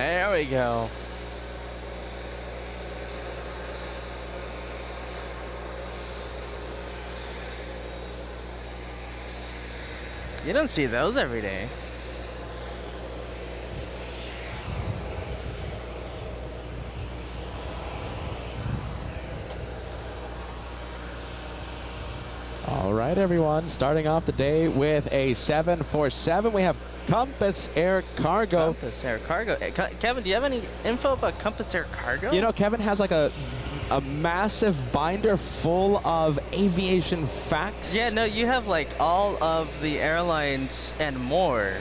There we go. You don't see those every day. All right, everyone. Starting off the day with a 747. We have Compass Air Cargo. Compass Air Cargo. Kevin, do you have any info about Compass Air Cargo? You know, Kevin has like a massive binder full of aviation facts. Yeah, no, you have like all of the airlines and more.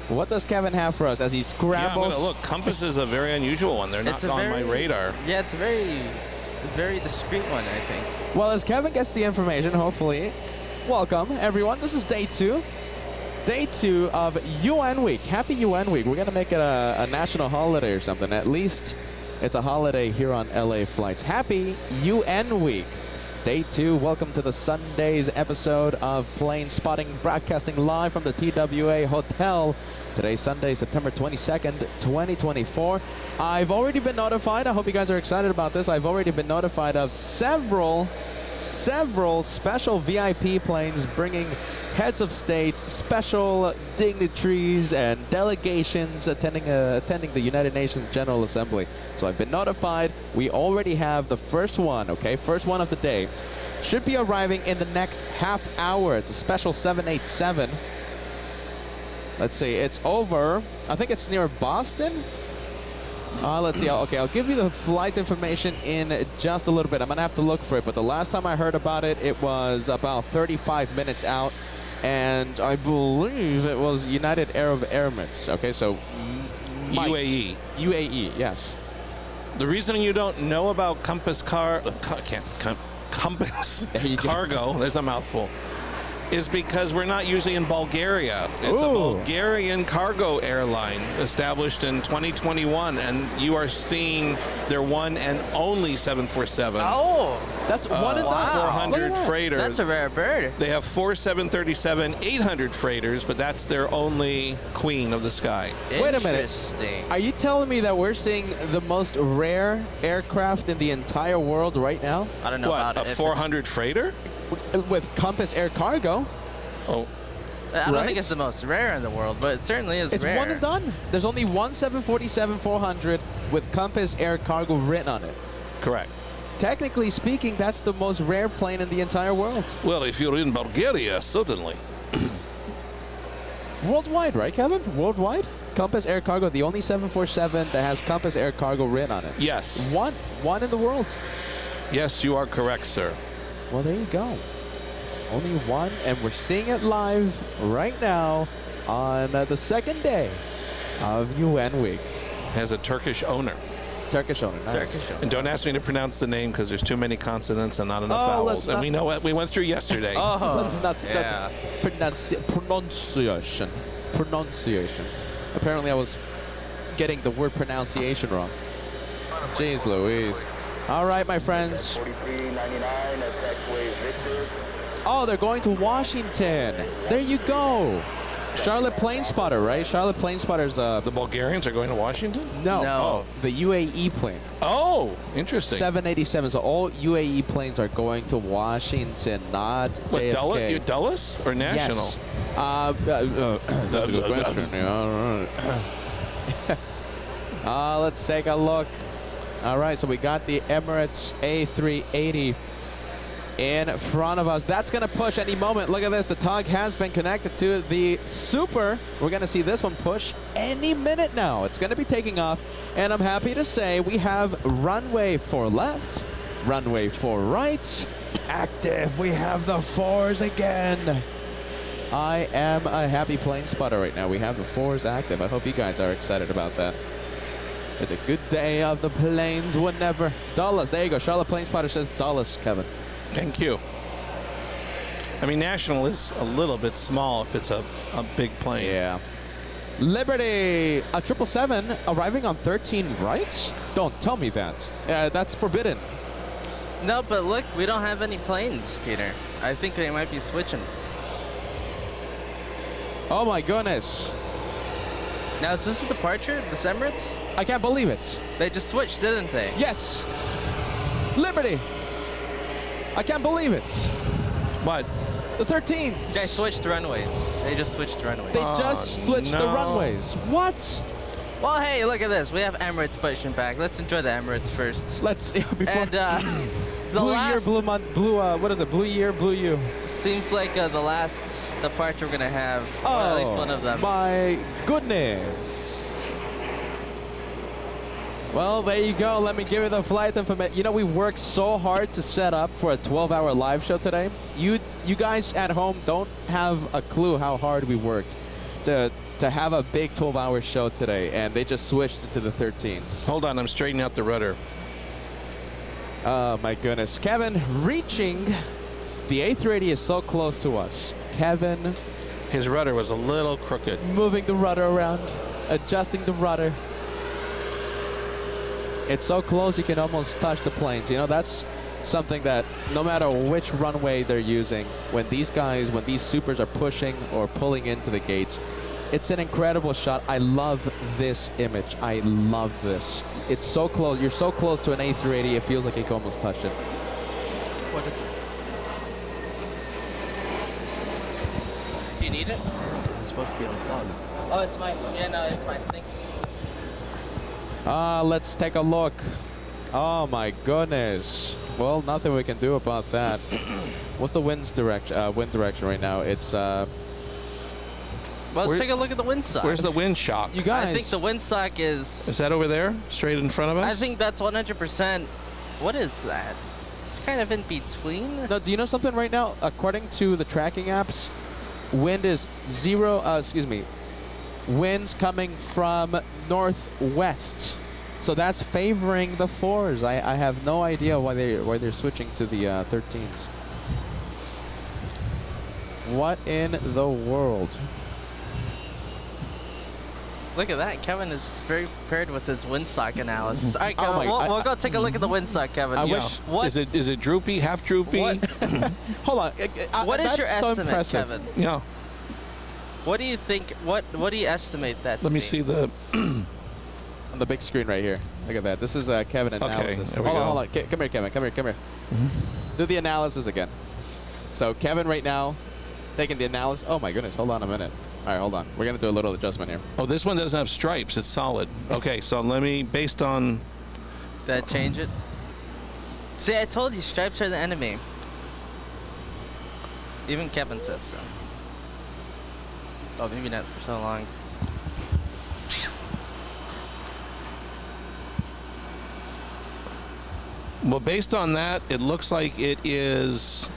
What does Kevin have for us as he scrambles? Yeah, look, Compass is a very unusual one. They're not on my radar. Yeah, it's a very discreet one, I think. Well, as Kevin gets the information, hopefully, welcome, everyone. This is day 2. Day 2 of UN Week. Happy UN Week. We're going to make it a national holiday or something. At least it's a holiday here on LA flights. Happy UN Week. Day 2. Welcome to the Sunday's episode of Plane Spotting, broadcasting live from the TWA Hotel. Today's Sunday, September 22nd, 2024. I've already been notified. I hope you guys are excited about this. I've already been notified of several special VIP planes bringing heads of state, special dignitaries, and delegations attending the United Nations General Assembly. So I've been notified. We already have the first one, okay? First one of the day. Should be arriving in the next half hour. It's a special 787. Let's see, it's over. I think it's near Boston. Let's see. Okay, I'll give you the flight information in just a little bit. I'm going to have to look for it. But the last time I heard about it, it was about 35 minutes out. And I believe it was United Arab Emirates. Okay, so UAE. UAE, yes. The reason you don't know about Compass Compass Cargo, there's a mouthful, is because we're not usually in Bulgaria. It's a Bulgarian cargo airline established in 2021, and you are seeing their one and only 747. Oh, that's one of the 400 freighters. That's a rare bird. They have 4 737-800 freighters, but that's their only queen of the sky. Wait a minute. Interesting. Are you telling me that we're seeing the most rare aircraft in the entire world right now? I don't know about a 400 freighter? With Compass Air Cargo. Oh. I don't think it's the most rare in the world, but it certainly is rare. It's one and done. There's only one 747-400 with Compass Air Cargo written on it. Correct. Technically speaking, that's the most rare plane in the entire world. Well, if you're in Bulgaria, certainly. Worldwide, right, Kevin? Worldwide? Compass Air Cargo, the only 747 that has Compass Air Cargo written on it. Yes. One in the world. Yes, you are correct, sir. Well, there you go. Only one, and we're seeing it live right now on the second day of UN Week. Has a Turkish owner. Turkish owner, nice. Turkish owner. And don't ask me to pronounce the name because there's too many consonants and not enough vowels. And we know what we went through yesterday. Let's not start pronunciation. Apparently I was getting the word pronunciation wrong. Jeez Louise. All right, my friends. Oh, they're going to Washington. There you go. Charlotte Plane Spotter, right? Charlotte Plane Spotter's The Bulgarians are going to Washington? No. No. The UAE plane. Oh, interesting. 787. So all UAE planes are going to Washington, not What, JFK. Dulles or National? Yes. That's a good question. Let's take a look. All right, so we got the Emirates A380 in front of us. That's going to push any moment. Look at this. The tug has been connected to the Super. We're going to see this one push any minute now. It's going to be taking off. And I'm happy to say we have runway 4 left, runway 4 right, active. We have the 4s again. I am a happy plane spotter right now. We have the 4s active. I hope you guys are excited about that. It's a good day of the planes whenever. Dulles. There you go. Charlotte Plane Spotter says Dulles, Kevin. Thank you. I mean, National is a little bit small if it's a big plane. Yeah. Liberty, a 777 arriving on 13 right? Don't tell me that. That's forbidden. No, but look, we don't have any planes, Peter. I think they might be switching. Oh my goodness. Now, is this a departure? This Emirates? I can't believe it. They just switched, didn't they? Yes. Liberty. I can't believe it. What? The 13s. They switched runways. They just switched runways. They just switched the runways. What? Well, hey, look at this. We have Emirates pushing back. Let's enjoy the Emirates first. Let's before. And the blue year, last blue month, blue. What is it? Blue year, blue you. seems like the last departure we're gonna have. Oh, well, at least one of them. My goodness. Well, there you go. Let me give you the flight information. You know, we worked so hard to set up for a 12-hour live show today. You guys at home don't have a clue how hard we worked to have a big 12-hour show today, and they just switched it to the 13s. Hold on, I'm straightening out the rudder. Oh, my goodness. Kevin reaching. The A380 is so close to us. Kevin. His rudder was a little crooked. Moving the rudder around. Adjusting the rudder. It's so close you can almost touch the planes. You know, that's something that no matter which runway they're using, when these supers are pushing or pulling into the gates, it's an incredible shot. I love this image. I love this. It's so close. You're so close to an A380, it feels like you can almost touch it. What is it? Do you need it? It's supposed to be unplugged. Oh, it's mine. Yeah, no, it's fine. Thanks. Let's take a look. Oh my goodness. Well, nothing we can do about that. What's the wind direction right now? It's Well, let's take a look at the windsock. Where's the wind shock? you guys. I think the windsock is... Is that over there, straight in front of us? I think that's 100%. What is that? It's kind of in between. No, do you know something right now? According to the tracking apps, wind is winds coming from northwest. So that's favoring the 4s. I have no idea why they're switching to the 13s. What in the world? Look at that. Kevin is very prepared with his windsock analysis. All right, Oh Kevin, my- we'll go take a look at the windsock, Kevin. I Yeah. wish- What? Is it droopy, half droopy? What? Hold on. What is your that's so estimate, impressive. Kevin? Yeah. What do you think? What do you estimate that to Let me be? see the. On the big screen right here. Look at that. This is Kevin analysis. there we Hold on, go. hold on. Come here, Kevin. Come here. Do the analysis again. So Kevin right now taking the analysis. Oh my goodness. Hold on a minute. All right, hold on. We're gonna do a little adjustment here. Oh, this one doesn't have stripes. It's solid. Okay, so let me, based on. Did that change it? See, I told you, stripes are the enemy. Even Kevin says so. Oh, maybe not for so long. Well, based on that, it looks like it is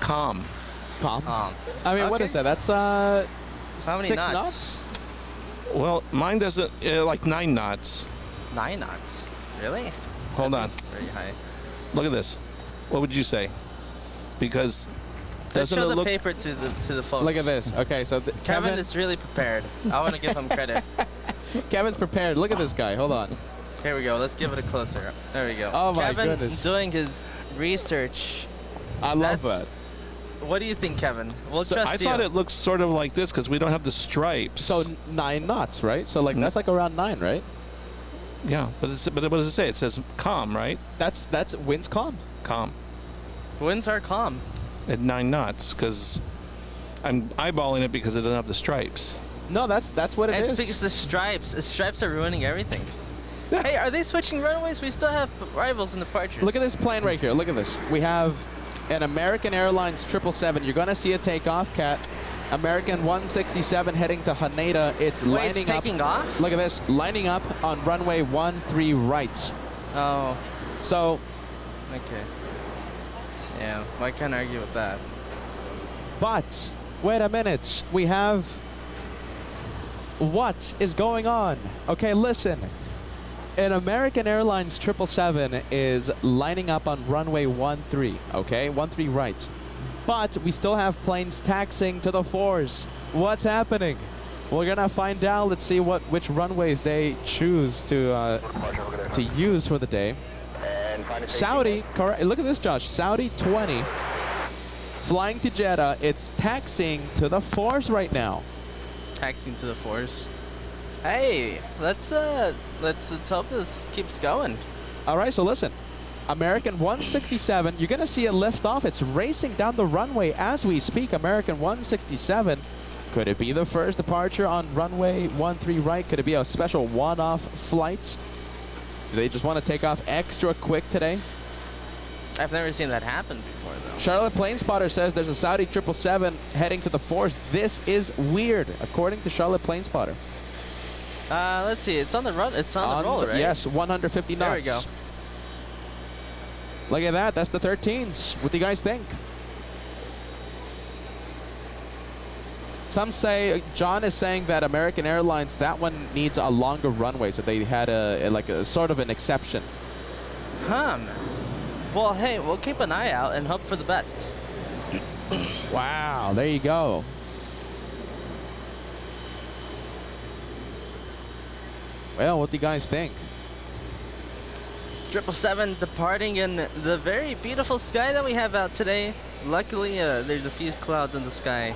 calm. Calm. I mean, what Okay. is that? That's How many 6 knots? knots? Well, mine doesn't, like 9 knots. 9 knots. Really? Hold on. Very high. Look at this. What would you say? Because Let's doesn't show it the look... paper to the folks. Look at this. Okay, so Kevin is really prepared. I want to give him credit. Kevin's prepared. Look at this guy. Hold on. Here we go. Let's give it a closer. There we go. Oh my Kevin goodness. doing his research. I love That's- that. What do you think, Kevin? We'll So trust I you. thought it looked sort of like this because we don't have the stripes. So 9 knots, right? So like that's like around 9, right? yeah, but what does it say? It says calm, right? That's wind's calm. Calm Winds are calm. at 9 knots because I'm eyeballing it because it doesn't have the stripes. No, that's what it It's is. because the stripes are ruining everything. Hey, are they switching runways? We still have rivals in the departures. Look at this plane right here. Look at this. We have an American Airlines 777. You're going to see it take off, Kat. American 167 heading to Haneda. It's Wait, lining it's up. taking off? Look at this. Lining up on runway 13 right. Oh, So okay. Yeah, well, I can't argue with that. But, wait a minute. We have... What is going on? Okay, listen. An American Airlines 777 is lining up on runway 13, okay? 13 right. But we still have planes taxiing to the 4s. What's happening? We're gonna find out. Let's see which runways they choose to use for the day. Saudi, look at this, Josh. Saudi 20, flying to Jeddah. It's taxiing to the 4s right now. taxiing to the force. Hey, let's hope this keeps going. All right, so listen. American 167, you're going to see it lift off. It's racing down the runway as we speak. American 167. Could it be the first departure on runway 13 right? Could it be a special one-off flight? Do they just want to take off extra quick today? I've never seen that happen before, though. Charlotte Planespotter says there's a Saudi 777 heading to the force. This is weird, according to Charlotte Planespotter. Let's see. It's on the run. It's on the roll, right? Yes, 150 knots. There we go. Look at that. That's the 13s. What do you guys think? Some say, John is saying that American Airlines, that one needs a longer runway, so they had like a sort of an exception. Well, hey, we'll keep an eye out and hope for the best. Wow, there you go. Well, what do you guys think? 777 departing in the very beautiful sky that we have out today. Luckily, there's a few clouds in the sky.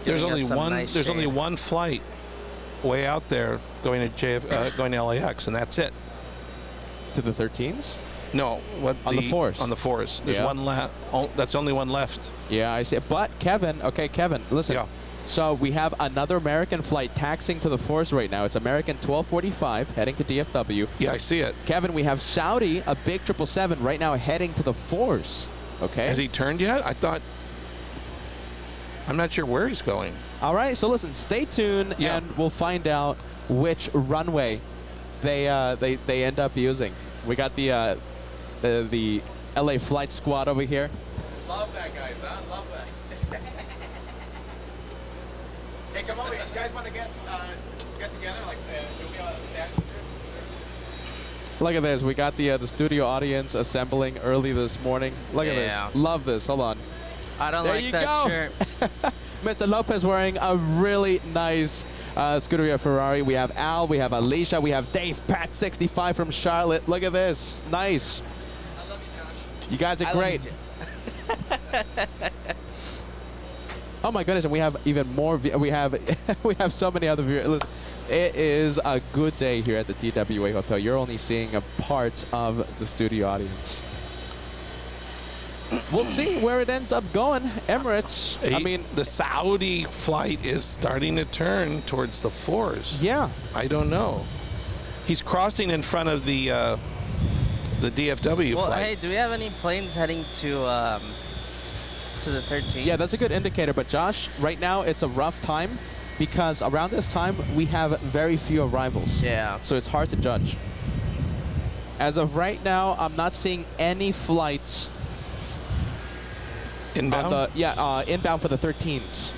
There's only one. Nice There's shade. only one flight way out there going to going to LAX, and that's it. To the 13s? No, what On the force. On the force. There's Yeah. one left. Oh, that's only one left. Yeah, I see. But Kevin, okay, Kevin, listen. Yeah. So we have another American flight taxiing to the force right now. It's American 1245 heading to DFW. Yeah, I see it. Kevin, we have Saudi, a big 777 right now heading to the force. Okay. Has he turned yet? I thought. I'm not sure where he's going. All right. So listen, stay tuned, Yeah. and we'll find out which runway they end up using. We got the LA flight squad over here. Love that guy, man. Love that. Hey, come over. You guys want to get together? Like, do we dance? Look at this. We got the studio audience assembling early this morning. Look at this. Love this. Hold on. I don't There like you that go. shirt. Mr. Lopez wearing a really nice Scuderia Ferrari. We have Al, we have Alicia, we have Dave Pat 65 from Charlotte. Look at this. Nice. I love you, Josh. You guys are great. Oh my goodness, and we have even more. We have so many other viewers. Listen, it is a good day here at the TWA Hotel. You're only seeing a part of the studio audience. We'll see where it ends up going. Emirates, I mean... The Saudi flight is starting to turn towards the force. Yeah. I don't know. He's crossing in front of the DFW Well, flight. hey, do we have any planes heading to the 13th? Yeah, that's a good indicator. But Josh, right now it's a rough time because around this time we have very few arrivals. Yeah. So it's hard to judge. As of right now, I'm not seeing any flights... Inbound? Inbound for the 13s.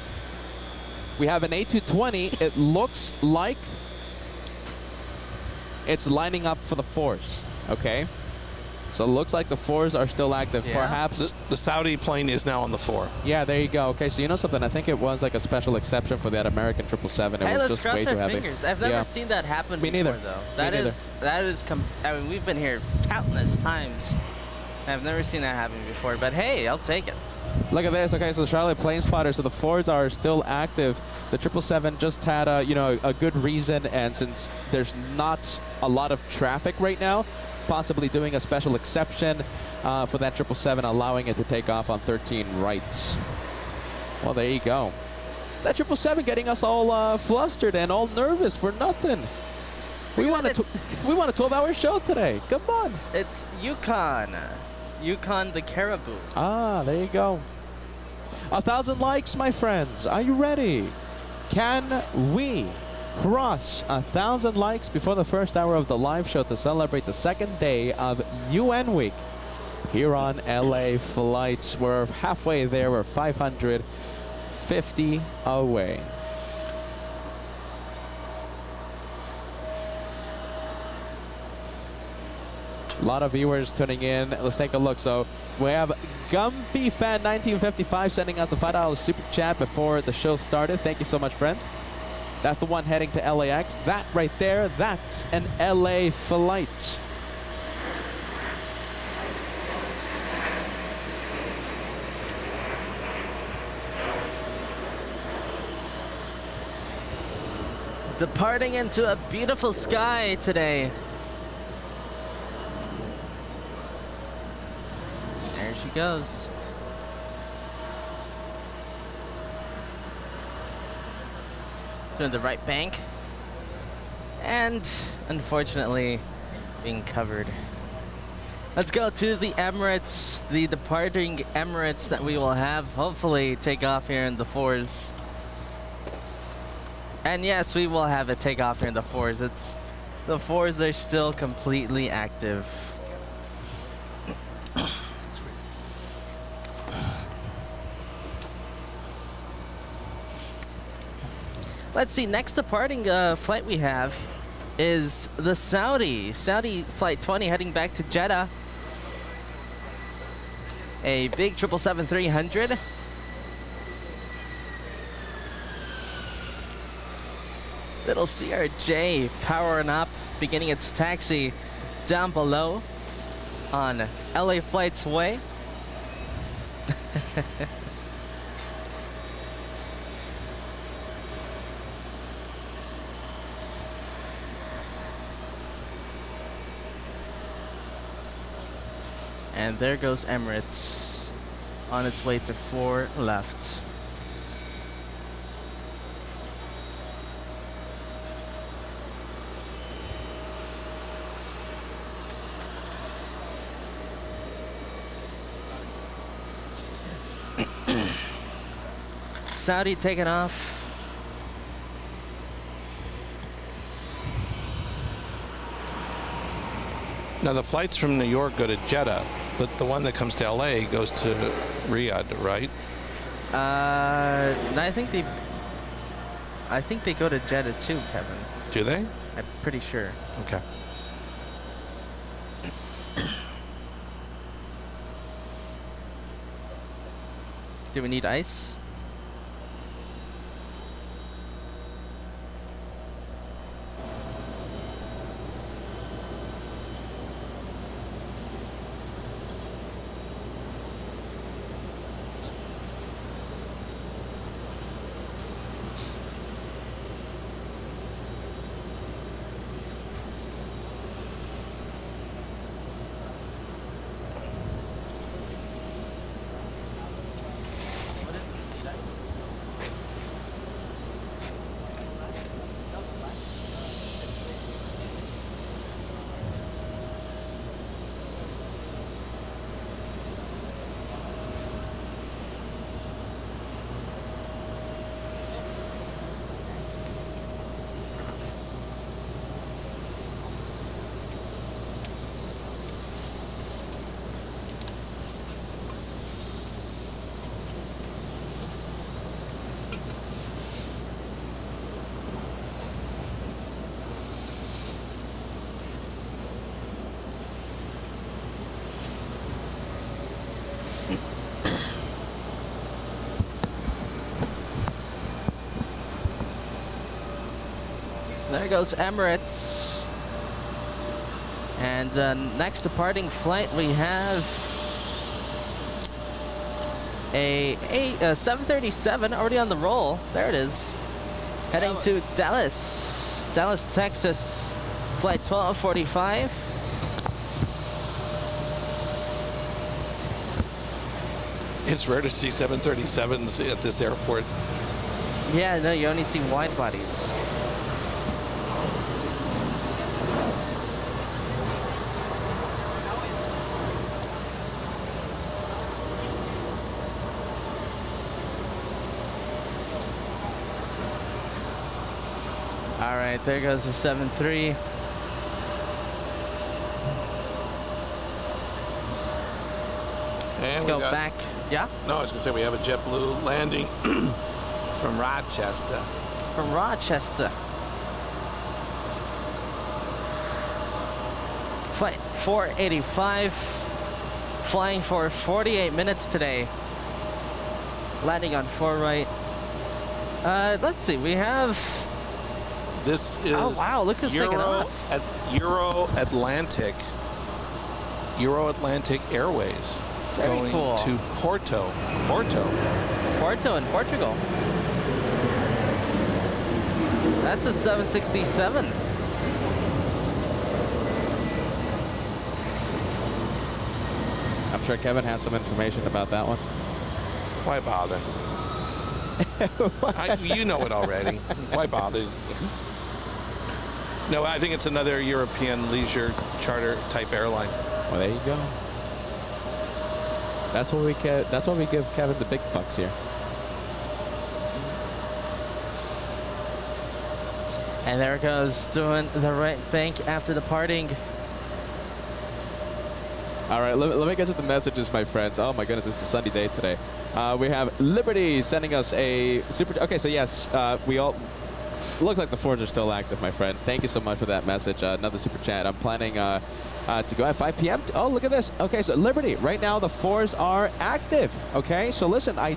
We have an A220. It looks like it's lining up for the 4s. Okay? So it looks like the 4s are still active. Yeah. Perhaps... The Saudi plane is now on the 4. Yeah, there you go. Okay, so you know something? I think it was like a special exception for that American 777. It Hey, was let's just way cross too our heavy. fingers. I've never Yeah. seen that happen Me before, neither. though. Me neither. I mean, we've been here countless times. I've never seen that happen before, but hey, I'll take it. Look at this. Okay, so the Charlotte Planespotter. So the 4s are still active. The 777 just had a good reason, and since there's not a lot of traffic right now, possibly doing a special exception for that 777, allowing it to take off on 13 right. Well, there you go. That 777 getting us all flustered and all nervous for nothing. We want a 12-hour show today. Come on. It's Yukon the Caribou. Ah, there you go. 1,000 likes, my friends. Are you ready? Can we cross 1,000 likes before the first hour of the live show to celebrate the second day of UN Week here on LA Flights? We're halfway there. We're 550 away. A lot of viewers tuning in. Let's take a look. So we have Gumpy Fan 1955 sending us a $5 super chat before the show started. Thank you so much, friend. That's the one heading to LAX. That right there, that's an LA flight. Departing into a beautiful sky today. There she goes. Doing the right bank. And unfortunately, being covered. Let's go to the Emirates, the departing Emirates that we will have hopefully take off here in the 4s. And yes, we will have it take off here in the 4s. The 4s are still completely active. Let's see, next departing flight we have is the Saudi Flight 20 heading back to Jeddah. A big 777-300. Little CRJ powering up, beginning its taxi down below on LA Flight's way. And there goes Emirates on its way to 4 left. Saudi taking off. Now the flights from New York go to Jeddah, but the one that comes to LA goes to Riyadh, right? I think they go to Jeddah too, Kevin. Do they? I'm pretty sure. Okay. Do we need ice? There goes Emirates. And next departing flight we have a 737 already on the roll. There it is. Heading to Dallas, Texas. Flight 1245. It's rare to see 737s at this airport. Yeah, no, you only see wide bodies. All right, there goes the 7-3. Let's go back. Yeah? No, I was going to say we have a JetBlue landing from Rochester. From Rochester. Flight 485. Flying for 48 minutes today. Landing on 4 right. Let's see, we have... This is wow, look who's taking off. Euro Atlantic Airways. Very going cool. to Porto in Portugal. That's a 767. I'm sure Kevin has some information about that one. Why bother? You know it already. Why bother? No, I think it's another European leisure charter type airline. Well, there you go. That's what we give Kevin the big bucks here. And there it goes, doing the right bank after departing. All right, let me get to the messages, my friends. Oh my goodness, it's a sunny day today. We have Liberty sending us a super. Okay, so yes, we all. Looks like the fours are still active, my friend. Thank you so much for that message. Another super chat. I'm planning to go at 5 p.m. Oh, look at this. Okay, so Liberty, right now the fours are active. Okay, so listen, I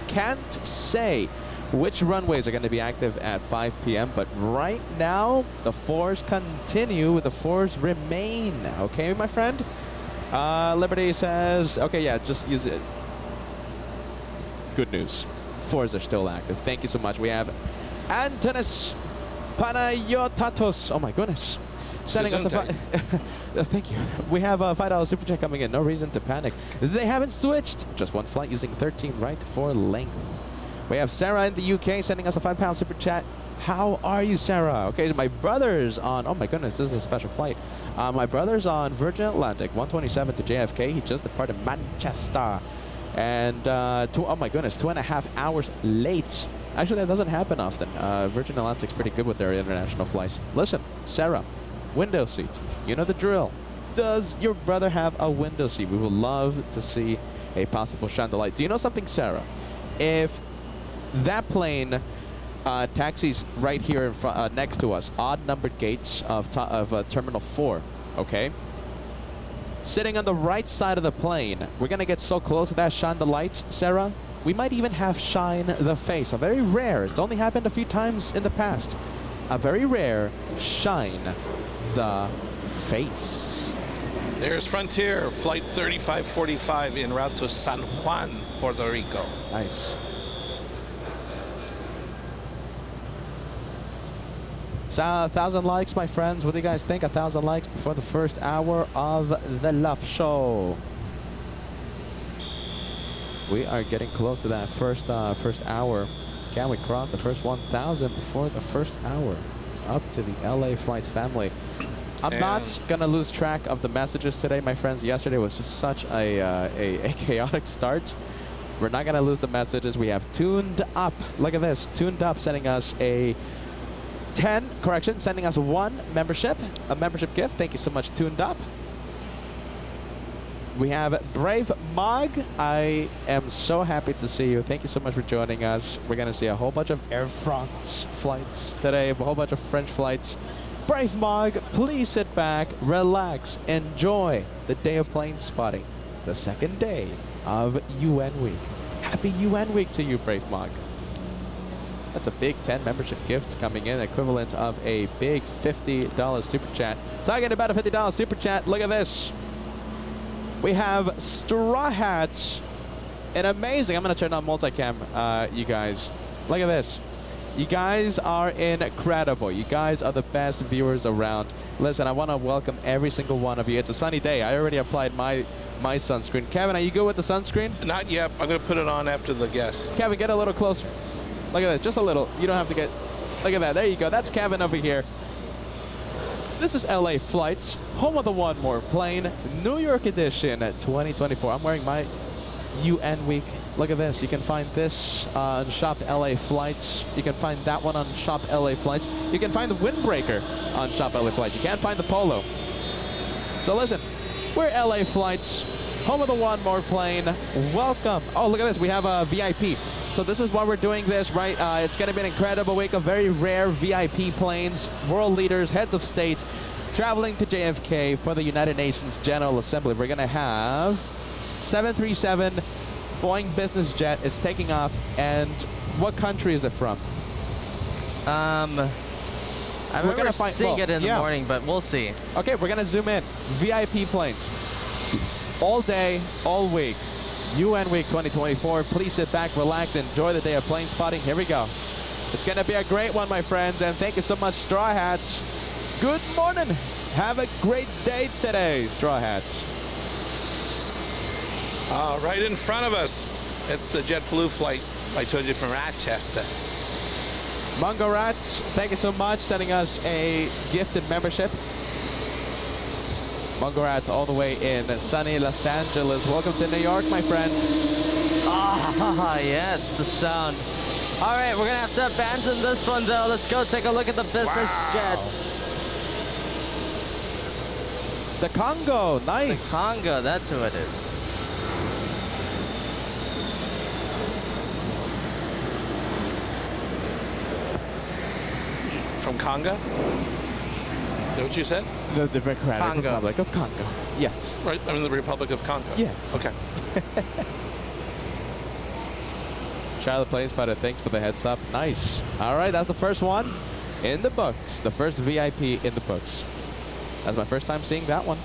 can't say which runways are going to be active at 5 p.m., but right now the fours continue, the fours remain. Okay, my friend? Liberty says, okay, yeah, just use it. Good news. Fours are still active. Thank you so much. We have Antonis Panayotatos. Oh my goodness. Sending us a thank you. We have a $5 super chat coming in. No reason to panic. They haven't switched. Just one flight using 13 right for length. We have Sarah in the UK sending us a £5 super chat. How are you, Sarah? Okay, my brother's on. Oh my goodness, this is a special flight. My brother's on Virgin Atlantic 127 to JFK. He just departed Manchester. And oh my goodness, 2.5 hours late. Actually, that doesn't happen often. Virgin Atlantic's pretty good with their international flights. Listen, Sarah, window seat. You know the drill. Does your brother have a window seat? We would love to see a possible chandelier. Do you know something, Sarah? If that plane taxis right here in front, next to us, odd-numbered gates of Terminal 4, okay? Sitting on the right side of the plane, we're going to get so close to that chandelier, Sarah, we might even have shine the face. A very rare, it's only happened a few times in the past, a very rare shine the face. There's Frontier, flight 3545 en route to San Juan, Puerto Rico. Nice. So, 1,000 likes, my friends. What do you guys think? 1,000 likes before the first hour of the Love Show. We are getting close to that first hour. Can we cross the first 1,000 before the first hour? It's up to the LA Flights family. I'm not going to lose track of the messages today, my friends. Yesterday was just such a chaotic start. We're not going to lose the messages. We have Tuned Up. Look at this. Tuned Up sending us a sending us one membership, a membership gift. Thank you so much, Tuned Up. We have Brave Mog. I am so happy to see you. Thank you so much for joining us. We're going to see a whole bunch of Air France flights today, a whole bunch of French flights. Brave Mog, please sit back, relax, enjoy the day of plane spotting, the second day of UN Week. Happy UN Week to you, Brave Mog. That's a big 10 membership gift coming in, equivalent of a big $50 super chat. Talking about a $50 super chat, look at this. We have Straw Hats. And amazing. I'm going to turn on multicam, you guys. Look at this. You guys are incredible. You guys are the best viewers around. Listen, I want to welcome every single one of you. It's a sunny day. I already applied my sunscreen. Kevin, are you good with the sunscreen? Not yet. I'm going to put it on after the guests. Kevin, get a little closer. Look at that. Just a little. You don't have to get... Look at that. There you go. That's Kevin over here. This is LA Flights, home of the One More Plane, New York edition 2024. I'm wearing my UN Week. Look at this. You can find this on Shop LA Flights. You can find that one on Shop LA Flights. You can find the windbreaker on Shop LA Flights. You can't find the polo. So listen, we're LA Flights, home of the One More Plane. Welcome. Oh, look at this. We have a VIP. So this is why we're doing this, right? It's going to be an incredible week of very rare VIP planes, world leaders, heads of states, traveling to JFK for the United Nations General Assembly. We're going to have 737 Boeing business jet is taking off. And what country is it from? I remember seeing it in the morning, but we'll see. Okay, we're going to zoom in. VIP planes. All day, all week. UN Week 2024. Please sit back, relax, enjoy the day of plane spotting. Here we go. It's going to be a great one, my friends, and thank you so much, Straw Hats. Good morning. Have a great day today, Straw Hats. Right in front of us, it's the JetBlue flight I told you from Rochester. Mungo Rats, thank you so much, sending us a gifted membership. Mungo Rats all the way in sunny Los Angeles. Welcome to New York, my friend. Ah, yes, the sound. All right, we're going to have to abandon this one, though. Let's go take a look at the business jet. The Congo, nice. The Congo, that's who it is. From Congo? Is that what you said? The Democratic Congo. Republic of Congo. Yes. Right, I mean the Republic of Congo. Yes. Okay. Charlotte Place Spider, thanks for the heads up. Nice. All right, that's the first one in the books. The first VIP in the books. That's my first time seeing that one.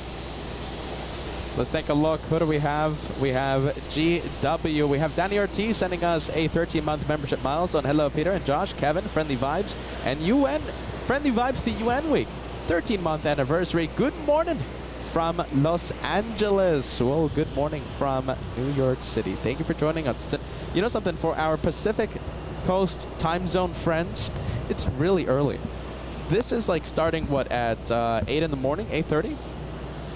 Let's take a look. Who do we have? We have GW. We have Danny Ortiz sending us a 13-month membership milestone. Hello, Peter and Josh, Kevin, Friendly Vibes, and UN. Friendly Vibes to UN Week. 13-month anniversary. Good morning from Los Angeles. Well, good morning from New York City. Thank you for joining us. You know something? For our Pacific Coast time zone friends, it's really early. This is like starting, what, at 8 in the morning, 8:30?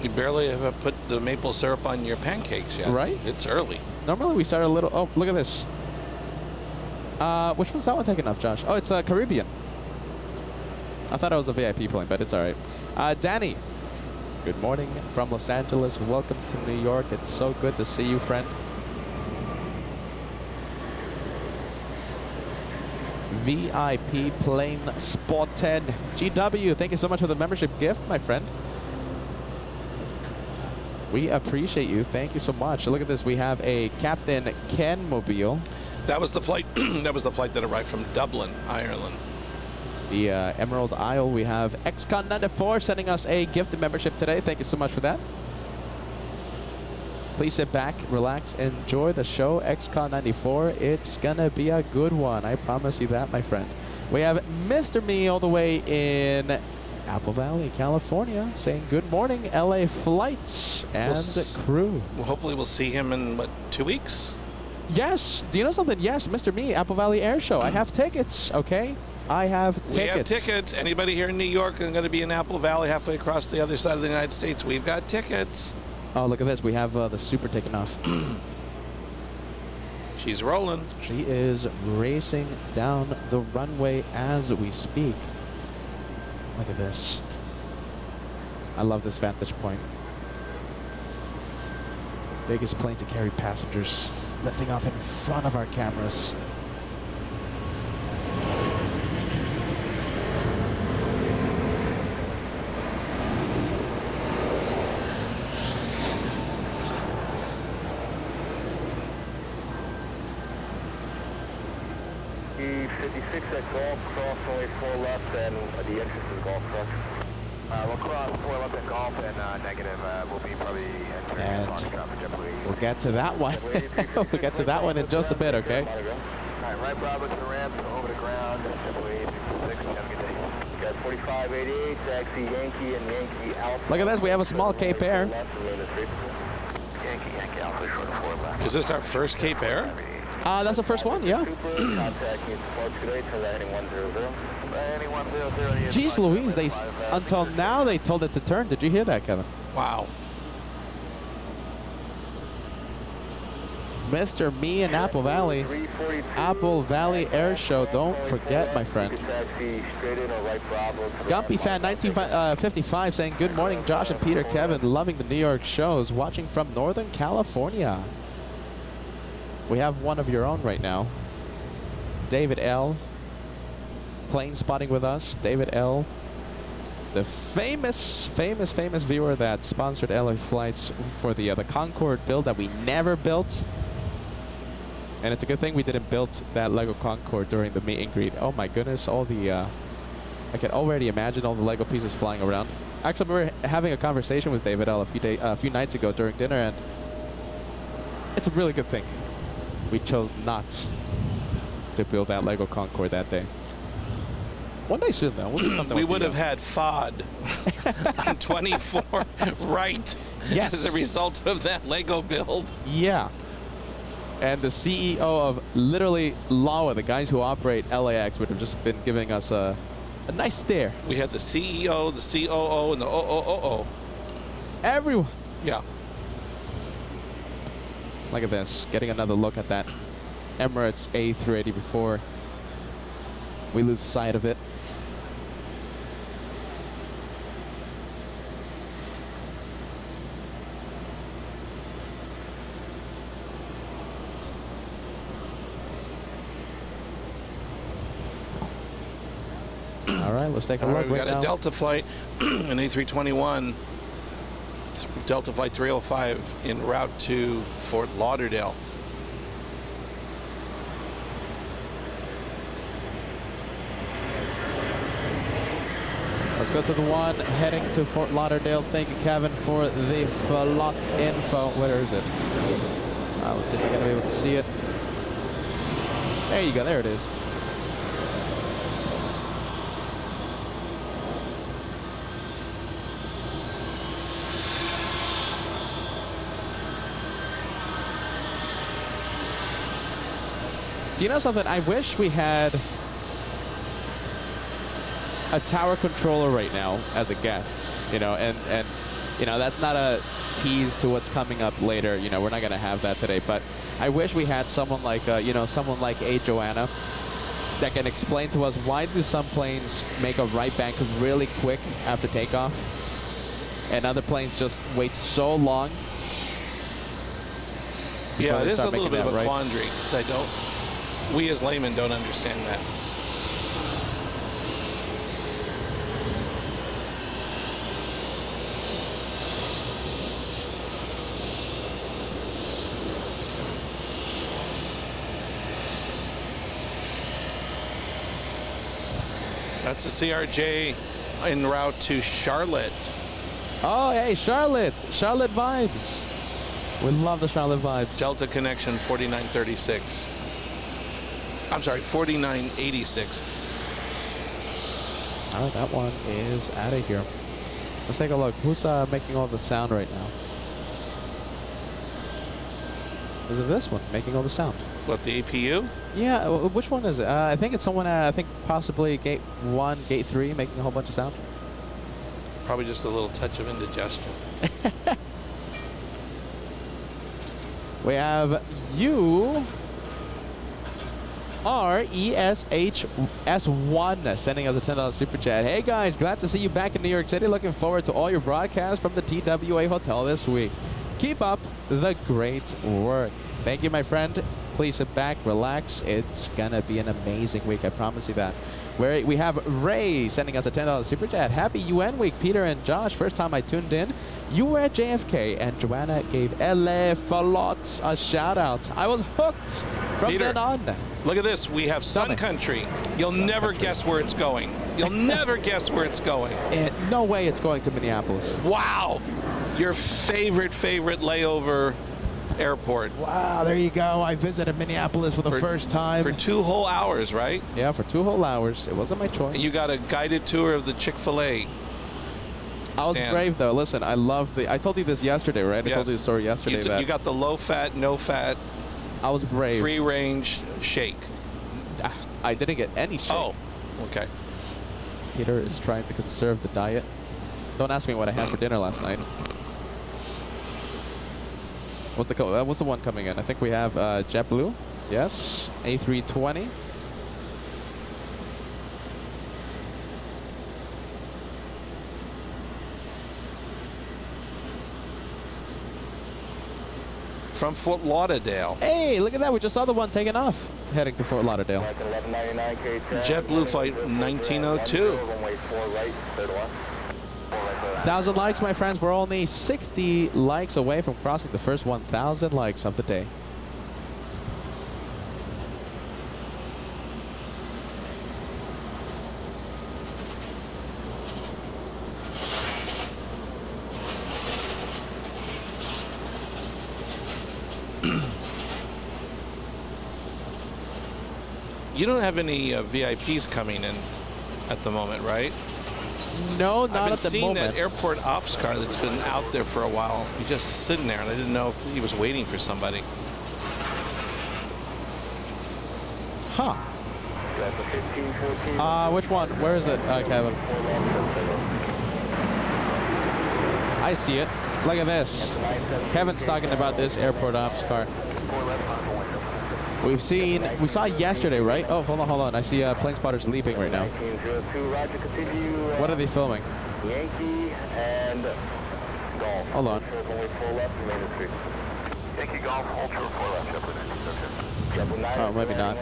You barely have put the maple syrup on your pancakes yet. Right. It's early. Normally we start a little... Oh, look at this. Which one's that one taking off, Josh? Oh, it's Caribbean. I thought it was a VIP plane, but it's all right. Danny, good morning from Los Angeles. Welcome to New York. It's so good to see you, friend. VIP plane spotted. GW, thank you so much for the membership gift, my friend. We appreciate you. Thank you so much. Look at this. We have a Captain Ken mobile. That was the flight. That was the flight that arrived from Dublin, Ireland. The Emerald Isle. We have XCon94 sending us a gifted membership today. Thank you so much for that. Please sit back, relax, enjoy the show. XCon94. It's gonna be a good one. I promise you that, my friend. We have Mr. Me all the way in Apple Valley, California, saying good morning, LA flights and crew. Well, hopefully we'll see him in, what, 2 weeks? Yes. Do you know something? Yes, Mr. Me, Apple Valley Air Show. I have tickets, okay? I have tickets. We have tickets. Anybody here in New York is going to be in Apple Valley, halfway across the other side of the United States. We've got tickets. Oh, look at this. We have the Super taking off. She's rolling. She is racing down the runway as we speak. Look at this. I love this vantage point. Biggest plane to carry passengers, lifting off in front of our cameras. E56 at Golf Cross, only 4 left, and the entrance is Golf Cross. We'll cross 4 left at Golf, and negative, we'll be probably entering And traffic, JetBlue. we'll get to that one. We'll get to that one in just a bit, okay? Alright, right Bravo to the ramp, over the ground, JetBlue 86, have a good day. Got 4588, taxi Yankee and Yankee Alpha. Look at this, we have a small Cape Air. Yankee Alpha, short of 4 left. Is this our first Cape Air? That's the first one, yeah. Jeez Louise, until now they told it to turn. Did you hear that, Kevin? Wow. Mr. Me and Apple Valley. Apple Valley Air Show. Don't forget, my friend. Gumpy Fan 1955 saying, good morning, Josh and Peter, Kevin. Loving the New York shows. Watching from Northern California. We have one of your own right now. David L. Plane spotting with us. David L. The famous viewer that sponsored LA flights for the Concorde build that we never built. And it's a good thing we didn't build that Lego Concorde during the meet and greet. Oh my goodness, all the, I can already imagine all the Lego pieces flying around. Actually, we were having a conversation with David L. a few nights ago during dinner, and it's a really good thing we chose not to build that Lego Concorde that day. One day soon, though. We'll do something. We with would you, have had FOD on 24 right. Yes. As a result of that Lego build. Yeah. And the CEO of literally LAWA, the guys who operate LAX, would have just been giving us a nice stare. We had the CEO, the COO, and the OOOO. Everyone. Yeah. Look at this. Getting another look at that Emirates A380 before we lose sight of it. All right, let's take a look. We right got now. a Delta flight, an A321, Delta Flight 305 en route to Fort Lauderdale. Let's go to the one heading to Fort Lauderdale. Thank you, Kevin, for the flight info. Where is it? Let's see if I'm going to be able to see it. There you go. There it is. Do you know something? I wish we had a tower controller right now as a guest, you know, and you know, that's not a tease to what's coming up later. You know, we're not going to have that today, but I wish we had someone like, you know, someone like A. Joanna that can explain to us why do some planes make a right bank really quick after takeoff and other planes just wait so long. Yeah, it is a little bit of a right. quandary, because we as laymen don't understand that. That's a CRJ en route to Charlotte. Oh, hey, Charlotte. Charlotte vibes. We love the Charlotte vibes. Delta connection 4936. I'm sorry, 4986. All right, that one is out of here. Let's take a look. Who's making all the sound right now? Is it this one making all the sound? What, the APU? Yeah, which one is it? I think it's someone, I think possibly gate 1, gate 3 making a whole bunch of sound. Probably just a little touch of indigestion. We have RESHS1 sending us a $10 super chat. Hey guys, glad to see you back in New York City. Looking forward to all your broadcasts from the TWA Hotel this week. Keep up the great work. Thank you, my friend. Please sit back, relax. It's gonna be an amazing week, I promise you that. We have Ray sending us a $10 super chat. Happy UN week, Peter and Josh. First time I tuned in. You were at JFK, and Joanna gave LA Falots a shout out. I was hooked from Peter, then on. Look at this. We have Sun Country. You'll never guess where it's going. You'll never guess where it's going. No way it's going to Minneapolis. Wow. Your favorite layover airport. Wow, there you go. I visited Minneapolis for the first time. For 2 whole hours, right? Yeah, for 2 whole hours. It wasn't my choice. And you got a guided tour of the Chick-fil-A. I was brave, though. Listen, I love the... I told you this yesterday, right? Yes. I told you the story yesterday. You got the low-fat, no-fat... I was brave. Free-range shake. I didn't get any shake. Oh, okay. Peter is trying to conserve the diet. Don't ask me what I had for dinner last night. What's the one coming in? I think we have JetBlue. Yes. A320. From Fort Lauderdale. Hey, look at that. We just saw the one taking off, heading to Fort Lauderdale. JetBlue flight 1902. 1,000 likes, my friends. We're only 60 likes away from crossing the first 1,000 likes of the day. You don't have any VIPs coming in at the moment, right? No, not I've been at the seeing moment. that airport ops car that's been out there for a while. He's just sitting there, and I didn't know if he was waiting for somebody. Huh. Which one? Where is it, Kevin? I see it. Look at this. Kevin's talking about this airport ops car. We saw it yesterday, right? Oh, hold on. I see plane spotters leaping right now. What are they filming? Yankee and Golf. Hold on. Yankee Golf, Ultra 4 left, Oh, maybe not.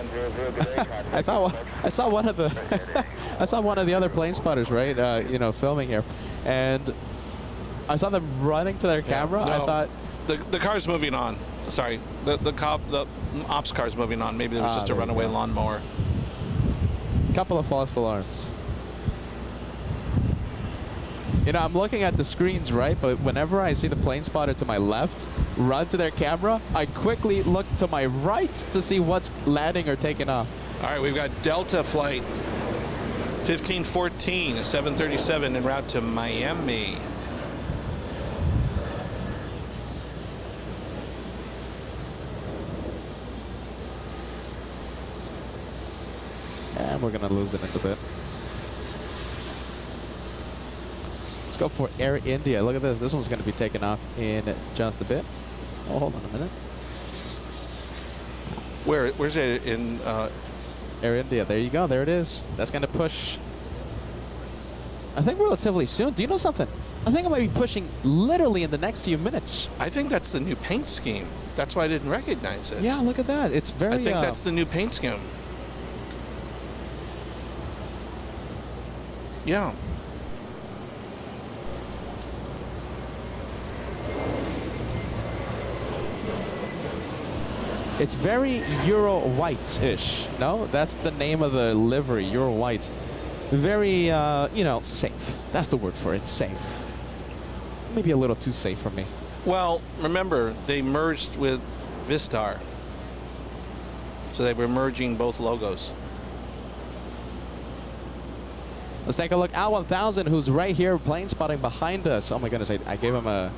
I saw one of the other plane spotters, right? You know, filming here, and I saw them running to their camera. No, I thought the car's moving on. Sorry, the ops car's moving on. Maybe there was just a runaway lawnmower. Couple of false alarms. You know, I'm looking at the screens, right? But whenever I see the plane spotter to my left run to their camera, I quickly look to my right to see what's landing or taking off. All right, we've got Delta flight 1514, a 737 en route to Miami. And we're going to lose it in a bit. Let's go for Air India. Look at this. This one's going to be taken off in just a bit. Oh, hold on a minute. Where's it in? Air India. There you go. There it is. That's going to push, I think, relatively soon. Do you know something? I think I might be pushing literally in the next few minutes. I think that's the new paint scheme. That's why I didn't recognize it. Yeah, look at that. It's very... I think that's the new paint scheme. Yeah. It's very Euro white-ish. No, that's the name of the livery, Euro white. Very, you know, safe. That's the word for it, safe. Maybe a little too safe for me. Well, remember, they merged with Vistar. So they were merging both logos. Let's take a look. Al 1000, who's right here, plane spotting behind us. Oh my goodness, I gave him a...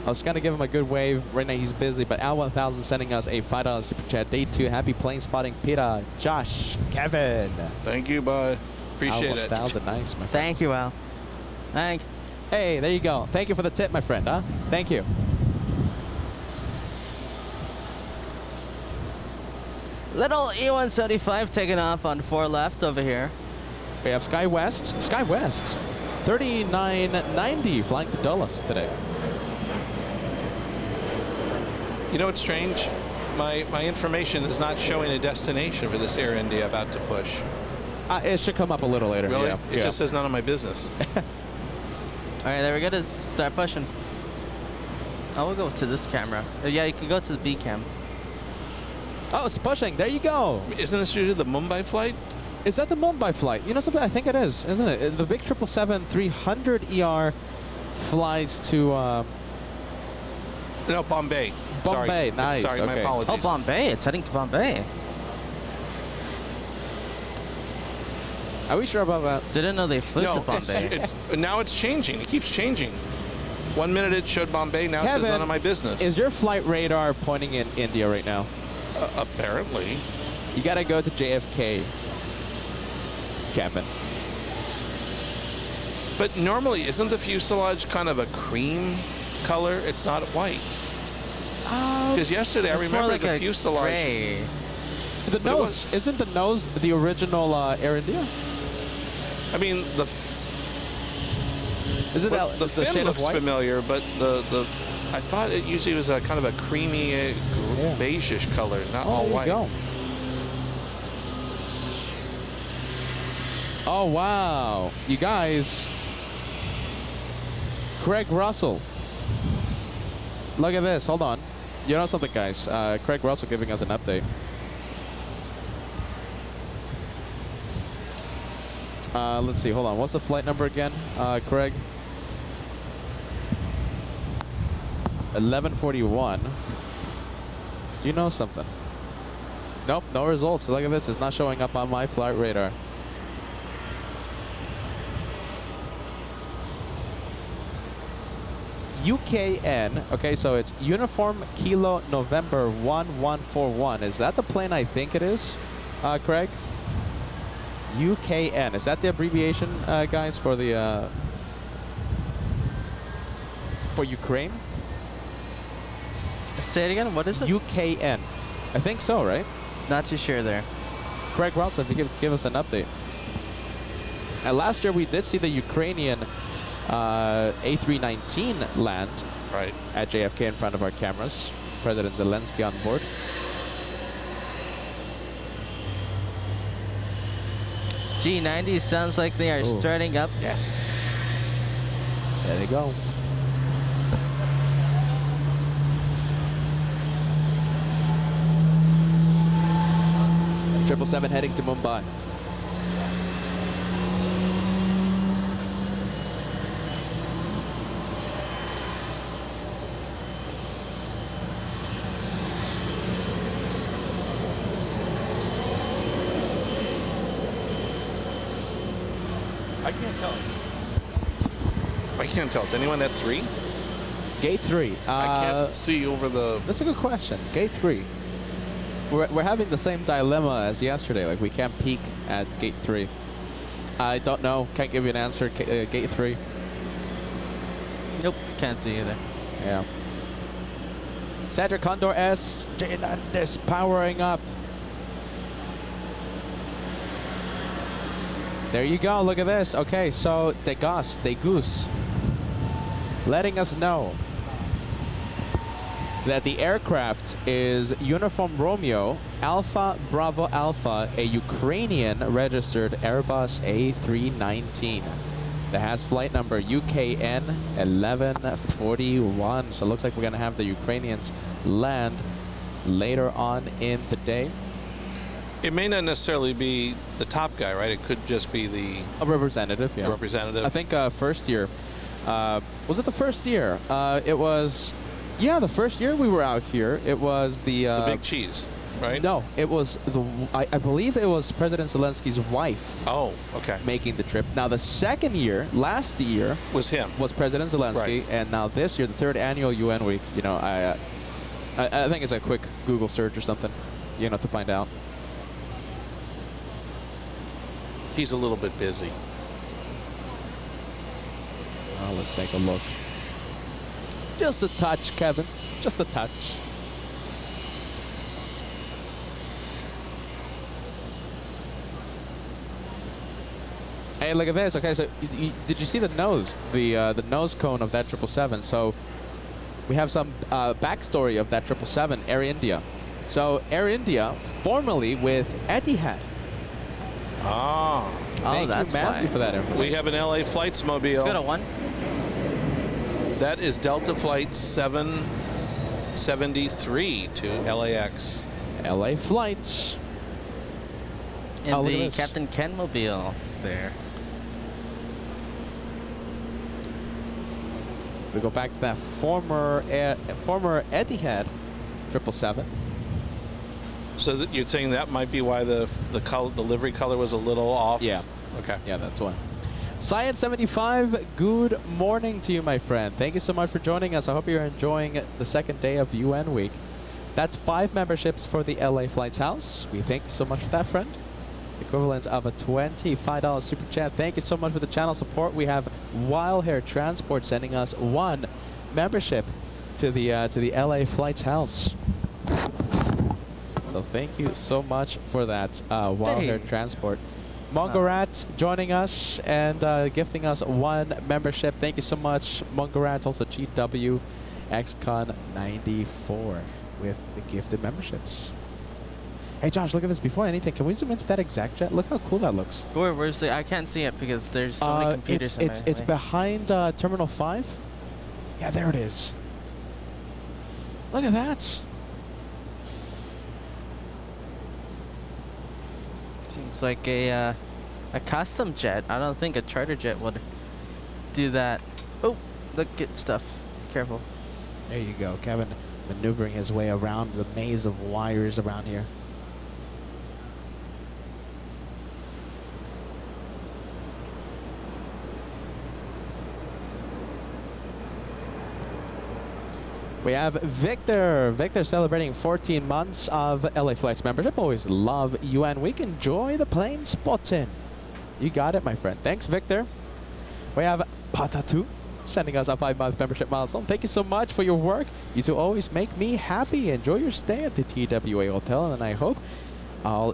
I was going to give him a good wave. Right now he's busy, but Al 1000 sending us a $5 super chat. Day 2, happy plane spotting. Peter, Josh, Kevin. Thank you, bud. Appreciate Al 1000, nice, my friend. Thank you, Al. Thank you. Hey, there you go. Thank you for the tip, my friend, huh? Thank you. Little E175 taking off on 4 left over here. We have Sky West. 3990 flying to Dulles today. You know what's strange? My information is not showing a destination for this Air India about to push. It should come up a little later. Really? Yeah. It just says none of my business. All right, there we go. Just start pushing. Oh, we'll go to this camera. Yeah, you can go to the B cam. Oh, it's pushing. There you go. Isn't this usually the Mumbai flight? Is that the Mumbai flight? You know something? I think it is, isn't it? The big 777-300 ER flies to... No, Bombay. Bombay, Sorry. nice. Sorry, my Okay. apologies. Oh, Bombay. It's heading to Bombay. Are we sure about that? Didn't know they flew to Bombay. Now it's changing. It keeps changing. 1 minute it showed Bombay, now it says none of my business. Is your flight radar pointing in India right now? Apparently. You gotta go to JFK, Kevin. But normally, isn't the fuselage kind of a cream color? It's not white. Because yesterday I remember like the fuselage. Gray. The nose, isn't the nose the original Air India? I mean, the fin looks familiar, but I thought it usually was a kind of a creamy, beige-ish color, not all white. Go. Oh, wow. You guys. Craig Russell. Look at this. Hold on. You know something, guys? Craig Russell giving us an update. Let's see. Hold on. What's the flight number again, Craig? 1141. Do you know something? Nope. No results. Look at this. It's not showing up on my flight radar. UKN. Okay, so it's Uniform Kilo November 1141. Is that the plane I think it is, Craig? UKN. Is that the abbreviation, guys, for the for Ukraine? Say it again. What is it? UKN. I think so, right? Not too sure there. Craig Wells, if you could give us an update. Last year we did see the Ukrainian A319 land Right. at JFK in front of our cameras. President Zelensky on board. G90 sounds like they are Ooh. starting up. Yes. There they go. Triple seven heading to Mumbai. I can't tell. I can't tell. Is anyone at 3? Gate 3. I can't see over the... That's a good question. Gate 3. We're having the same dilemma as yesterday. Like, we can't peek at Gate 3. I don't know. Can't give you an answer. Gate 3. Nope, can't see either. Yeah. Cedric Condor S. J9 powering up. There you go. Look at this. Okay, so De Goose, letting us know that the aircraft is Uniform Romeo Alpha Bravo Alpha, a Ukrainian registered Airbus A319 that has flight number UKN 1141. So it looks like we're going to have the Ukrainians land later on in the day. It may not necessarily be the top guy, right? It could just be the A representative, yeah. representative. I think first year. Was it the first year? It was, yeah, the first year we were out here. It was the big cheese, right? No, it was the. I believe it was President Zelensky's wife. Oh, okay. Making the trip. Now the second year, last year, Was him. was President Zelensky, Right. and now this year, the third annual UN week. You know, I think it's a quick Google search or something, you know, to find out. He's a little bit busy. Oh, let's take a look. Just a touch, Kevin. Just a touch. Hey, look at this. Okay, so did you see the nose? The nose cone of that 777. So we have some backstory of that 777, Air India. So Air India, formerly with Etihad. Ah. Thank that's you, Matthew, why. for that information. We have an LA Flights mobile. Let's go to 1. That is Delta Flight 773 to LAX. LA flights. In Oh, look at the this. Captain Ken mobile there. We go back to that former Etihad 777. So you're saying that might be why the livery color was a little off? Yeah. Okay. Yeah, that's one. Science 75, good morning to you, my friend. Thank you so much for joining us. I hope you're enjoying the second day of UN Week. That's 5 memberships for the LA Flights House. We thank you so much for that, friend. Equivalent of a $25 super chat. Thank you so much for the channel support. We have Wild Hair Transport sending us 1 membership to the LA Flights House. So thank you so much for that, Wild Hair Transport. Mongorat joining us and gifting us 1 membership. Thank you so much, Mongorat. Also GW XCon 94 with the gifted memberships. Hey Josh, look at this. Before anything, can we zoom into that exact jet? Look how cool that looks. Where's the? I can't see it because there's so many computers. It's behind Terminal 5. Yeah, there it is. Look at that. Seems like a custom jet. I don't think a charter jet would do that. Oh, look at stuff. Careful. There you go. Kevin maneuvering his way around the maze of wires around here. We have Victor. Victor celebrating 14 months of LA Flights membership. Always love UN Week. Enjoy the plane spotting. You got it, my friend. Thanks, Victor. We have Patatu sending us a 5-month membership milestone. Thank you so much for your work. You two always make me happy. Enjoy your stay at the TWA Hotel, and I hope I'll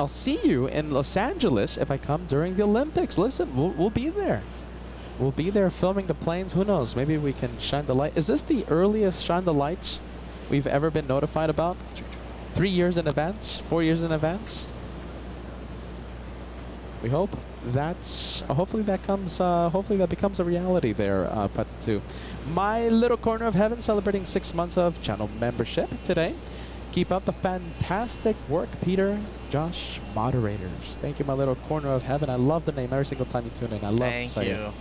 see you in Los Angeles if I come during the Olympics. Listen, we'll be there. We'll be there filming the planes. Who knows? Maybe we can shine the light. Is this the earliest shine the lights we've ever been notified about? 3 years in advance? 4 years in advance? We hope that's hopefully that becomes a reality there, Patatu. My Little Corner of Heaven celebrating 6 months of channel membership today. Keep up the fantastic work, Peter, Josh, moderators. Thank you, My Little Corner of Heaven. I love the name every single time you tune in. I love to say it.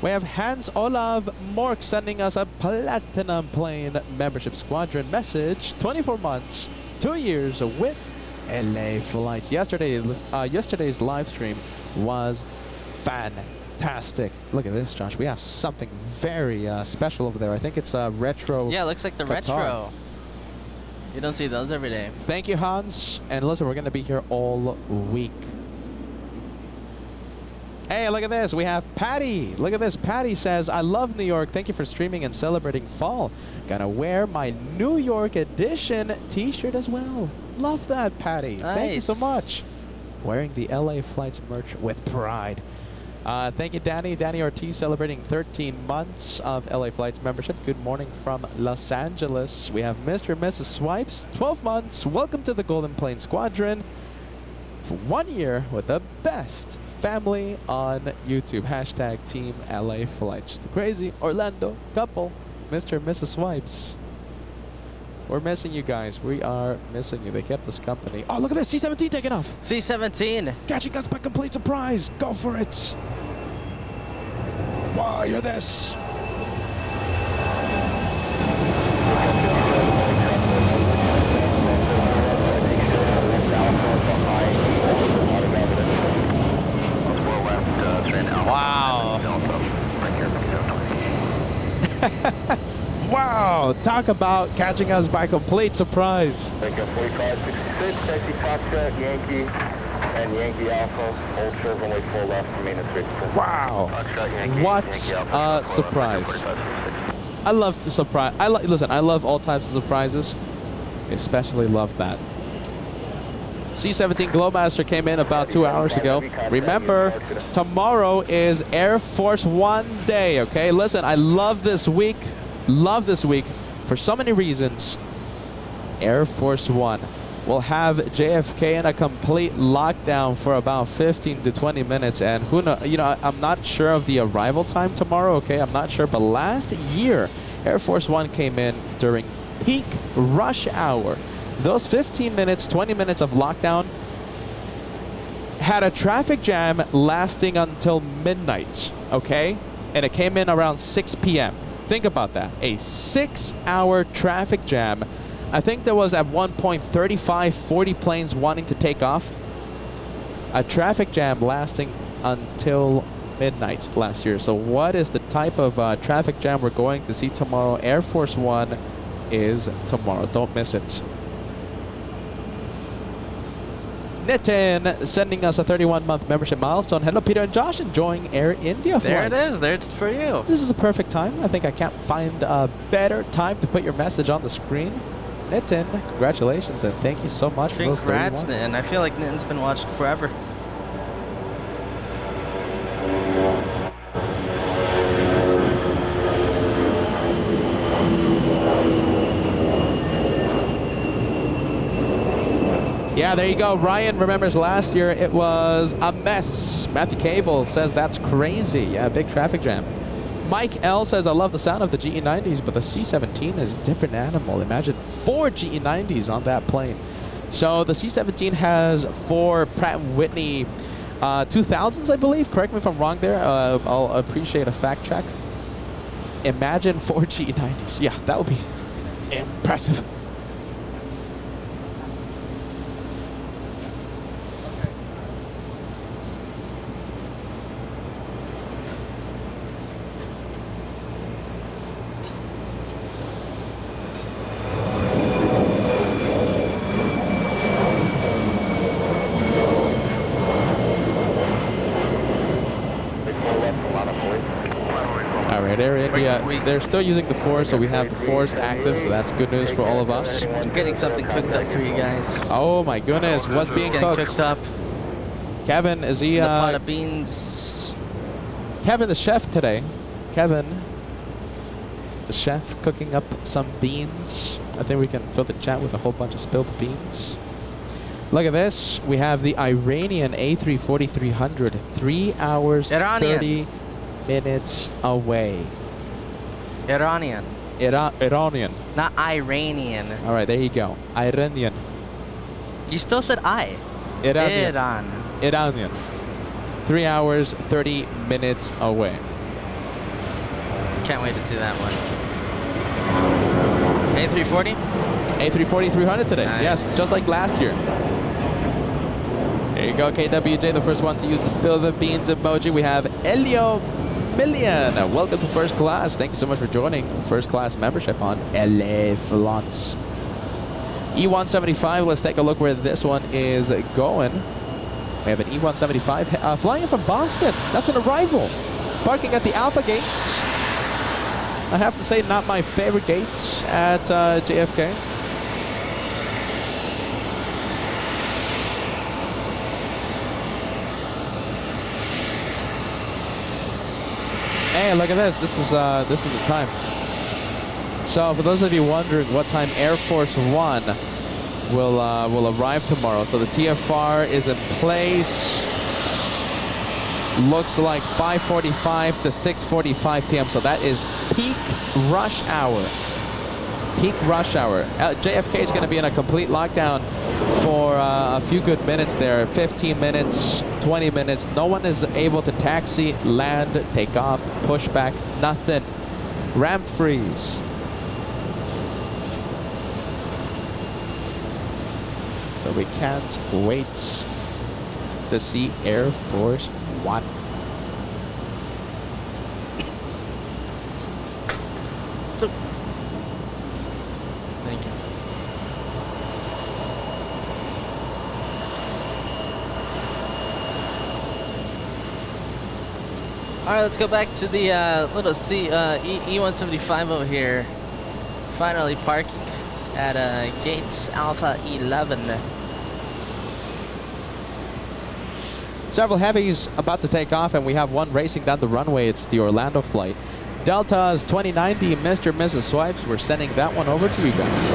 We have Hans Olav Mork sending us a Platinum Plane membership squadron message. 24 months, 2 years with LA Flights. Yesterday's live stream was fantastic. Look at this, Josh. We have something very special over there. I think it's a retro. Yeah, it looks like the guitar. retro. You don't see those every day. Thank you, Hans. And listen, we're going to be here all week. Hey, look at this. We have Patty. Look at this. Patty says, I love New York. Thank you for streaming and celebrating fall. Gonna wear my New York edition t-shirt as well. Love that, Patty. Nice. Thank you so much. Wearing the LA Flights merch with pride. Thank you, Danny. Danny Ortiz celebrating 13 months of LA Flights membership. Good morning from Los Angeles. We have Mr. and Mrs. Swipes, 12 months. Welcome to the Golden Plane Squadron. For 1 year with the best family on YouTube. Hashtag Team LA Flights. The crazy Orlando couple, Mr. and Mrs. Swipes. We're missing you guys. We are missing you. They kept us company. Oh, look at this. C-17 taking off. C-17. Catching us by complete surprise. Go for it. Wow, hear this. Wow. Wow, talk about catching us by complete surprise. 4566, taxi top set, Yankee, and Yankee Alpha, hold short runway 4 left, maintenance rate 4. Wow, Yankee, what Yankee Alpha, a surprise. I love to surprise. Listen, I love all types of surprises. Especially love that. C-17 Glowmaster came in about 2 hours ago. Remember, tomorrow is Air Force One Day, okay? Listen, I love this week. Love this week for so many reasons. Air Force One will have JFK in a complete lockdown for about 15 to 20 minutes. And who knows, you know, I'm not sure of the arrival time tomorrow, okay? I'm not sure, but last year, Air Force One came in during peak rush hour. Those 15 minutes, 20 minutes of lockdown had a traffic jam lasting until midnight, okay? And it came in around 6 p.m. Think about that. A 6-hour traffic jam. I think there was at one point 35, 40 planes wanting to take off. A traffic jam lasting until midnight last year. So what is the type of traffic jam we're going to see tomorrow? Air Force One is tomorrow. Don't miss it. Nitin sending us a 31-month membership milestone. Hello, Peter and Josh, enjoying Air India flights. There it is. There's for you. This is a perfect time. I think I can't find a better time to put your message on the screen. Nitin, congratulations, and thank you so much for those 31. Congrats, Nitin. I feel like Nitin's been watching forever. Yeah, there you go. Ryan remembers last year it was a mess. Matthew Cable says that's crazy. Yeah, big traffic jam. Mike L says, I love the sound of the GE90s, but the C-17 is a different animal. Imagine 4 GE90s on that plane. So the C-17 has 4 Pratt & Whitney 2000s, I believe. Correct me if I'm wrong there. I'll appreciate a fact check. Imagine 4 GE90s. Yeah, that would be impressive. right, Air India, they're still using the force, so we have the force active, so that's good news for all of us. I'm getting something cooked up for you guys. Oh my goodness, what's being cooked? Up. Kevin, is he... the pot of beans. Kevin, the chef today. Kevin, the chef, cooking up some beans. I think we can fill the chat with a whole bunch of spilled beans. Look at this. We have the Iranian A340-300, 3 hours, Iranian. 30 minutes away. Iranian. Iranian. Not Iranian. All right, there you go. Iranian. You still said I. Iranian. Iran. Iranian. 3 hours, 30 minutes away. Can't wait to see that one. A340? A340-300 today. Nice. Yes, just like last year. There you go, KWJ, the first one to use the spill the beans emoji. We have Elio Million. Welcome to first class. Thank you so much for joining first class membership on LA Flats. E175, let's take a look where this one is going. We have an E175 flying in from Boston. That's an arrival. Parking at the Alpha gates. I have to say, not my favorite gates at JFK. Hey, look at this. This is the time. So, for those of you wondering what time Air Force One will arrive tomorrow, so the TFR is in place. Looks like 5:45 to 6:45 p.m. So that is peak rush hour. Peak rush hour. JFK is going to be in a complete lockdown for a few good minutes there. 15 minutes, 20 minutes. No one is able to taxi, land, take off, push back, nothing. Ramp freeze. So we can't wait to see Air Force One. Thank you. All right, let's go back to the little E175 over here. Finally parking at gates Alpha 11. Several heavies about to take off, and we have one racing down the runway. It's the Orlando flight. Delta's 2090, Mr. and Mrs. Swipes. We're sending that one over to you guys.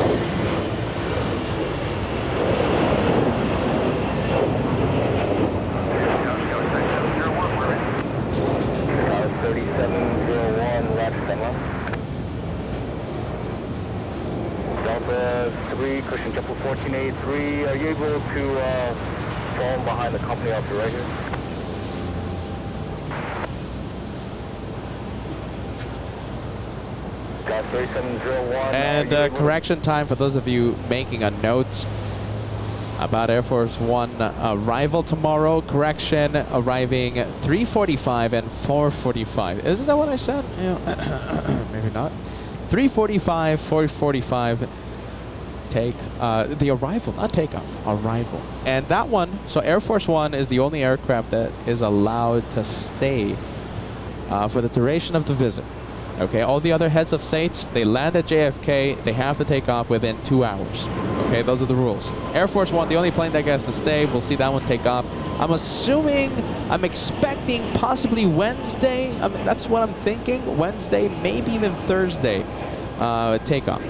Delta 3, Christian Temple 1483. Are you able to fall behind the company off your right here? Got 3701. And correction time for those of you making a note about Air Force One arrival tomorrow. Correction, arriving 3:45 and 4:45. Isn't that what I said? Yeah. Maybe not. 3:45, 4:45. Take the arrival, not takeoff, arrival. And that one, so Air Force One is the only aircraft that is allowed to stay for the duration of the visit. Okay, all the other heads of states, they land at JFK, they have to take off within 2 hours. Okay, those are the rules. Air Force One, the only plane that gets to stay, we'll see that one take off. I'm assuming, I'm expecting possibly Wednesday. I mean, that's what I'm thinking. Wednesday, maybe even Thursday, takeoff.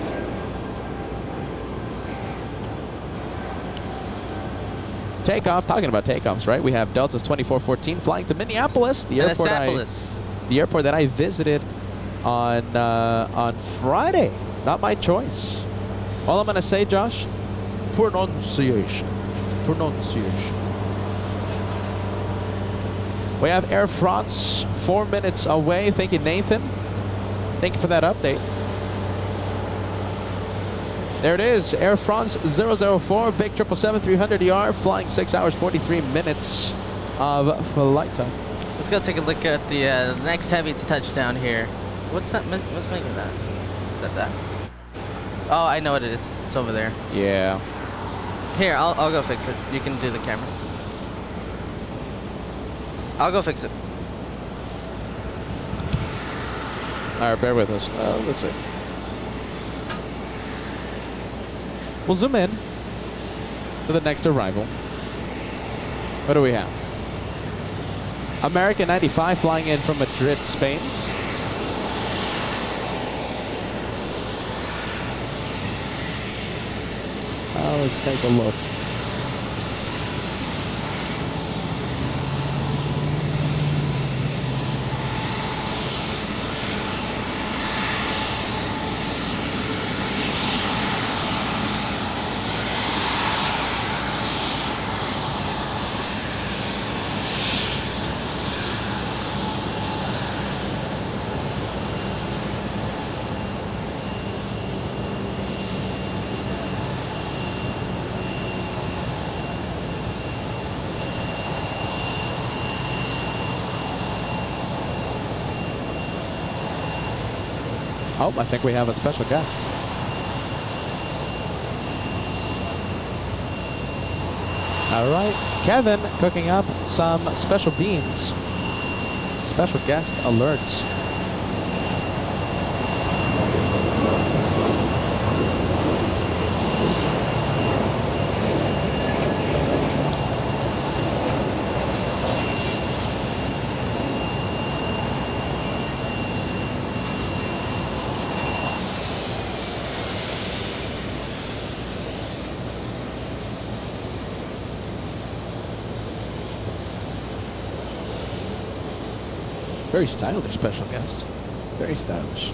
Takeoff, talking about takeoffs, right? We have Delta's 2414 flying to Minneapolis, the airport that I visited on Friday. Not my choice. All I'm gonna say, Josh, pronunciation. Pronunciation. We have Air France 4 minutes away. Thank you, Nathan. Thank you for that update. There it is, Air France 004, big 777-300ER, flying 6 hours, 43 minutes of flight time. Let's go take a look at the next heavy to touchdown here. What's that? What's making that? Is that? Oh, I know what it is. It's over there. Yeah. Here, I'll go fix it. You can do the camera. I'll go fix it. All right, bear with us. Let's see. We'll zoom in to the next arrival. What do we have? American 95 flying in from Madrid, Spain. Let's take a look. Oh, I think we have a special guest. All right, Kevin cooking up some special beans. Special guest alerts. Very stylish special guest. Very stylish.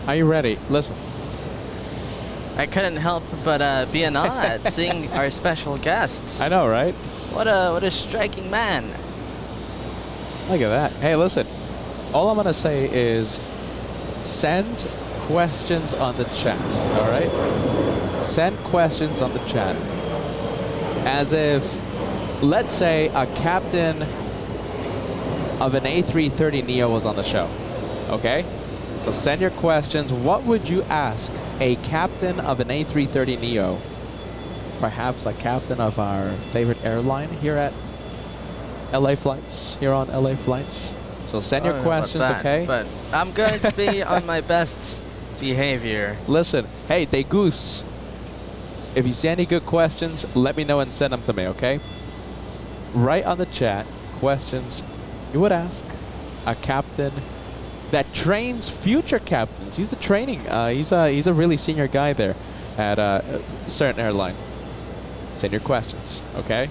Are you ready? Listen. I couldn't help but be an odd seeing our special guests. I know, right? What a striking man. Look at that. Hey, listen. All I'm going to say is send questions on the chat, all right? Send questions on the chat. As if, let's say, a captain of an A330neo was on the show, okay? So send your questions. What would you ask a captain of an A330neo? Perhaps a captain of our favorite airline here at LA Flights, here on LA Flights. So send your questions, okay? But I'm going to be on my best behavior. Listen, hey, they goose. If you see any good questions, let me know and send them to me, okay? Write on the chat questions you would ask a captain that trains future captains. He's the training. He's a really senior guy there at a certain airline. Send your questions, okay?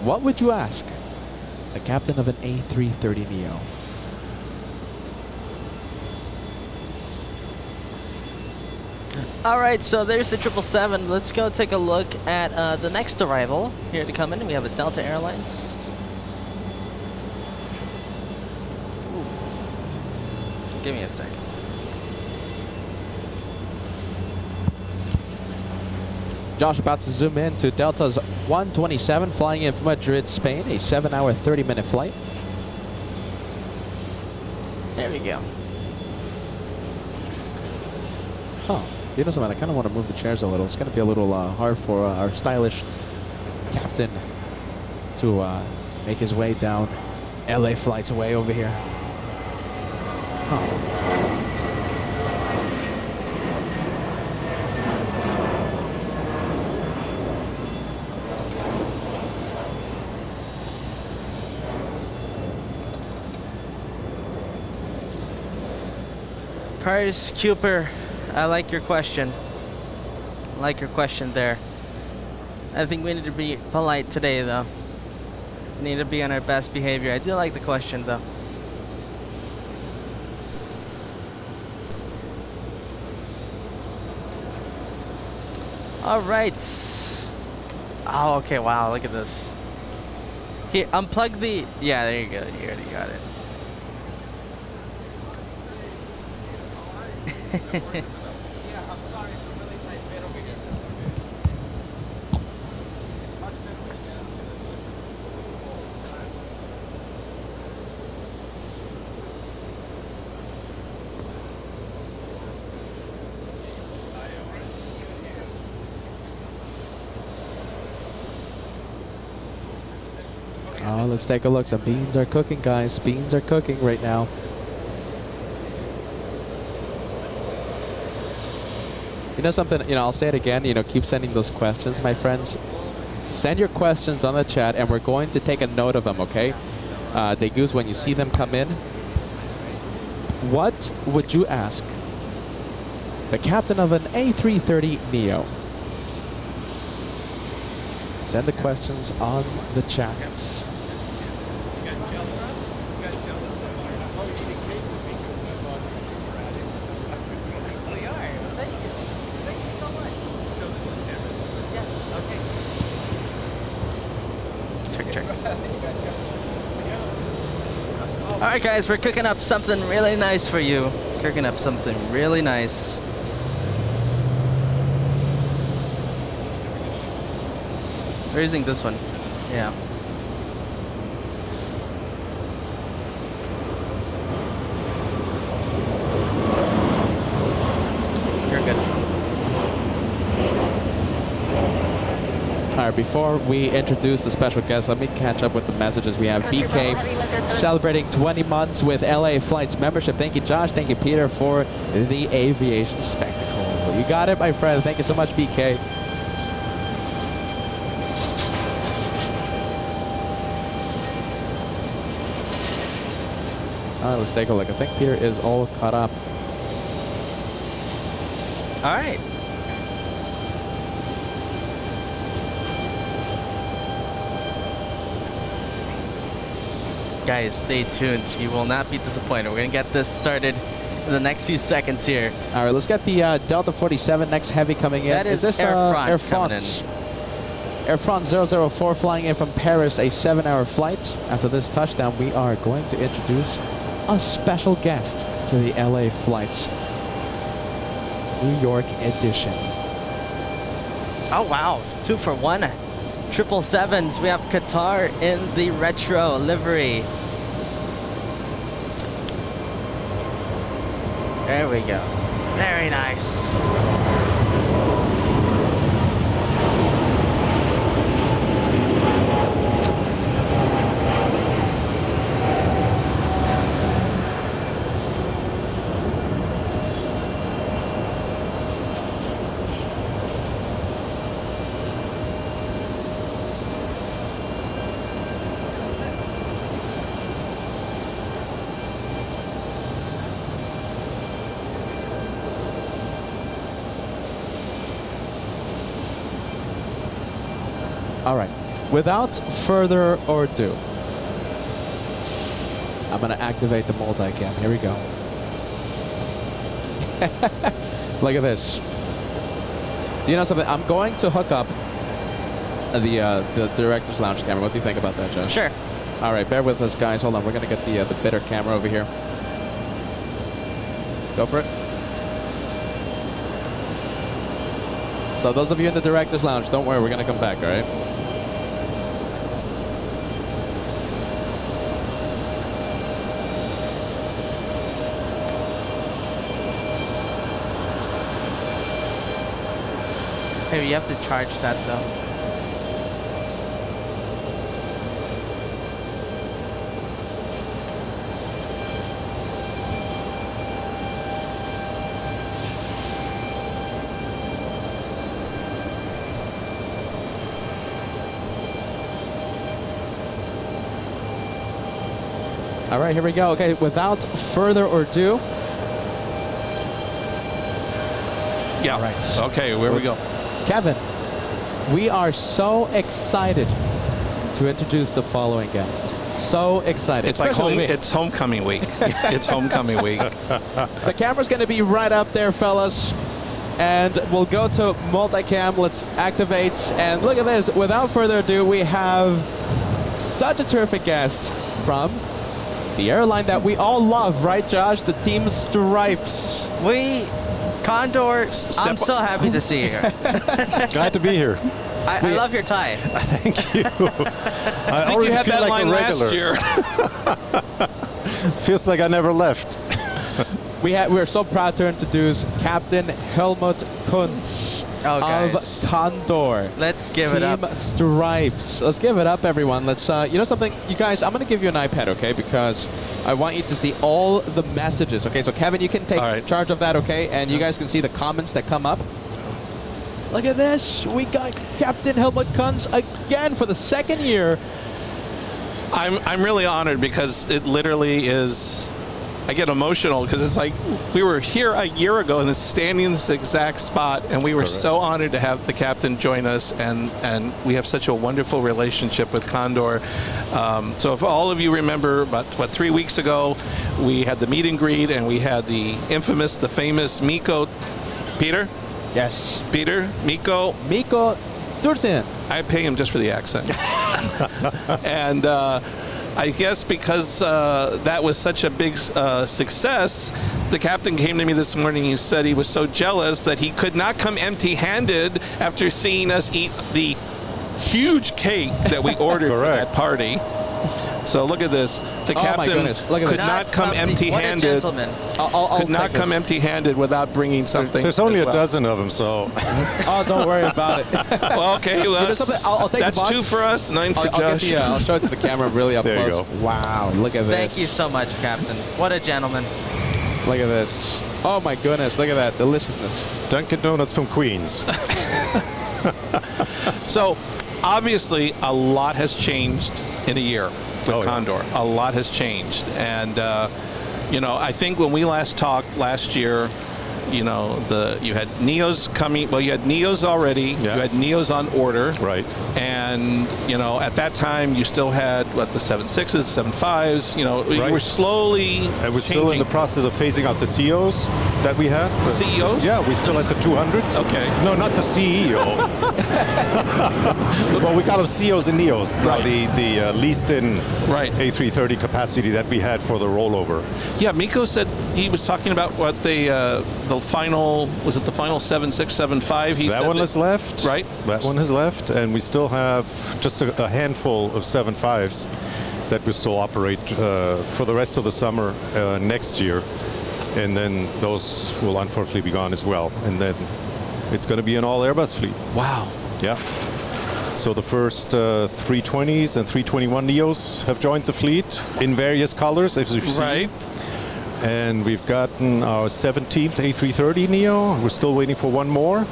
What would you ask the captain of an A330neo? All right, so there's the 777. Let's go take a look at the next arrival here to come in. We have a Delta Airlines. Ooh. Give me a second. Josh about to zoom in to Delta's 127 flying in from Madrid, Spain, a 7-hour, 30-minute flight. There we go. Huh. Do you know something? I kind of want to move the chairs a little. It's going to be a little hard for our stylish captain to make his way down LA Flights way over here. Huh. Cars Cooper, I like your question. I like your question there. I think we need to be polite today, though. We need to be on our best behavior. I do like the question, though. All right. Oh, okay. Wow, look at this. Here, unplug the... Yeah, there you go. You already got it. Yeah, I'm sorry, it's a really tight fit over here. It's much better right now. let's take a look. Some beans are cooking, guys. Beans are cooking right now. You know something, I'll say it again, keep sending those questions, my friends. Send your questions on the chat, and we're going to take a note of them, okay? Degus, when you see them come in, what would you ask the captain of an A330neo? Send the questions on the chats. All right, guys, we're cooking up something really nice for you. Cooking up something really nice. We're using this one. Yeah. You're good. All right, before we introduce the special guest, let me catch up with the messages. We have BK celebrating 20 months with LA Flights membership. Thank you, Josh. Thank you, Peter, for the aviation spectacle. You got it, my friend. Thank you so much, BK. All right, let's take a look. I think Peter is all caught up. All right. Guys, stay tuned. You will not be disappointed. We're going to get this started in the next few seconds here. All right, let's get the Delta 47 next heavy coming in. That is this Air France Air coming France? Air France 004 flying in from Paris, a 7-hour flight. After this touchdown, we are going to introduce a special guest to the LA Flights New York edition. Oh, wow. 2 for 1. 777s. We have Qatar in the retro livery. There we go. Very nice. All right, without further ado, I'm going to activate the multicam. Here we go. Look at this. Do you know something? I'm going to hook up the director's lounge camera. What do you think about that, Josh? Sure. All right, bear with us, guys. Hold on. We're going to get the bidder camera over here. Go for it. So those of you in the director's lounge, don't worry. We're going to come back, all right? Maybe you have to charge that though. All right, here we go. Okay, without further ado. Yeah. All right. Okay, where we go? Kevin, we are so excited to introduce the following guest. So excited. It's like it's homecoming week. It's homecoming week. The camera's going to be right up there, fellas. And we'll go to multicam. Let's activate. And look at this. Without further ado, we have such a terrific guest from the airline that we all love, right, Josh? The Team Stripes. Condor, I'm so happy to see you here. Glad to be here. I love your tie. Thank you. I think you had that like line last year. Feels like I never left. We're so proud to introduce Captain Helmut Kuntz. of guys. Condor. Let's give it Team up. Stripes. Let's give it up, everyone. Let's, you know something? You guys, I'm going to give you an iPad, okay? Because I want you to see all the messages, okay? So, Kevin, you can take charge of that, okay? And you guys can see the comments that come up. Look at this. We got Captain Helmut Kunz again for the second year. I'm really honored because it literally is. I get emotional because it's like we were here a year ago and standing in this exact spot, and we were so honored to have the captain join us, and we have such a wonderful relationship with Condor. So if all of you remember, about 3 weeks ago, we had the meet and greet, and we had the infamous, the famous Mikko. Peter? Yes. Peter? Mikko? Mikko Tursin. I pay him just for the accent. And I guess because that was such a big success, the captain came to me this morning. He said he was so jealous that he could not come empty-handed after seeing us eat the huge cake that we ordered for that party. So look at this. The captain could not come empty-handed. Could not come empty-handed without bringing something. There's only a dozen of them, so. Oh, don't worry about it. Well, okay, well, I'll take that's 2 for us, 9 for Josh. I'll show it to the camera really up there close. You go. Wow, look at this. Thank you so much, Captain. What a gentleman. Look at this. Oh my goodness, look at that deliciousness. Dunkin' Donuts from Queens. So, obviously, a lot has changed in a year. With Condor. A lot has changed. And, you know, I think when we last talked last year, you know, you had Neos coming. Well, you had Neos already. Yeah. You had Neos on order. Right. And, you know, at that time, you still had, what, the 7.6s, 7.5s. You know, you were slowly And we're still in the process of phasing out the CEOs that we had. The CEOs? Yeah, we still had the 200s. Okay. No, not the CEO. Well, we call them CEOs and NEOs. Now, the leased-in A330 capacity that we had for the rollover. Yeah, Mikko said he was talking about what the final, was it the final 7.6, 7.5? He that said one is left. Right. That one is left, and we still have just a handful of 7.5s that we still operate for the rest of the summer next year. And then those will unfortunately be gone as well. And then it's going to be an all Airbus fleet. Wow. Yeah. So the first 320s and 321 Neos have joined the fleet in various colors, as you've seen. Right. And we've gotten our 17th A330 Neo. We're still waiting for one more.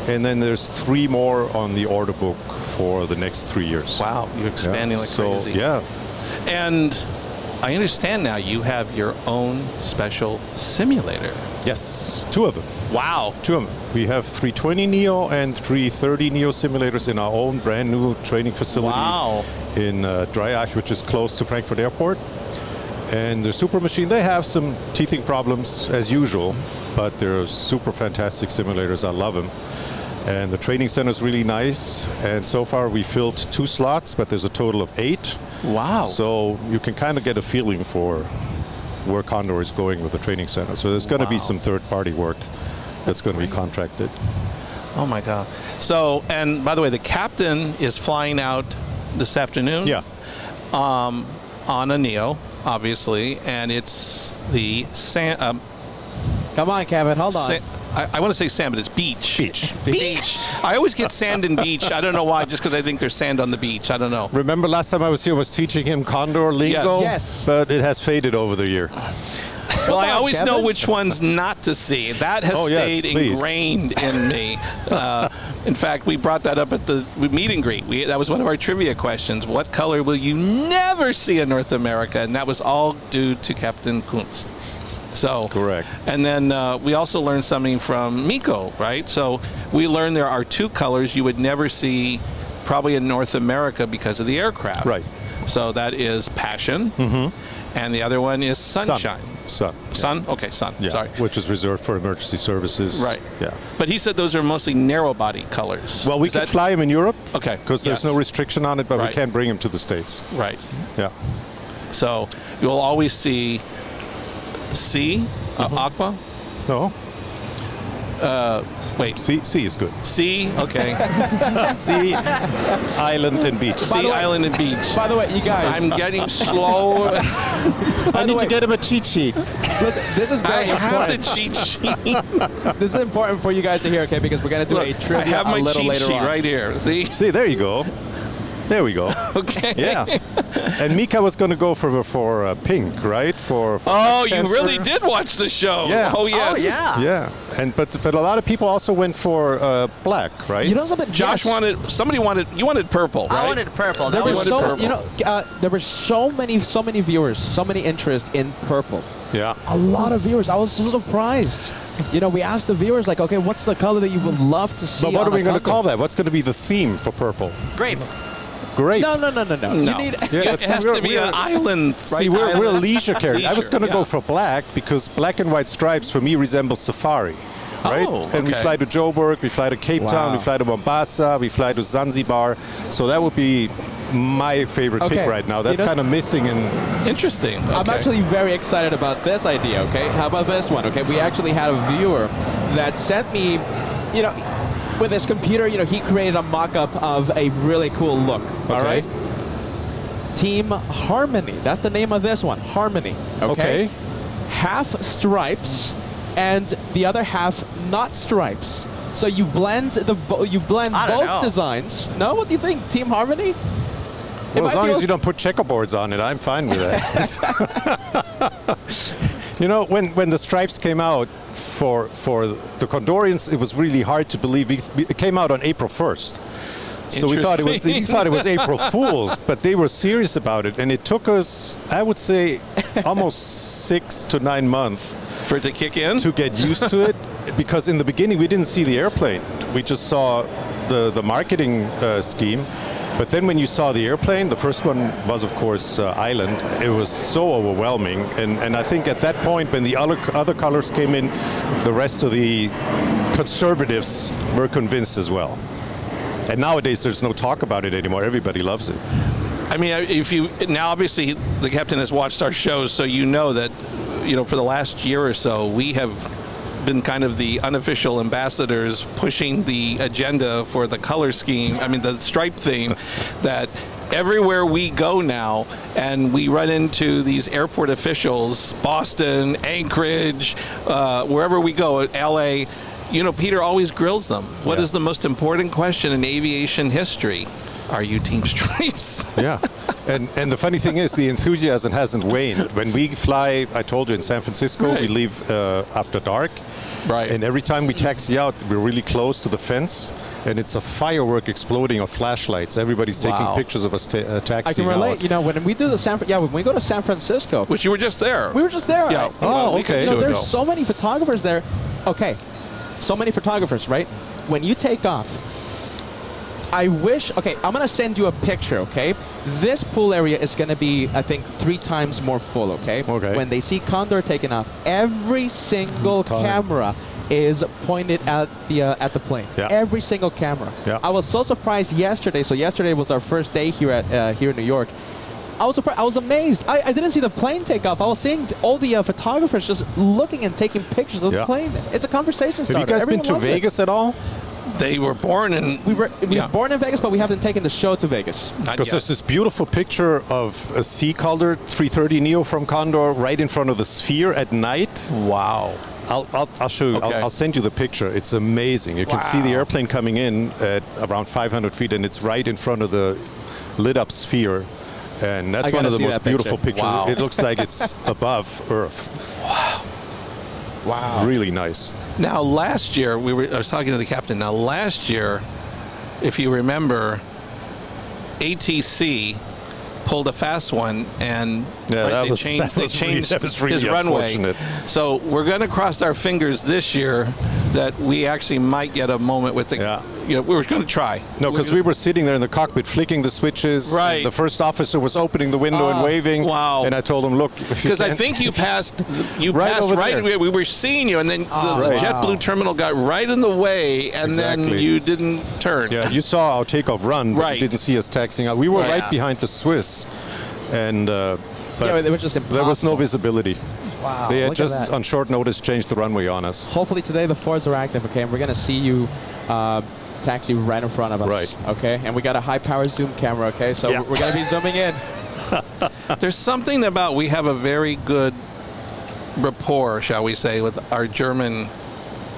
And then there's 3 more on the order book for the next 3 years. Wow, you're expanding like crazy. Yeah. And I understand now you have your own special simulator. Yes, 2 of them. Wow. 2 of them. We have 320 Neo and 330 Neo simulators in our own brand new training facility in Dreieich, which is close to Frankfurt Airport. And the Super Machine, they have some teething problems as usual, but they're super fantastic simulators. I love them. And the training center is really nice. And so far we filled 2 slots, but there's a total of 8. Wow. So you can kind of get a feeling for where Condor is going with the training center. So there's going to be some third-party work that's going to be contracted. Oh my God. So, and by the way, the captain is flying out this afternoon. Yeah. On a Neo, obviously, and it's the sand. Come on, Kevin, hold on. I want to say sand, but it's beach. Beach. I always get sand and beach. I don't know why, just because I think there's sand on the beach. I don't know. Remember last time I was here, I was teaching him Condor lingo? Yes. But it has faded over the year. Well, I always know which ones not to see. That has stayed ingrained in me. In fact, we brought that up at the meet and greet. That was one of our trivia questions. What color will you never see in North America? And that was all due to Captain Kunz. So correct. And then we also learned something from Mikko, right? So we learned there are 2 colors you would never see probably in North America because of the aircraft. Right. So that is Passion, and the other one is Sunshine. Sun. Sun? Okay, Sun. Yeah, Sorry. which is reserved for emergency services. Right. Yeah. But he said those are mostly narrow body colors. Well, we can fly them in Europe. Okay. Because there's no restriction on it, but we can't bring them to the States. Right. Yeah. So you'll always see Aqua. No. Wait. C is good. Sea? Okay. Sea, island, and beach. Sea, island, and beach. By the way, you guys. I'm getting slow. I need to get him a cheat sheet. Listen, this is I very have the important. cheat sheet. This is important for you guys to hear, okay? Because we're gonna do a Look, trivia I have my a little cheat later sheet on. right here. See? See, there you go. There we go. Okay. Yeah. And Mika was going to go for pink, right? For Oh, you cancer. really did watch the show. Yeah. Oh, yes. Oh, yeah. Yeah. And but a lot of people also went for black, right? You know something? Josh Yes. you wanted purple, right? I wanted purple. There That were was wanted so purple. there were so many viewers, so many interest in purple. Yeah. A lot of viewers. I was so surprised. You know, we asked the viewers like, okay, what's the color that you would love to see? But what on are we a going to cover? call that? What's going to be the theme for purple? grape. Great. No. No. You need. Yeah, It has to be an island, right? See, we're Island. leisure characters. I was Leisure, going to yeah. go for black because black and white stripes for me resemble safari. Right? Oh, And we okay. fly to Joburg, we fly to Cape Town, we Wow. fly to Mombasa, we fly to Zanzibar. So that would be my favorite Okay. pick right now. That's You know- kind of missing in. Interesting. I'm Okay. actually very excited about this idea, okay? How about this one, okay? We actually had a viewer that sent me, you know, with his computer, you know, he created a mock-up of a really cool look, all Okay. right? Team Harmony, that's the name of this one, Harmony, okay? Okay. Half stripes and the other half not stripes. So you blend I don't both know. designs. No, what do you think, Team Harmony? Well, as long as you you don't put checkerboards on it, I'm fine with that. You know, when the stripes came out for the Condorians, it was really hard to believe. It came out on April 1st. So we thought it was April Fool's, but they were serious about it, and it took us, I would say, almost 6 to 9 months For it to kick in? to get used to it, because in the beginning we didn't see the airplane. We just saw the marketing scheme. But then when you saw the airplane, the first one was, of course, Island. It was so overwhelming. And I think at that point, when the other colors came in, the rest of the conservatives were convinced as well. And nowadays, there's no talk about it anymore. Everybody loves it. I mean, if you now obviously the captain has watched our shows, so you know that, you know, for the last year or so, we have been kind of the unofficial ambassadors pushing the agenda for the color scheme. I mean, the stripe theme that everywhere we go now, and we run into these airport officials, Boston, Anchorage, wherever we go, LA. You know, Peter always grills them. What is the most important question in aviation history? Are you Team Stripes? Yeah. And the funny thing is, the enthusiasm hasn't waned. When we fly, I told you, in San Francisco, we Right. leave after dark. Right. And every time we taxi out, we're really close to the fence, and it's a firework exploding of flashlights. Everybody's taking Wow. pictures of us taxiing I can relate. out. You know, when we do the when we go to San Francisco, Which you were just there. we were just there. Yeah. right? Oh, a week or okay. You know, two there's ago. so many photographers there. Okay, so many photographers, right? When you take off, I wish. Okay, I'm gonna send you a picture. Okay, this pool area is gonna be, I think, 3 times more full. Okay. Okay. When they see Condor taking off, every single Time. camera is pointed at the plane. Yeah. Every single camera. Yeah. I was so surprised yesterday. So yesterday was our first day here at here in New York. I was surprised. I was amazed. I didn't see the plane take off. I was seeing all the photographers just looking and taking pictures of the Yeah. plane. It's a conversation Have starter. you guys been Everyone to loves it. Vegas at all? They were born in. We were Yeah. born in Vegas, but we haven't taken the show to Vegas. Not Because yet. there's this beautiful picture of a Sea Calder 330 Neo from Condor right in front of the Sphere at night. Wow. I'll show you. Okay. I'll send you the picture. It's amazing. You can see the Wow. airplane coming in at around 500 feet, and it's right in front of the lit up Sphere. And that's I one gotta of the see most that picture. beautiful pictures. Wow. It looks like it's above Earth. Wow. Really nice. Now, last year, I was talking to the captain. Now, last year, if you remember, ATC pulled a fast one, and Yeah, that they was- changed, that they was changed really- that was really his runway. unfortunate. So we're going to cross our fingers this year that we actually might get a moment with the. Yeah. You know, we were going to try. No, because we were sitting there in the cockpit flicking the switches. Right. The first officer was opening the window and waving. wow. And I told him, look. if you Because I can't- think you passed. You Right passed over right. there. We were seeing you, and then the Right. JetBlue terminal got right in the way, and then Exactly. you didn't turn. Yeah, you saw our takeoff run, but Right. you didn't see us taxiing out. We were Right. right behind the Swiss, and but Yeah, it was just there was no impossible. visibility. Wow. They had look at just that. on short notice changed the runway on us. Hopefully today the floors are active, okay? And we're going to see you taxi right in front of us. Right. Okay? And we got a high-power zoom camera, okay? So Yeah. we're going to be zooming in. There's something about we have a very good rapport, shall we say, with our German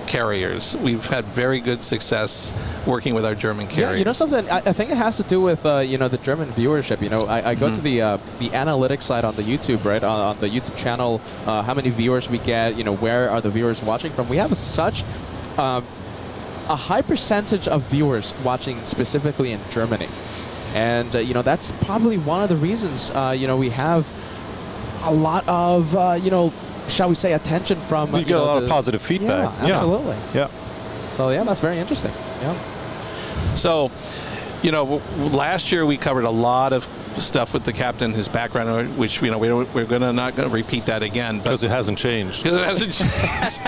carriers. We've had very good success working with our German carriers. Yeah, you know something? I think it has to do with you know, the German viewership. You know, I go to the analytics side on the YouTube, right? On the YouTube channel, how many viewers we get. You know, where are the viewers watching from? We have such a high percentage of viewers watching specifically in Germany, and you know, that's probably one of the reasons you know, we have a lot of you know, shall we say, attention from You get a lot of positive feedback. Yeah, absolutely. Yeah. So yeah, that's very interesting. Yeah. So, you know, last year we covered a lot of stuff with the captain, his background, which, you know, we're not going to repeat that again. Because it hasn't changed. Because it hasn't changed.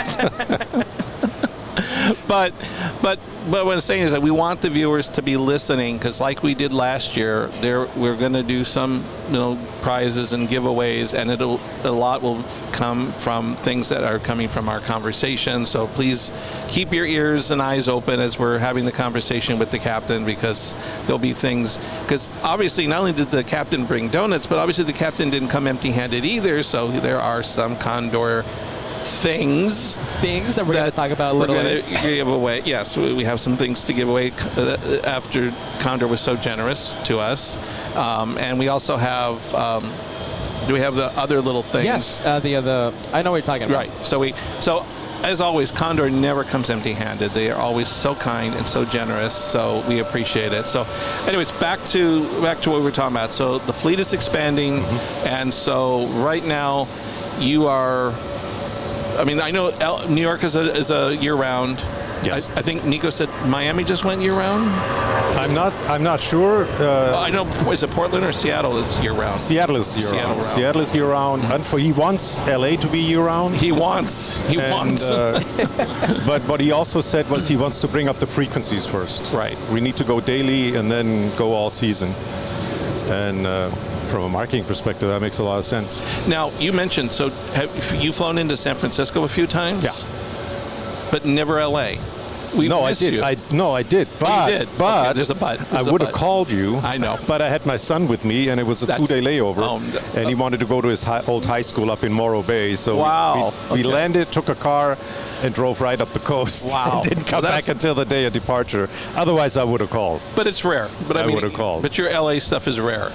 But what I'm saying is that we want the viewers to be listening, because like we did last year, we're going to do some, you know, prizes and giveaways, and a lot will come from things that are coming from our conversation. So please keep your ears and eyes open as we're having the conversation with the captain, because there'll be things, because obviously not only did the captain bring donuts, but obviously the captain didn't come empty-handed either. So there are some Condor things that we're going to talk about a little later. later. We're going to give away. Yes, we have some things to give away after Condor was so generous to us. And we also have, do we have the other little things? Yes, I know what you're talking about. Right. So as always, Condor never comes empty-handed. They are always so kind and so generous, so we appreciate it. So anyways, back to what we were talking about. So the fleet is expanding, and so right now you are, I mean, I know New York is a year-round. Yes. I think Nico said Miami just went year-round. I'm not sure. I know, is it Portland or Seattle is year-round? Seattle is year-round. Seattle is year-round. And he wants LA to be year-round. He wants. But what he also said was he wants to bring up the frequencies first. Right. We need to go daily and then go all season. And from a marketing perspective, that makes a lot of sense. Now, you mentioned, so have you flown into San Francisco a few times? Yeah. But never LA. No, I did. I did. But, you did. But okay, there's a but. I would have called you. I know. But I had my son with me, and it was a 2-day layover. And he wanted to go to his old high school up in Morro Bay. So we landed, took a car, and drove right up the coast. Wow. And didn't come back until the day of departure. Otherwise, I would have called. But it's rare. But I mean, would have called. But your LA stuff is rare.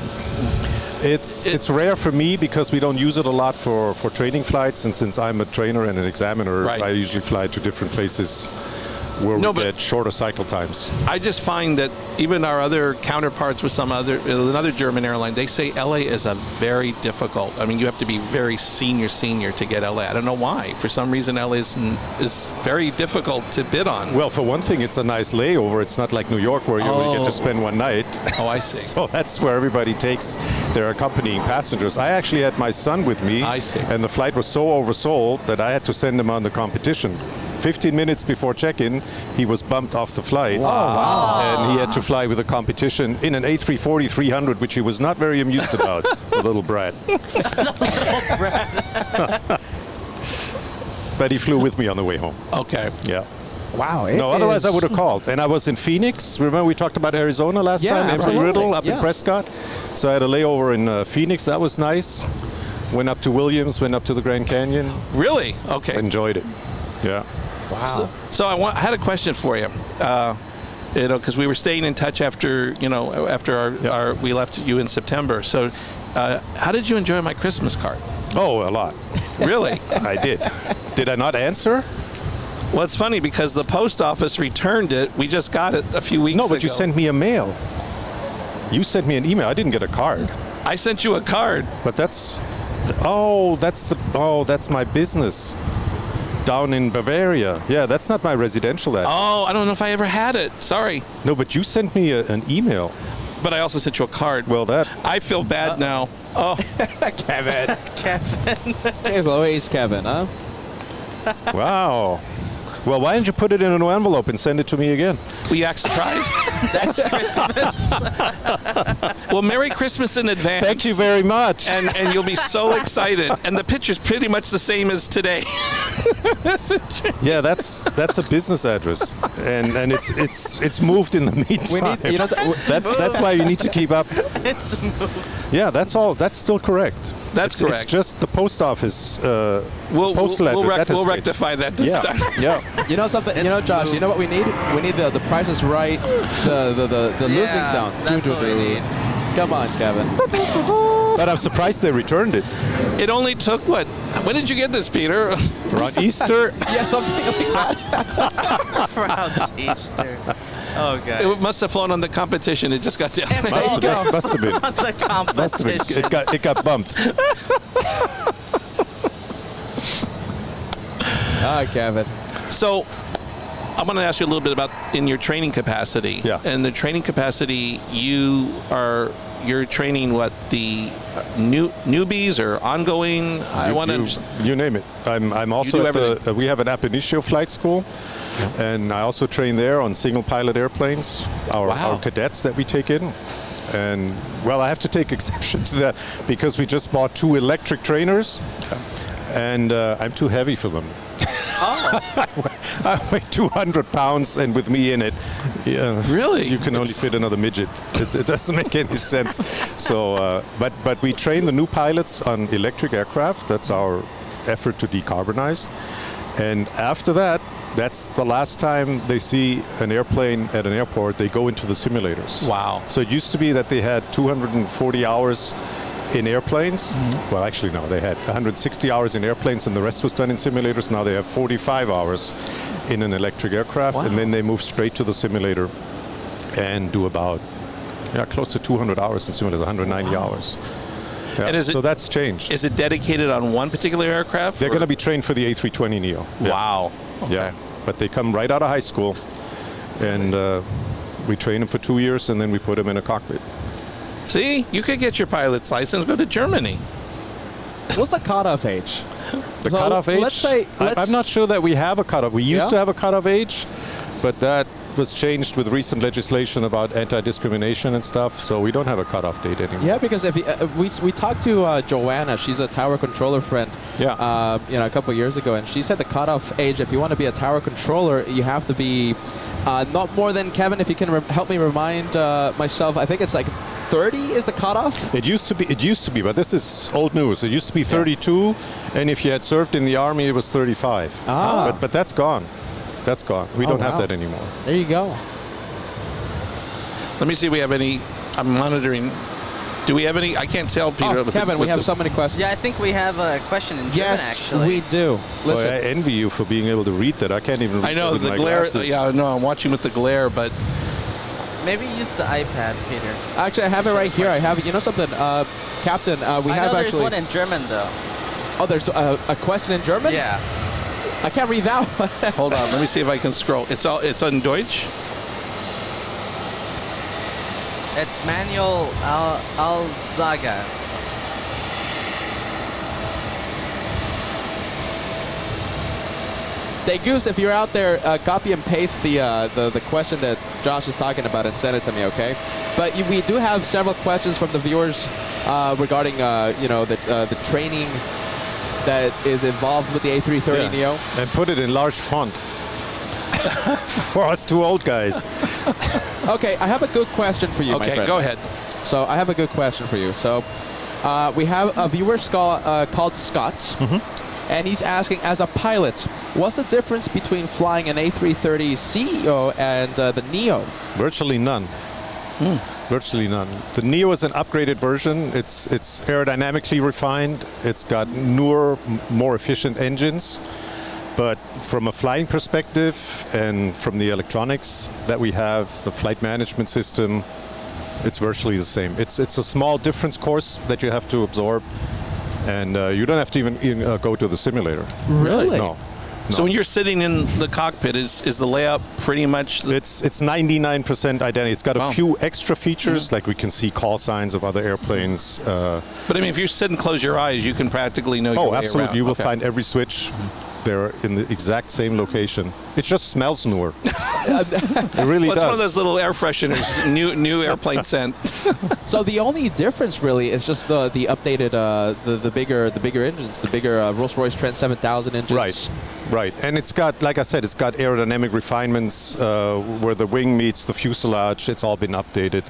It's rare for me because we don't use it a lot for training flights, and since I'm a trainer and an examiner, I usually fly to different places where we get shorter cycle times. I just find that even our other counterparts with another German airline, they say LA is a very difficult. I mean, you have to be very senior to get LA. I don't know why. For some reason, LA is very difficult to bid on. Well, for one thing, it's a nice layover. It's not like New York where you only get to spend one night. Oh, I see. So that's where everybody takes their accompanying passengers. I actually had my son with me. I see. And the flight was so oversold that I had to send him on the competition. 15 minutes before check-in, he was bumped off the flight. Wow. And he had to fly with a competition in an A340-300, which he was not very amused about, the little brat. But he flew with me on the way home. Okay. Yeah. Wow. No, otherwise I would have called. And I was in Phoenix. Remember we talked about Arizona last time? Embry-Riddle up in Prescott. So I had a layover in Phoenix. That was nice. Went up to Williams, went up to the Grand Canyon. Really? Okay. Enjoyed it. Yeah. Wow. So I had a question for you. You know, because we were staying in touch after our we left you in September. So, how did you enjoy my Christmas card? Oh, a lot. Really? I did. Did I not answer? Well, it's funny because the post office returned it. We just got it a few weeks ago. No, but you sent me a mail. You sent me an email. I didn't get a card. I sent you a card. But that's my business. Down in Bavaria. Yeah, that's not my residential address. Oh, I don't know if I ever had it. Sorry. No, but you sent me an email. But I also sent you a card. Well, I feel bad now. Oh. Kevin. There's always Kevin, huh? Wow. Well, why didn't you put it in an envelope and send it to me again? Will you act surprised? Next Christmas. Well, Merry Christmas in advance. Thank you very much. And you'll be so excited. And the picture's pretty much the same as today. Yeah, that's a business address, and it's moved in the meantime. We need, you know, that's why you need to keep up. It's moved. Yeah, that's all. That's still correct. That's correct. It's just the post office. We'll rectify rectify that this time. Yeah. You know something? You know, Josh. You know what we need? We need the Price is Right, the losing sound. That's what we need. Come on, Kevin. But I'm surprised they returned it. It only took what? When did you get this, Peter? Around Easter. Yeah, something like that. Proud Easter. Oh, God. It must have flown on the competition. It just got damaged. Must have been. On the competition. It got bumped. Kevin. So, I want to ask you a little bit about in your training capacity. Yeah. And the training capacity, you're training what, the newbies or ongoing? You name it. I'm also at we have an ab initio flight school, and I also train there on single pilot airplanes. Our cadets that we take in. And well, I have to take exception to that because we just bought 2 electric trainers, and I'm too heavy for them. Oh. I weigh 200 pounds, and with me in it, really, you can only fit another midget. It doesn't make any sense. So, but we train the new pilots on electric aircraft. That's our effort to decarbonize. And after that, that's the last time they see an airplane at an airport. They go into the simulators. Wow. So it used to be that they had 240 hours in airplanes. Mm-hmm. Well, actually, no, they had 160 hours in airplanes, and the rest was done in simulators. Now they have 45 hours in an electric aircraft, and then they move straight to the simulator and do about close to 200 hours in simulator, 190 hours. Yeah, and so that's changed. Is it dedicated on one particular aircraft? They're going to be trained for the A320neo. Wow. Okay. Yeah, but they come right out of high school, and we train them for 2 years, and then we put them in a cockpit. See, you could get your pilot's license, go to Germany. What's the cutoff age? The cutoff age? Let's say, I'm not sure that we have a cutoff. We used to have a cutoff age, but that was changed with recent legislation about anti-discrimination and stuff, so we don't have a cutoff date anymore. Yeah, because if we talked to Joanna, she's a tower controller friend, a couple years ago, and she said the cutoff age, if you want to be a tower controller, you have to be not more than, Kevin, if you can help me remind myself, I think it's like 30 is the cutoff? It used to be, but this is old news. It used to be 32, and if you had served in the Army, it was 35. But that's gone. That's gone. We don't have that anymore. There you go. Let me see if we have any. I'm monitoring. Do we have any? I can't tell, Peter. Kevin, we have so many questions. Yeah, I think we have a question in German, actually. Yes, we do. Listen. Boy, I envy you for being able to read that. I can't even read. I know, the glare. Glasses. Yeah, no, I'm watching with the glare, but... Maybe use the iPad, Peter. Actually, I have it right here. I have, you know something, Captain, we have there's actually... one in German, though. Oh, there's a question in German? Yeah. I can't read that one. Hold on, let me see if I can scroll. It's on Deutsch? It's Manuel Alzaga. Goose, if you're out there, copy and paste the question that Josh is talking about and send it to me, okay? But we do have several questions from the viewers regarding the training that is involved with the A330neo. And put it in large font for us 2 old guys. Okay, I have a good question for you, my friend. Okay, go ahead. So I have a good question for you. So we have a viewer called Scott. And he's asking, as a pilot, what's the difference between flying an A330 CEO and the Neo? Virtually none. Virtually none. The Neo is an upgraded version. It's aerodynamically refined. It's got newer, more efficient engines. But from a flying perspective and from the electronics that we have, the flight management system, it's virtually the same. It's a small difference course that you have to absorb. And you don't have to even go to the simulator. Really? No. So when you're sitting in the cockpit, is the layout pretty much... It's 99% identity. It's got a few extra features, like we can see call signs of other airplanes. But I mean, if you sit and close your eyes, you can practically know your way absolutely. around. You will find every switch They're in the exact same location. It just smells newer. It really does. It's one of those little air fresheners, new airplane scent. So the only difference really is just the updated the bigger engines, the bigger Rolls-Royce Trent 7000 engines. Right, and it's got, like I said, it's got aerodynamic refinements where the wing meets the fuselage. It's all been updated.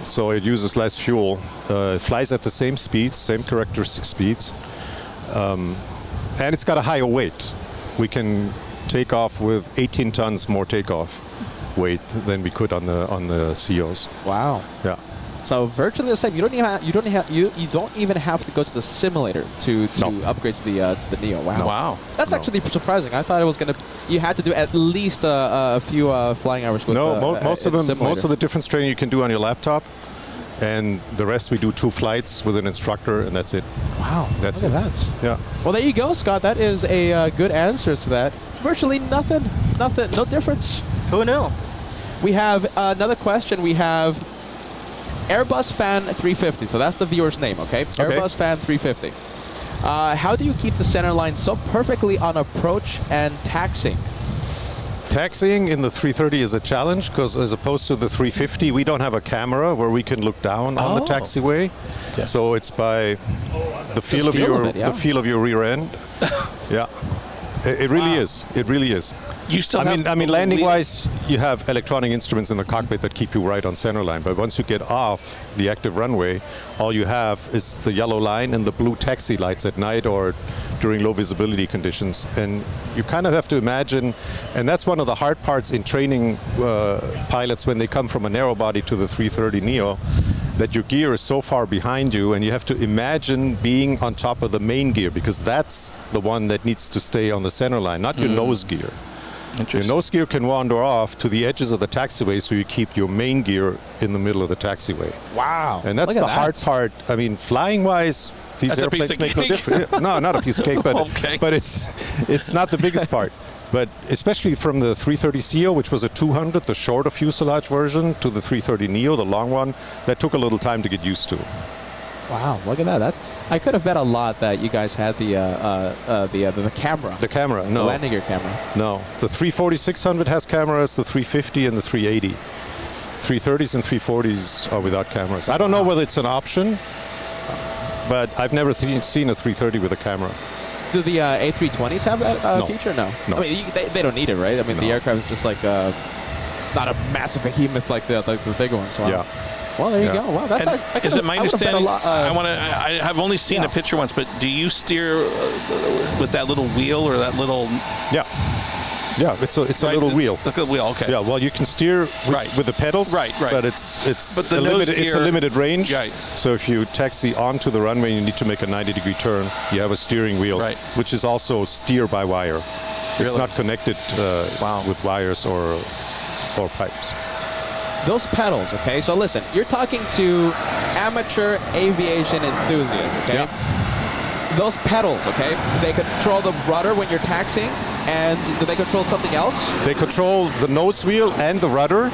So it uses less fuel. It flies at the same speeds, same characteristic speeds. And it's got a higher weight. We can take off with 18 tons more takeoff weight than we could on the COs. Wow. Yeah. So virtually the same. You don't even have to go to the simulator to upgrade to the Neo. Wow. Wow. That's actually surprising. I thought it was you had to do at least a few flying hours with most of the difference training you can do on your laptop. And the rest we do 2 flights with an instructor, and that's it. Wow, that's look at that. Yeah. Well, there you go, Scott. That is a good answer to that. Virtually nothing, no difference. Who knew? We have another question. We have Airbus Fan 350. So that's the viewer's name, okay? Airbus Fan 350. How do you keep the center line so perfectly on approach and taxiing? Taxiing in the 330 is a challenge because as opposed to the 350, we don't have a camera where we can look down on the taxiway. Yeah. So it's by the feel of your rear end. Yeah. It really is. It really is. You still I mean, landing-wise, you have electronic instruments in the cockpit that keep you right on center line. But once you get off the active runway, all you have is the yellow line and the blue taxi lights at night or during low visibility conditions. And you kind of have to imagine, and that's one of the hard parts in training pilots when they come from a narrow body to the 330neo, that your gear is so far behind you, and you have to imagine being on top of the main gear, because that's the one that needs to stay on the center line, not your nose gear. Your nose gear can wander off to the edges of the taxiway, so you keep your main gear in the middle of the taxiway. Wow. And that's the hard part. I mean, flying-wise, these airplanes make no difference. No, not a piece of cake, but, but it's not the biggest part. But especially from the 330CO, which was a 200, the shorter fuselage version, to the 330neo, the long one, that took a little time to get used to. Wow, look at that. I could have bet a lot that you guys had the camera. The camera, no. The landing gear camera. No. The 340-600 has cameras, the 350 and the 380. 330s and 340s are without cameras. I don't know whether it's an option, but I've never seen a 330 with a camera. Do the A320s have that feature? No. No. I mean, they don't need it, right? I mean, the aircraft is just like not a massive behemoth like the bigger ones. So yeah. Well, there you go. Wow, that's is it my understanding? I have only seen a picture once, but do you steer with that little wheel or that little? Yeah. Yeah, it's a little wheel. Look at the wheel. Okay. Yeah. Well, you can steer with the pedals. Right. But it's a limited range. Right. So if you taxi onto the runway, and you need to make a 90-degree turn. You have a steering wheel, which is also steer by wire. Really? It's not connected with wires or pipes. Those pedals, okay? So listen, you're talking to amateur aviation enthusiasts, okay? Yeah. Those pedals, okay? They control the rudder when you're taxiing, and do they control something else? They control the nose wheel and the rudder.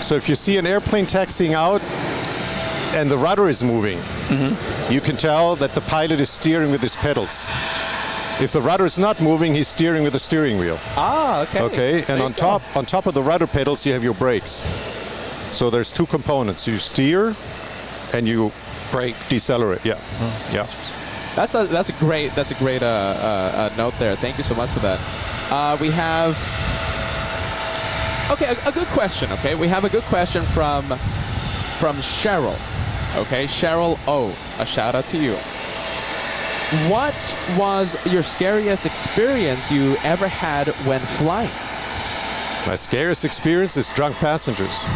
So if you see an airplane taxiing out and the rudder is moving, you can tell that the pilot is steering with his pedals. If the rudder is not moving, he's steering with the steering wheel. Ah, okay. Okay, and on top of the rudder pedals, you have your brakes. So there's 2 components. You steer and you brake, decelerate. Yeah. Yeah. That's a great note there. Thank you so much for that. We have a good question. Okay, we have a good question from Cheryl. Okay, Cheryl O. A shout out to you. What was your scariest experience you ever had when flying? My scariest experience is drunk passengers.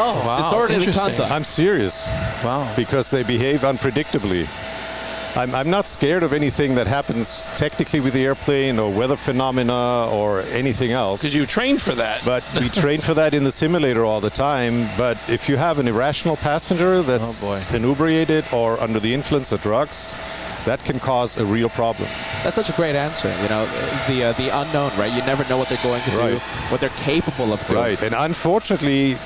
Oh, wow. It's already interesting. I'm serious. Wow. Because they behave unpredictably. I'm not scared of anything that happens technically with the airplane or weather phenomena or anything else. Because you trained for that. But we train for that in the simulator all the time. But if you have an irrational passenger that's inebriated or under the influence of drugs, that can cause a real problem. That's such a great answer. You know, the unknown, right? You never know what they're going to do, what they're capable of doing. Right, and unfortunately,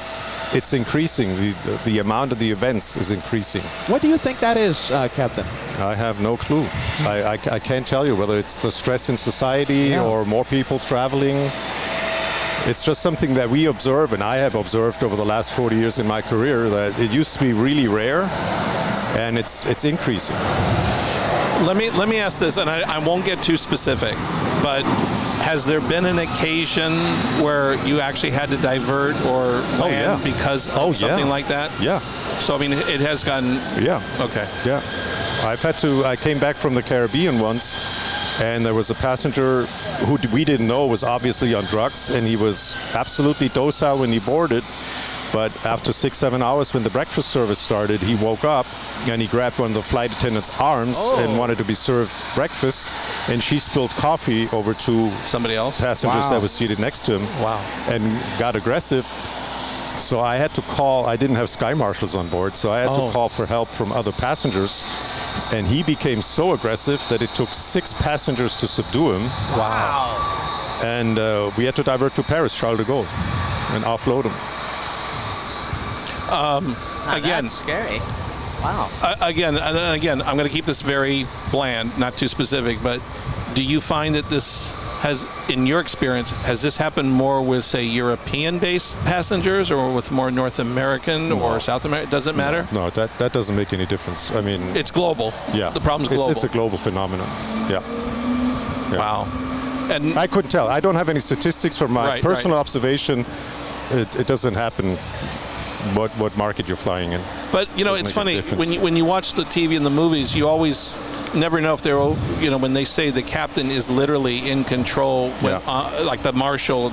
it's increasing. The amount of the events is increasing. What do you think that is, Captain? I have no clue. I can't tell you whether it's the stress in society or more people traveling. It's just something that we observe, and I have observed over the last 40 years in my career, that it used to be really rare, and it's increasing. Let me ask this, and I won't get too specific, but has there been an occasion where you actually had to divert or land because of something like that? Yeah. So I mean, it has gotten. Yeah. Okay. Yeah. I came back from the Caribbean once, and there was a passenger who we didn't know was obviously on drugs, and he was absolutely docile when he boarded. But after 6-7 hours, when the breakfast service started, he woke up and he grabbed one of the flight attendant's arms and wanted to be served breakfast, and she spilled coffee over to somebody else, passengers that was seated next to him, and got aggressive. So I had to call. I didn't have sky marshals on board, so I had to call for help from other passengers. And he became so aggressive that it took 6 passengers to subdue him. Wow. And we had to divert to Paris, Charles de Gaulle, and offload him. Again, that's scary. Wow. Again, I'm going to keep this very bland, not too specific, but do you find that this has, in your experience, has this happened more with, say, European-based passengers or with more North American or South American? Does it matter? No, that doesn't make any difference. I mean, it's global. Yeah. The problem's global. It's a global phenomenon. Yeah. Wow. And I couldn't tell. I don't have any statistics from my personal observation. It doesn't happen. What market you're flying in. But you know, it's funny when you watch the TV and the movies, you always never know if they're, you know, when they say the captain is literally in control, when, like the marshal,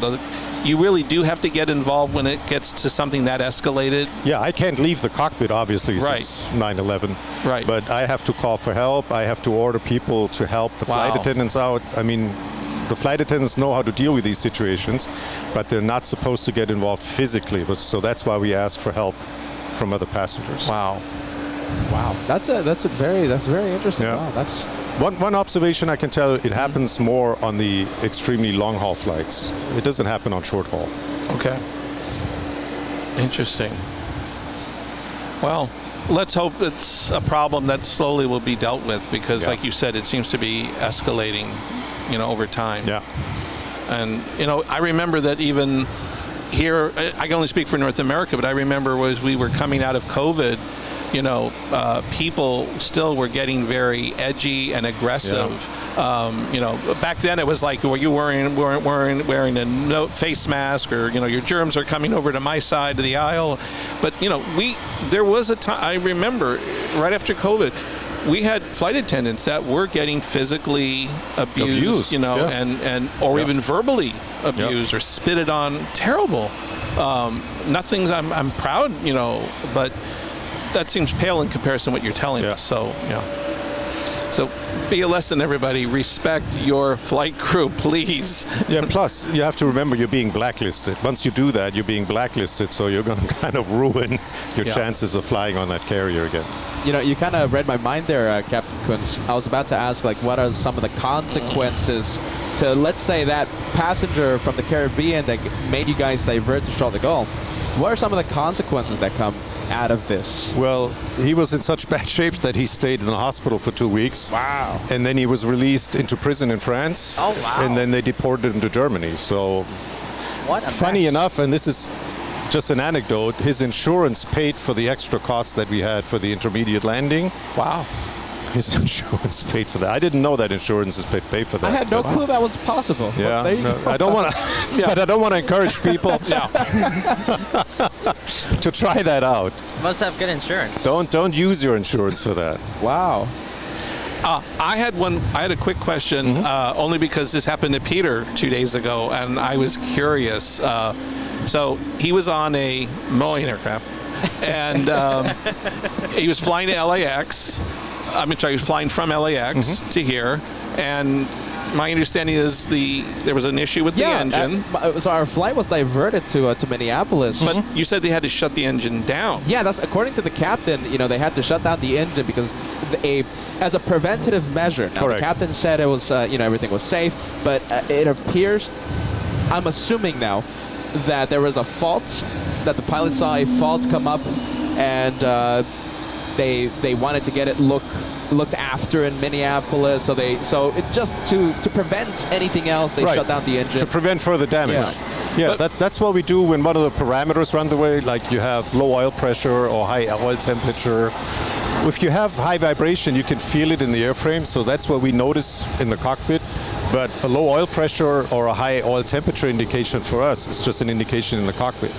you really do have to get involved when it gets to something that escalated. Yeah, I can't leave the cockpit, obviously, since 9/11. Right. But I have to call for help. I have to order people to help the flight attendants out. I mean, the flight attendants know how to deal with these situations, but they're not supposed to get involved physically. So that's why we ask for help from other passengers. Wow. Wow. That's very interesting. Yeah. Wow. That's one observation I can tell. It happens more on the extremely long haul flights. It doesn't happen on short haul. Okay. Interesting. Well, let's hope it's a problem that slowly will be dealt with, because like you said, it seems to be escalating, you know, over time. Yeah. And, you know, I remember that even here, I can only speak for North America, but I remember as we were coming out of COVID, you know, people still were getting very edgy and aggressive. You know, back then it was like, well, you weren't wearing a face mask, or, you know, your germs are coming over to my side of the aisle. But, you know, there was a time, I remember right after COVID, we had flight attendants that were getting physically abused, you know, or even verbally abused or spitted on. Terrible. Nothing's, I'm proud, you know, but that seems pale in comparison to what you're telling us. So, So be a lesson, everybody. Respect your flight crew, please. Yeah, plus you have to remember you're being blacklisted. Once you do that, you're being blacklisted, so you're going to kind of ruin your chances of flying on that carrier again. You know, you kind of read my mind there, Captain Kunz. I was about to ask, like, what are some of the consequences to, let's say, that passenger from the Caribbean that made you guys divert to Charles de Gaulle? What are some of the consequences that come out of this? Well, he was in such bad shape that he stayed in the hospital for 2 weeks. Wow. And then he was released into prison in France. Oh, wow. And then they deported him to Germany. So, what a funny mess. enough, and this is just an anecdote, his insurance paid for the extra costs that we had for the intermediate landing. Wow. His insurance paid for that. I didn't know that insurances paid for that. I had no clue that was possible. Yeah, Well, I don't want to, but I don't want to encourage people to try that out. Must have good insurance. Don't use your insurance for that. Wow. I had a quick question, only because this happened to Peter 2 days ago, and I was curious. So he was on a Boeing aircraft, and he was flying to LAX. I mean, sorry, he was flying from LAX to here, and my understanding is there was an issue with the engine. So our flight was diverted to Minneapolis. But you said they had to shut the engine down. Yeah, that's according to the captain. You know, they had to shut down the engine because as a preventative measure. Now, the captain said it was, you know, everything was safe, but it appears, I'm assuming now, that there was a fault that the pilot saw a fault come up, and they wanted to get it looked after in Minneapolis. So it just to prevent anything else, they shut down the engine to prevent further damage. Yeah, that's what we do when one of the parameters runs away, like you have low oil pressure or high oil temperature. If you have high vibration, you can feel it in the airframe, so that's what we notice in the cockpit. But a low oil pressure or a high oil temperature indication for us is just an indication in the cockpit,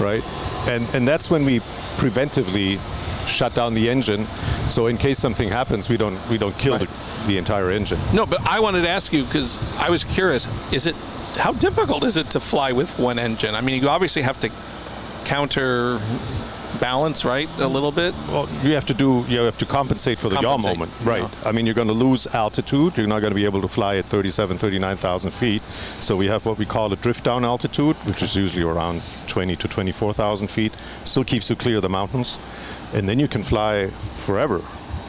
right? And that's when we preventively shut down the engine, so in case something happens, we don't kill the entire engine. No, but I wanted to ask you, because I was curious, how difficult is it to fly with one engine? I mean, you obviously have to counterbalance, right, a little bit? Well, you have to compensate for the yaw moment, right? I mean, you're going to lose altitude. You're not going to be able to fly at 39,000 feet. So we have what we call a drift down altitude, which is usually around 20 to 24,000 feet. Still keeps you clear of the mountains. And then you can fly forever.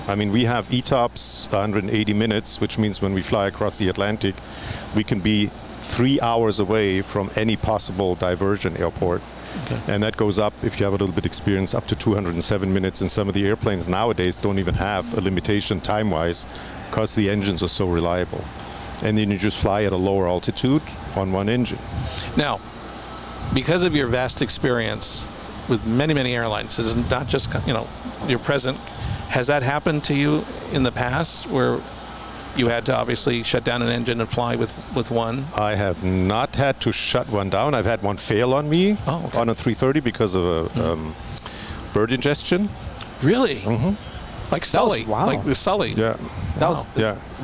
I mean, we have ETOPS 180 minutes, which means when we fly across the Atlantic, we can be 3 hours away from any possible diversion airport. Okay. And that goes up, if you have a little bit of experience, up to 207 minutes. And some of the airplanes nowadays don't even have a limitation time-wise because the engines are so reliable. And then you just fly at a lower altitude on one engine. Now, because of your vast experience with many, many airlines, it's not just, your present, has that happened to you in the past where you had to obviously shut down an engine and fly with one? I have not had to shut one down. I've had one fail on me on a 330 because of a bird ingestion. Really? Mm-hmm. Like Sully? Wow. Like with Sully? Yeah. That was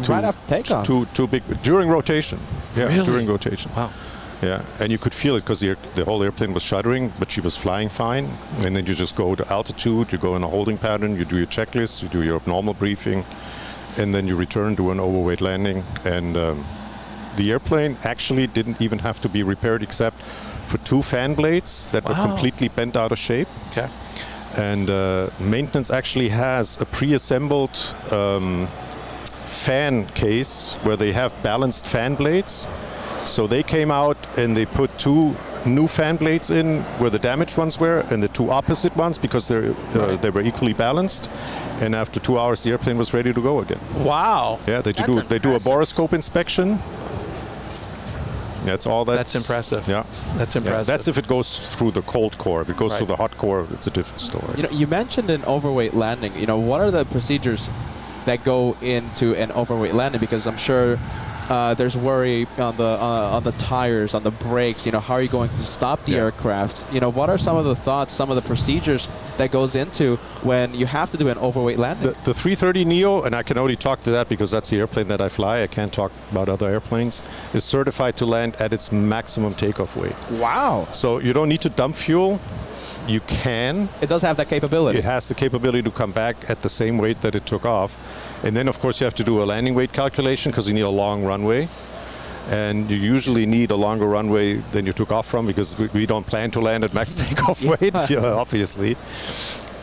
right after takeoff? Too big. During rotation. Yeah, really? During rotation. Wow. Yeah, and you could feel it because the whole airplane was shuddering, but she was flying fine. And then you just go to altitude, you go in a holding pattern, you do your checklist, you do your normal briefing, and then you return to an overweight landing. And the airplane actually didn't even have to be repaired except for 2 fan blades that were completely bent out of shape. Okay. And maintenance actually has a pre-assembled fan case where they have balanced fan blades. So they came out and they put 2 new fan blades in where the damaged ones were, and the 2 opposite ones because they were equally balanced. And after 2 hours, the airplane was ready to go again. Wow! Yeah, they do a borescope inspection. That's all. That's impressive. Yeah, that's impressive. Yeah, that's if it goes through the cold core. If it goes through the hot core, it's a different story. You mentioned an overweight landing. What are the procedures that go into an overweight landing? Because I'm sure there's worry on the tires, on the brakes. How are you going to stop the aircraft? What are some of the thoughts, some of the procedures that goes into when you have to do an overweight landing? The 330neo, and I can only talk to that because that's the airplane that I fly. I can't talk about other airplanes. Is certified to land at its maximum takeoff weight. Wow! So you don't need to dump fuel. You can. It does have that capability. It has the capability to come back at the same weight that it took off. And then, of course, you have to do a landing weight calculation because you need a long runway. And you usually need a longer runway than you took off from because we don't plan to land at max takeoff weight, obviously.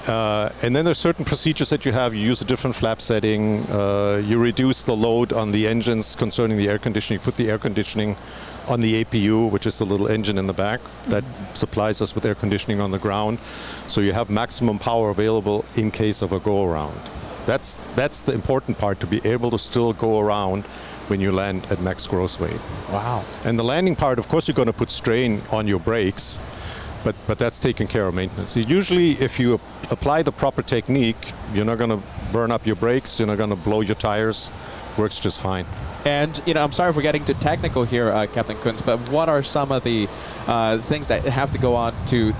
And then there's certain procedures that you have. You use a different flap setting. You reduce the load on the engines concerning the air conditioning. You put the air conditioning on the APU, which is the little engine in the back that supplies us with air conditioning on the ground. So you have maximum power available in case of a go-around. That's the important part, to be able to still go around when you land at max gross weight. Wow. And the landing part, of course, you're going to put strain on your brakes, but that's taken care of maintenance. Usually, if you apply the proper technique, you're not going to burn up your brakes, you're not going to blow your tires. Works just fine. And I'm sorry if we're getting too technical here, Captain Kunz, but what are some of the things that have to go on to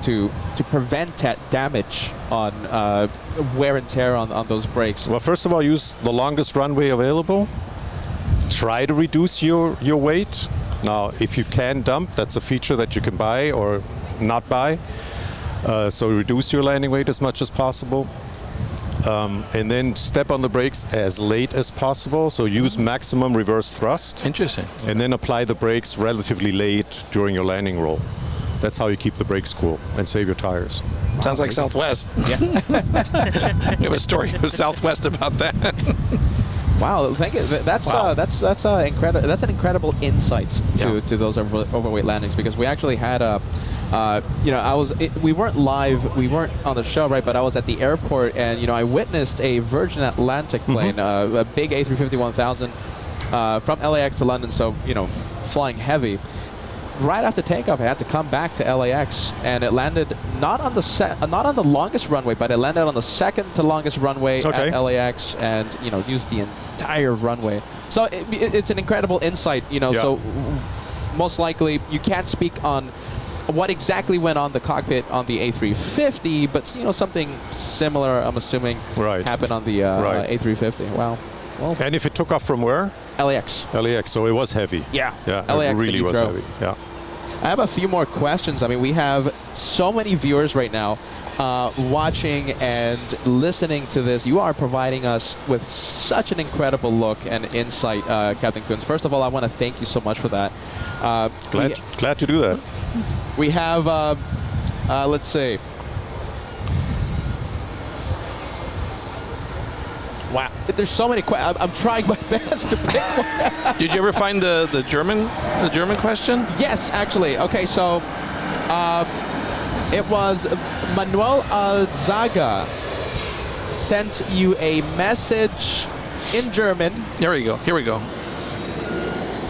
prevent that damage on wear and tear on those brakes? Well, first of all, use the longest runway available. Try to reduce your weight. Now, if you can dump, that's a feature that you can buy or not buy. So reduce your landing weight as much as possible. And then step on the brakes as late as possible. So use maximum reverse thrust. Interesting. And then apply the brakes relatively late during your landing roll. That's how you keep the brakes cool and save your tires. Sounds like Southwest. Yeah. We have a story with Southwest about that. Wow, thank you. That's incredible. That's an incredible insight to those overweight landings, because we actually had You know, we weren't live, we weren't on the show, right? But I was at the airport, and you know, I witnessed a Virgin Atlantic plane, a big A350-1000 from LAX to London. So you know, flying heavy. Right after takeoff, I had to come back to LAX, and it landed not on the longest runway, but it landed on the second to longest runway at LAX, and you know, used the entire runway. So it's an incredible insight, you know. So most likely you can't speak on what exactly went on the cockpit on the A350, but you know, something similar, I'm assuming, happened on the A350. Wow. Well, and if it took off from where? LAX. LAX, so it was heavy. Yeah. Yeah, LAX it really was heavy. Yeah. I have a few more questions. I mean, we have so many viewers right now watching and listening to this. You are providing us with such an incredible look and insight, Captain Kunz. First of all, I want to thank you so much for that. Glad to do that. We have, let's see. Wow, there's so many questions. I'm trying my best to pick one. Did you ever find the German question? Yes, actually. Okay, so it was Manuel Alzaga sent you a message in German. Here we go. Here we go.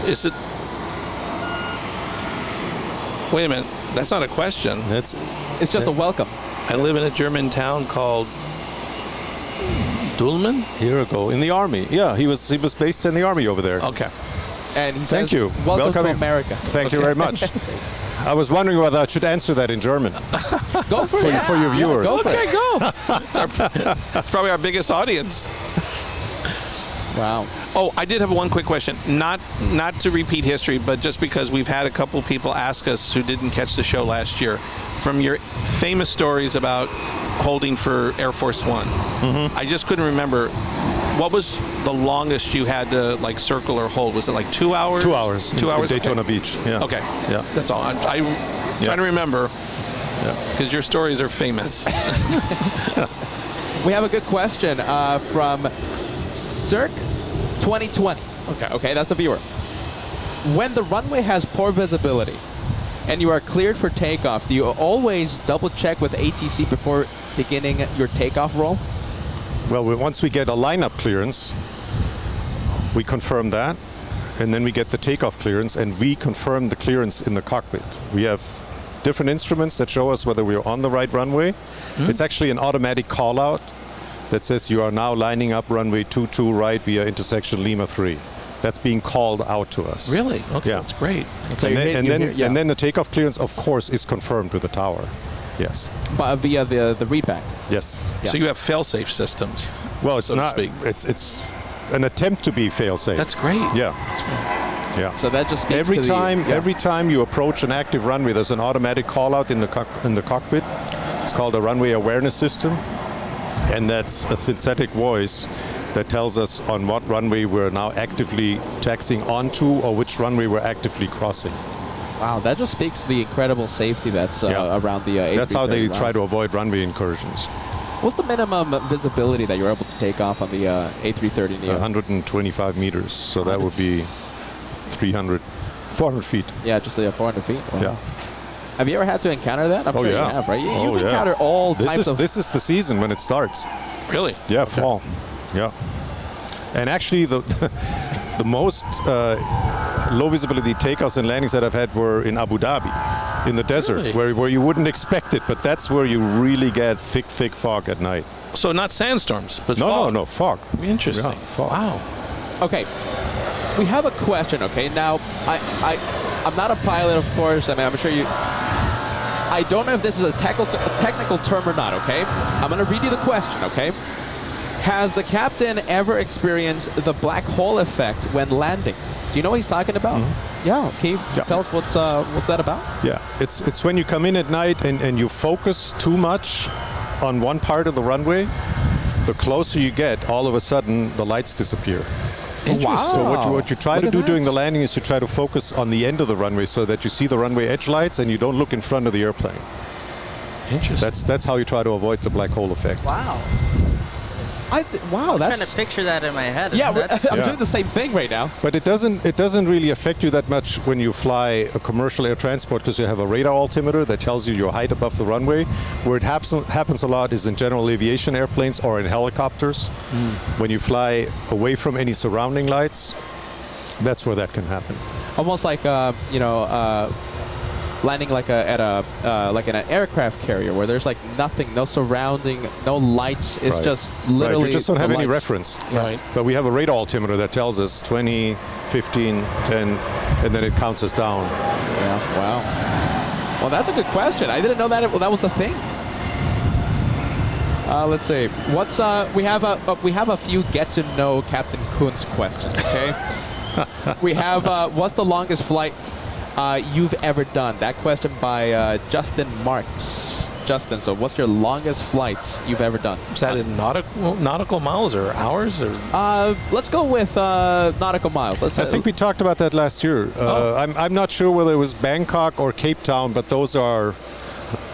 Is it? Wait a minute. That's not a question. It's just a welcome. I live in a German town called Dulman? Here we go. In the army. Yeah, he was based in the army over there. Okay. And he Thank says, you. welcome to America. Thank you very much. I was wondering whether I should answer that in German. Go for it. For your viewers. Yeah, Okay, go. It's probably our biggest audience. Wow. Oh, I did have one quick question. Not to repeat history, but just because we've had a couple people ask us who didn't catch the show last year, from your famous stories about holding for Air Force One, I just couldn't remember. What was the longest you had to like circle or hold? Was it like 2 hours? 2 hours. 2 hours. In Daytona Beach. Yeah. Okay. Yeah. That's all. I'm trying to remember. Because your stories are famous. We have a good question from Cirque 2020. Okay, that's the viewer. When the runway has poor visibility and you are cleared for takeoff, do you always double check with ATC before beginning your takeoff roll? Well, once we get a lineup clearance, we confirm that, and then we get the takeoff clearance, and we confirm the clearance in the cockpit. We have different instruments that show us whether we're on the right runway. It's actually an automatic call-out that says you are now lining up runway 22 right via intersection Lima 3. That's being called out to us. Really? Okay, yeah. That's great. So and then the takeoff clearance, of course, is confirmed with the tower. Yes. But via the readback. Yes. Yeah. So you have fail-safe systems. Well, it's so not. It's an attempt to be fail-safe. That's great. Yeah. That's great. Yeah. So that just speaks every to every time you approach an active runway, there's an automatic call-out in the cockpit. It's called a runway awareness system, and that's a synthetic voice that tells us on what runway we're now actively taxiing onto or which runway we're actively crossing. Wow, that just speaks to the incredible safety that's around the A330. That's how they try to avoid runway incursions. What's the minimum visibility that you're able to take off on the A330 Neo? 125 meters, so that would be 400 feet. Yeah, just 400 feet. Wow. Yeah. Have you ever had to encounter that? I'm sure you have, right? You've encountered all types of... This is the season when it starts. Really? Yeah, fall. Yeah. And actually, the most low visibility takeoffs and landings that I've had were in Abu Dhabi, in the desert, where you wouldn't expect it, but that's where you really get thick fog at night. So not sandstorms, but fog. No, fog. Interesting. Yeah, fog. Wow. Okay, we have a question. Okay, now I'm not a pilot, of course. I mean, I'm sure you. I don't know if this is a technical term or not. Okay, I'm going to read you the question. Okay. Has the captain ever experienced the black hole effect when landing? Do you know what he's talking about? Yeah. Can you tell us what's that about? Yeah. It's when you come in at night and you focus too much on one part of the runway. The closer you get, all of a sudden the lights disappear. Wow. So what you try to do during the landing is you try to focus on the end of the runway so that you see the runway edge lights and you don't look in front of the airplane. Interesting. That's how you try to avoid the black hole effect. Wow. Wow, I'm that's... trying to picture that in my head. Yeah, That's, I'm doing the same thing right now. But it doesn't really affect you that much when you fly a commercial air transport because you have a radar altimeter that tells you your height above the runway. Where it happens a lot is in general aviation airplanes or in helicopters. When you fly away from any surrounding lights, that's where that can happen. Almost like you know, landing like at an aircraft carrier where there's like nothing, no surrounding, no lights. It's just literally. Right. You just don't have any lights. reference. Right. But we have a radar altimeter that tells us 20, 15, 10, and then it counts us down. Yeah. Wow. Well, that's a good question. I didn't know that that was a thing. Let's see. What's we have a few get to know Captain Kuntz questions. Okay. We have what's the longest flight you've ever done? That question by Justin Marks. Justin, so what's your longest flights you've ever done? Is that in nautical miles or hours? Or? Let's go with nautical miles. I think we talked about that last year. I'm not sure whether it was Bangkok or Cape Town, but those are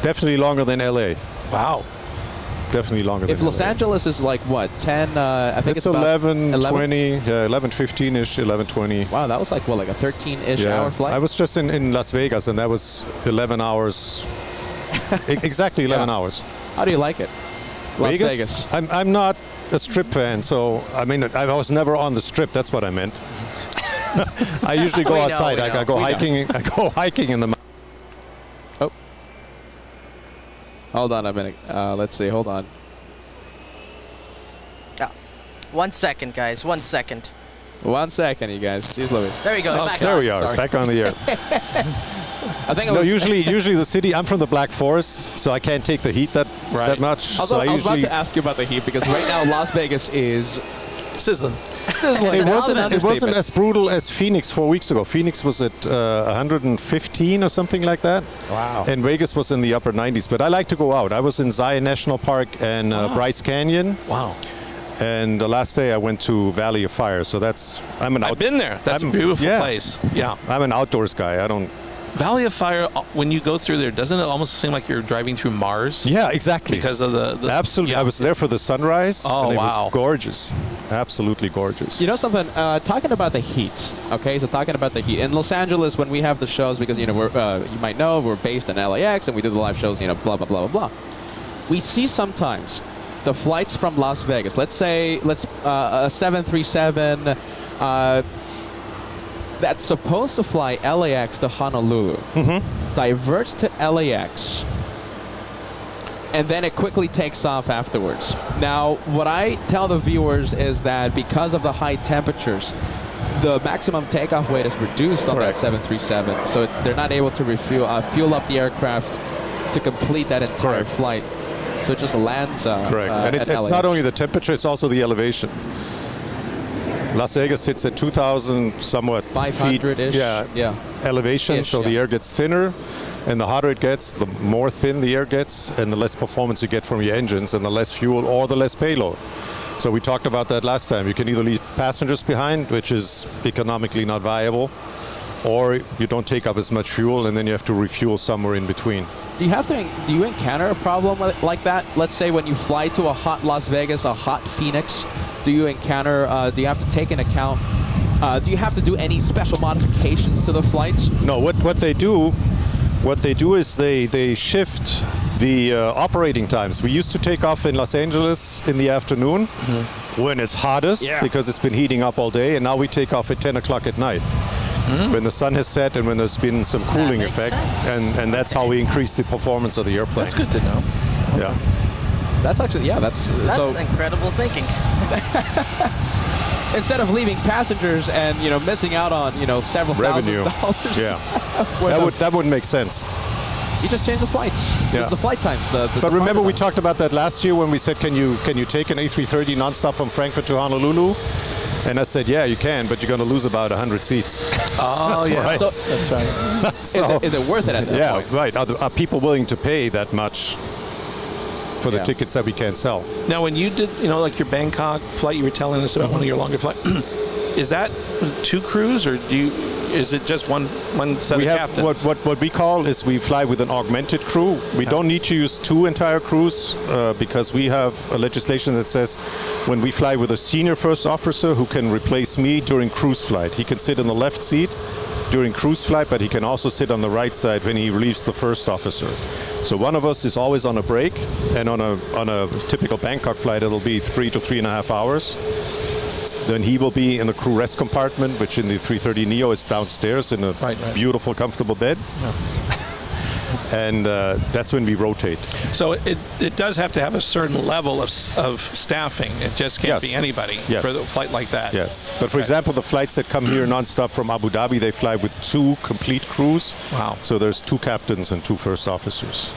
definitely longer than LA. Wow. Definitely longer than If Los LA. Angeles is like what, 10? I think it's it's about 11, 20, 11, 15-ish, 11, 20. Wow, that was like what, like a 13-ish hour flight? I was just in Las Vegas, and that was 11 hours. Exactly 11 hours. How do you like it? Las Vegas. I'm not a Strip fan, so I mean I was never on the Strip. That's what I meant. I usually go outside. I go hiking. I go hiking in the. Oh. Hold on a minute. Let's see. Hold on. 1 second, guys. 1 second. 1 second, you guys. Jeez Louise. There we go. Okay. Back There on. we are, Sorry. back on the air. I think it No, was usually the city. I'm from the Black Forest, so I can't take the heat that much. I So I was about usually. to ask you about the heat because right now Las Vegas is Sizzling. sizzling. It That's an wasn't understatement. as brutal as Phoenix 4 weeks ago. Phoenix was at 115 or something like that. Wow. And Vegas was in the upper 90s. But I like to go out. I was in Zion National Park and Bryce Canyon. Wow. And the last day I went to Valley of Fire. So I've been there. That's a beautiful place. Yeah. I'm an outdoors guy. I don't. Valley of Fire, when you go through there, doesn't it almost seem like you're driving through Mars? Yeah, exactly. Because of the Absolutely. Yeah. I was there for the sunrise. Oh, and it wow. was gorgeous. Absolutely gorgeous. You know something? Talking about the heat. Okay, so talking about the heat in Los Angeles when we have the shows, because you know you might know we're based in LAX and we do the live shows. You know, blah blah blah blah blah. We see sometimes the flights from Las Vegas. Let's say a 737. That's supposed to fly LAX to Honolulu, diverts to LAX, and then it quickly takes off afterwards. Now, what I tell the viewers is that because of the high temperatures, the maximum takeoff weight is reduced on that 737, so they're not able to fuel up the aircraft to complete that entire flight. So it just lands. Correct. And it's not only the temperature; it's also the elevation. Las Vegas sits at 2,000 somewhat 500-ish. Yeah. Elevation, so the air gets thinner, and the hotter it gets, the more thin the air gets, and the less performance you get from your engines, and the less fuel or the less payload. So we talked about that last time. You can either leave passengers behind, which is economically not viable, or you don't take up as much fuel, and then you have to refuel somewhere in between. Do you encounter a problem like that? Let's say when you fly to a hot Las Vegas, a hot Phoenix, do you encounter? Do you have to take into account? Do you have to do any special modifications to the flights? No. What they do is they shift the operating times. We used to take off in Los Angeles in the afternoon when it's hottest because it's been heating up all day, and now we take off at 10 o'clock at night. When the sun has set and when there's been some cooling effect, and that's how we increase the performance of the airplane. That's good to know. Yeah. That's actually, that's so incredible thinking. Instead of leaving passengers and missing out on several revenue. $1,000. Yeah. that wouldn't make sense. You just change the flights. Yeah. The flight times. But remember, we talked about that last year when we said, can you take an A330 nonstop from Frankfurt to Honolulu? And I said, yeah, you can, but you're going to lose about 100 seats. Oh, yeah. Right. That's right. So, is it worth it at that point? Yeah, right. Are people willing to pay that much for the tickets that we can't sell? Now, when you did, like your Bangkok flight, you were telling us about one of your longer flights. Is that two crews, or do you is it just one set We of have captains? what we call is we fly with an augmented crew. We don't need to use 2 entire crews because we have a legislation that says when we fly with a senior first officer who can replace me during cruise flight, he can sit in the left seat during cruise flight, but he can also sit on the right side when he relieves the first officer. So one of us is always on a break, and on a typical Bangkok flight, it'll be 3 to 3.5 hours. Then he will be in the crew rest compartment, which in the 330 Neo is downstairs in a beautiful, comfortable bed. Yeah. And that's when we rotate. So it does have to have a certain level of staffing. It just can't be anybody for a flight like that. Yes. But for example, the flights that come here nonstop from Abu Dhabi, they fly with 2 complete crews. Wow. So there's 2 captains and 2 first officers.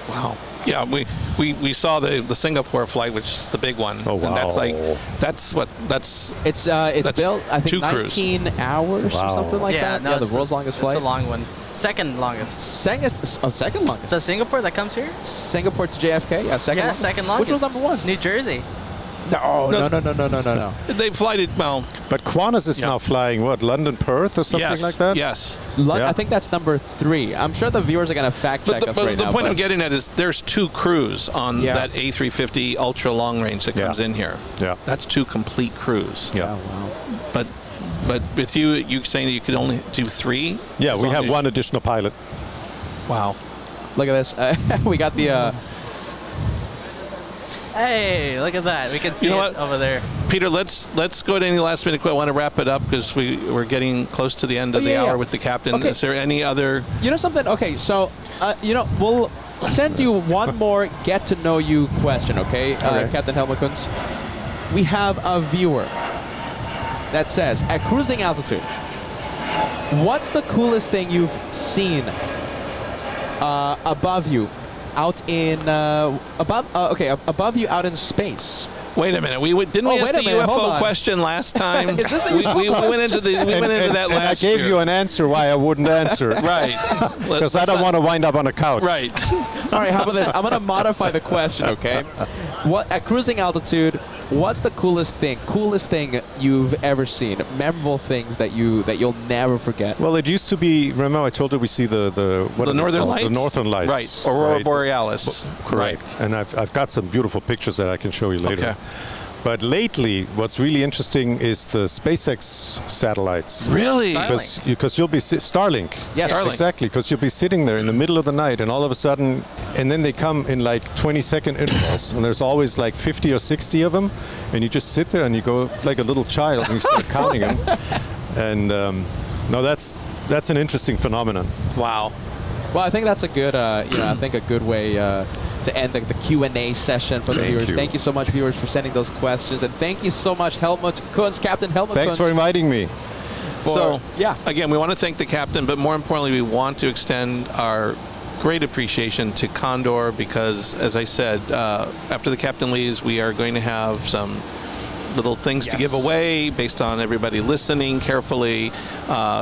Wow. Yeah, we saw the Singapore flight, which is the big one. Oh, wow. And that's It's built, I think, 19 hours or something like that. No, yeah, the world's longest flight. It's a long one. Second longest. Second longest. The Singapore that comes here? Singapore to JFK, yeah, second longest. Second longest. Which was number 1? New Jersey. No. They flight it, well. But Qantas is now flying, what, London, Perth or something like that? Yes. I think that's number 3. I'm sure the viewers are going to fact check us right now. But the point I'm getting at is there's 2 crews on that A350 ultra long range that comes in here. Yeah. That's 2 complete crews. Yeah. Oh, wow. But with you saying that you could only do 3? Yeah, we have 1 additional pilot. Wow. Look at this. We got the... Hey, look at that. We can see it over there. Peter, let's go to any last minute. I want to wrap it up because we're getting close to the end of the hour with the captain. Okay. Is there any other... You know something? Okay, so, we'll send you one more get-to-know-you question, okay? Captain Helmut Kunz? We have a viewer that says, at cruising altitude, what's the coolest thing you've seen above you? Out in above you out in space. Wait a minute. Didn't we ask the UFO question last time? Is this a UFO we went into that last year. I gave you an answer why I wouldn't answer. Right. Because I don't want to wind up on a couch. Right. All right, how about this? I'm going to modify the question, okay? At cruising altitude, what's the coolest thing you've ever seen? Memorable things that you'll never forget. Well, it used to be. Remember, I told you we see the Northern Lights. The Northern Lights. Right. Aurora Borealis. Correct. Right. And I've got some beautiful pictures that I can show you later. Okay. But lately, what's really interesting is the SpaceX satellites. Really? Because you'll be Starlink. Yes, Starlink. Exactly. Because you'll be sitting there in the middle of the night, and all of a sudden, and then they come in like 20-second intervals, and there's always like 50 or 60 of them, and you just sit there and you go like a little child and you start counting them. And no, that's an interesting phenomenon. Wow. Well, I think that's a good, a good way to end the Q&A session for the viewers. Thank you so much, viewers, for sending those questions, and thank you so much, Helmut Kunz, Captain Helmut Kunz. Thanks for inviting me. Again, we want to thank the captain, but more importantly, we want to extend our great appreciation to Condor because, as I said, after the captain leaves, we are going to have some little things to give away based on everybody listening carefully.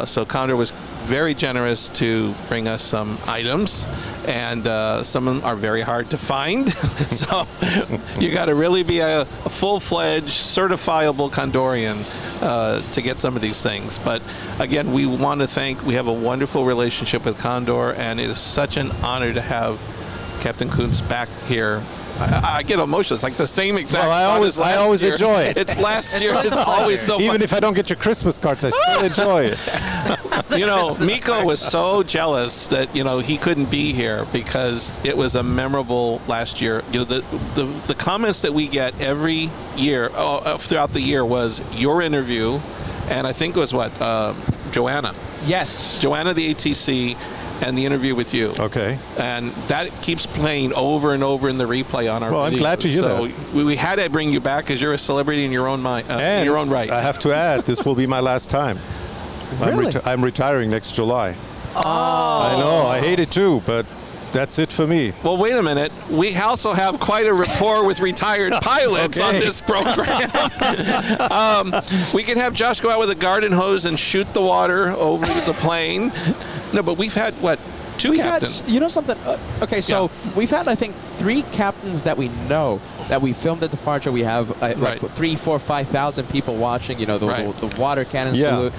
So Condor was very generous to bring us some items, and some of them are very hard to find. So you got to really be a full-fledged, certifiable Condorian to get some of these things. But again, we want to we have a wonderful relationship with Condor, and it is such an honor to have Captain Kunz back here. I get emotional. It's like the same exact. Well, I always enjoy it. It's last year. It's always so fun. Even if I don't get your Christmas cards, I still enjoy it. Miko was so jealous that he couldn't be here because it was a memorable last year. The comments that we get every year throughout the year was your interview, and I think it was Joanna. Yes. Joanna, the ATC. And the interview with you. Okay. And that keeps playing over and over in the replay on our videos. I'm glad to hear that. So we had to bring you back because you're a celebrity in your own mind, in your own right. I have to add, this will be my last time. Really? I'm retiring next July. Oh. I know. I hate it too, but that's it for me. Well, wait a minute. We also have quite a rapport with retired pilots on this program. We can have Josh go out with a garden hose and shoot the water over the plane. No, but we've had, two captains? You know something? We've had, I think, 3 captains that we know that we filmed at departure. We have 3,000, 4,000, 5,000 people watching, the water cannon salute.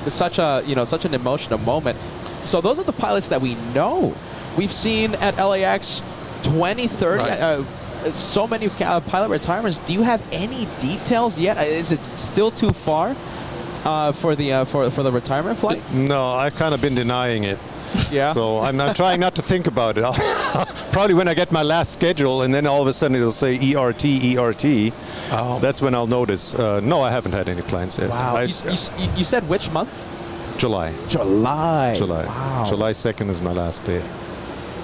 such a such an emotional moment. So those are the pilots that we know. We've seen at LAX 2030. Right. So many pilot retirements. Do you have any details yet? Is it still too far for the retirement flight? No, I've kind of been denying it. Yeah. So I'm trying not to think about it. Probably when I get my last schedule, and then all of a sudden it'll say ERT, ERT. Oh. That's when I'll notice. No, I haven't had any plans yet. Wow. You said which month? July. July. July. Wow. July 2nd is my last day.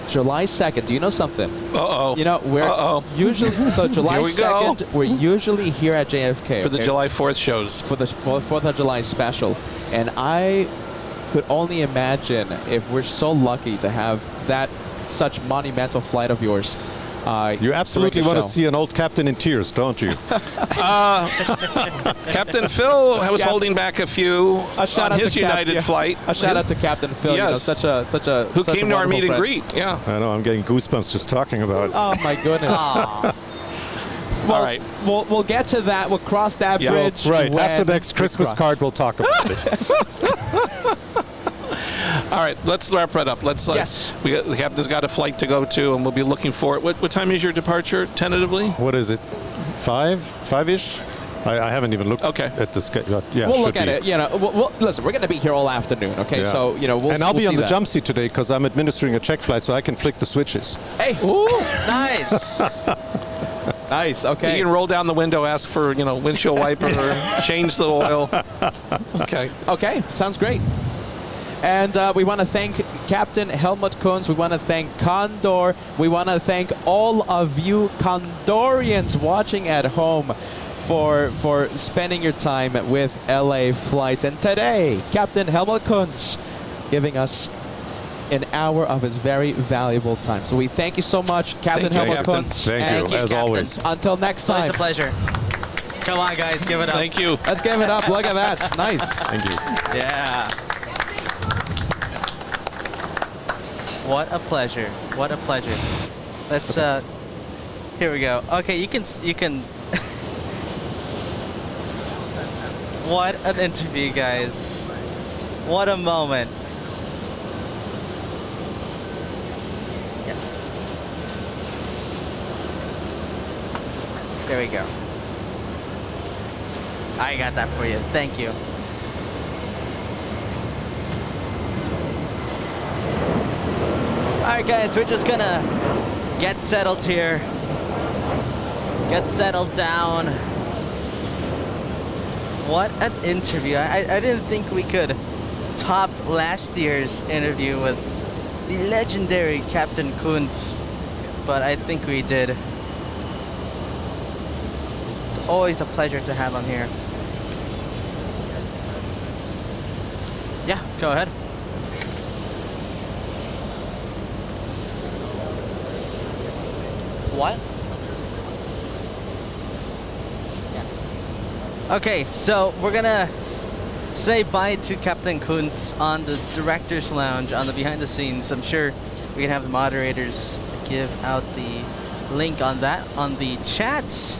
July 2nd. Do you know something? Uh-oh. You know, we're usually, so July Here we 2nd, go. we're usually here at JFK. For the July 4th shows. For the 4th of July special. And I could only imagine if we're so lucky to have that such monumental flight of yours. You absolutely want to see an old captain in tears, don't you? Captain Phil was holding back a few shout on out his to United flight. A shout out to Captain Phil. Yes. You know, such a Who such came a to our meet and wonderful friend. greet. Yeah. I know, I'm getting goosebumps just talking about it. Oh my goodness. All right. We'll get to that. We'll cross that bridge. Right. when After the next we Christmas cross. card, we'll talk about it. All right, let's wrap it up. Let's. Yes. The captain's got a flight to go to, and we'll be looking for it. What time is your departure, tentatively? What is it? 5-ish? I haven't even looked at the schedule. Yeah, We'll should look at be. it. You know, listen, we're going to be here all afternoon. Okay, Yeah. so we'll and I'll be we'll on see the that. jump seat today because I'm administering a check flight, so I can flick the switches. Hey. Ooh, nice. Nice. Okay. You can roll down the window, ask for windshield wiper, or change the oil. Okay. Okay. Sounds great. And we want to thank Captain Helmut Kunz. We want to thank Condor. We want to thank all of you Condorians watching at home for spending your time with LA Flights. And today, Captain Helmut Kunz giving us an hour of his very valuable time. So we thank you so much, Captain Thank you, Helmut Captain. Kunz. Thank you, as Captain. always. Until next time. Always a pleasure. Come on, guys, give it up. Thank you. Let's give it up. Look at that. Nice. Thank you. Yeah. What a pleasure. What a pleasure. Let's here we go. Okay, you can What an interview, guys. What a moment. Yes. There we go. I got that for you. Thank you. Alright guys, we're just gonna get settled here. Get settled down. What an interview. I didn't think we could top last year's interview with the legendary Captain Kunz, but I think we did. It's always a pleasure to have him here. Yeah, go ahead. What? Yes. Okay, so we're gonna say bye to Captain Kunz on the director's lounge on the behind the scenes. I'm sure we can have the moderators give out the link on that on the chats.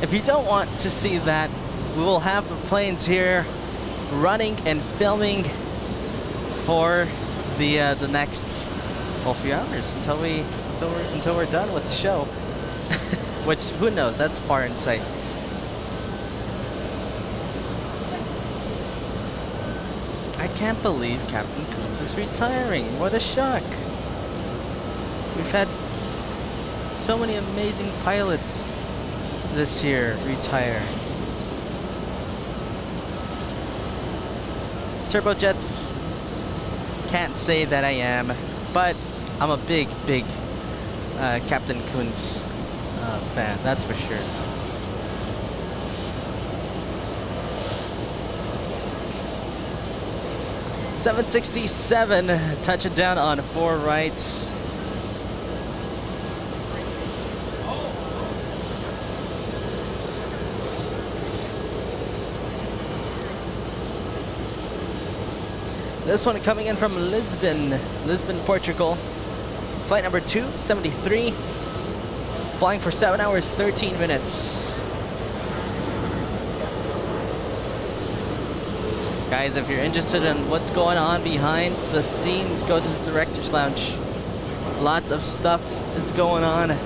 If you don't want to see that, we will have the planes here running and filming for the next few hours until we're done with the show. Which, who knows, that's far in sight. I can't believe Captain Kunz is retiring. What a shock. We've had so many amazing pilots this year retire. Turbojets, can't say that I am, but I'm a big Captain Kunz fan, that's for sure. .767, touching down on 4 right. This one coming in from Lisbon, Portugal. Flight number 273, flying for 7 hours, 13 minutes. Guys, if you're interested in what's going on behind the scenes, go to the Director's Lounge. Lots of stuff is going on.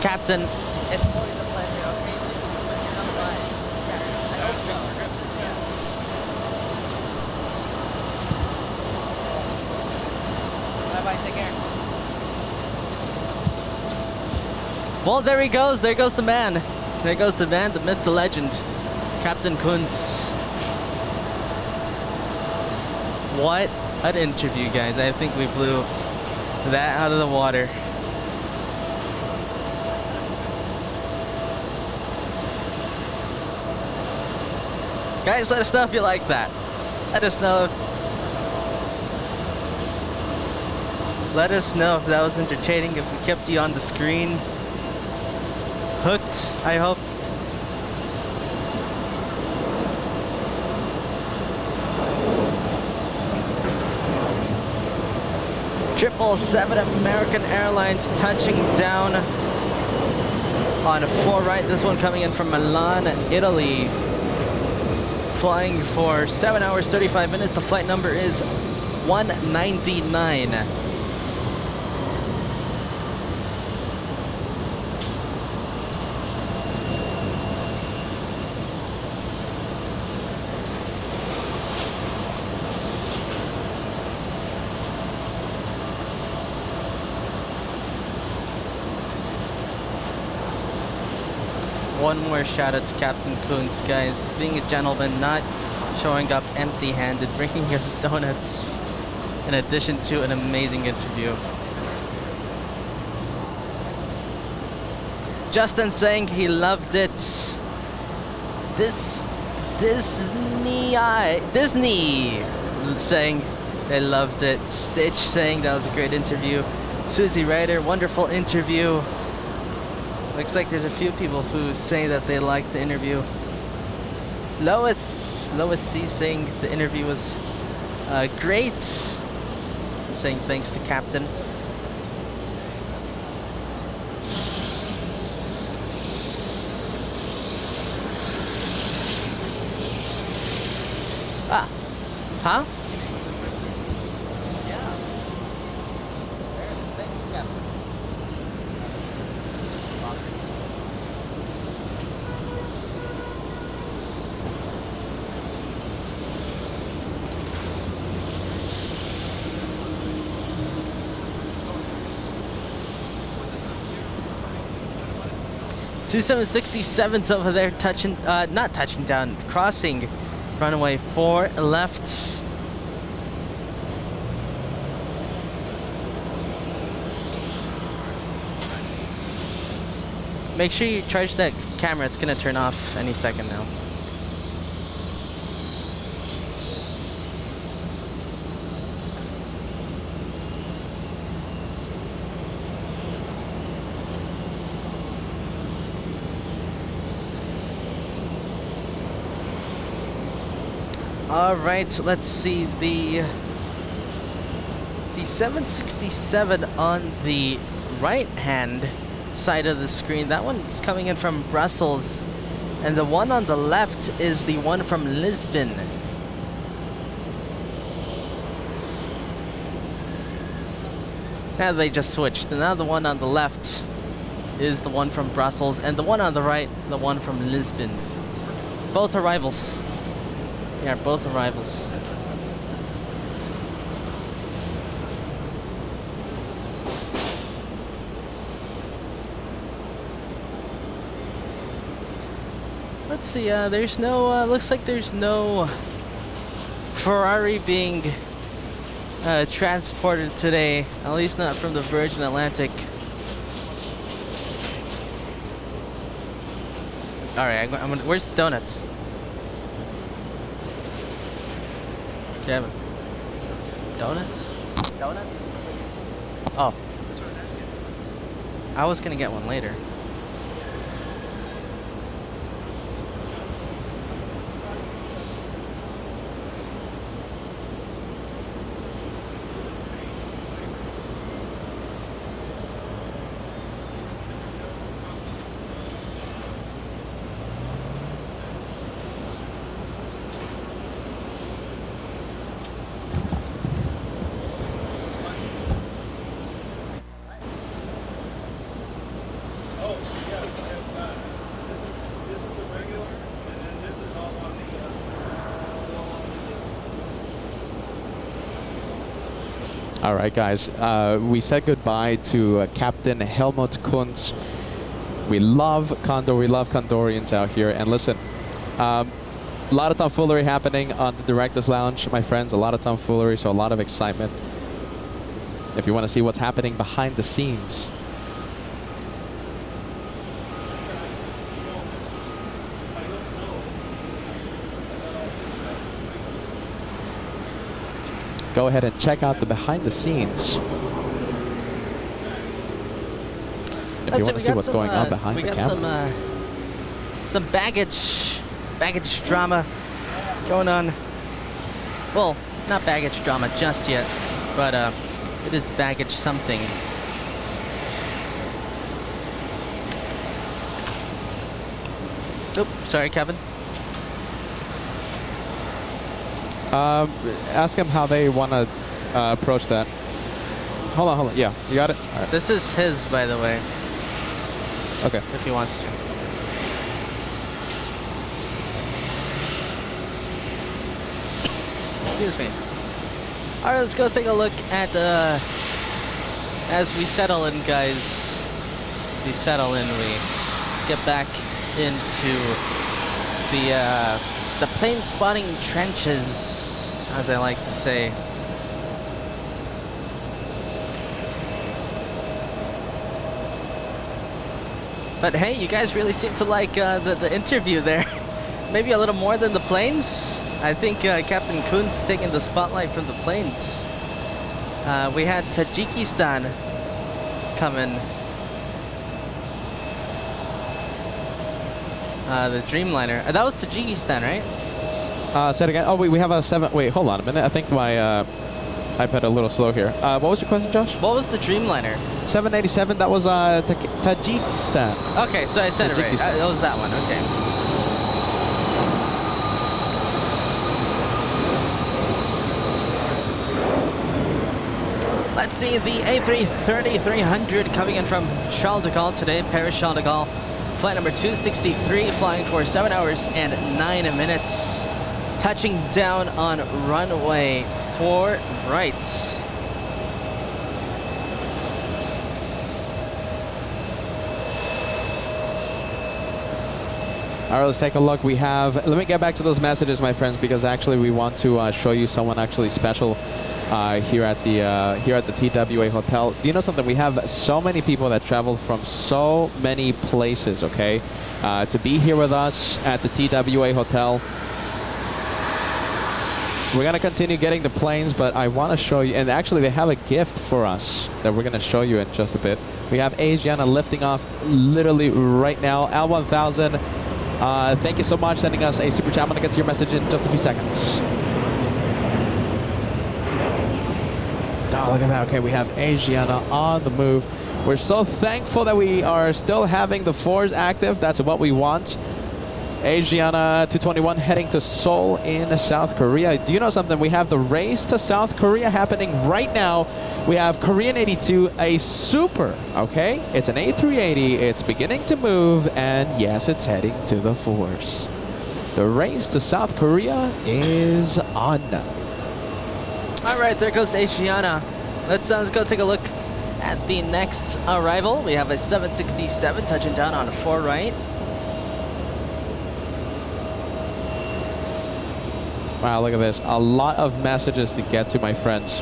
Captain, it's always a pleasure, okay? Thank you so much. I hope so. Bye-bye, take care. Well, there he goes. There goes the man. There goes the man, the myth, the legend. Captain Kuntz. What an interview, guys. I think we blew that out of the water. Guys, let us know if you like that. Let us know if that was entertaining, if we kept you on the screen. Hooked, I hoped. Triple 7 American Airlines touching down on a 4 right. This one coming in from Milan, Italy. Flying for 7 hours, 35 minutes. The flight number is 199. One more shout out to Captain Kuntz, guys. Being a gentleman, not showing up empty-handed, bringing us donuts in addition to an amazing interview. Justin saying he loved it. Disney saying they loved it. Stitch saying that was a great interview. Susie Ryder, wonderful interview. Looks like there's a few people who say that they liked the interview. Lois C saying the interview was great. Saying thanks to Captain. Ah, huh? Yeah. Thank you, Captain. 2767's over there touching, not touching down, crossing runway 4 left. Make sure you charge that camera, it's gonna turn off any second now. All right, let's see the the 767 on the right-hand side of the screen, that one's coming in from Brussels. And the one on the left is the one from Lisbon. Now they just switched. And now the one on the left is the one from Brussels, and the one on the right, the one from Lisbon. Both arrivals. Yeah, both arrivals. Let's see, there's no, looks like there's no Ferrari being transported today, at least not from the Virgin Atlantic. All right, I'm gonna, where's the donuts? Kevin. Donuts? Donuts? Oh. I was gonna get one later. All right, guys. We said goodbye to Captain Helmut Kunz. We love Condor. We love Condorians out here. And listen, a lot of tomfoolery happening on the Director's Lounge, my friends. A lot of tomfoolery, so a lot of excitement. If you want to see what's happening behind the scenes. Go ahead and check out the behind the scenes. If you want to see what's going on behind the camera. We got some baggage drama going on. Well, not baggage drama just yet, but it is baggage something. Oop, sorry, Kevin. Ask him how they want to approach that. Hold on. Yeah, you got it? All right. This is his, by the way. Okay. If he wants to. Excuse me. All right, let's go take a look at as we settle in, guys. As we settle in, we get back into the plane spotting trenches, as I like to say. But hey, you guys really seem to like the interview there. Maybe a little more than the planes. I think Captain Kunz taking the spotlight from the planes. We had Tajikistan come in. The Dreamliner. That was Tajikistan, right? Say it again. Oh, wait, we have a 7. Wait, hold on a minute. I think my iPad a little slow here. What was your question, Josh? What was the Dreamliner? 787. That was Tajikistan. Okay, so I said it right. That was that one. Okay. Let's see the A330-300 coming in from Charles de Gaulle today, Paris Charles de Gaulle. Flight number 263, flying for 7 hours and 9 minutes. Touching down on runway 4 right. All right, let's take a look. We have, let me get back to those messages, my friends, because actually we want to show you someone actually special here at the TWA Hotel. Do you know something? We have so many people that travel from so many places, okay, to be here with us at the TWA Hotel. We're going to continue getting the planes, but I want to show you, and actually they have a gift for us that we're going to show you in just a bit. We have Asiana lifting off literally right now. L1000, thank you so much for sending us a super chat. I'm going to get to your message in just a few seconds. Oh, look at that. Okay, we have Asiana on the move. We're so thankful that we are still having the 4s active. That's what we want. Asiana 221 heading to Seoul in South Korea. Do you know something? We have the race to South Korea happening right now. We have Korean 82, a super, okay? It's an A380. It's beginning to move, and yes, it's heading to the 4s. The race to South Korea is on. All right, there goes Asiana. Let's go take a look at the next arrival. We have a 767 touching down on a 4 right. Wow, look at this. A lot of messages to get to, my friends.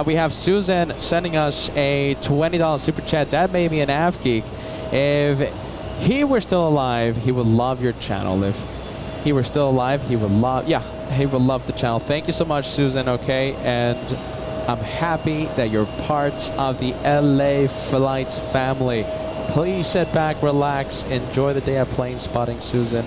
We have Susan sending us a $20 super chat. That made me an AVGEEK. If he were still alive, he would love your channel. If he were still alive, he would love, yeah, he would love the channel. Thank you so much, Susan, okay? And I'm happy that you're part of the LA Flights family. Please sit back, relax, enjoy the day of plane spotting, Susan.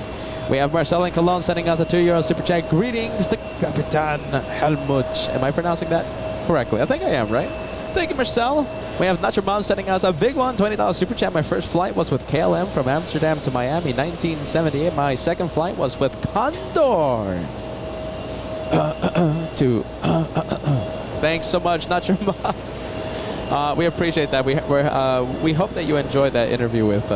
We have Marcel in Cologne sending us a €2 super chat. Greetings to Kapitan Helmut. Am I pronouncing that correctly? I think I am, right? Thank you, Marcel. We have Nacho Mom sending us a big one, $20 super chat. My first flight was with KLM from Amsterdam to Miami, 1978. My second flight was with Condor. Thanks so much, Nacho Mom. We appreciate that. We hope that you enjoyed that interview with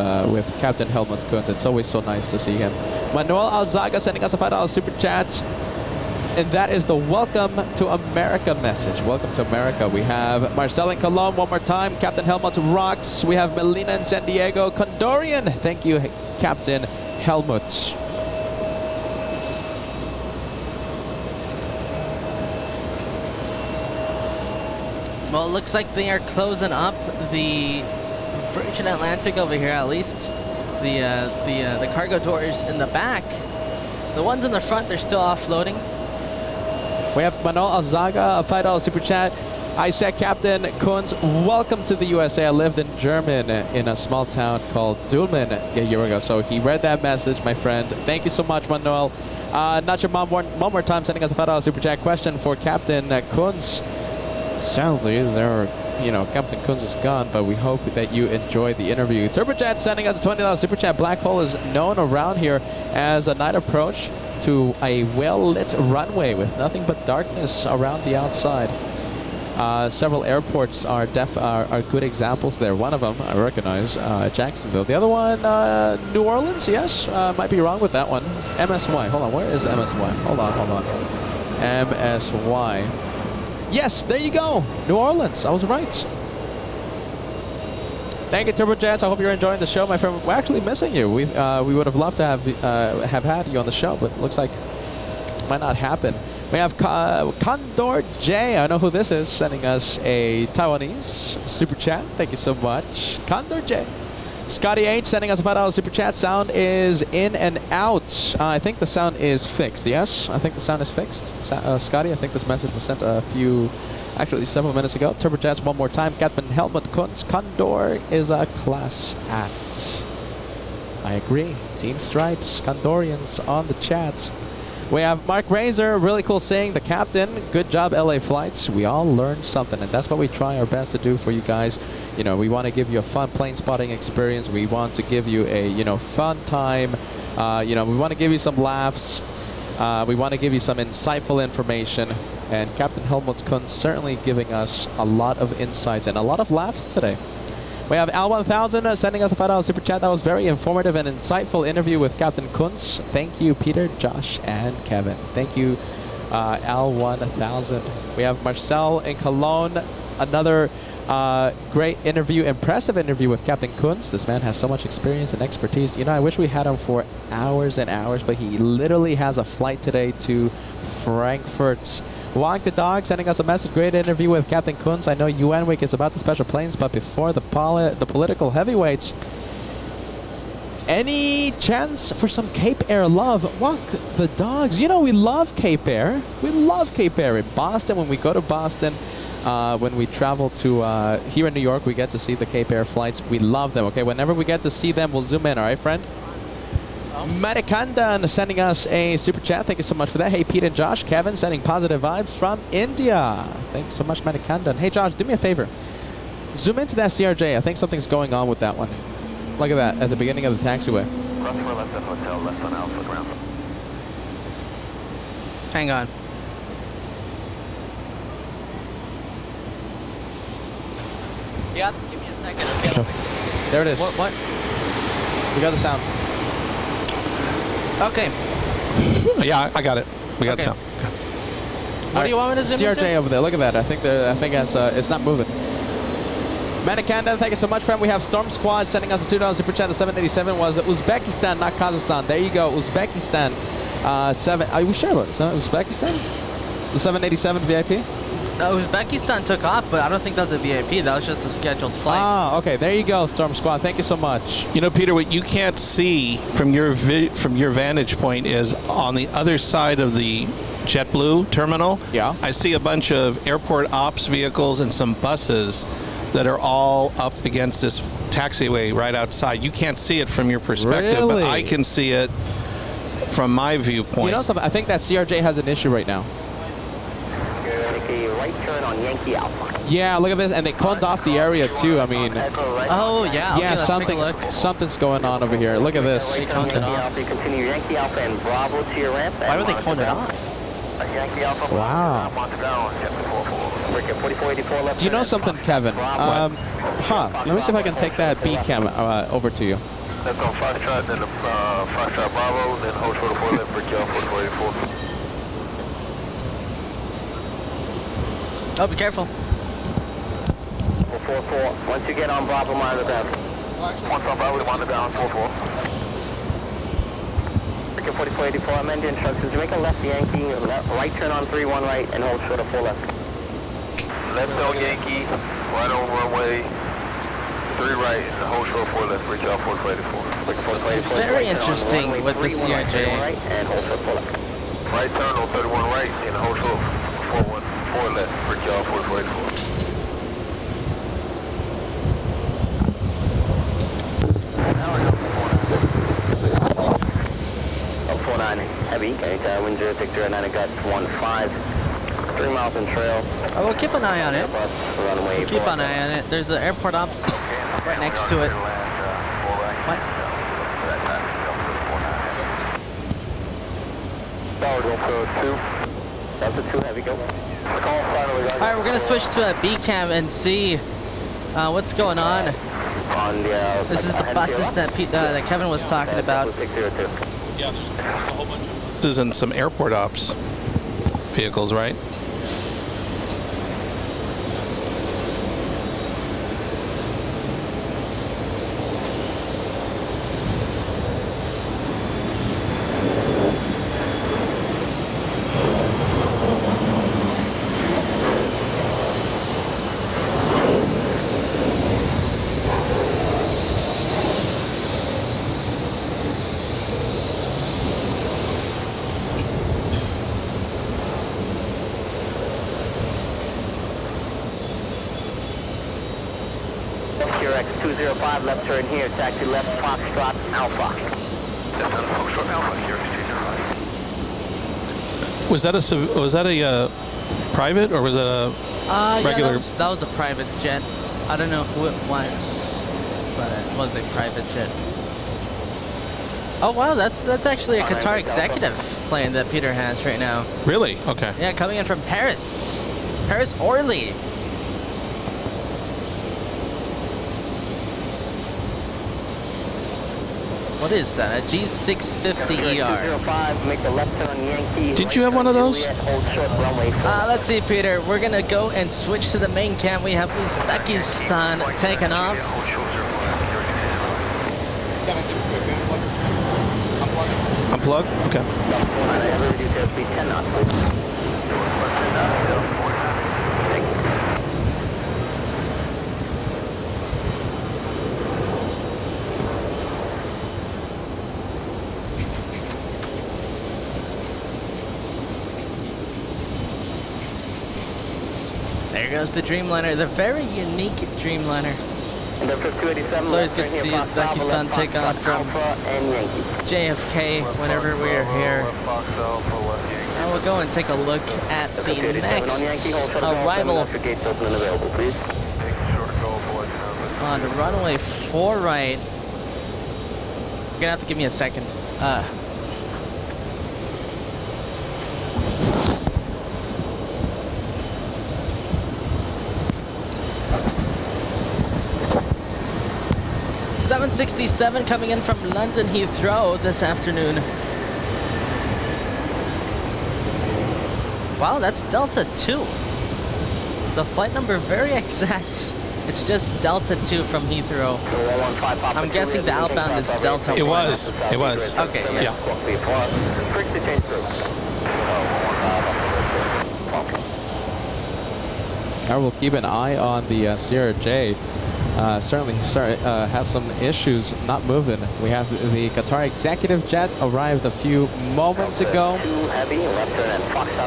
Captain Helmut Kunz. It's always so nice to see him. Manuel Alzaga sending us a $5 super chat. And that is the Welcome to America message. Welcome to America. We have Marcel in Cologne one more time. Captain Helmut rocks. We have Melina in San Diego. Condorian. Thank you, Captain Helmut. Well, it looks like they are closing up the Virgin Atlantic over here, at least. The cargo doors in the back. The ones in the front, they're still offloading. We have Manuel Alzaga, a $5 super chat. I said, Captain Kunz, welcome to the USA. I lived in German in a small town called Dülmen a year ago. So he read that message, my friend. Thank you so much, Manuel. Nacho Mom, one more time, sending us a $5 super chat. Question for Captain Kunz. Sadly, Captain Kunz is gone, but we hope that you enjoyed the interview. TurboChat sending us a $20 super chat. Black Hole is known around here as a night approach to a well-lit runway with nothing but darkness around the outside. Several airports are good examples there. One of them I recognize, Jacksonville. The other one, New Orleans. Yes, might be wrong with that one. MSY. Hold on, where is MSY? Hold on. MSY. Yes, there you go. New Orleans. I was right. Thank you, TurboJets. I hope you're enjoying the show, my friend. We're actually missing you. We would have loved to have had you on the show, but it looks like it might not happen. We have Condor J. I know who this is, sending us a Taiwanese super chat. Thank you so much, Condor J. Scotty H sending us a $5 super chat. Sound is in and out. I think the sound is fixed. Yes, I think the sound is fixed. Scotty, I think this message was sent actually several minutes ago. TurboJets one more time. Captain Helmut Kunz. Condor is a class act. I agree. Team Stripes. Condorians on the chat. We have Mark Razor, really cool saying, the captain, good job LA Flights. We all learned something, and that's what we try our best to do for you guys. We want to give you a fun plane spotting experience. We want to give you a, fun time. We want to give you some laughs. We want to give you some insightful information. And Captain Helmut Kunz certainly giving us a lot of insights and a lot of laughs today. We have Al1000 sending us a $5 super chat. That was very informative and insightful interview with Captain Kunz. Thank you, Peter, Josh, and Kevin. Thank you, Al1000. We have Marcel in Cologne. Another great interview, impressive interview with Captain Kunz. This man has so much experience and expertise. I wish we had him for hours and hours, but he literally has a flight today to Frankfurt. Walk the Dog sending us a message. Great interview with Captain Kunz. I know UN Week is about the special planes, but before the political heavyweights, any chance for some Cape Air love? Walk the Dogs. We love Cape Air. We love Cape Air. In Boston, when we go to Boston, when we travel to here in New York, we get to see the Cape Air flights. We love them, okay? Whenever we get to see them, we'll zoom in, all right, friend? Madikandan sending us a super chat. Thank you so much for that. Hey, Pete and Josh. Kevin sending positive vibes from India. Thank you so much, Madikandan. Hey, Josh, do me a favor. Zoom into that CRJ. I think something's going on with that one. Look at that at the beginning of the taxiway. Cross 4 left at hotel, left on Alpha ground. Hang on. Yeah, give me a second. Okay. There it is. What? We got the sound. Okay. Yeah, I got it. We got Okay. some. What do you want me to zoom CRJ into? over there. Look at that. I think it's not moving. Manikanda, thank you so much, friend. We have Storm Squad sending us a $2 super chat. The 787 was Uzbekistan, not Kazakhstan. There you go, Uzbekistan. Are you sure it was Uzbekistan? The 787 VIP? Uzbekistan took off, but I don't think that was a VIP. That was just a scheduled flight. Ah, okay. There you go, Storm Squad. Thank you so much. You know, Peter, what you can't see from your vantage point is on the other side of the JetBlue terminal. Yeah. I see a bunch of airport ops vehicles and some buses that are all up against this taxiway right outside. You can't see it from your perspective, Really? but I can see it from my viewpoint. Do you know something? I think that CRJ has an issue right now. Yankee, right turn on Yankee Alpha. Yeah, look at this, and they conned off the area too. I mean, Oh, yeah. Okay, let's take a look. something's going on over here. Look at this. They coned it off. Continue Yankee Alpha and Bravo to your ramp. Why would they cone it off? Yankee Alpha. Wow. Do you know something, Kevin? Let me see if I can take that B cam over to you. That's on Foxtrot, then Foxtrot Bravo, then hold short of 4 left, bridge out 4484. Oh, be careful. 444. Once you get on Bravo, monitor down. Once on Bravo, monitor down, 44. 4484, amend the instructions. Make a left Yankee, right turn on 31 right, and hold short of 4 left. Left on Yankee, right on runway, 3 right, and hold short 4 left, bridge out 4484. Very interesting with the CRJ. Right, and hold short 4 left. Right turn on 31 right, and hold short 4 left, bridge out 4484. Heavy, okay, wind 0, take 09, got 15, 3 miles in trail. Oh, we'll keep an eye on it. Runway. Keep an eye on it. There's the airport ops right next to it. What? That's a 2 heavy, go. All right, we're going to switch to a B cam and see what's going on. This is the buses that Kevin was talking about. Yeah, there's a whole bunch of buses and some airport ops vehicles, right? X205, left turn here, taxi left, Foxtrot Alpha. Foxtrot Alpha here, Was that a private or was it a regular? Yeah, that was a private jet. I don't know who it was, but it was a private jet. Oh wow, that's actually a Qatar executive plane that Peter has right now. Really? Okay. Yeah, coming in from Paris. Paris Orly. What is that? A G650ER. Did you have one of those? Let's see, Peter. We're going to go and switch to the main cam. We have Uzbekistan taking off. Unplug? Okay. There goes the Dreamliner, the very unique Dreamliner. It's always good to see Uzbekistan take off from JFK whenever we are here. Now we'll go and take a look at the next arrival on runway 4 right. You're gonna have to give me a second. 767 coming in from London Heathrow this afternoon. Wow, that's Delta 2. The flight number very exact. It's just Delta 2 from Heathrow. I'm guessing the outbound is Delta 1. It was. It was. Okay, yeah. I will keep an eye on the Sierra J. Certainly has some issues not moving. We have the Qatar executive jet arrived a few moments ago.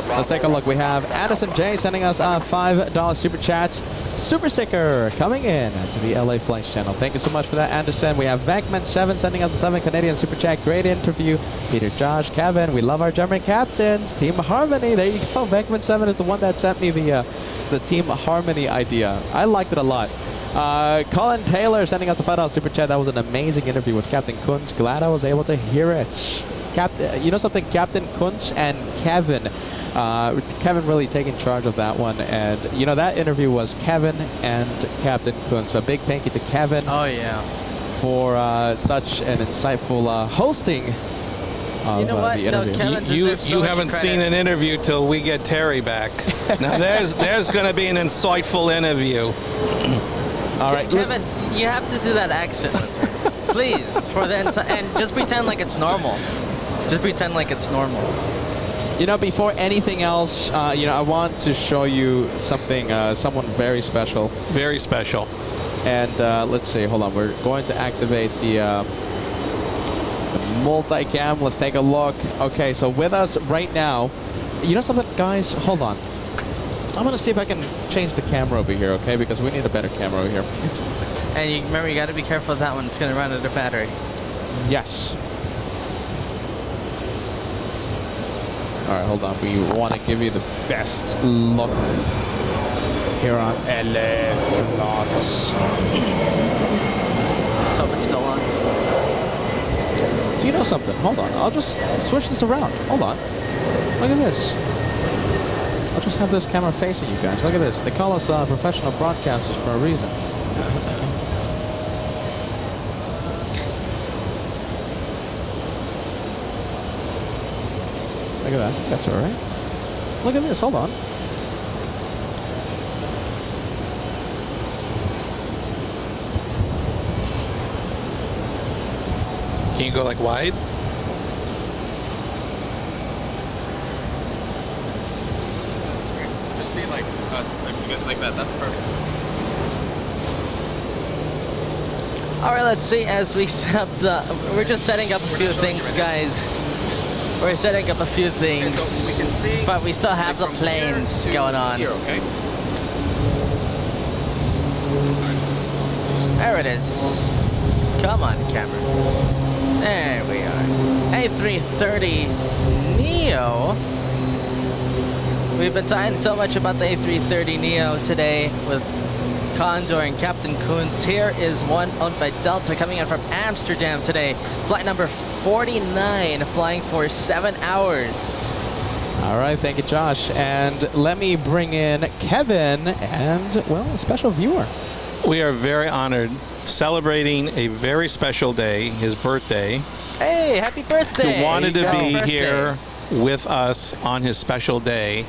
Let's take a look. We have Addison J sending us a $5 super chat. Super sticker coming in to the LA Flights channel. Thank you so much for that, Anderson. We have Vecman7 sending us a 7 Canadian super chat. Great interview. Peter, Josh, Kevin. We love our German captains. Team Harmony. There you go. Vecman7 is the one that sent me the Team Harmony idea. I liked it a lot. Colin Taylor sending us a $5 super chat. That was an amazing interview with Captain Kunz. Glad I was able to hear it. You know something? Captain Kunz and Kevin. Kevin really taking charge of that one. And, you know, that interview was Kevin and Captain Kunz. So a big thank you to Kevin. Oh, yeah. For such an insightful hosting. You know what? No, Kevin deserves so you much haven't credit. seen an interview till we get Terry back. Now there's going to be an insightful interview. All right, Kevin, you have to do that accent with her. Please, for the and just pretend like it's normal. Just pretend like it's normal. You know, before anything else, you know, I want to show you something, someone very special. Very special. And let's see, hold on, we're going to activate the multicam. Let's take a look. Okay, so with us right now, you know something, guys? Hold on. I'm gonna see if I can change the camera over here, okay? Because we need a better camera over here. And you remember, you got to be careful with that one. It's gonna run out of battery. Yes. All right, hold on. We want to give you the best look here on LA Flights. Let's hope it's still on. Do you know something? Hold on. I'll just switch this around. Hold on. Look at this. I'll just have this camera facing you guys. Look at this. They call us professional broadcasters for a reason. Look at that. That's all right. Look at this. Hold on. Can you go like wide? So just be like like that. That's perfect. All right, let's see. As we set up we're just setting up a few things, guys. We're setting up a few things, Okay, so we can see, but we still have the from planes here to going on. Here, okay? There it is. Come on, camera. There we are. A330 Neo. We've been talking so much about the A330 Neo today with Condor and Captain Kunz. Here is one owned by Delta coming in from Amsterdam today. Flight number 49, flying for 7 hours. All right, thank you, Josh. And let me bring in Kevin and, well, a special viewer. We are very honored, celebrating a very special day, his birthday. Hey, happy birthday! Who wanted to be Birthday. here with us on his special day,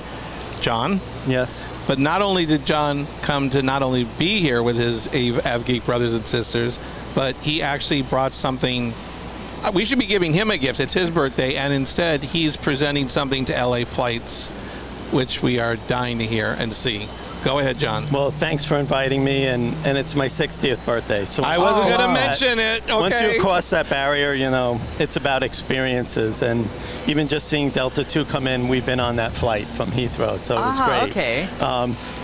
John. Yes. But not only did John come to not only be here with his AVGEEK brothers and sisters, but he actually brought something. We should be giving him a gift. It's his birthday, and instead he's presenting something to LA Flights, which we are dying to hear and see. Go ahead, John. Well, thanks for inviting me, and it's my 60th birthday. So I wasn't going to mention it. Okay. Once you cross that barrier, you know, it's about experiences, and even just seeing Delta 2 come in, we've been on that flight from Heathrow, so it was great. Okay.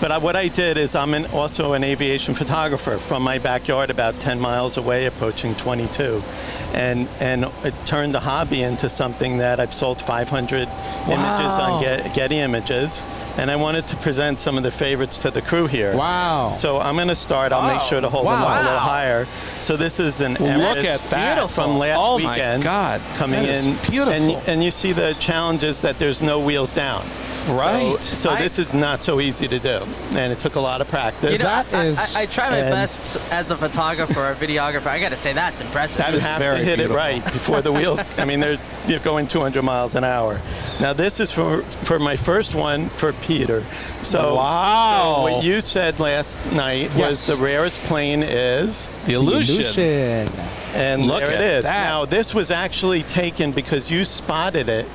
But what I did is I'm also an aviation photographer from my backyard about 10 miles away, approaching 22. And it turned the hobby into something that I've sold 500 images on Getty Images. And I wanted to present some of the favorites to the crew here. Wow. So I'm going to start. I'll make sure to hold them up a little higher. So this is an Look at that. from last weekend. Oh, my God. Coming in. Beautiful. And you see the challenges that there's no wheels down. Right. So this is not so easy to do. And it took a lot of practice. You know, I try my best as a photographer or a videographer. I got to say, that's impressive. You have to hit it right before the wheels. I mean, you're going 200 miles an hour. Now, this is for my first one for Peter. So, so what you said last night was the rarest plane is the Illusion. And look there at it is. that. Now, this was actually taken because you spotted it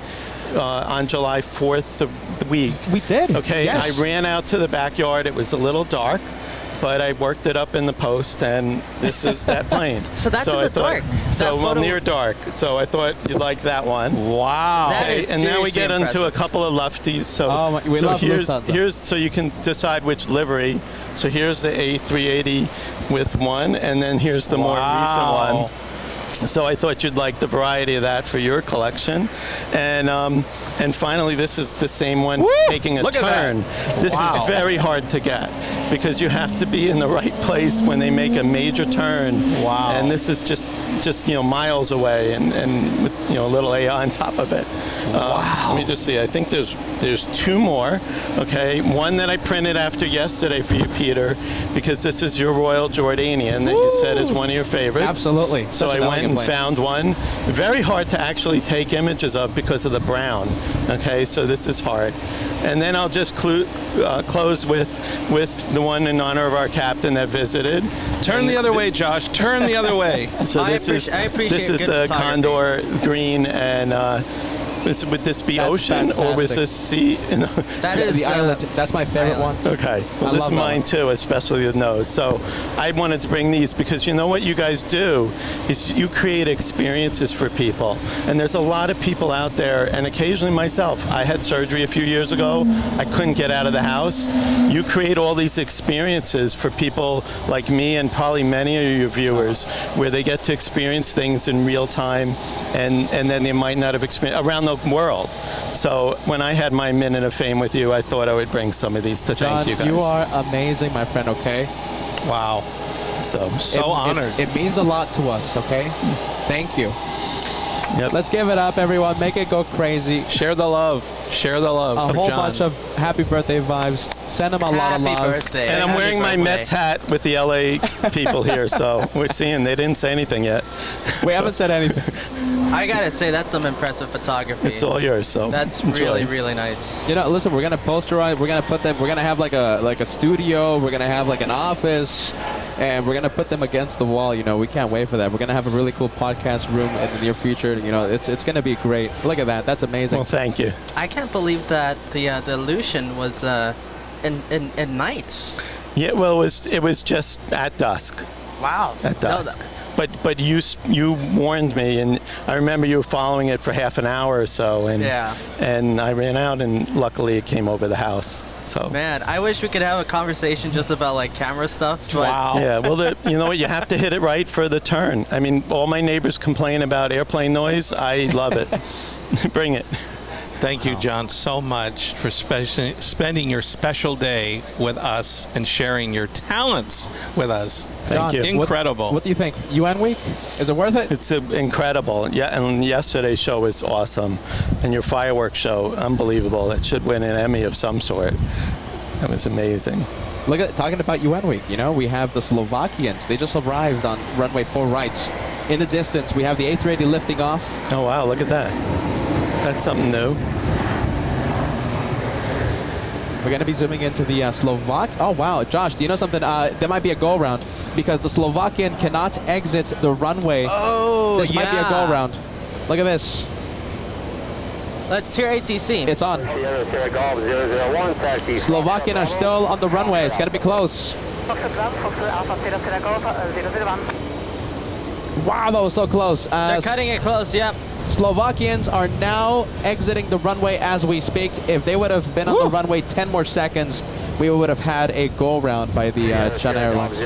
on July 4th the week. We did. Okay, yes. I ran out to the backyard. It was a little dark, but I worked it up in the post, and this is that plane. So that's in the dark. So well, near dark. So I thought you'd like that one. Wow. That is and now we get seriously into a couple of lefties. So, we love here's so you can decide which livery. So here's the A380 with one, and then here's the more recent one. So I thought you'd like the variety of that for your collection. And finally, this is the same one taking a turn. This is very hard to get because you have to be in the right place when they make a major turn. Wow. And this is just you know, miles away and with, you know, a little A on top of it. Let me just see. I think there's two more. Okay. One that I printed after yesterday for you, Peter, because this is your Royal Jordanian that you said is one of your favorites. Absolutely. So I went and found one. Very hard to actually take images of because of the brown. Okay, so this is hard. And then I'll just close with the one in honor of our captain that visited. Turn the other way, Josh. Turn the other way. So this is the Condor green, and would this be ocean fantastic. or was this sea? That is the island. That's my favorite one. Okay. Well, this is mine too, especially the nose. So I wanted to bring these because you know what you guys do is you create experiences for people. And there's a lot of people out there, and occasionally myself. I had surgery a few years ago. I couldn't get out of the house. You create all these experiences for people like me and probably many of your viewers where they get to experience things in real time and then they might not have experienced around the world. So when I had my minute of fame with you, I thought I would bring some of these to thank you guys. You are amazing, my friend, okay? Wow. So honored. It means a lot to us, okay? Thank you. Yep. Let's give it up, everyone. Make it go crazy. Share the love. Share the love A for whole John. bunch of happy birthday vibes. Send them a lot of love. Happy birthday. And I'm wearing my Mets hat with the LA people here, so we're seeing they didn't say anything yet. We haven't said anything. I gotta say, that's some impressive photography. It's all yours, so That's enjoy. really, really nice. You know, listen, we're gonna posterize. We're gonna put them. We're gonna have like a studio. We're gonna have like an office, and we're gonna put them against the wall. You know, we can't wait for that. We're gonna have a really cool podcast room in the near future. You know, it's gonna be great. Look at that. That's amazing. Well, thank you. I can't believe that the Illusion was in night. Yeah, well, it was just at dusk. Wow. At dusk. But you warned me, and I remember you were following it for half an hour or so, and and I ran out, and luckily it came over the house. So man, I wish we could have a conversation just about like camera stuff. But Yeah, well, you know what? You have to hit it right for the turn. I mean, all my neighbors complain about airplane noise. I love it. Bring it. Thank you, John, so much for spending your special day with us and sharing your talents with us. Thank you. Incredible. What do you think? UN Week? Is it worth it? It's incredible. Yeah, and yesterday's show was awesome. And your fireworks show, unbelievable. It should win an Emmy of some sort. That was amazing. Look at talking about UN Week. You know, we have the Slovakians. They just arrived on runway 4 right. In the distance, we have the A380 lifting off. Oh, wow. Look at that. That's something new. We're going to be zooming into the Slovak. Oh, wow. Josh, do you know something? There might be a go-around because the Slovakian cannot exit the runway. Oh, This might be a go-around. Look at this. Let's hear ATC. It's on. Slovakian are still on the runway. It's going to be close. Wow, that was so close. They're cutting it close, yep. Slovakians are now exiting the runway as we speak. If they would have been on the runway 10 more seconds, we would have had a go-round by the China Airlines.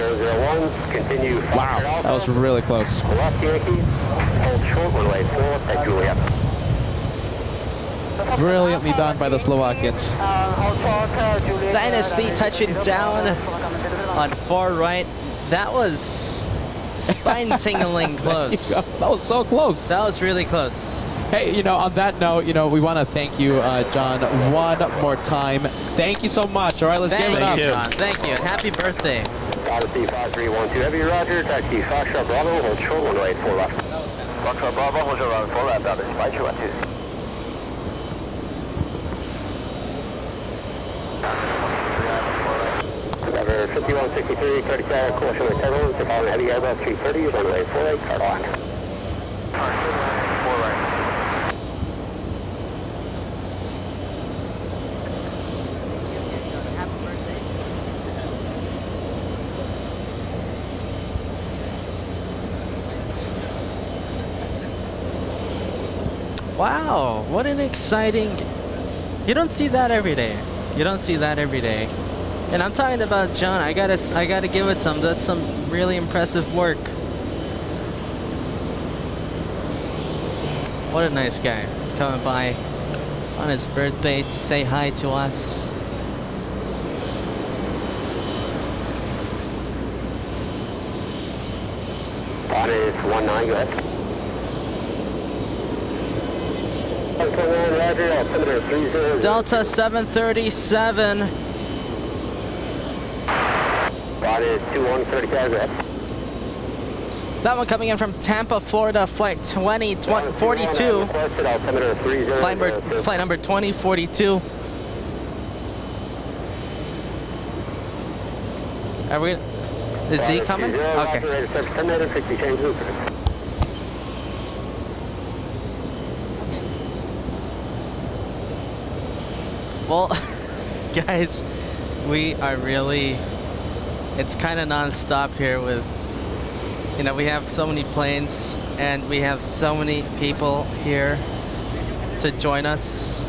Wow, that was really close. Brilliantly done by the Slovakians. Dynasty touching down on far right. That was spine-tingling close. That was so close. That was really close. Hey, on that note, we want to thank you, John, one more time. Thank you so much. All right, let's give it up. Thank you, John. Thank you. And happy birthday. Odyssey 5312 Heavy, roger. Taxi Foxtrot Bravo, hold short, 184 left. Foxtrot Bravo, hold short, 184 left. Odyssey 5212. Driver 5163, 37, caution with turbulence, the following heavy airbus 330, runway 48, card on. 4 right. Wow, what an exciting... You don't see that every day. You don't see that every day. And I'm talking about John. I gotta give it some. That's some really impressive work. What a nice guy coming by on his birthday to say hi to us. On is 19, go ahead. Delta 737. That is 2135, go ahead. That one coming in from Tampa, Florida, flight 2042. Flight number 2042. Are we? Is Z coming? Okay. Well, guys, we are really, it's kind of non-stop here with, we have so many planes and we have so many people here to join us.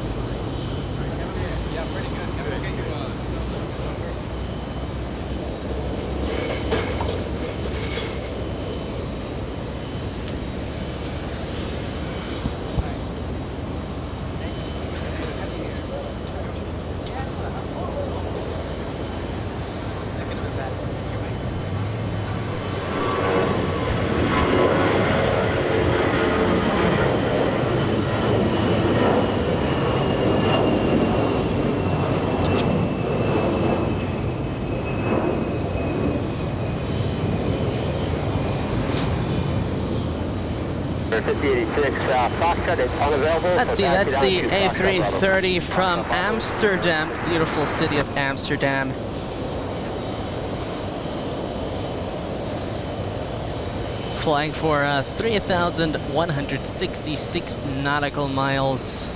Let's see, that's the A330 from Amsterdam, the beautiful city of Amsterdam. Flying for 3,166 nautical miles.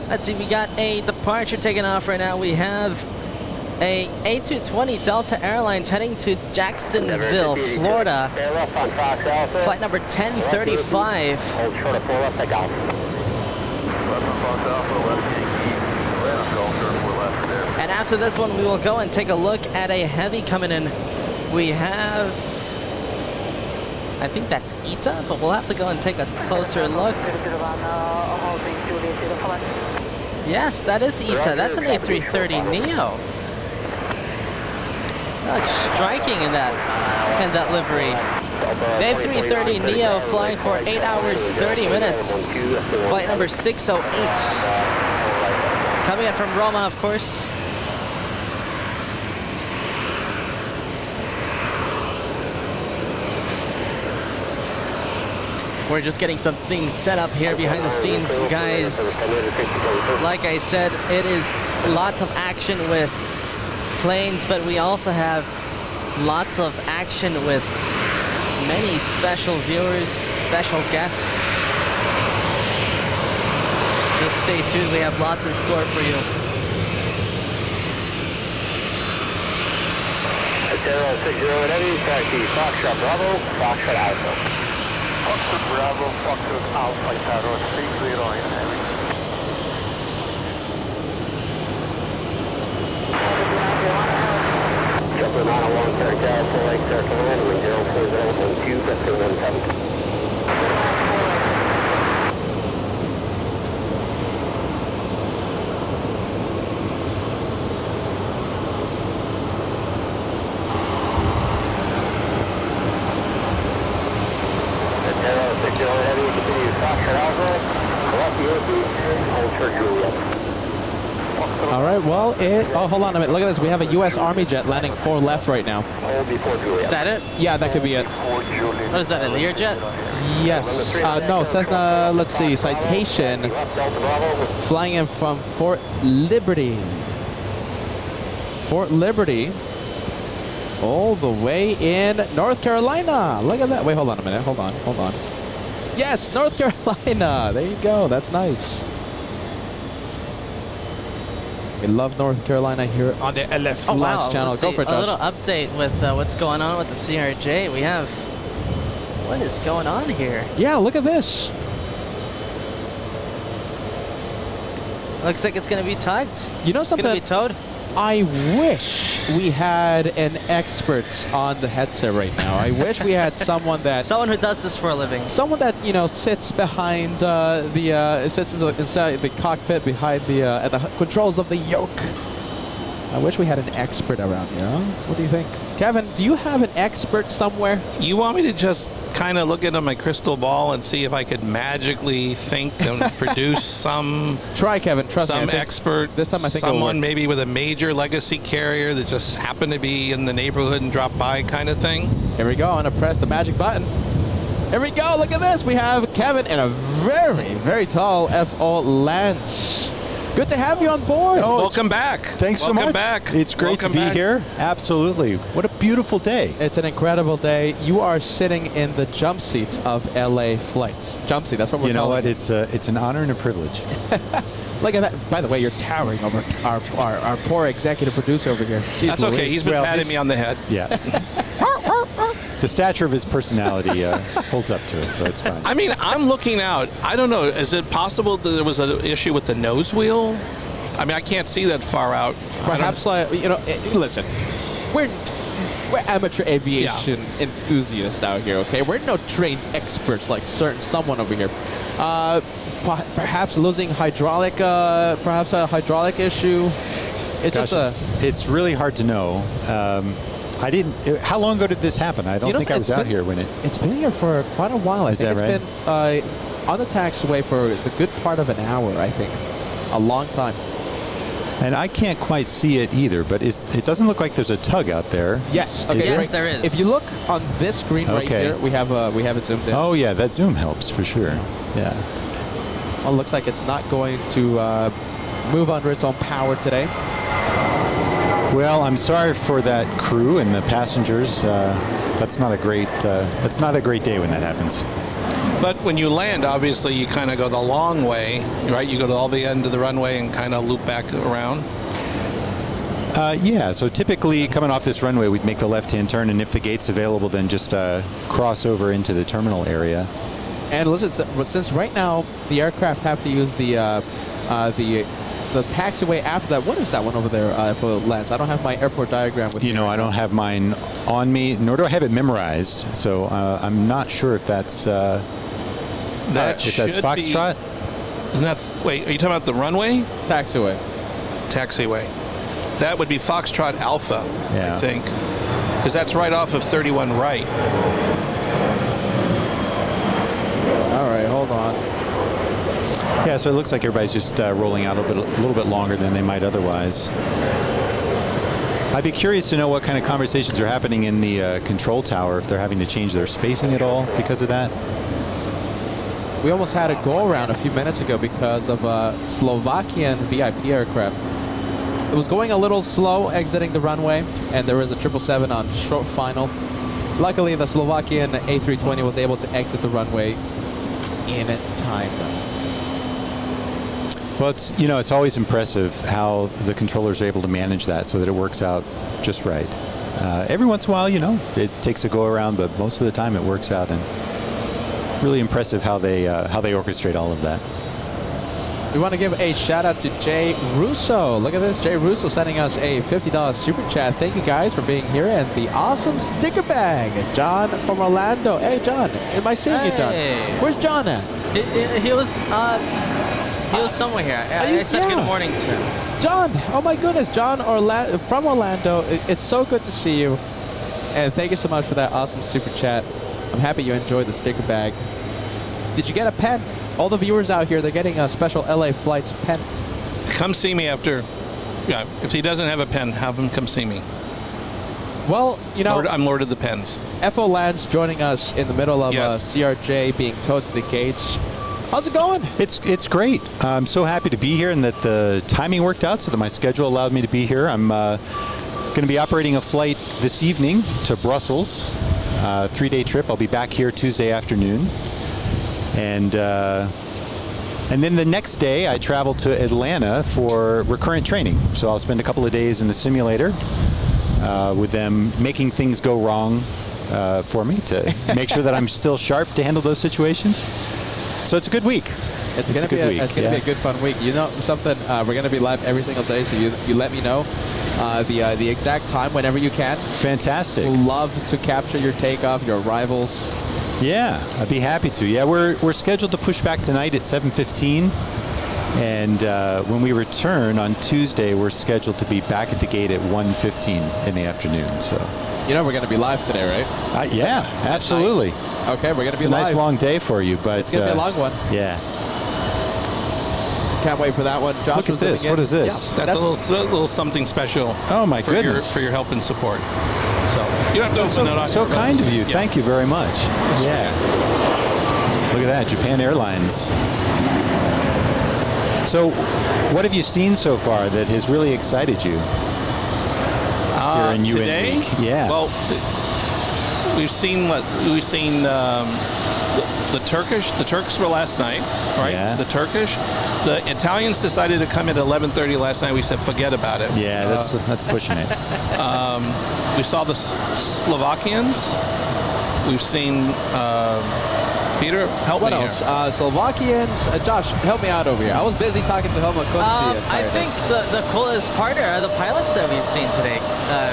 Let's see, we got a departure taking off right now. We have a A220 Delta Airlines heading to Jacksonville, Florida. Flight number 1035. And after this one, we will go and take a look at a heavy coming in. We have, I think that's ITA, but we'll have to go and take a closer look. Yes, that is ITA. That's an A330neo. Looks striking in that livery. The A330neo flying for 8 hours 30 minutes. Flight number 608. Coming in from Roma, of course. We're just getting some things set up here behind the scenes, guys. Like I said, it is lots of action with planes, but we also have lots of action with many special viewers, special guests. Just stay tuned. We have lots in store for you. Zero 60 Heavy, taxi Foxtrot Bravo, Foxtrot Alpha. Foxtrot Bravo, Foxtrot Alpha, Tower 30 Heavy. Jumping on a long circle, full length circle in, wind 04012, that's 217. All right, well, oh, hold on a minute. Look at this. We have a U.S. Army jet landing 4 left right now. Is that it? Yeah, that could be it. What is that, a Learjet? Yes. No, Cessna, let's see, citation, flying in from Fort Liberty. Fort Liberty, all the way in North Carolina. Look at that. Wait, hold on a minute. Hold on. Yes, North Carolina. There you go. That's nice. We love North Carolina here on the LF Launch channel. Let's Go see, for it, a Josh. little update with what's going on with the CRJ. We have... What is going on here? Yeah, look at this. Looks like it's going to be tugged. You know It's something? going to be towed. I wish we had an expert on the headset right now. I wish we had someone that... Someone who does this for a living. Someone that, you know, sits behind sits inside the cockpit behind at the controls of the yoke. I wish we had an expert around here, huh? What do you think? Kevin, do you have an expert somewhere? You want me to just kind of look into my crystal ball and see if I could magically think and produce some... Try, Kevin. Trust me. Some expert, this time I think someone maybe with a major legacy carrier that just happened to be in the neighborhood and drop by kind of thing. Here we go. I'm going to press the magic button. Here we go. Look at this. We have Kevin in a very, very tall FO Lance. Good to have you on board. Oh, welcome back. Thanks so much. Welcome back. It's great to be here. Absolutely. What a beautiful day. It's an incredible day. You are sitting in the jump seat of LA flights. Jump seat, that's what we're calling it. You know what? It's an honor and a privilege. Look at that. By the way, you're towering over our poor executive producer over here. Jeez, That's okay. Louise. He's been patting me on the head. Yeah. The stature of his personality holds up to it, so it's fine. I mean, I'm looking out. I don't know. Is it possible that there was an issue with the nose wheel? I mean, I can't see that far out. Perhaps, you know, listen, we're amateur aviation enthusiasts out here, okay? We're no trained experts like someone over here. Perhaps losing hydraulic, perhaps a hydraulic issue. It's really hard to know. How long ago did this happen? I don't think I was out here when it... It's been here for quite a while. I think it's been on the taxiway for the good part of an hour, I think. A long time. And I can't quite see it either, but it doesn't look like there's a tug out there. Yes. Okay. Yes, there is. If you look on this screen right here, we have it zoomed in. Oh yeah, that zoom helps for sure. Yeah. Well, it looks like it's not going to move under its own power today. Well, I'm sorry for that crew and the passengers. That's not a great day when that happens. But when you land, obviously, you kind of go the long way, right? You go to all the end of the runway and kind of loop back around. Yeah, so typically coming off this runway, we'd make the left-hand turn, and if the gate's available, then just cross over into the terminal area. And listen, since right now the aircraft have to use the taxiway after that. What is that one over there for Lance? I don't have my airport diagram with me. You know, I don't have mine on me, nor do I have it memorized, so I'm not sure if that's Foxtrot. Isn't that? Wait, are you talking about the runway? Taxiway. Taxiway. That would be Foxtrot Alpha, yeah. I think, because that's right off of 31 right. All right, hold on. Yeah, so it looks like everybody's just rolling out a little bit longer than they might otherwise. I'd be curious to know what kind of conversations are happening in the control tower, if they're having to change their spacing at all because of that. We almost had a go-around a few minutes ago because of a Slovakian VIP aircraft. It was going a little slow exiting the runway, and there was a 777 on short final. Luckily, the Slovakian A320 was able to exit the runway in time. Well, it's always impressive how the controllers are able to manage that so that it works out just right. Every once in a while, it takes a go around, but most of the time it works out, and really impressive how they orchestrate all of that. We want to give a shout out to Jay Russo. Look at this, Jay Russo sending us a $50 super chat. Thank you guys for being here and the awesome sticker bag. John from Orlando. Hey, John, am I seeing you, John? Where's John at? He was somewhere here. I said good morning to him. John, oh my goodness, John from Orlando. It's so good to see you. And thank you so much for that awesome super chat. I'm happy you enjoyed the sticker bag. Did you get a pen? All the viewers out here, they're getting a special LA Flights pen. Come see me after. Yeah, if he doesn't have a pen, have him come see me. Well, I'm Lord of the Pens. FO Lance joining us in the middle of CRJ being towed to the gates. How's it going? It's great. I'm so happy to be here and that the timing worked out so that my schedule allowed me to be here. I'm going to be operating a flight this evening to Brussels, 3-day trip. I'll be back here Tuesday afternoon. And then the next day, I travel to Atlanta for recurrent training. So I'll spend a couple of days in the simulator with them making things go wrong for me to make sure that I'm still sharp to handle those situations. So it's a good week. It's going to be a good fun week. You know something? We're going to be live every single day, so you let me know the exact time whenever you can. Fantastic. We'll love to capture your takeoff, your arrivals. Yeah, I'd be happy to. Yeah, we're scheduled to push back tonight at 7:15, and when we return on Tuesday, we're scheduled to be back at the gate at 1:15 in the afternoon. So, we're going to be live today, right? Yeah, absolutely. Okay, we're going to be live. It's a nice long day for you, but it's going to be a long one. Yeah. Can't wait for that one. Josh, look at this. What is this? Yeah, that's a little something special. Oh my goodness! For your help and support. So you don't have to open it on. So kind of you. Yeah. Thank you very much. Yeah. Look at that, Japan Airlines. So, what have you seen so far that has really excited you here in UN today? Week? Yeah. Well, we've seen the Turkish. The Turks were last night, right? Yeah. The Turkish. The Italians decided to come at 11:30 last night. We said forget about it. Yeah, that's pushing it. We saw the Slovakians. We've seen Peter. Help what me else? here. Slovakians. Josh, help me out over here. I was busy talking to Helmut Kunz the entire I think the coolest part are the pilots that we've seen today.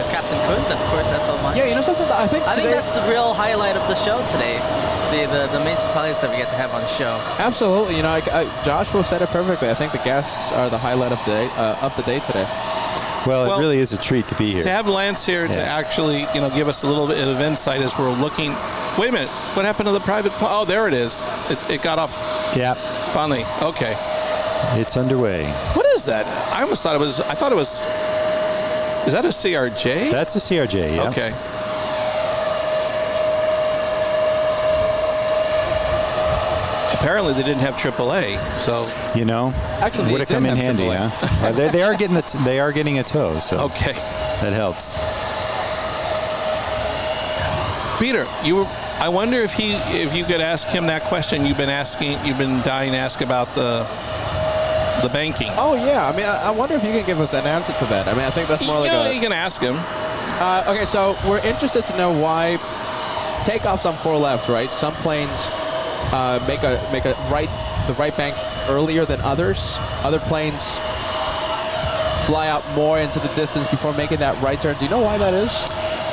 Captain Kunz and of course FL1. Yeah, you know something? I think that's the real highlight of the show today. The amazing pilots that we get to have on the show. Absolutely. Joshua said it perfectly. I think the guests are the highlight of the day today. Well, it really is a treat to be here. To have Lance here to actually, give us a little bit of insight as we're looking. Wait a minute. What happened to the private plane? Oh, there it is. It got off. Yeah. Finally. Okay. It's underway. What is that? I almost thought it was. I thought it was. Is that a CRJ? That's a CRJ. Yeah. Okay. Apparently they didn't have AAA, so actually would have come in handy, huh? They are getting a tow, so okay, that helps. Peter, I wonder if you could ask him that question you've been dying to ask about the banking. Oh yeah, I mean, I wonder if you can give us an answer to that. I mean, I think that's more you can ask him. Okay, so we're interested to know why takeoffs on 4 left, right? Some planes make the right bank earlier than others. Other planes fly out more into the distance before making that right turn. Do you know why that is?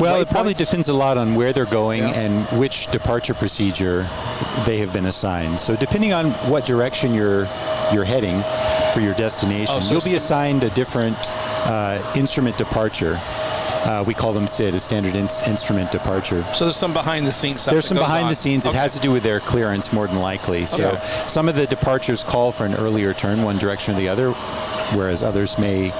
Well, it probably depends a lot on where they're going and which departure procedure they have been assigned. So depending on what direction you're heading for your destination, you'll be assigned a different instrument departure. We call them SID, a standard instrument departure. So there's some behind the scenes stuff. There's some behind the scenes. It has to do with their clearance more than likely. So some of the departures call for an earlier turn one direction or the other, whereas others may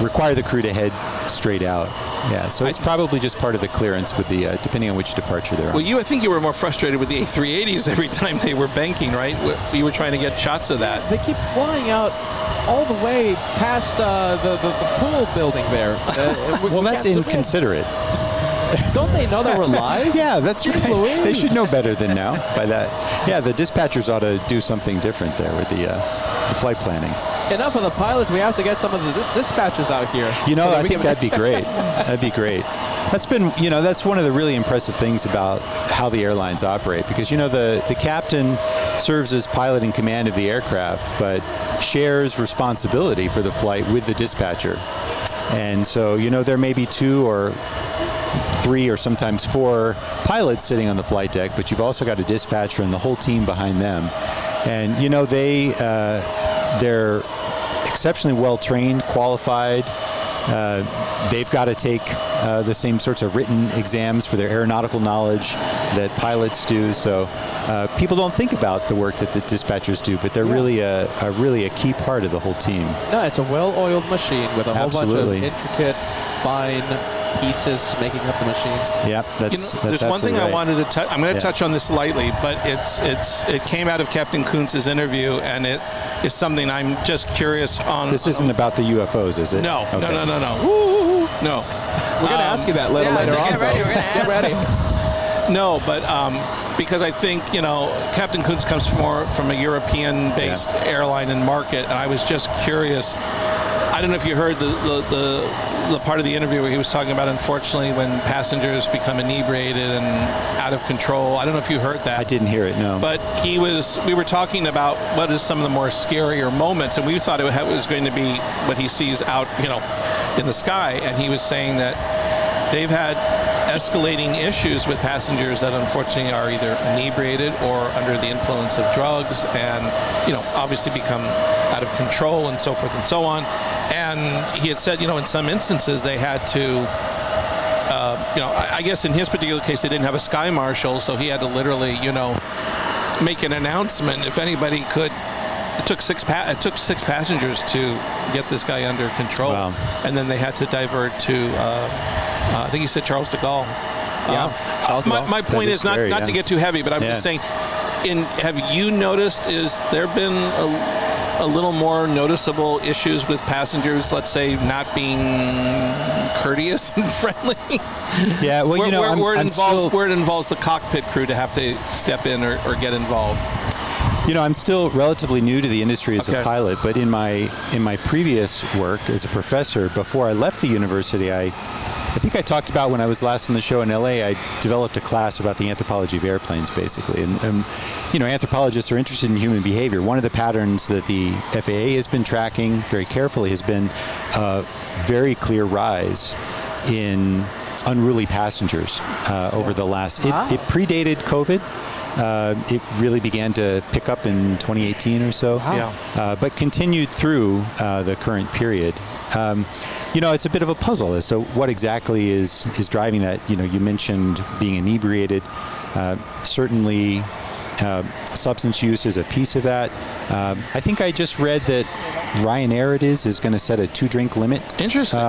require the crew to head straight out. Yeah, so it's probably just part of the clearance with the depending on which departure they're on. Well, I think you were more frustrated with the A380s every time they were banking, right? You were trying to get shots of that. They keep flying out all the way past the pool building there. Well, that's inconsiderate. Don't they know that we're live? Yeah, that's right. Louise. They should know better than now by that. Yeah, the dispatchers ought to do something different there with the flight planning. Enough of the pilots. We have to get some of the dispatchers out here. You know, so I think that'd be great. That'd be great. That's been, you know, that's one of the really impressive things about how the airlines operate, because, you know, the captain serves as pilot in command of the aircraft, but shares responsibility for the flight with the dispatcher. And so, you know, there may be 2 or 3 or sometimes 4 pilots sitting on the flight deck, but you've also got a dispatcher and the whole team behind them. And, you know, they're exceptionally well trained, qualified. They've got to take the same sorts of written exams for their aeronautical knowledge that pilots do. So people don't think about the work that the dispatchers do, but they're really a key part of the whole team. No, it's a well-oiled machine with a whole bunch of intricate, fine pieces making up the machine. You Yeah, know, that's there's one thing right. I wanted to touch. I'm going to touch on this lightly, but it came out of Captain Kuntz's interview, and it is something I'm just curious on. This isn't about the UFOs, is it? No, okay. no. No. We're going to ask you that later on. Get ready. We're going to Get ready. No, but because I think, you know, Captain Kuntz comes from a European-based airline and market, and I was just curious. I don't know if you heard the part of the interview where he was talking about, unfortunately, when passengers become inebriated and out of control. I don't know if you heard that. I didn't hear it, no. But we were talking about what is some of the more scarier moments, and we thought it was going to be what he sees out, you know, in the sky, and he was saying that they've had escalating issues with passengers that unfortunately are either inebriated or under the influence of drugs, and, you know, obviously become out of control and so forth and so on. And he had said, you know, in some instances they had to, you know, I guess in his particular case they didn't have a sky marshal, so he had to literally, you know, make an announcement if anybody could. It took six passengers to get this guy under control, and then they had to divert to, I think he said Charles de Gaulle. My point is not to get too heavy, but I'm just saying, have you noticed, is there been a little more noticeable issues with passengers, let's say, not being courteous and friendly? Yeah, well, you know, where it involves the cockpit crew to have to step in or get involved. You know, I'm still relatively new to the industry as a pilot, but in my previous work as a professor, before I left the university, I think I talked about when I was last on the show in LA, I developed a class about the anthropology of airplanes, basically. And you know, anthropologists are interested in human behavior. One of the patterns that the FAA has been tracking very carefully has been a very clear rise in unruly passengers over the last, it predated COVID. It really began to pick up in 2018 or so, but continued through the current period. You know, it's a bit of a puzzle as to what exactly is driving that. You know, you mentioned being inebriated. Certainly, substance use is a piece of that. I think I just read that Ryanair is going to set a 2-drink limit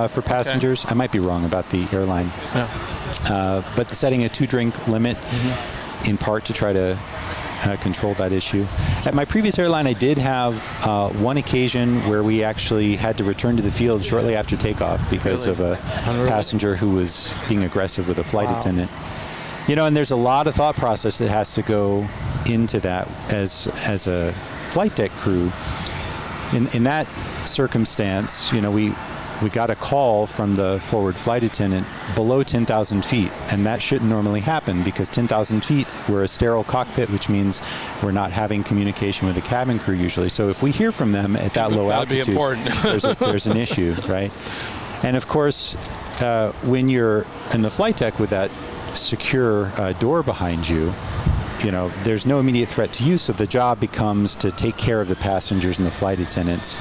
for passengers. I might be wrong about the airline, but setting a 2-drink limit. In part to try to control that issue. At my previous airline, I did have one occasion where we actually had to return to the field shortly after takeoff because of a passenger who was being aggressive with a flight attendant. You know, and there's a lot of thought process that has to go into that as a flight deck crew. In that circumstance, you know, we got a call from the forward flight attendant below 10,000 feet, and that shouldn't normally happen because 10,000 feet, we're a sterile cockpit, which means we're not having communication with the cabin crew usually. So if we hear from them at that low altitude, there's an issue, right? And of course, when you're in the flight deck with that secure door behind you, you know, there's no immediate threat to you, so the job becomes to take care of the passengers and the flight attendants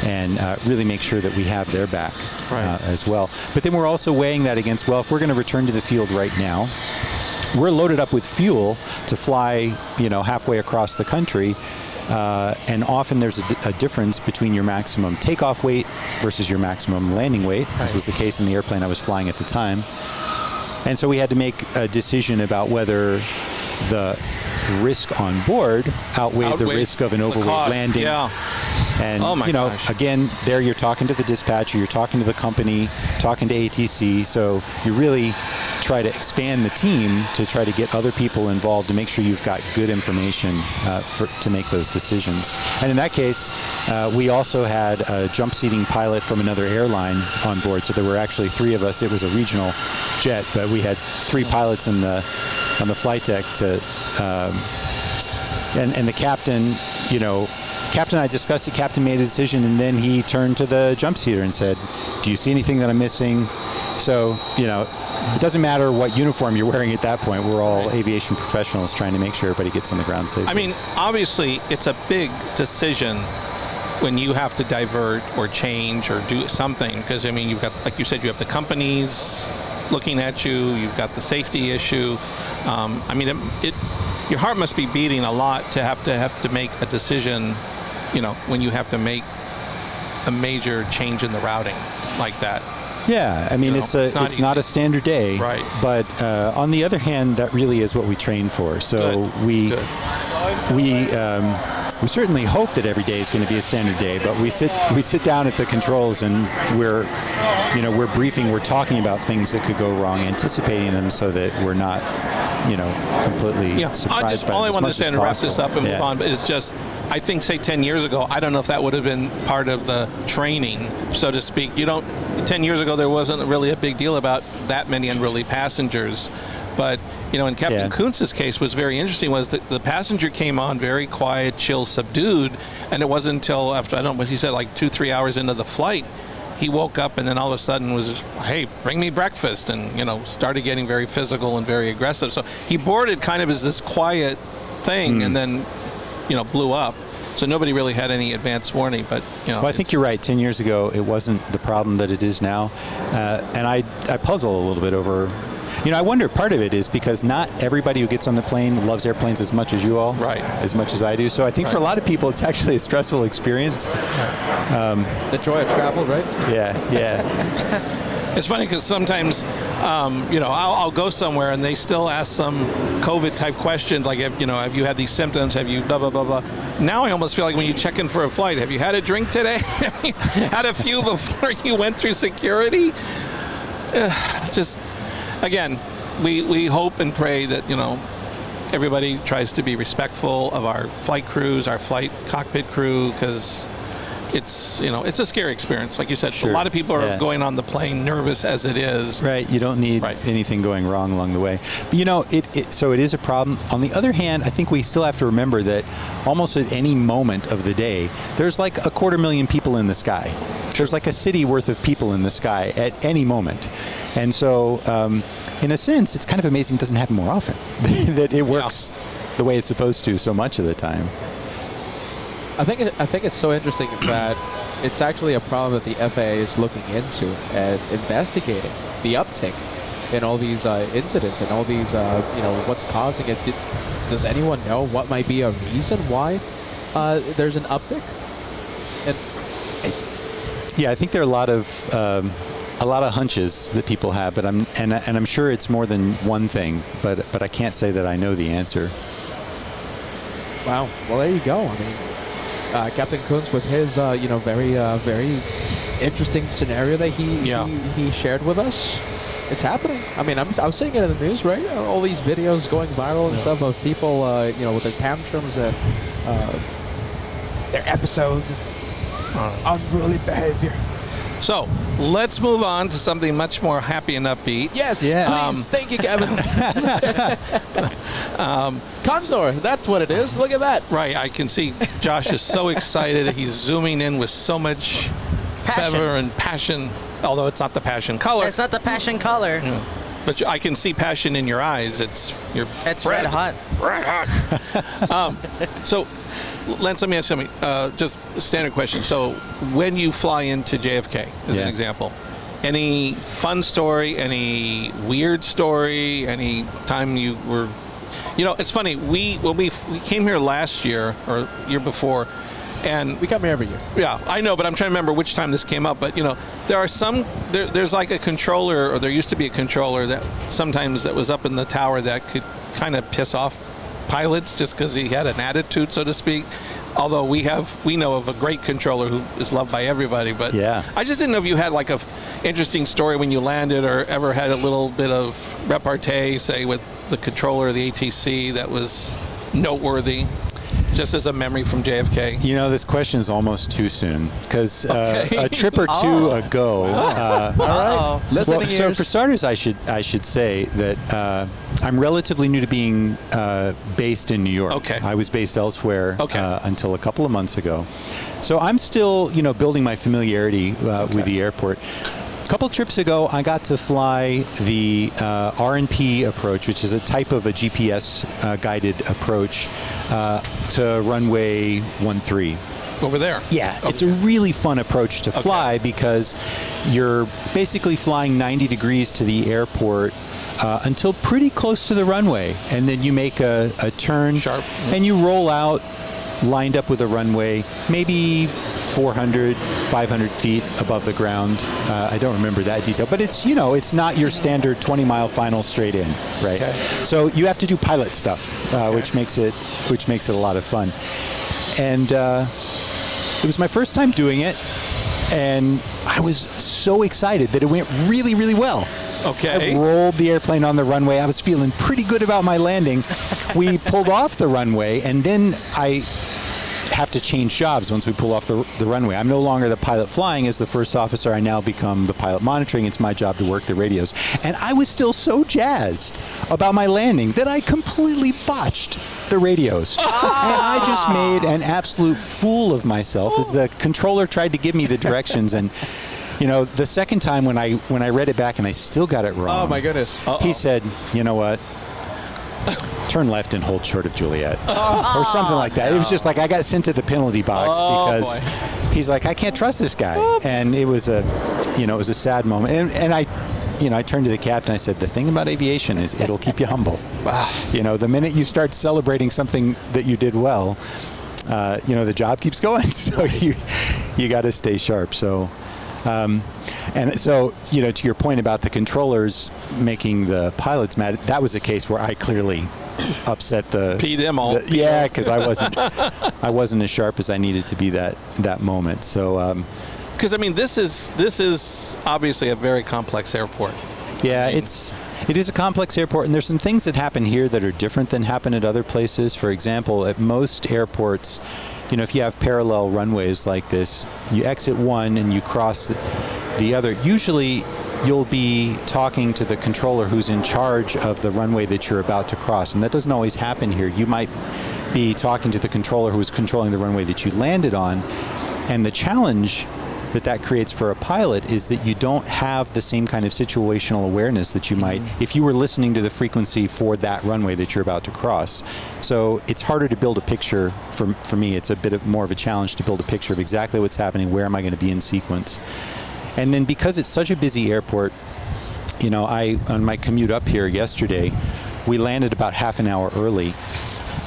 and really make sure that we have their back as well. But then we're also weighing that against, well, if we're going to return to the field right now, we're loaded up with fuel to fly, you know, halfway across the country, and often there's a difference between your maximum takeoff weight versus your maximum landing weight, as was the case in the airplane I was flying at the time. And so we had to make a decision about whether the risk on board outweighed the risk of an overweight landing. And you know, again, there you're talking to the dispatcher, you're talking to the company, talking to ATC, so you're really try to expand the team to try to get other people involved to make sure you've got good information to make those decisions. And in that case, we also had a jump seating pilot from another airline on board. So there were actually 3 of us. It was a regional jet, but we had 3 pilots on the flight deck to, and the captain, Captain and I discussed it. Captain made a decision, and then he turned to the jump seater and said, "Do you see anything that I'm missing?" So, it doesn't matter what uniform you're wearing at that point. We're all aviation professionals trying to make sure everybody gets on the ground safely. I mean, obviously, it's a big decision when you have to divert or change or do something, because, I mean, you've got, like you said, you have the companies looking at you, you've got the safety issue. I mean, your heart must be beating a lot to have to make a decision, when you have to make a major change in the routing like that. Yeah, I mean, it's not a standard day, right? But on the other hand, that really is what we train for. So we certainly hope that every day is going to be a standard day. But we sit down at the controls and we're briefing, we're talking about things that could go wrong, anticipating them so that we're not completely surprised by them. All I as want to much say as to wrap this possible. up and move on is just, I think, say 10 years ago, I don't know if that would have been part of the training, so to speak. 10 years ago, there wasn't really a big deal about that many unruly passengers. But, in Captain Kuntz's case, what's very interesting was that the passenger came on very quiet, chill, subdued, and it wasn't until after, I don't know what he said, like 2-3 hours into the flight, he woke up and then all of a sudden was just, "Hey, bring me breakfast," and started getting very physical and very aggressive. So he boarded kind of as this quiet thing and then blew up. So nobody really had any advance warning. But well, I think you're right. 10 years ago, it wasn't the problem that it is now, and I puzzle a little bit over. I wonder, part of it is because not everybody who gets on the plane loves airplanes as much as you all, right? As much as I do. So I think for a lot of people, it's actually a stressful experience. The joy of travel, right? Yeah. It's funny because sometimes, I'll go somewhere and they still ask some COVID-type questions, like, have you had these symptoms? Have you blah, blah, blah, blah. Now I almost feel like when you check in for a flight, have you had a drink today? Have you had a few before you went through security? Just, again, we hope and pray that, everybody tries to be respectful of our flight crews, our flight cockpit crew, because it's a scary experience. Like you said, a lot of people are going on the plane nervous as it is. Right. You don't need anything going wrong along the way. But so it is a problem. On the other hand, I think we still have to remember that almost at any moment of the day, there's like 250,000 people in the sky. There's like a city worth of people in the sky at any moment. And so, in a sense, it's kind of amazing it doesn't happen more often. That it works the way it's supposed to so much of the time. I think it's so interesting that it's actually a problem that the FAA is looking into and investigating the uptick in all these incidents and all these, what's causing it. Does anyone know what might be a reason why there's an uptick? Yeah, I think there are a lot of hunches that people have, but I'm sure it's more than one thing, but I can't say that I know the answer. Wow. Well, there you go. I mean, Captain Kuntz with his, very interesting scenario that he shared with us. It's happening. I mean, I was seeing it in the news, right? All these videos going viral and stuff of people, with their tantrums and their episodes and unruly behavior. So let's move on to something much more happy and upbeat. Yes, please. Thank you, Kevin. Consor, that's what it is. Look at that. Right, I can see Josh is so excited. He's zooming in with so much fervor and passion, although it's not the passion color. It's not the passion color. Yeah. But I can see passion in your eyes. It's red hot. Red hot. So, Lance, let me ask you something. Just a standard question. So, when you fly into JFK, as an example, any fun story, any weird story, any time you were... it's funny. When we came here last year or year before, and we come here every year. Yeah, I know, but I'm trying to remember which time this came up. But there are some. There's like a controller, or there used to be a controller that sometimes that was up in the tower that could kind of piss off pilots just because he had an attitude, so to speak. Although we know of a great controller who is loved by everybody, but yeah. I just didn't know if you had like a interesting story when you landed, or ever had a little bit of repartee, say, with the controller or the ATC that was noteworthy, just as a memory from JFK. You know, this question is almost too soon, because a trip or two ago. All right. Well, so for starters, I should say that I'm relatively new to being based in New York. Okay. I was based elsewhere until a couple of months ago. So I'm still, building my familiarity with the airport. A couple trips ago, I got to fly the R&P approach, which is a type of a GPS guided approach to runway 13. Over there? Yeah, it's a really fun approach to fly because you're basically flying 90 degrees to the airport until pretty close to the runway, and then you make a turn sharp, and you roll out lined up with a runway, maybe 400, 500 feet above the ground. I don't remember that detail, but it's, it's not your standard 20-mile final straight in, right? Okay. So you have to do pilot stuff, which makes it a lot of fun. And it was my first time doing it, and I was so excited that it went really, really well. Okay. I rolled the airplane on the runway. I was feeling pretty good about my landing. We pulled off the runway, and then I have to change jobs once we pull off the runway. I'm no longer the pilot flying. As the first officer, I now become the pilot monitoring. It's my job to work the radios. And I was still so jazzed about my landing that I completely botched the radios. And I just made an absolute fool of myself as the controller tried to give me the directions. And the second time when I read it back and I still got it wrong. Oh my goodness. He said, "You know what? Turn left and hold short of Juliet," or something like that. No. It was just like I got sent to the penalty box because he's like, "I can't trust this guy," and it was a sad moment. And I turned to the captain. I said, "The thing about aviation is it'll keep you humble. The minute you start celebrating something that you did well, the job keeps going. So you got to stay sharp." So. And so, to your point about the controllers making the pilots mad, that was a case where I clearly upset the P them all. Yeah, because I wasn't as sharp as I needed to be that moment. So, because this is obviously a very complex airport. Yeah, it is a complex airport, and there's some things that happen here that are different than happen at other places. For example, at most airports, if you have parallel runways like this, you exit one and you cross the other. Usually, you'll be talking to the controller who's in charge of the runway that you're about to cross, and that doesn't always happen here. You might be talking to the controller who is controlling the runway that you landed on, and the challenge that creates for a pilot is that you don't have the same kind of situational awareness that you might if you were listening to the frequency for that runway that you're about to cross. So it's harder to build a picture. For me, it's a bit more of a challenge to build a picture of exactly what's happening, where am I going to be in sequence. And then because it's such a busy airport, on my commute up here yesterday, we landed about half an hour early,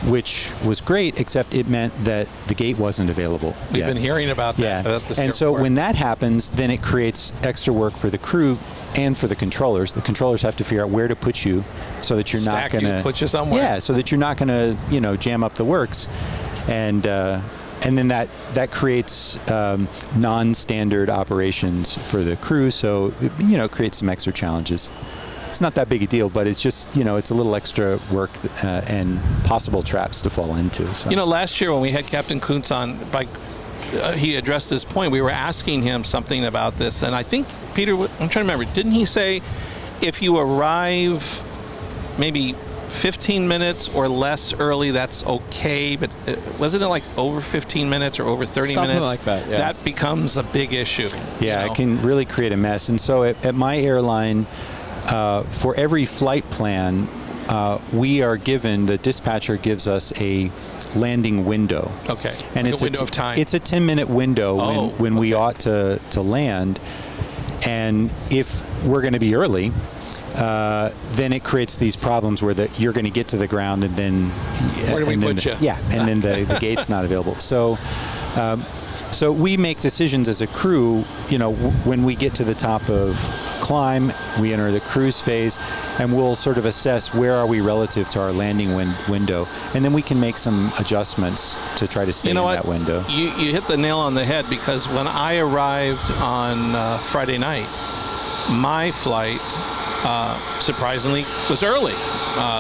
which was great, except it meant that the gate wasn't available We've yet. been hearing about that. Yeah. And so when that happens, then it creates extra work for the crew and for the controllers. The controllers have to figure out where to put you so that you're not going to put you somewhere. Yeah, so that you're not going to jam up the works. And then that creates non-standard operations for the crew, so it creates some extra challenges. It's not that big a deal, but it's just, it's a little extra work and possible traps to fall into. So. Last year when we had Captain Kuntz on, he addressed this point. We were asking him something about this, and I think, Peter, I'm trying to remember, didn't he say if you arrive maybe 15 minutes or less early, that's okay, but wasn't it like over 15 minutes or over 30 Something minutes? like that, yeah. That becomes a big issue. Yeah, it can really create a mess. And so at my airline, for every flight plan, the dispatcher gives us a landing window. Okay. And like it's a window of time. It's a 10-minute window when we ought to land. And if we're going to be early, then it creates these problems where you're going to get to the ground and then where do we put you? Yeah, and then the gate's not available. So So we make decisions as a crew, you know, when we get to the top of climb, we enter the cruise phase, and we'll sort of assess where are we relative to our landing window, and then we can make some adjustments to try to stay in that window. You hit the nail on the head, because when I arrived on Friday night, my flight surprisingly was early.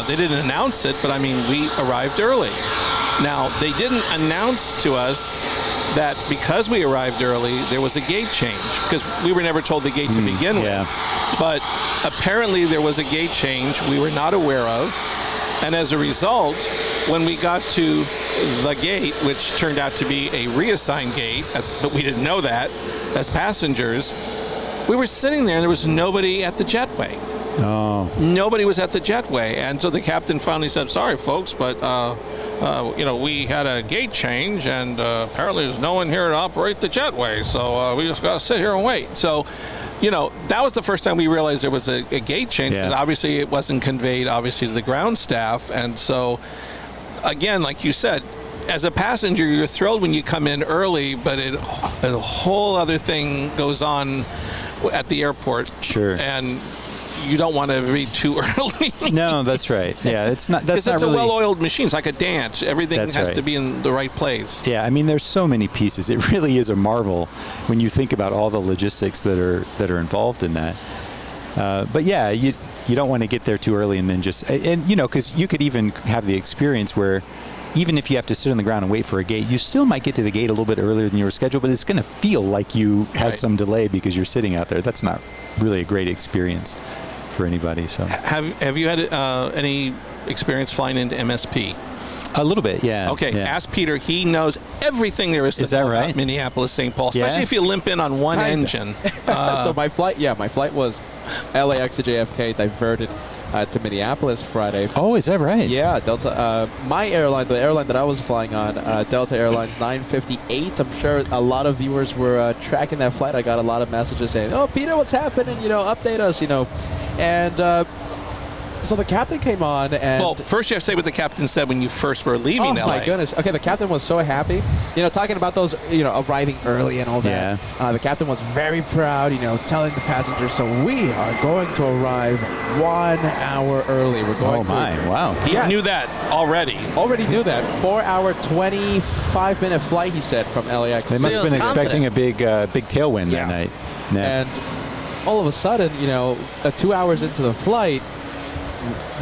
They didn't announce it, but I mean, we arrived early. Now, they didn't announce to us that because we arrived early, there was a gate change, because we were never told the gate to begin with. But apparently there was a gate change we were not aware of, and as a result, when we got to the gate, which turned out to be a reassigned gate, but we didn't know that as passengers, we were sitting there and there was nobody at the jetway. Oh. Nobody was at the jetway, and so the captain finally said, "Sorry, folks, but you know, we had a gate change, and apparently there's no one here to operate the jetway, so we just got to sit here and wait." So, you know, that was the first time we realized there was a gate change, because obviously it wasn't conveyed, obviously, to the ground staff. And so, again, like you said, as a passenger, you're thrilled when you come in early, but a whole other thing goes on at the airport. Sure. And you don't want to be too early. No, that's right. Yeah, it's not. That's not it's really a well-oiled machine. It's like a dance. Everything has to be in the right place. Yeah, I mean, there's so many pieces. It really is a marvel when you think about all the logistics that are involved in that. But yeah, you don't want to get there too early and then just you know, because you could even have the experience where, even if you have to sit on the ground and wait for a gate, you still might get to the gate a little bit earlier than you were scheduled, but it's going to feel like you had some delay because you're sitting out there. That's not really a great experience for anybody. So have you had any experience flying into MSP? A little bit, yeah. Okay, ask Peter. He knows everything there is to know about Minneapolis, St. Paul, especially if you limp in on one engine. So my flight was LAX to JFK, diverted to Minneapolis Friday. Oh, is that right? Yeah, Delta. My airline, the airline that I was flying on, Delta Airlines 958. I'm sure a lot of viewers were tracking that flight. I got a lot of messages saying, "Oh, Peter, what's happening? You know, update us." You know, and so the captain came on, and well, first you have to say what the captain said when you first were leaving LA. Oh my goodness! Okay, the captain was so happy. You know, talking about those, you know, arriving early and all that. Yeah. The captain was very proud. You know, telling the passengers, "So we are going to arrive 1 hour early. We're going to." Oh my! Wow. He knew that already. Already knew that. 4-hour, 25-minute flight. He said from LAX. They must have been expecting a big tailwind that night. Yeah. And all of a sudden, you know, 2 hours into the flight,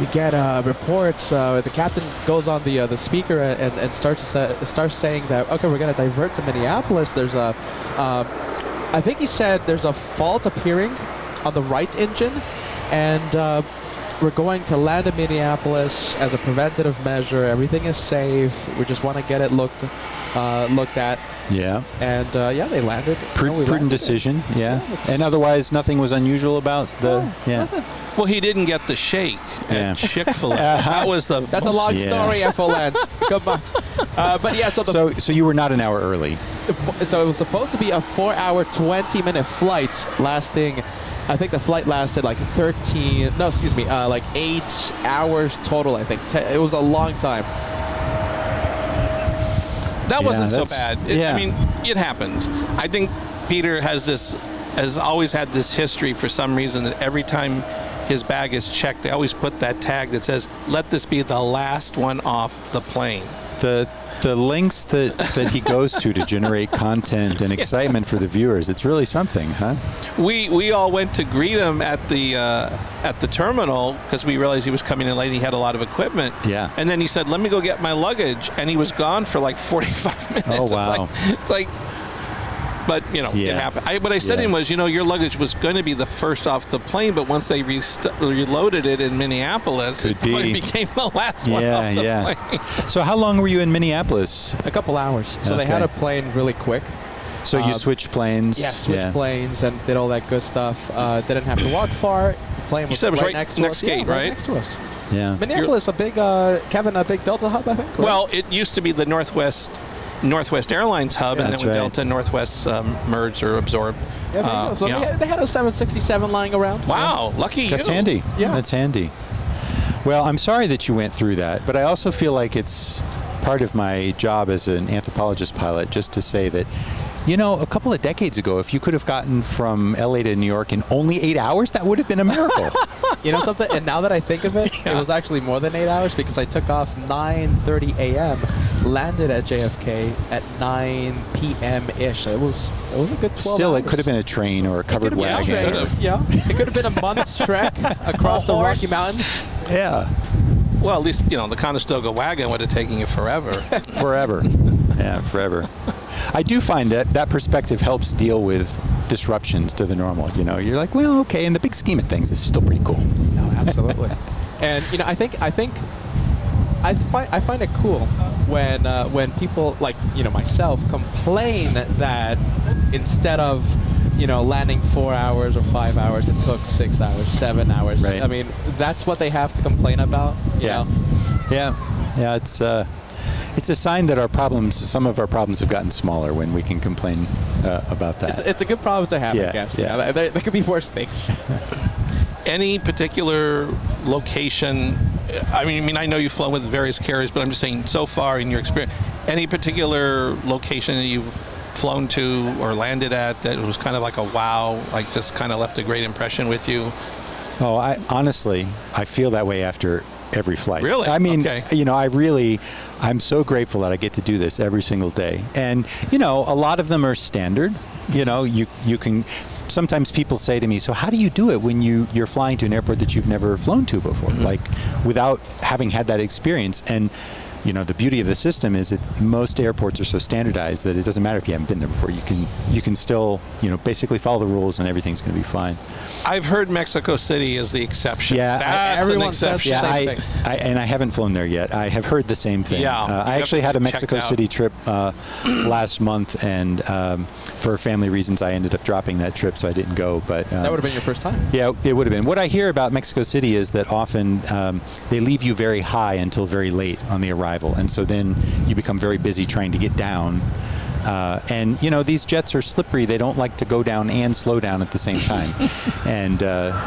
we get reports. The captain goes on the speaker and starts saying that, okay, we're going to divert to Minneapolis. There's a, I think he said there's a fault appearing on the right engine, and we're going to land in Minneapolis as a preventative measure. Everything is safe. We just want to get it looked at. Yeah. And yeah, they landed. Prudent decision. Yeah. And otherwise, nothing was unusual about the. Well, he didn't get the shake at Chick-fil-A. That was the. That's a long story, F.O. Lance. Come on. But yeah, so you were not an hour early. So it was supposed to be a 4-hour, 20-minute flight lasting. I think the flight lasted like 13. No, excuse me, like 8 hours total. I think it was a long time. That wasn't so bad. I mean, it happens. I think Peter has always had this history for some reason that every time his bag is checked, they always put that tag that says, "Let this be the last one off the plane." The lengths that he goes to generate content and excitement for the viewers, it's really something, huh? We all went to greet him at the terminal because we realized he was coming in late. He had a lot of equipment. Yeah. And then he said, "Let me go get my luggage," and he was gone for like 45 minutes. Oh wow! It's like but you know, it happened. What I said to him was, you know, your luggage was going to be the first off the plane, but once they reloaded it in Minneapolis, it became the last one off the plane. So how long were you in Minneapolis? A couple hours. So they had a plane really quick. So you switched planes? Yeah, switched planes and did all that good stuff. Didn't have to walk far. The plane was right next to us. Gate, right? Next to us. Yeah. Minneapolis, a big, Kevin, a big Delta hub, I think. Right? Well, it used to be the Northwest Airlines hub, and then when Delta and Northwest merged or absorbed. Yeah, so they had a 767 lying around. Wow, lucky you. That's handy. Yeah. That's handy. Well, I'm sorry that you went through that, but I also feel like it's part of my job as an anthropologist pilot just to say that You know, a couple of decades ago, if you could have gotten from LA to New York in only 8 hours, that would have been a miracle. You know something? And now that I think of it, it was actually more than 8 hours because I took off 9:30 a.m., landed at JFK at 9 p.m.-ish. It was a good 12 Still, hours. it could have been a train or a covered wagon. Yeah, it could have been a month's trek across the Rocky Mountains. Yeah. Well, at least, you know, the Conestoga wagon would have taken you forever. Forever. Yeah, forever. I do find that that perspective helps deal with disruptions to the normal. You know, you're like, well, okay, in the big scheme of things, this is still pretty cool. No, absolutely. And you know, I find it cool when people like, you know, myself complain that instead of, you know, landing 4 hours or 5 hours, it took 6 hours, 7 hours. Right. I mean, that's what they have to complain about. You know? Yeah. It's a sign that our problems, some of our problems, have gotten smaller when we can complain about that. It's a good problem to have, I guess. Yeah. There could be worse things. Any particular location? I mean, I know you've flown with various carriers, but I'm just saying, so far in your experience, any particular location that you've flown to or landed at that was kind of like a wow, like just kind of left a great impression with you? Oh, honestly, I feel that way after every flight. Really? I mean, okay. You know, I'm so grateful that I get to do this every single day. And, you know, a lot of them are standard. You know, you can, sometimes people say to me, so how do you do it when you're flying to an airport that you've never flown to before? Mm-hmm. Like, without having had that experience. And, you know, the beauty of the system is that most airports are so standardized that it doesn't matter if you haven't been there before. You can still, you know, basically follow the rules and everything's going to be fine. I've heard Mexico City is the exception. Yeah, that's an exception. Yeah, and I haven't flown there yet. I have heard the same thing. Yeah, I actually had a Mexico City trip last month, and for family reasons, I ended up dropping that trip, so I didn't go. But that would have been your first time. Yeah, it would have been. What I hear about Mexico City is that often they leave you very high until very late on the arrival. And so then you become very busy trying to get down. And, you know, these jets are slippery. They don't like to go down and slow down at the same time. And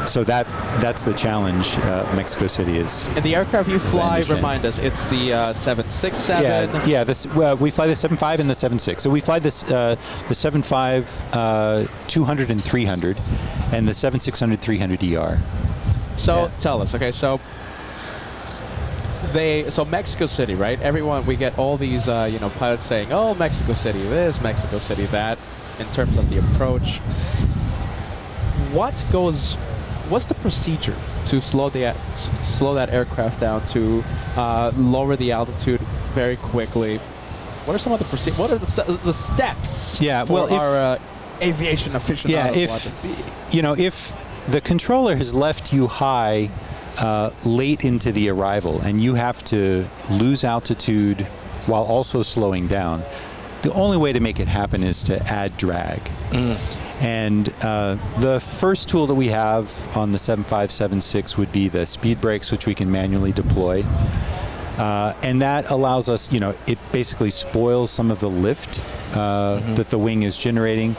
so that's the challenge Mexico City is. And the aircraft you fly, remind us, it's the 767? Yeah, we fly the 75 and the 76. So we fly this, the 75 200 and 300 and the 7600 300ER. So tell us, okay, so Mexico City, right? Everyone, we get all these, you know, pilots saying, "Oh, Mexico City this, Mexico City that," in terms of the approach. What's the procedure to slow that aircraft down, to lower the altitude very quickly? What are some of the What are the steps? Yeah, for our aviation aficionados? Yeah, if the controller has left you high late into the arrival, and you have to lose altitude while also slowing down, the only way to make it happen is to add drag. And the first tool that we have on the 7576 would be the speed brakes, which we can manually deploy. And that allows us, you know, it basically spoils some of the lift that the wing is generating,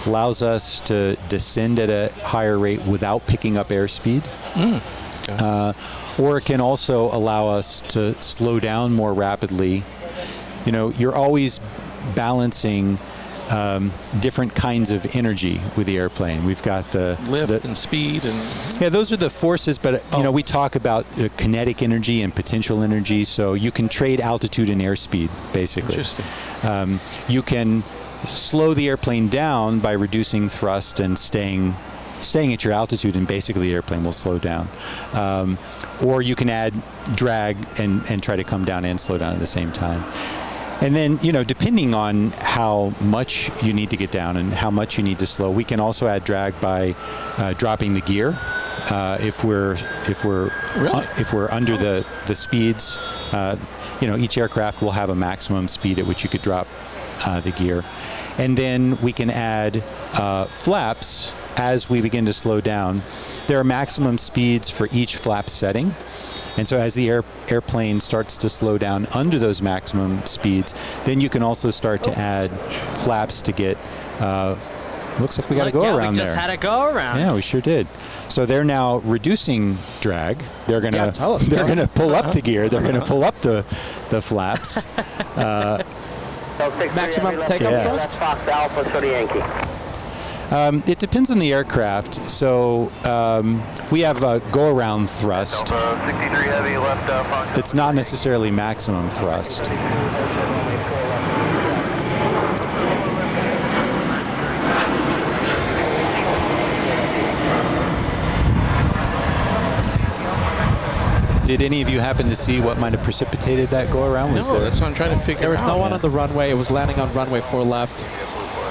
allows us to descend at a higher rate without picking up airspeed. Or it can also allow us to slow down more rapidly. You know, you're always balancing different kinds of energy with the airplane. We've got the lift and speed, and yeah, those are the forces. But you know, we talk about kinetic energy and potential energy. So you can trade altitude and airspeed, basically. Interesting. You can slow the airplane down by reducing thrust and staying at your altitude, and basically the airplane will slow down. Or you can add drag and try to come down and slow down at the same time. And then, you know, depending on how much you need to get down and how much you need to slow, we can also add drag by dropping the gear. If we're under the speeds, you know, each aircraft will have a maximum speed at which you could drop the gear. And then we can add flaps as we begin to slow down. There are maximum speeds for each flap setting. And so as the airplane starts to slow down under those maximum speeds, then you can also start to add flaps to get, looks like we got to go around there. We just had to go around. Yeah, we sure did. So they're now reducing drag. They're going to pull up the gear. They're going to pull up the flaps. maximum takeoff thrust? That's Fox Alpha, so the Yankee. It depends on the aircraft. So we have a go-around thrust. 63 heavy left. That's not necessarily maximum thrust. Did any of you happen to see what might have precipitated that go-around? No, that's what I'm trying to figure out. There was no one on the runway. It was landing on runway 4 left.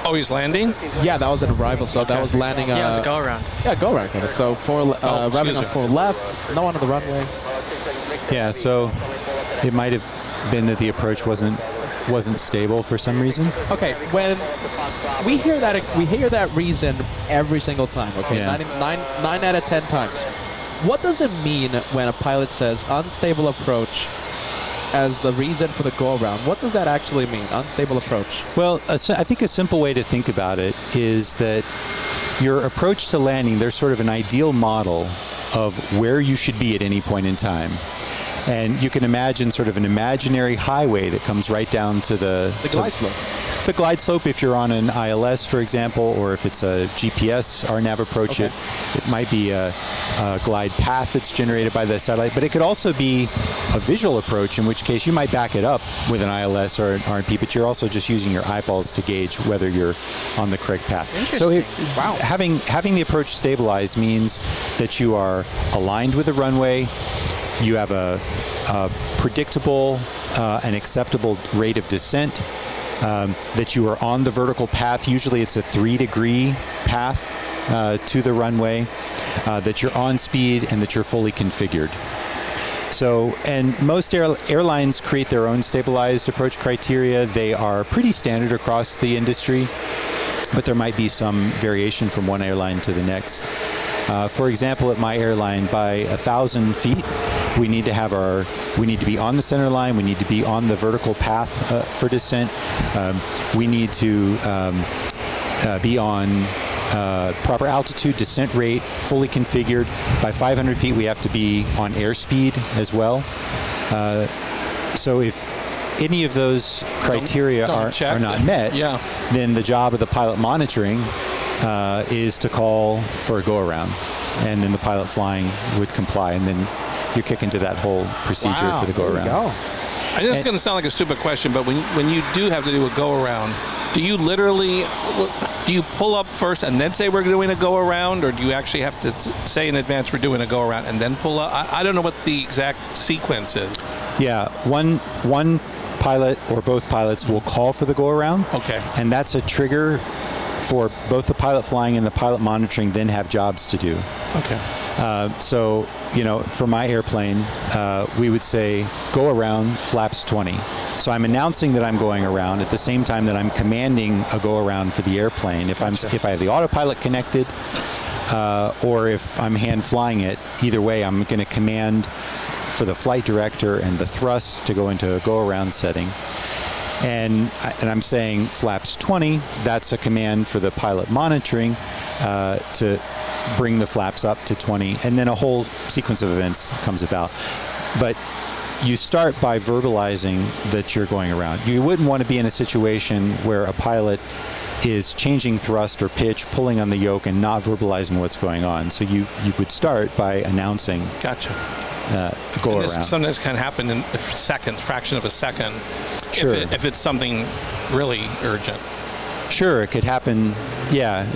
Oh, he's landing? Yeah, that was an arrival, so that was landing. Yeah, it was a go-around. Yeah, go-around, Kevin. So revving on 4 left, no one on the runway. Yeah, so it might have been that the approach wasn't stable for some reason. Okay, when we hear that reason every single time. Okay, Yeah. 9 out of 10 times. What does it mean when a pilot says unstable approach as the reason for the go-around? What does that actually mean, unstable approach? Well, I think a simple way to think about it is that your approach to landing, there's sort of an ideal model of where you should be at any point in time. And you can imagine sort of an imaginary highway that comes right down to the glide slope. The glide slope, if you're on an ILS, for example, or if it's a GPS RNAV approach, Okay. it might be a glide path that's generated by the satellite. But it could also be a visual approach, in which case you might back it up with an ILS or an RNP, but you're also just using your eyeballs to gauge whether you're on the correct path. So having the approach stabilized means that you are aligned with the runway, you have a predictable and acceptable rate of descent, that you are on the vertical path. Usually it's a 3-degree path to the runway, that you're on speed, and that you're fully configured. So, and most airlines create their own stabilized approach criteria. They are pretty standard across the industry, but there might be some variation from one airline to the next. For example, at my airline, by 1,000 feet, we need to be on the center line. We need to be on the vertical path for descent. We need to be on proper altitude, descent rate, fully configured. By 500 feet, we have to be on airspeed as well. So if any of those criteria are not met, then the job of the pilot monitoring is to call for a go-around. And then the pilot flying would comply, and then you're kicking to that whole procedure for the go-around. I know it's going to sound like a stupid question, but when you do have to do a go-around, do you literally, do you pull up first and then say we're doing a go-around, or do you actually have to say in advance we're doing a go-around and then pull up? I don't know what the exact sequence is. Yeah, one pilot or both pilots will call for the go-around. Okay. And that's a trigger for both the pilot flying and the pilot monitoring then have jobs to do. Okay. So, you know, for my airplane, we would say go around flaps 20. So I'm announcing that I'm going around at the same time that I'm commanding a go around for the airplane. If I have the autopilot connected, or if I'm hand flying it, either way, I'm going to command for the flight director and the thrust to go into a go around setting. And I'm saying flaps 20, that's a command for the pilot monitoring to bring the flaps up to 20, and then a whole sequence of events comes about. But you start by verbalizing that you're going around. You wouldn't want to be in a situation where a pilot is changing thrust or pitch, pulling on the yoke, and not verbalizing what's going on. So you would start by announcing. Gotcha. Go around. This sometimes can happen in a second, fraction of a second. Sure. If it's something really urgent. Sure, it could happen. Yeah,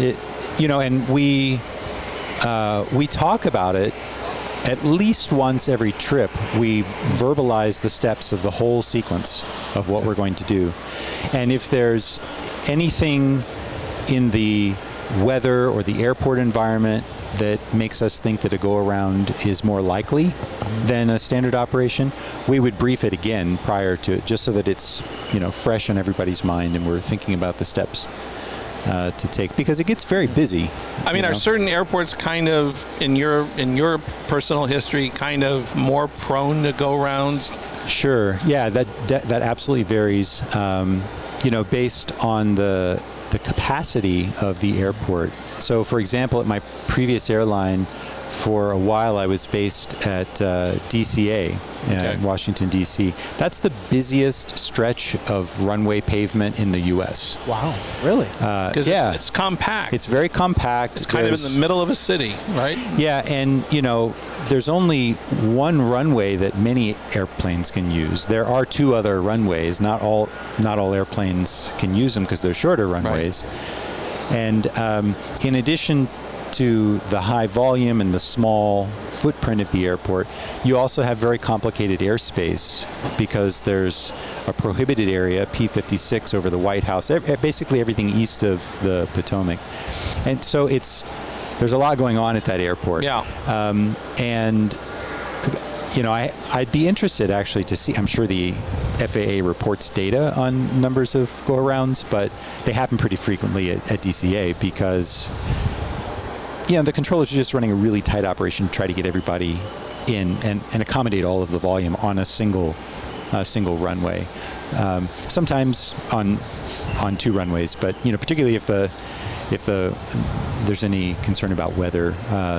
you know, and we talk about it at least once every trip. We verbalize the steps of the whole sequence of what we're going to do. And if there's anything in the weather or the airport environment that makes us think that a go-around is more likely than a standard operation, we would brief it again prior to it, just so that it's, you know, fresh on everybody's mind and we're thinking about the steps to take, because it gets very busy. I mean, are certain airports kind of, in your personal history, kind of more prone to go-rounds? Sure. Yeah, that absolutely varies. You know, based on the capacity of the airport. So, for example, at my previous airline, for a while, I was based at DCA in Washington, D.C. That's the busiest stretch of runway pavement in the U.S. Wow, really? Because it's compact. It's very compact. It's kind of in the middle of a city, right? Yeah, and you know, there's only one runway that many airplanes can use. There are 2 other runways. Not all airplanes can use them because they're shorter runways. Right. And in addition to the high volume and the small footprint of the airport, you also have very complicated airspace because there's a prohibited area, P56, over the White House, basically everything east of the Potomac. And so there's a lot going on at that airport. Yeah. And you know, I'd be interested actually to see, I'm sure the FAA reports data on numbers of go-arounds, but they happen pretty frequently at DCA because, you know, the controllers are just running a really tight operation to try to get everybody in and accommodate all of the volume on a single runway. Sometimes on 2 runways, but you know, particularly if there's any concern about weather,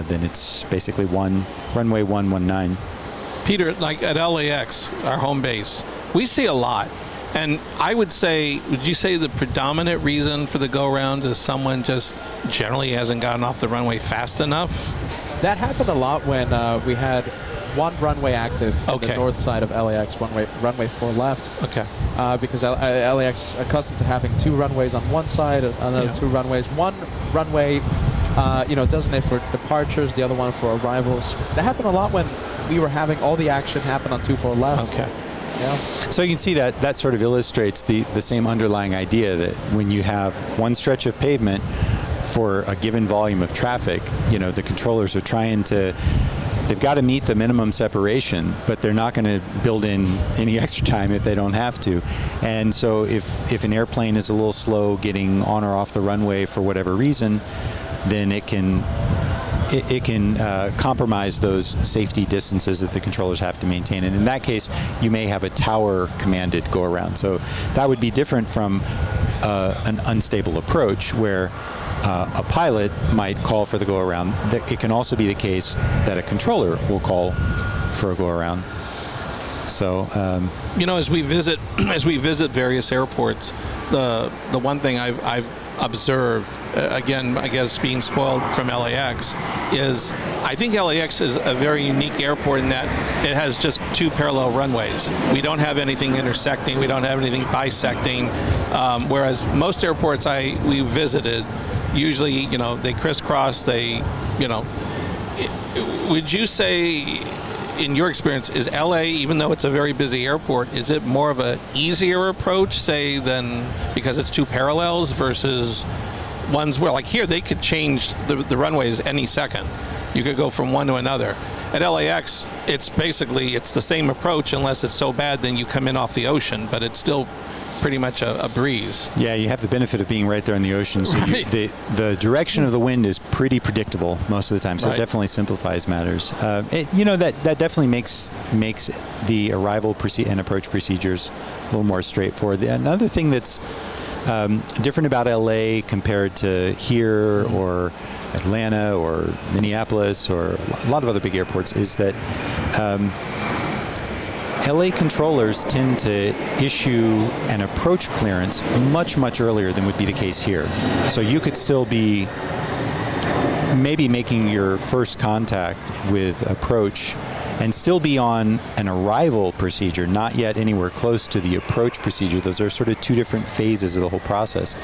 then it's basically runway 119. Peter, like at LAX, our home base, we see a lot. And I would say, would you say the predominant reason for the go-arounds is someone just generally hasn't gotten off the runway fast enough? That happened a lot when we had 1 runway active on the north side of LAX, runway 4 left. Okay. Because LAX is accustomed to having 2 runways on one side, another 2 runways. 1 runway, you know, designated for departures, the other one for arrivals. That happened a lot when we were having all the action happen on 2-4 left. Okay. Yeah. So you can see that sort of illustrates the same underlying idea that when you have one stretch of pavement for a given volume of traffic, you know, the controllers are trying to, they've got to meet the minimum separation, but they're not going to build in any extra time if they don't have to. And so if an airplane is a little slow getting on or off the runway for whatever reason, then it can compromise those safety distances that the controllers have to maintain. And in that case, you may have a tower-commanded go-around. So that would be different from an unstable approach where a pilot might call for the go-around. It can also be the case that a controller will call for a go-around. So, you know, as we visit various airports, the one thing I've observed, again, I guess being spoiled from LAX, is I think LAX is a very unique airport in that it has just 2 parallel runways. We don't have anything intersecting. We don't have anything bisecting. Whereas most airports we visited, usually, you know, they crisscross. They, you know, would you say, in your experience, is LA, even though it's a very busy airport, is it more of an easier approach, say, than because it's 2 parallels versus ones where, like here, they could change the runways any second. You could go from one to another. At LAX, it's basically, it's the same approach unless it's so bad then you come in off the ocean, but it's still pretty much a breeze. Yeah, you have the benefit of being right there in the ocean. So right. The direction of the wind is pretty predictable most of the time, so it definitely simplifies matters. You know, that definitely makes the arrival and approach procedures a little more straightforward. Another thing that's different about LA compared to here or Atlanta or Minneapolis or a lot of other big airports is that LA controllers tend to issue an approach clearance much earlier than would be the case here. So you could still be maybe making your first contact with approach and still be on an arrival procedure, not yet anywhere close to the approach procedure. Those are sort of 2 different phases of the whole process.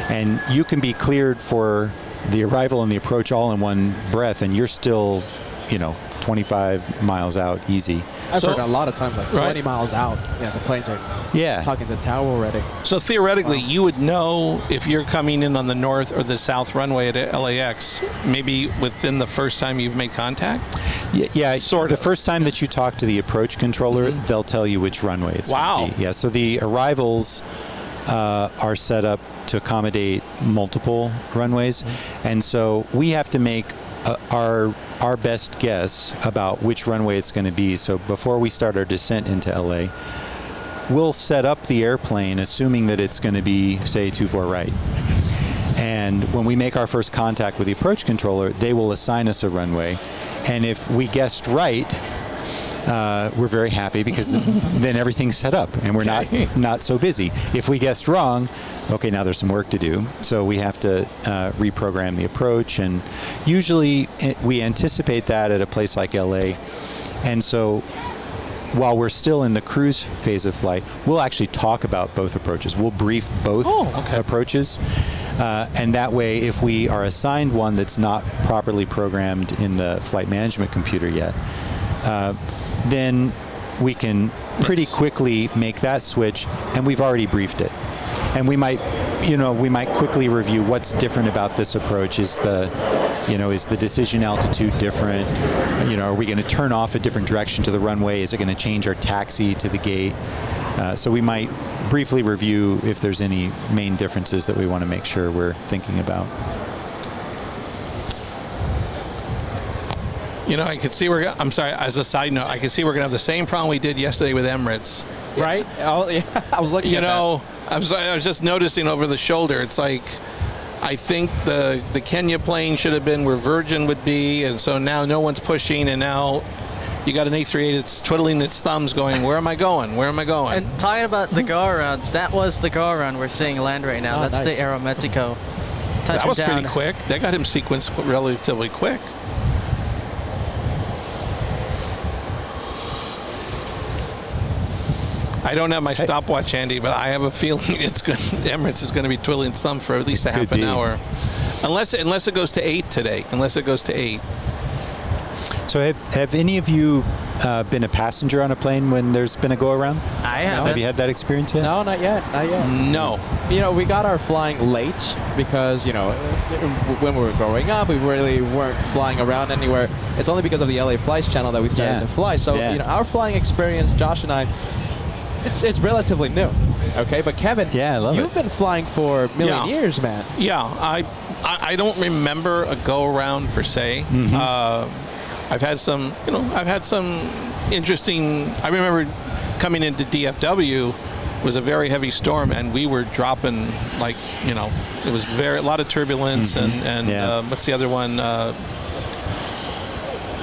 And you can be cleared for the arrival and the approach all in one breath, and you're still, you know, 25 miles out easy. I've heard a lot of times like 20 miles out. Yeah, the planes are talking to the tower already. So theoretically, you would know if you're coming in on the north or the south runway at LAX, maybe within the first time you've made contact? Yeah, sort of. The first time that you talk to the approach controller, they'll tell you which runway it's going to be. Yeah, so the arrivals are set up to accommodate multiple runways, and so we have to make our best guess about which runway it's going to be. So before we start our descent into LA, we'll set up the airplane assuming that it's going to be, say, 24 right. And when we make our first contact with the approach controller, they will assign us a runway. And if we guessed right, we're very happy because then everything's set up and we're not so busy. If we guessed wrong, okay, now there's some work to do. So we have to reprogram the approach, and usually we anticipate that at a place like LA. And so while we're still in the cruise phase of flight, we'll actually talk about both approaches. We'll brief both approaches. And that way, if we are assigned one that's not properly programmed in the flight management computer yet, then we can pretty quickly make that switch, and we've already briefed it. And we might, we might quickly review what's different about this approach. Is the decision altitude different? Are we going to turn off a different direction to the runway? Is it going to change our taxi to the gate? So we might briefly review if there's any main differences that we want to make sure we're thinking about. I could see I'm sorry, as a side note, I can see we're going to have the same problem we did yesterday with Emirates. Right? Oh, yeah. I was looking at that. I'm sorry, I was just noticing over the shoulder. It's like, I think the Kenya plane should have been where Virgin would be, and so now no one's pushing, and now you got an A38 that's twiddling its thumbs going, where am I going? Where am I going? And talking about the go-arounds, that was the go-around we're seeing land right now. That's nice. the Aeromexico. That was pretty quick. That got him sequenced relatively quick. I don't have my stopwatch handy, but I have a feeling Emirates is going to be twiddling its thumb for at least a half an hour. Unless it goes to 8 today. Unless it goes to 8. So have any of you been a passenger on a plane when there's been a go-around? I haven't. Have you had that experience yet? No, not yet. Not yet. No. We got our flying late because, when we were growing up, we really weren't flying around anywhere. It's only because of the LA Flights channel that we started to fly. So, our flying experience, Josh and I, it's relatively new. Okay, but Kevin, you've been flying for a million years, man. Yeah, I don't remember a go-around per se. I've had some, interesting. I remember coming into DFW was a very heavy storm, and we were dropping like, it was a lot of turbulence, and what's the other one?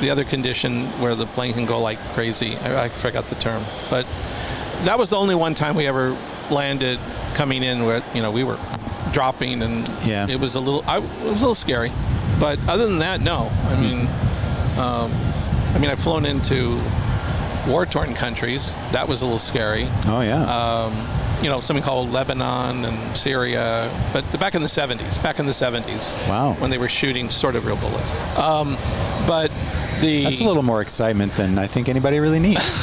The other condition where the plane can go like crazy. I forgot the term, but that was the only one time we ever landed coming in where we were dropping, and it was a little scary. But other than that, no. I've flown into war-torn countries. That was a little scary. Oh yeah. Something called Lebanon and Syria, but back in the 70s. Back in the 70s. Wow. When they were shooting sort of real bullets. That's a little more excitement than I think anybody really needs.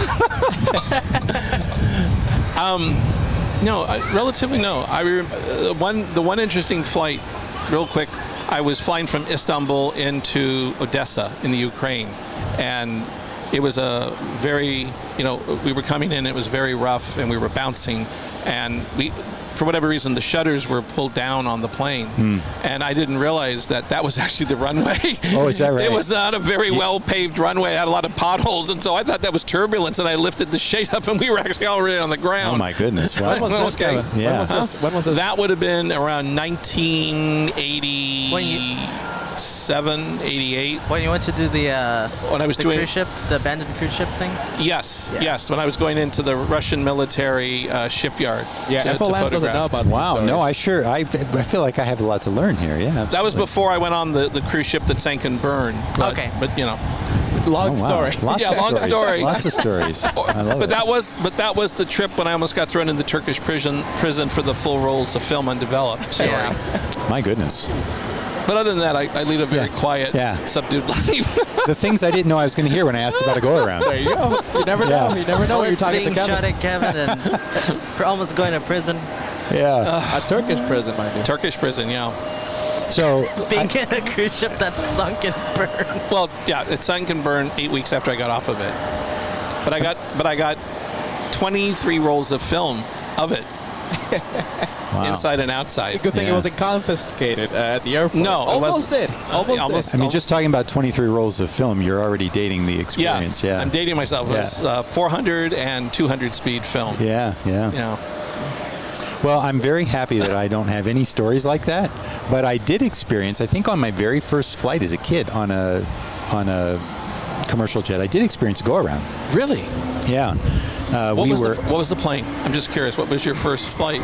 No, relatively no. I remember the one interesting flight, real quick. I was flying from Istanbul into Odessa in the Ukraine, and it was a very, we were coming in. It was very rough, and we were bouncing, and for whatever reason, the shutters were pulled down on the plane, and I didn't realize that was actually the runway. Oh, is that right? It was not a very well-paved runway. It had a lot of potholes, and so I thought that was turbulence, and I lifted the shade up, and we were actually already on the ground. Oh, my goodness. Wow. When was this, Kevin? Yeah. When was this? That would have been around 1987, 88. When you went to do when I was doing cruise ship, the abandoned cruise ship thing? Yes, yes. When I was going into the Russian military shipyard to photograph. Know about no, I feel like I have a lot to learn here. Yeah, absolutely. That was before I went on the cruise ship that sank and burned. But, long story. Lots of long stories. story. Lots of stories. I love it. That was the trip when I almost got thrown in the Turkish prison for the full rolls of film undeveloped story. My goodness. But other than that, I lead a very quiet, subdued life. The things I didn't know I was going to hear when I asked about a go-around. There you go. You never know. You never know when you're talking to Kevin. Shot at Kevin and almost going to prison. Yeah. A Turkish prison, mind you. Turkish prison, yeah. So being in a cruise ship that's sunk and burned. Well, yeah, it sunk and burned 8 weeks after I got off of it. But I got 23 rolls of film of it. Wow. Inside and outside. Good thing it wasn't confiscated at the airport. No, almost did. Almost. I mean, just talking about 23 rolls of film, you're already dating the experience. Yes, yeah. I'm dating myself. It was 400 and 200 speed film. Yeah. Well, I'm very happy that I don't have any stories like that, but I did experience, I think on my very first flight as a kid on a commercial jet, I did experience a go-around. Really? Yeah. What was the plane? I'm just curious. What was your first flight?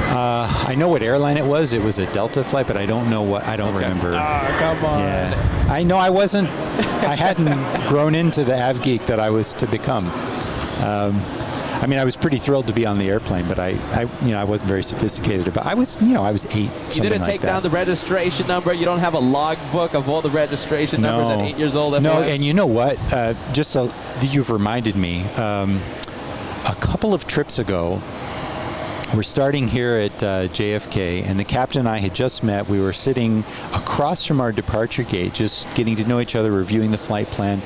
I know what airline it was. It was a Delta flight, but I don't know what. I don't remember. Oh, come on. Yeah. I know I wasn't. I hadn't grown into the AVGEEK that I was to become. I mean, I was pretty thrilled to be on the airplane, but I wasn't very sophisticated about. I was 8. You didn't take down the registration number. You don't have a logbook of all the registration numbers at 8 years old. No, and you know what? You've reminded me. A couple of trips ago, we're starting here at JFK, and the captain and I had just met. We were sitting across from our departure gate, just getting to know each other, reviewing the flight plan.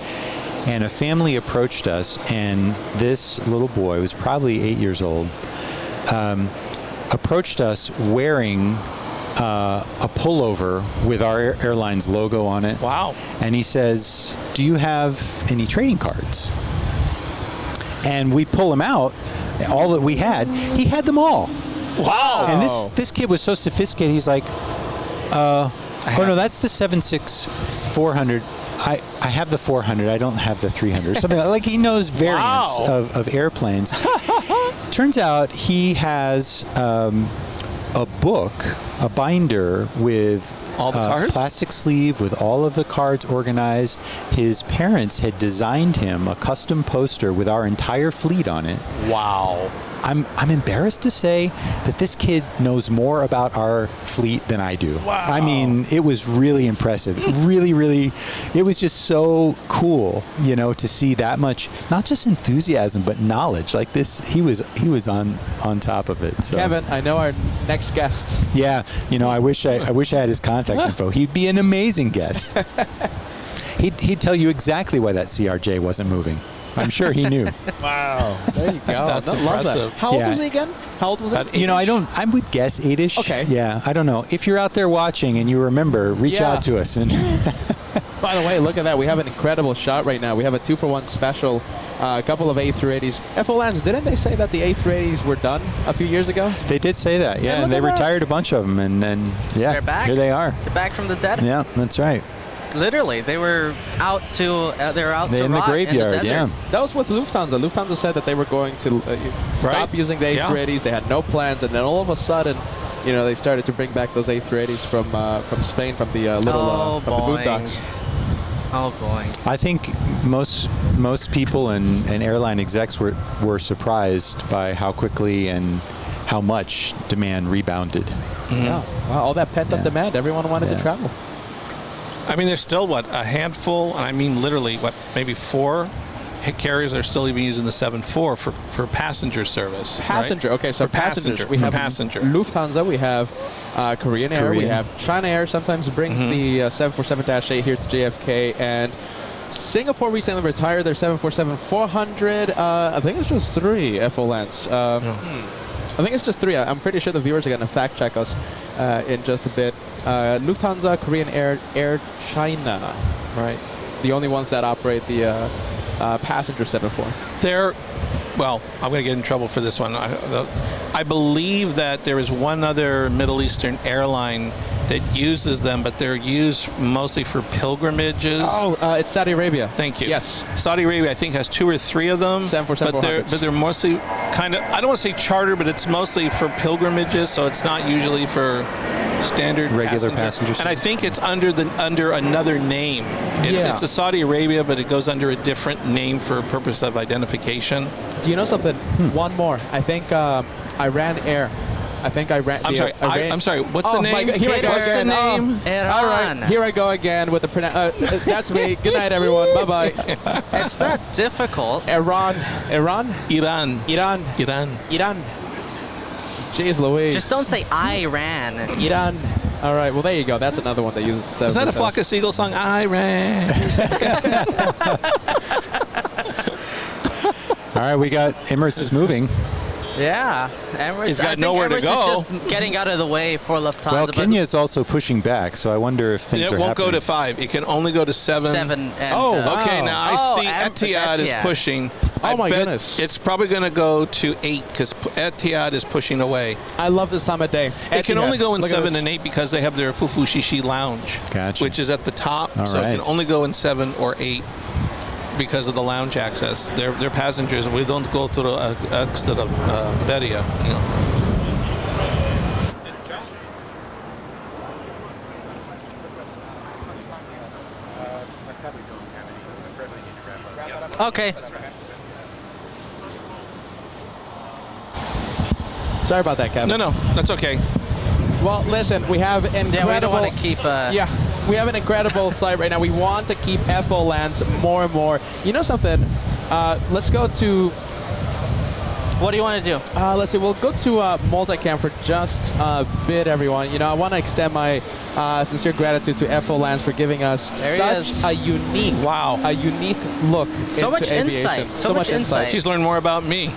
And a family approached us, and this little boy was probably 8 years old, approached us wearing a pullover with our airline's logo on it. Wow. And he says, "Do you have any trading cards?" And we pull him out, all that we had. He had them all. Wow. And this kid was so sophisticated. He's like, oh no, that's the 76-400. I have the 400. I don't have the 300. Something like he knows variants of airplanes. Turns out he has a book, a binder with all the cards? Plastic sleeve with all of the cards organized. His parents had designed him a custom poster with our entire fleet on it. Wow. I'm embarrassed to say that this kid knows more about our fleet than I do. Wow. I mean, it was really impressive. Really, it was just so cool, to see that much, not just enthusiasm, but knowledge. Like this, he was on top of it. So. Kevin, I know our next guest. Yeah, I wish I had his contact info. He'd be an amazing guest. He'd tell you exactly why that CRJ wasn't moving. I'm sure he knew. Wow. There you go. That's Love impressive. that. How old was he again? How old was he? I would guess 8-ish. Okay. Yeah, I don't know. If you're out there watching and you remember, reach out to us. And by the way, look at that. We have an incredible shot right now. We have a 2-for-1 special. A couple of A380s. FO Lance, didn't they say that the A380s were done a few years ago? They did say that, yeah. And they retired a bunch of them. And yeah, they're back. Here they are. They're back from the dead. Yeah, that's right. Literally, they were out to in the graveyard. In the yeah, that was with Lufthansa. Lufthansa said that they were going to stop using the A380s. They had no plans, and then all of a sudden, they started to bring back those A380s from Spain, from the from the boondocks. Oh boy! I think most people and airline execs were surprised by how quickly and how much demand rebounded. Mm-hmm. Yeah, wow, all that pent up demand. Everyone wanted to travel. I mean, there's still, a handful, and I mean literally, maybe 4 carriers are still even using the 747 for passenger service. Passenger, right? Okay, so for passengers. We have passenger. Lufthansa, we have Korean Air, we have China Air sometimes brings the 747-8 here to JFK, and Singapore recently retired their 747-400. I think it's just 3, FO Lance. I think it's just 3. I'm pretty sure the viewers are going to fact check us in just a bit. Lufthansa, Korean Air, Air China. Right. The only ones that operate the passenger 74. Well, I'm going to get in trouble for this one. I believe that there is one other Middle Eastern airline that uses them, but they're used mostly for pilgrimages. Oh, it's Saudi Arabia. Thank you. Yes. Saudi Arabia, I think, has 2 or 3 of them. 747-400s. But they're mostly kind of, I don't want to say charter, but it's mostly for pilgrimages, so it's not usually for standard regular passengers. And I think it's under another name. It's a Saudi Arabia, but it goes under a different name for purpose of identification. Do you know something? One more. I think Iran Air. I'm sorry. What's the name? Here I go again. All right. Here I go again with the that's me. Good night, everyone. Bye bye. It's not difficult. Iran. Jeez Louise. Just don't say Iran. Iran. All right. Well, there you go. That's another one that uses the 7. Is that a Flock of Seagulls song? Iran. All right, we got Emirates is moving. Yeah, Emirates. It's got nowhere to go. Is just getting out of the way for Lufthansa. Well, Kenya is also pushing back, so I wonder if things are happening. It won't go to 5. It can only go to 7. 7. And, okay. Now I see Etihad is pushing. Oh my bet goodness. It's probably going to go to 8 because Etihad is pushing away. I love this time of day. It can only go in Look at 7 this. and 8 because they have their Fufu Shishi Lounge, Gotcha. which is at the top. All so it right. can only go in 7 or 8 because of the lounge access. They're passengers. We don't go through the Beria, you know. Okay. Sorry about that, Kevin. No, that's okay. Well, listen, we have incredible. Yeah, we don't want to keep. Yeah, we have an incredible site right now. We want to keep FO lands more and more. You know something? Let's go to. What do you want to do? Let's see. We'll go to multicam for just a bit, everyone. You know, I want to extend my sincere gratitude to FO Lands for giving us such a unique, a unique look So into much aviation. insight. So much insight. She's learned more about me.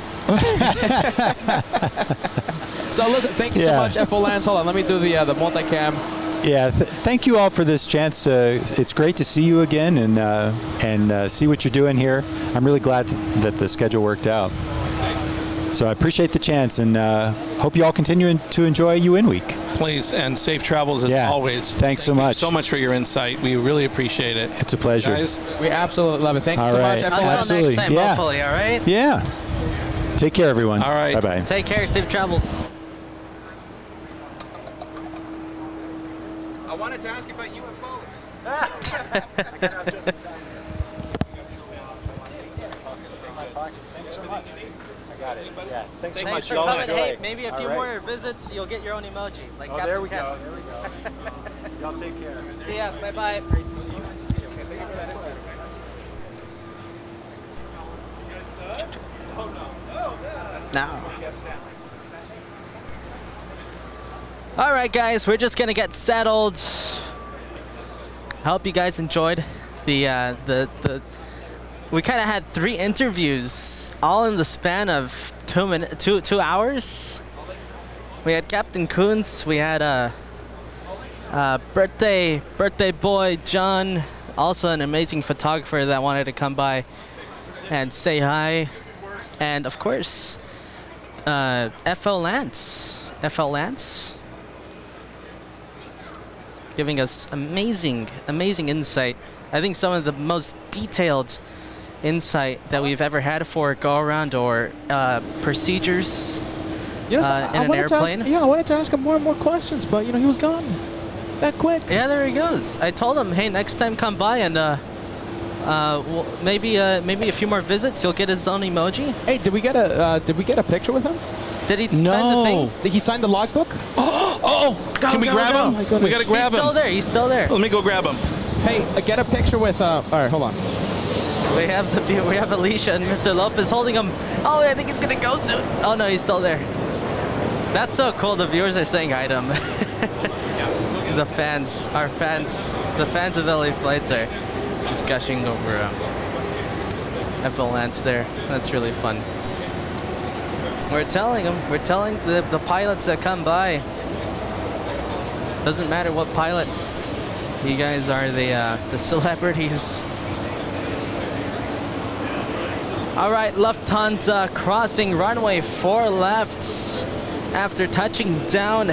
So listen, thank you so much, FO Lands. Hold on, let me do the multicam. Yeah, thank you all for this chance to. It's great to see you again and see what you're doing here. I'm really glad that the schedule worked out. So I appreciate the chance and hope you all continue to enjoy UN Week. Please, and safe travels as always. Thanks so much. So much for your insight. We really appreciate it. It's a pleasure. Guys, we absolutely love it. Thank you all so right. much. Until next time, hopefully, all right? Yeah. Take care, everyone. All right. Bye-bye. Take care. Safe travels. I wanted to ask you about UFOs. Thanks so much. I got it. Yeah. Thanks so Thanks much. for coming. Hey, maybe a few more visits, you'll get your own emoji. Like Captain there we Ken. go. There we go. Y'all take care. See ya. Bye-bye. Great to see you. Now. All right, guys, we're just gonna get settled. I hope you guys enjoyed the we kind of had 3 interviews all in the span of 2 hours. We had Captain Coons, we had birthday boy John, also an amazing photographer that wanted to come by and say hi, and of course FO Lance giving us amazing insight. I think some of the most detailed insight that we've ever had for a go-around or procedures You know, in an airplane. I wanted to ask him more and more questions, but you know, he was gone that quick. Yeah, there he goes. I told him, hey, next time come by and well, maybe a few more visits. You'll get his own emoji. Hey, did we get a picture with him? Did he sign the thing? Did he sign the logbook? Can we grab him? Oh my goodness. We gotta grab him. He's still there. Let me go grab him. Hey, get a picture with. All right, hold on. We have Alicia and Mr. Lopez holding him. Oh, I think he's gonna go soon. Oh no, he's still there. That's so cool. The viewers are saying hi to him. The fans of LA Flights are just gushing over FO Lance there. That's really fun. We're telling the pilots that come by, doesn't matter what pilot, you guys are the celebrities. All right, Lufthansa crossing runway 4 left after touching down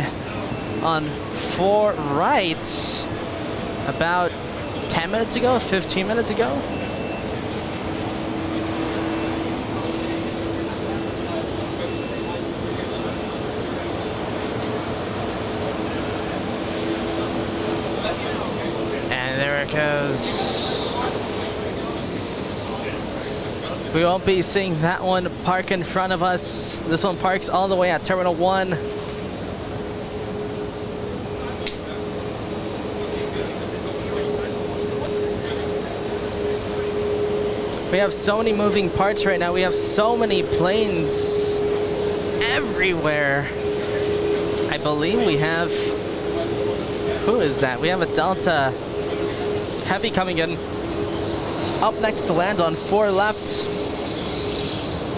on 4 right about 10 minutes ago, 15 minutes ago. And there it goes. We won't be seeing that one park in front of us. This one parks all the way at Terminal 1. We have so many moving parts right now. We have so many planes everywhere. I believe we have, who is that? We have a Delta Heavy coming in. Up next to land on 4 left.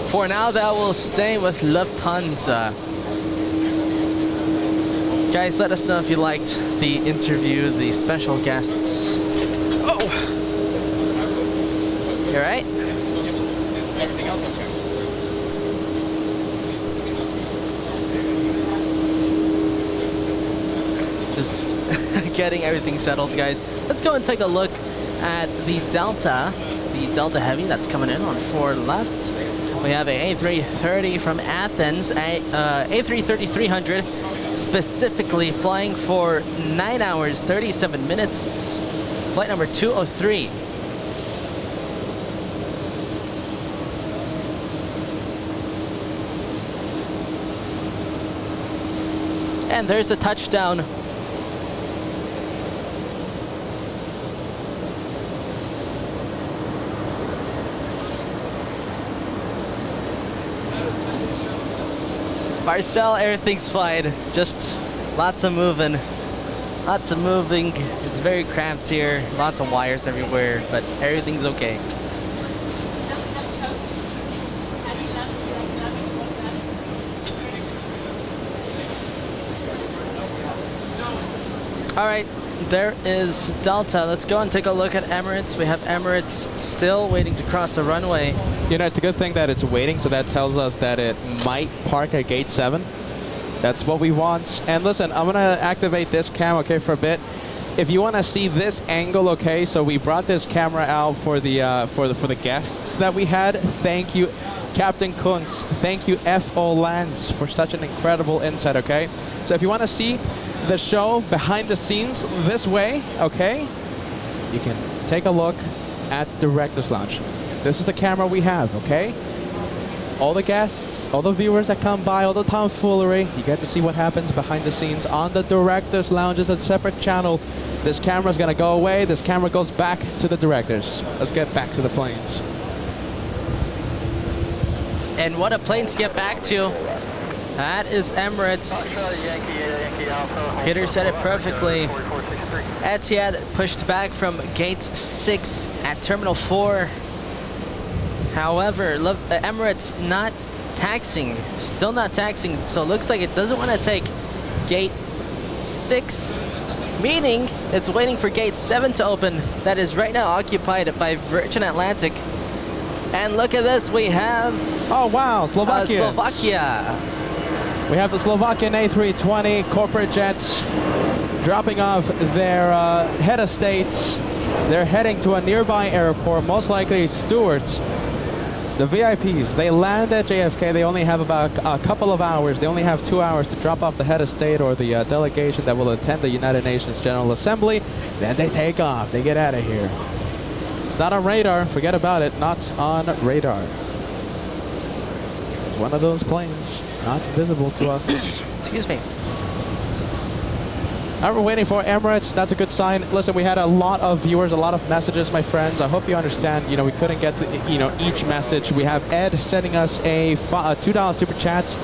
For now, that will stay with Lufthansa. Guys, let us know if you liked the interview, the special guests. Oh! You all right? everything else okay? Just getting everything settled, guys. Let's go and take a look at the Delta Heavy that's coming in on 4 left. We have a A330 from Athens, A330-300, specifically flying for 9 hours, 37 minutes. Flight number 203. And there's the touchdown. Marcel, everything's fine. Just lots of moving. Lots of moving. It's very cramped here. Lots of wires everywhere, but everything's okay. All right, there is Delta. Let's go and take a look at Emirates. We have Emirates still waiting to cross the runway. You know, it's a good thing that it's waiting, so that tells us that it might park at gate 7. That's what we want. And listen, I'm gonna activate this cam, okay, for a bit. If you want to see this angle, okay, so we brought this camera out for the guests that we had. Thank you, Captain Kunz. Thank you, FO Lands, for such an incredible insight, okay? So if you want to see the show behind the scenes this way, okay, you can take a look at the Director's Lounge. This is the camera we have, okay? All the guests, all the viewers that come by, all the tomfoolery, you get to see what happens behind the scenes on the Director's Lounge. Is a separate channel. This camera's gonna go away. This camera goes back to the directors. Let's get back to the planes. And what a plane to get back to. That is Emirates. Hitter said it perfectly. Etihad pushed back from gate 6 at Terminal 4. However, Emirates not taxing, still not taxing, so it looks like it doesn't want to take gate 6, meaning it's waiting for gate 7 to open. That is right now occupied by Virgin Atlantic. And look at this, we have... Oh wow, Slovakia. Slovakia. We have the Slovakian A320 corporate jets dropping off their head estates. They're heading to a nearby airport, most likely Stewart. The VIPs, they land at JFK. They only have about a couple of hours. They only have 2 hours to drop off the head of state or the delegation that will attend the United Nations General Assembly. Then they take off. They get out of here. It's not on radar. Forget about it. Not on radar. It's one of those planes not visible to us. Excuse me. Now we're waiting for Emirates. That's a good sign. Listen, we had a lot of viewers, a lot of messages, my friends. I hope you understand, you know, we couldn't get to, you know, each message. We have Ed sending us a $2 super chat.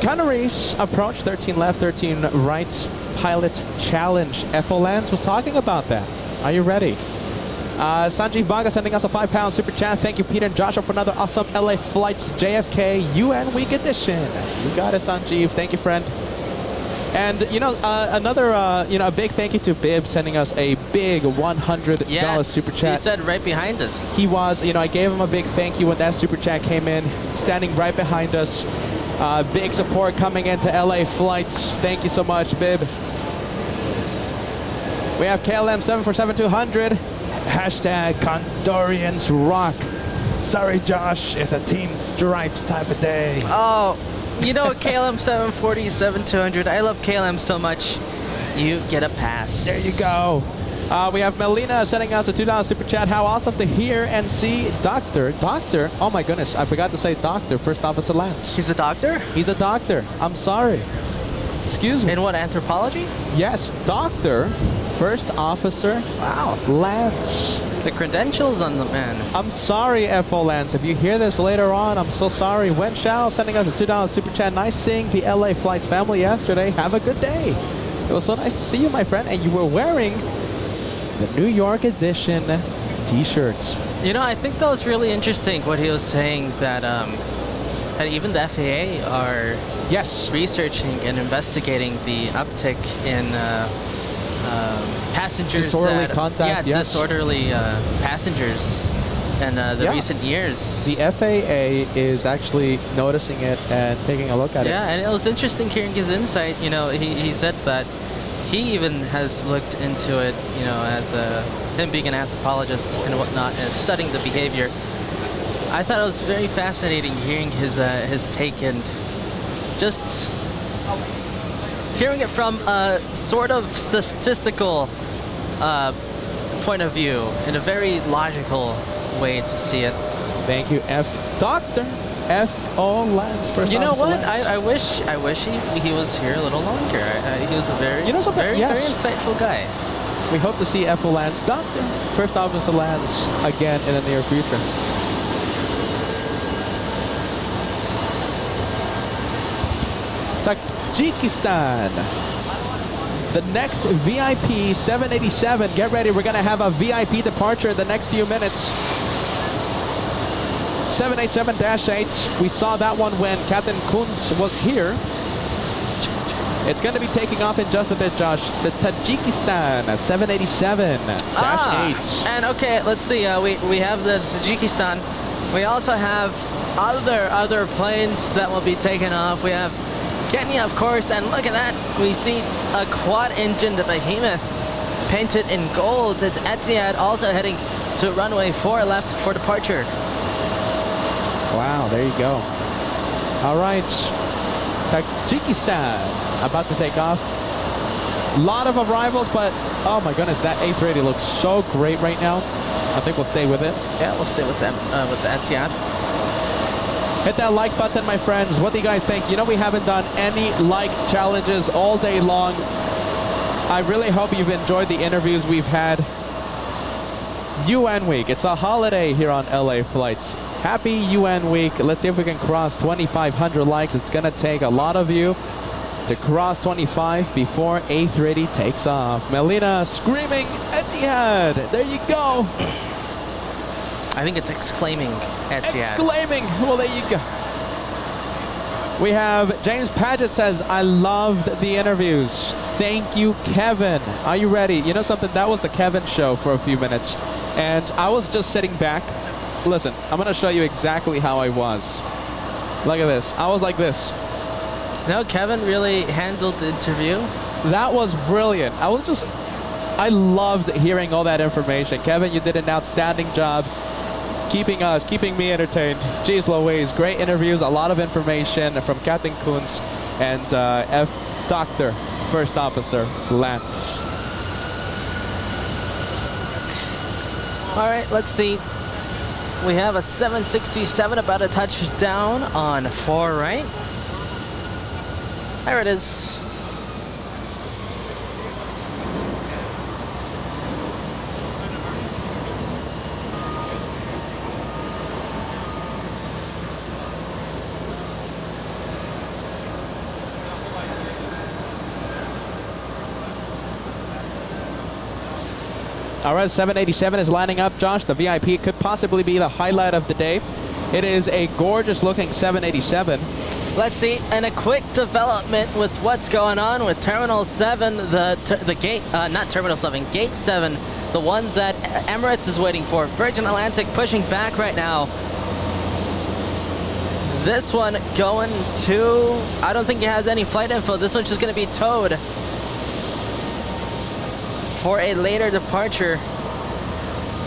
Canaries approach, 13 left, 13 right. Pilot challenge. FO Lands was talking about that. Are you ready? Sanjeev Baga sending us a £5 super chat. Thank you, Peter and Joshua, for another awesome LA Flights JFK UN Week edition. You got it, Sanjeev. Thank you, friend. And, you know, another, you know, a big thank you to Bib sending us a big $100 super chat. He said right behind us. He was, you know, I gave him a big thank you when that super chat came in, standing right behind us. Big support coming into LA Flights. Thank you so much, Bib. We have KLM 747200. Hashtag Condorians rock. Sorry, Josh, it's a Team Stripes type of day. Oh. You know, KLM 740, 7200. I love KLM so much. You get a pass. There you go. We have Melina sending us a $2 super chat. How awesome to hear and see Doctor. Oh my goodness, I forgot to say Doctor, First Officer Lance. He's a doctor? He's a doctor. I'm sorry. Excuse me. In what, anthropology? Yes, Doctor, First Officer Lance. The credentials on the man. I'm sorry, FO Lance. If you hear this later on, I'm so sorry. Wen Shao sending us a $2 super chat. Nice seeing the LA Flights family yesterday. Have a good day. It was so nice to see you, my friend. And you were wearing the New York edition t-shirts. You know, I think that was really interesting what he was saying, that that even the FAA are researching and investigating the uptick in passengers. Disorderly contact, disorderly passengers. in the recent years. The FAA is actually noticing it and taking a look at it. Yeah, and it was interesting hearing his insight. You know, he said that he even has looked into it, you know, as him being an anthropologist and whatnot, and studying the behavior. I thought it was very fascinating hearing his take and just hearing it from a sort of statistical point of view, in a very logical way to see it. Thank you, Dr. F.O. Lance. You know what? I wish he was here a little longer. He was a very, very insightful guy. We hope to see F.O. Lance, Dr. First Officer Lance, again in the near future. Tajikistan. The next VIP 787. Get ready. We're going to have a VIP departure in the next few minutes. 787-8. We saw that one when Captain Kunz was here. It's going to be taking off in just a bit, Josh. The Tajikistan 787-8. And okay, let's see. We have the Tajikistan. We also have other planes that will be taken off. We have Kenya, of course, and look at that. We see a quad-engine, the Behemoth, painted in gold. It's Etihad also heading to runway 4 left for departure. Wow, there you go. All right, Tajikistan about to take off. A lot of arrivals, but oh my goodness, that A380 looks so great right now. I think we'll stay with it. Yeah, we'll stay with them, with the Etihad. Hit that like button, my friends. What do you guys think? You know, we haven't done any like challenges all day long. I really hope you've enjoyed the interviews we've had. UN Week. It's a holiday here on LA Flights. Happy UN Week. Let's see if we can cross 2,500 likes. It's going to take a lot of you to cross 25 before A380 takes off. Melina screaming, Etihad. There you go. I think it's exclaiming Etihad. Exclaiming. Well, there you go. We have James Paget says, I loved the interviews. Thank you, Kevin. Are you ready? You know something? That was the Kevin show for a few minutes. And I was just sitting back. Listen, I'm going to show you exactly how I was. Look at this. I was like this. No, Kevin really handled the interview. That was brilliant. I loved hearing all that information. Kevin, you did an outstanding job keeping me entertained. Jeez Louise, great interviews, a lot of information from Captain Kunz and Dr. First Officer Lance. All right, let's see. We have a 767 about to touch down on 4 right. There it is. All right, 787 is lining up, Josh. The VIP could possibly be the highlight of the day. It is a gorgeous looking 787. Let's see, and a quick development with what's going on with Terminal 7, the gate, not Terminal 7, Gate 7, the one that Emirates is waiting for. Virgin Atlantic pushing back right now. This one going to, I don't think it has any flight info. This one's just going to be towed for a later departure.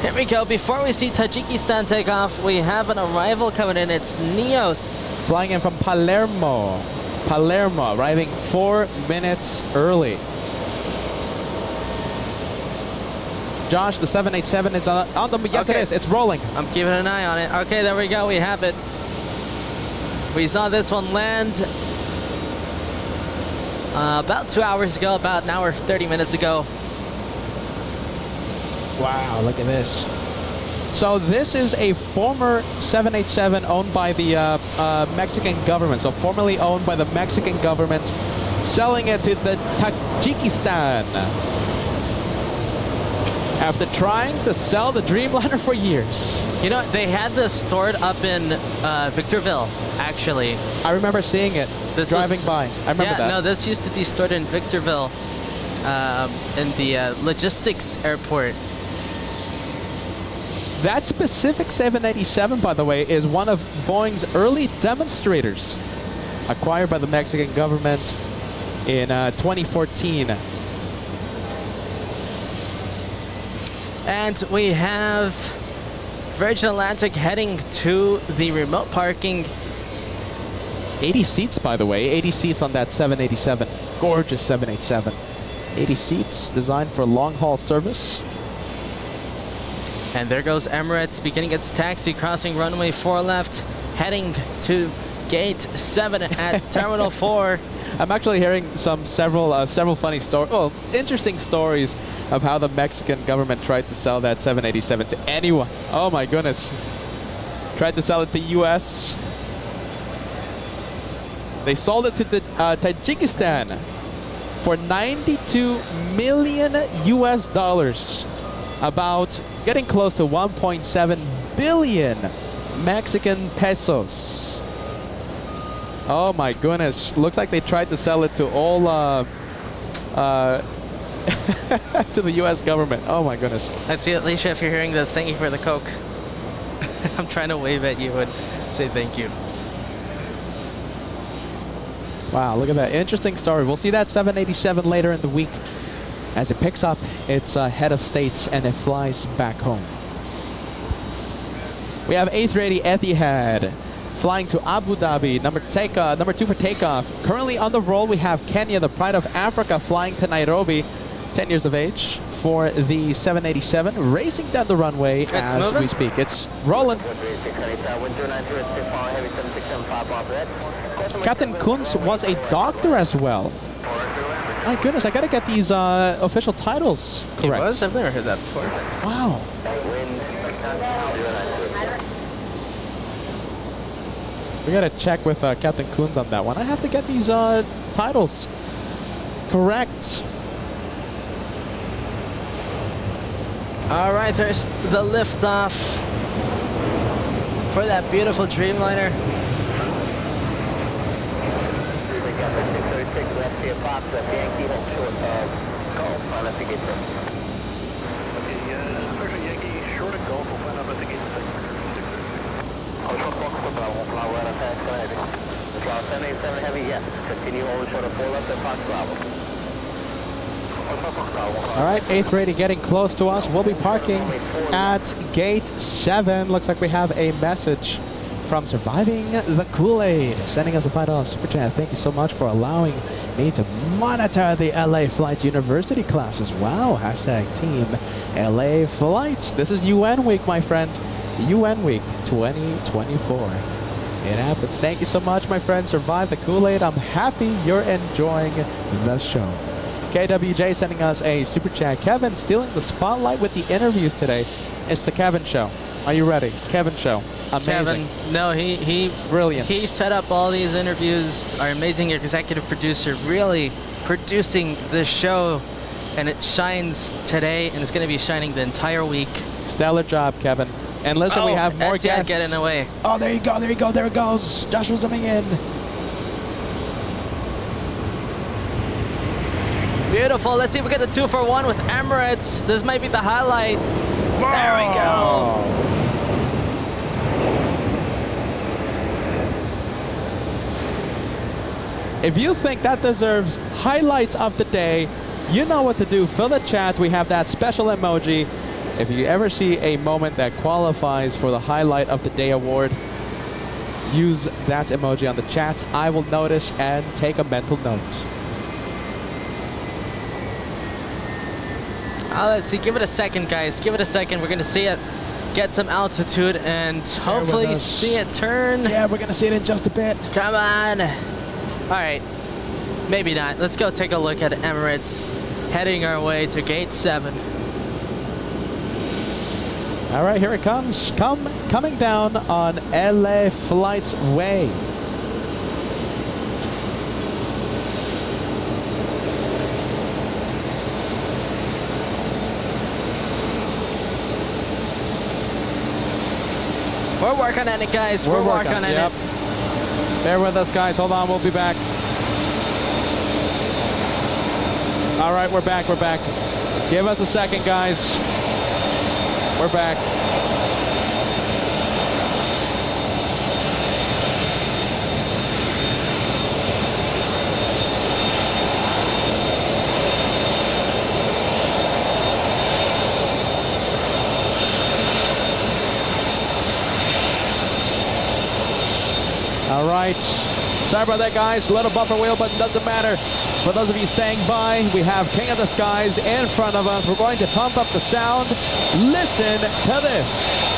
Here we go. Before we see Tajikistan take off, we have an arrival coming in. It's Neos. Flying in from Palermo. Palermo, arriving 4 minutes early. Josh, the 787 is on the... Yes, okay. It is. It's rolling. I'm keeping an eye on it. Okay, there we go. We have it. We saw this one land about 2 hours ago, about an hour, 30 minutes ago. Wow, look at this. So this is a former 787 owned by the Mexican government. So formerly owned by the Mexican government, selling it to the Tajikistan. After trying to sell the Dreamliner for years. You know, they had this stored up in Victorville, actually. I remember seeing it, driving by. I remember that. No, this used to be stored in Victorville, in the logistics airport. That specific 787, by the way, is one of Boeing's early demonstrators, acquired by the Mexican government in 2014. And we have Virgin Atlantic heading to the remote parking. 80 seats, by the way. 80 seats on that 787. Gorgeous 787. 80 seats, designed for long-haul service. And there goes Emirates beginning its taxi, crossing runway 4 left, heading to gate 7 at Terminal 4. I'm actually hearing several funny stories, well, interesting stories of how the Mexican government tried to sell that 787 to anyone. Oh my goodness. Tried to sell it to US. They sold it to the, Tajikistan for $92 million US. About getting close to 1.7 billion Mexican pesos. Oh my goodness. Looks like they tried to sell it to all to the US government. Oh my goodness. Let's see, Alicia, if you're hearing this, thank you for the Coke. I'm trying to wave at you and say thank you. Wow, look at that. Interesting story. We'll see that 787 later in the week as it picks up its head of states and it flies back home. We have A380 Etihad flying to Abu Dhabi, number 2 for takeoff. Currently on the roll, we have Kenya, the pride of Africa, flying to Nairobi, 10 years of age, for the 787, racing down the runway as we speak. It's rolling. Captain Kunz was a doctor as well. My goodness, I gotta get these official titles correct. He was? I've never heard that before. Wow. We gotta check with Captain Kunz on that one. I have to get these titles correct. All right, there's the liftoff for that beautiful Dreamliner. All right, A380 getting close to us. We'll be parking at gate 7. Looks like we have a message from Surviving the Kool-Aid, sending us a $5 super chat. Thank you so much for allowing me to monitor the LA Flights University classes. Wow, hashtag team LA Flights. This is UN Week, my friend. UN Week 2024. It happens. Thank you so much, my friend. Survive the Kool-Aid. I'm happy you're enjoying the show. KWJ sending us a super chat. Kevin stealing the spotlight with the interviews today. It's the Kevin Show. Are you ready? Kevin Show. Amazing. Kevin, no, he brilliant. He set up all these interviews. Our amazing executive producer, really producing this show, and it shines today, and it's going to be shining the entire week. Stellar job, Kevin. And listen, we have more guests. Get in the way. Oh, there you go, there you go, there it goes. Joshua zooming in. Beautiful. Let's see if we get the 2-for-1 with Emirates. This might be the highlight. There we go. If you think that deserves highlights of the day, you know what to do. Fill the chat. We have that special emoji. If you ever see a moment that qualifies for the Highlight of the Day award, use that emoji on the chat. I will notice and take a mental note. Let's see. Give it a second, guys. Give it a second. We're going to see it get some altitude and hopefully see it turn. Yeah, we're going to see it in just a bit. Come on. All right. Maybe not. Let's go take a look at Emirates heading our way to gate 7. All right, here it comes. Coming down on LA Flight's way. We're working on it, guys. We're working on it. Bear with us, guys. Hold on, we'll be back. All right, we're back. Give us a second, guys. We're back. All right. Sorry about that, guys. Little buffer wheel, but it doesn't matter. For those of you staying by, we have King of the Skies in front of us. We're going to pump up the sound. Listen to this.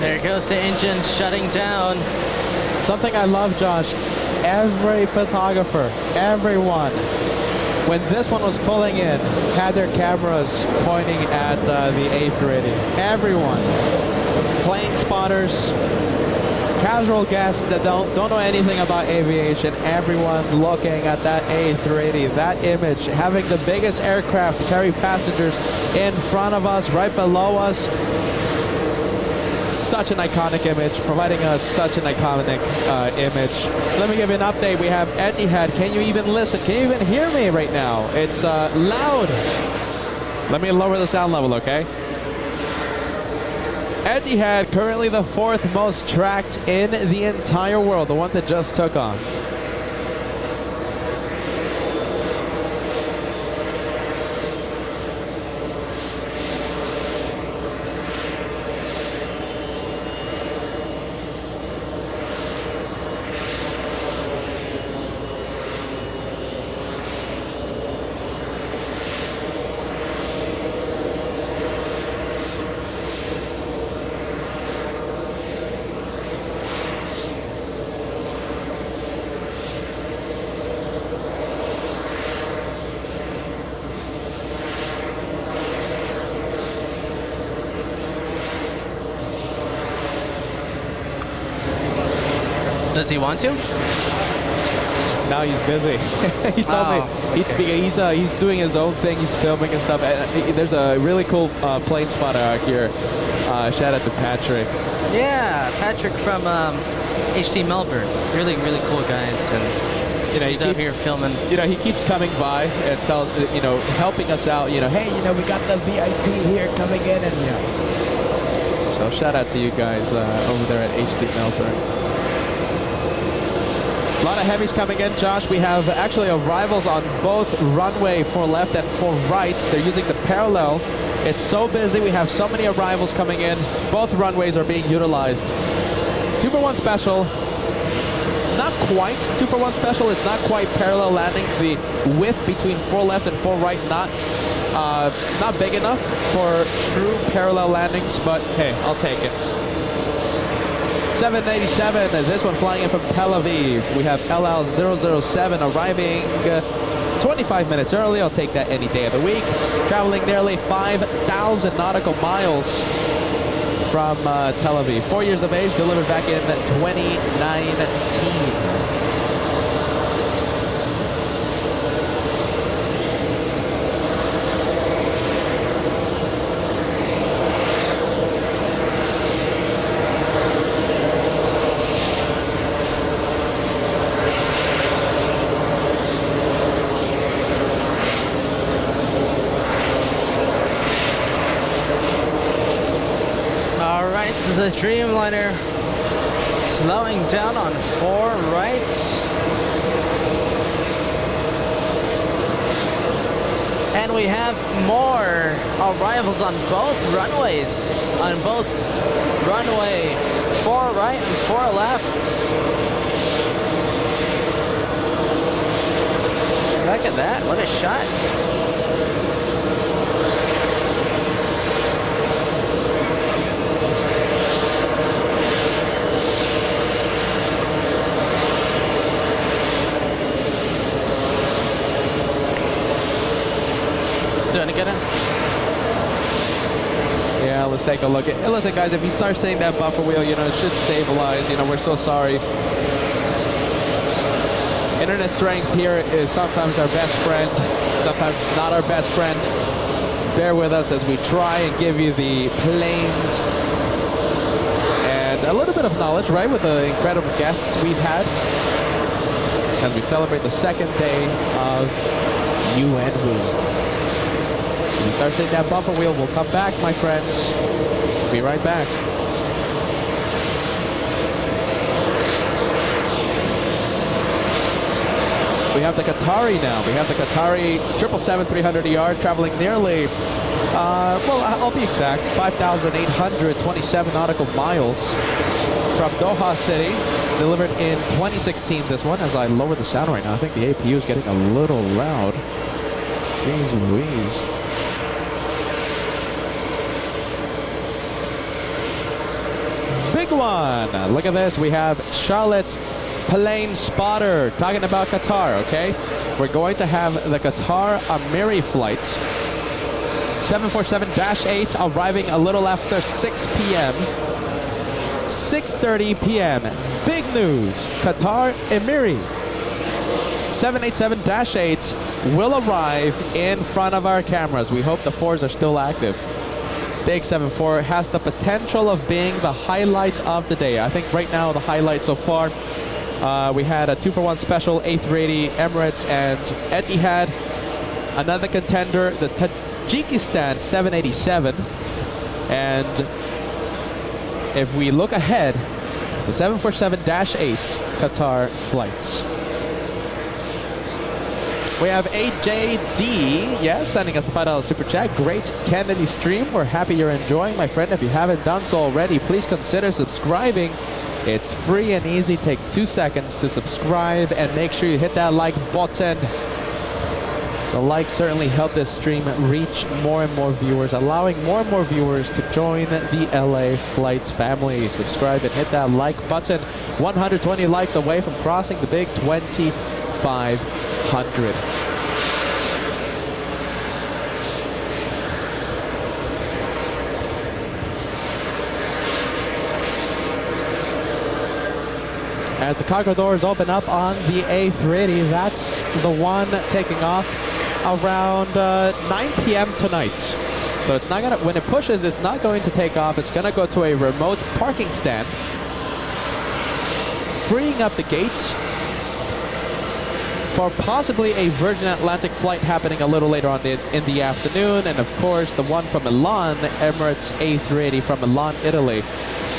There goes the engine shutting down. Something I love, Josh, every photographer, everyone, when this one was pulling in, had their cameras pointing at the A380. Everyone. Plane spotters, casual guests that don't know anything about aviation, everyone looking at that A380, that image, having the biggest aircraft to carry passengers in front of us, right below us. Such an iconic image, providing us such an iconic image. Let me give you an update. We have Etihad. Can you even listen? Can you even hear me right now? It's loud. Let me lower the sound level, okay? Etihad, currently the 4th most tracked in the entire world, the one that just took off. Does he want to? No, he's busy. He told me he's doing his own thing. He's filming and stuff. And there's a really cool plane spotter out here. Shout out to Patrick. Yeah, Patrick from HC Melbourne. Really, really cool guys. And you know, he's out here filming. You know, he keeps coming by and helping us out. You know, hey, we got the VIP here coming in, and So shout out to you guys over there at HC Melbourne. A lot of heavies coming in, Josh. We have actually arrivals on both runway 4 left and 4 right. They're using the parallel. It's so busy. We have so many arrivals coming in. Both runways are being utilized. 2-for-1 special. Not quite 2-for-1 special. It's not quite parallel landings. The width between 4 left and 4 right not big enough for true parallel landings, but hey, I'll take it. 787, this one flying in from Tel Aviv. We have LL007 arriving 25 minutes early. I'll take that any day of the week. Traveling nearly 5,000 nautical miles from Tel Aviv. 4 years of age, delivered back in 2019. right, the Dreamliner slowing down on 4 right. And we have more arrivals on both runways, on both runway 4 right and 4 left. Look at that, what a shot. Doing it, get it? Yeah, let's take a look at. Listen, guys, if you start seeing that buffer wheel, you know, it should stabilize. You know, we're so sorry. Internet strength here is sometimes our best friend, sometimes not our best friend. Bear with us as we try and give you the planes and a little bit of knowledge, right, with the incredible guests we've had as we celebrate the second day of UN Week. When you start seeing that bumper wheel, we'll come back, my friends. Be right back. We have the Qatari now. We have the Qatari 777-300ER traveling nearly, well, I'll be exact, 5,827 nautical miles from Doha City. Delivered in 2016, this one. As I lower the sound right now, I think the APU is getting a little loud. Jeez Louise. Big one. Look at this. We have Charlotte Plane Spotter talking about Qatar, okay? We're going to have the Qatar Amiri flight. 747-8 arriving a little after 6 p.m. 6:30 p.m. Big news. Qatar Amiri 787-8 will arrive in front of our cameras. We hope the 4s are still active. Big 74 has the potential of being the highlight of the day. I think right now the highlight so far, we had a 2-for-1 special, A380, Emirates, and Etihad. Another contender, the Tajikistan 787. And if we look ahead, the 747-8 Qatar flights. We have AJD, yes, sending us a $5 super chat. Great Kennedy stream. We're happy you're enjoying, my friend. If you haven't done so already, please consider subscribing. It's free and easy. Takes 2 seconds to subscribe, and make sure you hit that like button. The likes certainly help this stream reach more and more viewers, allowing more and more viewers to join the LA Flights family. Subscribe and hit that like button. 120 likes away from crossing the big 2,500. As the cargo doors open up on the A380, that's the one taking off around 9 p.m. tonight. So it's not gonna, when it pushes, it's not going to take off. It's gonna go to a remote parking stand, freeing up the gates for possibly a Virgin Atlantic flight happening a little later on in the afternoon. And of course, the one from Milan, Emirates A380 from Milan, Italy,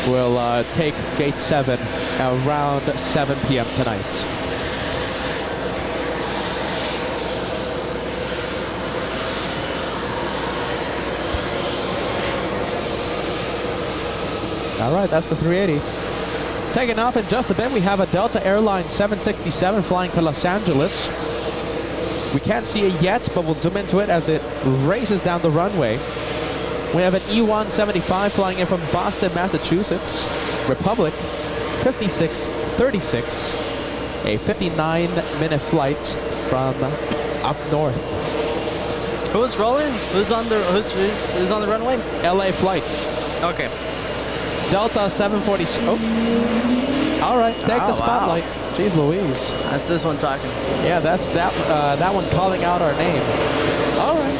will take gate 7 around 7 p.m. tonight. All right, that's the 380. Taking off in just a bit, we have a Delta Airlines 767 flying to Los Angeles. We can't see it yet, but we'll zoom into it as it races down the runway. We have an E175 flying in from Boston, Massachusetts, Republic 5636, a 59-minute flight from up north. Who's rolling? Who's on the runway? LA Flights. Okay. Delta 740. Oh. All right, take the spotlight. Wow. Jeez Louise. That's this one talking. Yeah, that's that one calling out our name. All right.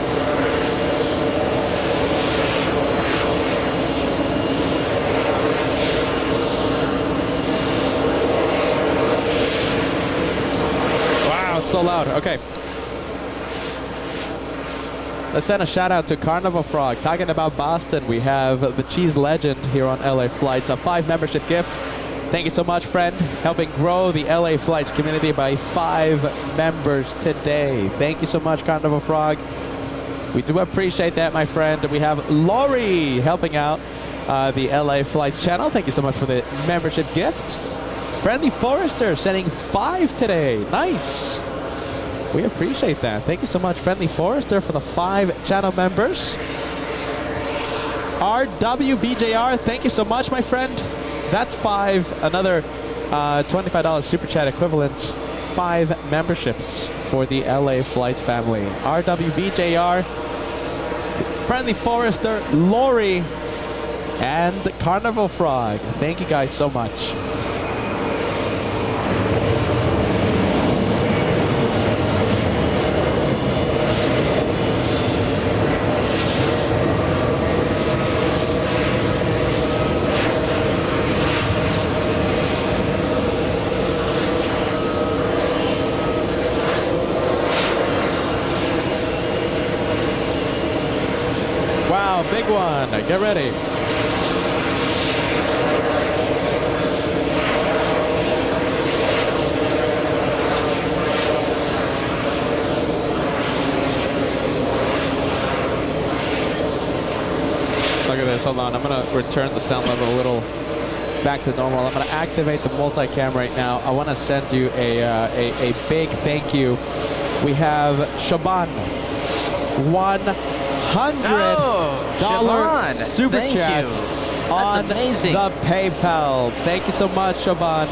Wow, it's so loud. Okay. Let's send a shout out to Carnival Frog. Talking about Boston, we have the Cheese Legend here on LA Flights, a 5 membership gift. Thank you so much, friend. Helping grow the LA Flights community by 5 members today. Thank you so much, Carnival Frog. We do appreciate that, my friend. We have Lori helping out the LA Flights channel. Thank you so much for the membership gift. Friendly Forester sending 5 today. Nice. We appreciate that. Thank you so much, Friendly Forester, for the 5 channel members. RWBJR, thank you so much, my friend. That's 5. Another $25 super chat equivalent. 5 memberships for the LA Flights family. RWBJR, Friendly Forester, Lori, and Carnival Frog. Thank you guys so much. Big one. Get ready. Look at this. Hold on. I'm going to return the sound level a little back to normal. I'm going to activate the multicam right now. I want to send you a big thank you. We have Shaban. $100 super chat on the PayPal. Thank you so much, Shaban.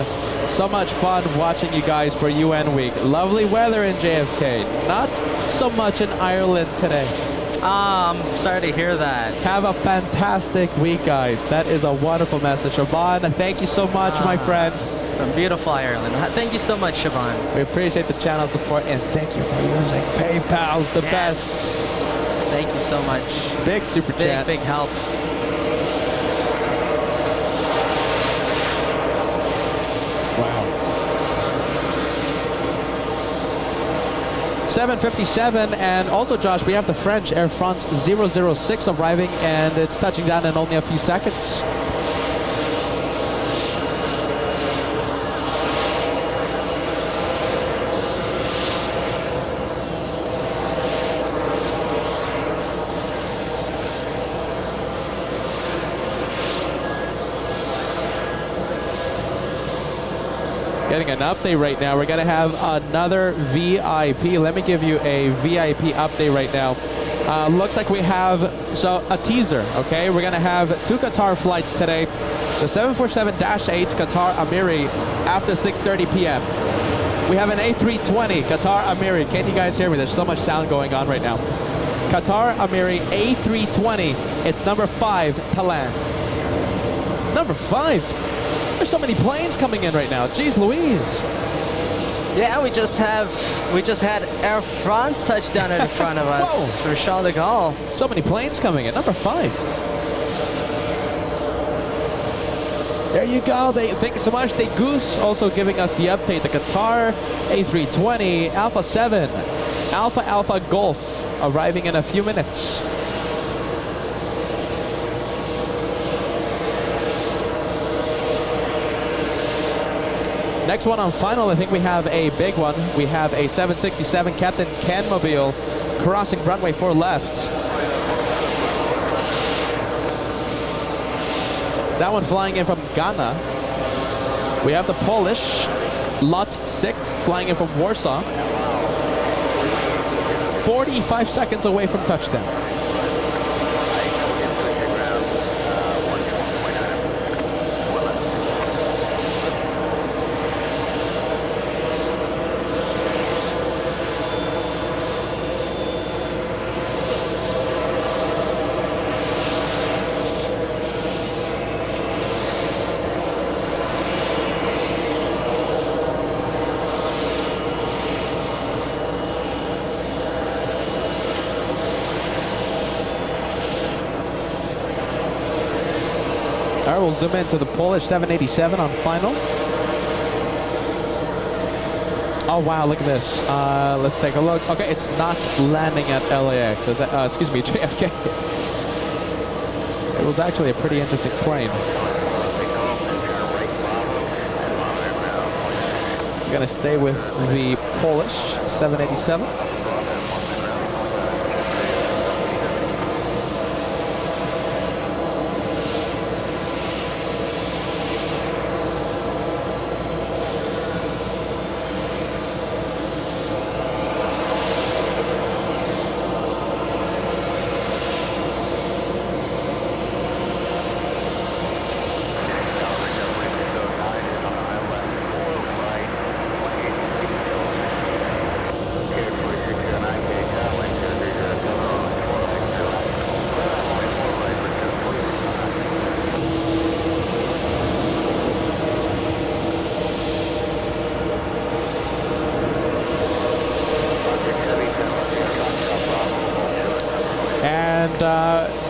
So much fun watching you guys for UN Week. Lovely weather in JFK. Not so much in Ireland today. I'm sorry to hear that. Have a fantastic week, guys. That is a wonderful message, Shaban. Thank you so much, my friend. From beautiful Ireland. Thank you so much, Shaban. We appreciate the channel support, and thank you for using PayPal's the best. Thank you so much. Big super chat. Big help. Wow. 7:57, and also, Josh, we have the French Air France 006 arriving, and it's touching down in only a few seconds. Getting an update right now. We're going to have another VIP. Let me give you a VIP update right now. Looks like we have a teaser, okay? We're going to have 2 Qatar flights today. The 747-8 Qatar Amiri after 6:30 p.m. We have an A320 Qatar Amiri. Can you guys hear me? There's so much sound going on right now. Qatar Amiri A320. It's number 5 to land. Number 5? There's so many planes coming in right now. Jeez Louise. Yeah, we just had Air France touchdown in front of us for Charles de Gaulle. So many planes coming in. Number 5. There you go. Thank you so much. They Goose also giving us the update. The Qatar A320 Alpha 7 Alpha Golf arriving in a few minutes. Next one on final, I think we have a big one. We have a 767 Captain Canmobile crossing runway 4 left. That one flying in from Ghana. We have the Polish Lot 6 flying in from Warsaw. 45 seconds away from touchdown. All right, we'll zoom into the Polish 787 on final. Oh, wow, look at this. Let's take a look. Okay, it's not landing at LAX. Is that, excuse me, JFK. It was actually a pretty interesting plane. We're going to stay with the Polish 787.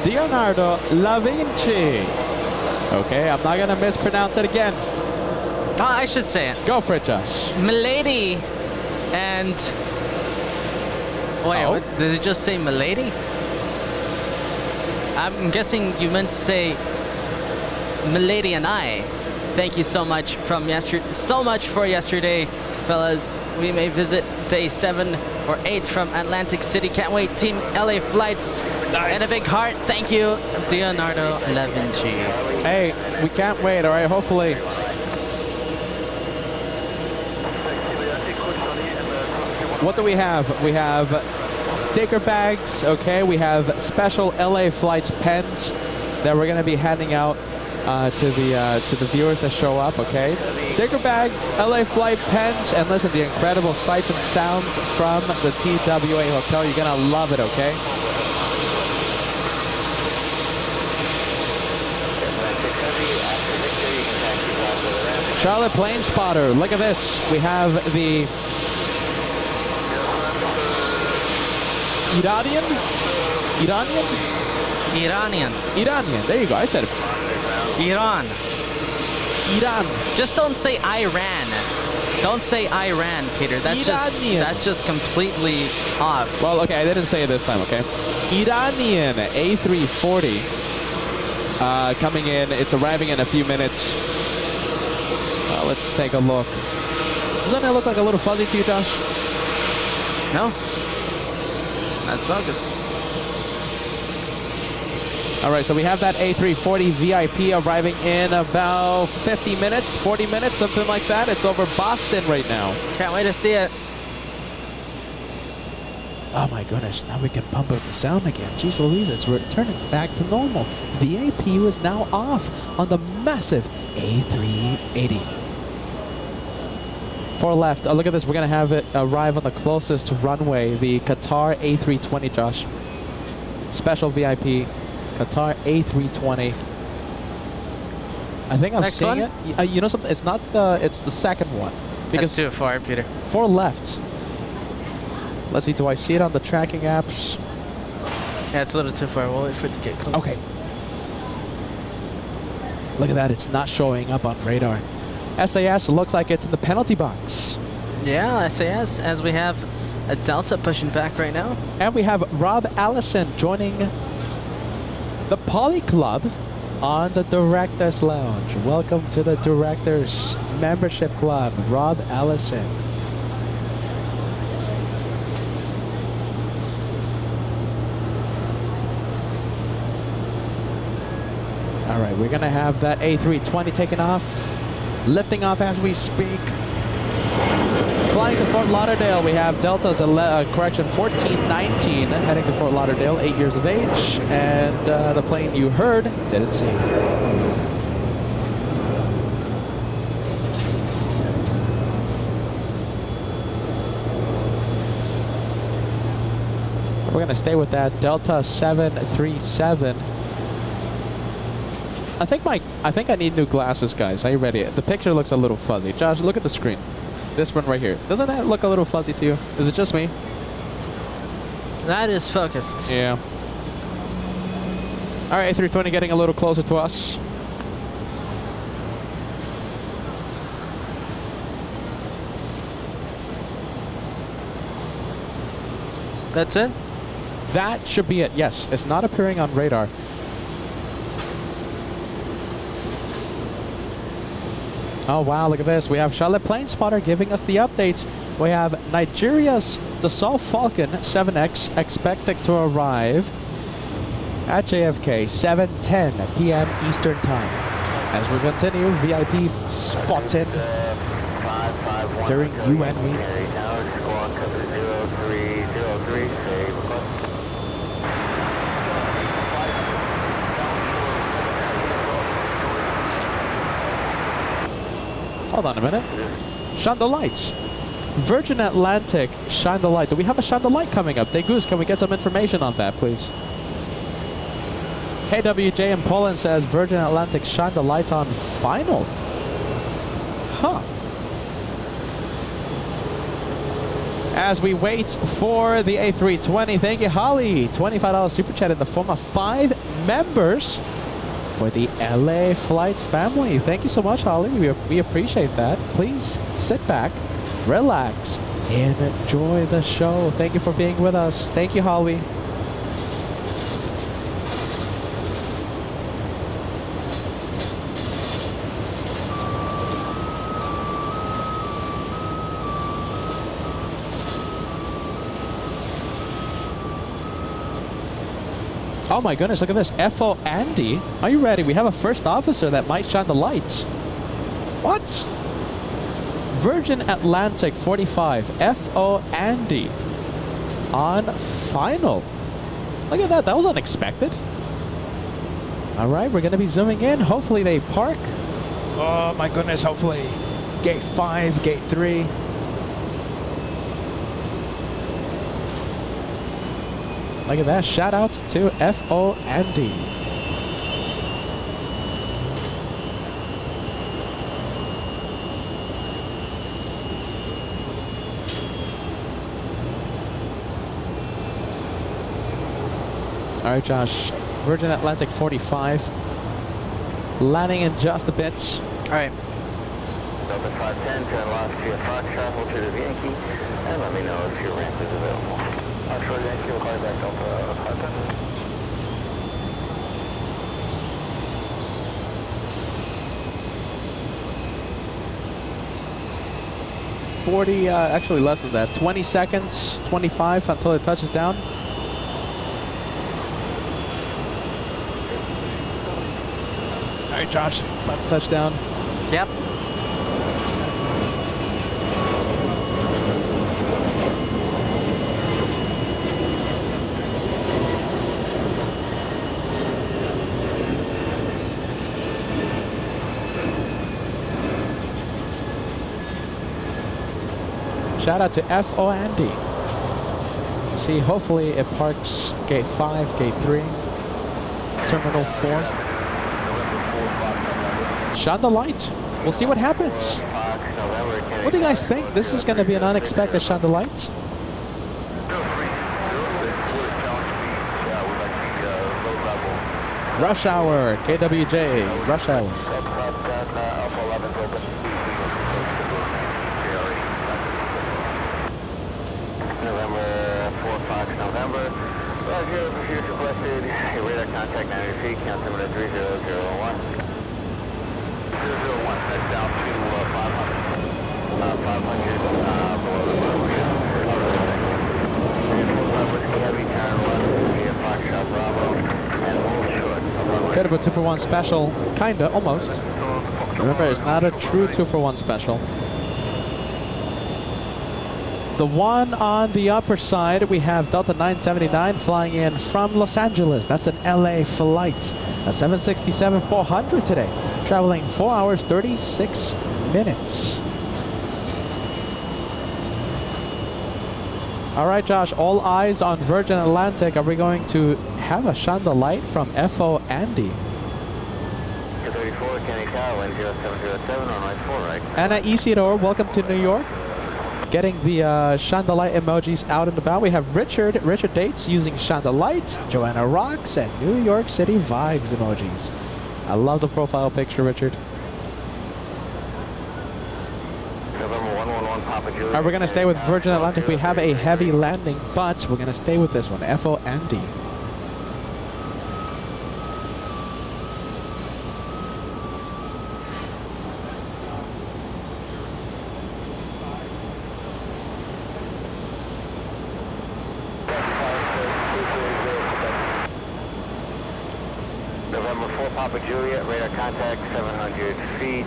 Leonardo da Vinci. Okay, I'm not gonna mispronounce it again. I should say it. Go for it, Josh. Milady and... Wait, what, did it just say Milady? I'm guessing you meant to say Milady and I. Thank you so much for yesterday, fellas. We may visit day 7 or 8 from Atlantic City. Can't wait. Team LA flights. Nice. And a big heart. Thank you, Leonardo da Vinci. Hey, we can't wait, all right? Hopefully. What do we have? We have sticker bags, okay? We have special LA Flights pens that we're going to be handing out to the viewers that show up, okay? Sticker bags, LA Flight pens, and listen, the incredible sights and sounds from the TWA Hotel. You're going to love it, okay? Charlotte Plane Spotter, look at this. We have the Iranian, there you go, I said it. Iran. Iran. Just don't say Iran. Don't say Iran, Peter. That's just completely off. Well, okay, I didn't say it this time, okay? Iranian A340 coming in. It's arriving in a few minutes. Let's take a look. Doesn't it look like a little fuzzy to you, Josh? No. That's focused. All right, so we have that A340 VIP arriving in about 50 minutes, 40 minutes, something like that. It's over Boston right now. Can't wait to see it. Oh my goodness, now we can pump up the sound again. Jeez Louise, it's returning back to normal. The APU is now off on the massive A380. 4 left. Look at this. We're going to have it arrive on the closest runway, the Qatar A320, Josh. Special VIP, Qatar A320. I think I'm seeing it. You know something? It's not the. It's the second one. Because that's too far, Peter. 4 left. Let's see. Do I see it on the tracking apps? Yeah, it's a little too far. We'll wait for it to get close. Okay. Look at that. It's not showing up on radar. SAS looks like it's in the penalty box. Yeah, SAS, as we have a Delta pushing back right now. And we have Rob Allison joining the Poly Club on the Directors Lounge. Welcome to the Directors Membership Club, Rob Allison. All right, we're gonna have that A320 taken off, lifting off as we speak. Flying to Fort Lauderdale, we have Delta's 1419 heading to Fort Lauderdale, 8 years of age, and the plane you heard didn't see. We're gonna stay with that Delta 737. I think I need new glasses, guys. Are you ready? The picture looks a little fuzzy. Josh, look at the screen. This one right here. Doesn't that look a little fuzzy to you? Is it just me? That is focused. Yeah. All right, A320 getting a little closer to us. That's it? That should be it, yes. It's not appearing on radar. Oh, wow, look at this. We have Charlotte Plane Spotter giving us the updates. We have Nigeria's Dassault Falcon 7X expected to arrive at JFK 7:10 p.m. Eastern Time. As we continue, VIP spotted during UN week. Hold on a minute. Shine the lights. Virgin Atlantic, shine the light. Do we have a shine the light coming up? Degoose, can we get some information on that, please? KWJ in Poland says Virgin Atlantic shine the light on final. Huh. As we wait for the A320, thank you, Holly. $25 super chat in the form of 5 members for the LA flight family. Thank you so much, Holly. We appreciate that. Please sit back, relax, and enjoy the show. Thank you for being with us. Thank you, Holly. Oh my goodness, look at this. FO Andy. Are you ready? We have a first officer that might shine the lights. What? Virgin Atlantic 45. FO Andy. On final. Look at that. That was unexpected. All right, we're going to be zooming in. Hopefully they park. Oh my goodness, hopefully. Gate 5, Gate 3. Look at that. Shout out to FO Andy. All right, Josh. Virgin Atlantic 45. Landing in just a bit. All right. Delta 510, turn left to your Foxtrot, hold to the Yankee, and let me know if your ramp is available. Short Yankee, we'll call you back Delta 510. 40, actually less than that. 20 seconds, 25 until it touches down. All right, Josh, about to touch down. Yep. Shout out to FO Andy. See, hopefully it parks Gate 5, Gate 3, Terminal 4. Shine the light. We'll see what happens. What do you guys think? This is going to be an unexpected shine the lights. Rush hour, KWJ, rush hour. November, Roger, refuse requested, your radar contact 90 feet, count limit 3001. 001, that's down to 500. 500, below the road. Heavy, turn left, via Foxtrot Bravo, and hold short. Bit of a 2-for-1 special, kinda, almost. Remember, it's not a true 2-for-1 special. The one on the upper side, we have Delta 979 flying in from Los Angeles. That's an LA flight. A 767-400 today, traveling 4 hours, 36 minutes. All right, Josh, all eyes on Virgin Atlantic. Are we going to have a shine the light from FO Andy? 34, Kenny Tower, wind 0707 on right 4, right? Anna Isidore, welcome to New York. Getting the shine the light emojis out and about. We have Richard Dates using shine the light, Joanna Rocks, and New York City vibes emojis. I love the profile picture, Richard. November 111, We're going to stay with Virgin Atlantic. We have a heavy landing, but we're going to stay with this one, FOND. November 4 Papa Juliet, radar contact 700 feet.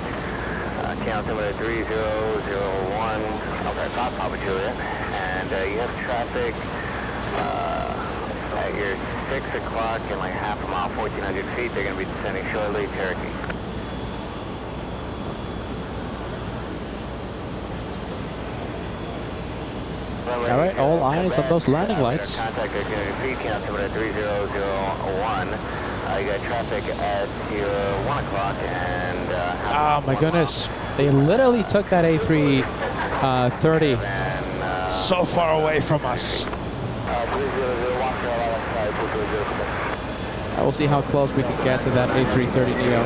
Count altimeter 3001, okay, 5 Papa Juliet, and you have traffic at your 6 o'clock in like half a mile, 1,400 feet. They're going to be descending shortly, Cherokee. All right, all eyes on those landing lights. Contact at 300 feet, count altimeter 3001. You got traffic at your 1 o'clock and oh my goodness. They literally took that A330 so far away from us. I will see how close we can get to that A330neo.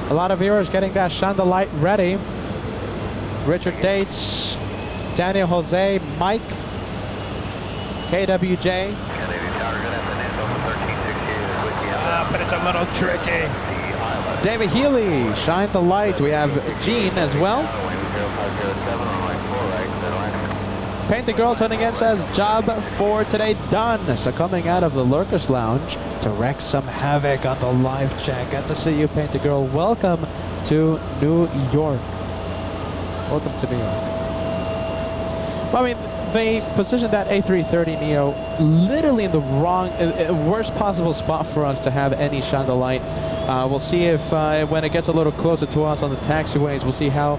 A lot of viewers getting that shine the light ready. Richard Dates, Daniel Jose, Mike, KWJ. But it's a little tricky. David Healy, shine the light. We have Gene as well. Paint the Girl tuning in says, job for today done. So coming out of the Lurkers Lounge to wreak some havoc on the live chat. Good to see you, Paint the Girl. Welcome to New York. Welcome to New York. Well, I mean, they positioned that A330neo literally in the wrong, worst possible spot for us to have any shine the light. We'll see if when it gets a little closer to us on the taxiways, we'll see how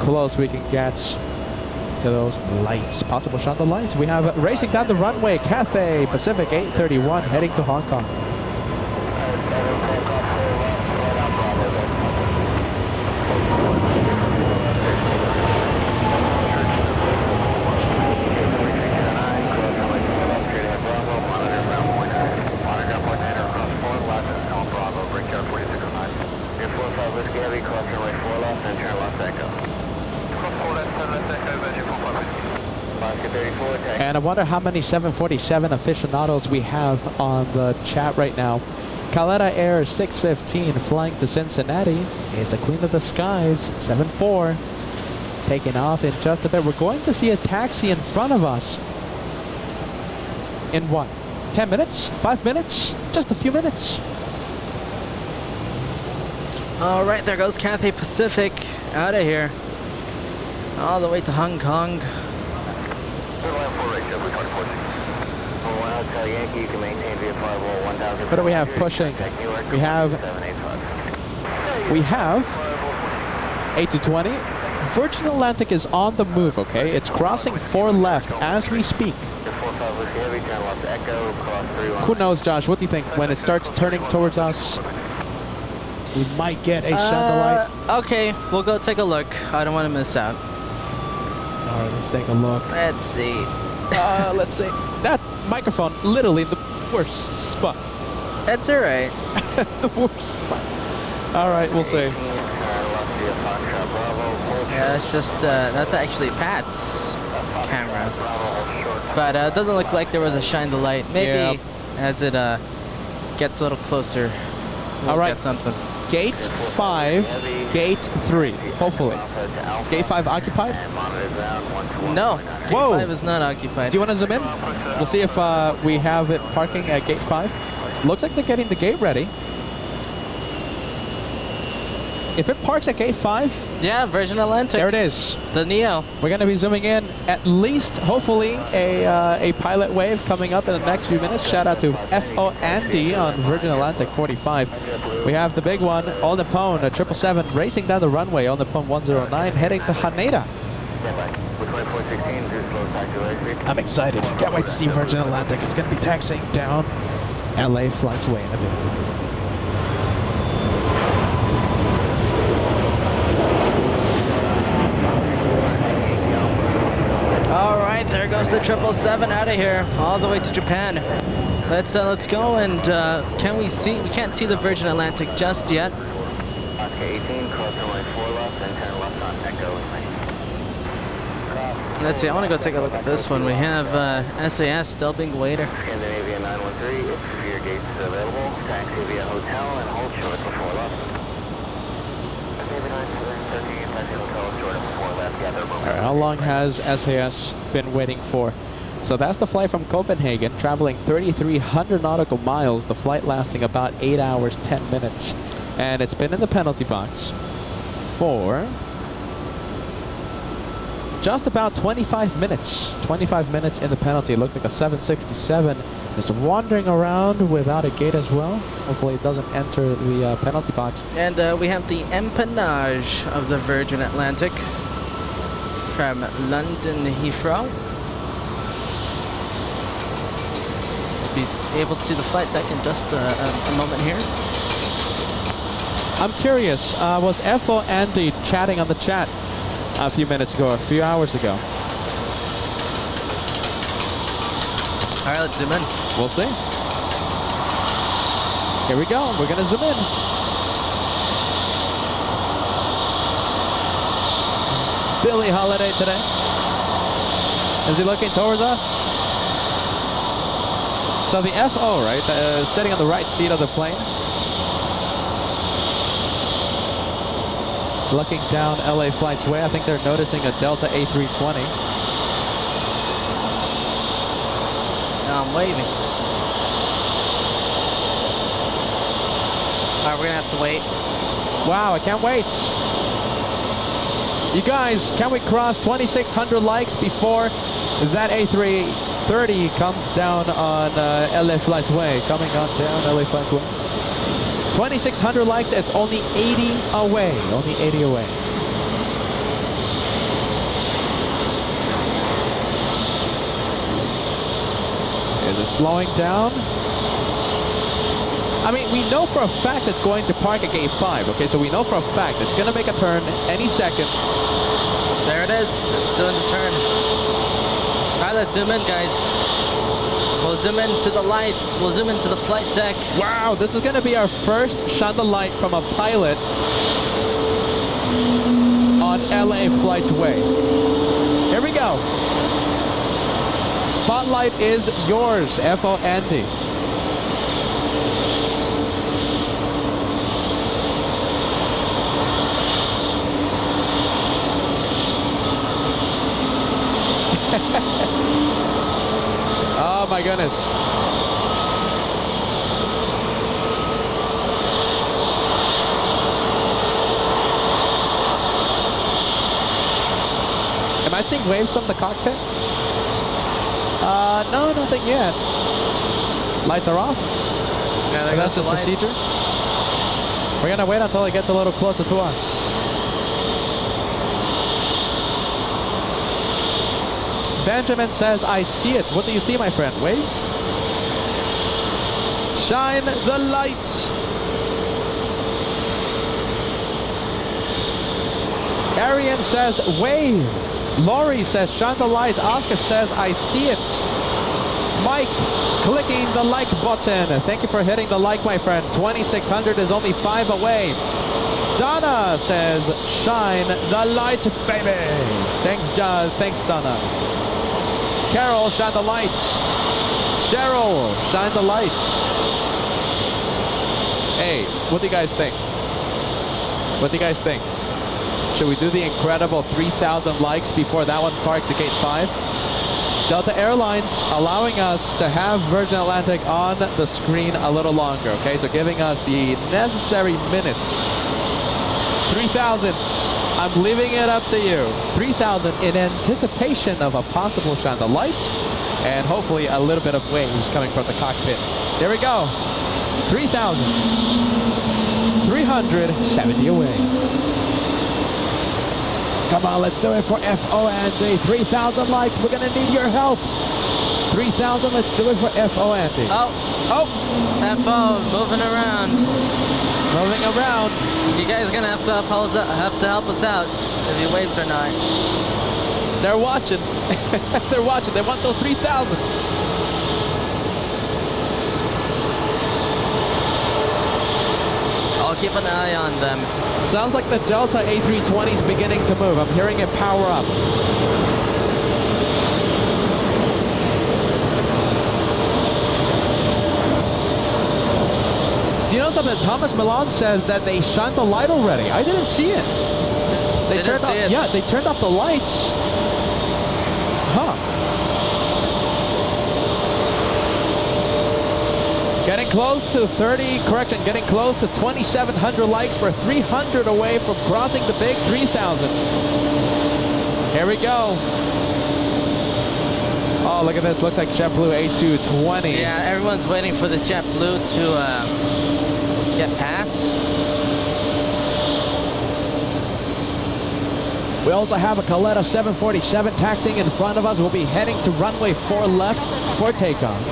close we can get to those lights, possible shine the lights. We have racing down the runway, Cathay Pacific 831 heading to Hong Kong. And I wonder how many 747 aficionados we have on the chat right now. Caletta Air 615 flying to Cincinnati. It's a Queen of the Skies 74 taking off in just a bit. We're going to see a taxi in front of us in what? 10 minutes? 5 minutes? Just a few minutes. All right, there goes Cathay Pacific out of here. All the way to Hong Kong. What do we have pushing? We have A220. Virgin Atlantic is on the move, okay? It's crossing 4 left as we speak. Who knows, Josh? What do you think? When it starts turning towards us, we might get a shine the light. Okay, we'll go take a look. I don't want to miss out. All right, let's take a look. Let's see. Let's see. That microphone, literally the worst spot. That's all right. The worst spot. All right, we'll see. Yeah, that's just, that's actually Pat's camera. But it doesn't look like there was a shine the light. Maybe as it gets a little closer, we'll get something. Gate 5, Gate 3, hopefully. Gate 5 occupied? No, Gate 5 is not occupied. Do you want to zoom in? We'll see if we have it parking at Gate 5. Looks like they're getting the gate ready. If it parks at Gate 5... Yeah, Virgin Atlantic. There it is. The Neo. We're going to be zooming in at least, hopefully, a pilot wave coming up in the next few minutes. Shout out to FOND on Virgin Atlantic 45. We have the big one, All Nippon, 777, racing down the runway, All Nippon 109, heading to Haneda. I'm excited. Can't wait to see Virgin Atlantic. It's going to be taxiing down LA flights way in a bit. There's the 777 out of here, all the way to Japan. Let's go and can we see? We can't see the Virgin Atlantic just yet. Oscar 18, cross runway 4 left and turn left on Echo. Let's see. I want to go take a look at this one. We have SAS still being waited. Scandinavia 913, if rear gates available, taxi via hotel and hold short before left. Scandinavia 913, taxi hotel short before left. Gather All right, how long has SAS been waiting for? So that's the flight from Copenhagen, traveling 3,300 nautical miles, the flight lasting about 8 hours, 10 minutes. And it's been in the penalty box for just about 25 minutes. 25 minutes in the penalty. It looks like a 767 is wandering around without a gate as well. Hopefully it doesn't enter the penalty box. And we have the empennage of the Virgin Atlantic from London Heathrow. Be able to see the flight deck in just a moment here. I'm curious, was FO Andy chatting on the chat a few minutes ago, a few hours ago? All right, let's zoom in. We'll see. Here we go. We're going to zoom in. Billie Holiday today. Is he looking towards us? So the FO, right, sitting on the right seat of the plane. Looking down LA Flight's way. I think they're noticing a Delta A320. Now I'm waving. All right, we're gonna have to wait. Wow, I can't wait. You guys, can we cross 2,600 likes before that A330 comes down on LA Flight's way? Coming on down LA Flight's way. 2,600 likes, it's only 80 away. Only 80 away. Is it slowing down? I mean, we know for a fact it's going to park at gate 5, okay? So we know for a fact it's going to make a turn any second. There it is. It's doing the turn. All right, let's zoom in, guys. We'll zoom into the lights. We'll zoom into the flight deck. Wow, this is going to be our first shine the light from a pilot on LA Flight's way. Here we go. Spotlight is yours, FO Andy. Oh my goodness. Am I seeing waves from the cockpit? No, nothing yet. Lights are off. Yeah, there that's goes just the lights. procedures. We're gonna wait until it gets a little closer to us. Benjamin says, I see it. What do you see, my friend? Waves? Shine the light. Arian says, wave. Laurie says, shine the light. Oscar says, I see it. Mike, clicking the like button. Thank you for hitting the like, my friend. 2,600 is only 5 away. Donna says, shine the light, baby. Thanks, John. Thanks, Donna. Carol, shine the lights. Cheryl, shine the lights. Hey, what do you guys think? What do you guys think? Should we do the incredible 3,000 likes before that one parked to gate 5? Delta Airlines allowing us to have Virgin Atlantic on the screen a little longer, okay? So giving us the necessary minutes. 3,000. I'm leaving it up to you. 3,000 in anticipation of a possible shine the light and hopefully a little bit of waves coming from the cockpit. There we go. 3,370 away. Come on, let's do it for FO Andy. 3,000 likes. We're going to need your help. 3,000. Let's do it for FO Andy. Oh, FO moving around. Moving around. You guys are gonna have to help us out if your waves are not. They're watching. They're watching. They want those 3,000. I'll keep an eye on them. Sounds like the Delta A320 is beginning to move. I'm hearing it power up. Do you know something? Thomas Milan says that they shined the light already. I didn't see it. They turned off, yeah, they turned off the lights. Huh. Getting close to 30, correction, getting close to 2,700 likes. We're 300 away from crossing the big 3,000. Here we go. Oh, look at this. Looks like JetBlue A220. Yeah, everyone's waiting for the JetBlue to get past. We also have a Coletta 747 taxiing in front of us. We'll be heading to runway 4 left for takeoff.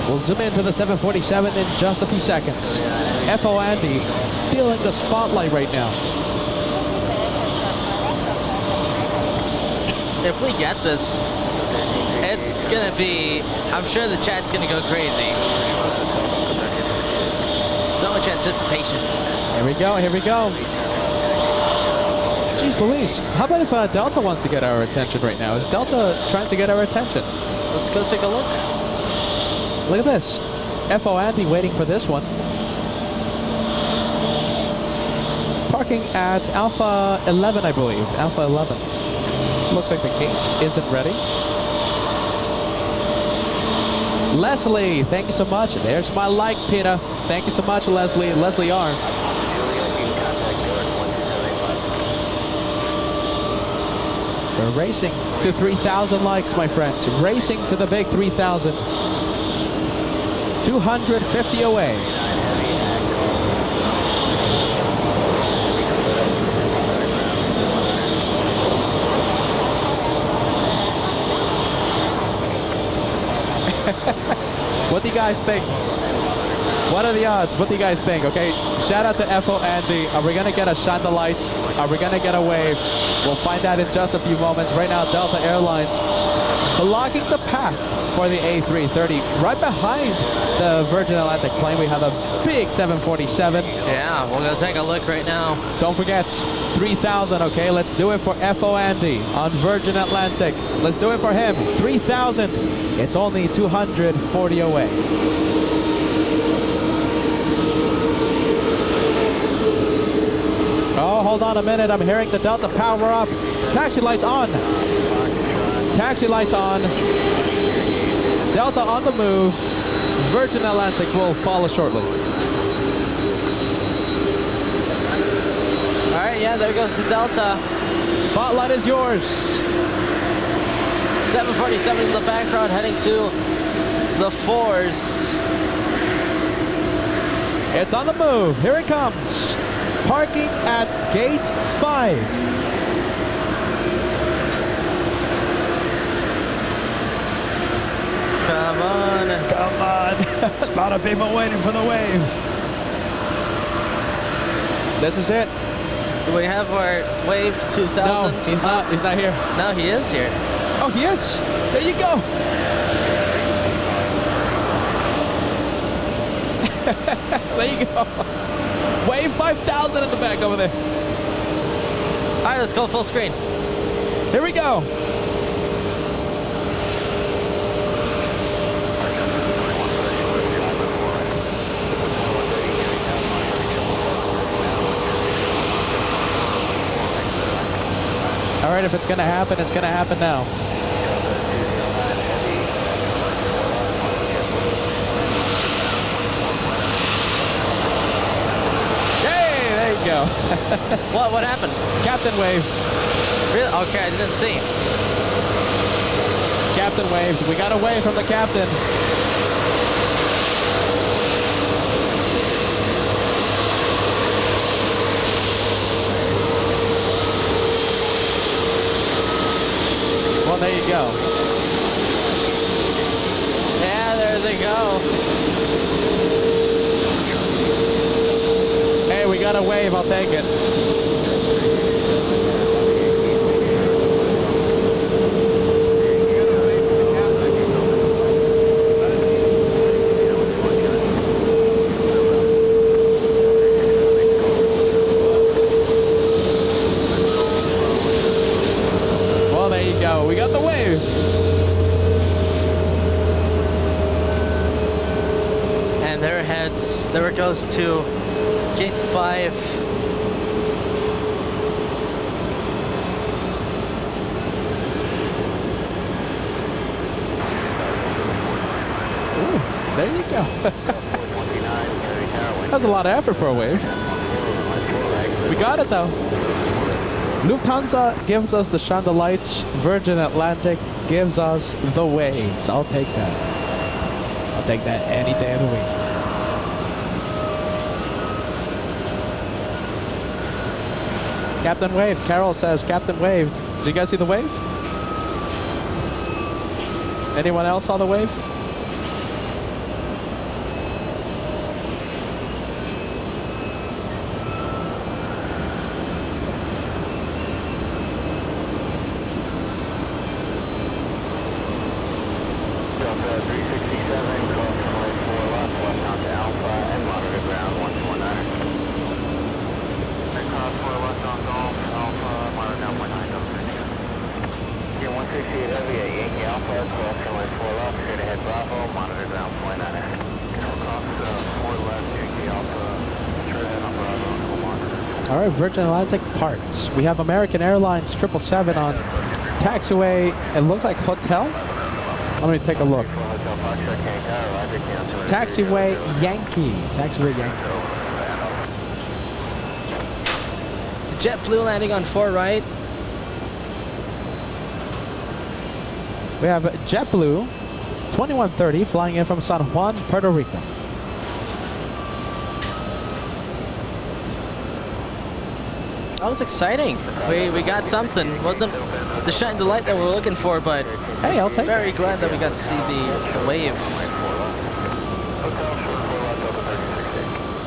We'll zoom into the 747 in just a few seconds. FO Andy stealing the spotlight right now. If we get this, it's gonna be, I'm sure the chat's gonna go crazy. So much anticipation. Here we go, here we go. Jeez Louise, how about if Delta wants to get our attention right now? Is Delta trying to get our attention? Let's go take a look. Look at this. FO Andy waiting for this one. Parking at Alpha 11, I believe. Alpha 11. Looks like the gate isn't ready. Leslie, thank you so much. There's my like, Peter. Thank you so much, Leslie. Leslie R. We're racing to 3,000 likes, my friends. Racing to the big 3,000. 250 away. What do you guys think? What are the odds? What do you guys think? Okay, shout out to FO Andy. Are we gonna get a shine the lights? Are we gonna get a wave? We'll find out in just a few moments. Right now, Delta Airlines blocking the path for the A330. Right behind the Virgin Atlantic plane, we have a big 747. Yeah, we'll go take a look right now. Don't forget, 3,000, okay? Let's do it for FO Andy on Virgin Atlantic. Let's do it for him. 3,000. It's only 240 away. Oh, hold on a minute. I'm hearing the Delta power up. Taxi lights on. Taxi lights on. Delta on the move. Virgin Atlantic will follow shortly. All right, yeah, there goes the Delta. Spotlight is yours. 747 in the background heading to the 4s. It's on the move. Here it comes. Parking at gate 5. Come on. Come on. A lot of people waiting for the wave. This is it. Do we have our wave 2000? No, he's not. He's not here. No, he is here. Oh, he is. There you go. There you go. Wave 5,000 in the back over there. All right, let's go full screen. Here we go. All right, if it's going to happen, it's going to happen now. Hey, there you go. What happened? Captain waved. Really? Okay, I didn't see. Captain waved. We got a wave from the captain. Well, there you go. Yeah, there they go. Hey, we got a wave. I'll take it. goes to gate 5. There you go. That's a lot of effort for a wave. We got it though. Lufthansa gives us the Shine the Lights. Virgin Atlantic gives us the waves. I'll take that. I'll take that any day of the week. Captain Wave. Carol says Captain Wave. Did you guys see the wave? Anyone else saw the wave? All right, Virgin Atlantic parts. We have American Airlines 777 on taxiway. It looks like hotel. Let me take a look. Taxiway Yankee. Taxiway Yankee. JetBlue landing on 4 right. We have JetBlue 2130 flying in from San Juan, Puerto Rico. That was exciting. We got something. Wasn't the shine the light that we're looking for, but hey, I'll take very glad that we got to see the wave.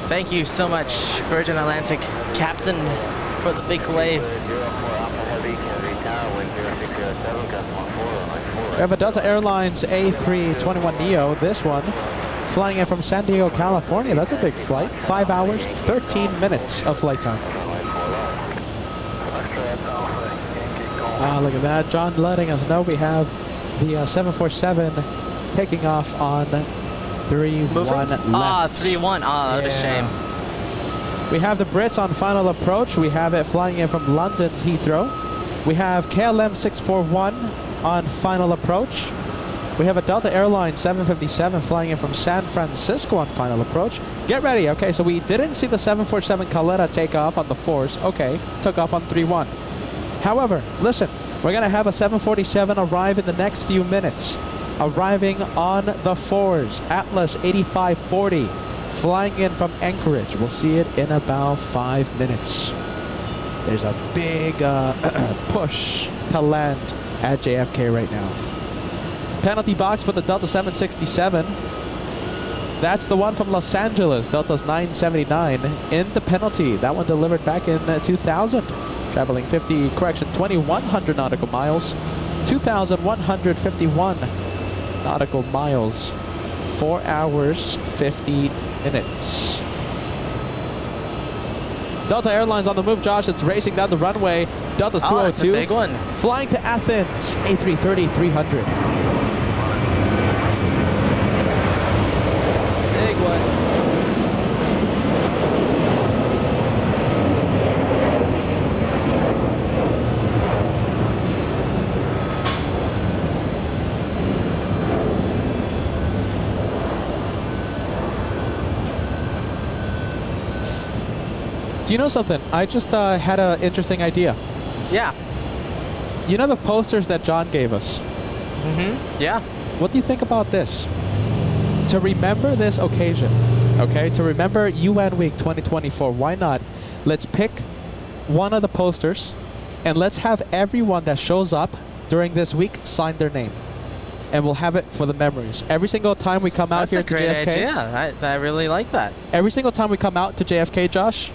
Thank you so much, Virgin Atlantic Captain, for the big wave. We have a Delta Airlines A321neo, this one, flying in from San Diego, California. That's a big flight. 5 hours, 13 minutes of flight time. Look at that. John letting us know we have the 747 taking off on 3-1 left. Ah, 3-1. Ah, what a shame. We have the Brits on final approach. We have it flying in from London's Heathrow. We have KLM 641 on final approach. We have a Delta Airlines 757 flying in from San Francisco on final approach. Get ready. Okay, so we didn't see the 747 Caleta take off on the 4s. Okay, took off on 3-1. However, listen, we're going to have a 747 arrive in the next few minutes. Arriving on the 4s, Atlas 8540, flying in from Anchorage. We'll see it in about 5 minutes. There's a big push to land at JFK right now. Penalty box for the Delta 767. That's the one from Los Angeles, Delta's 979 in the penalty. That one delivered back in 2000. Traveling 2100 nautical miles, 2,151 nautical miles, 4 hours, 50 minutes. Delta Airlines on the move, Josh. It's racing down the runway. Delta's 202. That's a big one. Flying to Athens, A330-300. Big one. Do you know something? I just had an interesting idea. Yeah. You know the posters that John gave us? Mm-hmm. Yeah. What do you think about this? To remember this occasion, okay? To remember UN Week 2024, why not? Let's pick one of the posters and let's have everyone that shows up during this week sign their name. And we'll have it for the memories. Every single time we come out here to JFK. That's a great idea. I really like that. Every single time we come out to JFK, Josh,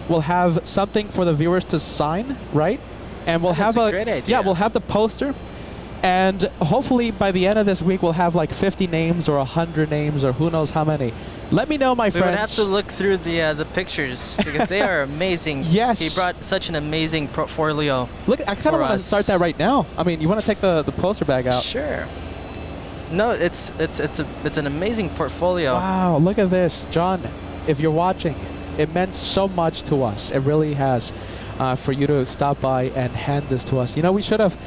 we'll have something for the viewers to sign, right? And we'll have a great idea. Yeah, we'll have the poster, and hopefully by the end of this week we'll have like 50 names or 100 names or who knows how many. Let me know, my friends. We would have to look through the pictures because they are amazing. Yes. He brought such an amazing portfolio. Look, I kind of want to start that right now. I mean, you want to take the poster bag out? Sure. No, it's an amazing portfolio. Wow, look at this, John. if you're watching, it meant so much to us. It really has, for you to stop by and hand this to us. You know, we should have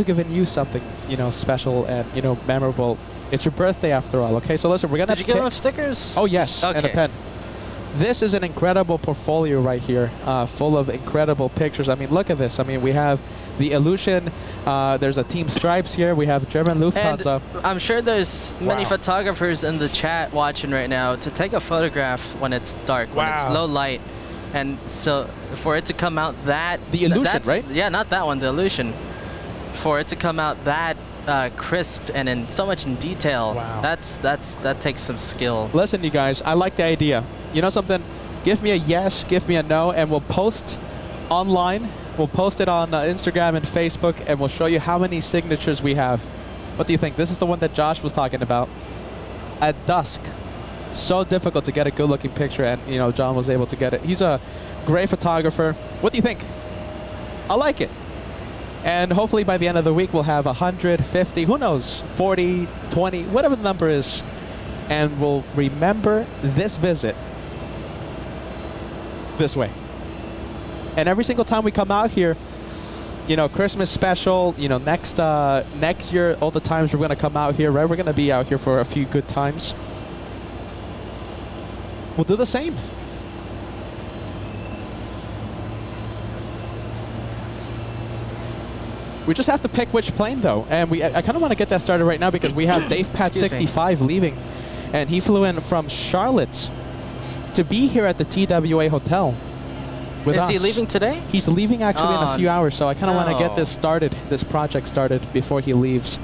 given you something, you know, special and, you know, memorable. It's your birthday after all. Okay, so listen, we're gonna. Did you give them stickers? Oh yes, okay. And a pen. This is an incredible portfolio right here, full of incredible pictures. I mean, look at this. I mean, we have the Illusion. There's a Team Stripes here. We have German Lufthansa. And I'm sure there's many photographers in the chat watching right now to take a photograph when it's dark, when it's low light. And so for it to come out that... The Illusion, right? Yeah, not that one, the Illusion. For it to come out that crisp and in so much in detail, that takes some skill. Listen, you guys, I like the idea. You know something? Give me a yes, give me a no, and we'll post online. We'll post it on Instagram and Facebook, and we'll show you how many signatures we have. What do you think? This is the one that Josh was talking about. At dusk. So difficult to get a good-looking picture, and, you know, John was able to get it. He's a great photographer. What do you think? I like it. And hopefully by the end of the week, we'll have 150, who knows, 40, 20, whatever the number is. And we'll remember this visit this way. And every single time we come out here, you know, Christmas special, you know, next year, all the times we're going to come out here, right? We're going to be out here for a few good times. We'll do the same. We just have to pick which plane, though. And I kind of want to get that started right now because we have Dave Pat 65 leaving. And he flew in from Charlotte to be here at the TWA Hotel with us. Is he leaving today? He's leaving actually in a few hours, so I kind of want to get this started, this project started before he leaves.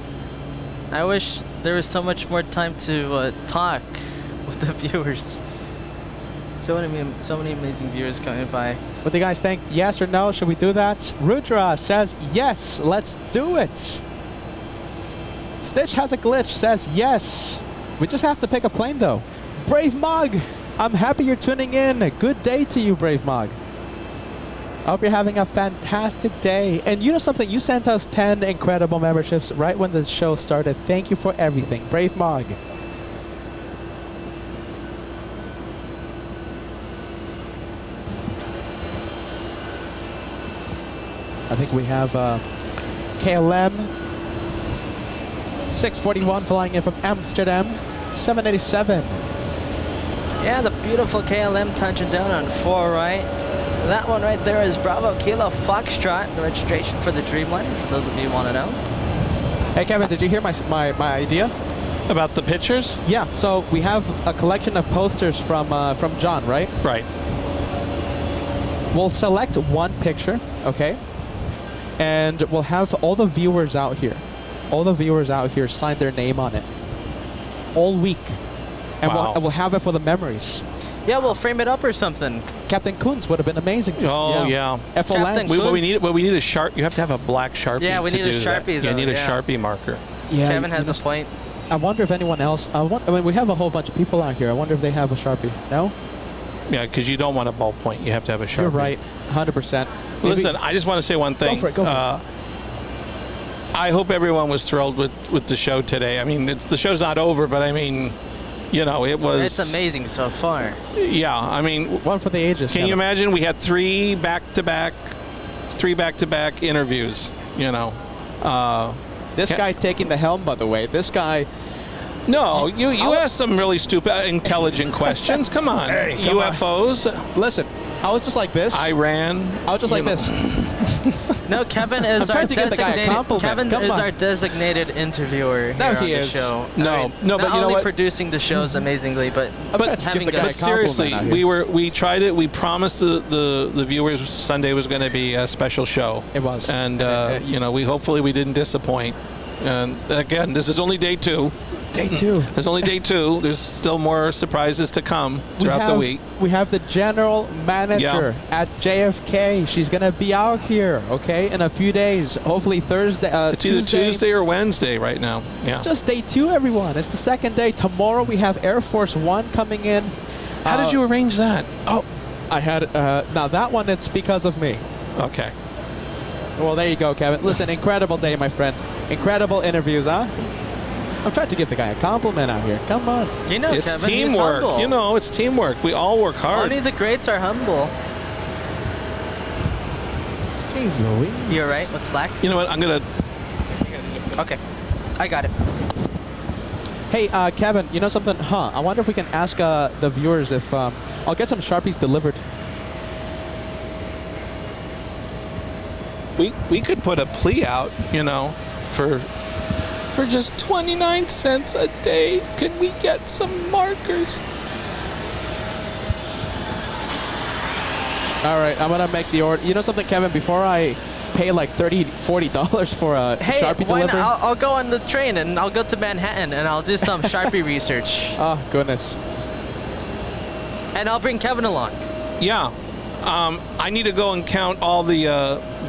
I wish there was so much more time to talk with the viewers. So many amazing viewers coming by. What do you guys think? Yes or no? Should we do that? Rudra says yes. Let's do it. Stitch has a glitch. Says yes. We just have to pick a plane, though. Brave Mog, I'm happy you're tuning in. Good day to you, Brave Mog. I hope you're having a fantastic day. And you know something? You sent us 10 incredible memberships right when the show started. Thank you for everything. Brave Mog. I think we have KLM 641 flying in from Amsterdam, 787. Yeah, the beautiful KLM touching down on 4 right. That one right there is Bravo Kilo Foxtrot, the registration for the Dreamliner, for those of you who want to know. Hey Kevin, did you hear my idea? About the pictures? Yeah, so we have a collection of posters from John, right? Right. We'll select one picture, okay? And we'll have all the viewers out here. All the viewers out here sign their name on it. All week. And we'll have it for the memories. Yeah, we'll frame it up or something. Captain Coons would have been amazing to see. Oh, yeah. What we need a Sharp. You have to have a black Sharpie. Yeah, we need a Sharpie, though. You need a Sharpie marker. Yeah, Kevin has a point. I wonder if anyone else... I mean, we have a whole bunch of people out here. I wonder if they have a Sharpie. No? Yeah, because you don't want a ballpoint. You have to have a Sharpie. You're right. 100%. Listen, I just want to say one thing. Go for it. Go for it. I hope everyone was thrilled with the show today. I mean, the show's not over, but I mean, you know, it was... It's amazing so far. Yeah, I mean... One for the ages. Can you imagine? We had three back-to-back interviews, you know. This guy taking the helm, by the way. This guy... No, you asked some really stupid, intelligent questions. Come on. Hey, UFOs. Listen, I was just like this. Iran. I was just like this. No, Kevin is our designated interviewer here on the show. No, I mean, but you know what? Producing the shows amazingly, but having but seriously, we tried it. We promised the viewers Sunday was going to be a special show. It was, and you know, hopefully we didn't disappoint. And again, this is only day 2. Day 2. There's only day 2. There's still more surprises to come throughout the week. We have the general manager at JFK. She's going to be out here, okay, in a few days. Hopefully Thursday. It's either Tuesday or Wednesday right now. Yeah. It's just day 2, everyone. It's the second day. Tomorrow we have Air Force One coming in. How did you arrange that? Oh, I had. Now that one, it's because of me. Okay. Well, there you go, Kevin. Listen, incredible day, my friend. Incredible interviews, huh? I'm trying to give the guy a compliment out here. Come on. You know, It's Kevin, he's teamwork. humble. You know, it's teamwork. We all work hard. Only the greats are humble. Jeez Louise. You all right with slack? You know what? I'm gonna. Okay, I got it. Hey, Kevin, you know something? I wonder if we can ask the viewers if I'll get some Sharpies delivered. We could put a plea out, you know, for just 29 cents a day. Can we get some markers? All right, I'm gonna make the order. You know something, Kevin? Before I pay like $30, $40 for a Sharpie why delivery. not? I'll go on the train and I'll go to Manhattan and I'll do some Sharpie research. Oh goodness. And I'll bring Kevin along. Yeah. I need to go and count all the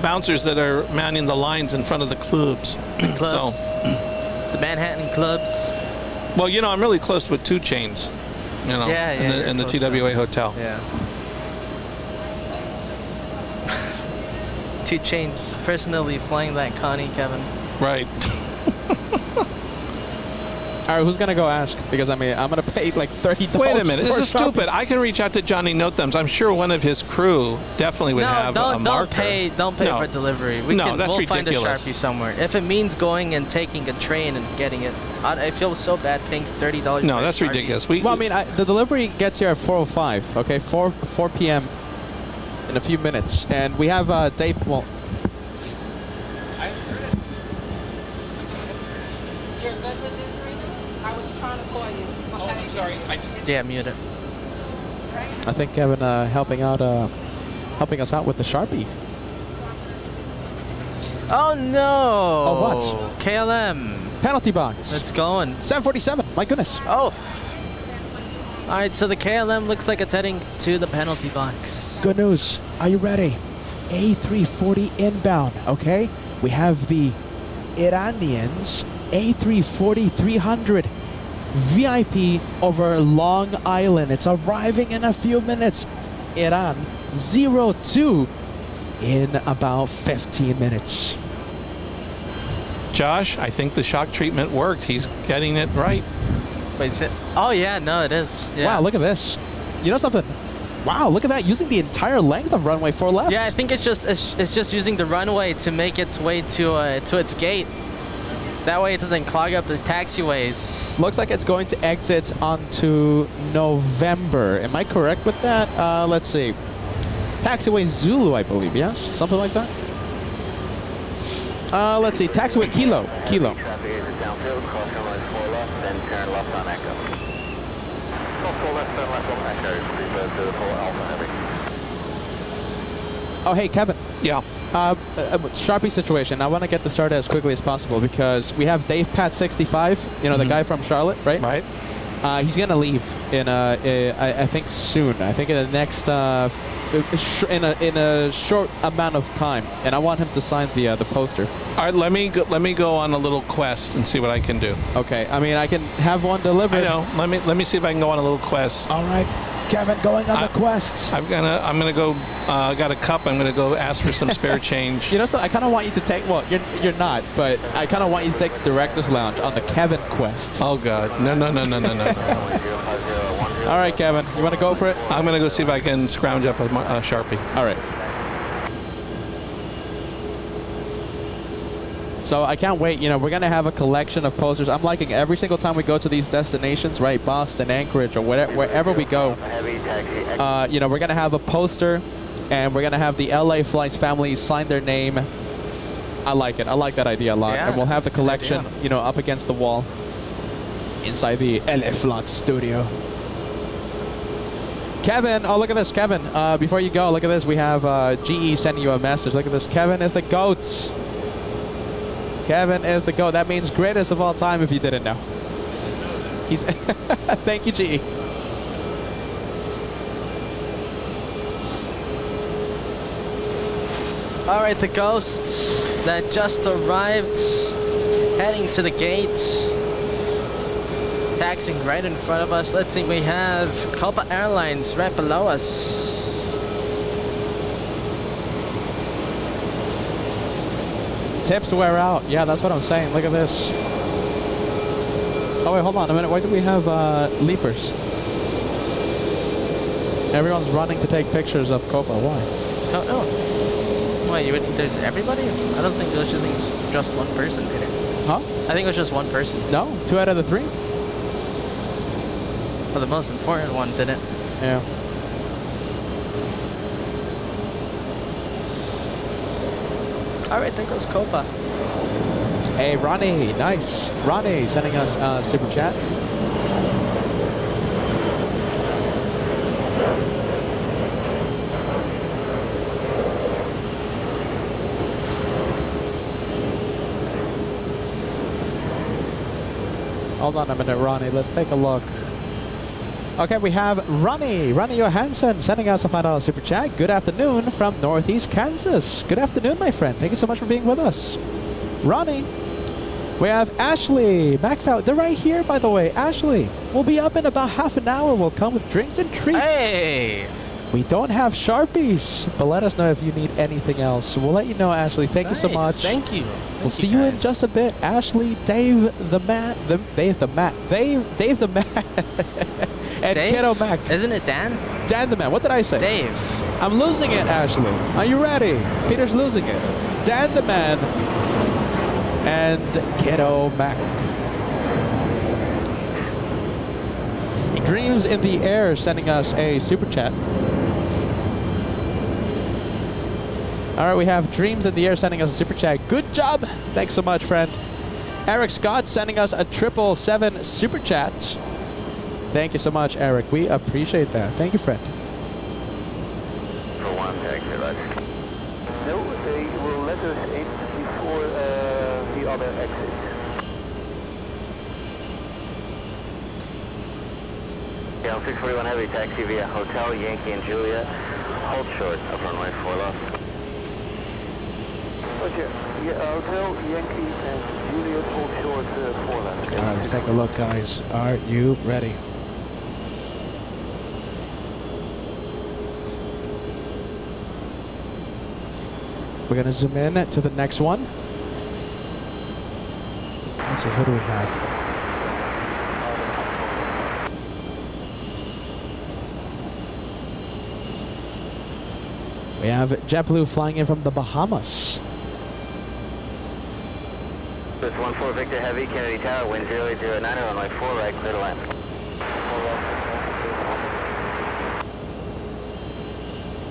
bouncers that are manning the lines in front of the clubs. Clubs. The Manhattan clubs. Well, you know, I'm really close with 2 Chainz, you know, in the TWA Hotel. Yeah. 2 Chainz personally flying that Connie, Kevin. Right. All right, who's gonna go ask? Because I mean, I'm gonna pay like $30. Wait a minute, this for is stupid. Sharpies. I can reach out to Johnny Notethems. I'm sure one of his crew definitely would have a marker. Don't pay for delivery. That's we'll find a ridiculous. Sharpie somewhere. If it means going and taking a train and getting it, I feel so bad paying $30. No, for that's a Sharpie. ridiculous. Well, I mean, the delivery gets here at 4:05. Okay, 4 p.m. in a few minutes, and we have Dave. Well, You're good with this right now? I was trying to call you. Oh, I'm sorry. Yeah, mute it. I think Kevin helping us out with the Sharpie. Oh no! Oh, what? KLM. Penalty box. It's going. 747. My goodness. Oh. All right, so the KLM looks like it's heading to the penalty box. Good news. Are you ready? A340 inbound. Okay. We have the Iranians A340 300 VIP over Long Island. It's arriving in a few minutes. Iran 02 in about 15 minutes. Josh, I think the shock treatment worked. He's getting it right. Wait, is it? Oh yeah, no, it is. Yeah. Wow, look at this. You know something? Wow, look at that. Using the entire length of runway 4 left. Yeah, I think it's just using the runway to make its way to its gate. That way it doesn't clog up the taxiways. Looks like it's going to exit onto November. Am I correct with that? Let's see. Taxiway Zulu, I believe, yes? Something like that? Let's see. Taxiway Kilo. Kilo. Traffic is downfield, cross runway 4 left, then turn left on Echo. Cross 4 left, turn left on Echo, reverse to the 4 Alpha Heavy. Oh, hey, Kevin. Yeah. Sharpie situation. I want to get this started as quickly as possible because we have Dave Pat 65, you know, the guy from Charlotte, right? Right. He's going to leave in, I think soon. I think in the next, in a short amount of time. And I want him to sign the poster. All right, let me go on a little quest and see what I can do. Okay. I mean, I can have one delivered. I know. Let me see if I can go on a little quest. All right. Kevin, going on the quest. I'm gonna go. Got a cup. I'm gonna go ask for some spare change. You know, so I kind of want you to take. Well, you're not, but I kind of want you to take the director's lounge on the Kevin quest. Oh God, no. All right, Kevin, you want to go for it? I'm gonna go see if I can scrounge up a Sharpie. All right. So I can't wait. You know, we're gonna have a collection of posters. I'm liking every single time we go to these destinations, right? Boston, Anchorage, or wherever we go. You know, we're gonna have a poster, and we're gonna have the LA Flights family sign their name. I like it. I like that idea a lot. Yeah, and we'll have the collection, you know, up against the wall inside the LA Flights studio. Kevin, oh look at this, Kevin. Before you go, look at this. We have GE sending you a message. Look at this. Kevin is the GOAT. Kevin is the GOAT. That means greatest of all time if you didn't know. He's thank you, GE. All right, the ghosts that just arrived, heading to the gate, taxiing right in front of us. Let's see, we have Copa Airlines right below us. Tips wear out. Yeah, that's what I'm saying. Look at this. Oh wait, hold on a minute. Why do we have leapers? Everyone's running to take pictures of Copa. Why? Oh. Why, there's everybody? I don't think there's just one person, Peter. Huh? I think it was just one person. No, 2 out of the 3. Well, the most important one didn't. Yeah. All right, there goes Copa. Hey, Ronnie, nice. Ronnie sending us a super chat. Hold on a minute, Ronnie. Let's take a look. Okay, we have Ronnie Johansson sending us a $5 super chat. Good afternoon from Northeast Kansas. Good afternoon, my friend. Thank you so much for being with us. Ronnie. We have Ashley McFall. They're right here, by the way. Ashley, we'll be up in about half an hour. We'll come with drinks and treats. Hey! We don't have Sharpies, but let us know if you need anything else. We'll let you know, Ashley. Thank you so much. Thank you. We'll see you in just a bit. Ashley, Dave the Matt, Dave the Matt, and Dave? Kiddo Mac. Isn't it Dan? Dan the Man. What did I say? Dave. I'm losing it, Ashley. Are you ready? Peter's losing it. Dan the Man and Kiddo Mac. Dreams in the Air sending us a super chat. All right, we have Dreams in the Air sending us a super chat. Good job. Thanks so much, friend. Eric Scott sending us a 777 super chat. Thank you so much, Eric. We appreciate that. Thank you, friend. For 1, taxi, right. No, they will let us in before the other exit. Yeah, 641 Heavy, taxi via Hotel Yankee and Juliet. Hold short of runway 4 left. Roger. Yeah, Hotel Yankee and Juliet, hold short 4 left. All right, let's take a look, guys. Are you ready? We're going to zoom in to the next one. Let's see, who do we have? We have JetBlue flying in from the Bahamas. This 14 Victor Heavy, Kennedy Tower, wind 080 runway 4 right, clear to land.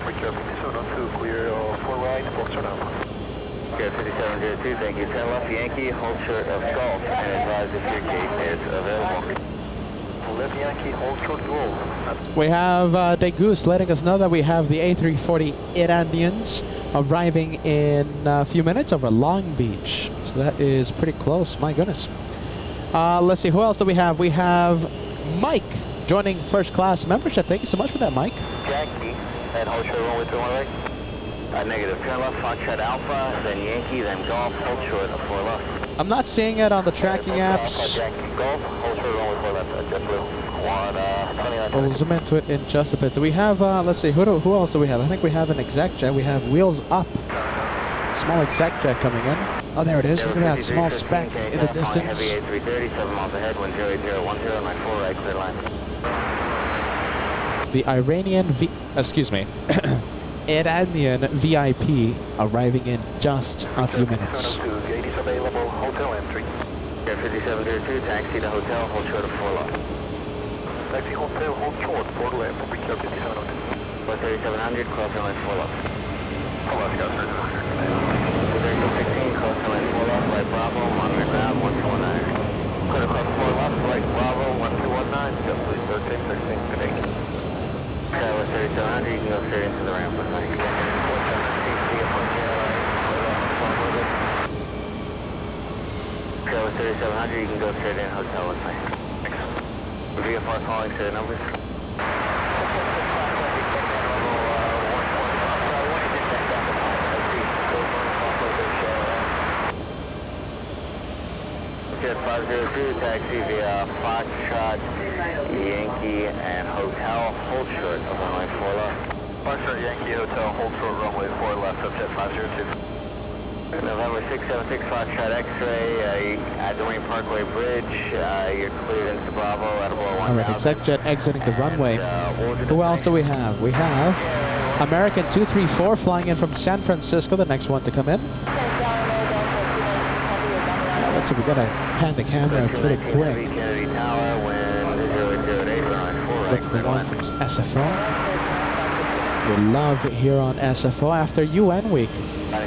Victor 5702, clear 4 right, full turn up. Clear 5702, thank you. 10 left Yankee, hold short of Gulf, and advise if your gate is available. Left Yankee, hold short Gulf. We have Degoose letting us know that we have the A340 Iranians arriving in a few minutes over Long Beach. So that is pretty close, my goodness. Let's see, who else do we have? We have Mike joining first class membership. Thank you so much for that, Mike. Yankee, and hold short runway 21 right. Negative, turn left, Foxtrot Alpha, then Yankee, then Golf, hold short of 4 left. I'm not seeing it on the tracking apps. Yankee, Golf, hold short runway 4 left, JetBlue. We'll zoom into it in just a bit. Do we have, let's see, who else do we have? I think we have an exec jet. We have Wheels Up. Small exec jet coming in. Oh, there it is. Look at that small speck in the distance. Heavy A330, 7 miles ahead, wind 08010, runway 4 right, clear line. The Iranian VIP arriving in just a few minutes. Gate is available, hotel entry. Air 5702, taxi to hotel, hold short of 4 left. Taxi hotel, hold short, 4 left, Air 5702. 3700, cross runway 4 left. 4 left, got 16, cross runway 4 left, right Bravo, monitor ground, 1219. Clear across 4 left, right Bravo, 1219, JetBlue 1316, good day. Tower 3700, you can go straight into the ramp with me. Tower 3700, you can go straight in hotel with me. VFR calling, say the numbers. Jet 502, taxi via Foxtrot, Yankee, and Hotel, hold short of runway 4 left. Foxtrot, Yankee, Hotel, hold short runway 4 left, up Jet 502. November 676 Foxtrot X-ray, at Duane Parkway Bridge, you're cleared into Bravo at about 1000. All right, ExecJet exiting the runway. Who else do we have? We have American 234 flying in from San Francisco, the next one to come in. Let's see, we gotta hand the camera pretty quick. Go to the one from SFO. We love here on SFO after UN week.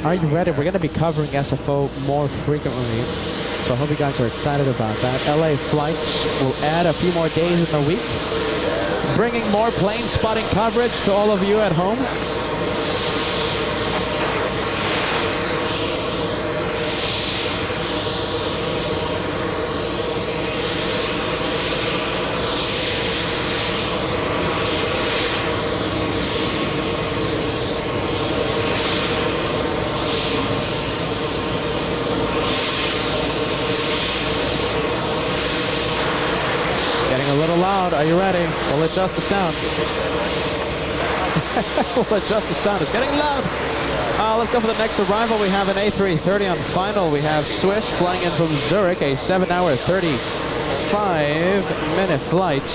Are you ready? We're gonna be covering SFO more frequently. So I hope you guys are excited about that. LA flights will add a few more days in the week, bringing more plane spotting coverage to all of you at home. A little loud. Are you ready? We'll adjust the sound. We'll adjust the sound. It's getting loud. Let's go for the next arrival. We have an A330 on final. We have Swiss flying in from Zurich, a 7-hour, 35-minute flight.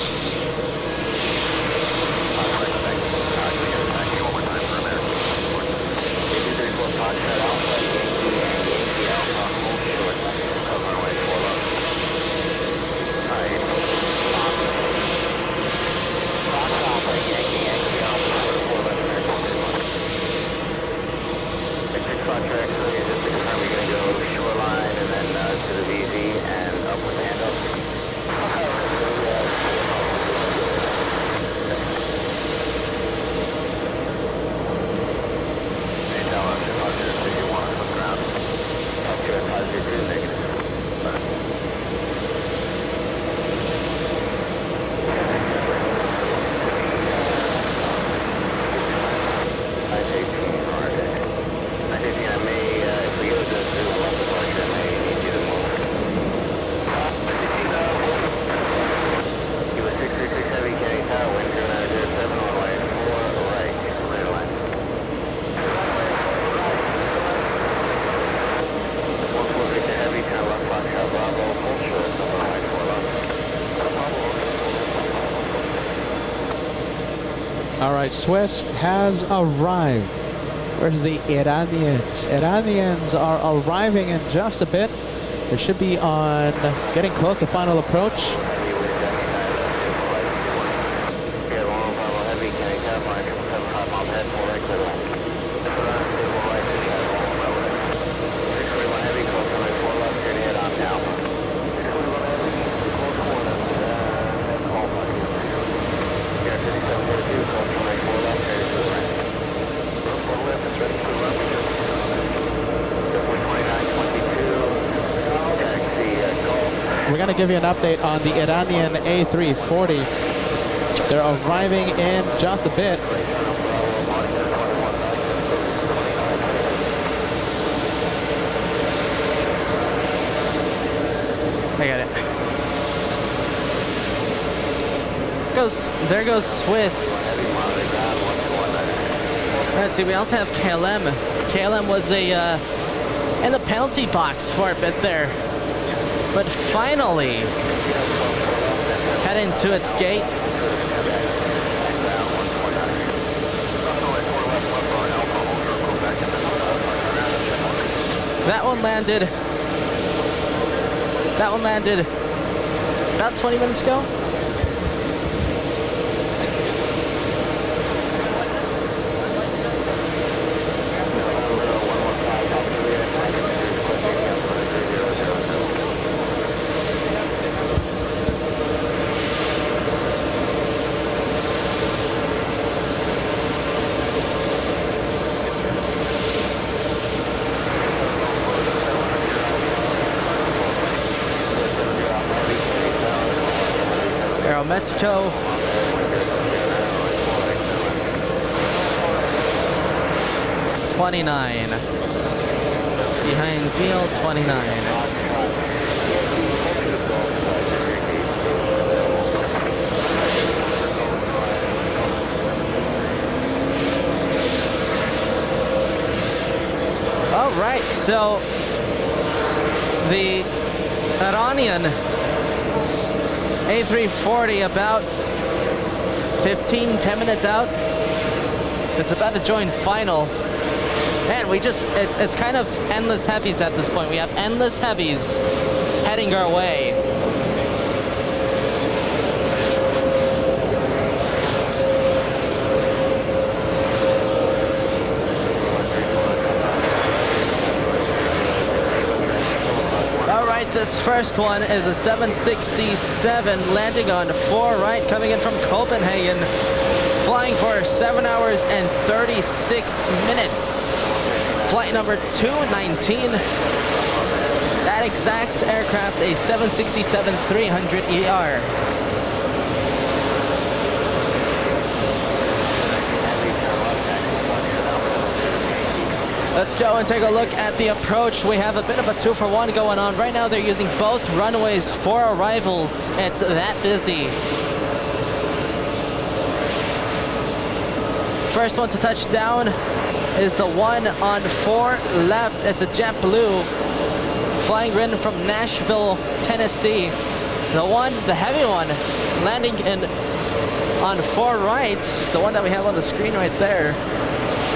All right, Swiss has arrived. Where's the Iranians? Iranians are arriving in just a bit. They should be on getting close to final approach. We're going to give you an update on the Iranian A340. They're arriving in just a bit. I got it. There goes Swiss. Let's see, we also have KLM. KLM was in the penalty box for a bit there, but finally heading to its gate. That one landed about 20 minutes ago. Mexico. '29. Behind deal 29. All right, so the Iranian A340 about 10 minutes out. It's about to join final. Man, it's kind of endless heavies at this point. We have endless heavies heading our way. This first one is a 767 landing on 4 right, coming in from Copenhagen, flying for 7 hours and 36 minutes. Flight number 219. That exact aircraft, a 767-300ER. Let's go and take a look at the approach. We have a bit of a 2-for-1 going on. Right now they're using both runways for arrivals. It's that busy. First one to touch down is the one on 4 left. It's a JetBlue flying in from Nashville, Tennessee. The heavy one, landing in on 4 right, the one that we have on the screen right there,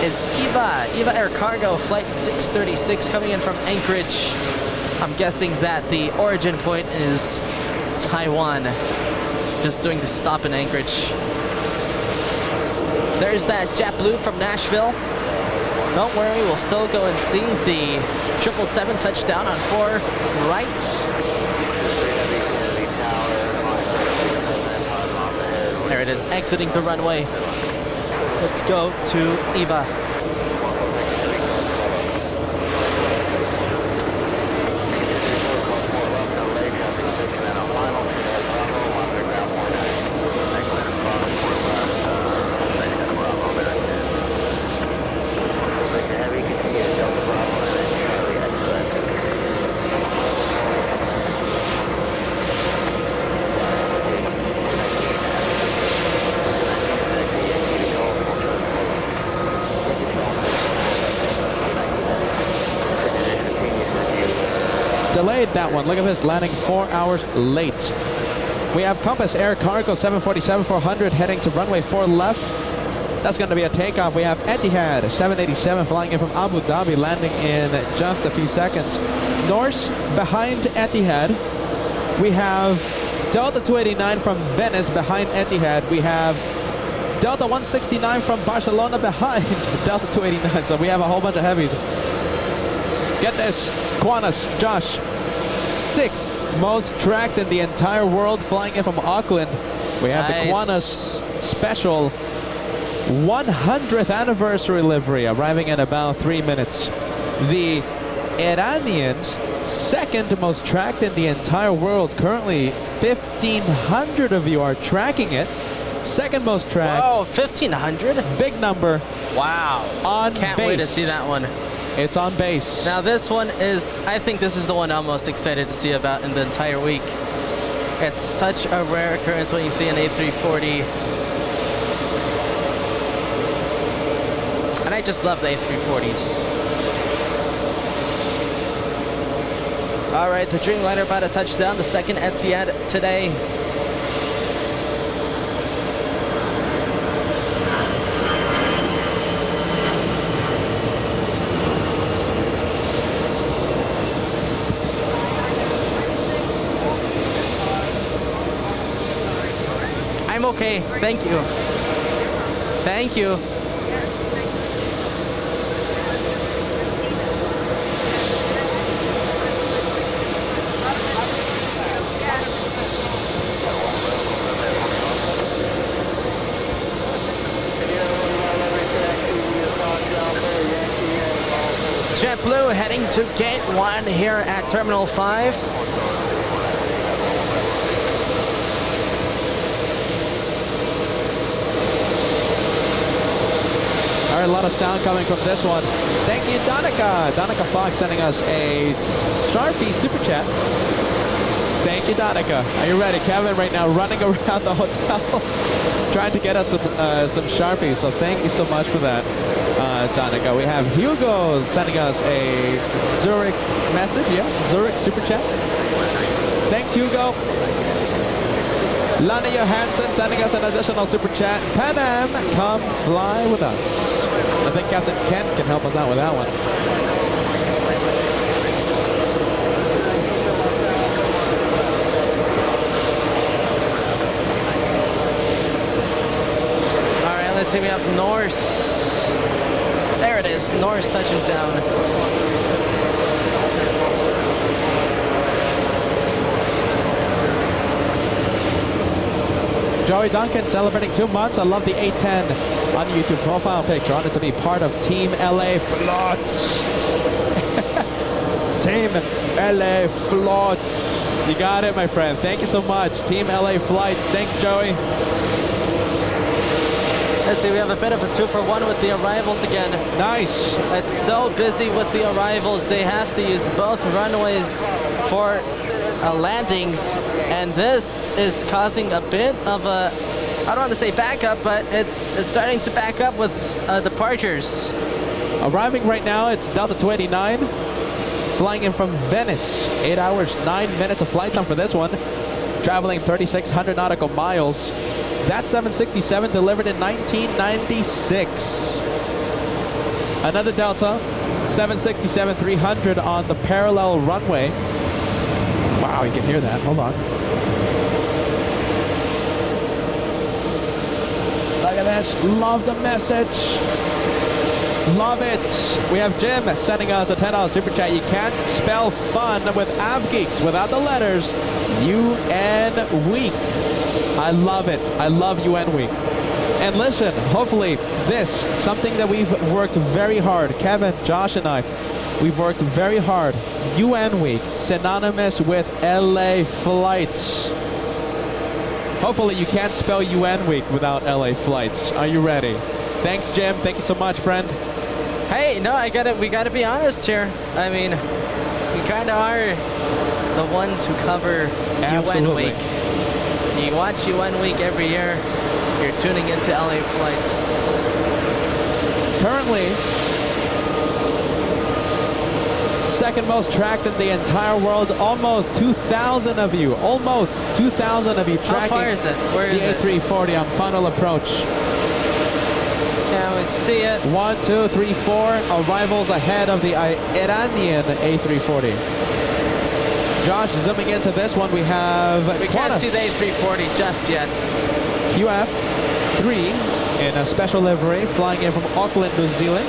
is EVA Air Cargo Flight 636 coming in from Anchorage. I'm guessing that the origin point is Taiwan, just doing the stop in Anchorage. There's that JetBlue from Nashville. Don't worry, we'll still go and see the 777 touchdown on 4 right. There it is, exiting the runway. Let's go to EVA. Delayed that one. Look at this, landing 4 hours late. We have Compass Air Cargo 747-400 heading to runway 4 left. That's going to be a takeoff. We have Etihad 787 flying in from Abu Dhabi, landing in just a few seconds. Norse behind Etihad. We have Delta 289 from Venice behind Etihad. We have Delta 169 from Barcelona behind Delta 289. So we have a whole bunch of heavies. Get this, Qantas, Josh, 6th most tracked in the entire world, flying in from Auckland. We have the Qantas special 100th anniversary livery, arriving in about 3 minutes. The Iranians, 2nd most tracked in the entire world. Currently, 1,500 of you are tracking it. 2nd most tracked. Whoa, 1,500? Big number. Wow. On Can't base. wait to see that one. It's on base. Now this one is, I think this is the one I'm most excited to see about in the entire week. It's such a rare occurrence when you see an A340. And I just love the A340s. All right, the Dreamliner about to touch down, the 2nd Etihad today. I'm okay, thank you. Thank you. JetBlue heading to gate 1 here at Terminal 5. All right, a lot of sound coming from this one. Thank you, Donica. Donica Fox sending us a Sharpie super chat. Thank you, Donica. Are you ready? Kevin right now running around the hotel trying to get us some Sharpies, so thank you so much for that. Danica. We have Hugo sending us a Zurich message. Yes, Zurich super chat. Thanks, Hugo. Lana Johansson sending us an additional super chat. Pan Am, come fly with us. I think Captain Kent can help us out with that one. All right, let's see. We have Norse. There it is. Norse touching down. Joey Duncan celebrating 2 months. I love the A10 on YouTube profile picture. Honored to be part of Team LA Floats. Team LA Floats. You got it, my friend. Thank you so much. Team LA Flights. Thanks, Joey. Let's see, we have a bit of a 2-for-1 with the arrivals again. Nice. It's so busy with the arrivals. They have to use both runways for landings, and this is causing a bit of a, I don't want to say backup, but it's starting to back up with departures. Arriving right now, it's Delta 289, flying in from Venice. 8 hours, 9 minutes of flight time for this one, traveling 3,600 nautical miles. That 767 delivered in 1996. Another Delta, 767-300 on the parallel runway. Wow, you can hear that. Hold on. Look at this. Love the message. Love it. We have Jim sending us a $10 super chat. You can't spell fun with AVGEEKs without the letters UN Week. I love it. I love UN Week. And listen, hopefully this, something that we've worked very hard, Kevin, Josh, and I, we've worked very hard. UN Week, synonymous with LA flights. Hopefully you can't spell UN Week without LA flights. Are you ready? Thanks, Jim. Thank you so much, friend. Hey, no, we gotta be honest here. I mean, we kind of are the ones who cover UN Week. You watch UN Week every year. You're tuning into LA flights. Currently, second most tracked in the entire world. Almost 2,000 of you. Almost 2,000 of you tracking. How far is it? Where is the A340 on final approach. Can't see it. 1, 2, 3, 4. Arrivals ahead of the Iranian A340. Josh, zooming into this one, we have... We can't see the A340 just yet. QF3 in a special livery, flying in from Auckland, New Zealand.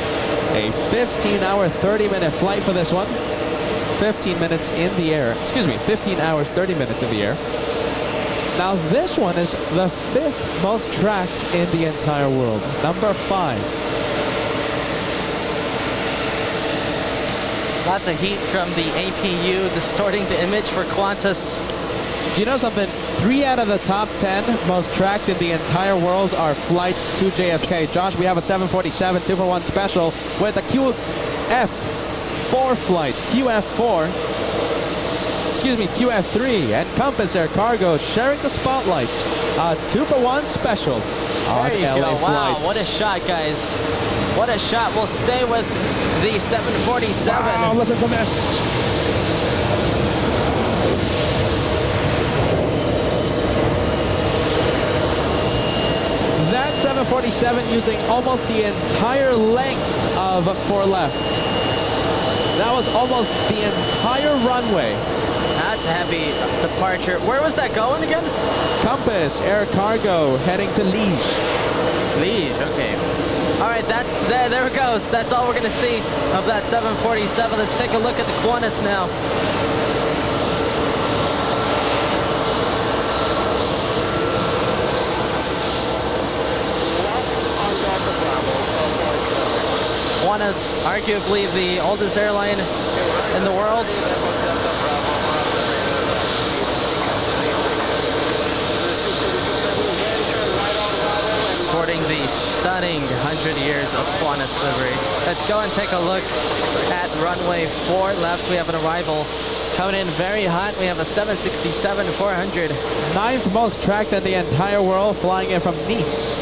A 15-hour, 30-minute flight for this one. 15 minutes in the air. Excuse me, 15 hours, 30 minutes in the air. Now this one is the 5th most tracked in the entire world. Number 5. Lots of heat from the APU distorting the image for Qantas. Do you know something? 3 out of the top 10 most tracked in the entire world are flights to JFK. Josh, we have a 747 2-for-1 special with a QF4 flight. QF3 and Compass Air Cargo sharing the spotlight. A 2-for-1 special on there you LA go. Wow, flights. what a shot, guys. What a shot. We'll stay with the 747. Wow, listen to this. That 747 using almost the entire length of 4 left. That was almost the entire runway. That's a heavy departure. Where was that going again? Compass Air Cargo heading to Liege. Liege, okay. All right, that's there it goes. That's all we're gonna see of that 747. Let's take a look at the Qantas now. Qantas, arguably the oldest airline in the world. Sporting the stunning 100 years of Qantas livery. Let's go and take a look at runway 4 left. We have an arrival coming in very hot. We have a 767-400. 9th most tracked in the entire world, flying in from Nice.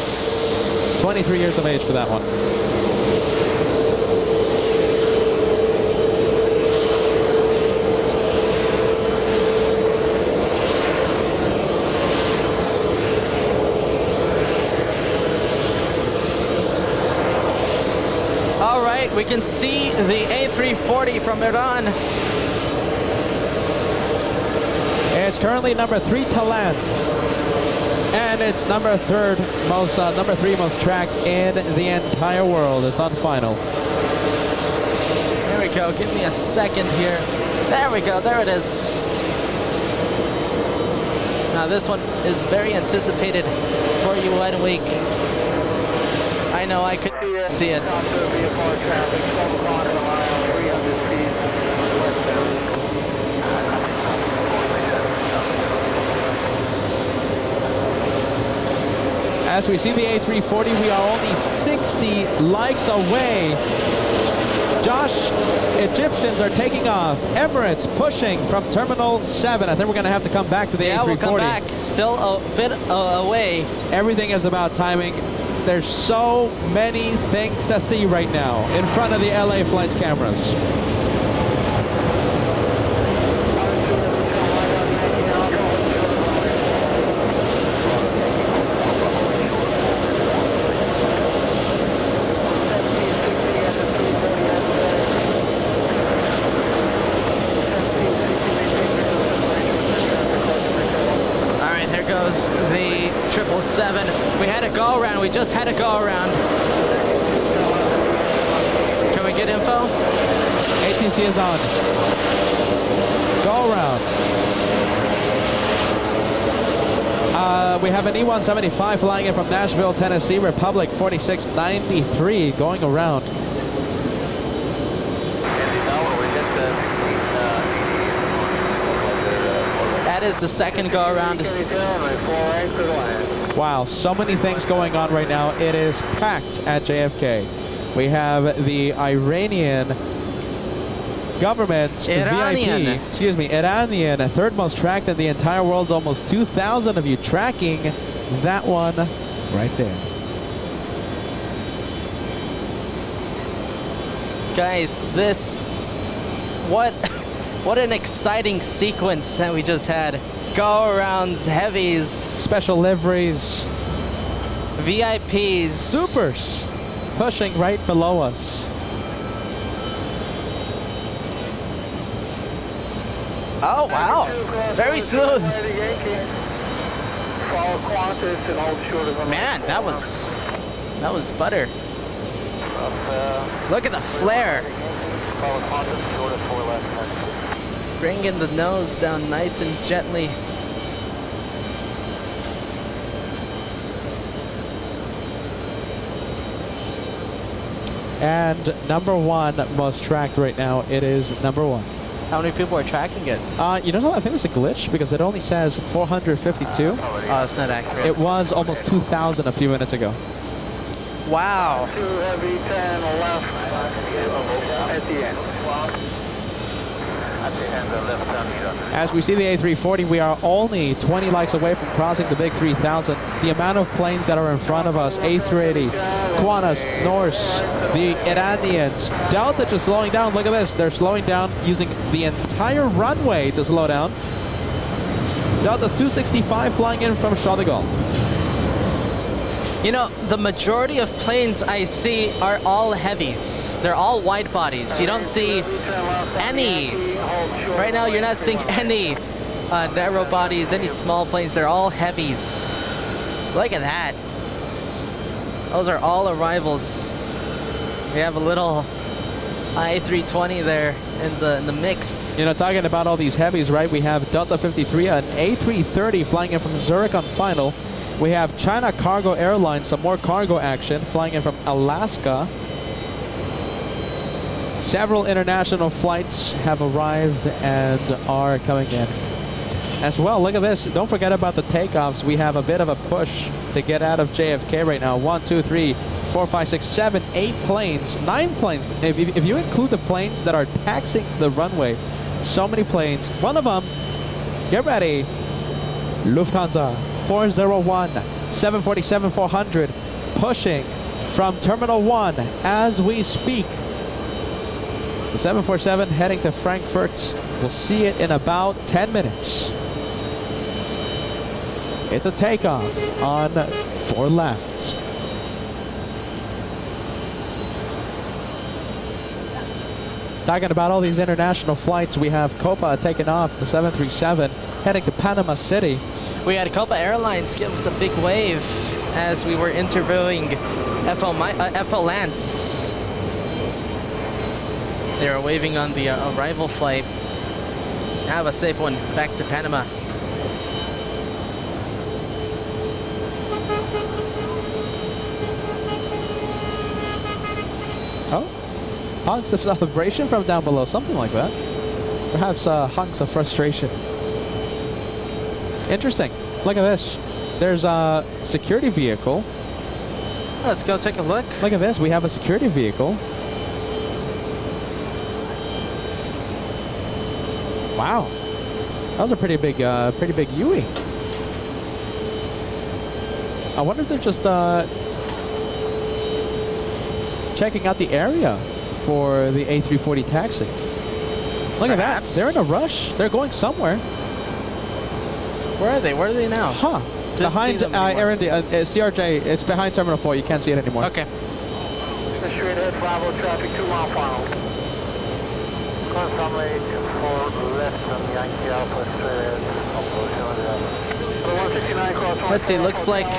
23 years of age for that one. All right, we can see the A340 from Iran. It's currently number 3 to land. And it's number 3 most tracked in the entire world. It's on final. There we go. Give me a second here. There we go. There it is. Now this one is very anticipated for UN Week. I know I could see it. As we see the A340, we are only 60 likes away. Josh, Egyptians are taking off. Emirates pushing from Terminal 7. I think we're going to have to come back to the A340. Yeah, we'll come back. Still a bit away. Everything is about timing. There's so many things to see right now in front of the LA Flights cameras. The 777. We had a go around. We just had a go around. Can we get info? ATC is on. Go around. We have an E-175 flying in from Nashville, Tennessee, Republic 4693 going around. That is the second go around. Wow, so many things going on right now. It is packed at JFK. We have the Iranian government VIP, Iranian, third most tracked in the entire world, almost 2,000 of you tracking that one right there. Guys, what an exciting sequence that we just had. Go-arounds, heavies, special liveries, VIPs, supers pushing right below us. Oh wow, very smooth. Man, that was butter. Look at the flare. Bringing the nose down nice and gently. And number one most tracked right now, it is number one. How many people are tracking it? You know what? I think it's a glitch because it only says 452. Oh, that's not accurate. It was almost 2,000 a few minutes ago. Wow. 2 heavy 10 left at the end. As we see the A340, we are only 20 likes away from crossing the big 3,000. The amount of planes that are in front of us, A380, Qantas, Norse, the Iranians, Delta just slowing down. Look at this. They're slowing down using the entire runway to slow down. Delta's 265 flying in from Charles de Gaulle. You know, the majority of planes I see are all heavies. They're all wide bodies. You don't see any. Right now, you're not seeing any narrow bodies, any small planes. They're all heavies. Look at that. Those are all arrivals. We have a little A320 there in the mix. You know, talking about all these heavies, right? We have Delta 53, an A330 flying in from Zurich on final. We have China Cargo Airlines, some more cargo action, flying in from Alaska. Several international flights have arrived and are coming in as well. Look at this. Don't forget about the takeoffs. We have a bit of a push to get out of JFK right now. 1, 2, 3, 4, 5, 6, 7, 8 planes, 9 planes. If you include the planes that are taxiing the runway, so many planes. One of them, get ready, Lufthansa 401, 747-400, pushing from Terminal 1 as we speak. The 747 heading to Frankfurt. We'll see it in about 10 minutes. It's a takeoff on 4 left. Talking about all these international flights, we have Copa taking off the 737, heading to Panama City. We had Copa Airlines give us a big wave as we were interviewing FL Lance. They were waving on the arrival flight. Have a safe one back to Panama. Oh, honks of celebration from down below, something like that. Perhaps honks of frustration. Interesting. Look at this. There's a security vehicle. Let's go take a look. Look at this. We have a security vehicle. Wow, that was a pretty big UE. I wonder if they're just checking out the area for the A340 taxi. Look at that. They're in a rush. They're going somewhere. Where are they? Where are they now? Huh. Behind CRJ. It's behind Terminal 4. You can't see it anymore. Okay. Straight ahead, Bravo traffic, 2 mile final. Course runway 24 left from Yankee Alpha, straight ahead. Let's see, looks like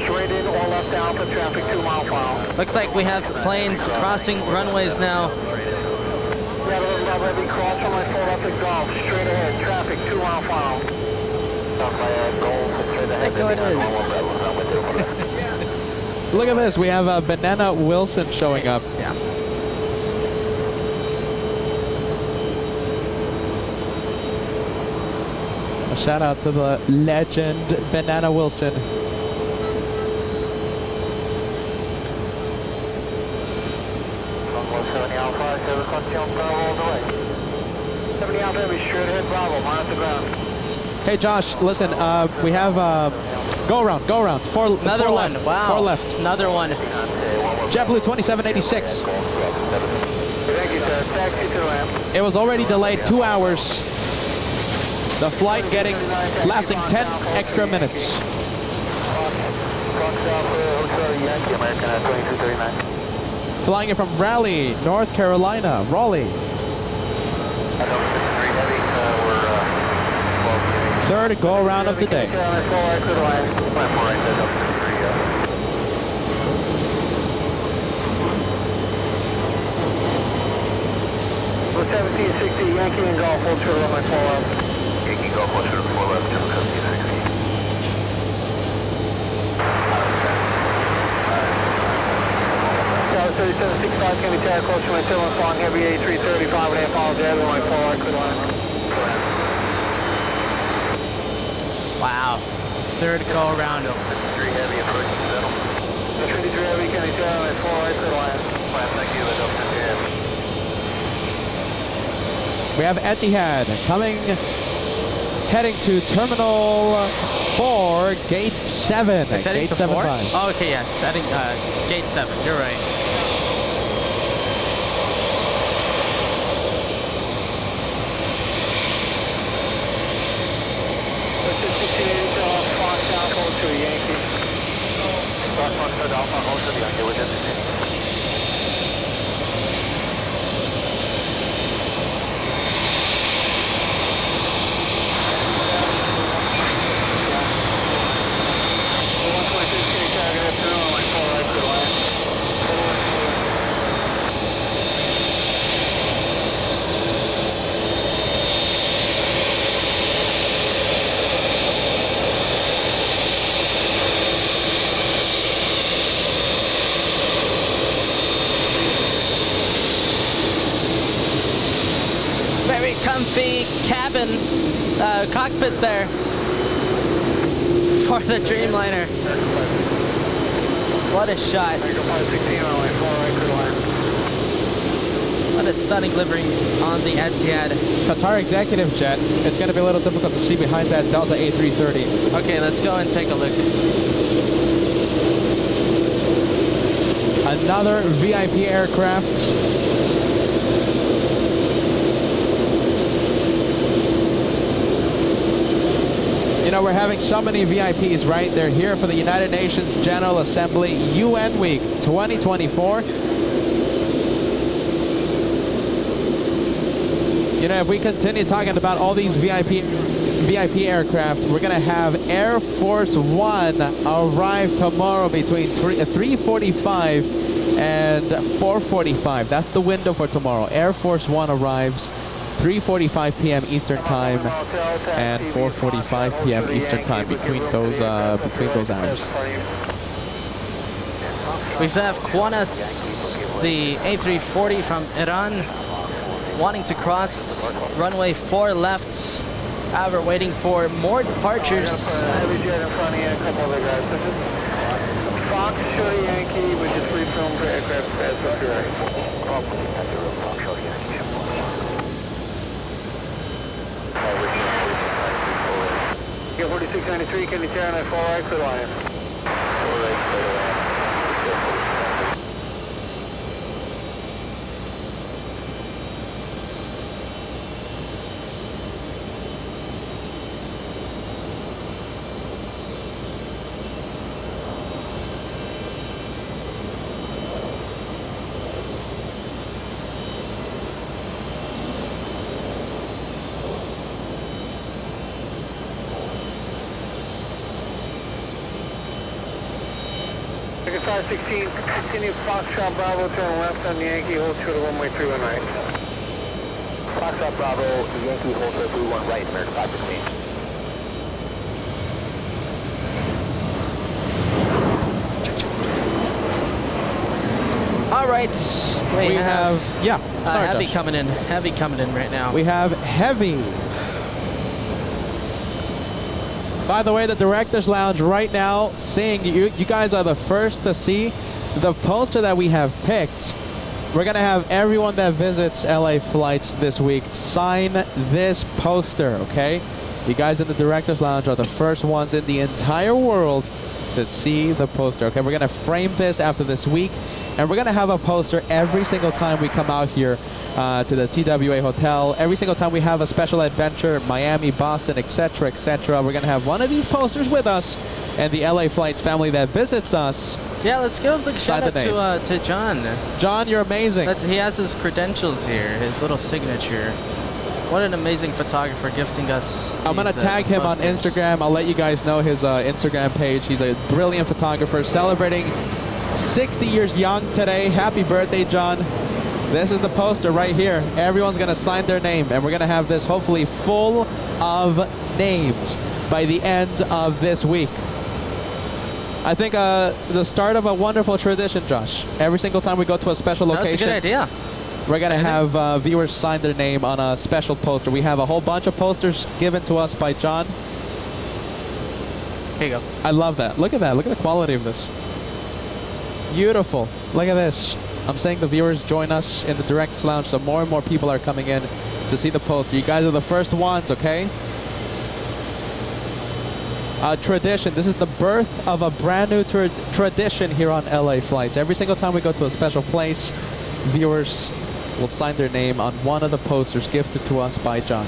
straight in, all left Alpha traffic, 2 mile final. Looks like we have planes crossing runways now. We have a little heavy cross runway 4 left at Golf, straight ahead, traffic, 2 mile final. Take go it is. Look at this. We have Banana Wilson showing up. Yeah. A shout out to the legend Banana Wilson. Hey Josh, listen, we have go around. Another one. Left. Wow. 4 left. Another one. JetBlue 2786. Thank you, sir. Taxi to the ramp. It was already delayed 2 hours. The flight lasting 10 extra minutes. Flying in from Raleigh, North Carolina. Raleigh. Third go around of the day. Well, 1760 Yankee and Golf, hold short on my 4 left. Yankee Golf, hold short 4 left, 1760. Tower 3765 can be tagged close to my 7 long heavy A335 and a half miles ahead of my 4 right, good line. Wow. Third go around. 3 heavy approaching settle. 23 heavy can be tagged on my 4 right, good line. Thank you, We have Etihad coming, heading to Terminal 4, Gate 7. It's heading Gate to 7 4? vibes. Oh, okay, yeah. It's heading Gate 7. You're right. Very comfy cabin, cockpit there for the Dreamliner. What a shot. What a stunning livery on the Etihad. Qatar Executive Jet. It's going to be a little difficult to see behind that Delta A330. Okay, let's go and take a look. Another VIP aircraft. You know, we're having so many VIPs, right? They're here for the United Nations General Assembly UN Week 2024. You know, if we continue talking about all these VIP aircraft, we're going to have Air Force One arrive tomorrow between 3:45 and 4:45. That's the window for tomorrow. Air Force One arrives 3:45 p.m. Eastern Time and 4:45 p.m. Eastern Time between those hours. We still have Qantas, the A340 from Iran, wanting to cross runway 4 left. We're waiting for more departures. Heavy jet in front of you, a couple other guys. This is Fox, Shorty Yankee, which is free film for aircraft as February. Get 4693, can you turn that 4 right, clear line? 4 right, clear line. Ticket 516, continue Foxtrot Bravo, turn left on Yankee, hold short of runway 31 right. Foxtrot Bravo, Yankee, hold short of 31 right, American 516. All right, We have yeah. Sorry, heavy Josh. coming in. Heavy coming in right now. We have heavy. By the way, the Director's Lounge right now, seeing you guys are the first to see the poster that we have picked. We're going to have everyone that visits LA flights this week sign this poster, okay? You guys in the Director's Lounge are the first ones in the entire world to see the poster, okay? We're going to frame this after this week, and we're going to have a poster every single time we come out here to the TWA Hotel. Every single time we have a special adventure, Miami, Boston, etc., etc., we're going to have one of these posters with us, and the LA Flights family that visits us. Yeah, let's give a big shout out to John. John, you're amazing. He has his credentials here, his little signature. What an amazing photographer gifting us. I'm going to tag him on Instagram. I'll let you guys know his Instagram page. He's a brilliant photographer celebrating 60 years young today. Happy birthday, John. This is the poster right here. Everyone's going to sign their name, and we're going to have this hopefully full of names by the end of this week. I think the start of a wonderful tradition, Josh. Every single time we go to a special location. That's a good idea. We're going to have viewers sign their name on a special poster. We have a whole bunch of posters given to us by John. Here you go. I love that. Look at that. Look at the quality of this. Beautiful. Look at this. I'm saying the viewers join us in the Director's Lounge, so more and more people are coming in to see the poster. You guys are the first ones, okay? Tradition. This is the birth of a brand new tradition here on LA Flights. Every single time we go to a special place, viewers will sign their name on one of the posters gifted to us by John.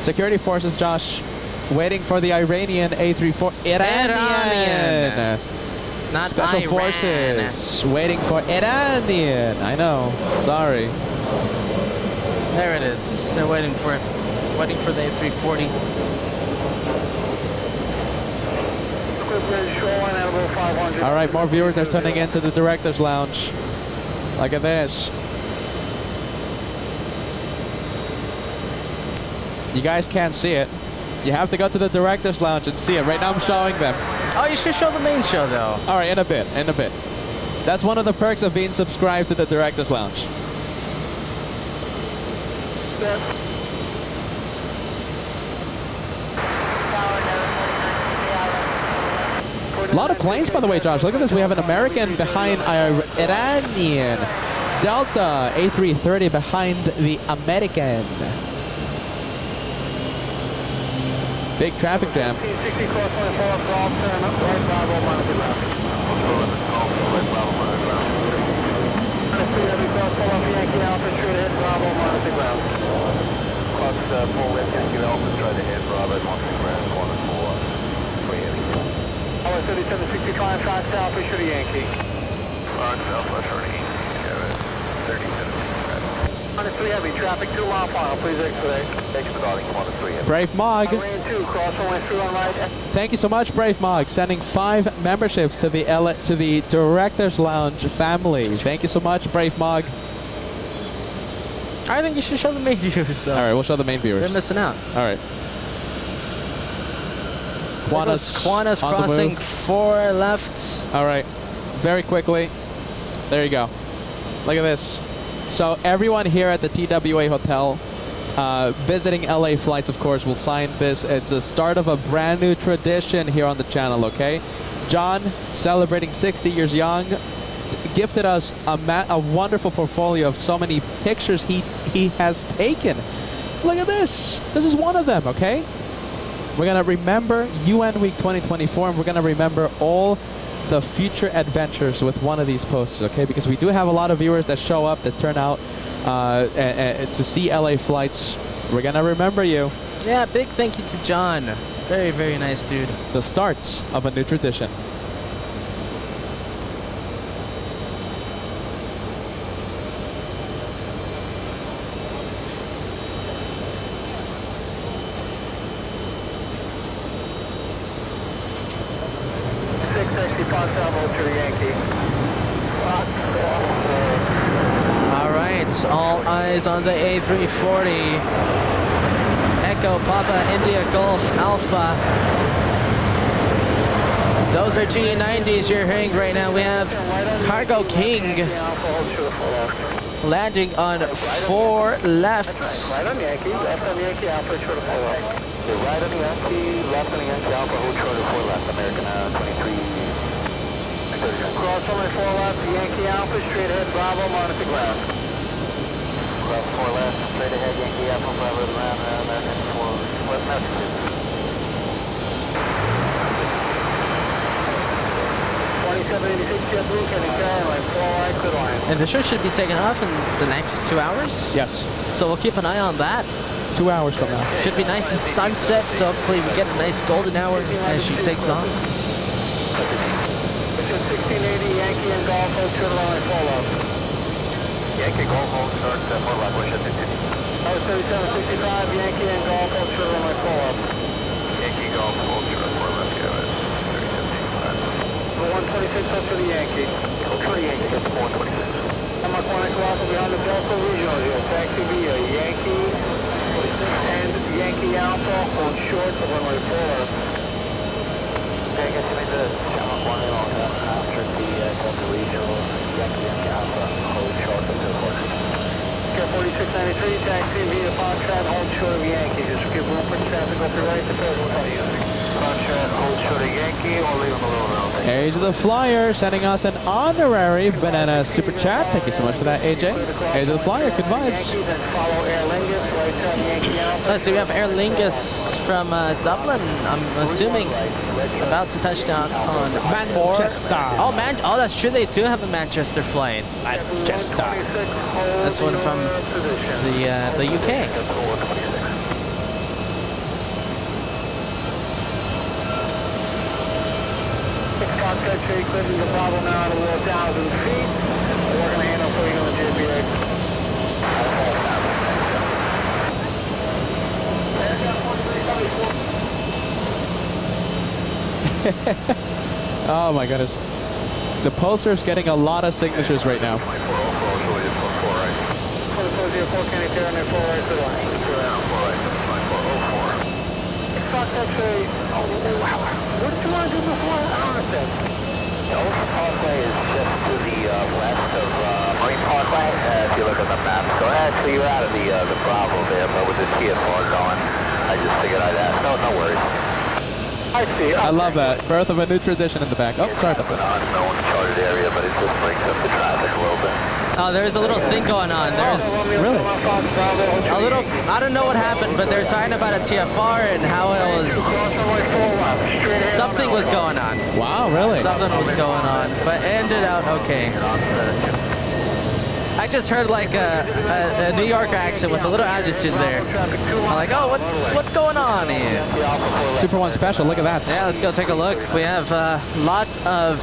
Security forces, Josh, waiting for the Iranian A34. Iranian. Not Special Iran. forces waiting for Iranian. I know. Sorry. There it is. They're waiting for it. Waiting for the A340. All right, more viewers are tuning into the Director's Lounge. Look at this. You guys can't see it. You have to go to the Director's Lounge and see it. Right now I'm showing them. Oh, you should show the main show, though. All right, in a bit, in a bit. That's one of the perks of being subscribed to the Director's Lounge. A lot of planes, by the way, Josh. Look at this. We have an American behind Iranian. Delta A330 behind the American. Big traffic jam. Alpha 3765, Fox Alpha, Shooter Yankee. Fox Alpha, Shooter Yankee, 3765. 3 heavy, traffic 2 mile final, please expedite. Brave Mog. Lane 2, cross runway 3 on right. Thank you so much, Brave Mog, sending 5 memberships to the Directors Lounge family. Thank you so much, Brave Mog. I think you should show the main viewers, though. All right, we'll show the main viewers. They're missing out. All right. Qantas crossing 4 left. All right, very quickly. There you go. Look at this. So everyone here at the TWA Hotel, visiting LA flights, of course, will sign this. It's the start of a brand new tradition here on the channel, okay? John, celebrating 60 years young, gifted us a wonderful portfolio of so many pictures he has taken. Look at this. This is one of them, okay? We're going to remember UN Week 2024, and we're going to remember all the future adventures with one of these posters, okay? Because we do have a lot of viewers that show up, that turn out to see LA flights. We're going to remember you. Yeah, big thank you to John. Very, very nice dude. The starts of a new tradition. All right, all eyes on the A340. Echo Papa India Golf Alpha. Those are GE90s you're hearing right now. We have Cargo King landing on 4 left. Right on Yankee, left on Yankee Alpha, short of 4 left. Right on Yankee, left on Yankee Alpha, hold short of 4 left, American 23. Cross only 4 left, Yankee Alpha, straight ahead, Bravo, monitor ground. Cross 4 left, straight ahead, Yankee Alpha, Bravo, ground, American 4 left messages. 2786 JetBlue, Kenny Caroline, 4 right, clear line. And the show should be taking off in the next 2 hours. Yes. So we'll keep an eye on that. 2 hours from now. Should be nice and sunset, so hopefully we get a nice golden hour as she takes off. 1680, Yankee and Golf, hold short line, 4 left. Yankee Golf, hold short, 4 left, wish it 3765, Yankee and Golf, hold short line, 4 left. Yankee Golf, hold short, 4 left, yeah, 126 up to the Yankee. Hold short Yankee, get to 126. I'm Aquanic Alpha behind the Delta Regional here. Taxi via Yankee, 46 and Yankee Alpha, hold short to runway 4. Okay, I guess you made the channel 1 after the Delta Regional, Yankee Alpha, hold short to 2 Okay, 4693, taxi via Foxtrot, hold short of Yankee. Just give room for traffic up the right to third, we'll tell you. Foxtrot, hold short of Yankee, or leave them alone. Age of the Flyer sending us an honorary banana super chat. Thank you so much for that, AJ. Age of the Flyer, good vibes. Let's see, we have Aer Lingus from Dublin, I'm assuming, about to touch down on Manchester. 4. Oh, that's true, they do have a Manchester flight. Manchester. This one from the UK. Trade clearing the Bravo now at 1,000 feet. We're going to handle for you on the JFK. Oh my goodness. The poster is getting a lot of signatures right now. What did you want to do before? I don't understand. The Ocean Parkway is just to the west of Marine Parkway, if you look at the map. So actually you're out of the Bravo there, but with the TFR going, I just figured I'd ask. No worries. I see. I love that. Birth of a new tradition in the back. Oh, sorry about that. Unknown charted area, but it just brings up the traffic a little bit. Oh, there's a little thing going on. There's really a little, I don't know what happened, but they're talking about a TFR and how it was, something was going on. Wow, really? Something was going on, but it ended out okay. I just heard like a New York accent with a little attitude there. I'm like, oh, what's going on here? 2 for 1 special, look at that. Yeah, let's go take a look. We have lots of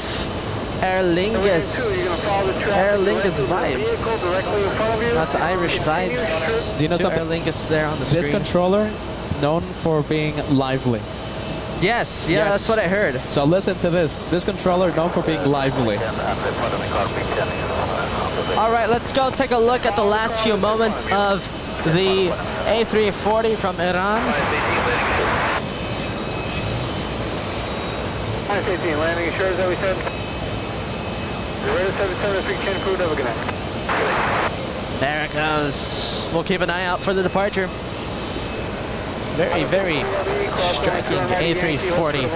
Aer Lingus. Aer Lingus vibes. Lots of Irish vibes. Do you know Two something? Aer Lingus there on the This screen. controller, known for being lively. Yes, yeah, Yes. that's what I heard. So listen to this. This controller, known for being lively. All right, let's go take a look at the last few moments of the A340 from Iran. Landing assured as we said. Radar 77 crew over connect. There it goes. We'll keep an eye out for the departure. Very, very striking A340.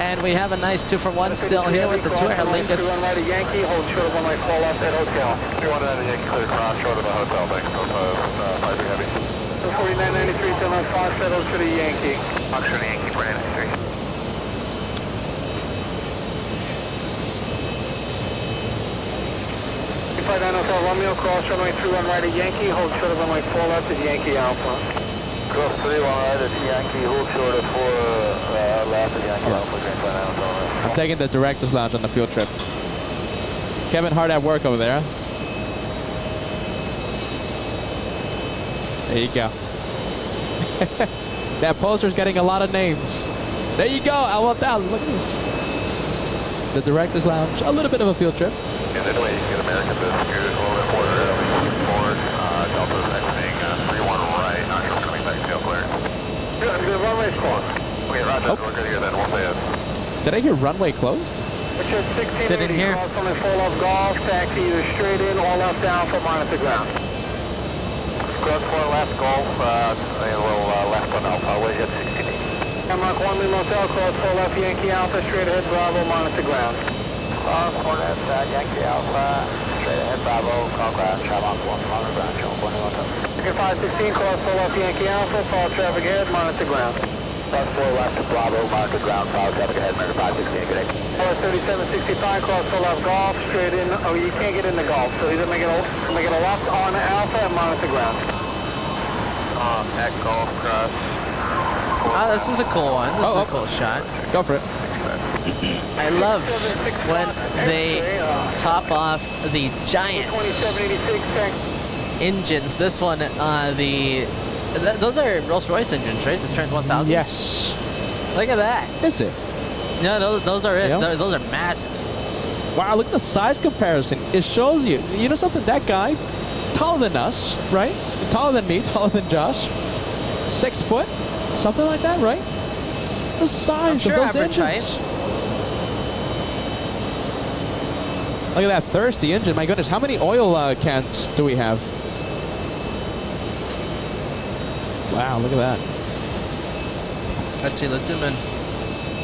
And we have a nice 2-for-1 still here with the two Aer Lingus. Yankee, hold short of 1 might fall off that hotel. 319 Yankee, clear cross, short of the hotel, thanks. 5 heavy. 4993, 1095, settle to the Yankee. Fox to the Yankee, 493. 59 Hotel Romeo, cross runway 31 right at Yankee, hold short of runway 4 left at Yankee Alpha. Cross 31 right at Yankee, hold short of 4 left at Yankee Alpha, Green 59 Hotel. I'm taking the director's lounge on the field trip. Kevin, hard at work over there. There you go. That poster's getting a lot of names. There you go, L1000, look at this. The director's lounge, a little bit of a field trip. Yeah, that way you can get American to scoot a little bit forward, Delta's exiting 31 right, not sure coming back tail clear. Good, runway's closed. Okay, Roger, we're good here then, we'll say it. Did I hear runway closed? Richard 1680, Didn't hear. cross only full off golf, taxi either straight in or left down for monitor ground. Cross 4 left golf, a little left on Alpha, way at 1680. Mark 1 Lima Hotel, cross 4 left Yankee Alpha, straight ahead Bravo, monitor ground. Cross 4 left Yankee Alpha, straight ahead Bravo, call ground, Shamrock 1, monitor ground, show 1 Lima Hotel. Ticket 516, cross 4 left Yankee Alpha, follow traffic ahead, monitor ground. Cross 4 left Bravo, monitor ground, follow traffic ahead, American 516, good day. 3765, cross 4 left Golf, straight in, oh you can't get in the Golf, so either make it a left on Alpha and monitor ground. At Golf, cross. Oh, this is a cool one. This is a cool shot. Go for it. I love when they top off the giant 2786, engines. This one, those are Rolls-Royce engines, right? The Trent 1000s? Yes. Look at that. Is it? No, those are it. Yeah. Those are massive. Wow, look at the size comparison. It shows you. You know something? That guy, taller than us, right? Taller than me, taller than Josh. 6 foot, something like that, right? The size sure of those average engines. Look at that thirsty engine. My goodness, how many oil cans do we have? Wow, look at that. Let's see, let's zoom in.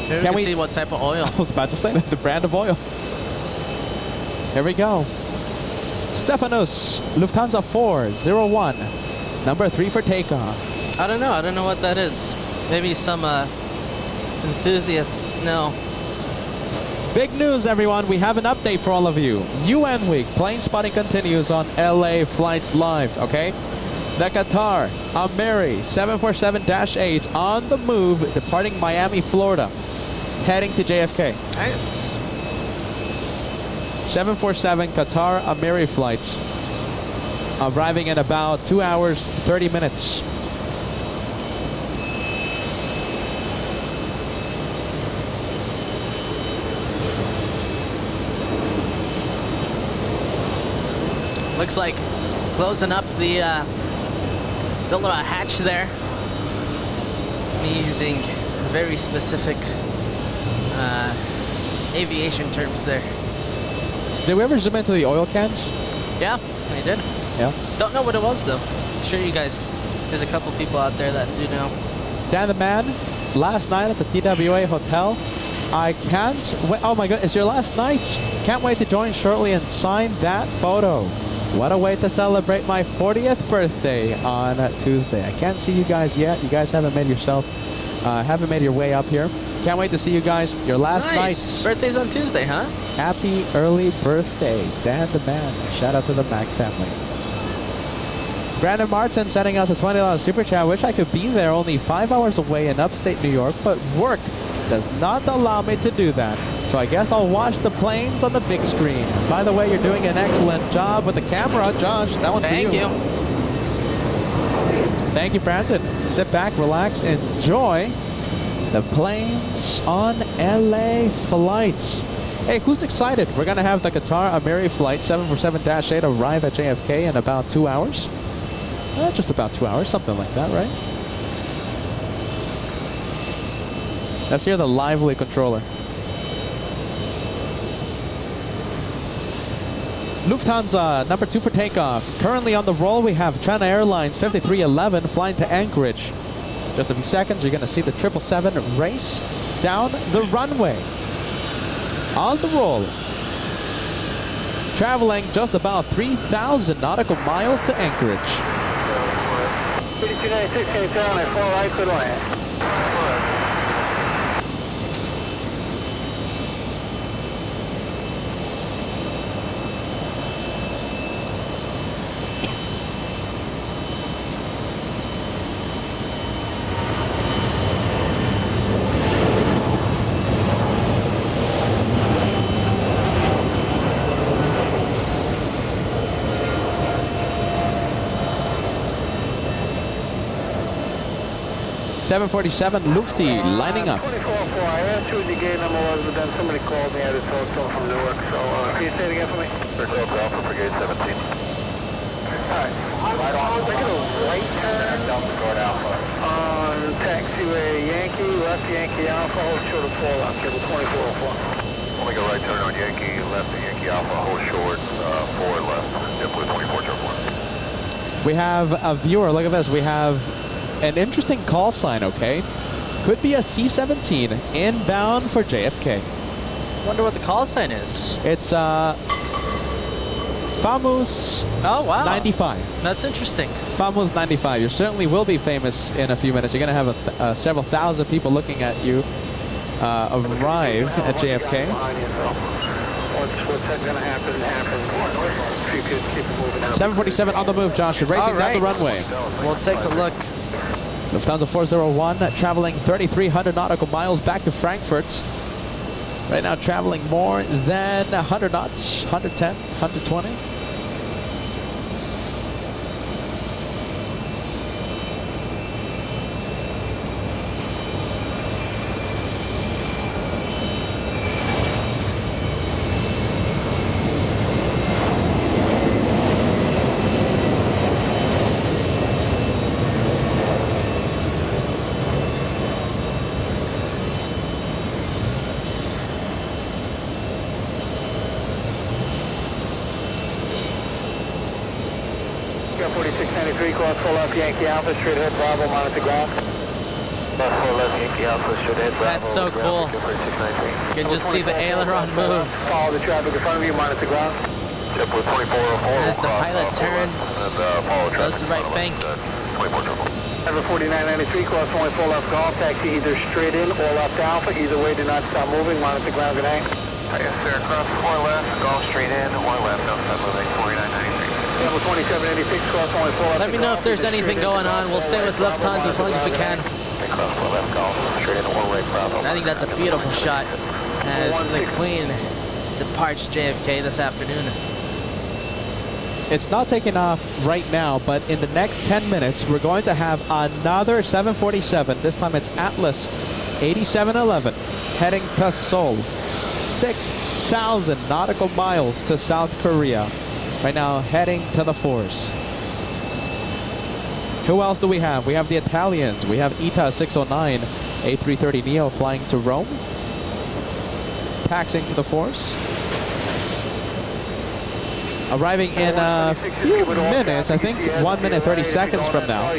Maybe Can we we can see what type of oil. I was about to say that, the brand of oil. Here we go. Stefanos, Lufthansa 401, number 3 for takeoff. I don't know what that is. Maybe some enthusiasts know. Big news, everyone. We have an update for all of you. UN Week, plane spotting continues on LA Flights Live, okay? The Qatar Ameri 747-8 on the move, departing Miami, Florida, heading to JFK. Nice. 747 Qatar Ameri flights, arriving in about 2 hours, 30 minutes. Looks like closing up the little hatch there, using very specific aviation terms there. Did we ever zoom into the oil cans? Yeah, we did. Yeah. Don't know what it was though. I'm sure you guys, there's a couple people out there that do know. Dan the Man, last night at the TWA Hotel. I can't wait. Oh my God, it's your last night. Can't wait to join shortly and sign that photo. What a way to celebrate my 40th birthday on Tuesday. I can't see you guys yet. You guys haven't made your way up here. Can't wait to see you guys. Your last Nice. night. Birthday's on Tuesday, huh? Happy early birthday, Dan the Man. Shout out to the Mac family. Brandon Martin sending us a $20 super chat. Wish I could be there, only 5 hours away in upstate New York, but work does not allow me to do that. So I guess I'll watch the planes on the big screen. By the way, you're doing an excellent job with the camera, Josh. That one's for you. Thank you. Thank you, Brandon. Sit back, relax, enjoy the planes on LA flights. Hey, who's excited? We're going to have the Qatar Amiri flight 747-8 arrive at JFK in about 2 hours. Just about 2 hours, something like that, right? Let's hear the lively controller. Lufthansa, number 2 for takeoff. Currently on the roll, we have China Airlines 5311 flying to Anchorage. Just a few seconds, you're going to see the 777 race down the runway. On the roll. Traveling just about 3,000 nautical miles to Anchorage. 5296, can you tell me 4 right, clear to land? 747 Lufty lining up. 24-4, I asked who the gate number was, but then somebody called me. I had to talk to him from Newark. So, can you say it again for me? Brigade Alpha, Brigade 17. Alright, right on. Taking a right turn. Alpha. On taxiway Yankee, left Yankee Alpha, hold short of 4 left, cable 2404. Only go right turn on Yankee, left Yankee Alpha, hold short, 4 left, JetBlue 24-1. We have a viewer, look at this, we have an interesting call sign, okay? Could be a C-17 inbound for JFK. Wonder what the call sign is. It's Famous Oh, wow. 95. That's interesting. Famous 95. You certainly will be famous in a few minutes. You're going to have several thousand people looking at you arrive at JFK. What's going to happen? If you could keep moving out. 747 on the move, Josh. You're racing down the runway. We'll take a look. Lufthansa 401 traveling 3,300 nautical miles back to Frankfurt. Right now traveling more than 100 knots, 110, 120. Yankee Alpha, straight ahead, Bravo, monitor ground. Yankee Alpha, straight ahead, Bravo. That's so cool. You can just see the aileron move. Follow the traffic in front of you, monitor ground. JetBlue 2404. As the pilot turns, does the right bank. 4993, cross only 4 left golf, taxi either straight in or left Alpha. Either way, do not stop moving, monitor ground, good night. Yes, sir, cross 4 left, golf straight in or left, outside moving, 4993. Let me know if there's anything going on. We'll stay with Lufthansa as long as we can. I think that's a beautiful shot as the Queen departs JFK this afternoon. It's not taking off right now, but in the next 10 minutes, we're going to have another 747. This time it's Atlas 8711 heading to Seoul. 6,000 nautical miles to South Korea. Right now, heading to the Force. Who else do we have? We have the Italians. We have ETA 609, A330neo flying to Rome. Taxiing to the Force. Arriving in a few minutes, I think 1 minute 30 seconds from now.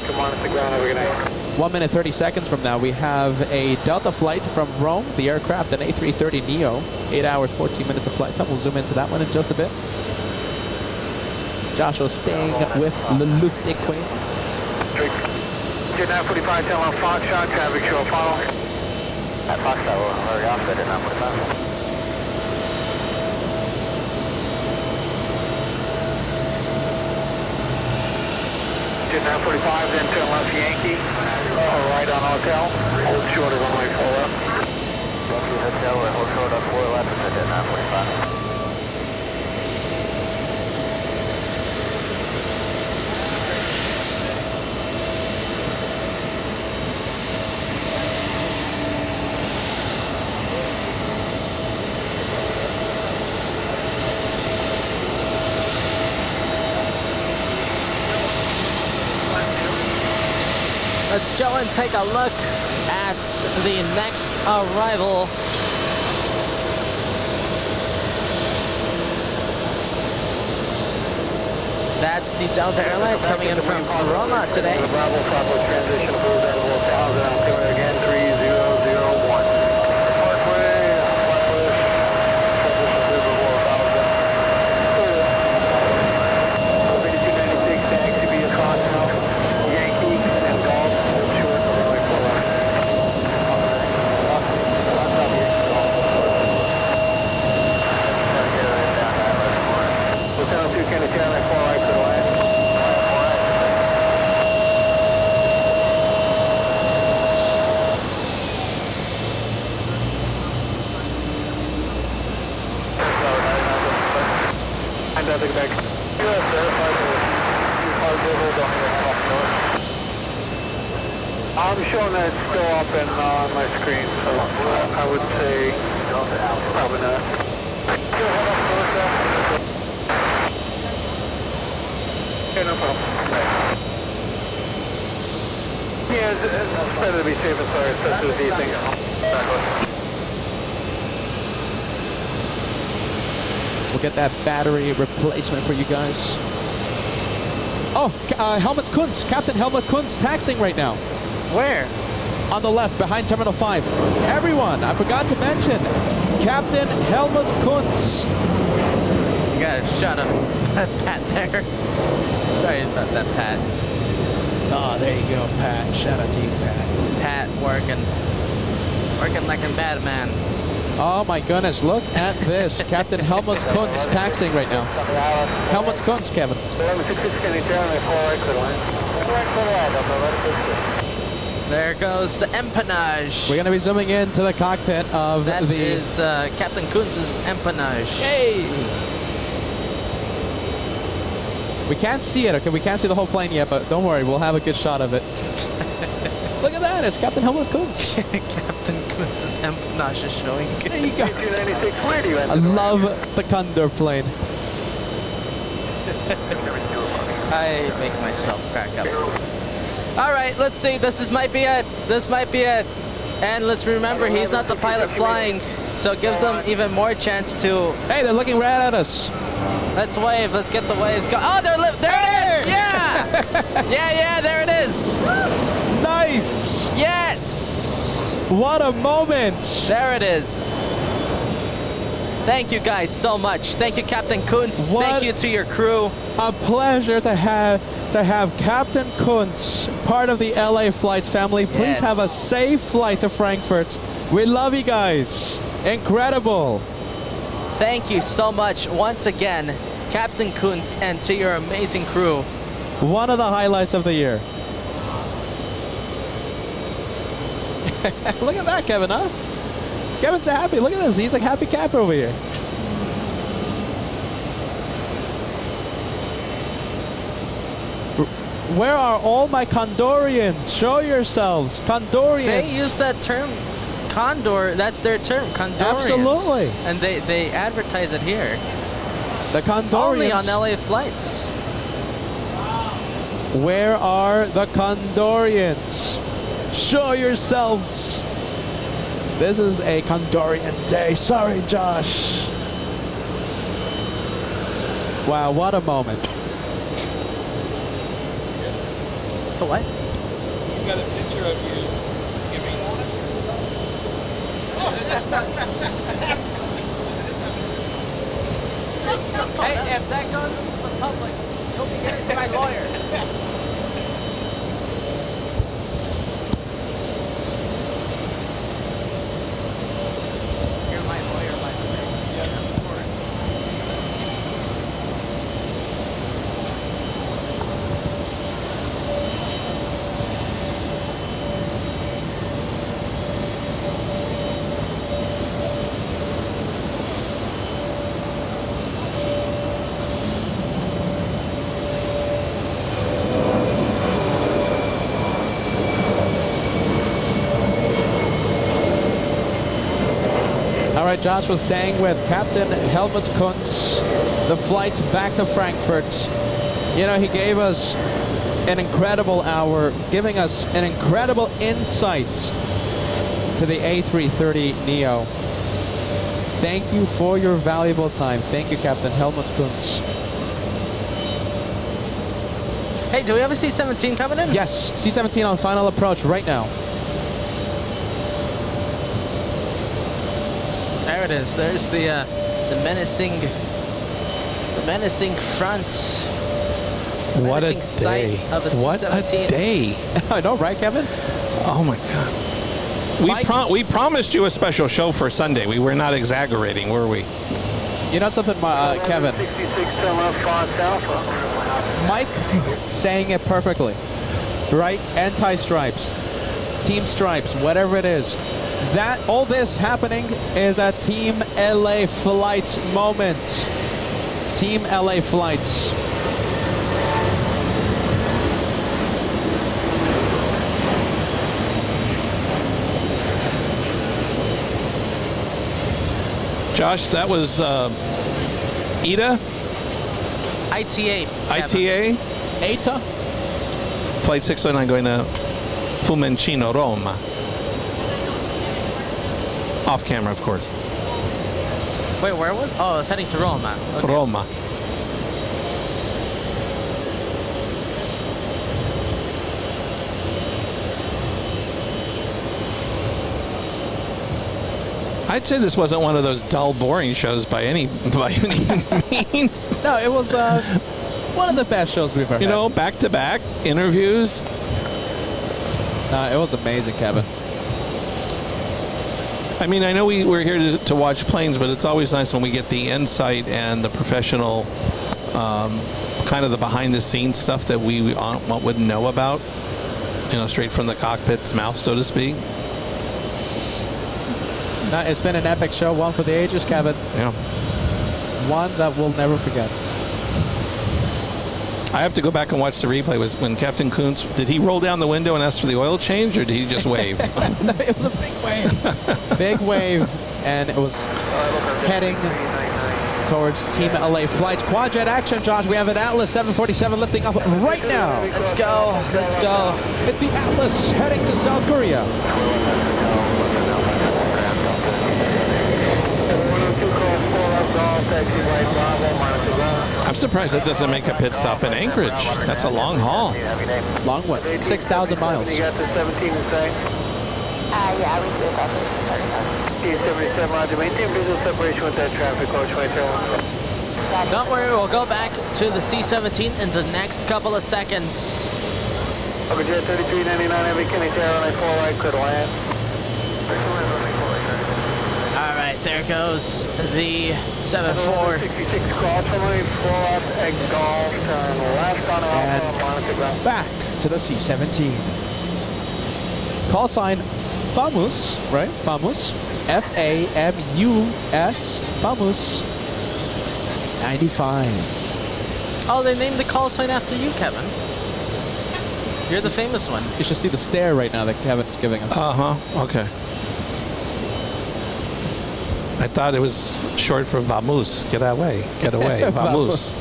1 minute 30 seconds from now, we have a Delta flight from Rome, the aircraft, an A330neo. 8 hours, 14 minutes of flight time. We'll zoom into that one in just a bit. Joshua staying with the Lufty Queen. Jet 945, tell on Foxtrot, traffic show follow. At Foxtrot, we're already offset at 945. Jet 945, then turn left Yankee, right on Hotel, hold short of runway 4 left. Hotel and hold short on 411 at 945. Let's go and take a look at the next arrival. That's the Delta Airlines coming in from Roma today. Bravo, proper transition, full available 1000, I'm clear again, 3001. Parkway, transition favorable 1000. 3296, taxi via Cosmo, Yankee, and Golf, short, runway 4. Lieutenant 2, Kennedy, Taylor, 4 right to the line. Nothing back. US verified I'm showing that it's still up and on my screen, so I would say probably not. Okay, no problem. Yeah, it's better to be safe and sorry, especially with these things. We'll get that battery replacement for you guys. Oh, Helmut Kunz, Captain Helmut Kunz taxiing right now. Where? On the left, behind Terminal 5. Everyone, I forgot to mention, Captain Helmut Kunz. You got a shot of Pat there. Sorry about that, Pat. Oh, there you go, Pat. Shout out to you, Pat. Pat working like a bad man. Oh my goodness, look at this. Captain Helmut Kunz taxiing right now. Helmut Kunz, Kevin. There goes the empennage. We're going to be zooming into the cockpit of that is Captain Kunz's empennage. Hey! We can't see it, okay? We can't see the whole plane yet, but don't worry, we'll have a good shot of it. Look at that, it's Captain Helmut Kunz. Captain Kunz's empennage is showing. There you go. I love the Condor plane. I make myself crack up. All right, let's see. This might be it. This might be it. And let's remember, he's not the pilot flying, so it gives them even more chance to... Hey, they're looking right at us. Let's wave. Let's get the waves going. Oh, there it is. Yeah. yeah, there it is. Nice. Yes. What a moment. There it is. Thank you guys so much. Thank you, Captain Kunz. Thank you to your crew. A pleasure to have Captain Kunz part of the LA Flights family. Please have a safe flight to Frankfurt. We love you guys. Incredible. Thank you so much once again, Captain Kunz, and to your amazing crew. One of the highlights of the year. Look at that, Kevin, huh? Kevin's happy. Look at this. He's like happy capper over here. Where are all my Condorians? Show yourselves. Condorians. They use that term, Condor. That's their term, Condorians. Absolutely. And they advertise it here. The Condorians. Only on LA Flights. Where are the Condorians? Show yourselves. This is a Condorian day. Sorry, Josh. Wow, what a moment. The what? He's got a picture of you giving... Hey, if that goes into the public, you'll be getting my lawyer. right, Josh was staying with Captain Helmut Kuntz. The flight back to Frankfurt. You know, he gave us an incredible hour, giving us an incredible insight to the A330neo. Thank you for your valuable time. Thank you, Captain Helmut Kuntz. Hey, do we have a C-17 coming in? Yes, C-17 on final approach right now. There it is. There's the menacing front. What a menacing sight day! Of a What C-17. a day! I know, right, Kevin? Oh my God! We promised you a special show for Sunday. We were not exaggerating, were we? You know something, Kevin? 66 left Alpha. Mike saying it perfectly, right? Anti-stripes, team stripes, whatever it is. That all this happening is a Team LA Flights moment. Team LA Flights. Josh, that was ETA? ITA. ITA? ETA? Flight 609 going to Fiumicino, Roma. Off camera, of course. Wait, where was? Oh, it's heading to Roma. Okay. Roma. I'd say this wasn't one of those dull, boring shows by any means. No, it was one of the best shows we've ever had. You know, back-to-back interviews. It was amazing, Kevin. I mean, I know we're here to watch planes, but it's always nice when we get the insight and the professional, kind of the behind-the-scenes stuff that we wouldn't know about. You know, straight from the cockpit's mouth, so to speak. It's been an epic show, one for the ages, Kevin. Yeah. One that we'll never forget. I have to go back and watch the replay. Was when Captain Kuntz, did he roll down the window and ask for the oil change, or did he just wave? No, it was a big wave. Big wave, and it was heading towards Team LA Flights. Quadjet action, Josh. We have an Atlas 747 lifting up right now. Let's go. Let's go. It's the Atlas heading to South Korea. I'm surprised that doesn't make a pit stop in Anchorage. That's a long haul. Long one. 6,000 miles. You got the 17 in sight? Yeah, we do that. T-77, Roger. Maintain visual separation with that traffic, coach. Right there. Don't worry, we'll go back to the C-17 in the next couple of seconds. Okay, Jet 3399, Heavy Kenny Tower, on 4 right, could land. All right, there goes the 74. 66 cross runway, 4 left, exit golf, turn left on Alpha, monitor ground. Back to the C-17. Call sign FAMUS, right? FAMUS. F-A-M-U-S. FAMUS. 95. Oh, they named the call sign after you, Kevin. You're the famous one. You should see the stare right now that Kevin's giving us. Uh-huh. Okay. I thought it was short for Vamos. Get away. Get away. Vamos.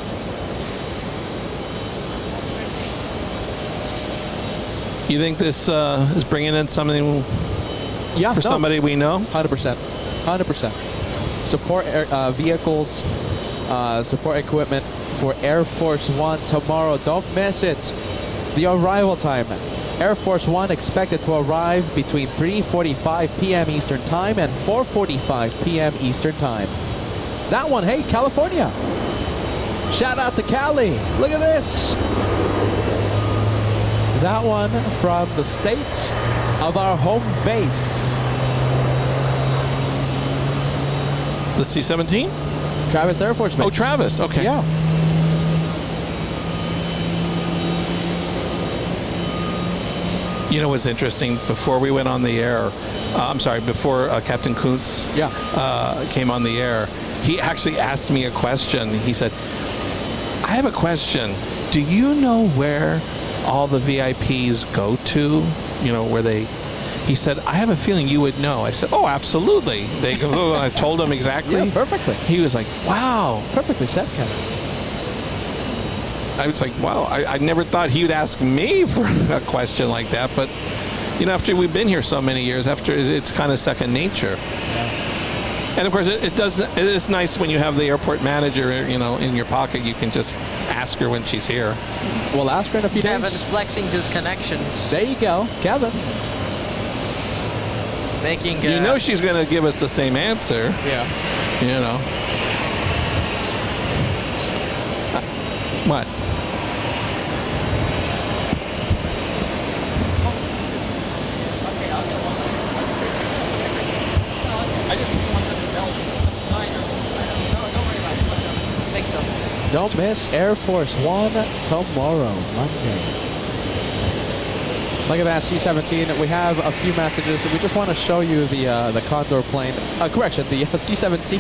You think this is bringing in something for somebody we know? 100%. 100%. Support vehicles, support equipment for Air Force One tomorrow. Don't miss it. The arrival time. Air Force One expected to arrive between 3:45 p.m. Eastern Time and 4:45 p.m. Eastern Time. That one, hey, California. Shout out to Cali. Look at this. That one from the state of our home base. The C-17? Travis Air Force Base. Oh, Travis. Okay. Yeah. You know what's interesting? Before we went on the air, before Captain Kuntz came on the air, he actually asked me a question. He said, I have a question. Do you know where all the VIPs go to? You know, where they... He said, I have a feeling you would know. I said, oh, absolutely. They go, oh, I told him exactly. Yeah, perfectly. He was like, wow. Perfectly said, Kevin. I was like, wow, I never thought he would ask me for a question like that. But, you know, after we've been here so many years, after it's kind of second nature. Yeah. And, of course, it's nice when you have the airport manager, you know, in your pocket. You can just ask her when she's here. We'll ask her in a few days. Kevin flexing his connections. There you go, Kevin. Making. You know she's going to give us the same answer. Yeah. You know. What? Don't miss Air Force One tomorrow, Monday. Look at that C-17. We have a few messages. We just want to show you the Condor plane. Correction, the C-17.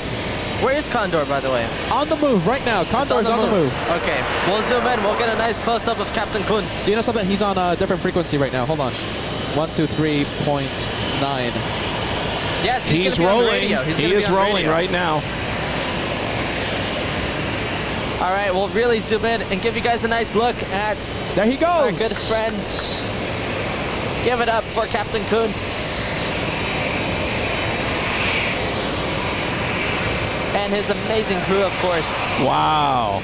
Where is Condor, by the way? On the move right now. Condor's on the move. Okay, we'll zoom in. We'll get a nice close-up of Captain Kuntz. Do you know something? He's on a different frequency right now. Hold on. 123.9. Yes, he's rolling. He is rolling right now. All right, we'll really zoom in and give you guys a nice look at there he goes. Our good friend. Give it up for Captain Kuntz. And his amazing crew, of course. Wow.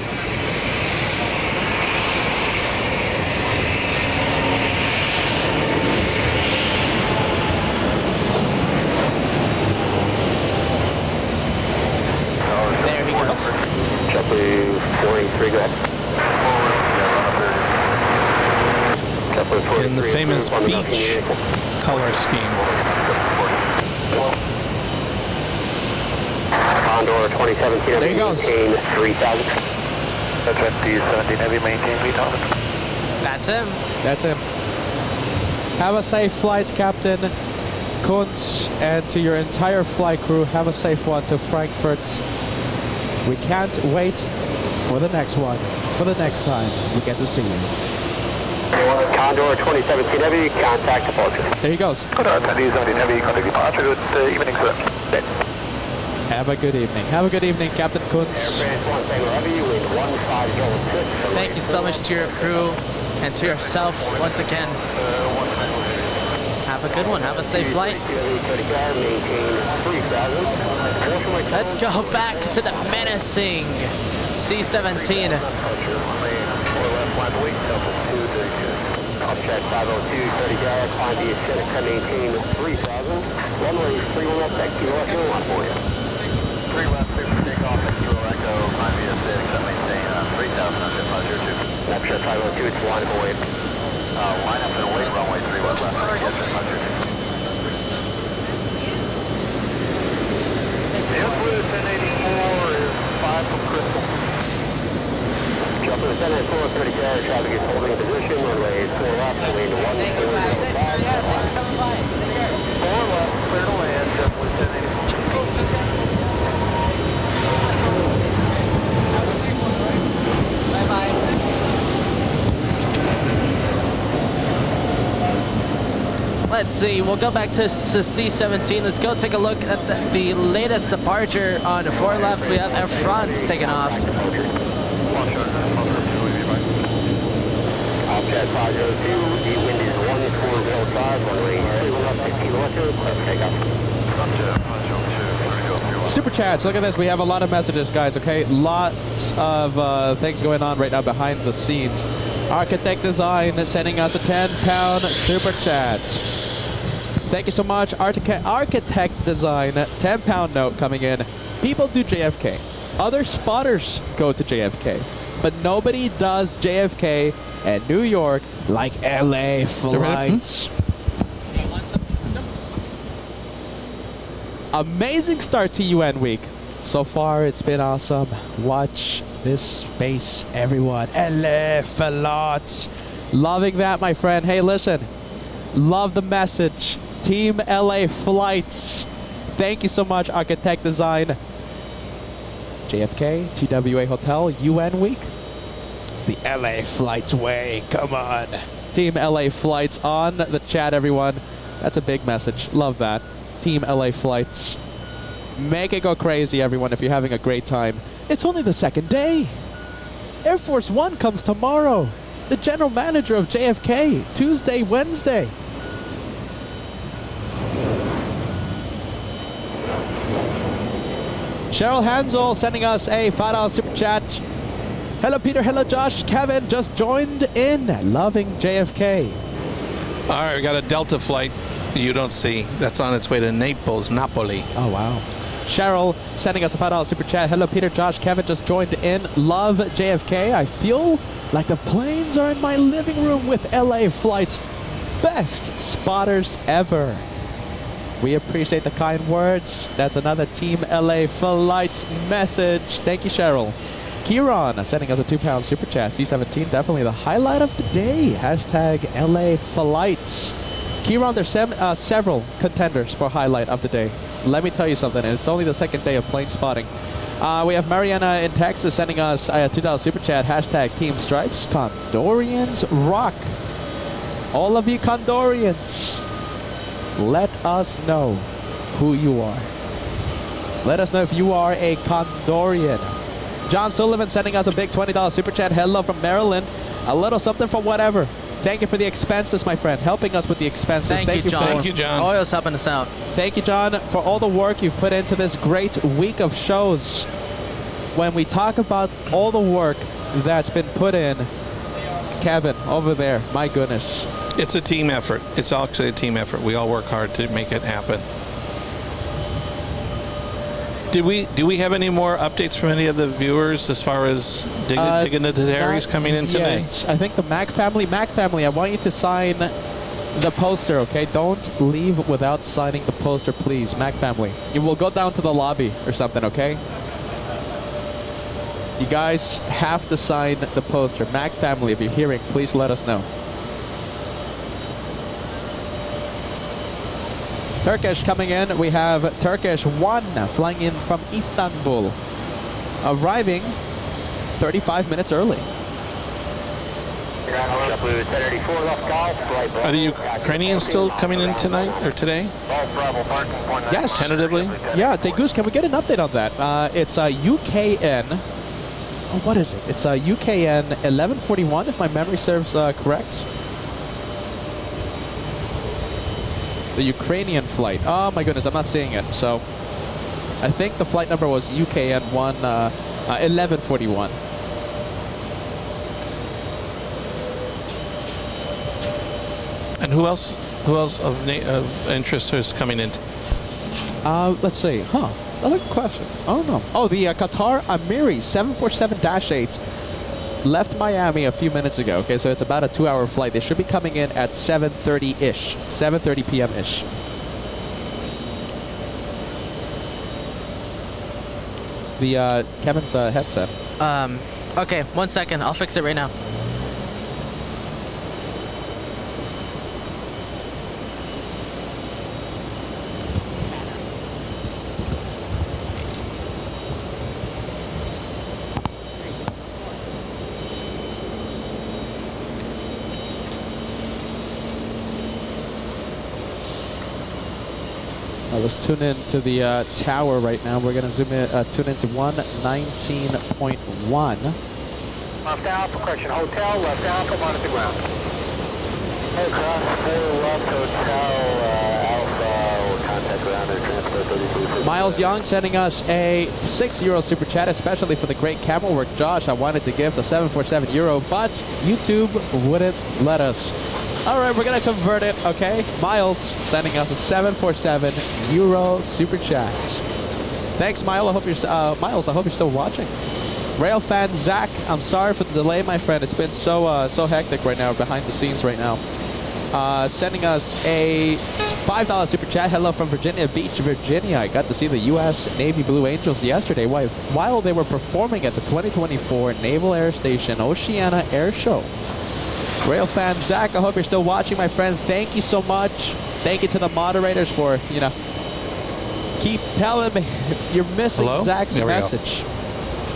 There he goes. Chopper 483, go ahead. In the famous beach color scheme. Condor 2017, there he goes. 3000. That's STE Heavy, maintain 3000. That's him. That's him. Have a safe flight, Captain Kuntz, and to your entire flight crew, have a safe one to Frankfurt. We can't wait for the next one, for the next time we get to see you. Condor 2017 Heavy, contact departure. There he goes. Condor 2017 Heavy, contact departure. Good evening, sir. Have a good evening. Have a good evening, Captain Kuntz. Thank you so much to your crew and to yourself once again. Have a good one. Have a safe flight. Let's go back to the menacing C-17. Check 502, 30 guard, climb the ascent, maintain 3000. Runway 31 left, back to left, one for you. 3 left, 50 takeoff, at Kilo Echo, climb the ascent, maintain 3000 on departure 2. Snapshot 502, it's line up and wait. Line up and wait, runway 3 left, yes, departure 2. Influence 1084 is 5 from Crystal. Jump to the center, 430 guard, traffic is holding in position, runway 4 left, lean to 1. 4 left, clear to land, JetBlue 1084. Let's see, we'll go back to C-17. Let's go take a look at the latest departure on 4 left. We have Air France taking off. Jet 502, the wind is 1405, runway 31 left, 15 left, clear takeoff. Super chats, look at this. We have a lot of messages, guys, okay? Lots of things going on right now behind the scenes. Architect Design sending us a 10-pound super chat. Thank you so much, Architect Design. 10-pound note coming in. People do JFK. Other spotters go to JFK. But nobody does JFK and New York like LA flights. Amazing start to UN week. So far, it's been awesome. Watch this space, everyone. LA flights. Loving that, my friend. Hey, listen. Love the message. Team LA Flights. Thank you so much, Architect Design. JFK, TWA Hotel, UN week. The LA Flights way. Come on. Team LA Flights on the chat, everyone. That's a big message. Love that. Team LA Flights. Make it go crazy, everyone, if you're having a great time. It's only the second day. Air Force One comes tomorrow. The general manager of JFK, Tuesday, Wednesday. Cheryl Hansel sending us a $5 super chat. Hello, Peter. Hello, Josh. Kevin just joined in. Loving JFK. All right, we got a Delta flight you don't see. That's on its way to Naples, Napoli. Oh, wow. Cheryl sending us a $5 super chat. Hello, Peter, Josh, Kevin just joined in. Love JFK. I feel like the planes are in my living room with LA Flights. Best spotters ever. We appreciate the kind words. That's another Team LA Flights message. Thank you, Cheryl. Kieran sending us a £2 super chat. C17, definitely the highlight of the day. Hashtag LA Flights. Kieran, there's several contenders for highlight of the day. Let me tell you something, and it's only the second day of plane spotting. We have Mariana in Texas sending us a $2 super chat. Hashtag Team Stripes. Condorians rock. All of you Condorians, let us know who you are. Let us know if you are a Condorian. John Sullivan sending us a big $20 super chat. Hello from Maryland. A little something for whatever. Thank you for the expenses, my friend. Helping us with the expenses. Thank you, John. Thank you, John. Oil's helping us out. Thank you, John, for all the work you've put into this great week of shows. When we talk about all the work that's been put in, Kevin, over there, my goodness. It's a team effort. It's actually a team effort. We all work hard to make it happen. Do we have any more updates from any of the viewers as far as dignitaries coming in today? Yes. I think the Mac family, I want you to sign the poster, okay? Don't leave without signing the poster, please, Mac family. You will go down to the lobby or something, okay? You guys have to sign the poster. Mac family, if you're hearing, please let us know. Turkish coming in. We have Turkish 1 flying in from Istanbul, arriving 35 minutes early. Are the Ukrainians still coming in tonight or today? Yes. Tentatively? Yeah, Degus, can we get an update on that? It's UKN. Oh, what is it? It's UKN 1141, if my memory serves correct. The Ukrainian flight. Oh my goodness, I'm not seeing it. So I think the flight number was UKN 1141. And who else of interest is coming in? Let's see. That's a good question. I don't know. Oh, the Qatar Amiri 747-8 left Miami a few minutes ago. Okay, so it's about a 2-hour flight. They should be coming in at 7:30-ish, 7:30 p.m.-ish. The Kevin's headset. Okay, 1 second. I'll fix it right now. Let's tune in to the tower right now. We're going to zoom in, tune into 119.1. Left Alpha, correction, Hotel, left Alpha, monitor the ground. Hey, cross 4 left Hotel, Alpha, contact ground, transport 32. Miles Young sending us a €6 super chat, especially for the great camera work. Josh, I wanted to give the 747 euro, but YouTube wouldn't let us. All right, we're going to convert it, okay? Miles sending us a 747 euro super chat. Thanks, Miles. I hope you're still watching. Rail fan Zach, I'm sorry for the delay, my friend. It's been so hectic right now, behind the scenes right now. Sending us a $5 super chat. Hello from Virginia Beach, Virginia. I got to see the U.S. Navy Blue Angels yesterday while they were performing at the 2024 Naval Air Station Oceana Air Show. Rail fan Zach, I hope you're still watching, my friend. Thank you so much. Thank you to the moderators for, keep telling me you're missing Zach's message.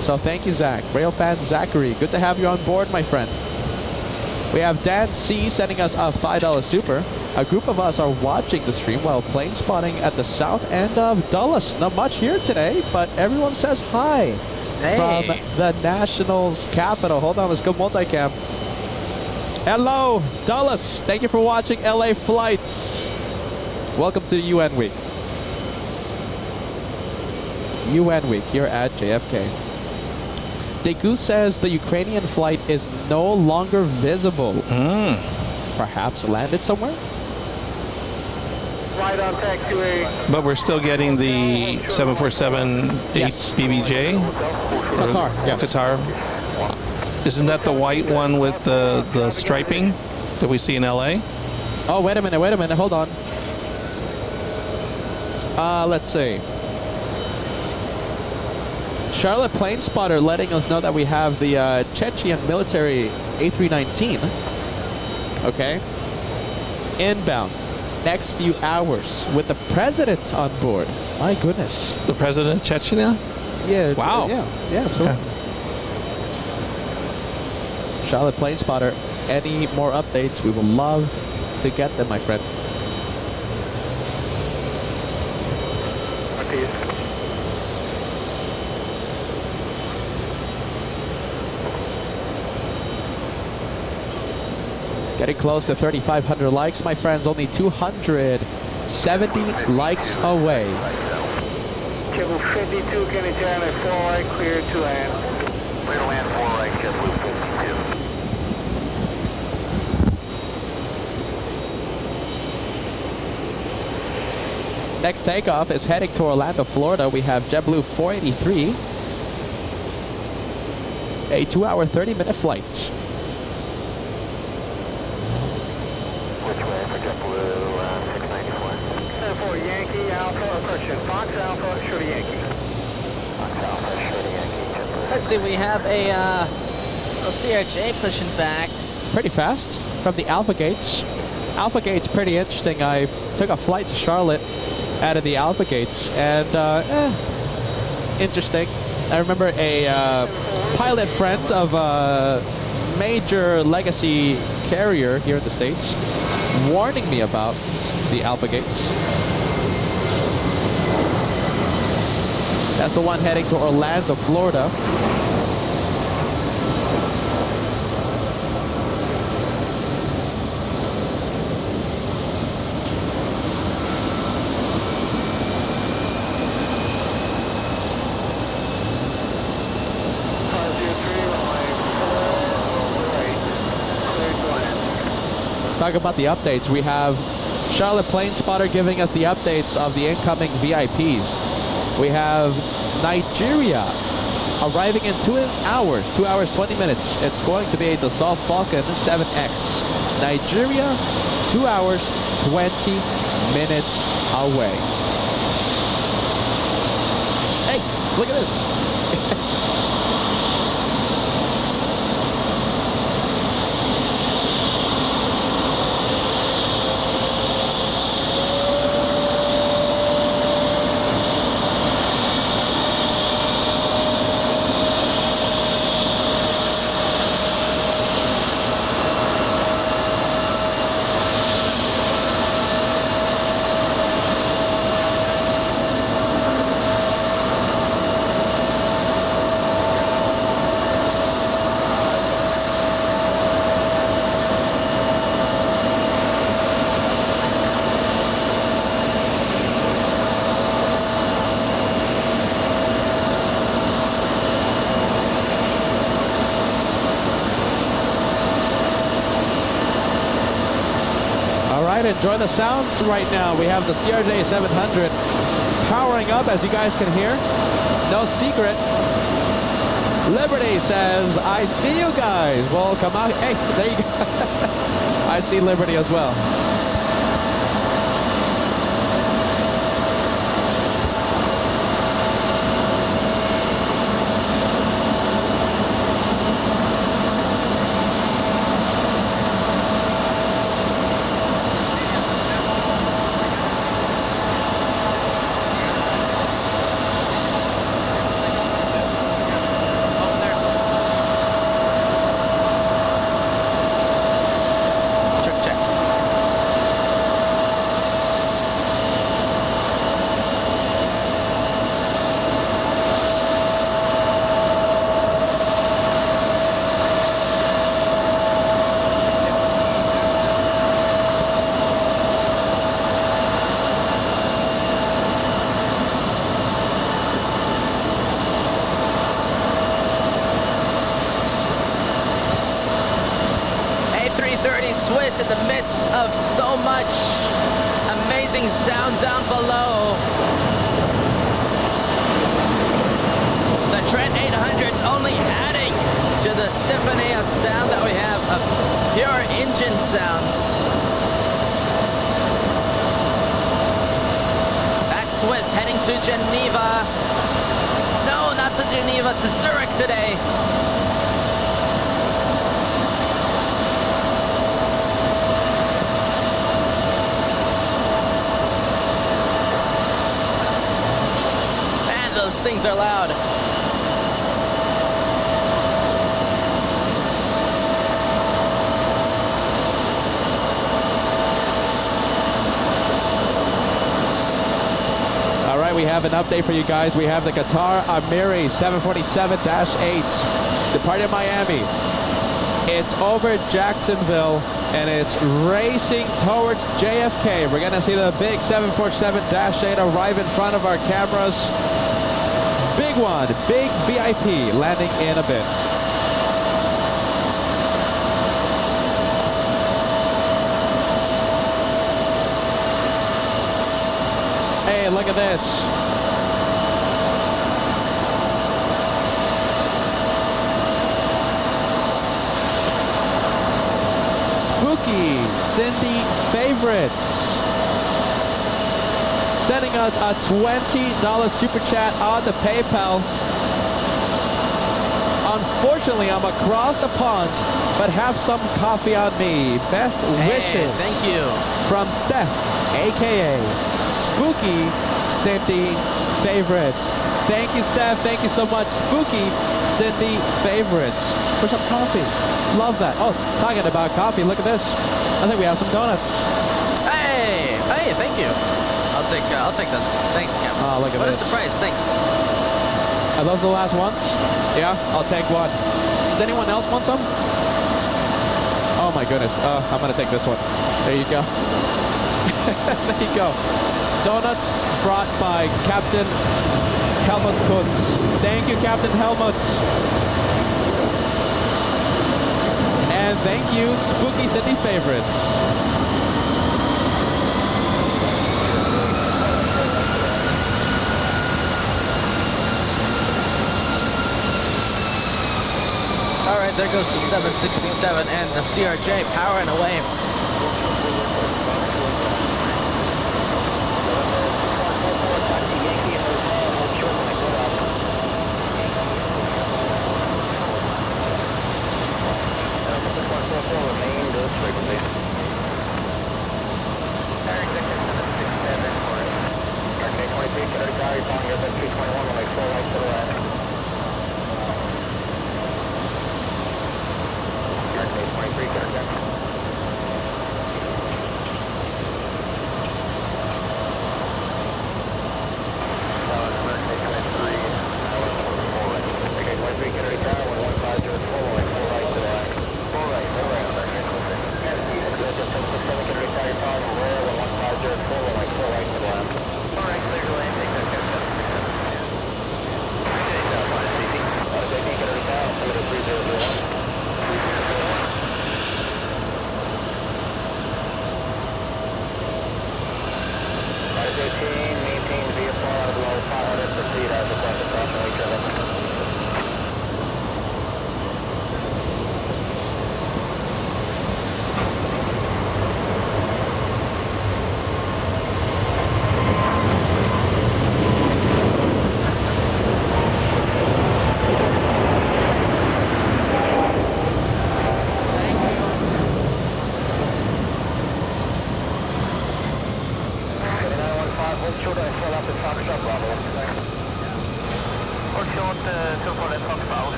So thank you, Zach. Rail fan Zachary, good to have you on board, my friend. We have Dan C sending us a $5 super. A group of us are watching the stream while plane spotting at the south end of Dulles. Not much here today, but everyone says hi from the Nationals capital. Hold on, let's go multicam. Hello, Dulles. Thank you for watching LA flights. Welcome to UN Week. UN Week here at JFK. Deku says the Ukrainian flight is no longer visible. Perhaps landed somewhere? Flight on taxiway. But we're still getting the 747-8 Yes. BBJ? Qatar, yes. Qatar. Isn't that the white one with the striping that we see in LA? Oh, wait a minute, hold on. Let's see. Charlotte Plane Spotter letting us know that we have the Chechen military A319. Okay. Inbound. Next few hours with the president on board. My goodness. The president of Chechnya? Yeah. Wow. Yeah, absolutely. Okay. Charlotte Plane Spotter, any more updates? We will love to get them, my friend. Getting close to 3,500 likes, my friends. Only 270 likes away. JetBlue 52, can you turn at 4 right, clear to land. Clear to land 4 right, JetBlue 52. Next takeoff is heading to Orlando, Florida. We have JetBlue 483. A 2-hour, 30-minute flight. Which way for JetBlue 694? 74 Yankee Alpha, correction, Fox Alpha, Shorty Yankee. Fox Alpha, Shorty Yankee, JetBlue. Let's see, we have a CRJ pushing back. Pretty fast from the Alpha Gates. Alpha Gates pretty interesting. I took a flight to Charlotte out of the Alpha Gates, and interesting. I remember a pilot friend of a major legacy carrier here in the States warning me about the Alpha Gates. That's the one heading to Orlando, Florida. Talk about the updates. We have Charlotte Plane Spotter giving us the updates of the incoming VIPs. We have Nigeria arriving in 2 hours, 2 hours, 20 minutes. It's going to be a Dassault Falcon 7X. Nigeria, 2 hours, 20 minutes away. Hey, look at this. Enjoy the sounds right now. We have the CRJ 700 powering up, as you guys can hear. No secret. Liberty says, I see you guys. Well, come out. Hey, there you go. I see Liberty as well. Swiss in the midst of so much amazing sound down below. The Trent 800's only adding to the symphony of sound that we have of pure engine sounds. That's Swiss heading to Geneva. No, not to Geneva, to Zurich today. Those things are loud. All right, we have an update for you guys. We have the Qatar Amiri 747-8 departing Miami. It's over Jacksonville and it's racing towards JFK. We're gonna see the big 747-8 arrive in front of our cameras. Big one, big VIP landing in a bit. Hey, look at this. Spooky Cindy Favorites sending us a $20 super chat on the PayPal. Unfortunately, I'm across the pond, but have some coffee on me. Best wishes. Thank you. From Steph, aka Spooky Cindy Favorites. Thank you, Steph. Thank you so much, Spooky Cindy Favorites, for some coffee. Love that. Oh, talking about coffee, look at this. I think we have some donuts. Hey, thank you. I'll take this. Thanks, Cap. Oh, look at what this. What a surprise, thanks. Are those the last ones? Yeah, I'll take one. Does anyone else want some? Oh my goodness. I'm gonna take this one. There you go. There you go. Donuts brought by Captain Helmut Kuntz. Thank you, Captain Helmut. And thank you, Spooky City Favorites. All right, there goes the 767 and the CRJ powering away.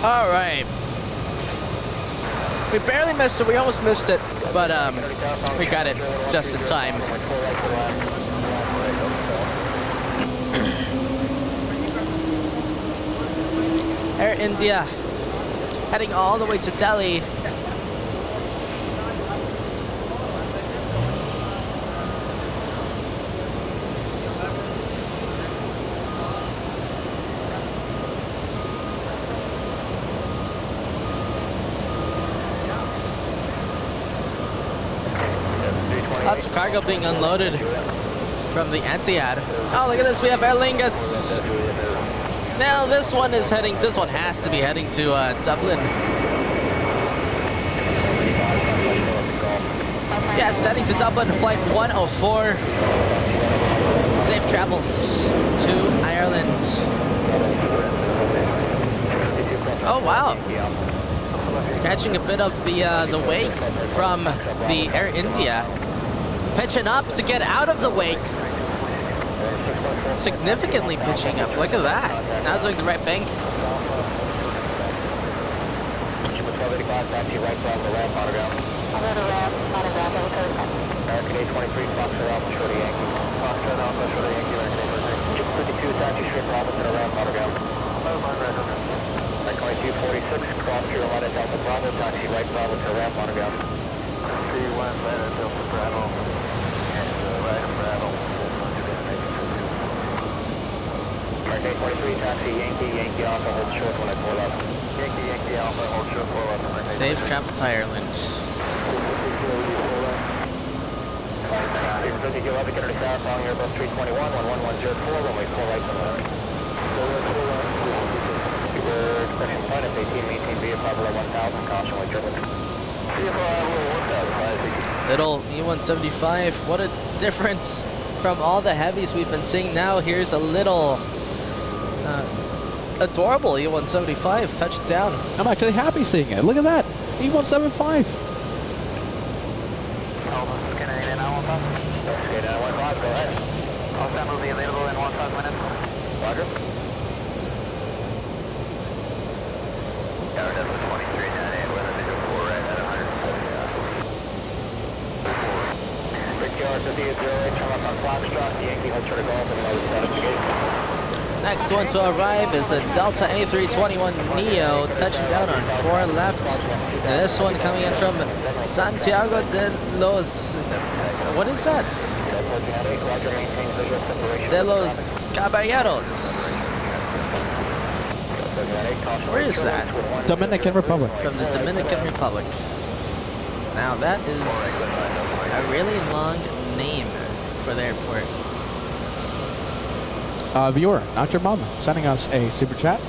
All right. We barely missed it. We almost missed it, but we got it just in time. Air India heading all the way to Delhi. Lots of cargo being unloaded from the Etihad. Oh, look at this. We have Aer Lingus. Now this one is heading. This one has to be heading to Dublin. Yes, heading to Dublin, flight 104. Safe travels to Ireland. Oh wow! Catching a bit of the wake from the Air India. Pitching up to get out of the wake. Significantly pitching up. Look at that. Now doing the right bank. American 23, Foxtrot Alpha, Shorty Yankee. Foxtrot Alpha, Shorty Yankee, American 52, taxi straight for Alpha, center ramp, Autograph. American 246, cross Carolina, Delta Bravo, taxi right, Bravo, center ramp, Autograph. C1, Atlanta, Delta Bravo, and right, Bravo. American 23, taxi Yankee, Yankee Alpha, hold short when I pull up. Yankee, Yankee Alpha, hold short, pull up. Safe travel to Ireland. 50 kilo, get her to south, on Airbus 321, 11104, runway 4 right to the left. Super expression point, it's 18, maintain VFR below 1000, caution white triple. VFR below 1000, Little E-175, what a difference from all the heavies we've been seeing now. Here's a little adorable E-175 touched down. I'm actually happy seeing it. Look at that, E-175. Go ahead. All time will be available in 1.5 minutes. Roger. Tower Delta 2398, weather visual 4 right at 140. Brickyard 5808, turn left on Foxtrot, Yankee hold short of golf and load investigate. Next one to arrive is a Delta A321 Neo touching down on 4 left. And this one coming in from Santiago de los... what is that? De los Caballeros. Where is that? Dominican Republic. From the Dominican Republic. Now that is a really long name for the airport. Viewer, not your mom, sending us a super chat.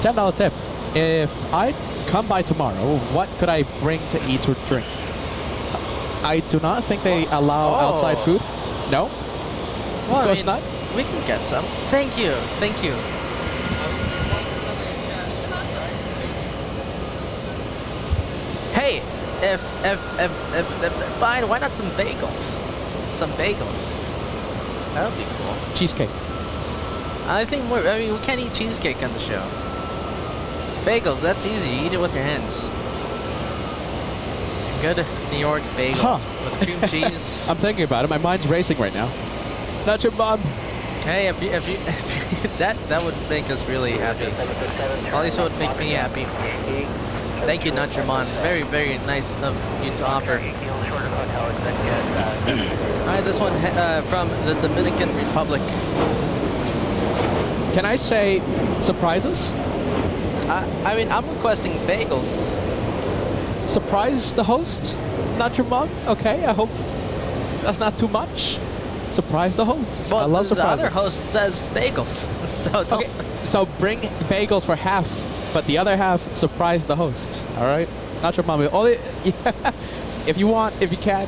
$10 tip. If I'd come by tomorrow, what could I bring to eat or drink? I do not think they allow outside food. No? Well, of course not. We can get some. Thank you. Thank you. Hey, if fine, why not some bagels? Some bagels. That would be cool. Cheesecake. I think we can't eat cheesecake on the show. Bagels, that's easy. You eat it with your hands. Good New York bagel with cream cheese. I'm thinking about it. My mind's racing right now. Not your mom. Hey, if you that would make us really happy. At least it would make me happy. Thank you, not your mom. Very, very nice of you to offer. All right, this one from the Dominican Republic. Can I say surprises? I mean, I'm requesting bagels. Surprise the host? Not your mom? Okay, I hope that's not too much. Surprise the host. Well, I love surprises. The other host says bagels. So don't. Okay, so bring bagels for half, but the other half, surprise the host. All right? Not your mom. Only, if you want, if you can,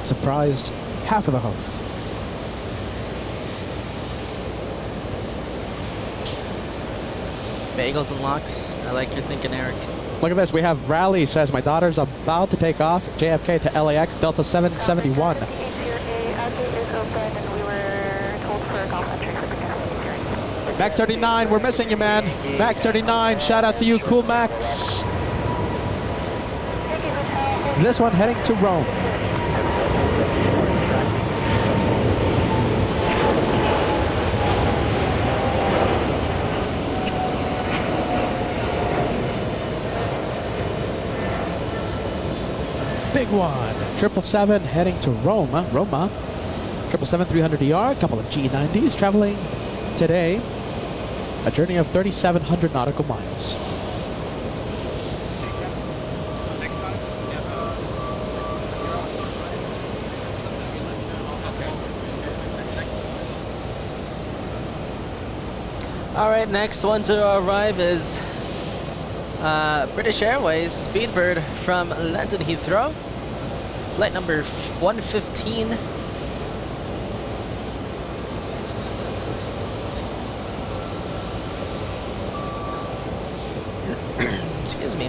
surprise half of the host. Bagels and lox. I like your thinking, Eric. Look at this. We have Rally says, my daughter's about to take off JFK to LAX, Delta 771. Max 39, we're missing you, man. Max 39, shout out to you, Cool Max. This one heading to Rome. Big one. 777 heading to Roma. 777-300ER, a couple of G90s traveling today. A journey of 3,700 nautical miles. All right, next one to arrive is British Airways Speedbird from London Heathrow. Flight number 115. Excuse me.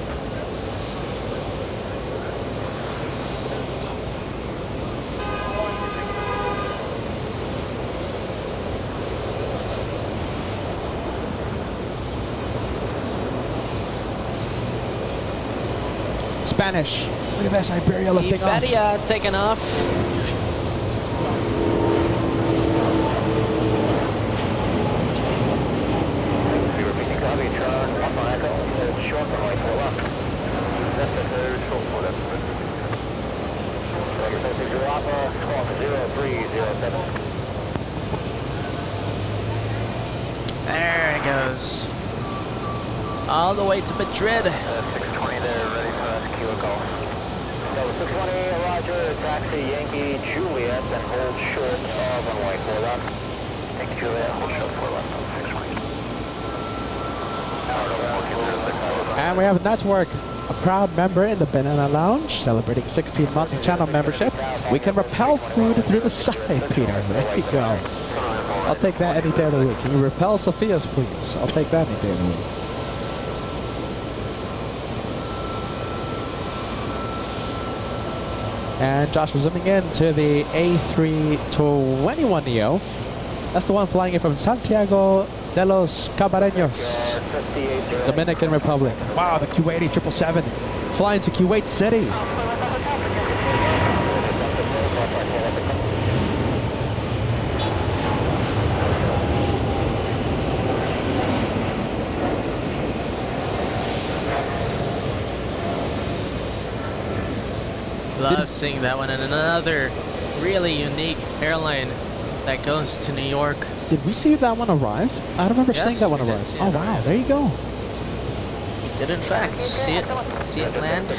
Spanish. Look at this, Iberia lifting off. Iberia taking off. There it goes. All the way to Madrid. 620 there, ready for us, Q call. So 620, roger, taxi Yankee Juliet, and hold short of runway 4 left. Yankee Juliet, hold short 4 left, 620. And we have a network, a proud member in the Banana Lounge, celebrating 16 months of channel membership. We can repel food through the side, Peter. There you go. I'll take that any day of the week. Can you repel Sophia's, please? I'll take that any day of the week. And Josh, we're zooming in to the A321neo. That's the one flying in from Santiago de los Cabareños, Dominican Republic. Wow, the Kuwaiti 777 flying to Kuwait City. Love seeing that one, and another really unique airline that goes to New York. Did we see that one arrive? I don't remember seeing that one arrive. Oh wow, there you go. We did in fact see it land.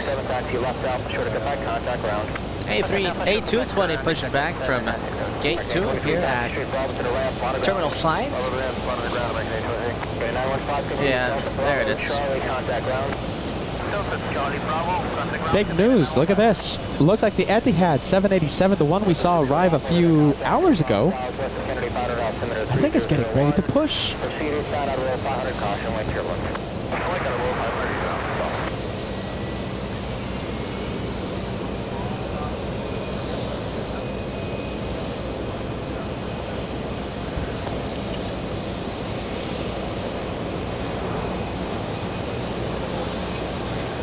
A220 pushing back from Gate 2 here at Terminal 5. Yeah, there it is. Big news, look at this. Looks like the Etihad 787, the one we saw arrive a few hours ago, I think it's getting ready to push.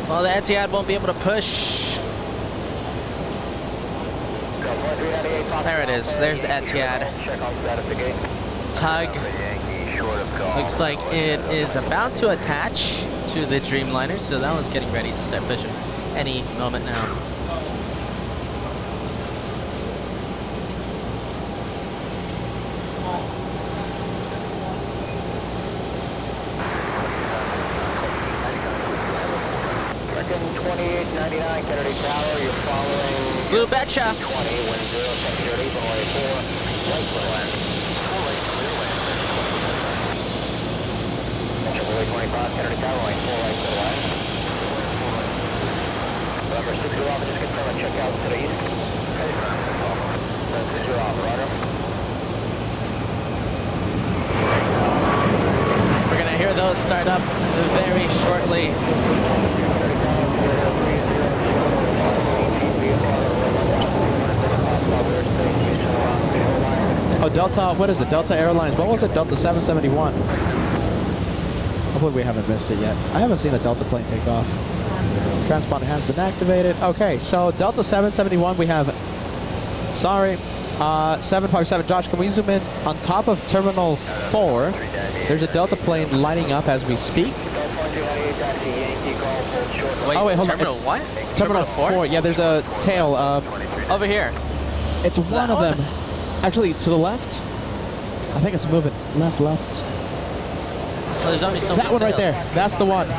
Well, the Etihad won't be able to push. There it is. There's the Etihad. Tug. Looks like it is about to attach to the Dreamliner, so that one's getting ready to start pushing any moment now. Blue Betcha. We're gonna hear those start up very shortly. Oh, Delta, what is it? Delta Airlines. What was it? Delta 771. Hopefully we haven't missed it yet. I haven't seen a Delta plane take off. Transponder has been activated. Okay, so Delta 771, we have, 757. Josh, can we zoom in? On top of Terminal 4, there's a Delta plane lining up as we speak. Wait, oh, wait, hold Terminal on. what? Terminal 4? Yeah, there's a tail. Over here. It's one of them. Actually, to the left. I think it's moving. Left. Well, there's only so that one right there. That's the one.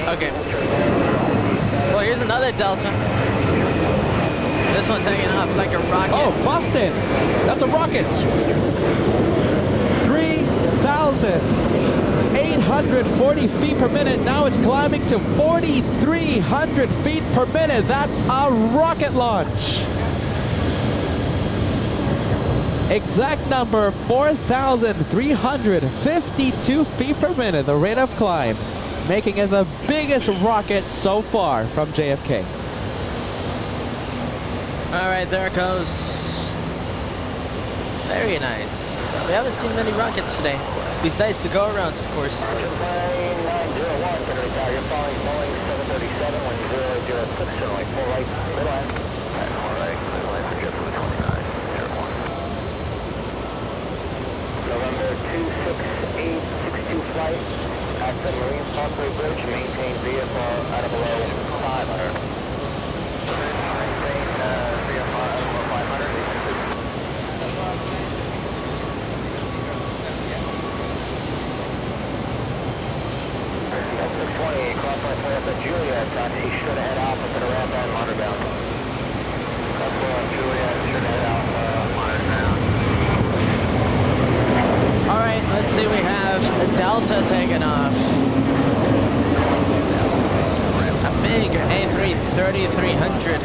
Okay. Well, here's another Delta. This one taking off like a rocket. Oh, Boston. That's a rocket. 3,000. 240 feet per minute. Now it's climbing to 4,300 feet per minute. That's a rocket launch. Exact number, 4,352 feet per minute, the rate of climb, making it the biggest rocket so far from JFK. All right, there it goes. Very nice. We haven't seen many rockets today, besides the go-arounds, of course. 901, you're following Boeing 737, 1006, runway 4 right, clear line. And 4 right, clear line for JetBlue 29, November 26862 flight at the Marine Parkway Bridge, maintain VFR out of below 500. Maintain VFR out of below 500. That's what I'm saying. 620, crossline clear up at Juliet, taxi should head out for the ramp and monitor bound. Crossline on Juliet, should head out, monitor bound. All right, let's see, we have Delta taking off. A big A330-300.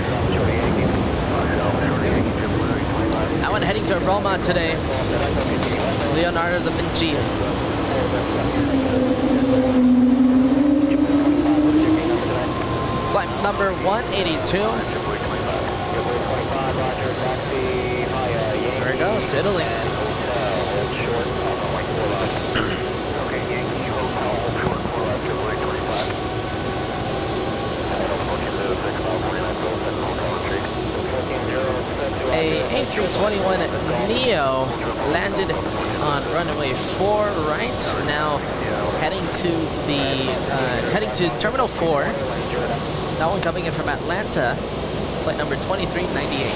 That one heading to Roma today. Leonardo da Vinci. Flight number 182. There it goes to Italy. A A321neo landed on runway 4 right. Now heading to Terminal 4. That one coming in from Atlanta. Flight number 2398.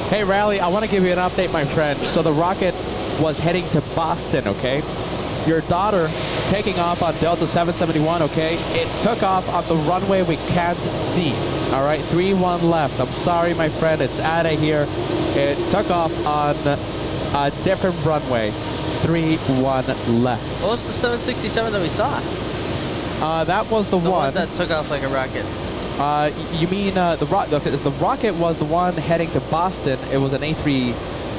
Hey, Rally, I want to give you an update, my friend. So the rocket was heading to Boston, okay? Your daughter taking off on Delta 771, okay? It took off on the runway we can't see, all right? 31 left. I'm sorry, my friend. It's out of here. It took off on a different runway. 31 left. What was the 767 that we saw? That was the one that took off like a rocket. You mean the rocket was the one heading to Boston. It was an A3,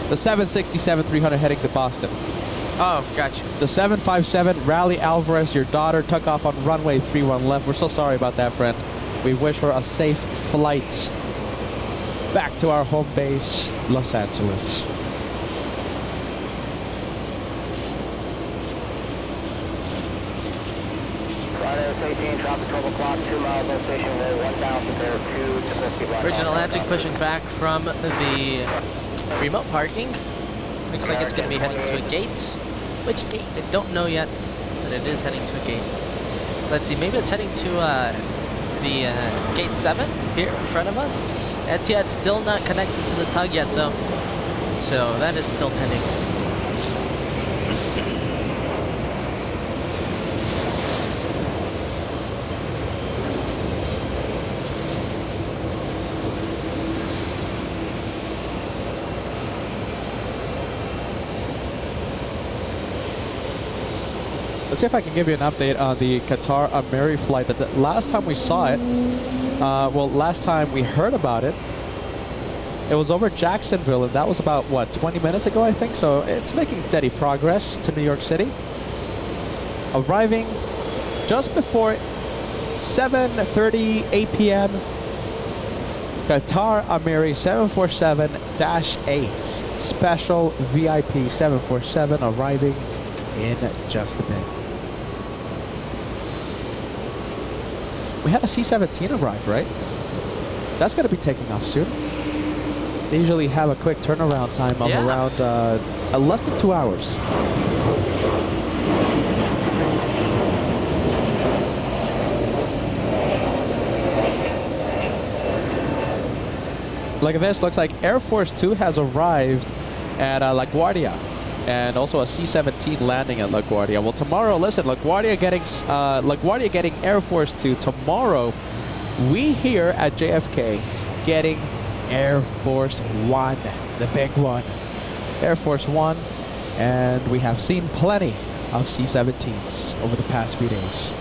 the 767-300 heading to Boston. Oh, gotcha. The 757, Rally Alvarez, your daughter, took off on runway 31 left. We're so sorry about that, friend. We wish her a safe flight back to our home base, Los Angeles. Traffic 12 o'clock, 2 miles, no station road, 1,000 there, 2 to 50 block. Virgin Atlantic pushing back from the remote parking. Looks like it's going to be heading to a gate. Which gate? I don't know yet, but it is heading to a gate. Let's see, maybe it's heading to the gate 7 here in front of us. Etihad's still not connected to the tug yet, though. So that is still pending. Let's see if I can give you an update on the Qatar Amiri flight. That the last time we saw it, well, last time we heard about it, it was over Jacksonville, and that was about, what, 20 minutes ago, I think? So it's making steady progress to New York City. Arriving just before 7:38 p.m. Qatar Amiri 747-8. Special VIP 747 arriving in just a bit. We had a C-17 arrive, right? That's going to be taking off soon. They usually have a quick turnaround time of around less than 2 hours. Look at this. Looks like Air Force 2 has arrived at LaGuardia. And also a C-17 landing at LaGuardia. Well, tomorrow, listen, LaGuardia getting Air Force 2. Tomorrow, we here at JFK getting Air Force 1, the big one. Air Force 1, and we have seen plenty of C-17s over the past few days.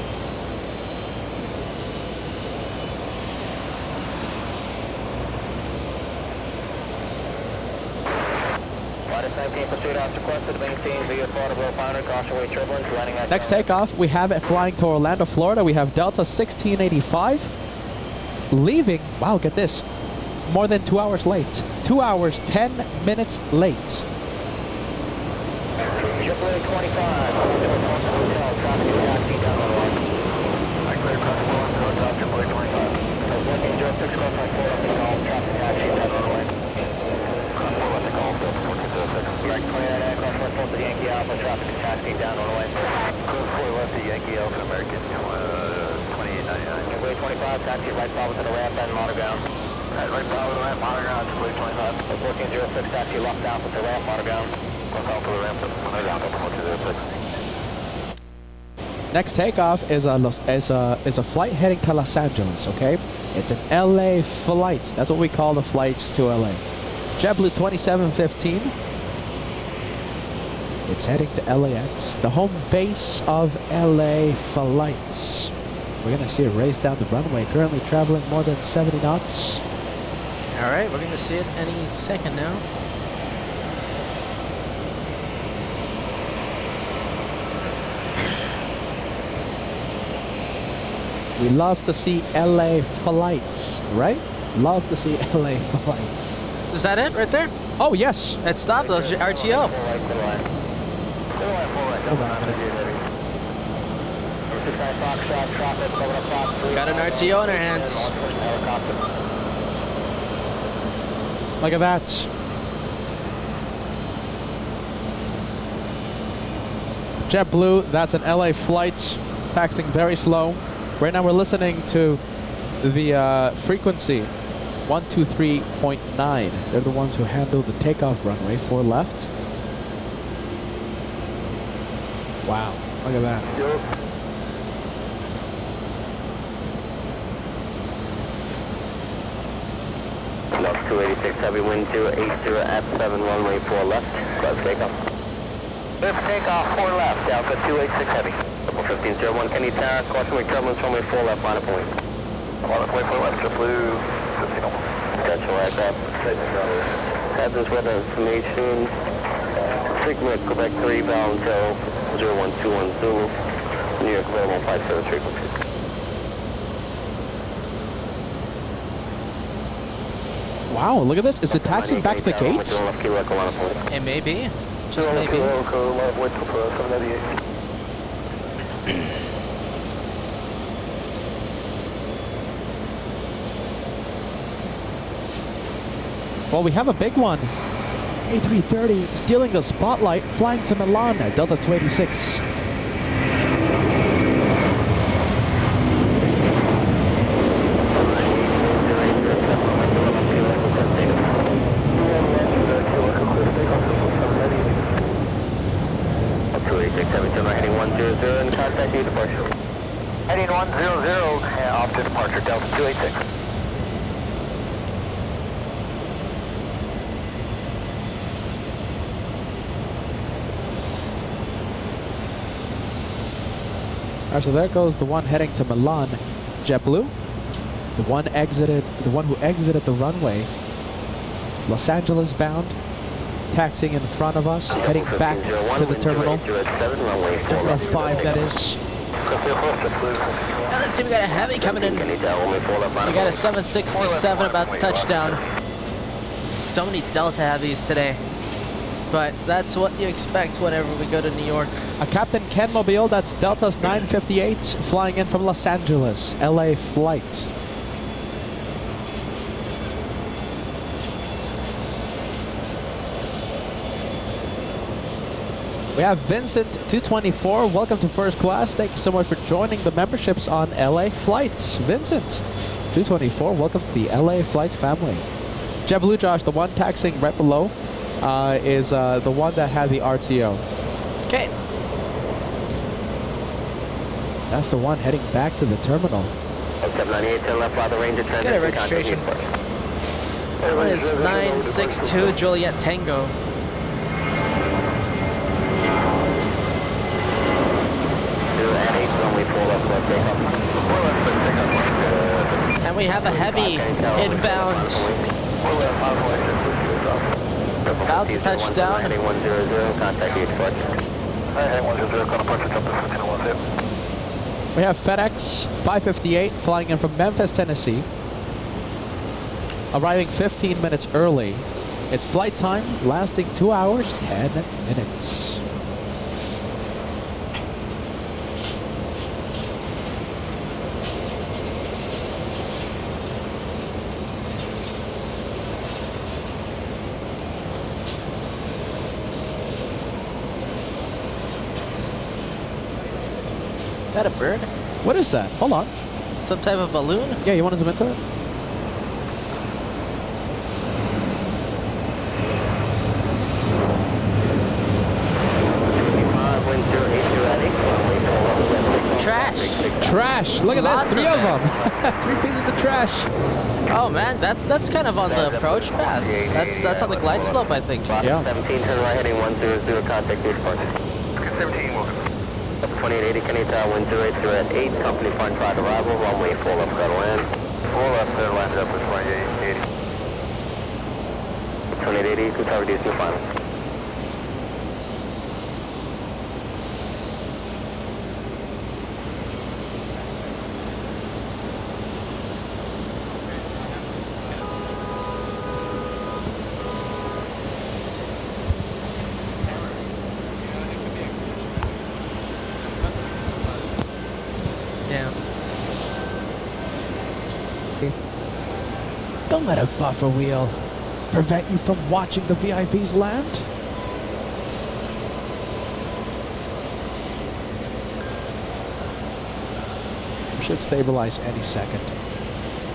Next takeoff, we have it flying to Orlando, Florida. We have Delta 1685 leaving, wow, get this, more than 2 hours late. 2 hours, 10 minutes late. JFK 25, Hotel, traffic is taxi down on the line. I clear crosswalk, code top, JFK 25. Working 06, crosswalk 4 up the call, traffic taxi down on the line. Crosswalk up the call, working 06. Right, clear, crosswalk 4 to Yankee Alpha, traffic taxi down on the line. Code 4 left to Yankee Alpha, American 2899. JFK 25, taxi right Bravo to the ramp and monoground. Right Bravo to the ramp, monoground, JFK 25. Working 06, taxi locked down with the ramp, monoground. Next takeoff is a flight heading to Los Angeles, okay? It's an LA flight. That's what we call the flights to LA. JetBlue 2715. It's heading to LAX, the home base of LA flights. We're gonna see it race down the runway, currently traveling more than 70 knots. All right, we're gonna see it any second now. We love to see LA flights, right? Love to see LA flights. Is that it right there? Oh, yes. It stopped. That was your RTO. Hold on a minute. Got an RTO in our hands. Look at that. JetBlue, that's an LA flight, taxiing very slow. Right now we're listening to the frequency 123.9. They're the ones who handle the takeoff runway, 4 left. Wow, look at that. Lost 286 heavy wind 080 at 7 runway 4 left. Close takeoff. Clear for takeoff 4 left. Delta 286 heavy. 1501 Kenny Tower, caution turbulence runway 4 left, line of point. Line of point 4 left, JetBlue 1501. Gotcha, aircraft. Have this weather information. Frequent Quebec 3, bound until 0121 Zulu. New York available 57 frequency. Wow, look at this. Is it taxiing back to the gates? It may be. Just maybe. Well, we have a big one. A330 stealing the spotlight, flying to Milan at Delta 286. Heading 100 and contact you departure. Heading 100 off to departure, Delta 286. All right, so there goes the one heading to Milan, JetBlue. The one who exited the runway, Los Angeles bound, taxiing in front of us, heading back to the terminal. Terminal 5, that is. Now let's see, we got a heavy coming in. We got a 767 about to touch down. So many Delta heavies today. But that's what you expect whenever we go to New York. A Captain Ken Mobile, that's Delta's 958, flying in from Los Angeles, LA flight. We have Vincent 224. Welcome to first class. Thank you so much for joining the memberships on LA Flights. Vincent 224, welcome to the LA Flights family. JetBlue Josh, the one taxiing right below, is the one that had the RTO. Okay. That's the one heading back to the terminal. Let's get a registration. That one is 962 Juliet Tango. we have a heavy inbound. About to touch down. Heading 100, contact each flight. Heading 100, gonna push it up to 1517. We have FedEx 558 flying in from Memphis, Tennessee. Arriving 15 minutes early. Its flight time lasting 2 hours, 10 minutes. Is that a bird? What is that? Hold on. Some type of balloon? Yeah, you want to zoom into it? Trash. Trash. Look at Lots this. 3 of them. 3 pieces of trash. Oh man, that's kind of on the approach path. That's on the glide slope, I think. Yeah. 17, turn right, heading 100, contact each flight. 17, welcome. 2880, can you tell 108, at 8, company flight 5 arrival, runway 4 left, got to land. 4 left, clear, landed up with flight 880. 2880, good tower, reduce new final. Don't let a buffer wheel prevent you from watching the VIPs land. We should stabilize any second.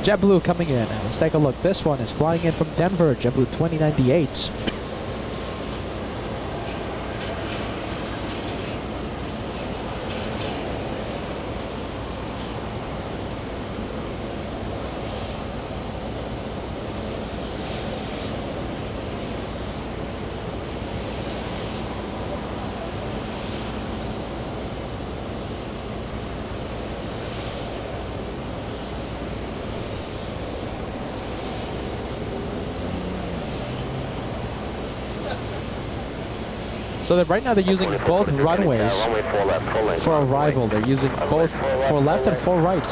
JetBlue coming in. Let's take a look. This one is flying in from Denver, JetBlue 2098. So that right now they're using both runways for arrival. They're using both for left and for right.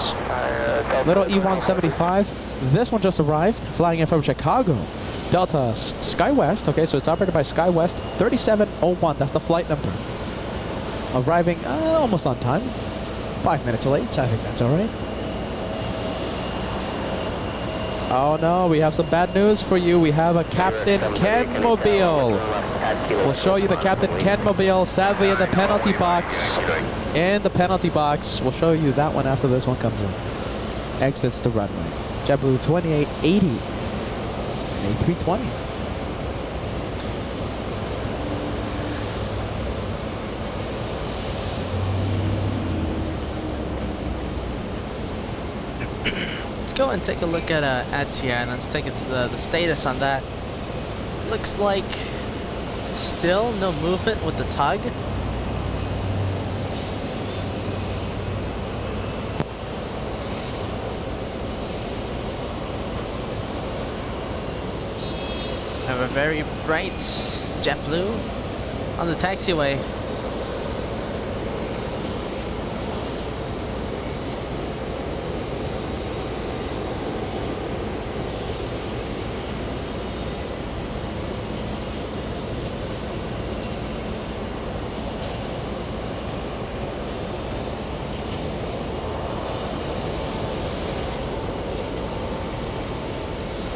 Little E175. This one just arrived, flying in from Chicago. Delta SkyWest. Okay, so it's operated by SkyWest 3701. That's the flight number. Arriving almost on time. 5 minutes late. I think that's all right. Oh no, we have some bad news for you. We have a Captain Ken Mobile. We'll show you the Captain Ken Mobile, sadly in the penalty box. In the penalty box. We'll show you that one after this one comes in. Exits the runway. JetBlue 2880. A320. Go and take a look at ATIA and let's take the status on that. Looks like still no movement with the tug. Have a very bright JetBlue on the taxiway.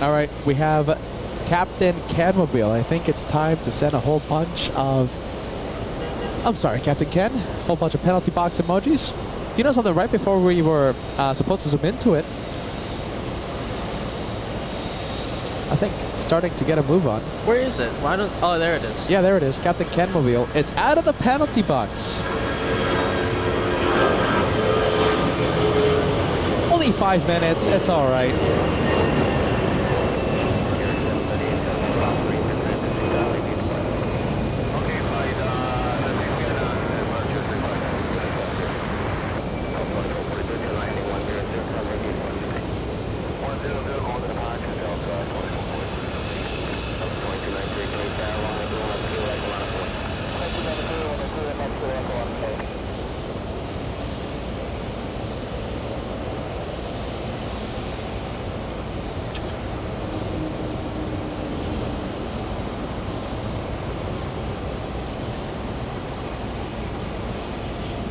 All right, we have Captain Ken Mobile. I think it's time to send a whole bunch of... I'm sorry, Captain Ken. A whole bunch of penalty box emojis. Do you know something? Right before we were supposed to zoom into it, I think starting to get a move on. Where is it? Why don't? Oh, there it is. Yeah, there it is. Captain Ken Mobile. It's out of the penalty box. Only 5 minutes. It's all right.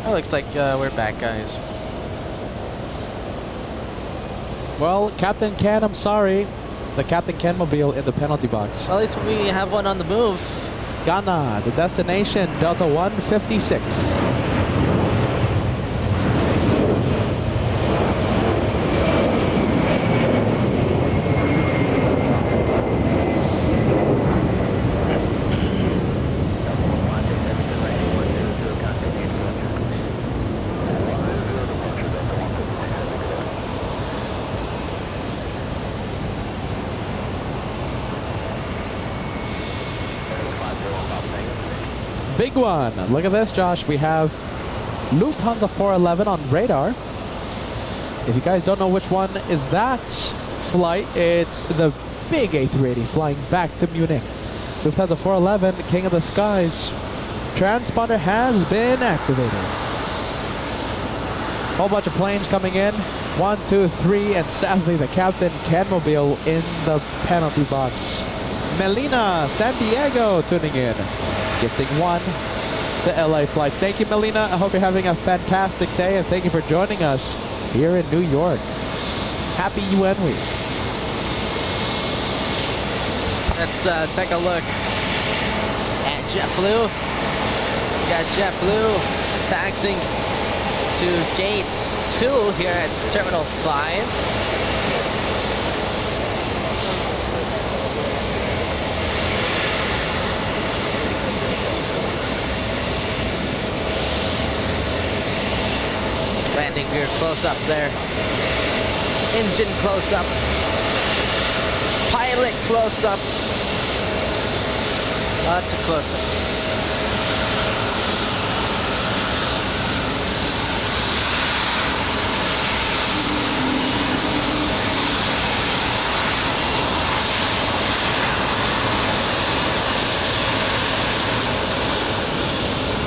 Oh, looks like we're back, guys. Well, Captain Ken, I'm sorry. The Captain Ken mobile in the penalty box. Well, at least we have one on the move. Ghana, the destination, Delta 156. Big one. Look at this, Josh. We have Lufthansa 411 on radar. If you guys don't know which one is that flight, it's the big A380 flying back to Munich. Lufthansa 411, King of the Skies. Transponder has been activated. Whole bunch of planes coming in. 1, 2, 3, and sadly the Captain Ken mobile in the penalty box. Melina, San Diego tuning in. Gifting 1 to LA flights. Thank you, Melina. I hope you're having a fantastic day, and thank you for joining us here in New York. Happy UN Week. Let's take a look at JetBlue. We got JetBlue taxiing to gate 2 here at Terminal 5. Landing gear close up there. Engine close up. Pilot close up. Lots of close ups.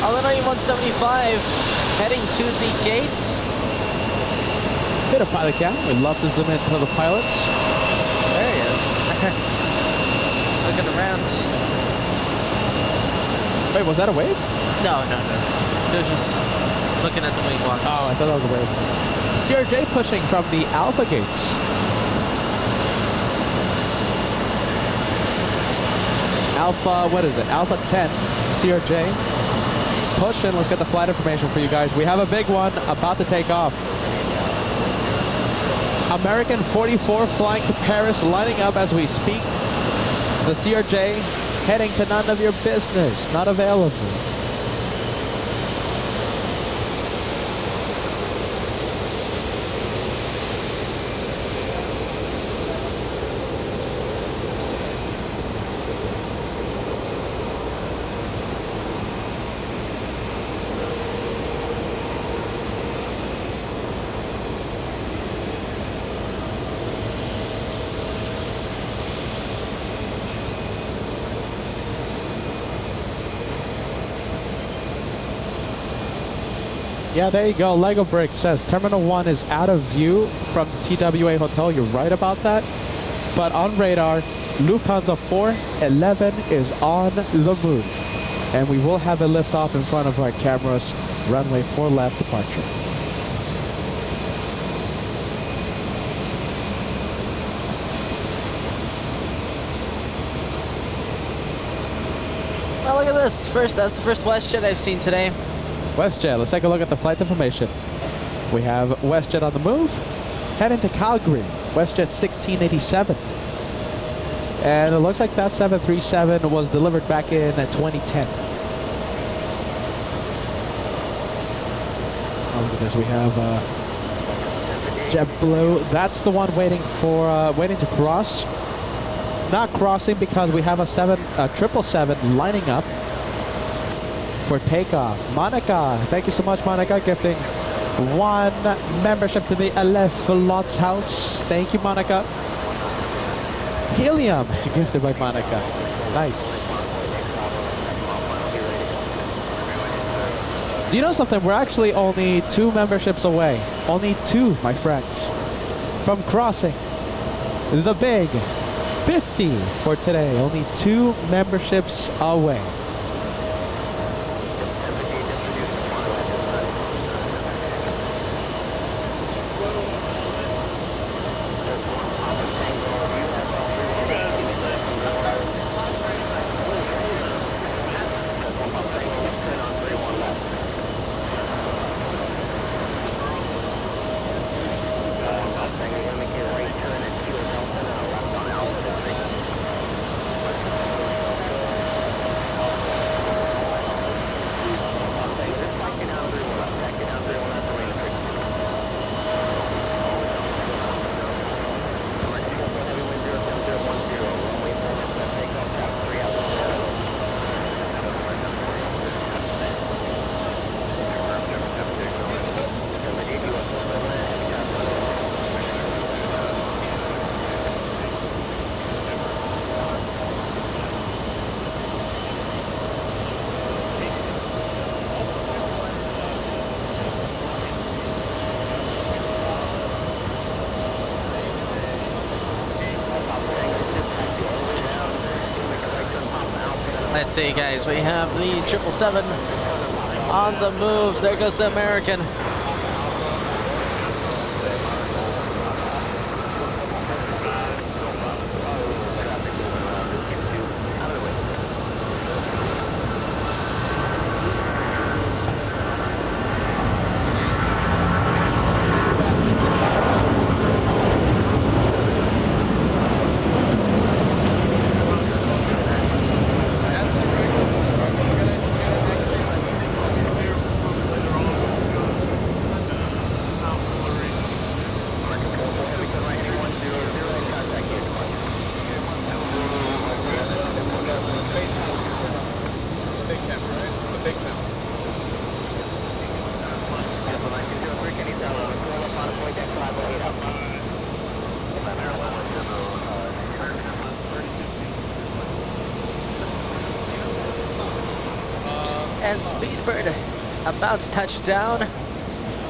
Illinois 175 heading to the gates. Bit of pilot cam. We'd love to zoom in to the pilots. There he is. Looking around. Wait, was that a wave? No. It was just looking at the wing walkers. Oh, I thought that was a wave. CRJ pushing from the Alpha gates. Alpha, what is it? Alpha 10, CRJ. Pushing, let's get the flight information for you guys. We have a big one about to take off. American 44 flying to Paris, lining up as we speak. The CRJ heading to none of your business, not available. Yeah, there you go. Lego Brick says Terminal 1 is out of view from the TWA Hotel. You're right about that. But on radar, Lufthansa 411 is on the move. And we will have a liftoff in front of our cameras. Runway 4 left departure. Well, look at this. That's the first WestJet I've seen today. WestJet, let's take a look at the flight information. We have WestJet on the move, heading to Calgary, WestJet 1687. And it looks like that 737 was delivered back in 2010. Oh, look at this, we have JetBlue. That's the one waiting to cross. Not crossing because we have a 777 lining up for takeoff. Monica, thank you so much, Monica, gifting 1 membership to the Aleph Lots House. Thank you, Monica. Helium, gifted by Monica. Nice. Do you know something? We're actually only 2 memberships away. Only 2, my friends, from crossing the big 50 for today. Only 2 memberships away. see, guys, we have the 777 on the move. There goes the American. And Speedbird about to touch down.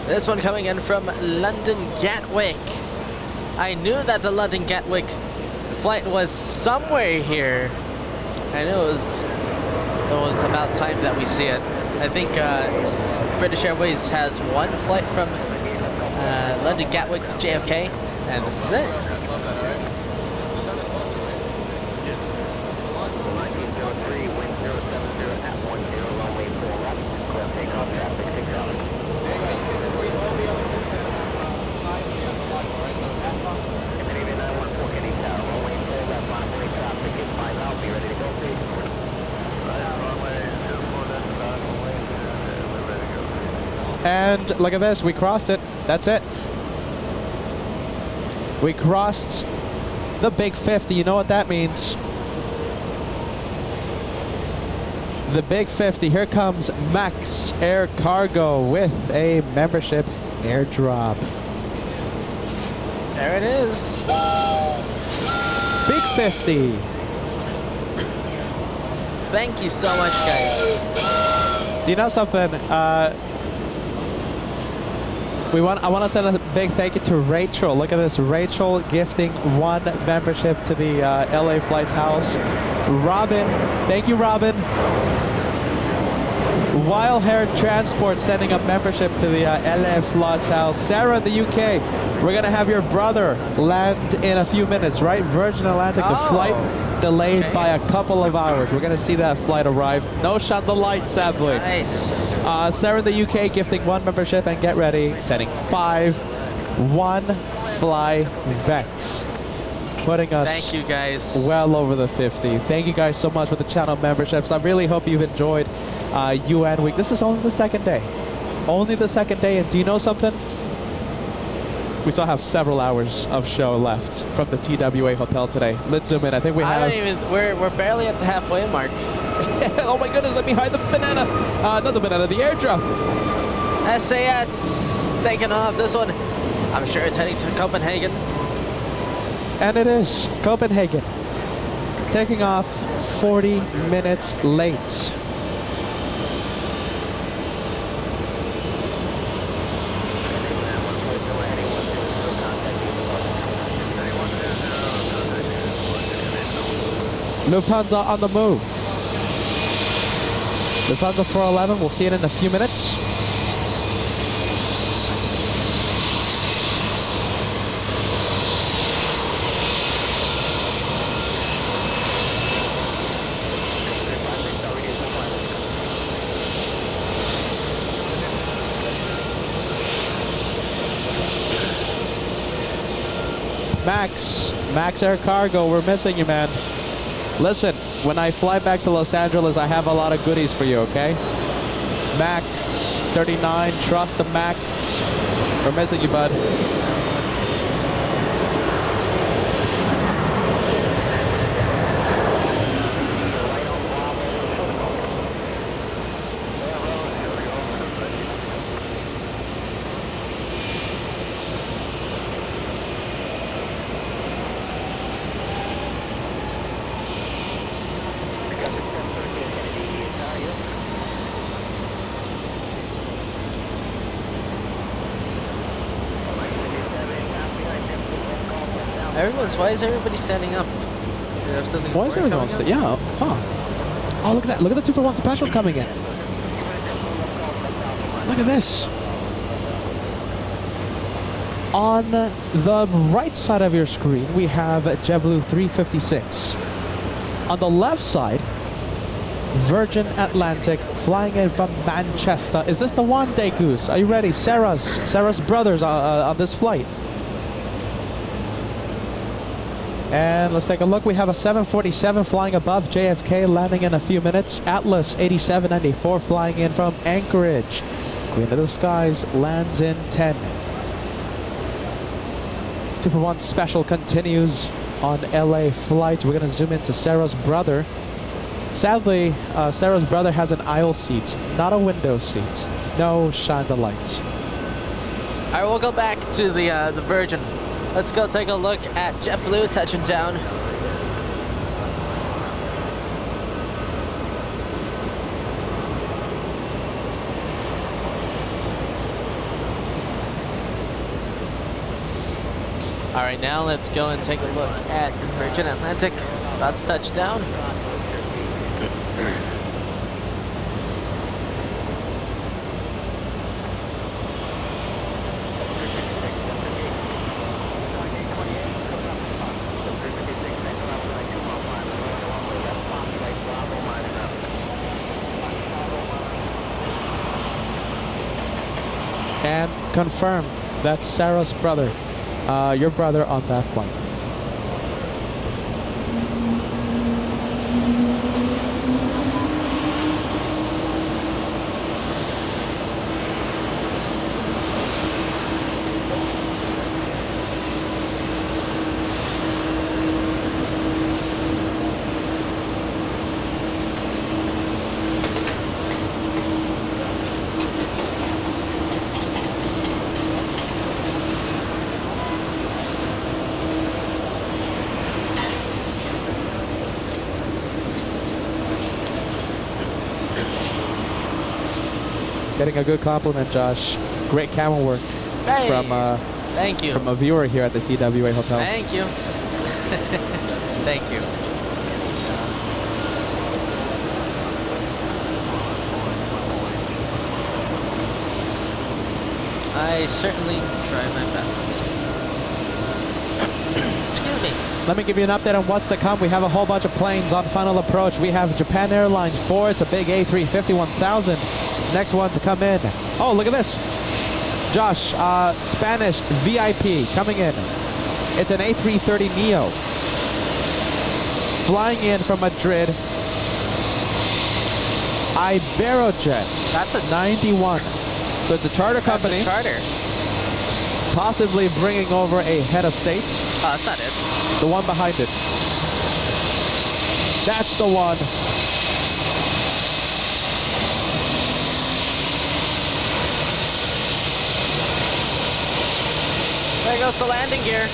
This one coming in from London Gatwick. I knew that the London Gatwick flight was somewhere here. I knew it was about time that we see it. I think British Airways has one flight from London Gatwick to JFK, and this is it. And look at this, we crossed it. That's it. We crossed the big 50. You know what that means. The big 50. Here comes Max Air Cargo with a membership airdrop. There it is. Big 50. Thank you so much, guys. Do you know something? I want to send a big thank you to Rachel. Look at this, Rachel gifting one membership to the LA Flights House. Robin, thank you, Robin. Wild Hair Transport sending a membership to the LA Flights House. Sarah in the UK, we're gonna have your brother land in a few minutes, right? Virgin Atlantic, the flight delayed by a couple of hours. We're gonna see that flight arrive. No shut the light, sadly. Nice. Sarah in the UK gifting one membership, and get ready, sending 5 one fly vets, putting us thank you guys well over the 50. Thank you guys so much for the channel memberships. I really hope you've enjoyed UN Week. This is only the second day. Only the second day, and do you know something? We still have several hours of show left from the TWA Hotel today. Let's zoom in. I think we have... we're barely at the halfway mark. Oh my goodness, let me hide the banana. Not the banana, the airdrop. SAS taking off. This one, I'm sure it's heading to Copenhagen. And it is Copenhagen. Taking off 40 minutes late. Lufthansa on the move. Lufthansa 411, we'll see it in a few minutes. Max Air Cargo, we're missing you, man. Listen, when I fly back to Los Angeles, I have a lot of goodies for you, okay? Max 39, trust the Max. We're missing you, bud. Why is everybody standing up? Why is everyone standing? Yeah, huh. Oh, look at that. Look at the 2-for-1 special coming in. Look at this. On the right side of your screen, we have JetBlue 356. On the left side, Virgin Atlantic flying in from Manchester. Is this the one, Day Goose? Are you ready? Sarah's brothers on this flight. And let's take a look. We have a 747 flying above JFK, landing in a few minutes. Atlas 8794 flying in from Anchorage. Queen of the Skies lands in 10. 2-for-1 special continues on LA flights. We're going to zoom into Sarah's brother. Sadly, Sarah's brother has an aisle seat, not a window seat. No shine the lights. All right, we'll go back to the Virgin. Let's go take a look at JetBlue touching down. All right, now let's go and take a look at Virgin Atlantic, about to touch down. And confirmed, that's Sarah's brother, your brother on that flight. Getting a good compliment, Josh. Great camera work from thank you. From a viewer here at the TWA Hotel. Thank you. Thank you. I certainly try my best. Excuse me. Let me give you an update on what's to come. We have a whole bunch of planes on final approach. We have Japan Airlines 4. It's a big A350 1000. Next one to come in. Oh, look at this. Josh, Spanish VIP coming in. It's an A330neo. Flying in from Madrid. Iberojet. That's a 91. So it's a charter company. That's a charter. Possibly bringing over a head of state. That's not it. The one behind it. That's the one. There goes the landing gear.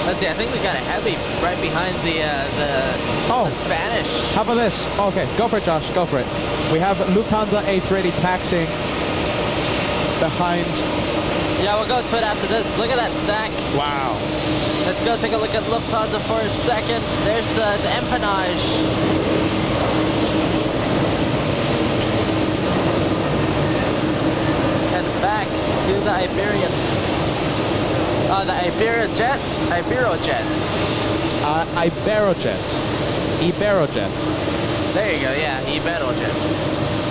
Let's see, I think we got a heavy right behind the Spanish. How about this? Okay, go for it, Josh. Go for it. We have Lufthansa A380 taxiing behind. Yeah, we'll go to it after this. Look at that stack. Wow. Let's go take a look at Lufthansa for a second. There's the empennage. And back to the Iberian. The Iberojet? Iberojet. Iberojet. Iberojet. There you go, yeah, Iberojet.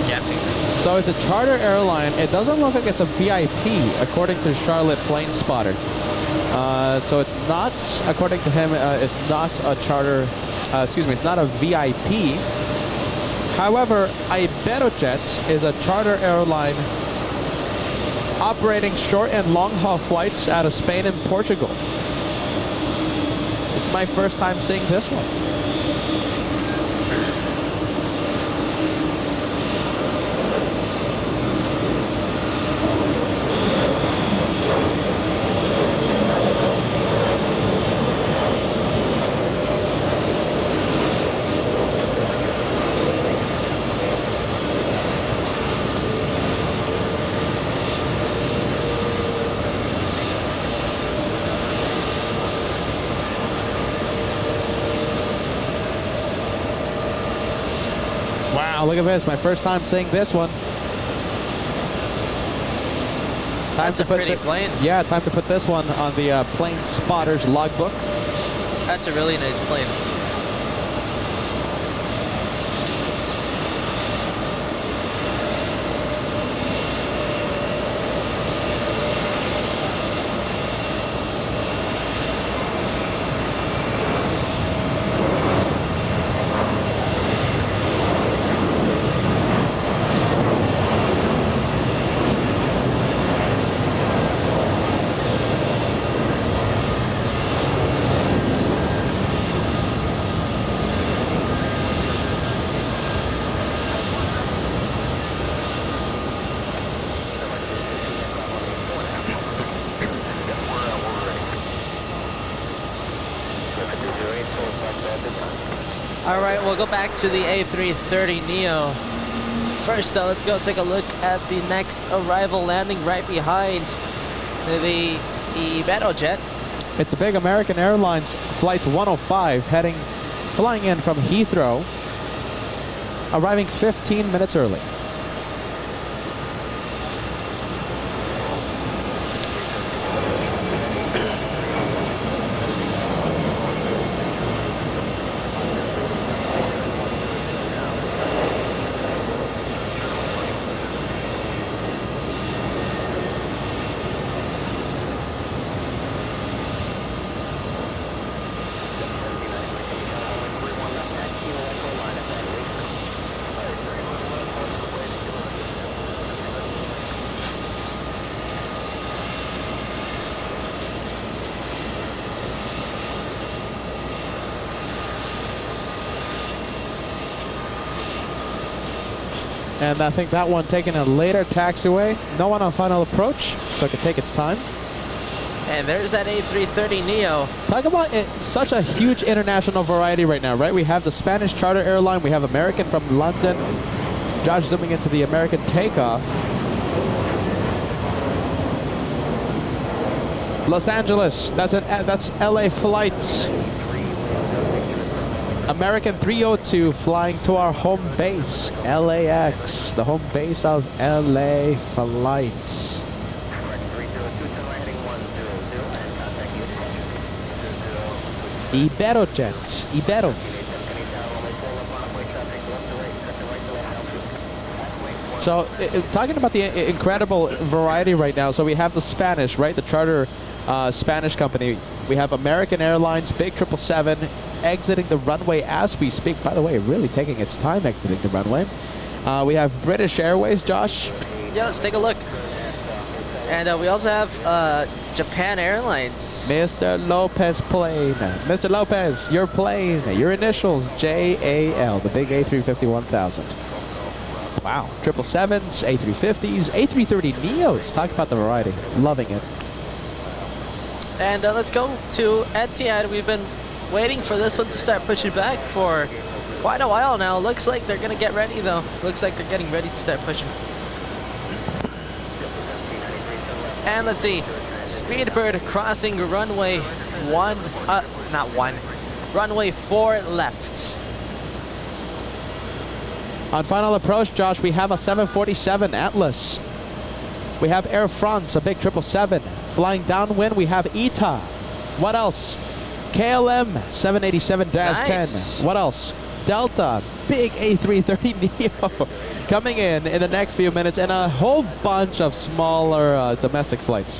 Guessing. So it's a charter airline. It doesn't look like it's a VIP, according to Charlotte Plane Spotter. So it's not, according to him, it's not a charter, excuse me, it's not a VIP. However, Iberojet is a charter airline operating short and long-haul flights out of Spain and Portugal. It's my first time seeing this one. Wow, look at this. My first time seeing this one. That's a pretty plane. Yeah, time to put this one on the plane spotter's logbook. That's a really nice plane. All right, we'll go back to the A330neo. First, though, let's go take a look at the next arrival landing right behind the Iberojet. It's a big American Airlines Flight 105 flying in from Heathrow, arriving 15 minutes early. And I think that one taking a later taxiway. No one on final approach, so it can take its time. And there's that A330neo. Talk about it, such a huge international variety right now, right? We have the Spanish charter airline. We have American from London. Josh zooming into the American takeoff. Los Angeles, that's LA flight. American 302 flying to our home base, LAX, the home base of LA flights. Iberojet, Ibero. So, talking about the incredible variety right now, so we have the Spanish, right? The charter Spanish company. We have American Airlines, Big 777, exiting the runway as we speak. By the way, really taking its time exiting the runway. We have British Airways, Josh. Yeah, let's take a look. And we also have Japan Airlines. Mr. Lopez plane. Mr. Lopez, your plane, your initials, JAL, the big A350-1000. Wow. 777s, A350s, A330neos. Talk about the variety. Loving it. And let's go to Etihad. We've been waiting for this one to start pushing back for quite a while now. Looks like they're going to get ready, though. Looks like they're getting ready to start pushing. And let's see. Speedbird crossing runway runway 4 left. On final approach, Josh, we have a 747 Atlas. We have Air France, a big 777. Flying downwind, we have ITA. What else? KLM 787-10. Nice. What else? Delta, big A330neo coming in the next few minutes, and a whole bunch of smaller domestic flights.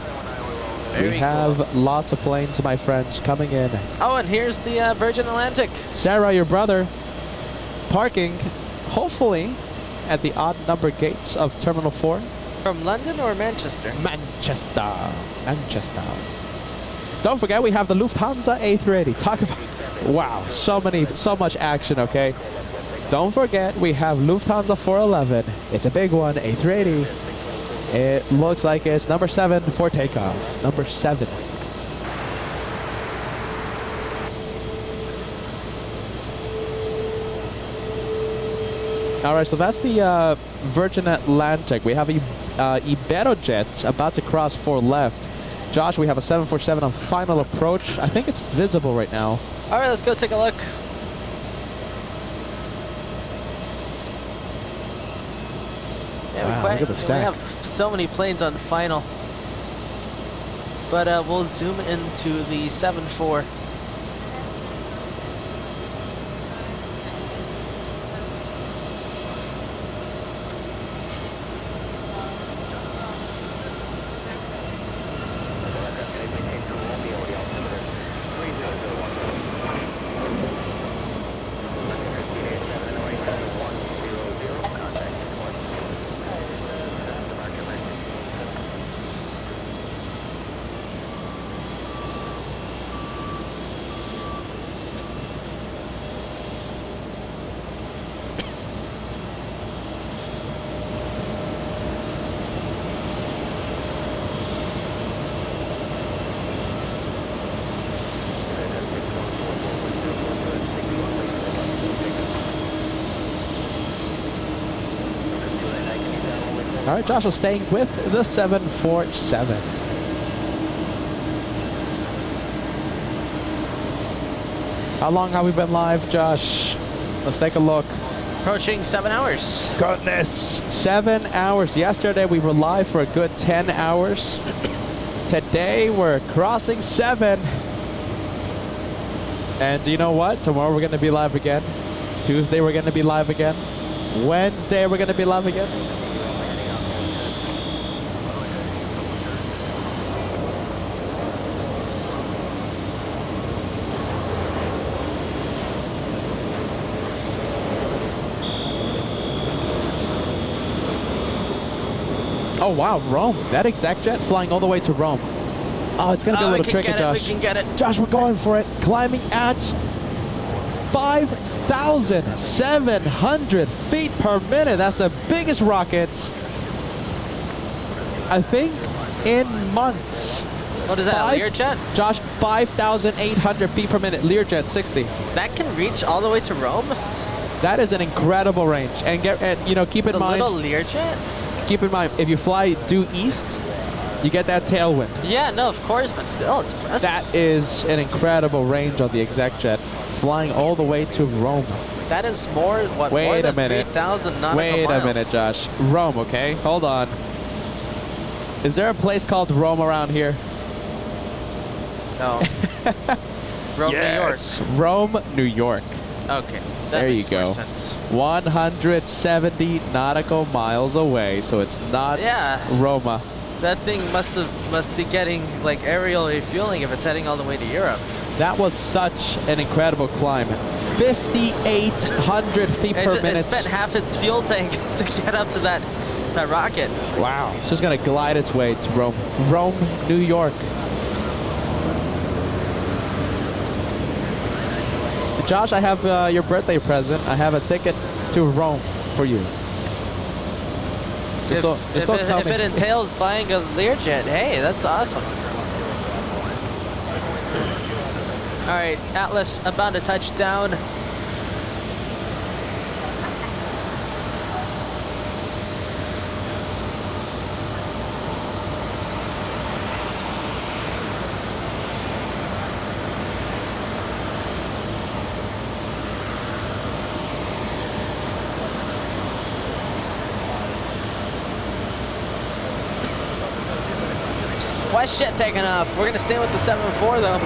We have lots of planes, my friends, coming in. Oh, and here's the Virgin Atlantic. Sarah, your brother, parking hopefully at the odd number gates of Terminal 4. From London or Manchester? Manchester. Manchester. Don't forget we have the Lufthansa A380. Talk about, wow, so much action, okay? Don't forget we have Lufthansa 411. It's a big one, A380. It looks like it's number 7 for takeoff. Number 7. All right, so that's the Virgin Atlantic. We have Iberojet about to cross 4 left. Josh, we have a 747 on final approach. I think it's visible right now. All right, let's go take a look. Yeah, wow, look at the stack. We have so many planes on final. But we'll zoom into the 7-4. All right, Josh is staying with the 747. How long have we been live, Josh? Let's take a look. Approaching 7 hours. Goodness. 7 hours. Yesterday we were live for a good 10 hours. Today we're crossing 7. And do you know what? Tomorrow we're going to be live again. Tuesday we're going to be live again. Wednesday we're going to be live again. Oh wow, Rome. That exact jet flying all the way to Rome. Oh, it's gonna be a little tricky, Josh. We can get it. Josh, we're going for it. Climbing at 5,700 feet per minute. That's the biggest rocket, I think, in months. What is that, a Learjet? Josh, 5,800 feet per minute. Learjet 60. That can reach all the way to Rome? That is an incredible range. And you know, keep in mind. The little Learjet? Keep in mind, if you fly due east, you get that tailwind. Yeah, no, of course, but still, it's impressive. That is an incredible range on the exec jet, flying all the way to Rome. That is more, what, more than 3,000 nautical Wait miles. a minute, Josh. Rome, okay? Hold on. Is there a place called Rome around here? No. Rome, yes. New York. Rome, New York. Okay. There you go. 170 nautical miles away, so it's not Roma. That thing must be getting like aerial refueling if it's heading all the way to Europe. That was such an incredible climb. 5,800 feet per minute. It spent half its fuel tank to get up to that rocket. Wow. It's just gonna glide its way to Rome. Rome, New York. Josh, I have your birthday present. I have a ticket to Rome for you. If it entails buying a Learjet, hey, that's awesome. All right, Atlas about to touch down. WestJet taking off. We're going to stay with the 7-4 though.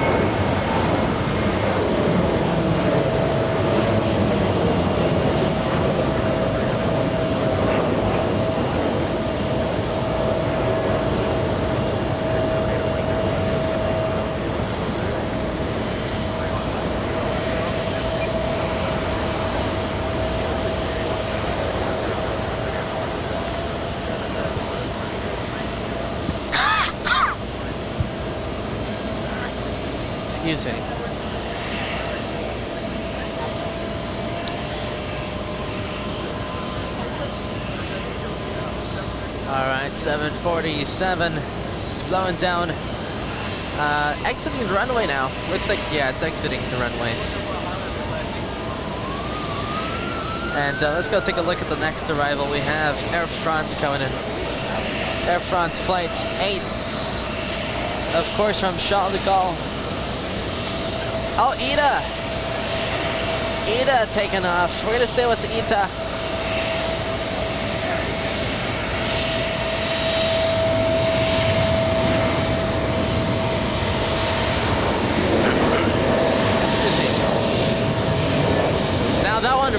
Excuse me. All right, 747, slowing down. Exiting the runway now. Looks like, yeah, it's exiting the runway. And let's go take a look at the next arrival. We have Air France coming in. Air France flights 8. Of course, from Charles de Gaulle. Oh, ITA! ITA taking off. We're gonna stay with the ITA.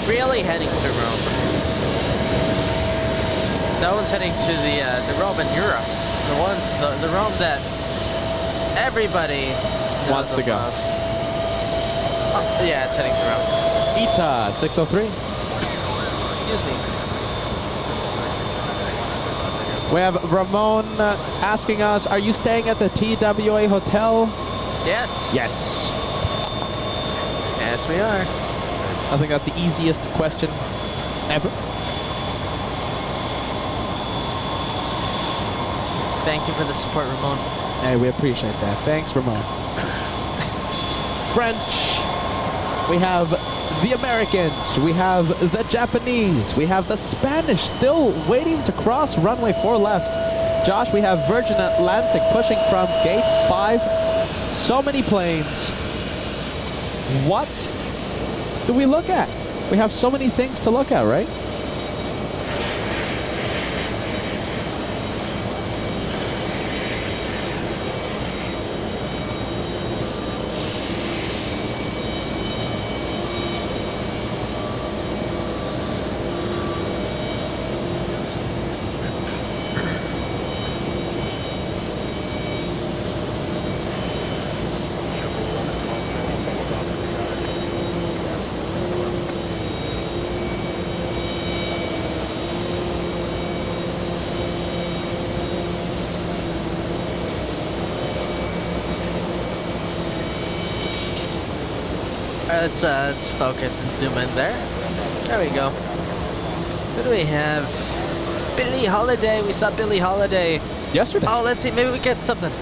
Really heading to Rome. That one's heading to the Rome in Europe. The Rome that everybody wants to go. Oh, yeah, it's heading to Rome. ITA 603. Excuse me. We have Ramon asking us, are you staying at the TWA Hotel? Yes. Yes. Yes, we are. I think that's the easiest question ever. Thank you for the support, Ramon. Hey, we appreciate that. Thanks, Ramon. French. We have the Americans. We have the Japanese. We have the Spanish still waiting to cross runway 4 left. Josh, we have Virgin Atlantic pushing from gate 5. So many planes. What do we look at? We have so many things to look at, right? Let's focus and zoom in there. There we go. Who do we have? Billie Holiday. We saw Billie Holiday yesterday. Oh, let's see. Maybe we get something.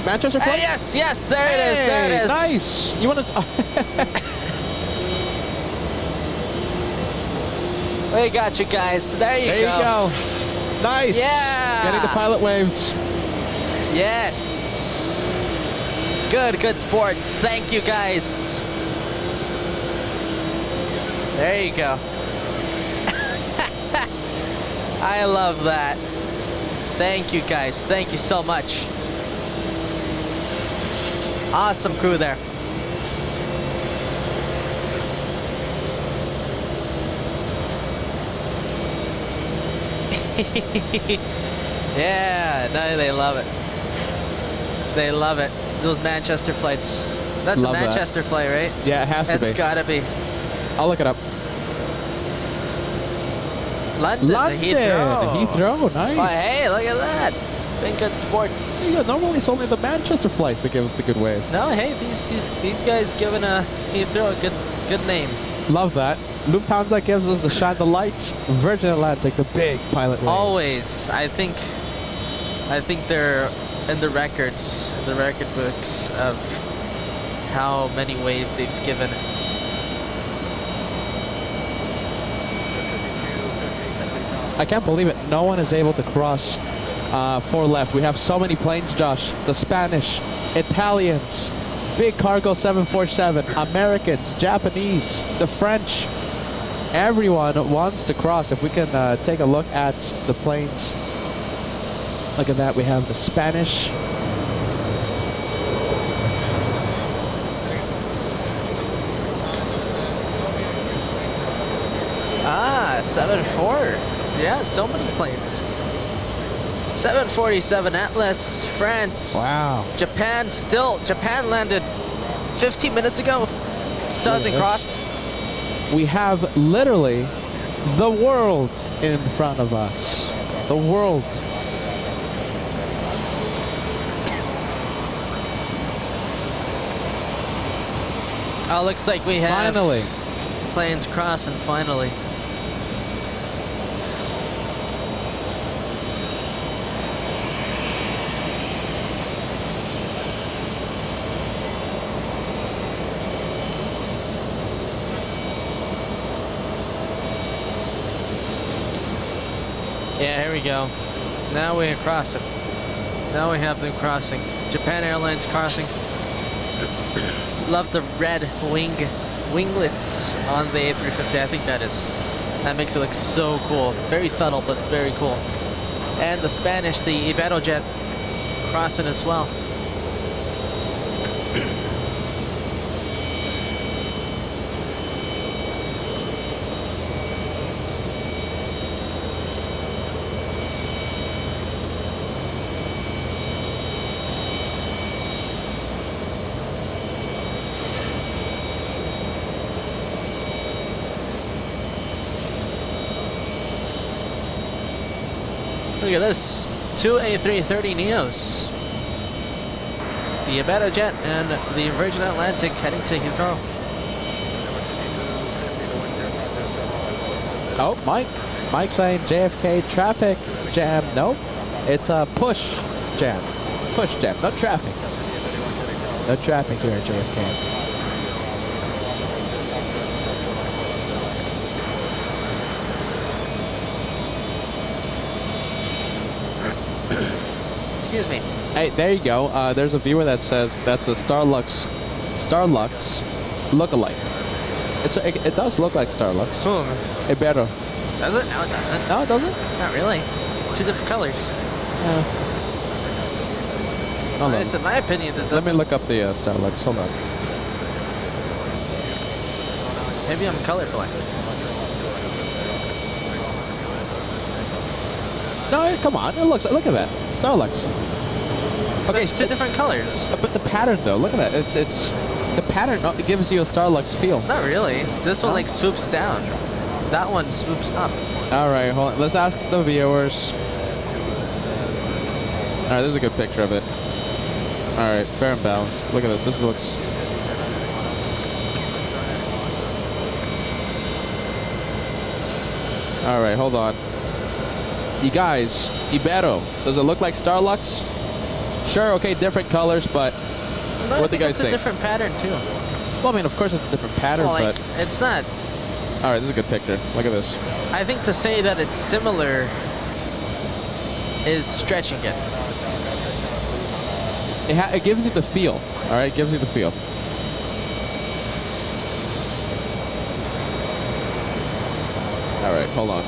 Manchester flight? Yes, yes. There it is. There it is. Nice. You want to? We got you guys. There you go. Nice. Yeah. Getting the pilot waves. Yes. Good sports. Thank you guys. There you go. I love that. Thank you guys. Thank you so much. Awesome crew there. Yeah, no, they love it. They love it. Those Manchester flights. That's love a Manchester flight, right? Yeah, it has to be. It's gotta be. I'll look it up. London to Heathrow. Heathrow, nice. Oh, hey, look at that. Been good sports. Yeah, normally it's only the Manchester flights that give us the good wave. No, hey, these guys giving Heathrow a good name. Love that. Lufthansa gives us the shine the lights. Virgin Atlantic, the big pilot waves. Always. I think they're in the records, in the record books of how many waves they've given. I can't believe it. No one is able to cross 4 left. We have so many planes, Josh. The Spanish, Italians, big cargo 747, Americans, Japanese, the French. Everyone wants to cross. If we can take a look at the planes. Look at that. We have the Spanish. Ah, 7-4. Yeah, so many planes. 747 Atlas, France. Wow. Japan landed 15 minutes ago. Still hasn't crossed. We have literally the world in front of us. The world. Oh, looks like we have Finally. planes crossing finally. Yeah, here we go. Now we're crossing. Now we have them crossing. Japan Airlines crossing. Love the red winglets on the A350. I think that makes it look so cool. Very subtle, but very cool. And the Spanish, the Ibero jet, crossing as well. Look at this, 2 A330 Neos. The Ibero jet and the Virgin Atlantic heading to Heathrow. Oh, Mike saying JFK traffic jam. Nope, it's a push jam. Push jam, no traffic. No traffic here at JFK. Excuse me. Hey, there you go. There's a viewer that says that's a Starlux lookalike. It does look like Starlux. Whom? Ibero. Does it? No, it doesn't. No, it doesn't? Not really. 2 different colors. Hold At least in my opinion, it doesn't. Let me look up the Starlux. Hold on. Maybe I'm colorblind. No, come on. Look at that. Starlux. Okay, it's 2 different colors. But the pattern, though, look at that. It's the pattern gives you a Starlux feel. Not really. This one like swoops down. That one swoops up. All right, hold on. Let's ask the viewers. All right, there's a good picture of it. All right, fair and balanced. Look at this. This looks. All right, hold on. You guys, Ibero, does it look like Starlux? Sure, okay, different colors, but No, what do you guys think? It's a different pattern too. Well, I mean, of course it's a different pattern, Well, like, but it's not. all right, this is a good picture. Look at this. I think to say that it's similar is stretching it. It gives you the feel. All right, it gives you the feel. All right, hold on.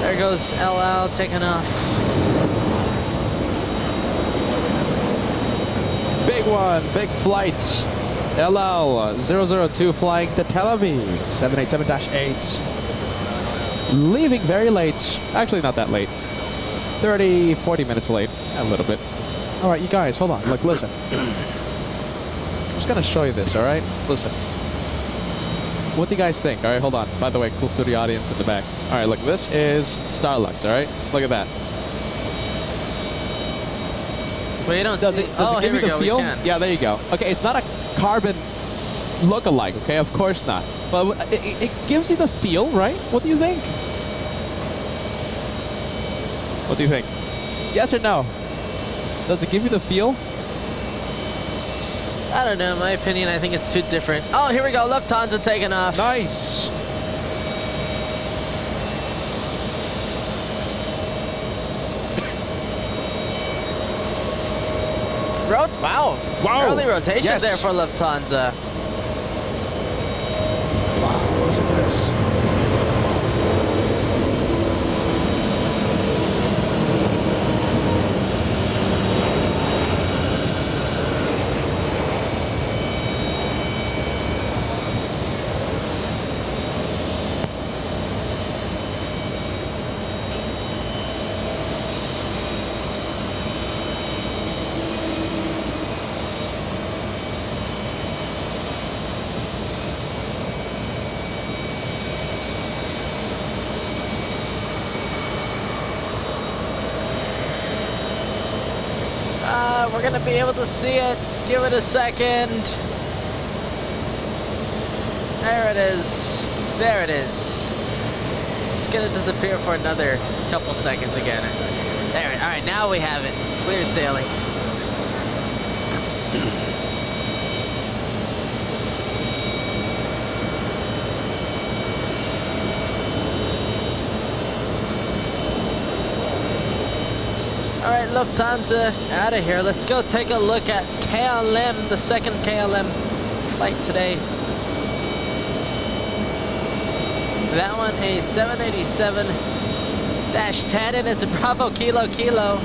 There goes LL taking off. Big one, big flights. LL 002 flying to Tel Aviv, 787-8. Leaving very late. Actually, not that late. 30, 40 minutes late. A little bit. All right, you guys, hold on. Look, listen. I'm just going to show you this, all right? Listen. What do you guys think? All right, hold on. By the way, cool studio audience in the back. All right, look, this is Starlux, all right? Look at that. Well, you don't Does see. it give you the feel? Yeah, there you go. Okay, it's not a carbon look-alike, okay? Of course not. But it gives you the feel, right? What do you think? What do you think? Yes or no? Does it give you the feel? I don't know. In my opinion, I think it's too different. Oh, here we go. Lufthansa taking off. Nice. Wow. Early rotation there for Lufthansa. Wow, listen to this. gonna be able to see it. Give it a second. There it is. There it is. It's gonna disappear for another couple seconds again. There. All right, now we have it. Clear sailing. All right, Lufthansa, out of here. Let's go take a look at KLM, the second KLM flight today. That one, a 787-10, and it's a Bravo Kilo Kilo.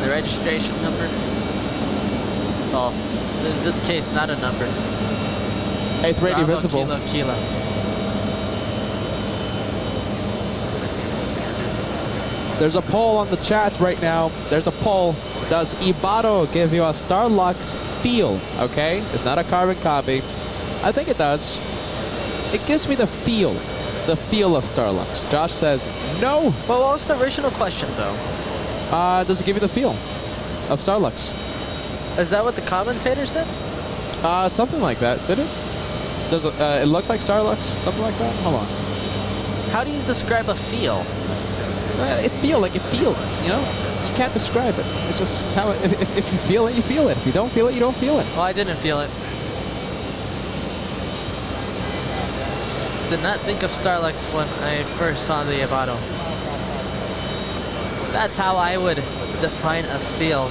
The registration number. Well, in this case, not a number. 8th radio Bravo visible. Kilo Kilo. There's a poll on the chat right now. There's a poll. Does Ibarro give you a Starlux feel? Okay, it's not a carbon copy. I think it does. It gives me the feel of Starlux. Josh says no. Well, what was the original question, though? Does it give you the feel of Starlux? Is that what the commentator said? Something like that. Did it? Does it? It looks like Starlux. Something like that. Hold on. How do you describe a feel? It feels, you know? You can't describe it. It's just how if you feel it, you feel it. If you don't feel it, you don't feel it. Well, I didn't feel it. Did not think of Starlux when I first saw the Ibarro. That's how I would define a feel.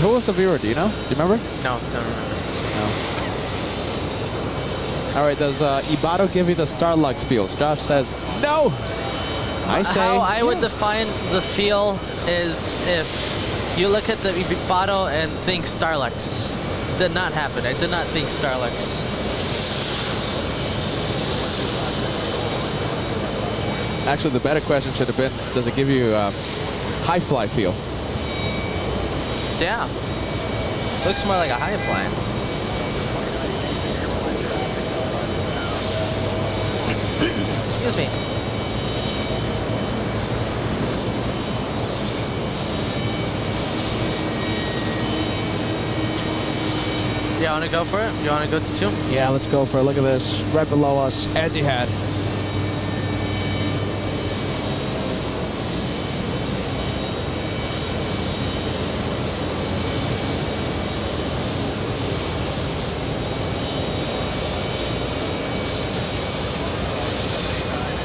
Who was the viewer? Do you know? Do you remember? No, don't remember. No. All right, does Ibarro give you the Starlux feels? Josh says no. I say how I would define the feel is if you look at the Ibarro and think Starlux. Did not happen. I did not think Starlux. Actually, the better question should have been, does it give you high fly feel? Yeah. Looks more like a high fly. Excuse me. You want to go for it? You want to go to 2? Yeah, let's go for it. Look at this. Right below us, Etihad.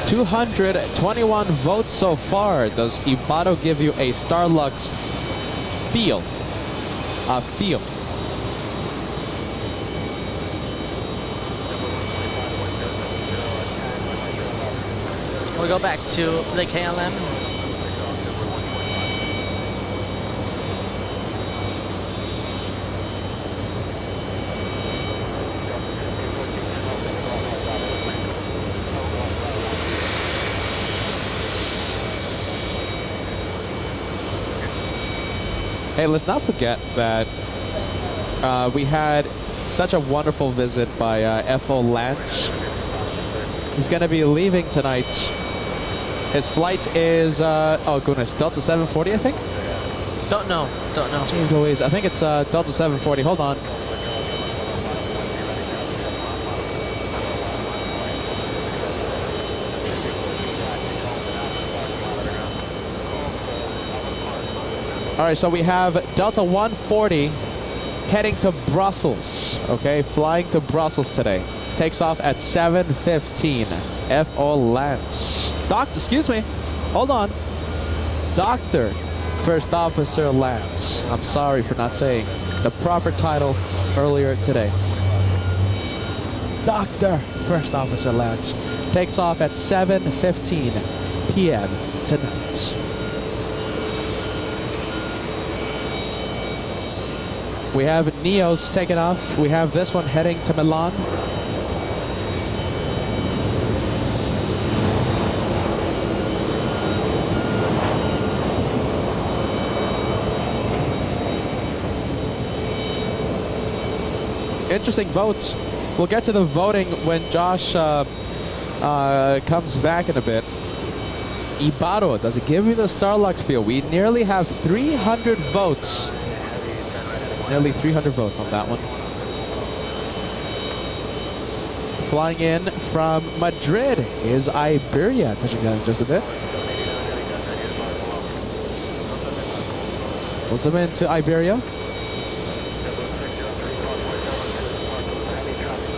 $221 votes so far. Does Ibarro give you a Starlux feel? A feel. We'll go back to the KLM. Hey, let's not forget that we had such a wonderful visit by FO Lance. He's going to be leaving tonight. His flight is, oh goodness, Delta 740, I think? Don't know. Jeez Louise, I think it's Delta 740. Hold on. All right, so we have Delta 140 heading to Brussels, okay? Flying to Brussels today. Takes off at 7:15. FO Lance. Excuse me. Hold on. Dr. First Officer Lance. I'm sorry for not saying the proper title earlier today. Dr. First Officer Lance takes off at 7:15 p.m. tonight. We have Neos taking off. We have this one heading to Milan. Interesting votes. We'll get to the voting when Josh comes back in a bit. Ibarro, does it give you the Starlux feel? We nearly have 300 votes. Nearly 300 votes on that one. Flying in from Madrid is Iberia. Touching down just a bit. We'll zoom into Iberia.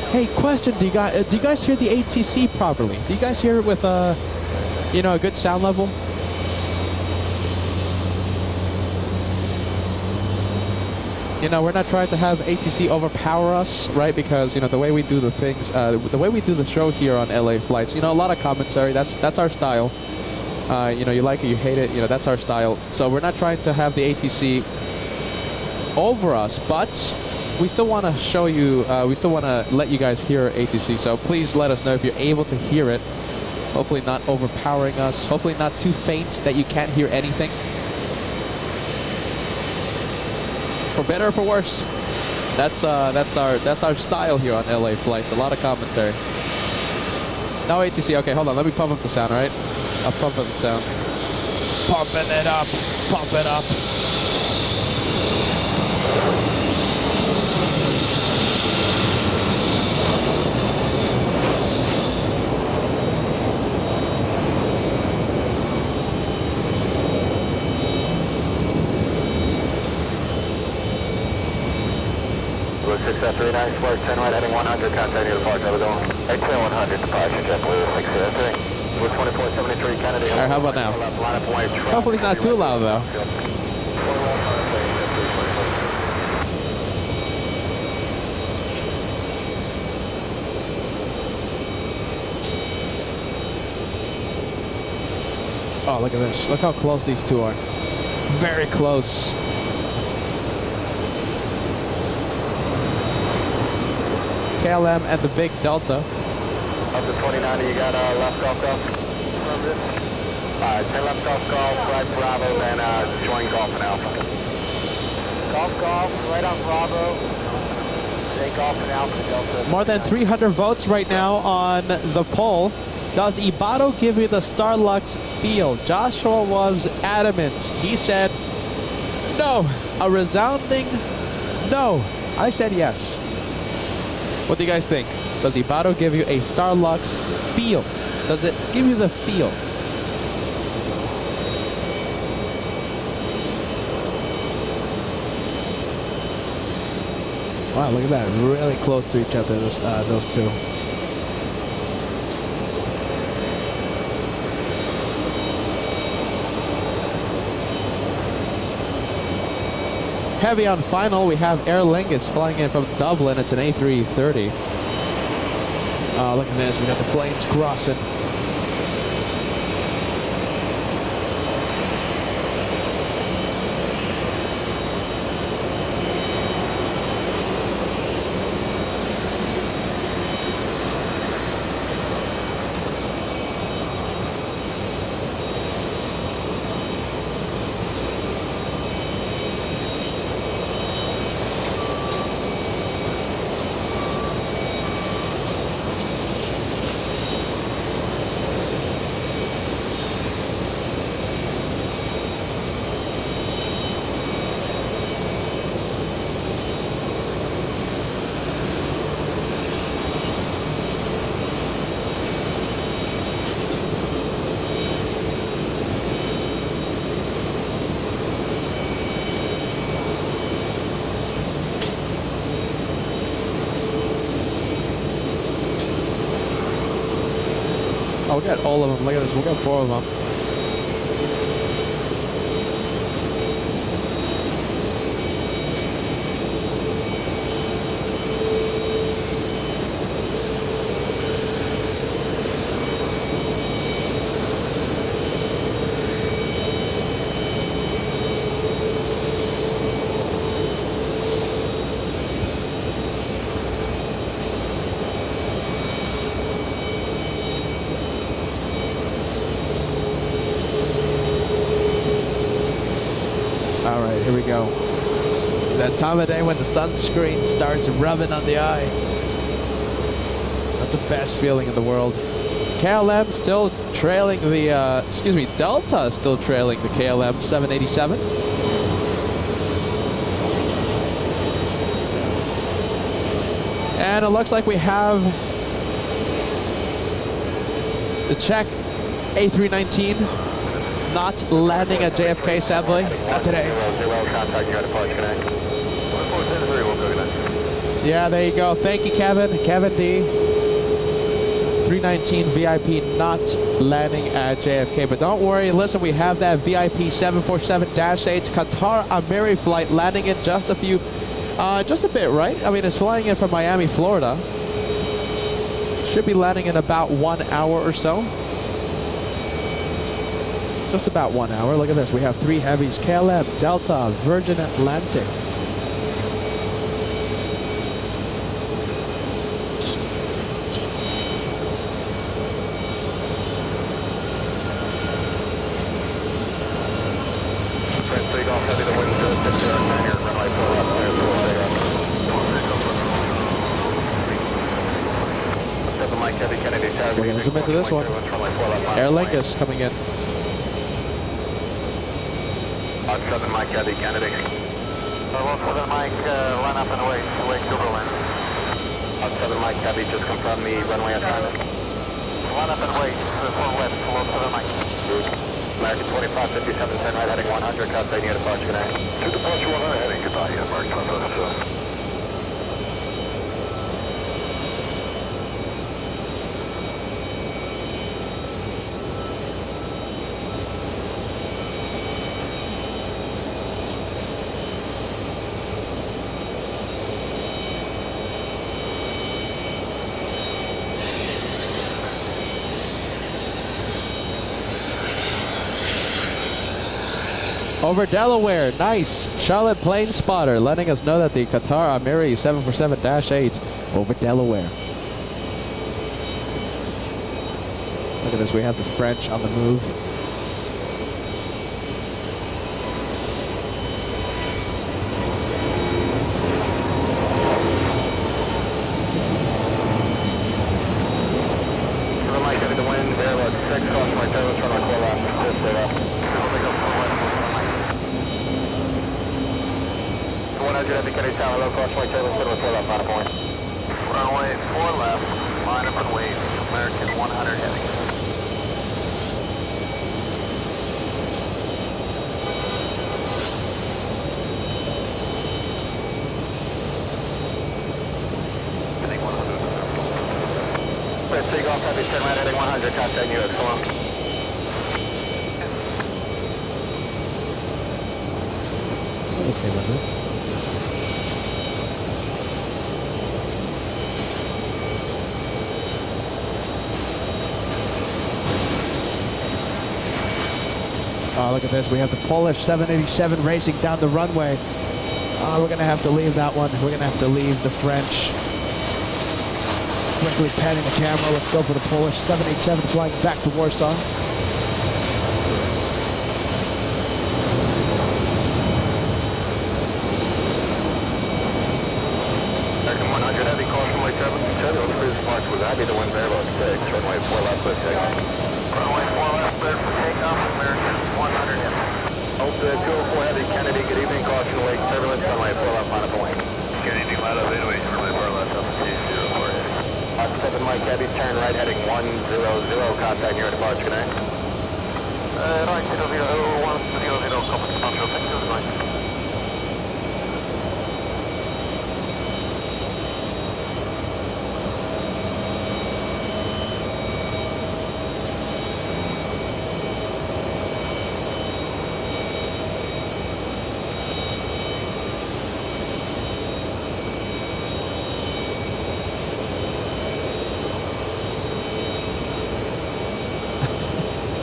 Hey, question: do you guys hear the ATC properly? Do you guys hear it with you know, a good sound level? You know, we're not trying to have ATC overpower us, right? Because, you know, the way we do the things, the way we do the show here on LA Flights, you know, a lot of commentary, that's our style. You know, you like it, you hate it, you know, that's our style. So we're not trying to have the ATC over us, but we still want to show you, we still want to let you guys hear ATC. So please let us know if you're able to hear it. Hopefully not overpowering us. Hopefully not too faint that you can't hear anything. For better or for worse, that's our style here on LA Flights. A lot of commentary. No ATC. Okay, hold on. Let me pump up the sound. All right, I'll pump up the sound. Pumping it up. Pump it up. Three nice work, 10 right, heading 100, contact near the park, how we going? 100, departure, jet blue, 603. We're 2473 Kennedy. All right, how about now? Hopefully it's not too loud, though. Oh, look at this. Look how close these two are. Very close. KLM and the big Delta. Up to 29, you got left off golf. Alright, 10 left off golf, right Bravo, then join golf and Alpha. Golf, right on Bravo. Take golf and Alpha, Delta. More than 300 votes right now on the poll. Does Ibarro give you the Starlux feel? Joshua was adamant. He said no. A resounding no. I said yes. What do you guys think? Does Ibarro give you a Starlux feel? Does it give you the feel? Wow, look at that. Really close to each other, those two. Heavy on final, we have Aer Lingus flying in from Dublin. It's an A330. Oh, look at this. We got the planes crossing. Oh, we got all of them. Look at this. We got 4 of them. Here we go. That time of day when the sunscreen starts rubbing on the eye. Not the best feeling in the world. KLM still trailing the, excuse me, Delta still trailing the KLM 787. And it looks like we have the Czech A319 not landing at JFK, sadly. Not today. Yeah, there you go. Thank you, Kevin. Kevin D. 319 VIP not landing at JFK. But don't worry. Listen, we have that VIP 747-8 Qatar Amiri flight landing in just a few, just a bit, right? I mean, it's flying in from Miami, Florida. Should be landing in about 1 hour or so. Just about 1 hour. Look at this. We have 3 heavies: KLM, Delta, Virgin Atlantic. We're going to zoom into this one. Aer Lingus coming in. Southern Mike, Heavy Kennedy. 17 Mike, line up and away, Lake Silverland. Southern Mike, Heavy, just confirm the runway assignment. Line up and away, full left, below Southern Mike. American 2557, turn right, heading 100, contact near departure, good night. To departure 100, heading, goodbye, American 2557. Over Delaware, nice. Charlotte Plane Spotter letting us know that the Qatar Amiri 747-8 over Delaware. Look at this, we have the French on the move. Runway 4 left, line up and wait, American 100 heading. Heading 100. Red Sea Golf Heavy, turn right heading 100, contact US, come on. Stay with it. Oh, look at this. We have the Polish 787 racing down the runway. We're going to have to leave that one. We're going to have to leave the French. Quickly panning the camera. Let's go for the Polish 787 flying back to Warsaw. American 100 heavy, caution runway 7. Schedule cruise marks was happy to win very low 6. Runway 4 left, clear takeoff. Runway 4 left, clear for takeoff. American 100 heavy. Hold 204 heavy, Kennedy, good evening, caution lake turbulence, runway 4 left, line up and wing. Kennedy, line up, anyway, runway 4 left, up to 204 heavy. 7 Mike Heavy, turn right heading 100, contact near departure, good night. Right, 001, 00, copy, departure, thank you, good night.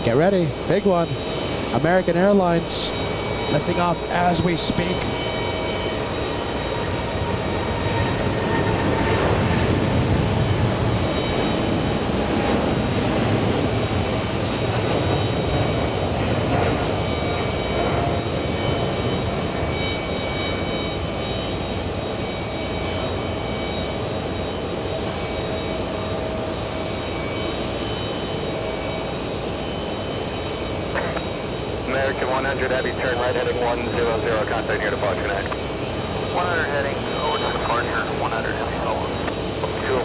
Get ready, big one. American Airlines lifting off as we speak. heavy, turn right heading 100, contact near departure connect. 100 heading over to departure, 100 heavy, over.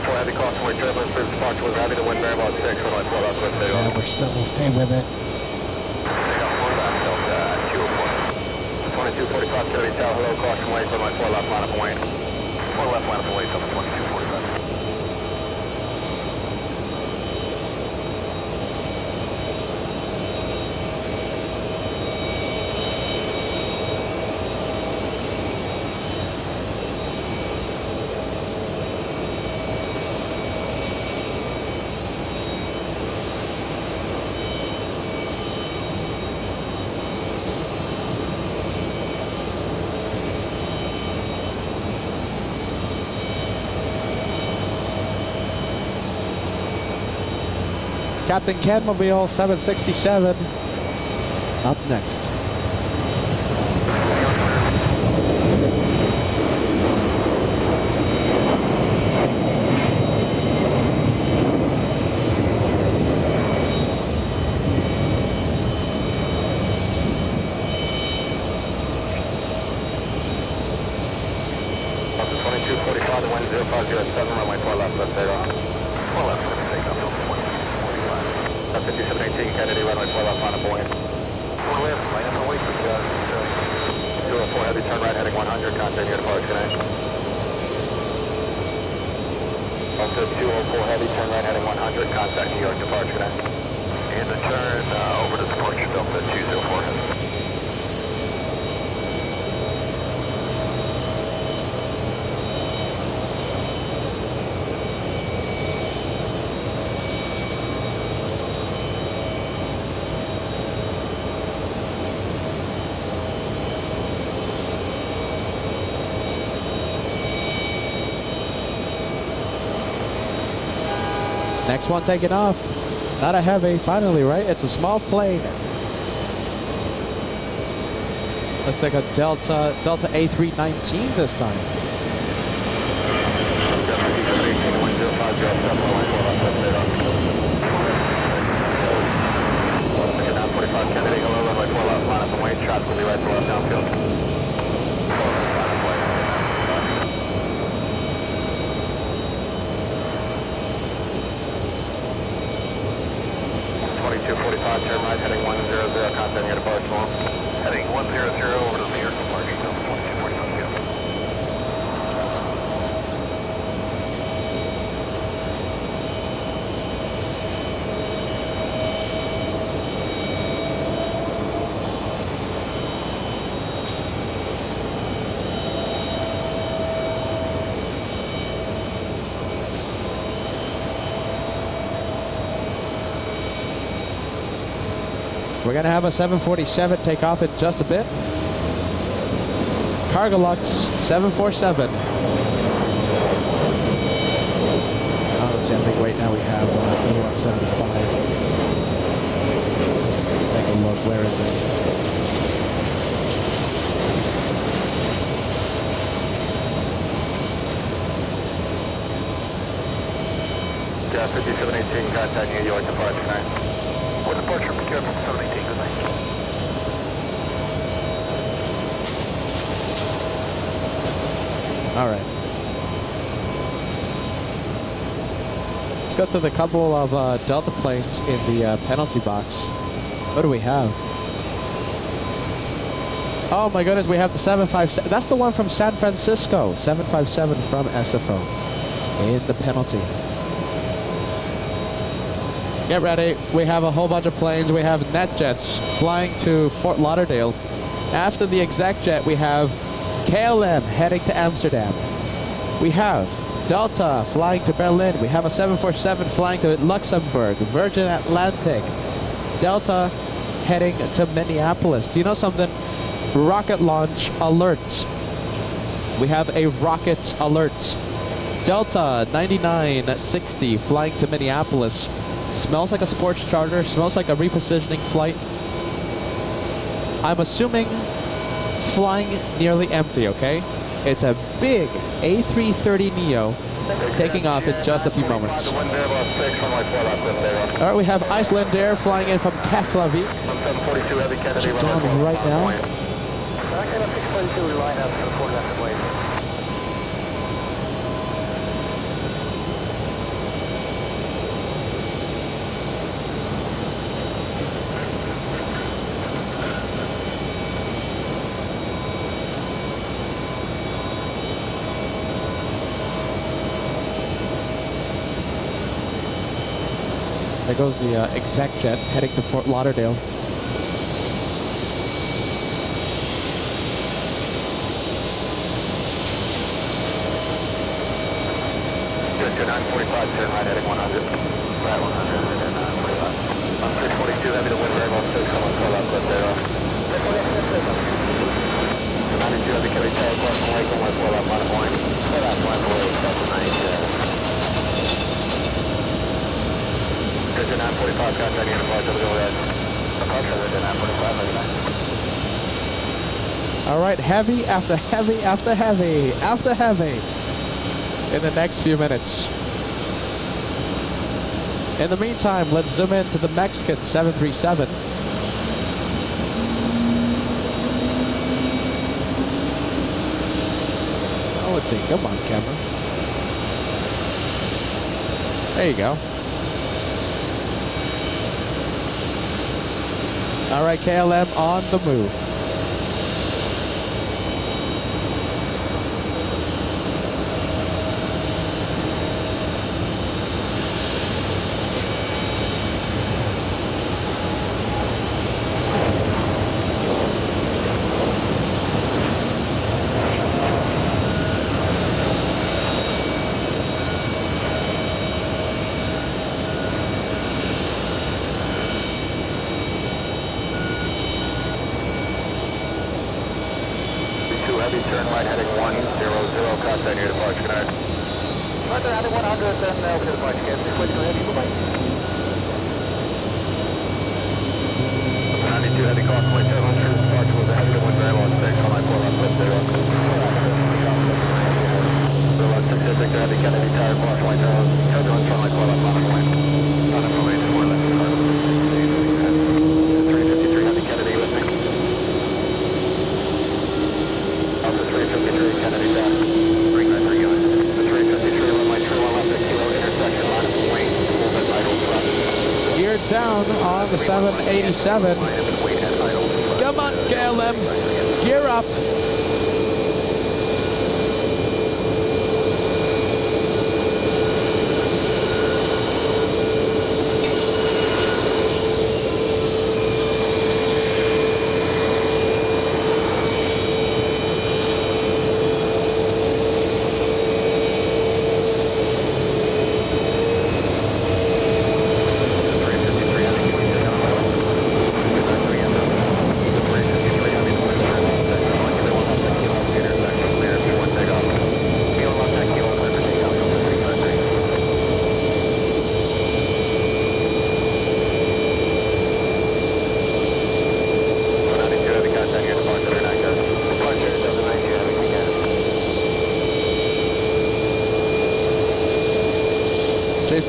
204 heavy, crossing turbulence, through departure with heavy, the wind bearing about 6, runway 12 out, quick takeoff. Yeah, we'll stay with it. Takeoff 4 left, Delta, 204. 2245, Kennedy Tower, hello, caution wait, runway 4 left, line up and wait. 4 left, line up and wait, Delta 2245. Captain Ken Mobile 767 up next. Delta 2245, the wind 0507, runway 4 left, left takeoff. 4 left, left takeoff, Delta 2245. 5718, Kennedy, runway 4 left, line up and wait. 4 left, line up and wait, 204 heavy, turn right heading 100, contact near departure connect. Delta 204 heavy, turn right heading 100, contact New York departure connect. And the turn over to departure, Delta 204 heavy. Next one taking off. Not a heavy, finally, right? It's a small plane. Looks like a Delta A319 this time. Kennedy, hello, runway 4 left, line up and wait, shots will be right to left downfield. 2245, turn right, heading 100, contact near departure tomorrow. Heading 100 over to New York departure, Delta 2245, go. We're going to have a 747 take off in just a bit. Cargolux 747. Let's see, I think right now we have E175. Let's take a look. Where is it? Yeah, 5718, contact New York departure 9. With departure, be careful, 718, good night. All right. Let's go to the couple of Delta planes in the penalty box. What do we have? Oh my goodness, we have the 757. That's the one from San Francisco. 757 from SFO in the penalty. Get ready. We have a whole bunch of planes. We have NetJets flying to Fort Lauderdale. After the exec jet, we have KLM heading to Amsterdam. We have Delta flying to Berlin. We have a 747 flying to Luxembourg, Virgin Atlantic. Delta heading to Minneapolis. Do you know something? Rocket launch alert. We have a rocket alert. Delta 9960 flying to Minneapolis. Smells like a sports charter, smells like a repositioning flight. I'm assuming flying nearly empty, okay? It's a big A330neo taking off in just a few moments. All right, we have Icelandair flying in from Keflavik. Down right now. There goes the exec jet heading to Fort Lauderdale. Good, 945, turn right heading 100. Right 100, and 945. On 642, heavy to wind, variable 6, someone call out, clip there. 92, heavy carry tail, cross from Lake, and 1 up, on point. Clear out, flying away, south of 92. Good, 945, contact unit, departure, over the red. Departure, 945, over the All right, heavy after heavy after heavy after heavy in the next few minutes. In the meantime, let's zoom in to the Mexican 737. Oh, let's see. Come on, camera. There you go. All right, KLM on the move. turn right heading 100, contact your departure connect. Roger, heading 100, then over to departure gate. Switch to heavy, bye-bye. 92 heavy call, 2700, departure with the heavy to wind very long, stay on my 4 left, lift 0. The left 6 to heavy Kennedy, tire cross, white arrows, turbulence on my 4 left, on the point. On the point, 4 left, 353 heavy Kennedy, lifting. Alpha 353 Kennedy down. Bring that for you. The 353 runway 21 left at kilo intersection line of wing. Full bed idle front. Geared down on the 787. Come on, KLM. Gear up.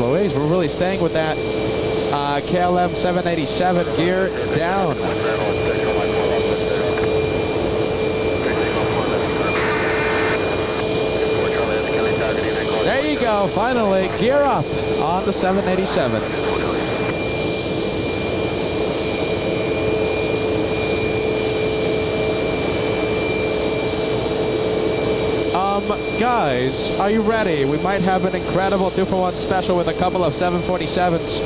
Louise, we're really staying with that KLM 787 gear down. There you go, finally, gear up on the 787. Guys, are you ready? We might have an incredible 2-for-1 special with a couple of 747s.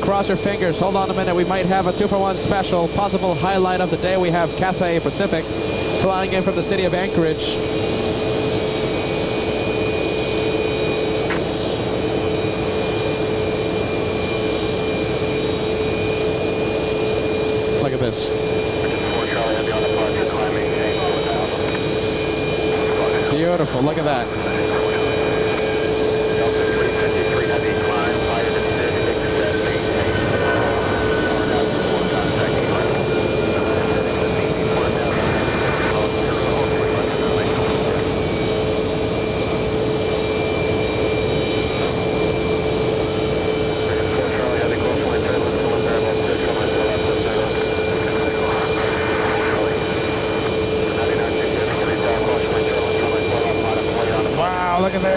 Cross your fingers. Hold on a minute. We might have a 2-for-1 special. Possible highlight of the day. We have Cathay Pacific flying in from the city of Anchorage. Look at this. Beautiful, look at that.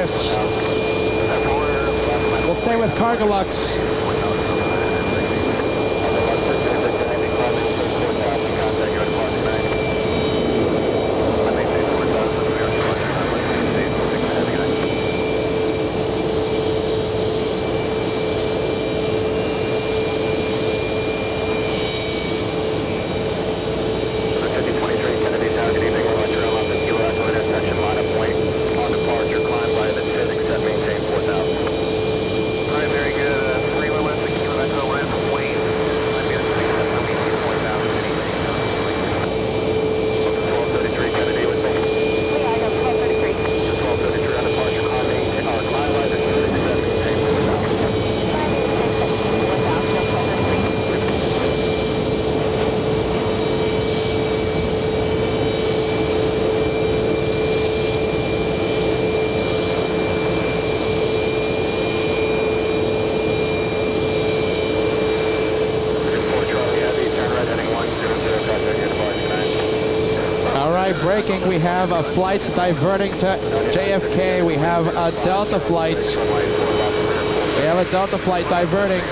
this. We'll stay with Cargolux. Breaking, we have a flight diverting to JFK. We have a Delta flight. We have a Delta flight diverting.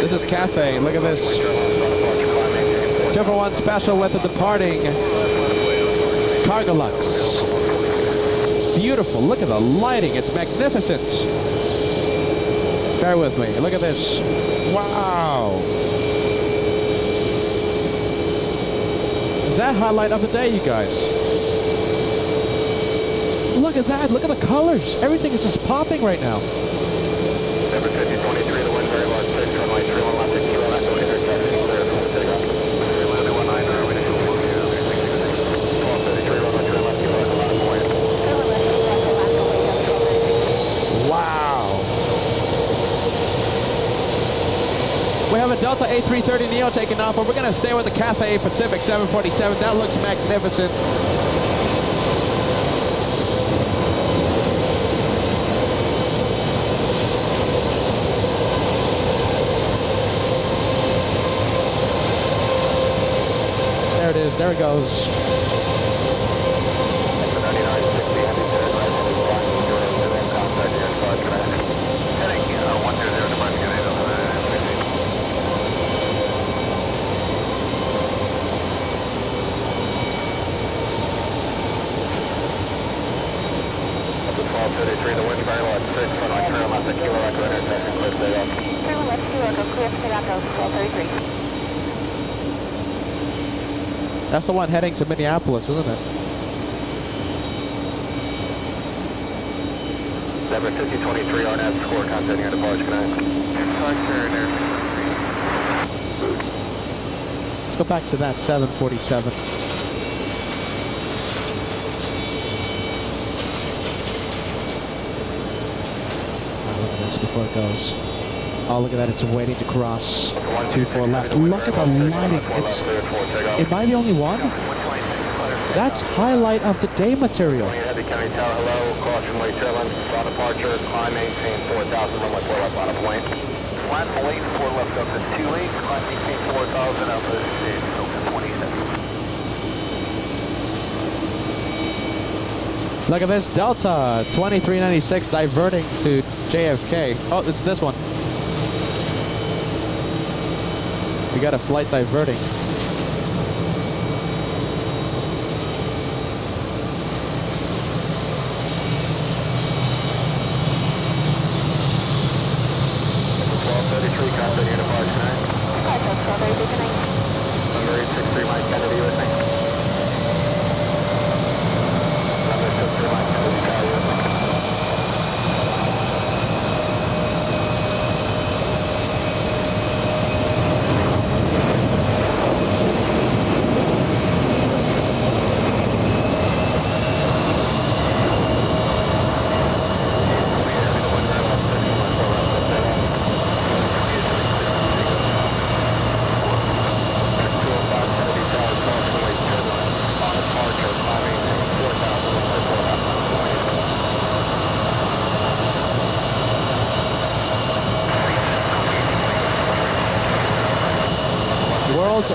This is Cathay. Look at this. 241 special with the departing Cargolux. Beautiful. Look at the lighting. It's magnificent. Bear with me. Look at this. Wow. Is that highlight of the day, you guys? Look at that. Look at the colors. Everything is just popping right now. Number 5023, the wind very large, 6, runway 31 left, kilo left, intersection, clear for takeoff. 1119, runway 1233, runway 3 left, kilo left, line point. Wow. We have a Delta A330 Neo taking off, but we're going to stay with the Cathay Pacific 747. That looks magnificent. There it is. There it goes. That's the one heading to Minneapolis, isn't it? Number 5023, RNAV, score, contact your departure, connect. Let's go back to that 747. Look at this before it goes. Oh, look at that. It's waiting to cross. 24 left. Look at the lighting. It's... Am I the only one? That's highlight of the day material. Heavy County Tower, hello. Caution, wait, tailwind. On departure. Climb, maintain 4,000. Runway 4 left, on a point. Flat, wait, 4 left up to 28. Climb, maintain 4,000. Alpha is open 27. Look at this Delta 2396 diverting to JFK. Oh, it's this one. We got a flight diverting.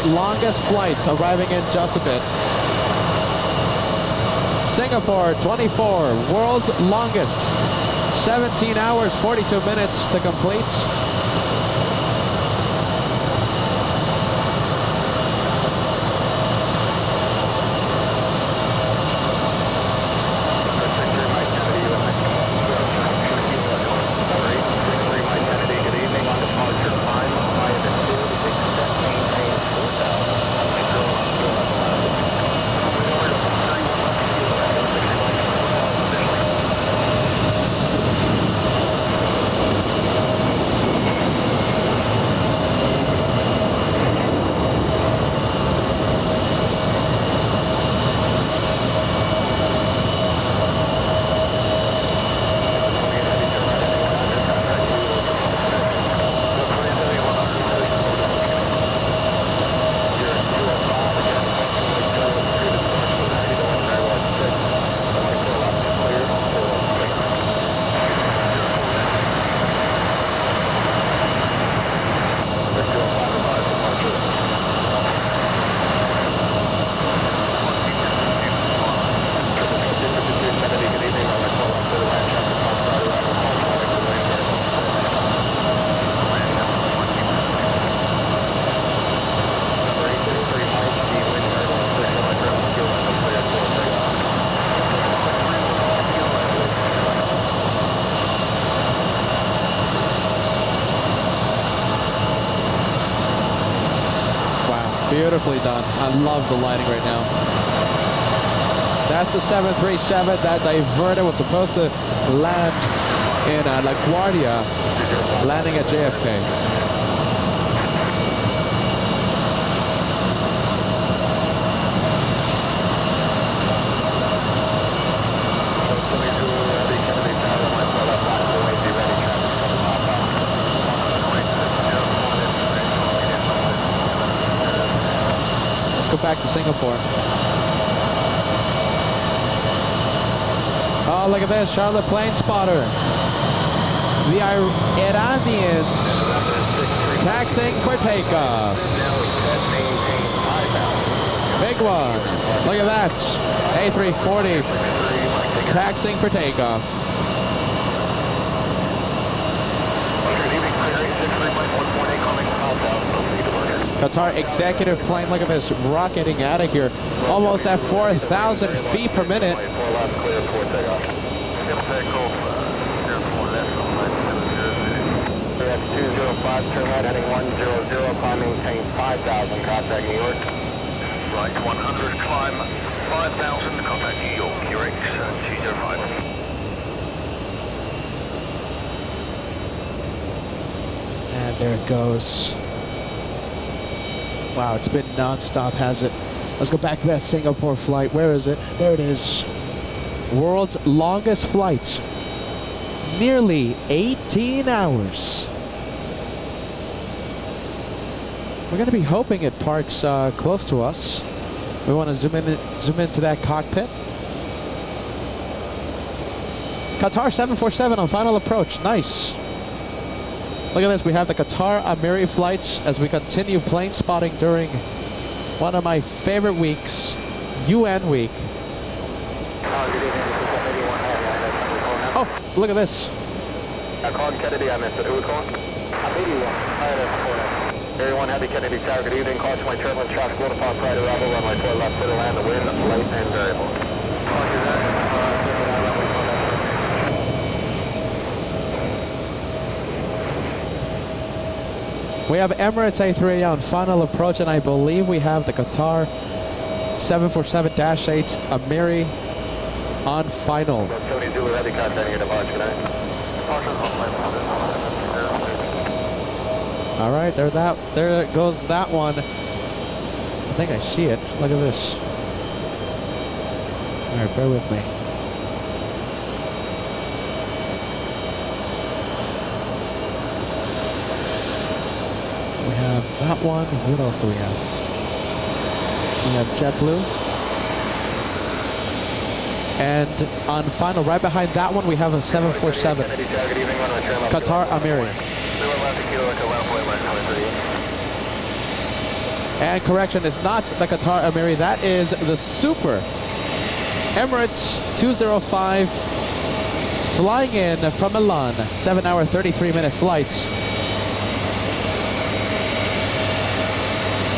Longest flights arriving in just a bit. Singapore 24, world's longest. 17 hours, 42 minutes to complete. Beautifully done. I love the lighting right now. That's the 737. That diverter was supposed to land in LaGuardia, landing at JFK. Go back to Singapore. Oh, look at this, Charlotte plane spotter. The Iranians taxiing for takeoff. Big one. Look at that. A340 taxiing for takeoff. Qatar executive plane, look at this, rocketing out of here, almost at 4,000 feet per minute. That's 205, turn right heading 100, climb maintain 5,000, contact New York. Right, 100, climb 5,000, contact New York, QX 205. And there it goes. Wow, it's been non-stop, has it? Let's go back to that Singapore flight. Where is it? There it is. World's longest flight. Nearly 18 hours. We're going to be hoping it parks close to us. We want to zoom into that cockpit. Qatar 747 on final approach. Nice. Look at this, we have the Qatar Amiri flights as we continue plane spotting during one of my favorite weeks, UN week. Oh, look at this. I called Kennedy, I missed it. Who was calling? I'm 81. Area 1 Heavy Kennedy Tower, good evening. Call to my turbulence traffic, water pump, right arrival, runway 4 left, clear to land, the wind, light, and variable. Roger that. We have Emirates A380 on final approach, and I believe we have the Qatar 747-8 Amiri on final. All right, there goes that one. I think I see it. Look at this. All right, bear with me. We have that one. What else do we have? We have JetBlue. And on final, right behind that one, we have a 747. Qatar Amiri. And correction, it's not the Qatar Amiri. That is the Super Emirates 205, flying in from Milan, 7-hour, 33-minute flight.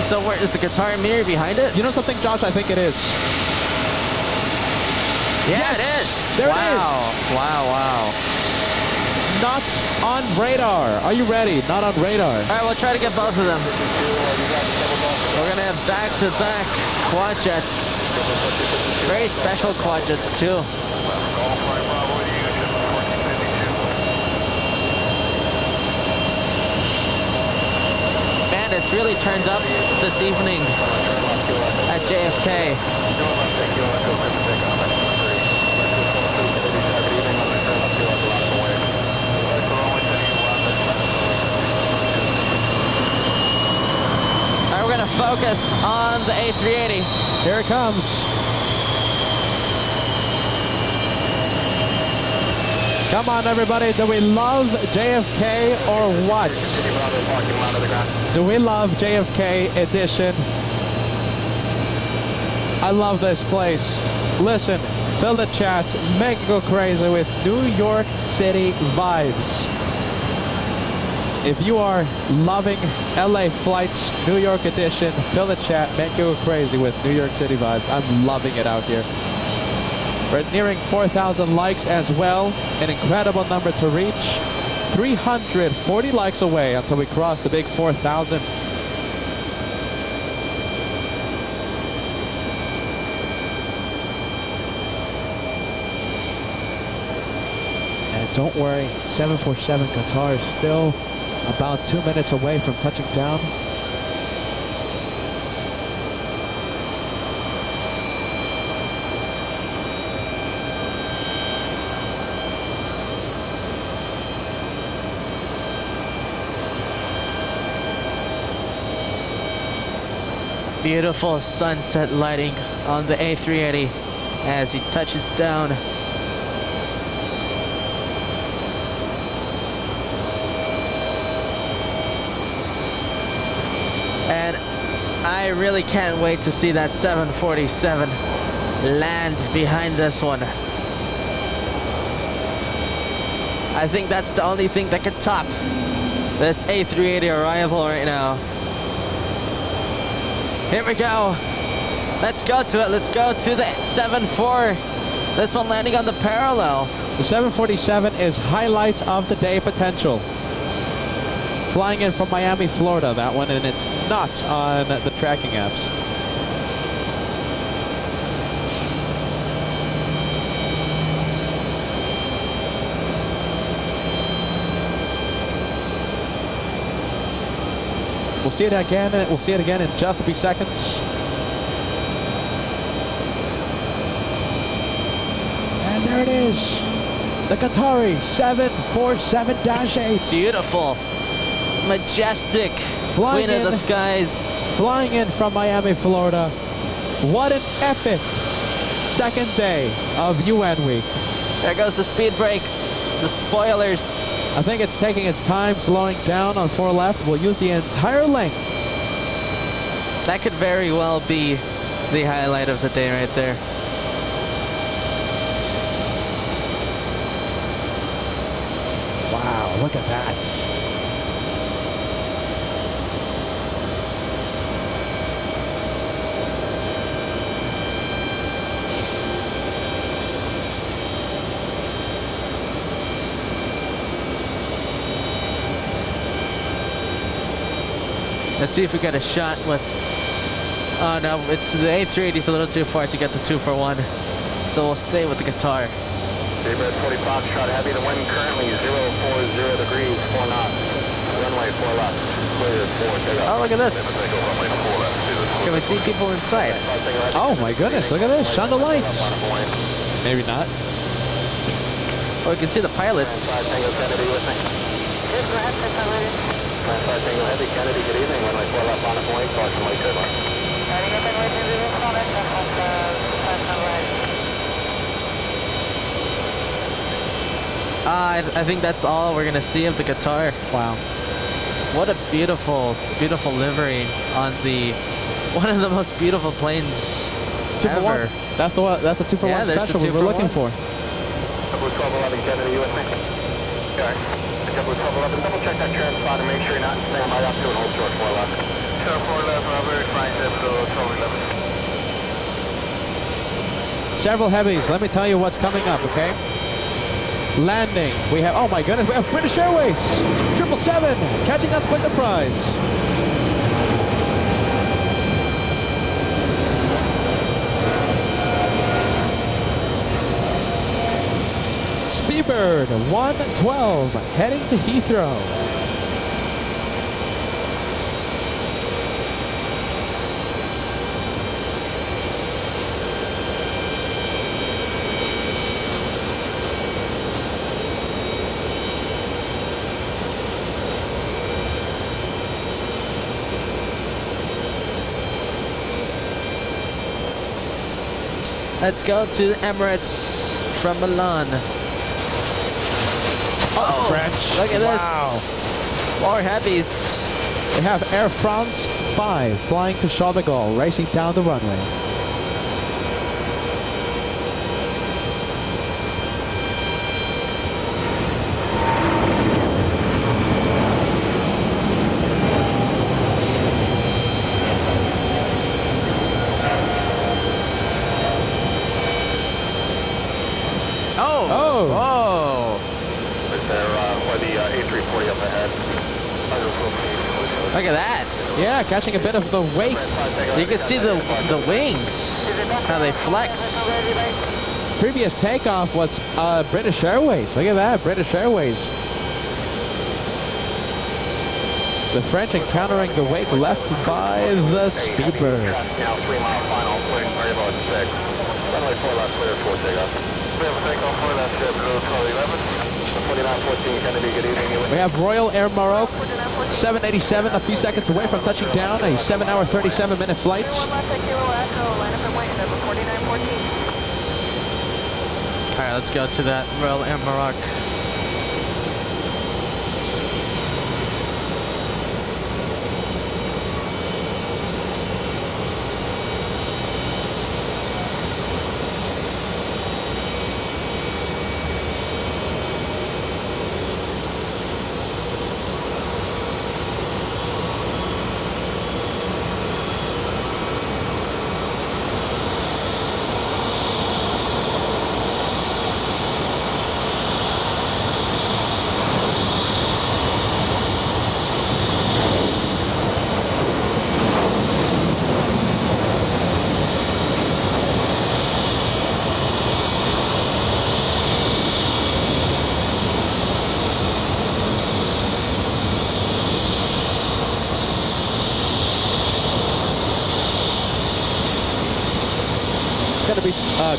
So where is the guitar mirror behind it? You know something, Josh? I think it is. Yeah, yes, it is. There wow. it is. Wow, wow. Not on radar. Are you ready? Not on radar. All right, we'll try to get both of them. We're going to have back-to-back quad jets. Very special quad jets, too. Man, it's really turned up this evening at JFK. We're going to focus on the A380. Here it comes. Come on, everybody. Do we love JFK or what? Do we love JFK edition? I love this place. Listen, fill the chat. Make it go crazy with New York City vibes. If you are loving LA flights, New York edition, fill the chat, make it go crazy with New York City vibes. I'm loving it out here. We're nearing 4,000 likes as well. An incredible number to reach. 340 likes away until we cross the big 4,000. And don't worry, 747 Qatar is still about 2 minutes away from touching down. Beautiful sunset lighting on the A380 as he touches down. And I really can't wait to see that 747 land behind this one. I think that's the only thing that could top this A380 arrival right now. Here we go. Let's go to it. Let's go to the 7-4. This one landing on the parallel. The 747 is highlight of the day potential. Flying in from Miami, Florida, that one, and it's not on the tracking apps. We'll see it again. We'll see it again in just a few seconds. And there it is, the Qatari 747-8. Beautiful, majestic, flying queen of the in, skies. Flying in from Miami, Florida. What an epic second day of UN Week. There goes the speed brakes, the spoilers. I think it's taking its time, slowing down on 4 left. We'll use the entire length. That could very well be the highlight of the day right there. Wow, look at that. Let's see if we get a shot with... Oh no, it's the A380 is a little too far to get the 2-for-1. So we'll stay with the Qatar. Jaybird 40 Foxtrot Heavy, the wind currently 040 degrees, 4 knots. Runway 4 left, clear 4, take off. Oh, look at this. Can we see people inside? Oh my goodness, look at this, shine the lights. Maybe not. Oh, we can see the pilots. Heavy Kennedy, good evening. Runway 4 left on a point, caution light turbine. I think that's all we're gonna see of the Qatar. Wow. What a beautiful, beautiful livery on the one of the most beautiful planes ever. That's the 2 for 1 special we were looking for. JetBlue 1211 Kennedy, USA. Okay. JetBlue 1211, double check that transponder, make sure you're not in standby up to and hold short 4 left. Short 4 left, very fine, JetBlue 1211. Several heavies. Let me tell you what's coming up, okay? Landing. We have, oh my goodness, we have British Airways 777 catching us by surprise. Speedbird 112 heading to Heathrow. Let's go to Emirates from Milan. Oh, French. Look at Wow. this. More heavies. We have Air France 5 flying to Charles de Gaulle, racing down the runway. Look at that. Yeah, catching a bit of the wake. You can see the wings, how they flex. Previous takeoff was British Airways. Look at that, British Airways. The French encountering the wake left by the Speedbird. Now 3 mile final, clearing about 6. Runway 4 left, clear 4 takeoff. We have a takeoff 4 left, JetBlue 1211. 4914 Kennedy, good evening. We have Royal Air Maroc 787 a few seconds away from touching down, a 7-hour 37-minute flight. All right, let's go to that Royal Air Maroc.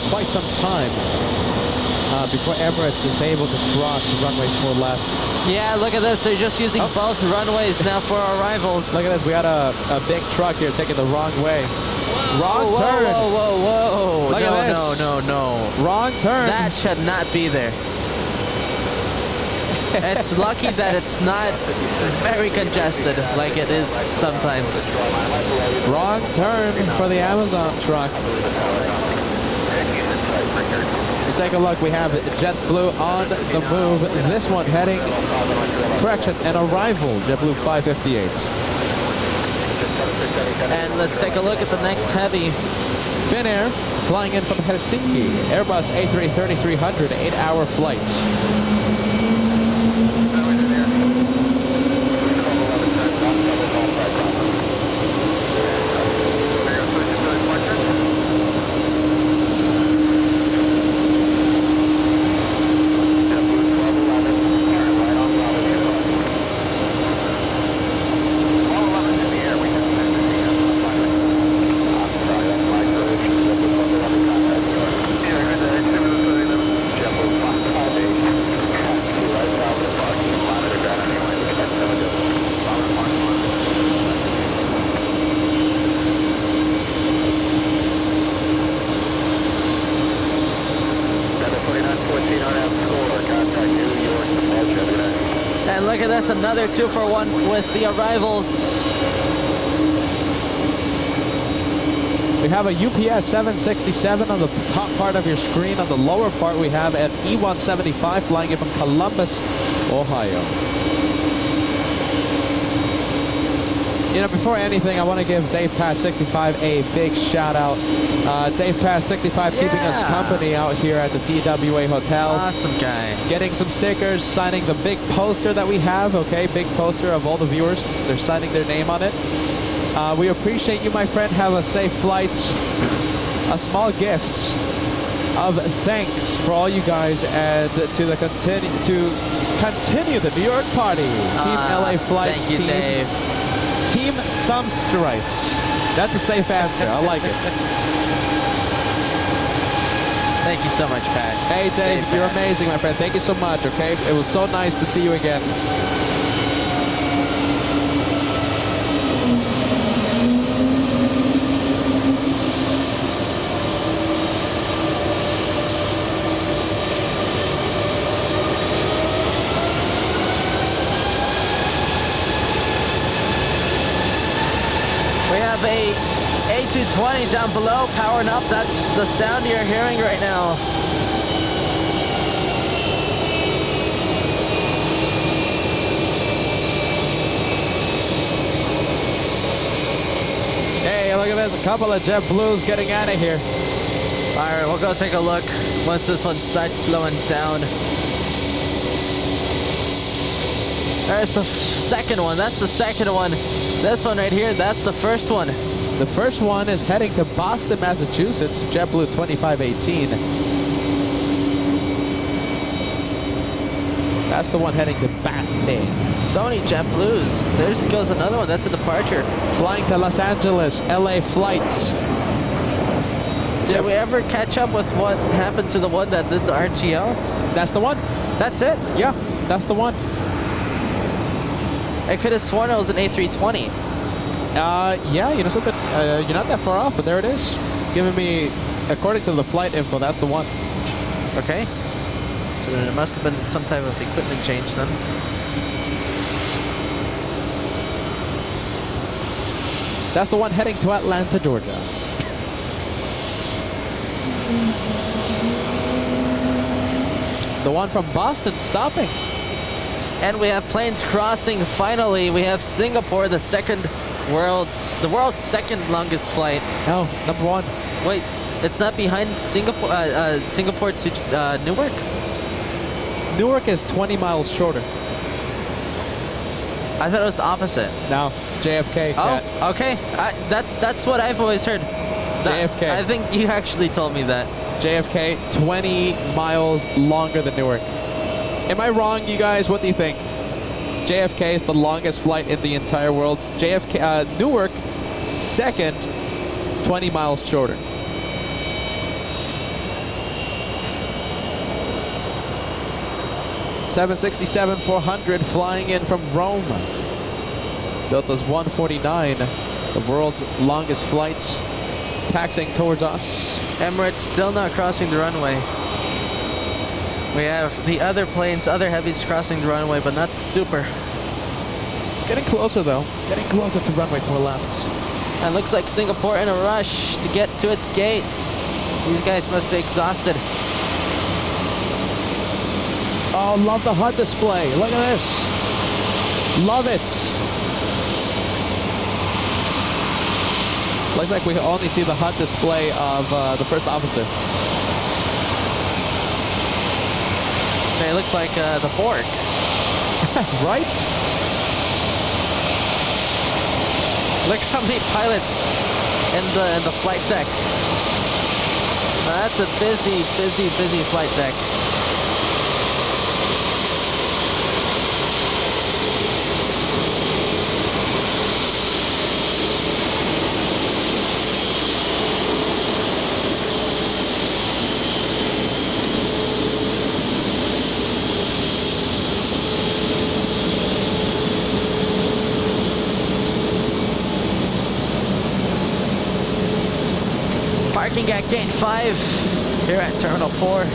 Quite some time before Emirates is able to cross runway 4 left. Yeah, look at this. They're just using both runways now for arrivals. Look at this. We had a big truck here taking the wrong way. Wrong turn. Whoa, whoa, whoa. Look at this. No. Wrong turn. That should not be there. It's lucky that it's not very congested like it is sometimes. Wrong turn for the Amazon truck. Let's take a look. We have JetBlue on the move. This one heading, correction, an arrival, JetBlue 558. And let's take a look at the next heavy. Finnair flying in from Helsinki. Airbus A330-300, 8-hour flight. And look at this, another 2-for-1 with the arrivals. We have a UPS 767 on the top part of your screen. On the lower part, we have an E175 flying in from Columbus, Ohio. You know, before anything, I want to give Dave Pass 65 a big shout out. Dave Pass 65 keeping us company out here at the TWA Hotel. Awesome guy. Getting some stickers, signing the big poster that we have, okay? Big poster of all the viewers. They're signing their name on it. We appreciate you, my friend. Have a safe flight. A small gift of thanks for all you guys and to continue the New York party. Team LA Flights. Thank you, Dave. Team Some Stripes. That's a safe answer. I like it. Thank you so much, Pat. Hey, Dave, you're amazing, my friend. Thank you so much, okay? It was so nice to see you again. A A220 down below, powering up. That's the sound you're hearing right now. Hey, look at this. A couple of JetBlues getting out of here. All right, we'll go take a look once this one starts slowing down. There's the second one. That's the second one. This one right here, that's the first one. The first one is heading to Boston, Massachusetts, JetBlue 2518. That's the one heading to Boston. So many JetBlues. There goes another one. That's a departure. Flying to Los Angeles, LA flight. Did we ever catch up with what happened to the one that did the RTO? That's the one. That's it? Yeah, that's the one. I could have sworn it was an A320. Yeah, you know something? You're not that far off, but there it is. Giving me, according to the flight info, that's the one. Okay. So there must have been some type of equipment change then. That's the one heading to Atlanta, Georgia. The one from Boston stopping. And we have planes crossing. Finally, we have Singapore, the world's second longest flight. Oh, number one. Wait, it's not behind Singapore. Singapore to Newark. Newark is 20 miles shorter. I thought it was the opposite. No, JFK. Oh, okay. That's what I've always heard. JFK. I think you actually told me that. JFK, 20 miles longer than Newark. Am I wrong, you guys? What do you think? JFK is the longest flight in the entire world. Newark, second, 20 miles shorter. $767-400 flying in from Rome. Delta's 149, the world's longest flights, taxiing towards us. Emirates still not crossing the runway. We have the other planes, other heavies crossing the runway, but not the Super. Getting closer though. Getting closer to runway 4 left. And looks like Singapore in a rush to get to its gate. These guys must be exhausted. Oh, love the HUD display. Look at this. Love it. Looks like we only see the HUD display of the first officer. They look like the Borg. Right? Look how many pilots in the flight deck. Now that's a busy flight deck. Parking at gate 5 here at Terminal 4.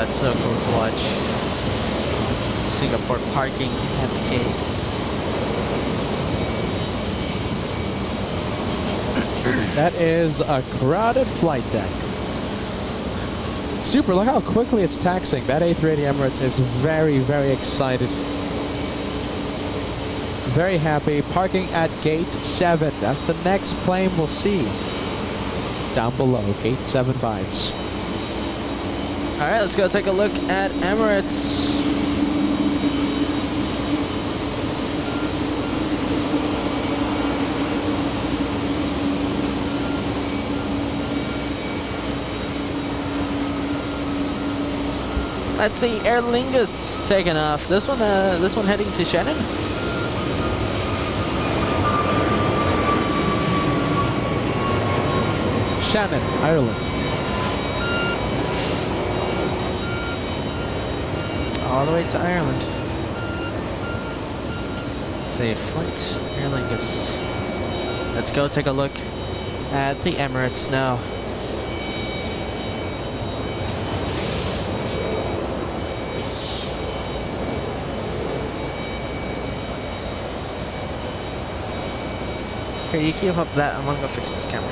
That's so cool to watch. Singapore parking at the gate. That is a crowded flight deck. Super, look how quickly it's taxiing. That A380 Emirates is very, very excited. Very happy. Parking at gate 7. That's the next plane we'll see. Down below, gate 7 vibes. All right, let's go take a look at Emirates. Let's see, Aer Lingus taking off. This one heading to Shannon. Shannon, Ireland. All the way to Ireland. Safe flight, Aer Lingus. Let's go take a look at the Emirates now. Here, you keep up that. I'm gonna go fix this camera.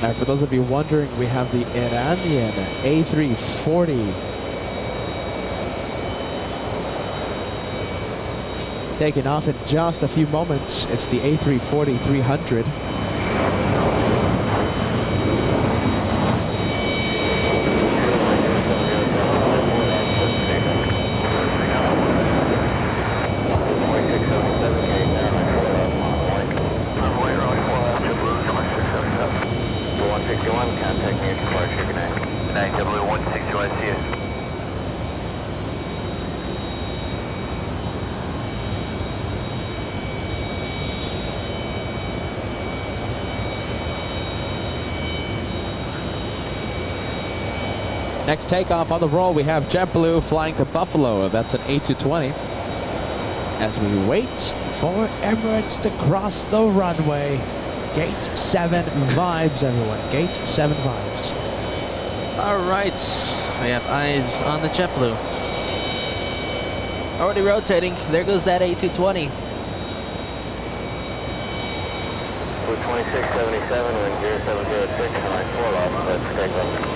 Now, for those of you wondering, we have the Iranian A340 taking off in just a few moments. It's the A340-300. Next takeoff on the roll, we have JetBlue flying to Buffalo. That's an A220. As we wait for Emirates to cross the runway. Gate 7 vibes, everyone. Gate 7 vibes. All right, we have eyes on the JetBlue. Already rotating. There goes that A220. 2677, wind 0706, line 4 off, let's take off.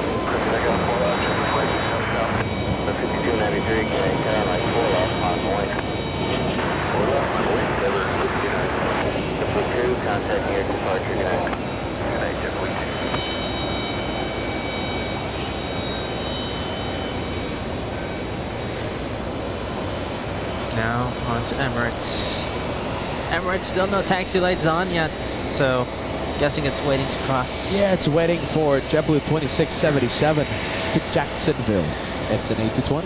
5293, getting down, line 4 off, on point. 4 left, on point, 769. 2, contacting your departure, good night. Good night, JetBlue. Now on to Emirates. Emirates still no taxi lights on yet, so guessing it's waiting to cross. Yeah, it's waiting for JetBlue 2677 to Jacksonville. It's an A220.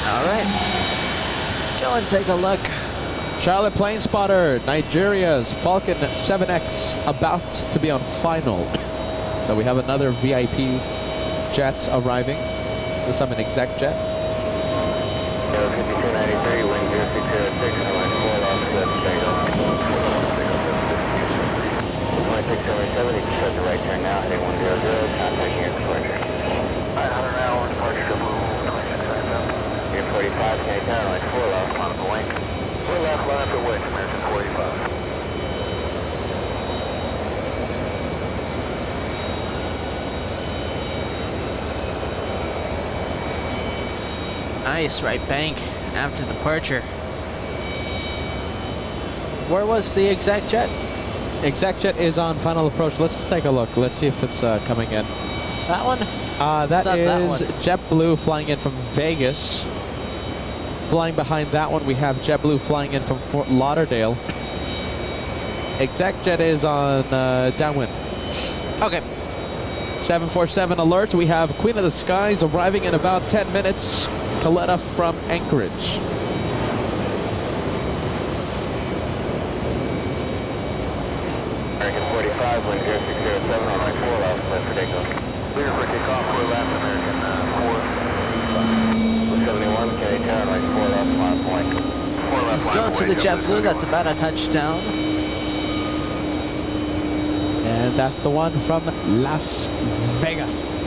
All right, let's go and take a look. Charlotte Plane Spotter, Nigeria's Falcon 7X about to be on final. So we have another VIP jet arriving. This time an exec jet. 5293, wind 0606, line 4 off, let's take off. 2677, you can start the right turn now, heading 100, contacting your departure. 900 now, departure to Blue 2677. Your 45, can you turn, line 4 left, on the wing. 4 left, line up the wing, American 45. Nice, right bank after departure. Where was the exec jet? Exec jet is on final approach. Let's take a look. Let's see if it's coming in. That one? That that is JetBlue flying in from Vegas. Flying behind that one, we have JetBlue flying in from Fort Lauderdale. Exec jet is on downwind. Okay. 747 alert. We have Queen of the Skies arriving in about 10 minutes. Coletta from Anchorage. American 45, wind takeoff. Clear for takeoff, 4 left, American 4. 71, carry turn right 4 left, 5 point. 4 left. Let's go to the JetBlue. That's about a touchdown. And that's the one from Las Vegas.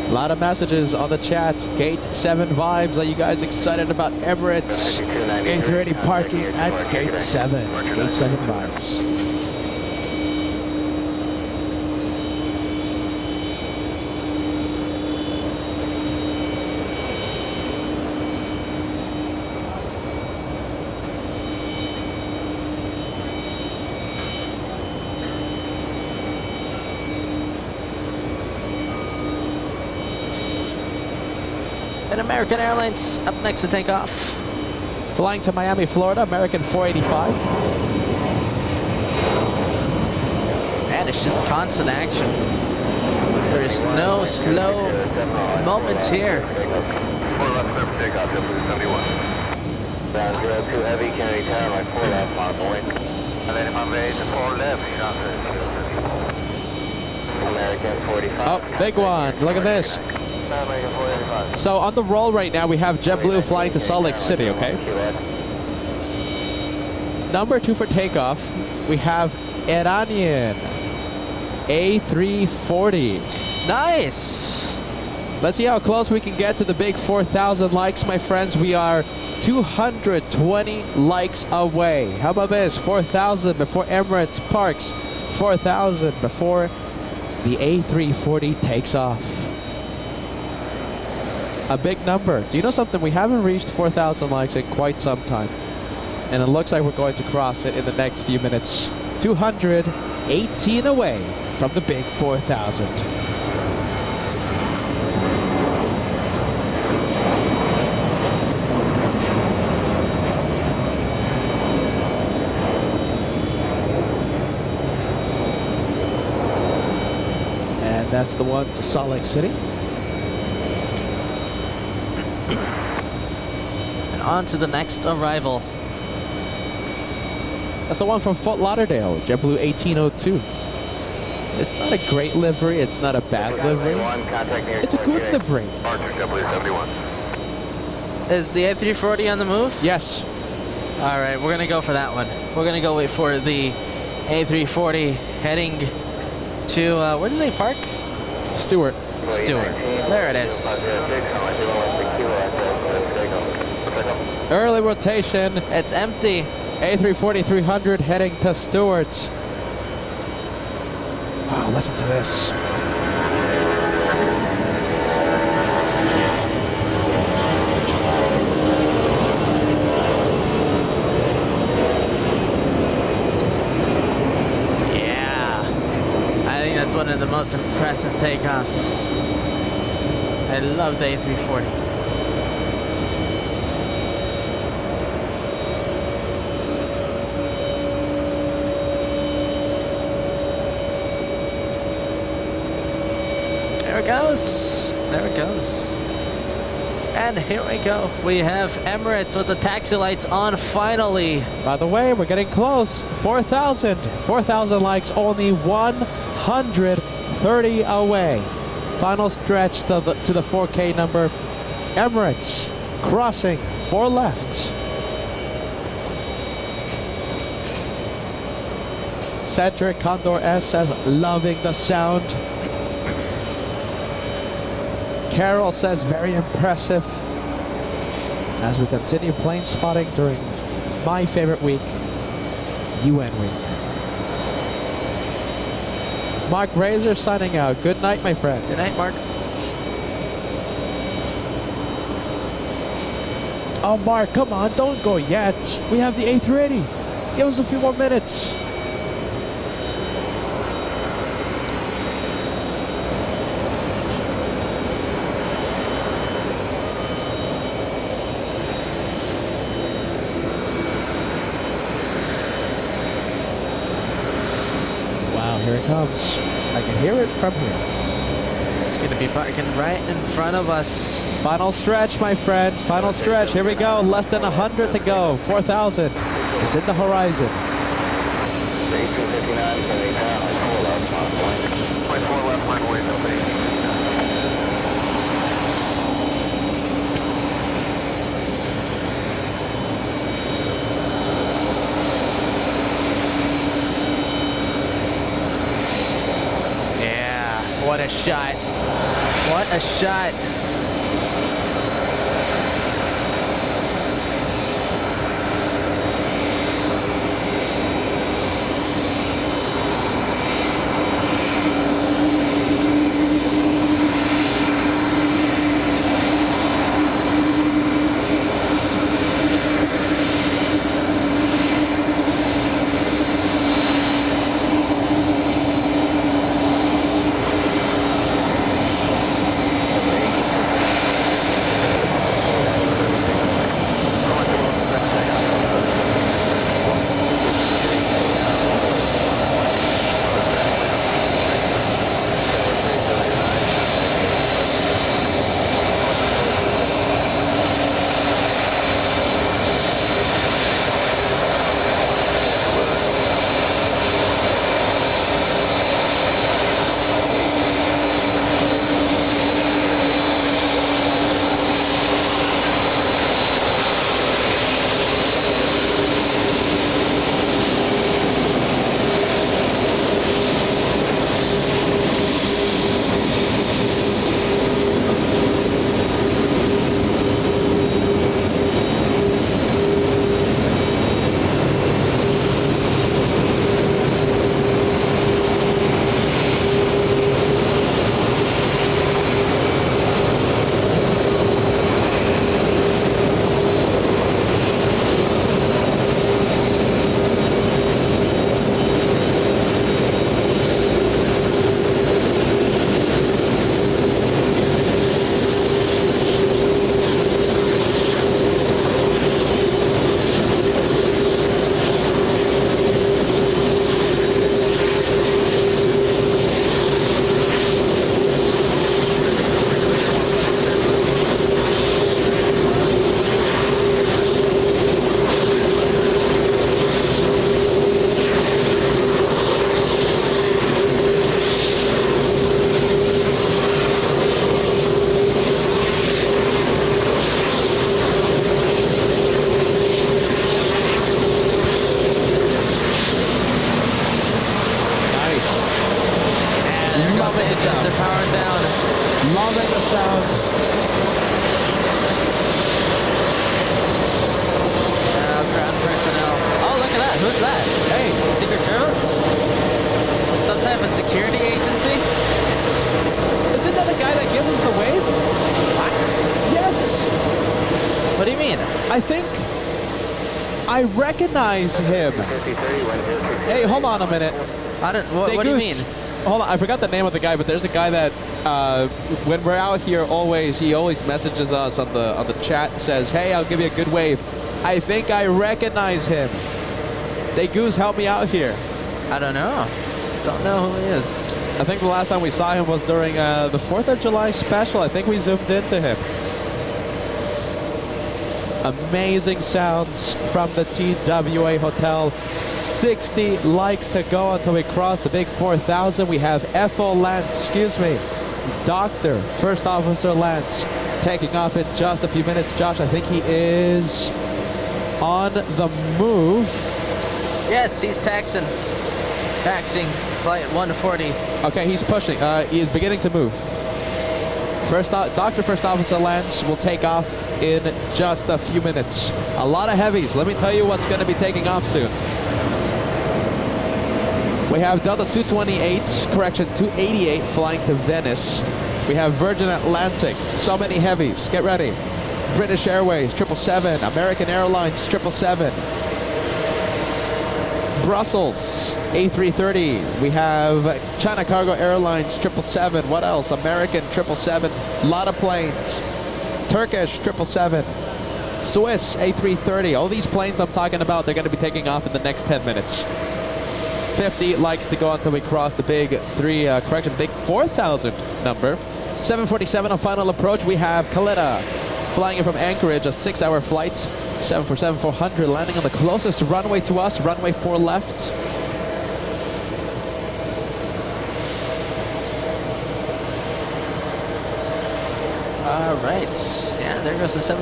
A lot of messages on the chat. Gate 7 vibes. Are you guys excited about Emirates? A380 parking at Gate 7. Gate 7 vibes. And American Airlines up next to take off. Flying to Miami, Florida, American 485. And it's just constant action. There is no slow moments here. 4 left, clear for takeoff, JetBlue 71. Ground 02 heavy, carry turn right 4 left, 5 point. And then if I'm ready to 4 left, American 45. Oh, big one. Look at this. So on the roll right now, we have JetBlue flying to Salt Lake City, okay? Number 2 for takeoff, we have Iranian A340. Nice! Let's see how close we can get to the big 4,000 likes, my friends. We are 220 likes away. How about this? 4,000 before Emirates parks. 4,000 before the A340 takes off. A big number. Do you know something? We haven't reached 4,000 likes in quite some time. And it looks like we're going to cross it in the next few minutes. 218 away from the big 4,000. And that's the one to Salt Lake City. On to the next arrival. That's the one from Fort Lauderdale, JetBlue 1802. It's not a great livery. It's not a bad livery. It's a good livery. Is the A340 on the move? Yes. All right, we're going to go for that one. We're going to go wait for the A340 heading to, where do they park? Stewart. Stewart. There it is. Early rotation. It's empty. A340-300 heading to Stewart's. Wow, listen to this. Yeah. I think that's one of the most impressive takeoffs. I love the A340. There it goes. There it goes. And here we go. We have Emirates with the taxi lights on finally. By the way, we're getting close. 4,000. 4,000 likes, only 130 away. Final stretch to the 4K number. Emirates crossing 4 left. Cedric Condor S says, loving the sound. Carol says, very impressive. As we continue plane spotting during my favorite week, UN week. Mark Razor signing out. Good night, my friend. Good night, Mark. Oh, Mark, come on. Don't go yet. We have the A380. Give us a few more minutes. Here it comes. I can hear it from here. It's going to be parking right in front of us. Final stretch, my friends. Final stretch. Here we go. Less than 100 to go. 4,000. is in the horizon. 1859, 4 left, point 4 left, line away, no base. Yeah, what a shot. What a shot. Who's that? Hey, Secret Service? Some type of security agency? Isn't that the guy that gives us the wave? What? Yes. What do you mean? I think I recognize him. Hey, hold on a minute. I don't. What do you mean? Hold on, I forgot the name of the guy, but there's a guy that when we're out here, he always messages us on the chat and says, "Hey, I'll give you a good wave." I think I recognize him. Goose, help me out here. I don't know. Don't know who he is. I think the last time we saw him was during the 4th of July special. I think we zoomed into him. Amazing sounds from the TWA Hotel. 60 likes to go until we cross the big 4,000. We have FO Lance, Dr. First Officer Lance taking off in just a few minutes. Josh, I think he is on the move. Yes, he's taxing flight 140. Okay, he's pushing. He is beginning to move. Dr. First Officer Lance will take off in just a few minutes. A lot of heavies. Let me tell you what's going to be taking off soon. We have Delta 288 flying to Venice. We have Virgin Atlantic. So many heavies. Get ready. British Airways 777. American Airlines 777. Brussels A330. We have China Cargo Airlines 777. What else? American 777. A lot of planes. Turkish 777. Swiss A330. All these planes I'm talking about, they're going to be taking off in the next 10 minutes. 50 likes to go until we cross the big big 4,000 number. 747 on final approach. We have Kalita flying in from Anchorage, a 6-hour flight. 747-400 landing on the closest runway to us, runway 4 left. All right. Yeah, there goes the 7-4.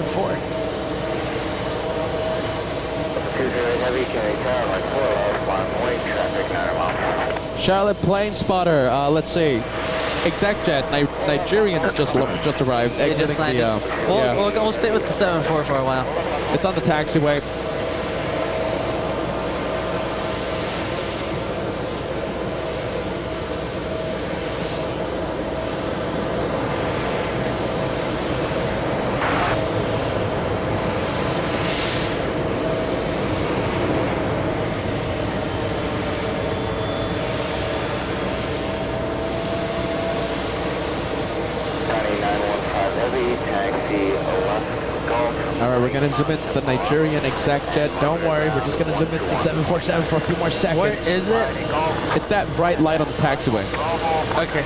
20 heavy, carry tower, like 4 left, long way, traffic 9 miles. Charlotte plane spotter, let's see. ExecJet, Nigerians just arrived. They just landed. We'll stay with the 7-4 for a while. It's on the taxiway. We're going to zoom into the Nigerian ExecJet. Don't worry, we're just going to zoom into the 747 for a few more seconds. Where is it? It's that bright light on the taxiway. Okay.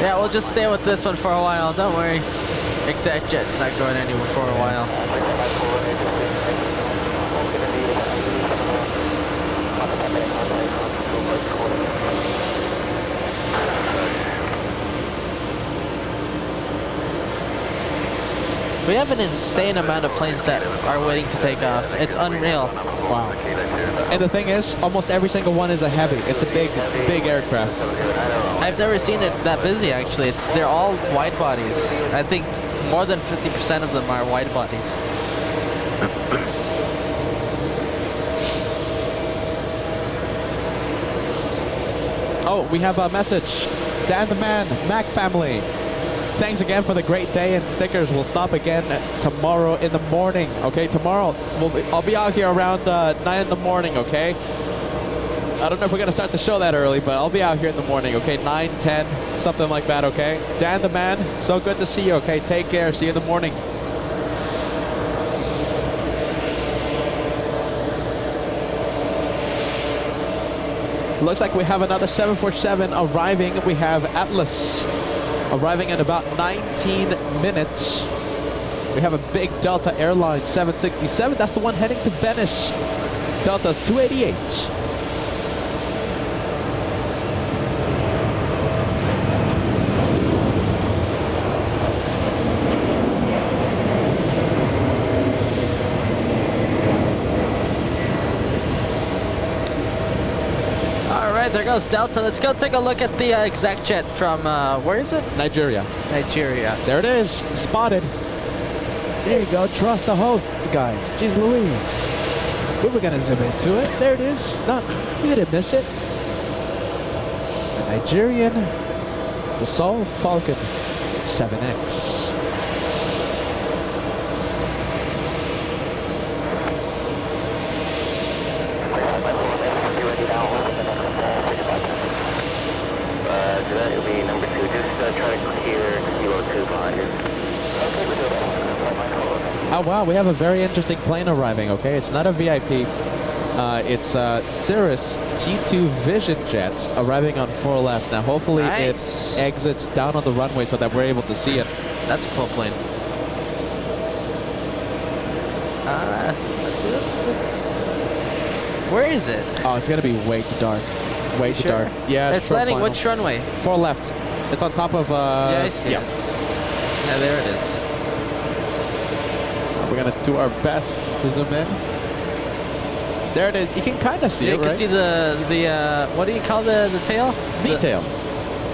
Yeah, we'll just stay with this one for a while. Don't worry. ExecJet's not going anywhere for a while. We have an insane amount of planes that are waiting to take off. It's unreal. Wow. And the thing is, almost every single one is a heavy. It's a big aircraft. I've never seen it that busy, actually. They're all wide bodies. I think more than 50% of them are wide bodies. Oh, we have a message. Dan the Man, Mac family. Thanks again for the great day and stickers. We'll stop again tomorrow in the morning. Okay, tomorrow I'll be out here around 9 in the morning. Okay. I don't know if we're gonna start the show that early, but I'll be out here in the morning. Okay, 9, 10, something like that. Okay. Dan the Man, so good to see you. Okay, take care. See you in the morning. Looks like we have another 747 arriving. We have Atlas arriving in about 19 minutes. We have a big Delta Airlines 767. That's the one heading to Venice. Delta's 288. There goes Delta. Let's go take a look at the ExecJet from, where is it? Nigeria. Nigeria. There it is. Spotted. There you go. Trust the hosts, guys. Jeez Louise. We were going to zoom into it. There it is. No, we didn't miss it. The Nigerian Dassault Falcon 7X. Oh wow, we have a very interesting plane arriving, okay? It's not a VIP. It's Cirrus G2 Vision Jet arriving on 4 left. Now hopefully it exits down on the runway so that we're able to see it. That's a cool plane. Let's see, let's... Where is it? Oh, it's gonna be way too dark. Way too dark. Yeah, it's landing which runway? 4 left. It's on top of, yeah, I see. Yeah, there it is. We're gonna do our best to zoom in. There it is. You can kind of see it, right? You can see the what do you call the tail? V-tail.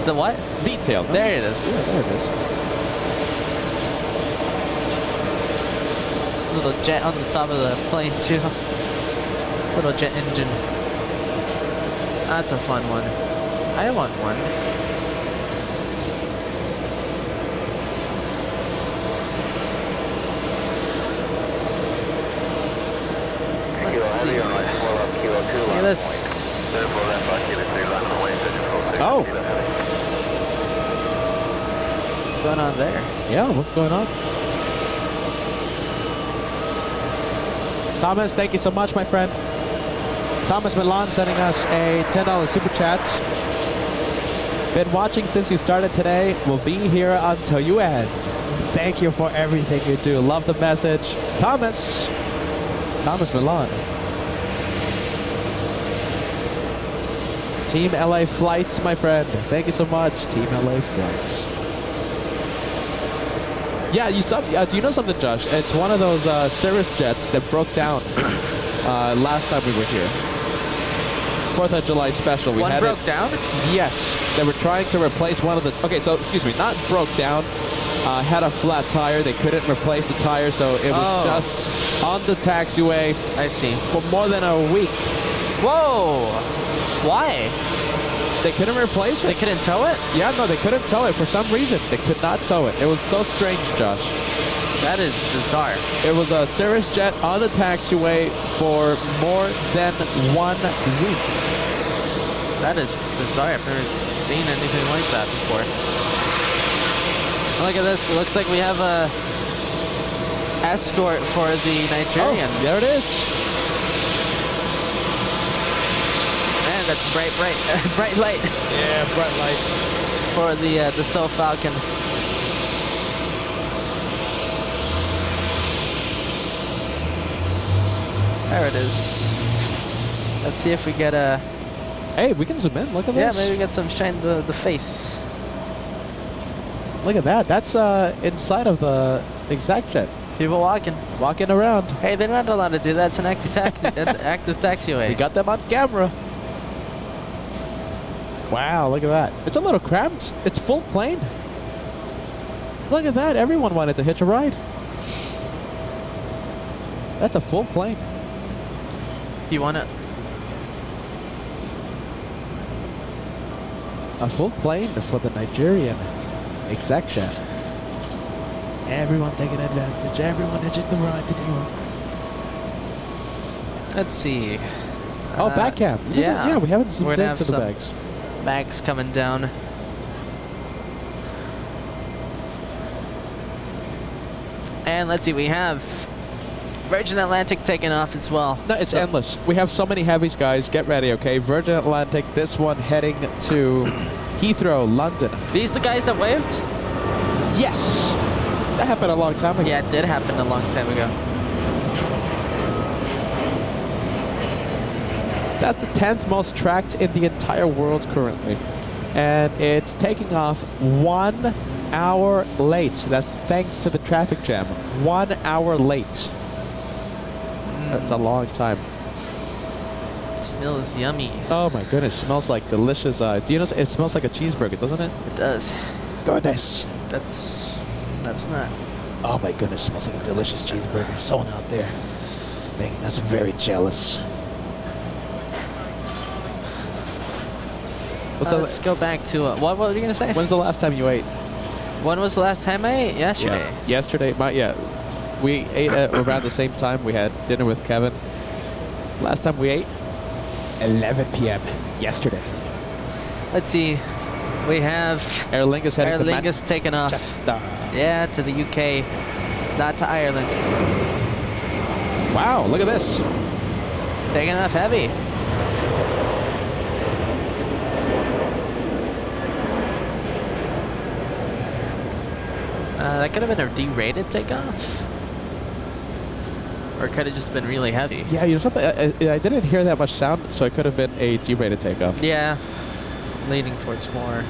The what? V-tail. No? There it is. Yeah, there it is. Little jet on the top of the plane too. Little jet engine. That's a fun one. I want one. Let's see. Hey, let's... Oh. What's going on there? Yeah, what's going on? Thomas, thank you so much, my friend. Thomas Milan sending us a $10 super chat. Been watching since you started today. We'll be here until you end. Thank you for everything you do. Love the message. Thomas Milan. Team LA Flights, my friend. Thank you so much, Team LA Flights. Yeah, do you know something, Josh? It's one of those Cirrus jets that broke down last time we were here. 4th of July special. One broke down? Yes. They were trying to replace one of the... Okay, so, excuse me, not broke down. Had a flat tire. They couldn't replace the tire, so it was just on the taxiway. I see. For more than a week. Whoa! Why? They couldn't replace it. They couldn't tow it? Yeah, no, they couldn't tow it for some reason. They could not tow it. It was so strange, Josh. That is bizarre. It was a Cirrus jet on the taxiway for more than 1 week. That is bizarre. I've never seen anything like that before. Look at this. It looks like we have a escort for the Nigerians. Oh, there it is. Man, that's bright light. Yeah, bright light. For the Dassault Falcon. There it is. Let's see if we get a... Hey, we can zoom in. Look at this. Yeah, maybe we get some shine the face. Look at that. That's inside of the exec jet. People walking. Walking around. Hey, they're not allowed to do that. It's an active taxiway. We got them on camera. Wow, look at that. It's a little cramped. It's full plane. Look at that. Everyone wanted to hitch a ride. That's a full plane. You want it? A full plane for the Nigerian exec jet. Everyone taking advantage. Everyone hitching the ride to New York. Let's see. Oh, back cam. Yeah, we haven't zoomed into the bags. Bags coming down. And let's see, we have Virgin Atlantic taking off as well. No, it's endless. We have so many heavies, guys. Get ready, okay? Virgin Atlantic, this one heading to Heathrow, London. These the guys that waved? Yes. That happened a long time ago. Yeah, it did happen a long time ago. That's the 10th most tracked in the entire world currently. And it's taking off 1 hour late. That's thanks to the traffic jam. 1 hour late. That's a long time. It smells yummy. Oh my goodness, smells like delicious. Do you know, it smells like a cheeseburger, doesn't it? It does. Goodness. That's not. Oh my goodness, smells like a delicious cheeseburger. Someone out there making us very jealous. Let's go back to what were you gonna say? When's the last time you ate? When was the last time I ate? Yesterday. Yeah. Yesterday, we ate at around the same time. We had dinner with Kevin. Last time we ate, 11 p.m. yesterday. Let's see. We have Aer Lingus heading Aer Lingus taking off. Yeah, to the UK, not to Ireland. Wow, look at this. Taking off heavy. That could have been a derated takeoff. Or could have just been really heavy. Yeah, you know something? I didn't hear that much sound, so it could have been a derated takeoff. Yeah, leaning towards more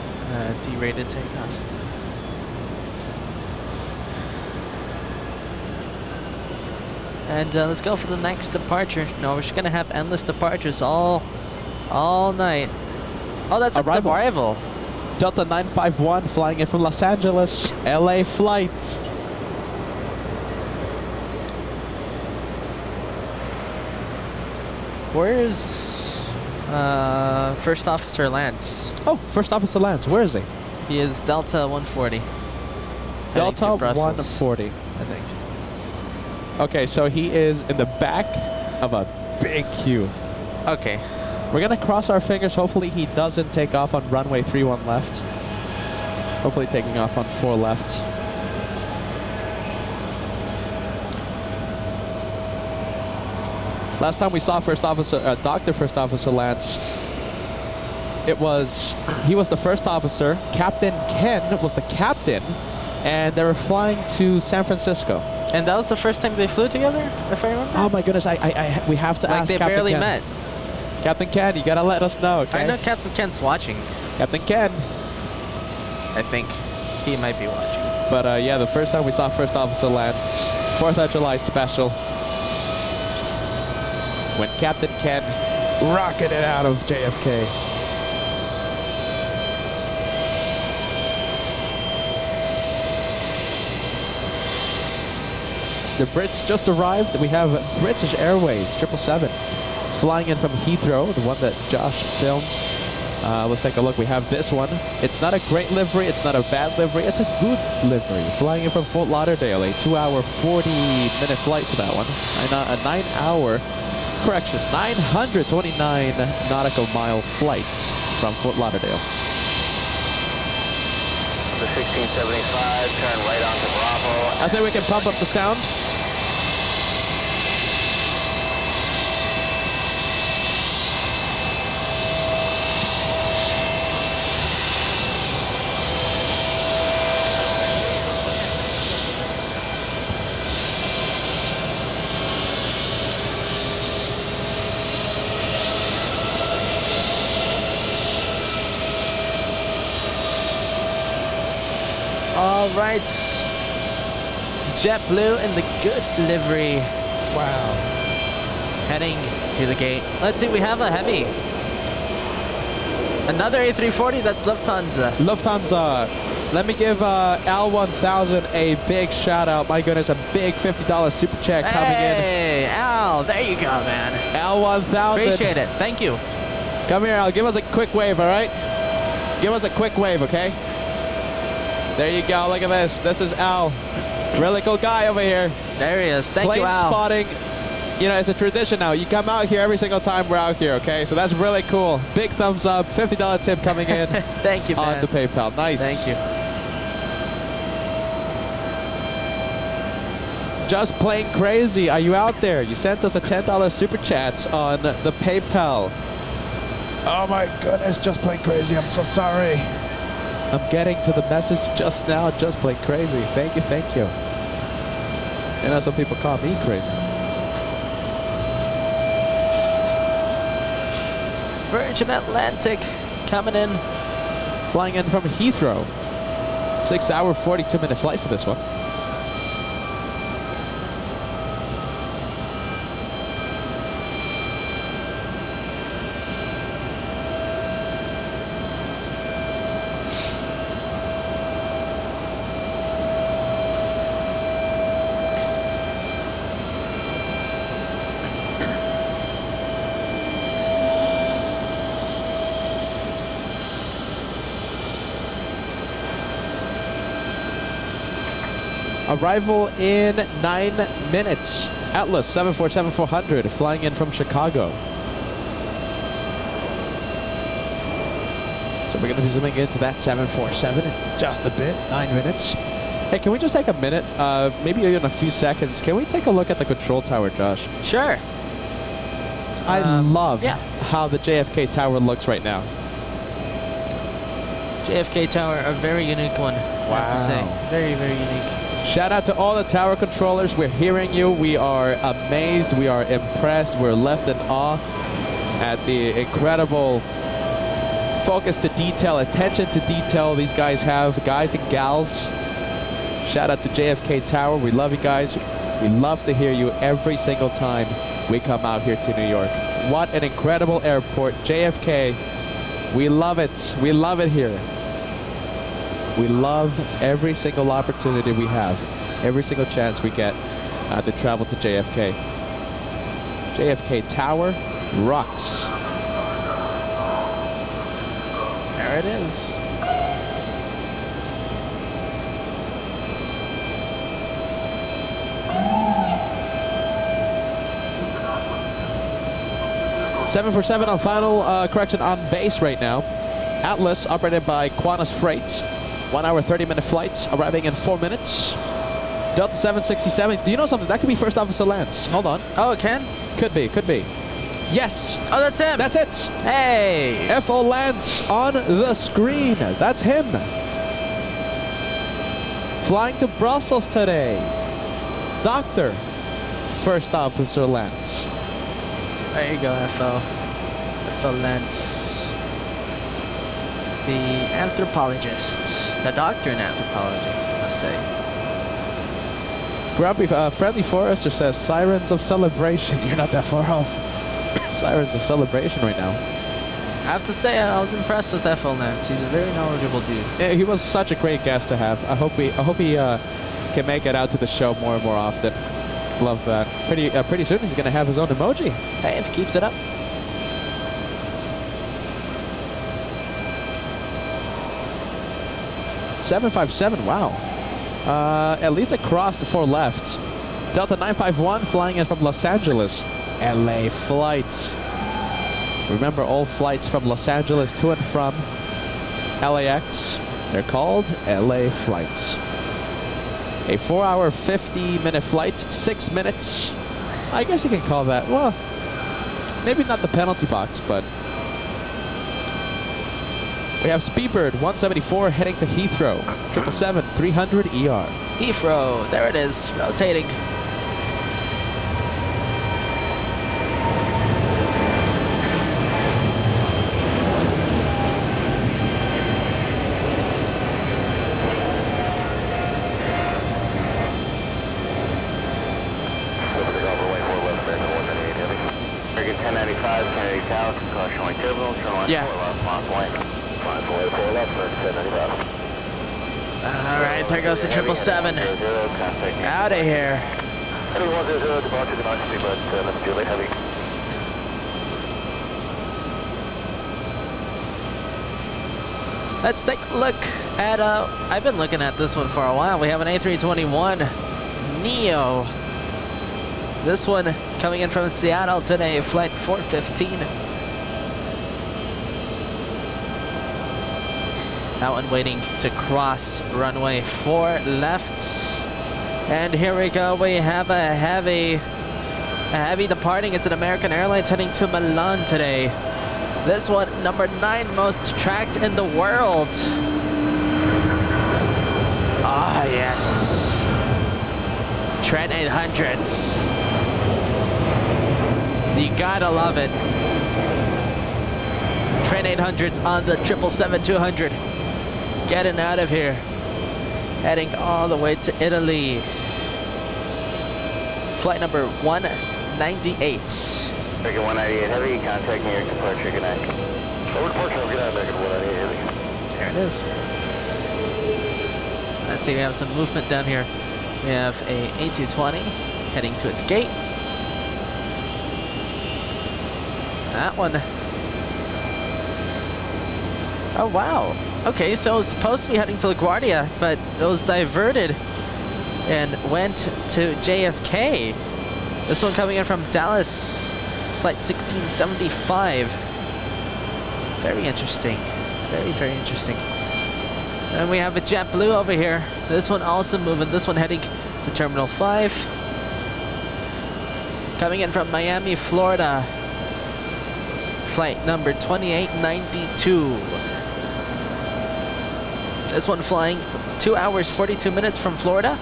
derated takeoff. And let's go for the next departure. No, we're just gonna have endless departures all night. Oh, that's arrival. Delta 951 flying in from Los Angeles, LA flight. Where's First Officer Lance? Oh, First Officer Lance, where is he? He is Delta 140. Delta 140. I think. Okay, so he is in the back of a big queue. Okay. We're gonna cross our fingers. Hopefully he doesn't take off on runway 31 left. Hopefully taking off on 4 left. Last time we saw First Officer, Dr. First Officer Lance, he was the first officer. Captain Ken was the captain, and they were flying to San Francisco. And that was the first time they flew together, if I remember? Oh my goodness, we have to ask they Captain barely Ken. met. Captain Ken, you gotta let us know, okay? I know Captain Ken's watching. Captain Ken. I think he might be watching. But yeah, the first time we saw First Officer lands, 4th of July special, when Captain Ken rocketed out of JFK. The Brits just arrived. We have British Airways 777 flying in from Heathrow, the one that Josh filmed. Let's take a look. We have this one. It's not a great livery. It's not a bad livery. It's a good livery. Flying in from Fort Lauderdale, a 2-hour, 40-minute flight for that one. And a 9-hour, correction, 929 nautical mile flight from Fort Lauderdale. The 1675, turn right onto Bravo. I think we can pump up the sound. All right, JetBlue in the good livery. Wow. Heading to the gate. Let's see, we have a heavy. Another A340, that's Lufthansa. Lufthansa. Let me give Al1000 a big shout out. My goodness, a big $50 super chat coming in. Hey, Al, there you go, man. Al1000. Appreciate it, thank you. Come here, Al, give us a quick wave, all right? Give us a quick wave, okay? There you go, look at this. This is Al. Really cool guy over here. There he is, thank you, Al. Plane spotting, you know, it's a tradition now. You come out here every single time we're out here, okay? So that's really cool. Big thumbs up, $50 tip coming in. Thank you, man. On the PayPal, nice. Thank you. Just plain crazy, are you out there? You sent us a $10 super chat on the PayPal. Oh my goodness, just plain crazy, I'm so sorry. I'm getting to the message just now, just plain crazy. Thank you, thank you. You know, some people call me crazy. Virgin Atlantic coming in. Flying in from Heathrow. 6-hour, 42-minute flight for this one. Arrival in 9 minutes. Atlas 747-400 flying in from Chicago. So we're going to be zooming into that 747 in just a bit, 9 minutes. Hey, can we just take a minute, maybe in a few seconds, can we take a look at the control tower, Josh? Sure. I love how the JFK tower looks right now. JFK tower, a very unique one, I have to say. Very, very unique. Shout out to all the tower controllers. We're hearing you. We are amazed. We are impressed. We're left in awe at the incredible focus to detail, attention to detail these guys have, guys and gals. Shout out to JFK Tower. We love you guys. We love to hear you every single time we come out here to New York. What an incredible airport. JFK. We love it. We love it here. We love every single opportunity we have, every single chance we get to travel to JFK. JFK Tower rocks. There it is. $747 on final correction on base right now. Atlas operated by Qantas Freight. 1 hour, 30-minute flights, arriving in 4 minutes. Delta 767. Do you know something? That could be first officer lands. Hold on. Oh, it can? Could be, could be. Yes. Oh, that's him. That's it. Hey. FO lands on the screen. That's him. Flying to Brussels today. Dr. First Officer Lance. There you go, FO. FO Lance. The anthropologist. The doctor in anthropology, I must say. Grumpy Friendly Forester says, Sirens of Celebration. You're not that far off. Sirens of Celebration right now. I have to say, I was impressed with FO Lance. He's a very knowledgeable dude. Yeah, he was such a great guest to have. I hope he can make it out to the show more and more often. Love that. Pretty soon he's going to have his own emoji. Hey, if he keeps it up. $757, wow. At least across the 4 left. Delta 951 flying in from Los Angeles. LA flight. Remember, all flights from Los Angeles to and from LAX, they're called LA flights. A 4-hour, 50-minute flight, 6 minutes. I guess you can call that, well, maybe not the penalty box, but we have Speedbird 174 heading to Heathrow. 777-300 ER. Heathrow, there it is, rotating. Yeah. All right, there goes the 777. Out of here. Let's take a look at, I've been looking at this one for a while. We have an A321 Neo. This one coming in from Seattle today, flight 415. That one waiting to cross runway 4 left. And here we go, we have a heavy departing. It's an American Airlines heading to Milan today. This one, number 9 most tracked in the world. Ah, yes. Trent 800s. You gotta love it. Trent 800s on the 777-200. Getting out of here. Heading all the way to Italy. Flight number 198. American 198 Heavy, contacting your departure, good night. Over departure, good night, American 198 Heavy. There it is. Let's see, we have some movement down here. We have a A220 heading to its gate. That one. Oh, wow. Okay, so it was supposed to be heading to LaGuardia, but it was diverted and went to JFK. This one coming in from Dallas, flight 1675. Very interesting. Very, very interesting. And we have a JetBlue over here. This one also moving. This one heading to Terminal 5. Coming in from Miami, Florida. Flight number 2892. This one flying 2 hours, 42 minutes from Florida.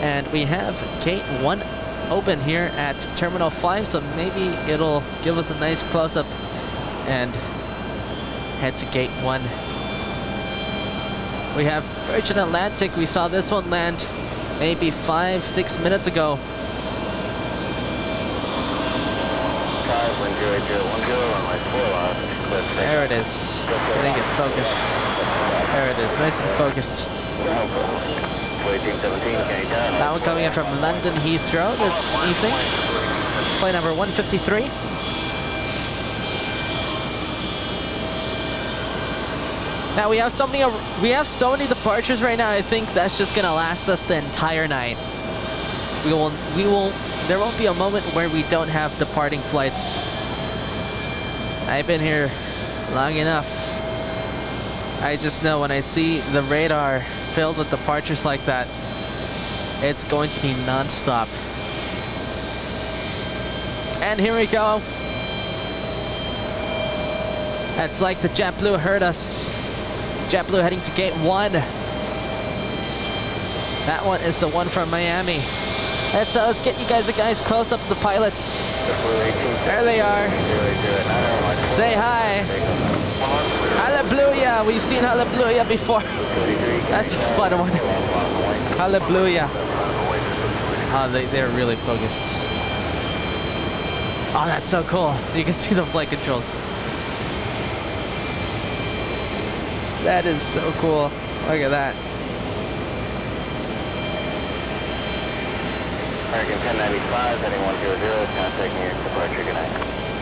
And we have gate 1 open here at Terminal 5, so maybe it'll give us a nice close-up and head to gate 1. We have Virgin Atlantic. We saw this one land maybe 5-6 minutes ago. 510-10, runway 4 there it is. Getting it focused. There it is, nice and focused. That one coming in from London Heathrow this evening. Flight number 153. Now we have so many departures right now. I think that's just gonna last us the entire night. There won't be a moment where we don't have departing flights. I've been here long enough. I just know when I see the radar filled with departures like that, it's going to be non-stop. And here we go. It's like the JetBlue heard us. JetBlue heading to gate 1. That one is the one from Miami. Let's get you guys close up the pilots. There they are. Say hi. Hallelujah. We've seen Hallelujah before. That's a fun one. Hallelujah. Oh, they're really focused. Oh, that's so cool. You can see the flight controls. That is so cool. Look at that. American 1095, heading 100, contacting your departure, good night.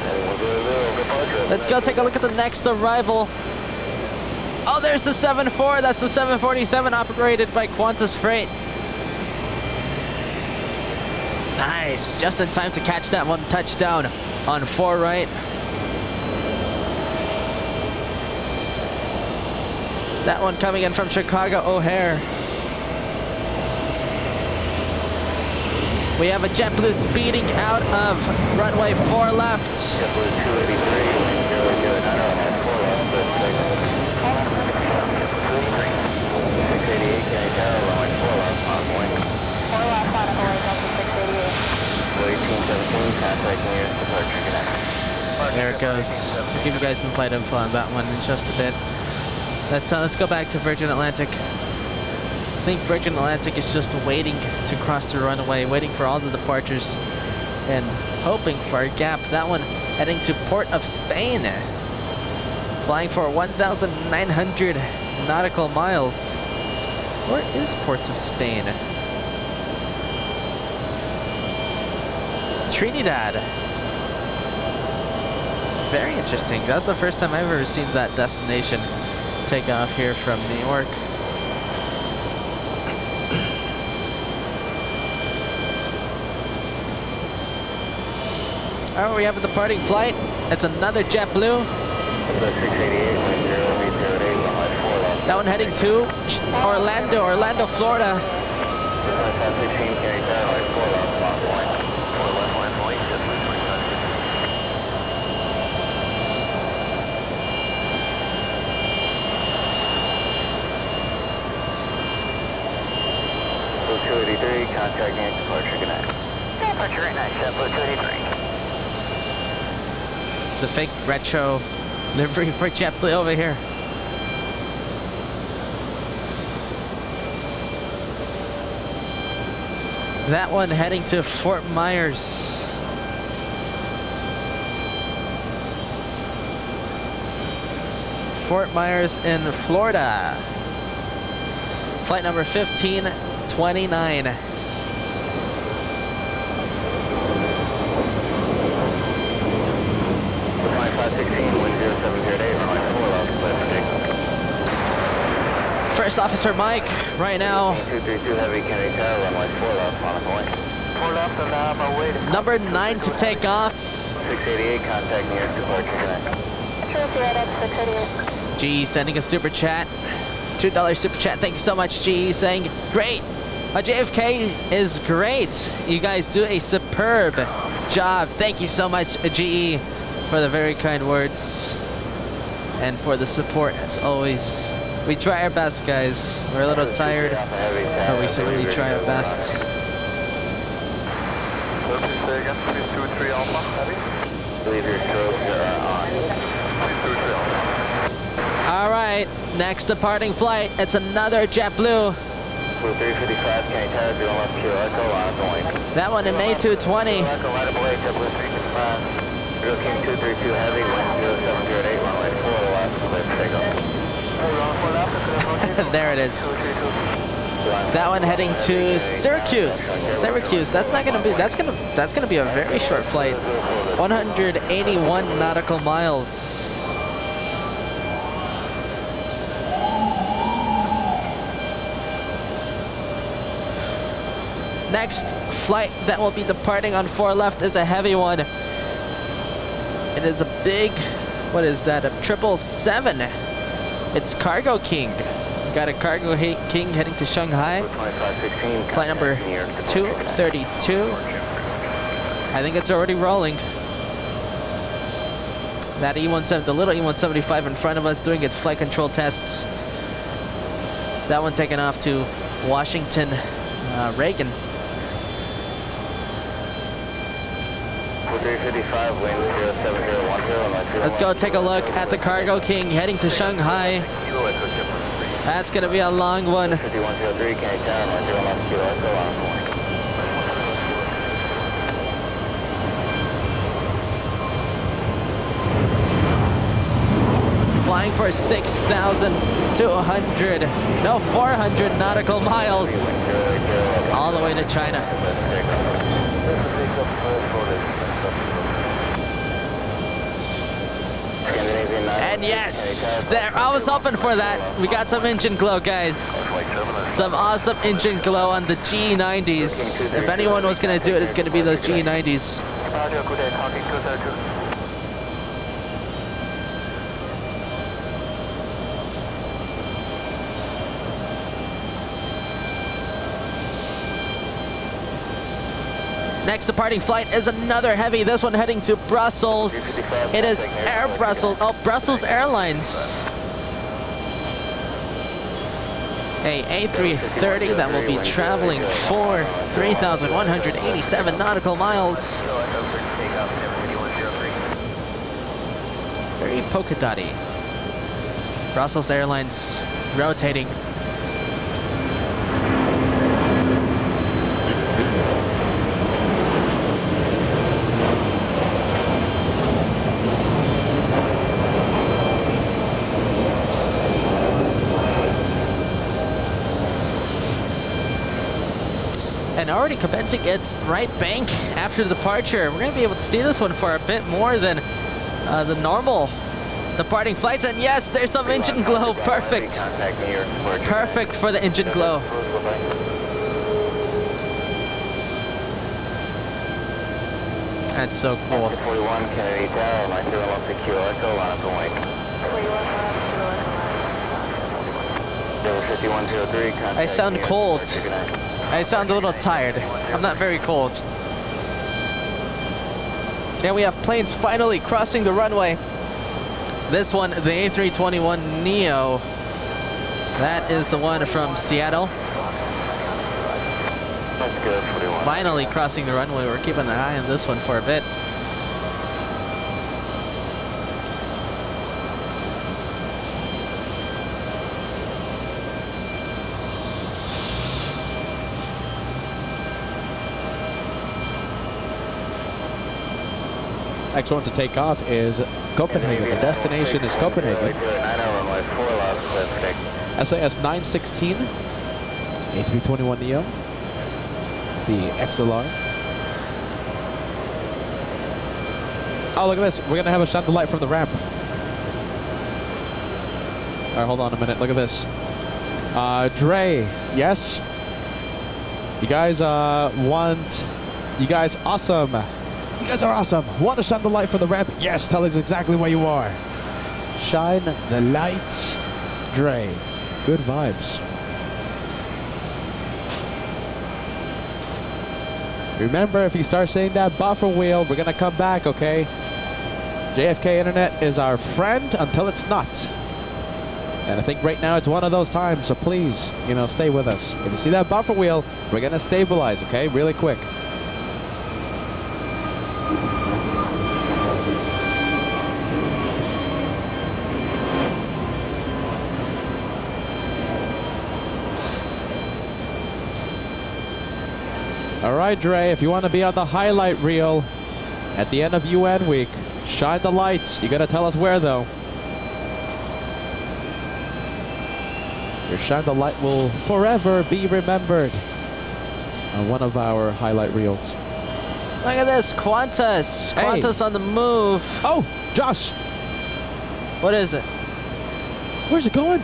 Heading 100, departure. Let's go take a look at the next arrival. Oh, there's the 74. That's the 747 operated by Qantas Freight. Nice, just in time to catch that one touchdown on 4 right. That one coming in from Chicago O'Hare. We have a JetBlue speeding out of runway 4 left. JetBlue 283, 688, County Tower, runway 4 left, on point. 4 left, on Hawaii, Delta 688. 1817, contacting your departure, good night. There it goes. I'll give you guys some flight info on that one in just a bit. Let's go back to Virgin Atlantic. I think Virgin Atlantic is just waiting to cross the runway, waiting for all the departures and hoping for a gap. That one heading to Port of Spain, flying for 1,900 nautical miles. Where is Port of Spain? Trinidad. Very interesting. That's the first time I've ever seen that destination take off here from New York. All right, we have a departing flight. It's another JetBlue. That one heading to Orlando, Florida. 283, contacting departure, good night. Departure, good night, JetBlue 283. The fake retro livery for JetBlue over here. That one heading to Fort Myers. Fort Myers in Florida. Flight number 1529. First Officer Mike, right now. 232 heavy, County Tower, runway 4 left, on point. 4 left, and now I'm away. Number 9 to take off. 688, contacting your departure, good night. Sure, that's 688. GE sending a super chat. $2 super chat. Thank you so much, GE, saying, great. JFK is great. You guys do a superb job. Thank you so much, GE, for the very kind words and for the support, as always. We try our best, guys. We're a little tired, but we certainly try our best. All right, next departing flight. It's another JetBlue. 355, County Tower, doing left Q Echo, on point. That one in A220. Echo, right away, JetBlue 355. Real King 232 heavy, wind 0708, runway 4 left, clear takeoff. There it is. That one heading to Syracuse. Syracuse. That's gonna be a very short flight. 181 nautical miles. Next flight that will be departing on 4 left is a heavy one. It is a big, what is that? A 777. It's Cargo King. We got a Cargo King heading to Shanghai. Flight number 232. I think it's already rolling. That E-170, the little E-175 in front of us doing its flight control tests. That one taken off to Washington Reagan. 355, wind 07010. Let's go take a look at the Cargo King heading to Shanghai. That's going to be a long one. 5103, can you turn 10 left kilo echo on point. Flying for 400 nautical miles all the way to China. And yes, there, I was hoping for that. We got some engine glow, guys. Some awesome engine glow on the G90s. If anyone was going to do it, it's going to be those G90s. Next departing flight is another heavy, this one heading to Brussels. It is Brussels Airlines. A A330 that will be traveling for 3,187 nautical miles. Very polka dotty. Brussels Airlines rotating. And already commencing its right bank after departure. We're going to be able to see this one for a bit more than the normal departing flights. And yes, there's some engine glow. Perfect. Perfect for the engine glow. That's so cool. 41 Kennedy Tower, my 0 left secure echo on a point. 5103, contact. I sound cold. I sound a little tired. I'm not very cold. And we have planes finally crossing the runway. This one, the A321neo. That is the one from Seattle. That's good, 41. Finally crossing the runway. We're keeping an eye on this one for a bit. Next one to take off is Copenhagen. The destination is Copenhagen. SAS 916, A321neo, the XLR. Oh, look at this. We're going to have a shine the light from the ramp. All right, hold on a minute. Look at this. Dre, yes? You guys you guys awesome. You guys are awesome. Want to shine the light from the ramp? Yes, tell us exactly where you are. Shine the light, Dre. Good vibes. Remember, if you start saying that buffer wheel, we're going to come back, okay? JFK Internet is our friend until it's not. And I think right now it's one of those times, so please, stay with us. If you see that buffer wheel, we're going to stabilize, okay? Really quick. All right, Dre, if you want to be on the highlight reel at the end of UN week, shine the lights. You got to tell us where, though. Your shine the light will forever be remembered on one of our highlight reels. Look at this, Qantas. Hey. Qantas on the move. Oh, Josh. What is it? Where's it going?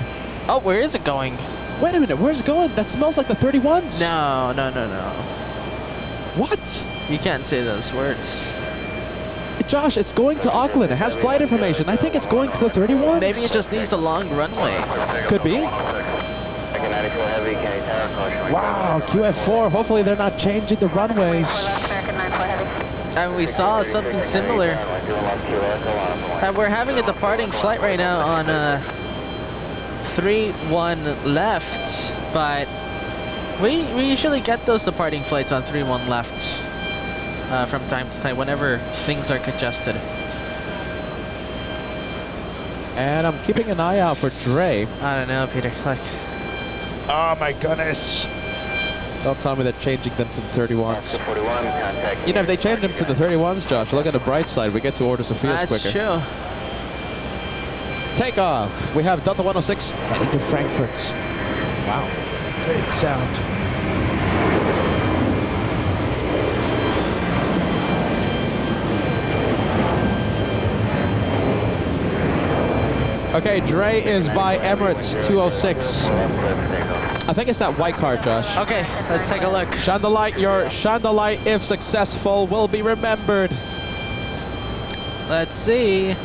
Oh, where is it going? Wait a minute, where's it going? That smells like the 31s. No. What? You can't say those words. Josh, it's going to Auckland. It has flight information. I think it's going to the 31s. Maybe it just needs the long runway. Could be. Wow, QF4. Hopefully they're not changing the runways. And we saw something similar. And we're having a departing flight right now on 3-1 left, but we usually get those departing flights on 3-1 left from time to time whenever things are congested. And I'm keeping an eye out for Dre. I don't know, Peter. Like, oh my goodness. Don't tell me they're changing them to the 31s. You know, if they change them to the 31s, Josh, look at the bright side. We get to Order Sophia's quicker. That's true. Takeoff. We have Delta 106 heading to Frankfurt. Wow. Great sound. Okay, Dre is by Emirates 206. I think it's that white car, Josh. Okay, let's take a look. Shine the light. Your shine the light, if successful, will be remembered. Let's see.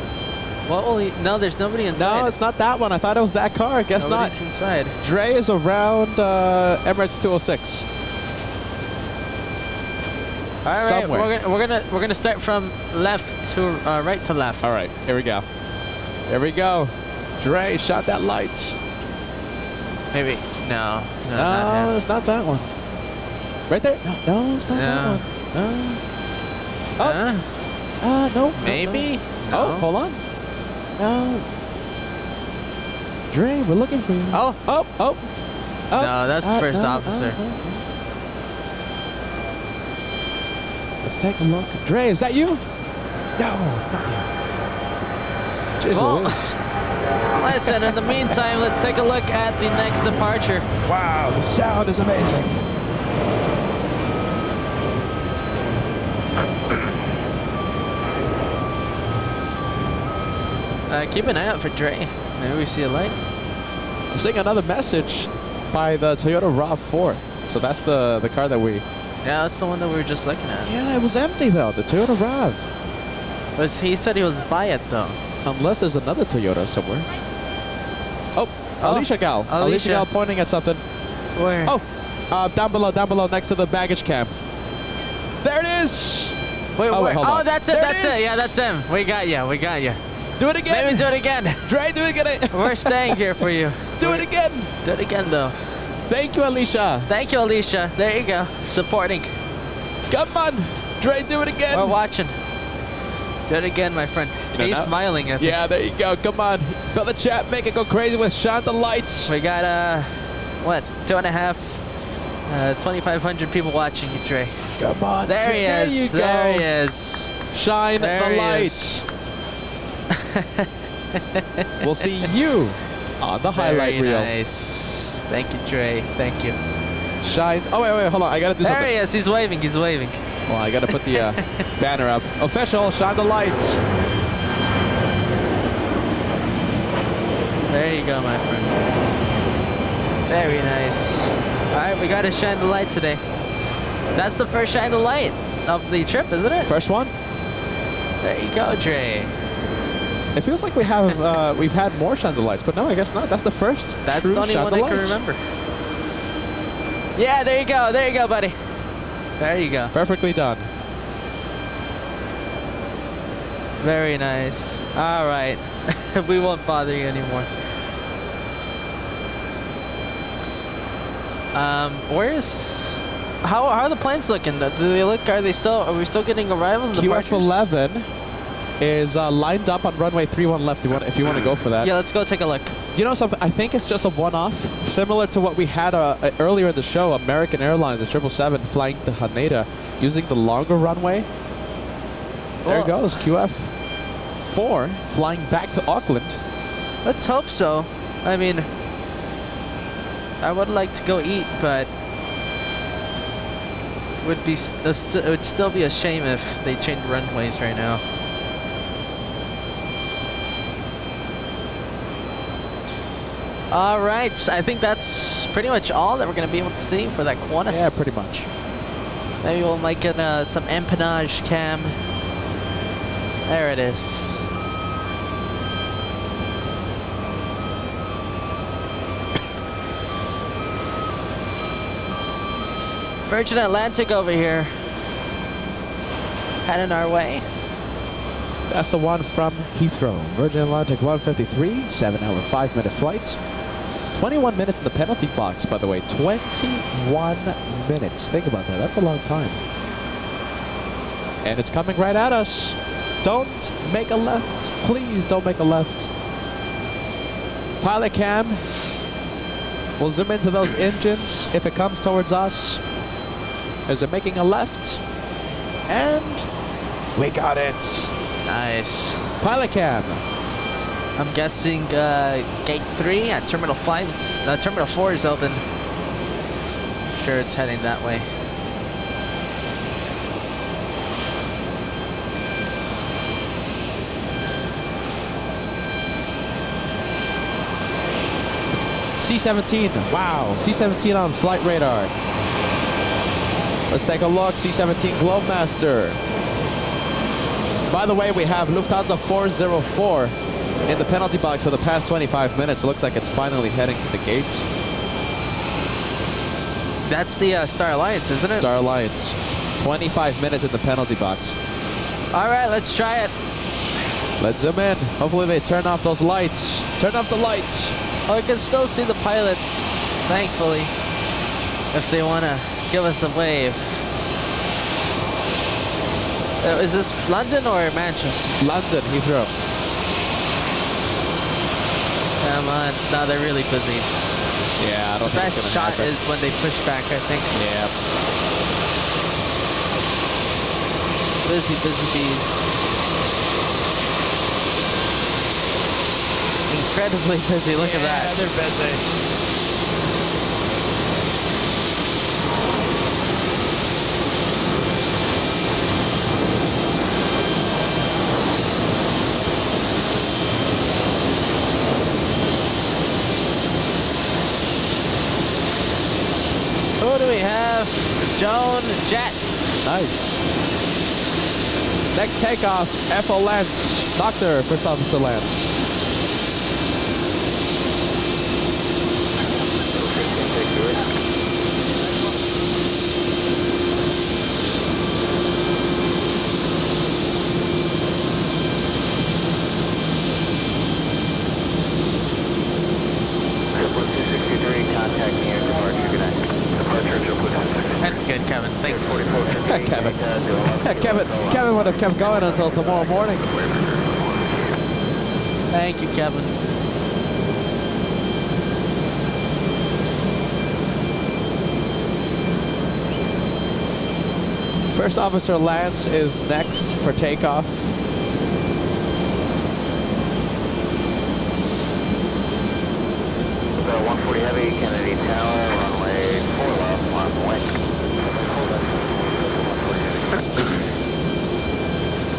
What will he? No, there's nobody inside. No, it's not that one. I thought it was that car. I guess Nobody's not. Inside. Dre is around Emirates 206. All right, Somewhere. we're gonna start from left to right to left. All right, here we go. Here we go. Dre, shot that lights. Maybe. No, no, it's not that one. Right there? No, it's not that one. No. Maybe? No. Oh, hold on. No. Dre, we're looking for you. Oh. No, that's the first officer. Let's take a look. Dre, is that you? No, it's not you. Jeez Louise. Listen, in the meantime, let's take a look at the next departure. Wow, the sound is amazing. Keep an eye out for Dre. Maybe we see a light. I'm seeing another message by the Toyota RAV4. So that's the car that we... Yeah, that's the one that we were just looking at. Yeah, it was empty though, the Toyota RAV. He said he was by it though. Unless there's another Toyota somewhere. Oh, Alicia Gal. Alicia Gal pointing at something. Where? Oh, down below, next to the baggage cam. There it is. Wait, hold on. Oh, that's it, There that's it. Yeah, that's him. We got you. Do it again. Maybe do it again. Dre, do it again. We're staying here for you. Do it again. Do it again, though. Thank you, Alicia. Thank you, Alicia. There you go. Supporting. Come on. Dre, do it again. We're watching. Do it again, my friend. He's smiling at me. Yeah, there you go. Come on. Fill the chat. Make it go crazy with Shine the Lights. We got, what, 2,500 people watching you, Dre. Come on. There he is. You go. There he is. Shine the lights. We'll see you on the highlight reel. Very nice. Thank you, Dre. Thank you. Shine. Oh, wait. Hold on. I got to do something. There he is. He's waving. Well, I got to put the banner up. Official, shine the lights. There you go, my friend. Very nice. All right, we got to shine the light today. That's the first shine the light of the trip, isn't it? First one. There you go, Dre. It feels like we have we've had more shine the lights, but no, I guess not. That's the first. That's the only one I can remember. Yeah, there you go. There you go, buddy. There you go. Perfectly done. Very nice. All right. We won't bother you anymore. How are the planes looking? Do they look? Are we still getting arrivals? QF11 is lined up on runway 31 left. If you want to go for that. Yeah, let's go take a look. You know something? I think it's just a one-off, similar to what we had earlier in the show. American Airlines, the 777, flying to Haneda using the longer runway. There it goes, QF4 flying back to Auckland. Let's hope so. I mean, I would like to go eat, but it would still be a shame if they changed runways right now. All right, I think that's pretty much all that we're going to be able to see for that Qantas. Yeah, pretty much. Maybe we'll make it some empennage cam. There it is. Virgin Atlantic over here. Heading our way. That's the one from Heathrow. Virgin Atlantic 153, 7-hour, 5-minute flight. 21 minutes in the penalty box, by the way. 21 minutes. Think about that. That's a long time. And it's coming right at us. Don't make a left. Please don't make a left. Pilot cam. We'll zoom into those engines if it comes towards us. Is it making a left? And we got it. Nice. Pilot cam. I'm guessing gate 3 at Terminal 5, Terminal 4 is open. I'm sure it's heading that way. C-17, wow, C-17 on flight radar. Let's take a look, C-17 Globemaster. By the way, we have Lufthansa 404 in the penalty box for the past 25 minutes. It looks like it's finally heading to the gates. That's the Star Alliance, isn't it? Star Alliance. 25 minutes in the penalty box. All right, let's try it. Let's zoom in. Hopefully they turn off those lights. Turn off the lights. Oh, we can still see the pilots, thankfully, if they want to give us a wave. Is this London or Manchester? London, Heathrow. Come on. No, they're really busy. Yeah, I don't think it's best gonna shot happen. is when they push back, I think. Yeah. Busy, busy bees. Incredibly busy, look at that. Yeah, they're busy. Who do we have? Joan Jett. Nice. Next takeoff, FO Lance. Dr. First Officer Lance. That's good, Kevin. Thanks. Kevin would have kept going until tomorrow morning. Thank you, Kevin. First Officer Lance is next for takeoff. So 140 Heavy, Kennedy Tower, runway 4 left, on wing.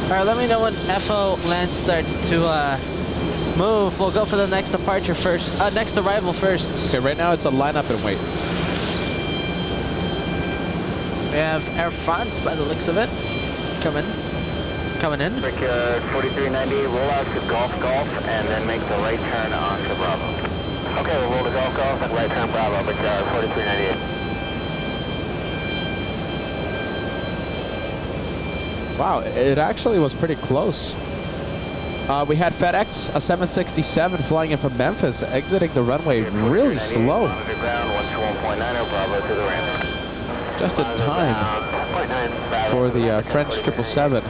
All right, let me know when FO Lance starts to move. We'll go for the next departure first. Next arrival first. Okay, right now it's a lineup and wait. We have Air France by the looks of it. Coming in. Quick 4390, roll out to Golf Golf, and then make the right turn onto Bravo. Okay, we'll roll to Golf Golf and right turn Bravo, but 4398. Wow, it actually was pretty close. We had FedEx, a 767 flying in from Memphis, exiting the runway really slow. Just in time for the French 777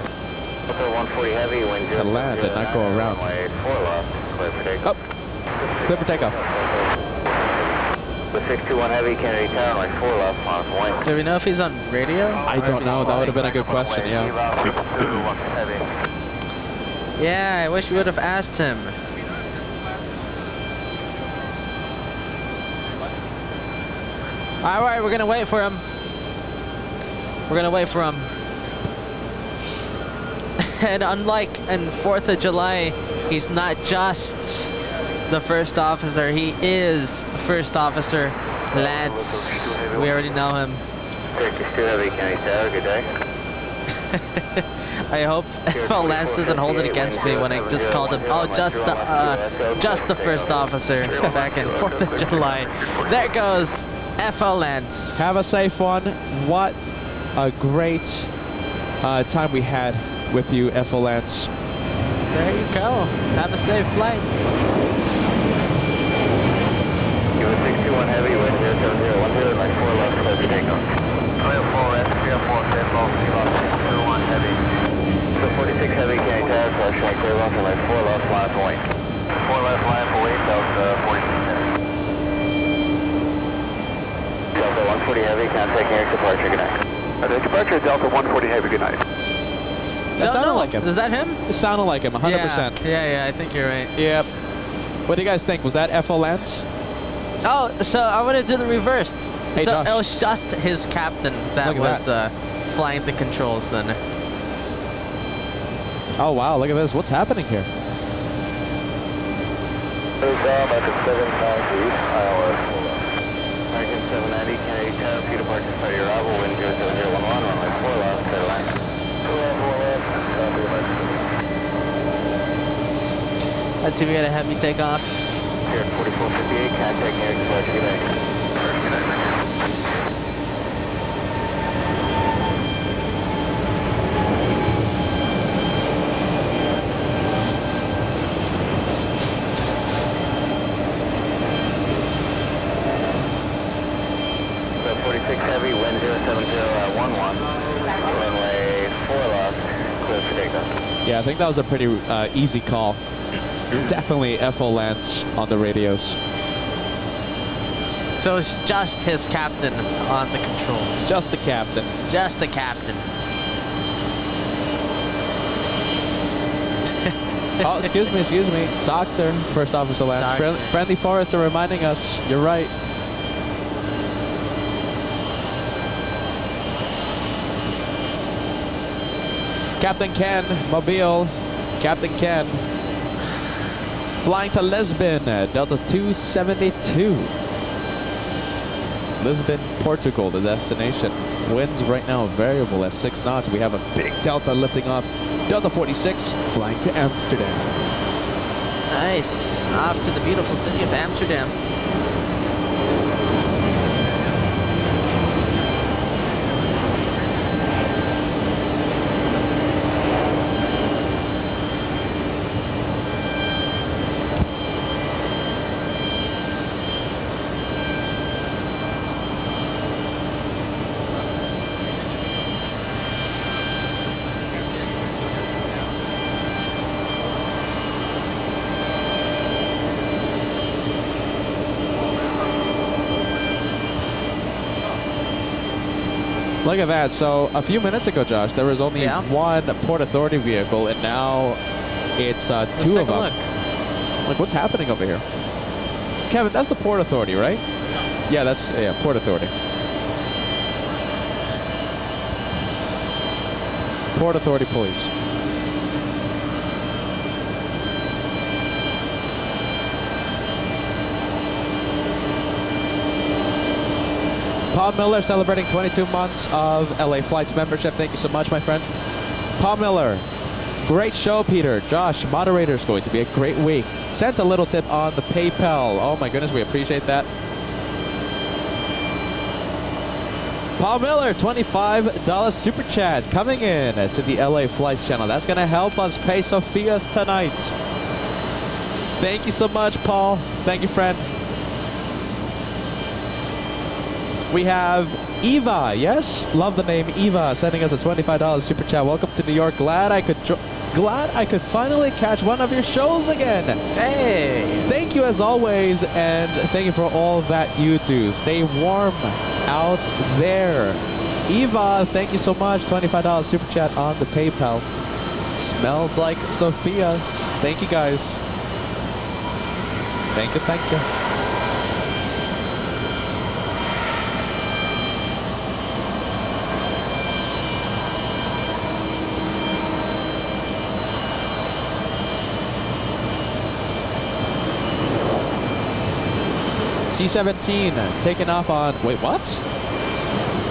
to land and not go around. Up, clear for takeoff. The 621 Heavy, Kennedy Tower, like 4 left, on wing. Do we know if he's on radio? I don't know. That would have been a good question, yeah. Yeah, I wish we would have asked him. All right, we're gonna wait for him. We're gonna wait for him. And unlike in 4th of July, he's not just the first officer, he is First Officer Lance. We already know him. Heavy, Kennedy Tower, good day. I hope FL Lance doesn't hold it against me when I just called him, oh, just the first officer back in 4th of July. There goes FL Lance. Have a safe one. What a great time we had with you, FL Lance. There you go. Have a safe flight. 46 Heavy, can you tell us strike clear left and left 4 left, line for wing. 4 left, line for wing, Delta 46 Heavy. Delta 140 Heavy, contact nearest departure, good night. Departure Delta 140 Heavy, good night. That sounded like him. Is that him? It sounded like him, 100%. Yeah, I think you're right. Yep. What do you guys think? Was that FO Lance? Oh, so I want to do the reversed. Hey, so Josh. it was just his captain that was flying the controls then. Oh, wow. Look at this. What's happening here? American 790, Kennedy 10, feet departure, start your arrival, wind 07011, runway 4 left, clear line. 4 left, copy, left. Let's see, we got a heavy takeoff. Here at 4458, contact nearest departure, good night. Good night, man. So 46 Heavy, wind 07011, runway 4 left, clear for takeoff. Yeah, I think that was a pretty easy call. Definitely FO Lance on the radios. So it's just his captain on the controls. Just the captain. Just the captain. Oh, excuse me. Doctor, First Officer Lance. Friendly Forrester reminding us. You're right. Captain Ken, Mobile. Captain Ken. Flying to Lisbon, Delta 272. Lisbon, Portugal, the destination. Winds right now variable at 6 knots. We have a big Delta lifting off. Delta 46 flying to Amsterdam. Nice. Off to the beautiful city of Amsterdam. Look at that. So a few minutes ago, Josh, there was only one Port Authority vehicle, and now it's two of them. Like, what's happening over here? Kevin, that's the Port Authority, right? Yeah, that's Port Authority. Port Authority Police. Paul Miller celebrating 22 months of LA Flights membership. Thank you so much, my friend. Paul Miller, great show, Peter. Josh, moderator's going to be a great week. Sent a little tip on the PayPal. Oh my goodness, we appreciate that. Paul Miller, $25 super chat coming in to the LA Flights channel. That's going to help us pay Sophia tonight. Thank you so much, Paul. Thank you, friend. We have Eva, yes? Love the name Eva, sending us a $25 super chat. Welcome to New York. Glad I could finally catch one of your shows again. Hey! Thank you as always, and thank you for all that you do. Stay warm out there. Eva, thank you so much. $25 super chat on the PayPal. Smells like Sophia's. Thank you, guys. Thank you, thank you. C-17 taking off on, wait, what?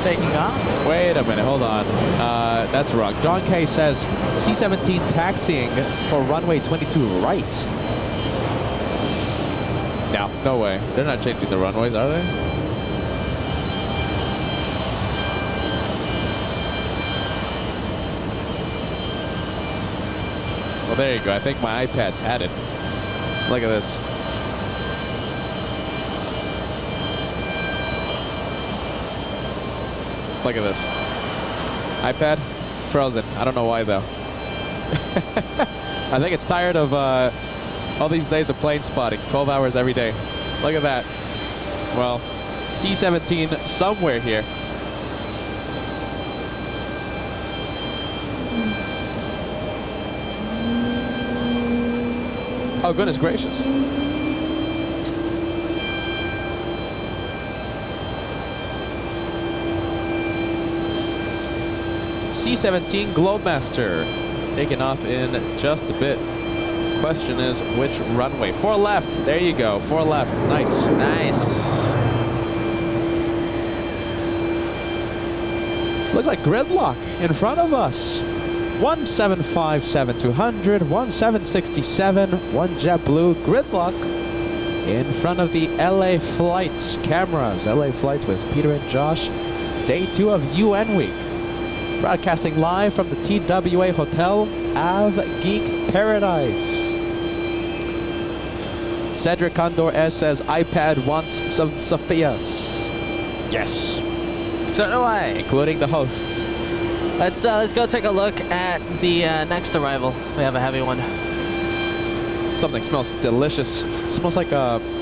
Taking off? Wait a minute, hold on. That's wrong. John K says C-17 taxiing for runway 22 right. No way. They're not changing the runways, are they? Well, there you go. I think my iPad's had it. Look at this. Look at this. iPad, frozen. I don't know why though. I think it's tired of all these days of plane spotting, 12 hours every day. Look at that. Well, C-17 somewhere here. Oh, goodness gracious. C-17 Globemaster taking off in just a bit. Question is which runway? 4 left. There you go. 4 left. Nice. Nice. Looks like gridlock in front of us. 1757-200, 1767, 1 JetBlue gridlock in front of the LA Flights cameras. LA Flights with Peter and Josh. Day 2 of UN Week. Broadcasting live from the TWA Hotel, AVGEEK Paradise. Cedric Condor S says, iPad wants some Sophias. Yes. So do I. Including the hosts. Let's go take a look at the next arrival. We have a heavy one. Something smells delicious. It smells like,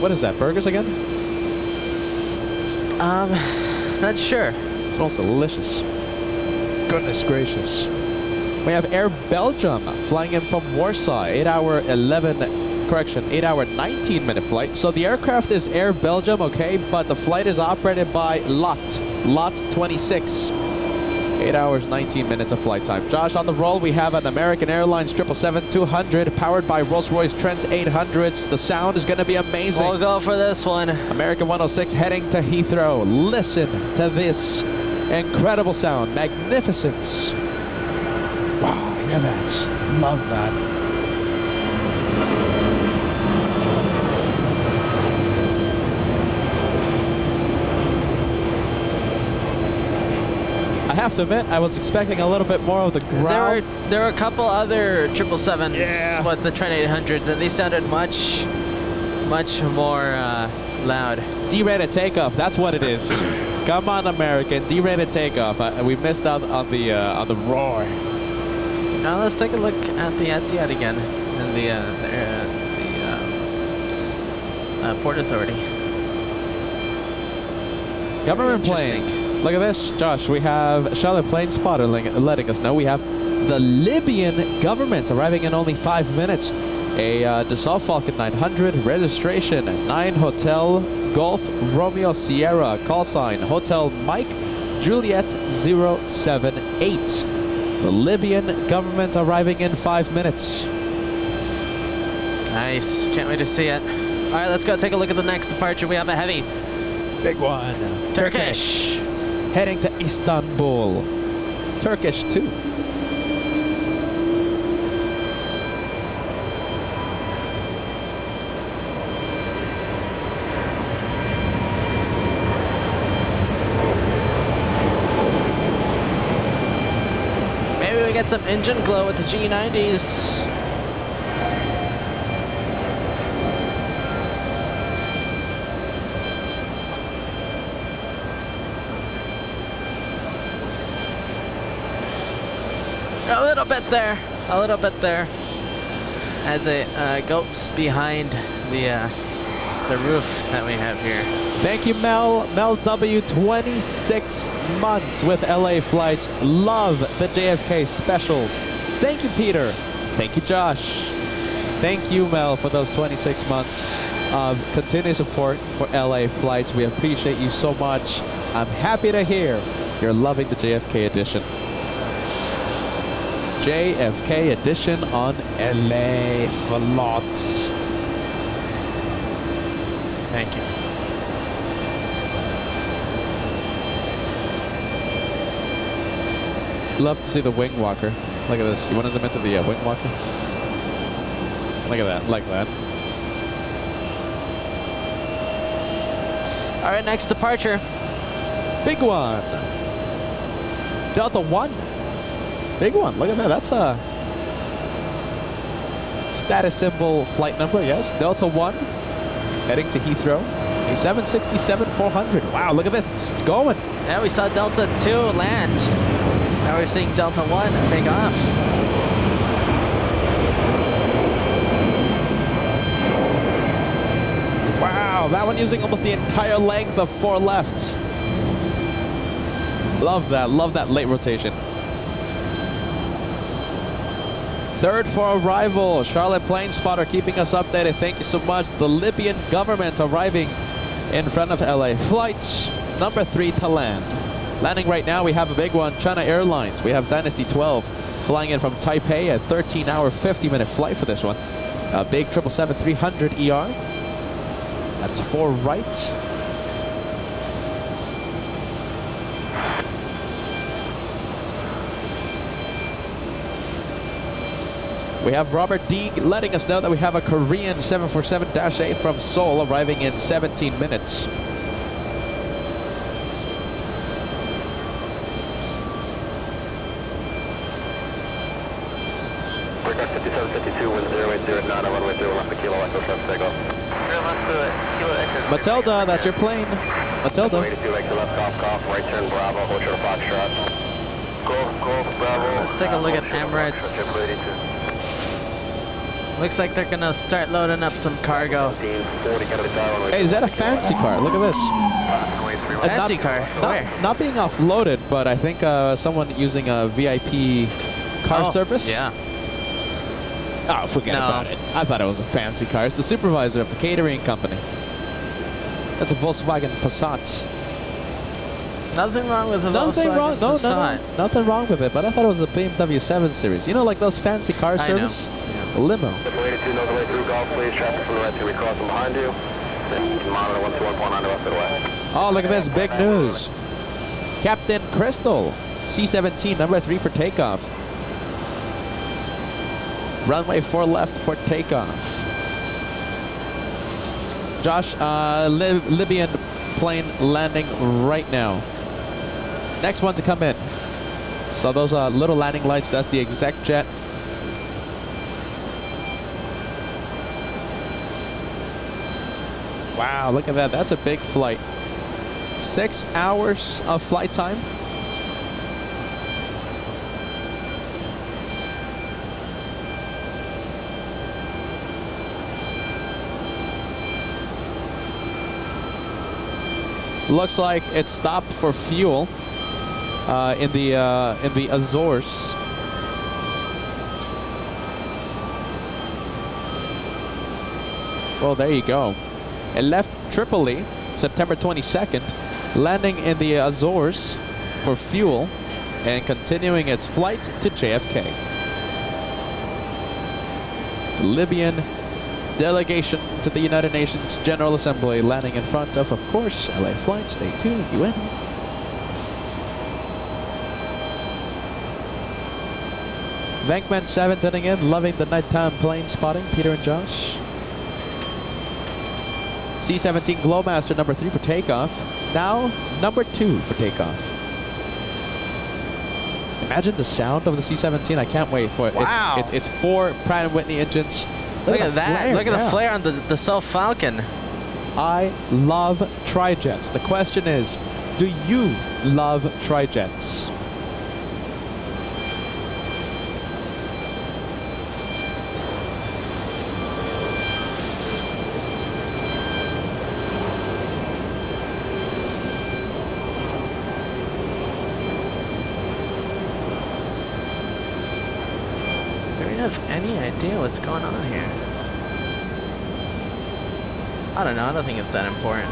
what is that, burgers again? Not sure. It smells delicious. Goodness gracious. We have Air Belgium flying in from Warsaw, 8-hour 19-minute flight. So the aircraft is Air Belgium, okay, but the flight is operated by Lot 26. 8 hours, 19 minutes of flight time. Josh, on the roll, we have an American Airlines 777-200 powered by Rolls-Royce Trent 800s. The sound is going to be amazing. We'll go for this one. American 106 heading to Heathrow. Listen to this incredible sound. Magnificence. Wow, look at that. Love that. I have to admit, I was expecting a little bit more of the growl. There were a couple other 777s with the Trent 800s, and they sounded much more loud. D-rated takeoff, that's what it is. Come on, American, D-rated takeoff. We missed out on the roar. Now let's take a look at the Etihad again, and the Port Authority. Government plane. Look at this, Josh. We have Charlotte Plane Spotter letting us know we have the Libyan government arriving in only 5 minutes. A Dassault Falcon 900 registration 9 Hotel Golf Romeo Sierra, call sign Hotel Mike Juliet 078. The Libyan government arriving in 5 minutes. Nice, can't wait to see it. All right, let's go take a look at the next departure. We have a heavy. Big one. Turkish. Heading to Istanbul. Turkish 2. Maybe we get some engine glow with the G90s. A little bit there, as it goes behind the roof that we have here. Thank you, Mel. Mel W, 26 months with LA Flights. Love the JFK specials. Thank you, Peter. Thank you, Josh. Thank you, Mel, for those 26 months of continued support for LA Flights. We appreciate you so much. I'm happy to hear you're loving the JFK edition. JFK edition on LA Flights. Thank you. Love to see the wing walker. Look at this. You want to zoom into the wing walker? Look at that. Like that. All right, next departure. Big one. Delta 1. Big one. Look at that. That's a status symbol flight number. Yes. Delta 1 heading to Heathrow. A 767-400. Wow, look at this. It's going. Yeah, we saw Delta 2 land. Now we're seeing Delta 1 take off. That one using almost the entire length of 4 left. Love that late rotation. Third for arrival, Charlotte Plane Spotter keeping us updated. Thank you so much. The Libyan government arriving in front of LA. Flight number 3 to land. Landing right now, we have a big one, China Airlines. We have Dynasty 12 flying in from Taipei, a 13-hour, 50-minute flight for this one. A big 777-300 ER. That's 4 right. We have Robert D letting us know that we have a Korean 747-8 from Seoul arriving in 17 minutes. Record 5752, wind 080 at 9, runway 0 left, a kilo, echo, left, take off. Matilda, that's your plane. Matilda. 82, exit left, cough, right turn, Bravo, hold short of Foxtrot. Go, Bravo. Let's take a look at Emirates. Looks like they're gonna start loading up some cargo. Hey, is that a fancy car? Look at this. Fancy car? Where? Not being offloaded, but I think someone using a VIP car service. Yeah. Oh, forget about it. I thought it was a fancy car. It's the supervisor of the catering company. That's a Volkswagen Passat. Nothing wrong with the Volkswagen Passat. Nothing wrong with it, but I thought it was a BMW 7 Series. You know, like those fancy car service? A limo. Weighted 2, know the way through Gulf, please. Traffic from the right to recrossing behind you. Monitor 121.9 to west of the west. Oh, look at this. Big news. Captain Crystal, C-17, number 3 for takeoff. Runway 4 left for takeoff. Josh, Libyan plane landing right now. Next one to come in. So those little landing lights, that's the exec jet. Wow, look at that. That's a big flight. 6 hours of flight time. Looks like it stopped for fuel in the Azores. Well, there you go. It left Tripoli September 22nd, landing in the Azores for fuel and continuing its flight to JFK. The Libyan delegation to the United Nations General Assembly landing in front of course, LA flight. Stay tuned, UN. Venkman 7 tuning in, loving the nighttime plane spotting. Peter and Josh. C-17 Glowmaster number 3 for takeoff. Now number 2 for takeoff. Imagine the sound of the C-17. I can't wait for it. Wow. It's 4 Pratt & Whitney engines. Look at that. Look at the flare on the Dassault Falcon. I love trijets. The question is, do you love trijets? Have any idea what's going on here? I don't know. I don't think it's that important.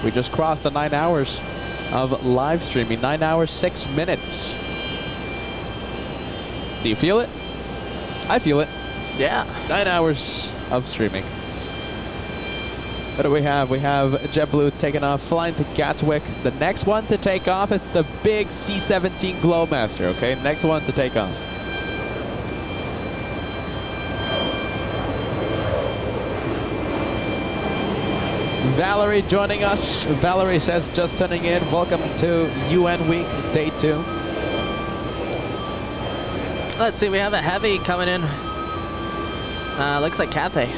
We just crossed the 9 hours of live streaming. 9 hours, 6 minutes. Do you feel it? I feel it. Yeah. 9 hours of streaming. What do we have? We have JetBlue taking off, flying to Gatwick. The next one to take off is the big C-17 Glowmaster, okay? Next one to take off. Valerie joining us. Valerie says, just tuning in. Welcome to UN Week, Day 2. Let's see, we have a heavy coming in. Looks like Cathay.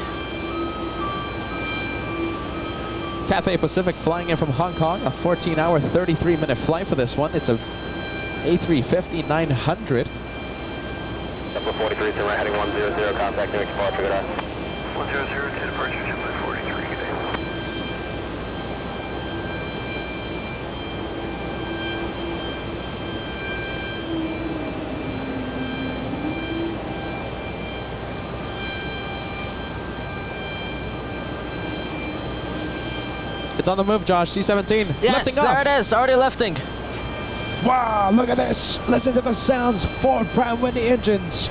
Cathay Pacific flying in from Hong Kong, a 14-hour, 33-minute flight for this one. It's a A350-900. Number 43, so we're heading 100, contact Newark departure, good eye. 100 to departure, JetBlue 43, good day. It's on the move, Josh. C-17. Yes, lifting there off. it is. Already lifting. Wow, look at this. Listen to the sounds. 4 Pratt & Whitney engines.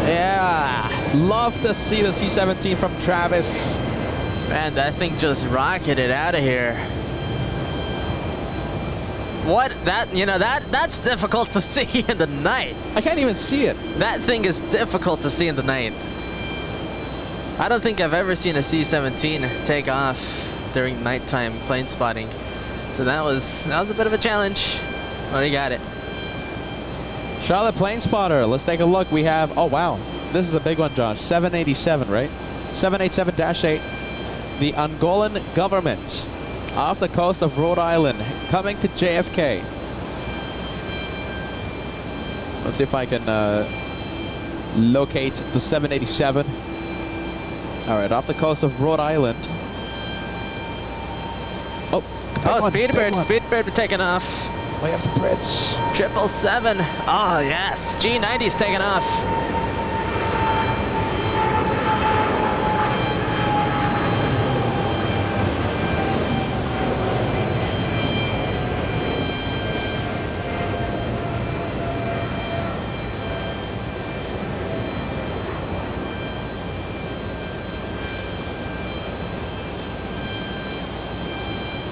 Yeah, love to see the C-17 from Travis. Man, that thing just rocketed out of here. What? That, you know, that's difficult to see in the night. I can't even see it. That thing is difficult to see in the night. I don't think I've ever seen a C-17 take off during nighttime plane spotting. So that was a bit of a challenge. But we got it. Charlotte Plane Spotter. Let's take a look. We have, oh wow, this is a big one, Josh. 787, right? 787-8. The Angolan government off the coast of Rhode Island, coming to JFK. Let's see if I can locate the 787. All right, off the coast of Rhode Island. Oh, Speedbird taking off. Way off the bridge. 777. Oh yes, G90's taking off.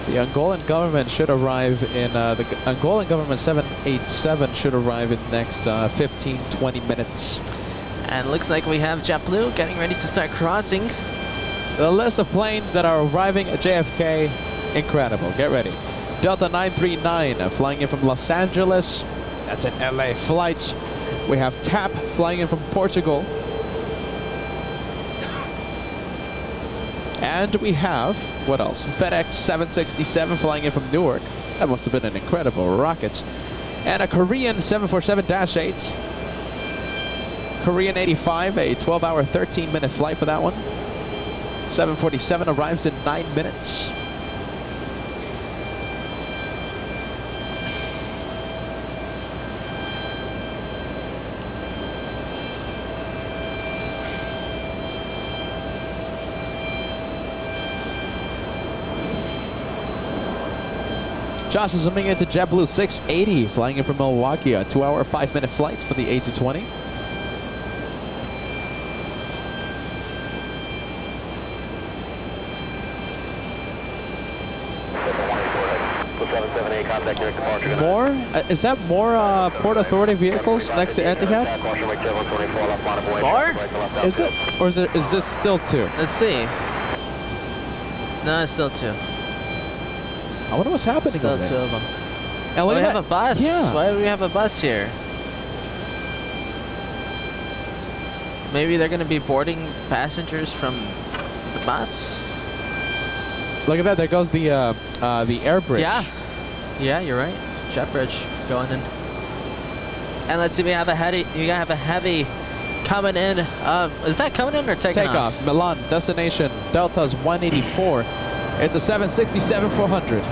The Angolan government should arrive in, the Angolan government 787 should arrive in next 15-20 minutes. And looks like we have JetBlue getting ready to start crossing. The list of planes that are arriving at JFK, incredible. Get ready. Delta 939 flying in from Los Angeles. That's an LA flight. We have TAP flying in from Portugal. And we have, what else? FedEx 767 flying in from Newark. That must have been an incredible rocket. And a Korean 747-8. Korean 85, a 12-hour, 13-minute flight for that one. 747 arrives in 9 minutes. Josh is zooming into JetBlue 680, flying in from Milwaukee, a 2-hour, 5-minute flight for the A220. More? Is that more Port Authority vehicles next to Etihad? More? Is it? Or is this still 2? Let's see. No, it's still 2. I wonder what's happening Still over there. 2 of them. And Oh, we have a bus. Yeah. Why do we have a bus here? Maybe they're going to be boarding passengers from the bus? Look at that. There goes the air bridge. Yeah. Yeah, you're right. Jet bridge going in. And let's see, we have a heavy coming in. Is that coming in or taking off? Takeoff. Milan, destination, Delta's 184. It's a 767-400.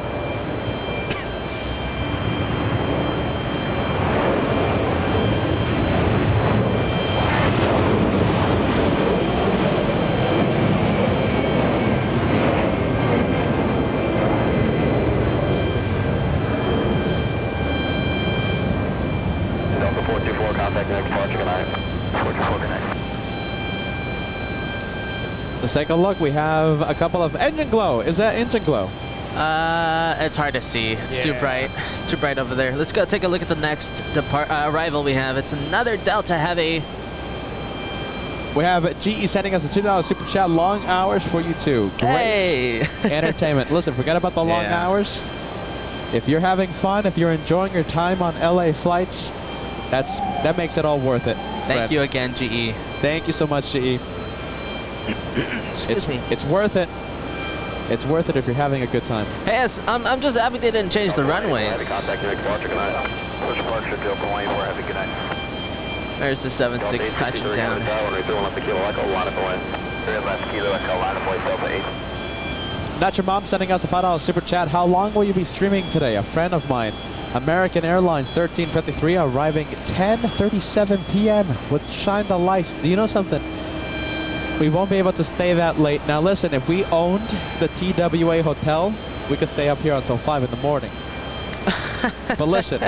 Delta 424, contact next departure, good night. 424, good night. Let's take a look. We have a couple of engine glow. Is that engine glow? It's hard to see. It's too bright. It's too bright over there. Let's go take a look at the next arrival we have. It's another Delta Heavy. We have GE sending us a $2 super chat. Long hours for you too. Great entertainment. Listen, forget about the long hours. If you're having fun, if you're enjoying your time on LA flights, that makes it all worth it. Thank you again, GE. Thank you so much, GE. Excuse me. It's worth it. It's worth it if you're having a good time. Hey, yes, I'm just happy they didn't change the runways. There's the 76 touching down. Not Your Mom sending us a $5 super chat. How long will you be streaming today? A friend of mine, American Airlines 1353, arriving 10:37 p.m. with Shine the Lights. Do you know something? We won't be able to stay that late. Now listen, if we owned the TWA Hotel, we could stay up here until 5 in the morning. But listen,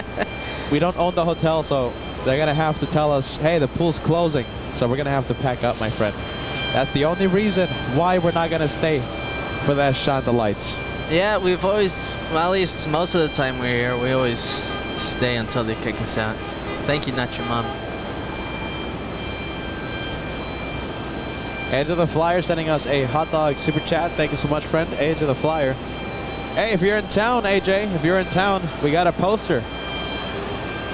we don't own the hotel, so they're going to have to tell us, hey, the pool's closing, so we're going to have to pack up, my friend. That's the only reason why we're not going to stay for that Shine the Lights. Yeah, we've always, well, at least most of the time we're here, we always stay until they kick us out. Thank you, Not Your Mom. Age of the Flyer sending us a hot dog super chat. Thank you so much, friend. Age of the Flyer. Hey, if you're in town, AJ, if you're in town, we got a poster.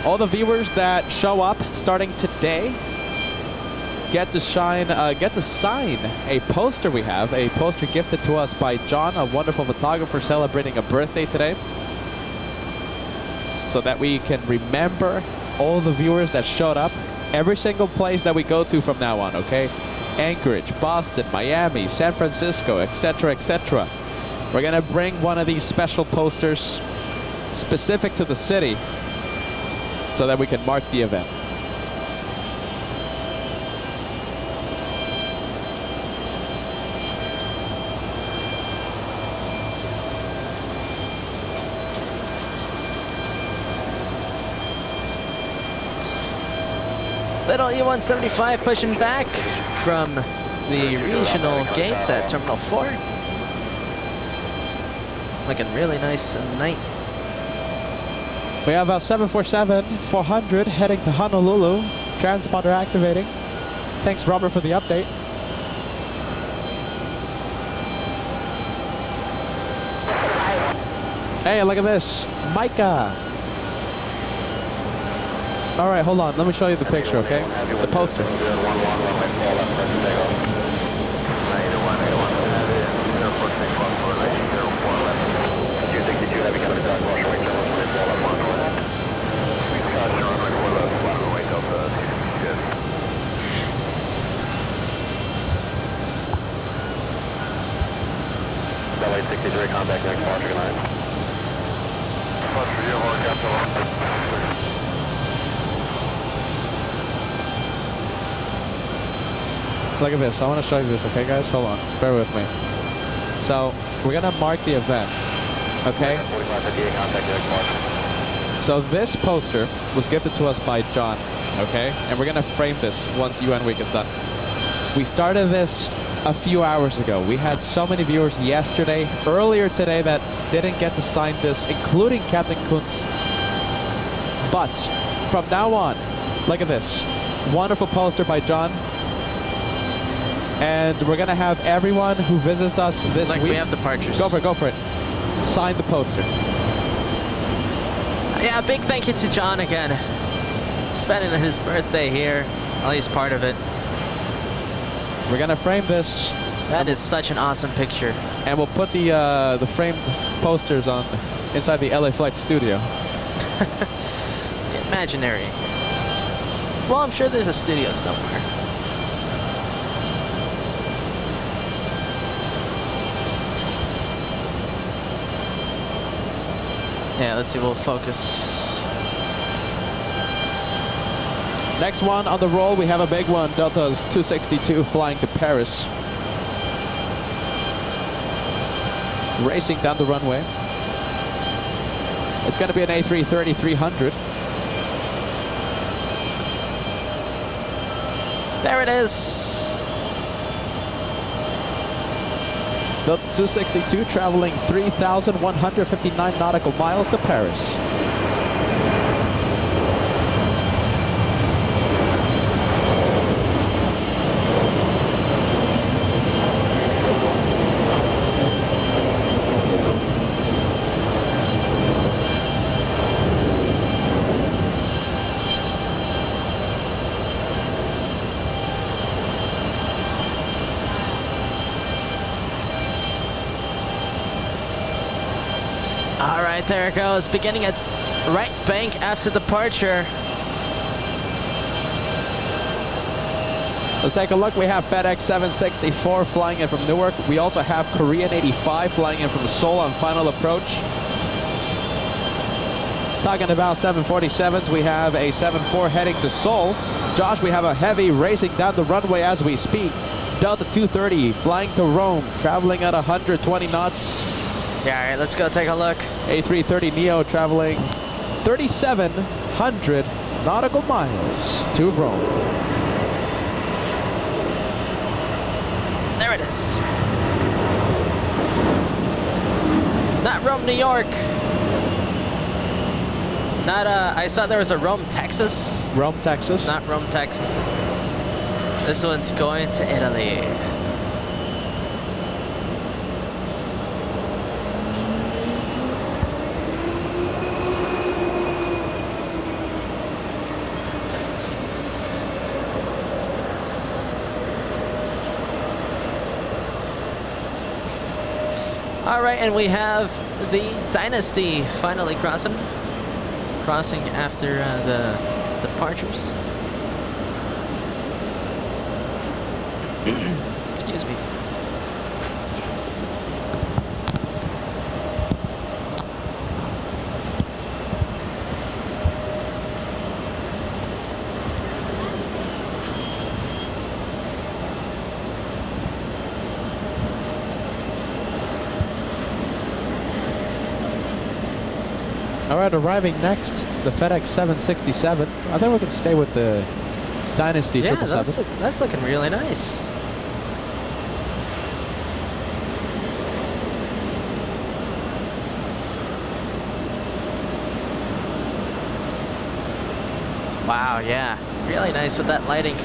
All the viewers that show up starting today get to sign a poster we have, a poster gifted to us by John, a wonderful photographer celebrating a birthday today, so that we can remember all the viewers that showed up, every single place that we go to from now on, okay? Anchorage, Boston, Miami, San Francisco, etc., etc. We're going to bring one of these special posters specific to the city so that we can mark the event. Little E-175 pushing back from the regional gates at Terminal 4. Looking really nice in the night. We have a 747-400 heading to Honolulu. Transponder activating. Thanks, Robert, for the update. Hey, look at this. Micah. All right, hold on. Let me show you the picture, okay? The poster. Contact next Departure 9. Look at this. I want to show you this, okay, guys? Hold on. Bear with me. So, we're going to mark the event, okay? So, this poster was gifted to us by John, okay? And we're going to frame this once UN Week is done. We started this a few hours ago. We had so many viewers yesterday, earlier today, that didn't get to sign this, including Captain Kuntz. But from now on, look at this. Wonderful poster by John. And we're going to have everyone who visits us this week. We have departures. Go for it. Sign the poster. Yeah, big thank you to John again. Spending his birthday here, at least part of it. We're going to frame this. That is such an awesome picture. And we'll put the framed posters on inside the LA Flight studio. Imaginary. Well, I'm sure there's a studio somewhere. Yeah, let's see, we'll focus. Next one on the roll, we have a big one. Delta's 262 flying to Paris. Racing down the runway. It's going to be an A330-300. There it is. Delta 262 traveling 3,159 nautical miles to Paris. All right, there it goes. Beginning its right bank after departure. Let's take a look. We have FedEx 764 flying in from Newark. We also have Korean 85 flying in from Seoul on final approach. Talking about 747s, we have a 74 heading to Seoul. Josh, we have a heavy racing down the runway as we speak. Delta 230 flying to Rome, traveling at 120 knots. Yeah, all right, let's go take a look. A330neo traveling 3,700 nautical miles to Rome. There it is. Not Rome, New York. Not, I saw there was a Rome, Texas. Rome, Texas? Not Rome, Texas. This one's going to Italy. All right, and we have the Dynasty finally crossing after the departures. Excuse me. All right, arriving next, the FedEx 767. I think we can stay with the Dynasty 777. Yeah, that's looking really nice. Wow, yeah, really nice with that lighting.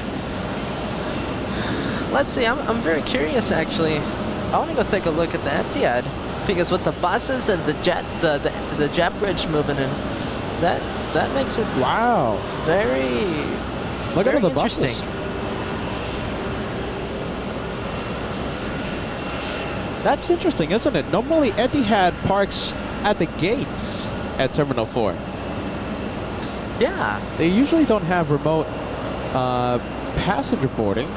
Let's see, I'm very curious actually. I want to go take a look at the Etihad. Because with the buses and the jet bridge moving in, that makes it very look at all the interesting. buses. That's interesting, isn't it? Normally Etihad parks at the gates at Terminal 4. Yeah, they usually don't have remote passenger boarding.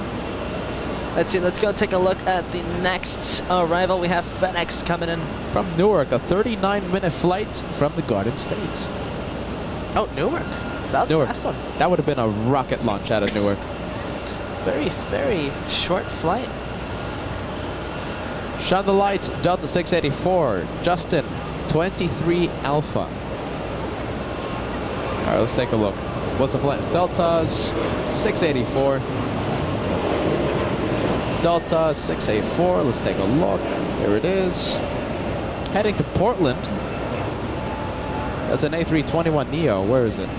Let's see, let's go take a look at the next arrival. We have FedEx coming in. From Newark, a 39-minute flight from the Garden States. Oh, Newark. That was a fast one. That would have been a rocket launch out of Newark. Very, very short flight. Shine the light, Delta 684. Justin, 23 Alpha. All right, let's take a look. What's the flight? Delta's 684. Delta 684, let's take a look. There it is. Heading to Portland. That's an A321neo. Where is it?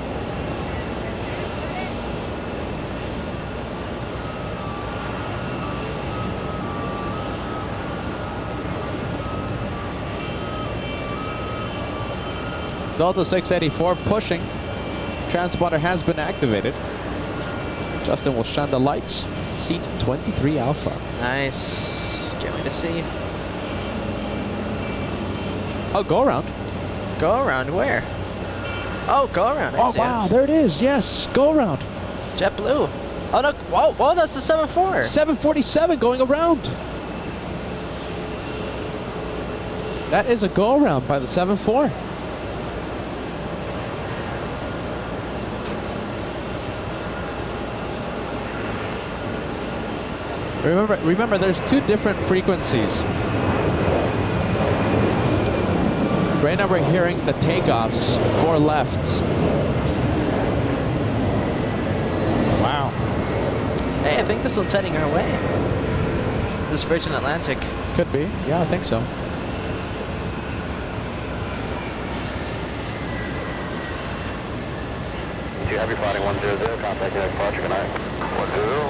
Delta 684 pushing. Transponder has been activated. Justin will shine the lights. Seat 23 Alpha. Nice. Can't wait to see. Oh, go around. Go around where? Oh, go around. Oh, wow, there it is. Yes, go around. JetBlue. Oh, no. Whoa, whoa, that's the 74. 747 going around. That is a go around by the 74. Remember, there's two different frequencies. Right now we're hearing the takeoffs, 4 lefts. Wow. Hey, I think this one's heading our way. This Virgin Atlantic. Could be. Yeah, I think so. You have your fighting 100, contact your departure, good night. 10,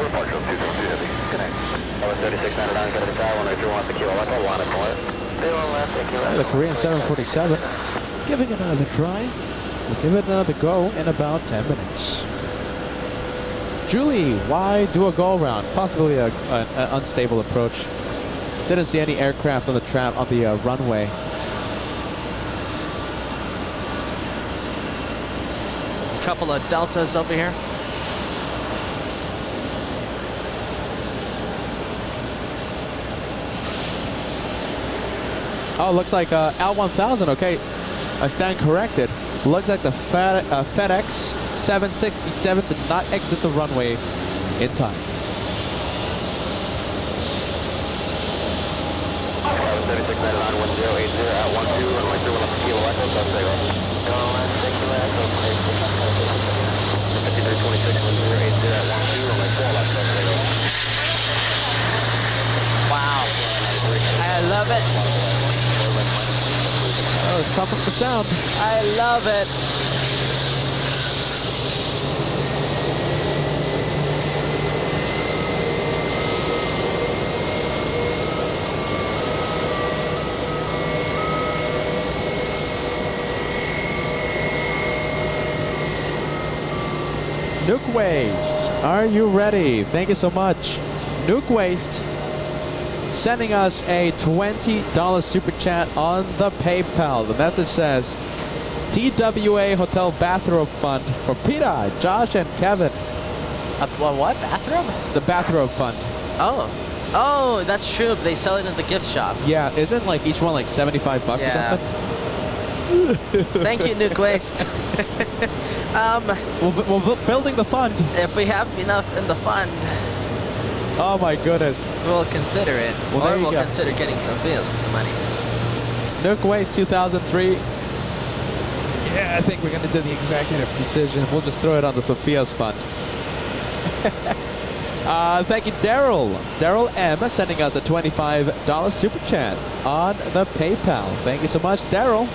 departure 202 heavy. Good night. 3699, get a tower, 131, the kilo, echo, line of point. The Korean 747 giving it another try. We'll give it another go in about 10 minutes. Julie, why do a go around? Possibly an unstable approach. Didn't see any aircraft on the runway. couple of deltas over here. Oh, looks like L1000. Okay, I stand corrected. Looks like the FedEx 767 did not exit the runway in time. 36991080 at 12, runway 31 left kilo echo, so stay off. 53261080 at 12, runway 4 left, so stay off. Wow. I love it. Oh, it's top of the sound. I love it. Nuke Waste, are you ready? Thank you so much. Nuke Waste sending us a $20 super chat on the PayPal. The message says, TWA Hotel bathrobe fund for Peter, Josh, and Kevin. What? Bathrobe? The bathrobe fund. Oh. Oh, that's true. They sell it in the gift shop. Yeah, isn't like each one like 75 bucks or something? Thank you, Nuke Waste. We're building the fund. If we have enough in the fund, oh my goodness, we'll consider it. Well, or we'll consider getting Sophia's with the money. Nuke Waste 2003. Yeah, I think we're going to do the executive decision. We'll just throw it on the Sophia's fund. Thank you, Daryl. Daryl M sending us a $25 super chat on the PayPal. Thank you so much, Daryl.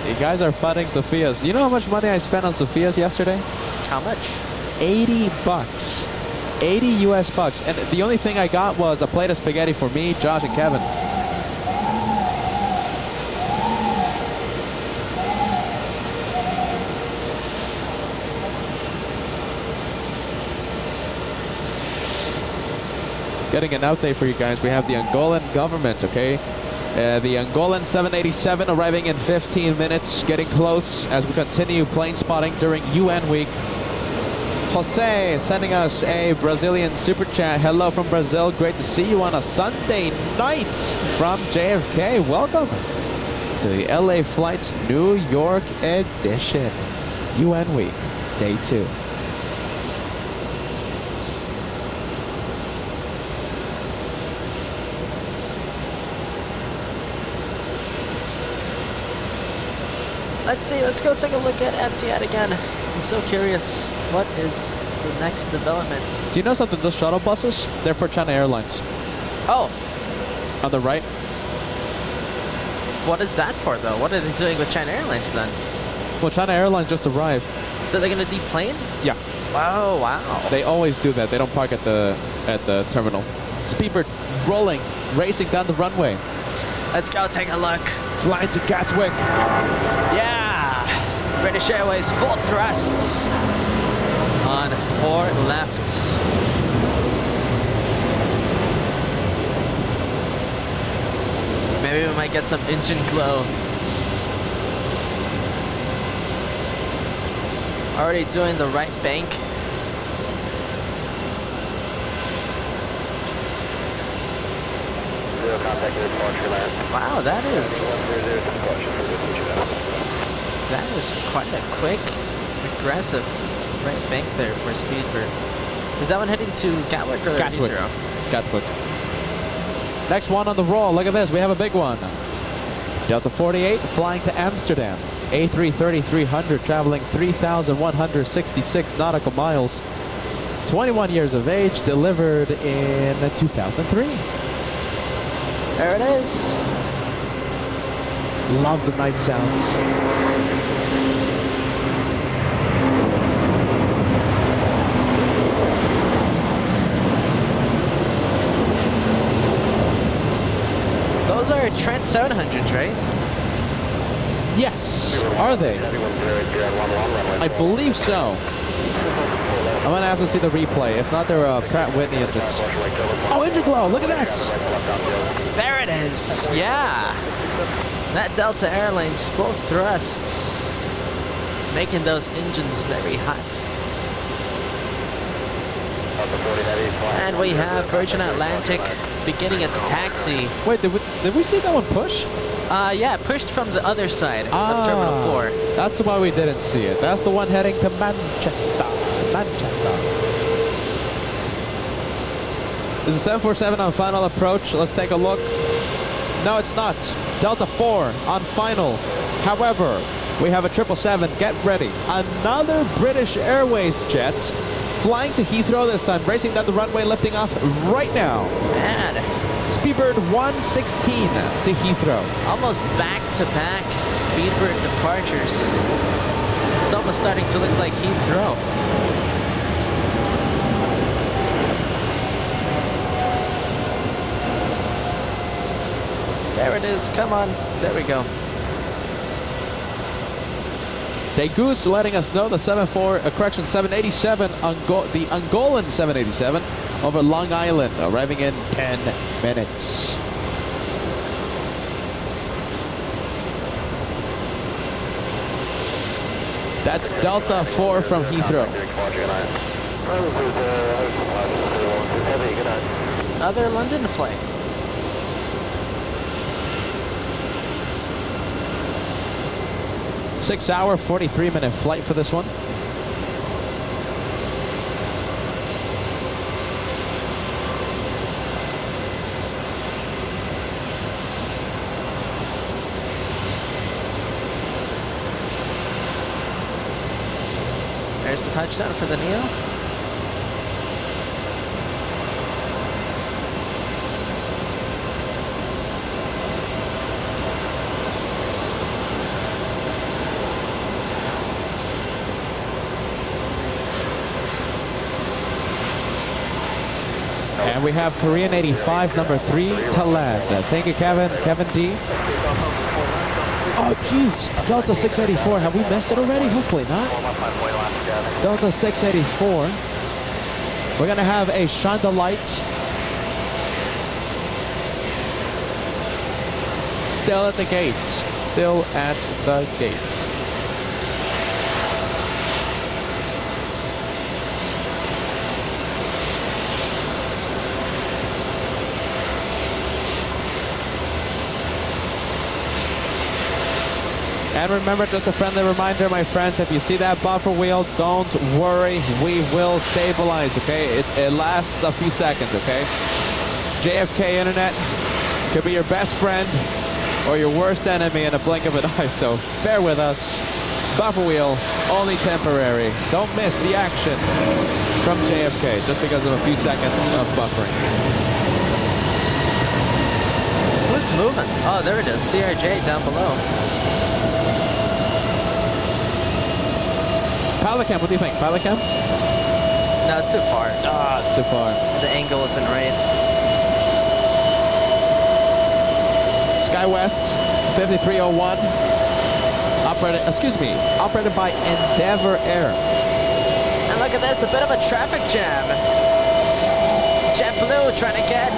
You guys are funding Sophia's. You know how much money I spent on Sophia's yesterday? How much? 80 bucks. 80 US bucks. And the only thing I got was a plate of spaghetti for me, Josh, and Kevin. Getting an update for you guys. We have the Angolan government, okay? The Angolan 787 arriving in 15 minutes, getting close as we continue plane spotting during UN week. Jose sending us a Brazilian super chat. Hello from Brazil. Great to see you on a Sunday night from JFK. Welcome to the LA Flights New York edition. UN week, day 2. Let's see, let's go take a look at Etihad again. I'm so curious, what is the next development? Do you know something? Those shuttle buses, they're for China Airlines. Oh. On the right. What is that for, though? What are they doing with China Airlines, then? Well, China Airlines just arrived. So they're going to deplane? Yeah. Wow, wow. They always do that. They don't park at the terminal. Speedbird rolling, racing down the runway. Let's go take a look. Flying to Gatwick. Yeah! British Airways full thrusts on 4 left. Maybe we might get some engine glow. Already doing the right bank. Wow, that is quite a quick, aggressive right bank there for Speedbird. Is that one heading to Gatwick or Gatwick? Heathrow? Gatwick. Next one on the roll. Look at this. We have a big one. Delta 48 flying to Amsterdam. A330-300 traveling 3,166 nautical miles. 21 years of age, delivered in 2003. There it is. Love the night sounds. Those are Trent 700s, right? Yes. Are they? I believe so. I'm going to have to see the replay. If not, they're Pratt Whitney engines. Oh, engine glow. Look at that. There it is. Yeah. That Delta Airlines full thrust. making those engines very hot. And we have Virgin Atlantic beginning its taxi. Wait, did we see that one push? Yeah, pushed from the other side of Terminal 4. That's why we didn't see it. That's the one heading to Manchester. This is 747 on final approach. Let's take a look. No, it's not. Delta 4 on final. However, we have a 777. Get ready. Another British Airways jet flying to Heathrow this time, racing down the runway, lifting off right now. Man. Speedbird 116 to Heathrow. Almost back-to-back Speedbird departures. It's almost starting to look like Heathrow. There it is. Come on. There we go. Degoose letting us know the 787, the Angolan 787 over Long Island, arriving in 10 minutes. That's Delta 4 from Heathrow. Another London flight. Six-hour, 43-minute flight for this one. There's the touchdown for the Neo. And we have Korean 85, number 3 to land. Thank you, Kevin. Kevin D. Oh, geez. Delta 684. Have we missed it already? Hopefully not. Delta 684. We're going to have a shine the light. Still at the gates. Still at the gates. And remember, just a friendly reminder, my friends, if you see that buffer wheel, don't worry, we will stabilize, okay? It lasts a few seconds, okay? JFK Internet could be your best friend or your worst enemy in a blink of an eye, so bear with us. Buffer wheel, only temporary. Don't miss the action from JFK just because of a few seconds of buffering. Who's moving? Oh, there it is. CRJ down below. Pilot cam, what do you think? Pilot cam? No, it's too far. Ah, it's too far. The angle isn't right. SkyWest 5301. Operated by Endeavor Air. And look at this, a bit of a traffic jam. JetBlue trying to get.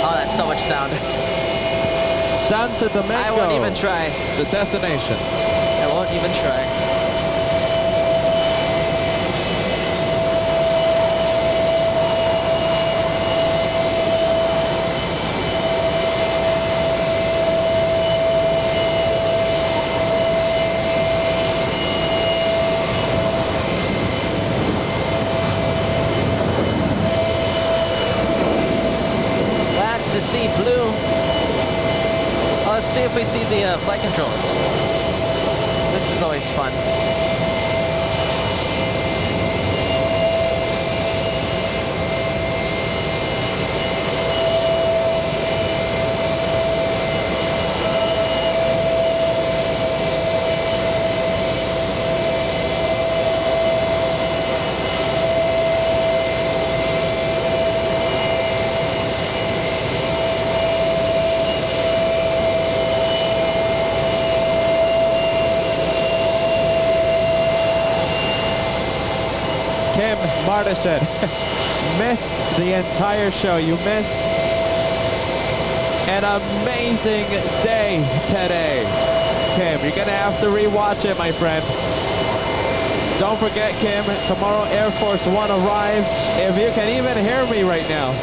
Oh, that's so much sound. Santo Domingo. I won't even try. The destination. I won't even try. To see blue. Let's see if we see the flight controls. This is always fun. Marta said, missed the entire show. You missed an amazing day today. Kim. You're going to have to rewatch it, my friend. Don't forget, Kim, tomorrow Air Force One arrives. If you can even hear me right now.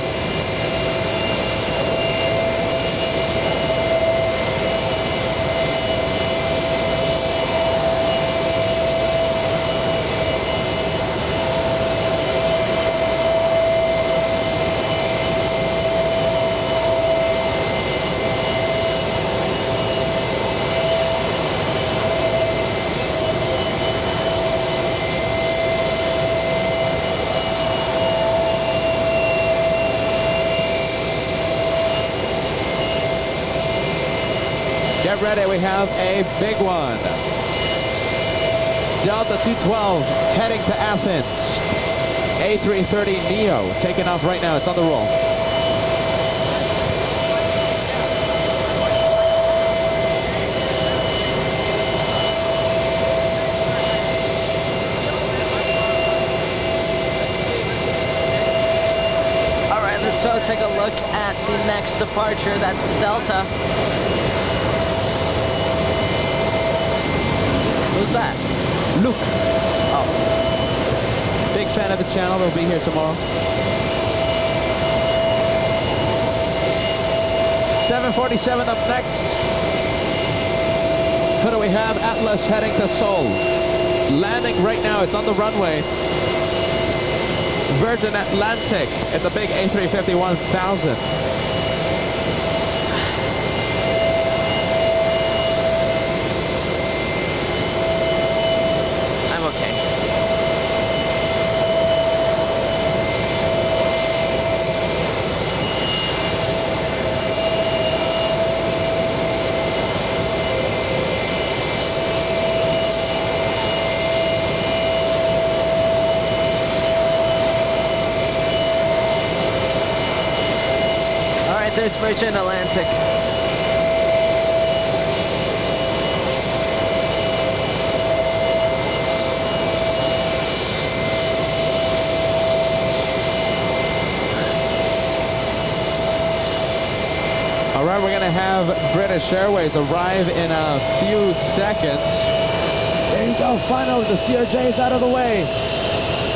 Get ready, we have a big one. Delta 212 heading to Athens. A330neo taking off right now, it's on the roll. All right, let's go take a look at the next departure. That's the Delta. Who's that? Luke. Oh. Big fan of the channel. They'll be here tomorrow. 747 up next. Who do we have? Atlas heading to Seoul. Landing right now. It's on the runway. Virgin Atlantic. It's a big A350 1000. There's Virgin Atlantic. All right, we're going to have British Airways arrive in a few seconds. There you go, finally, the CRJ is out of the way.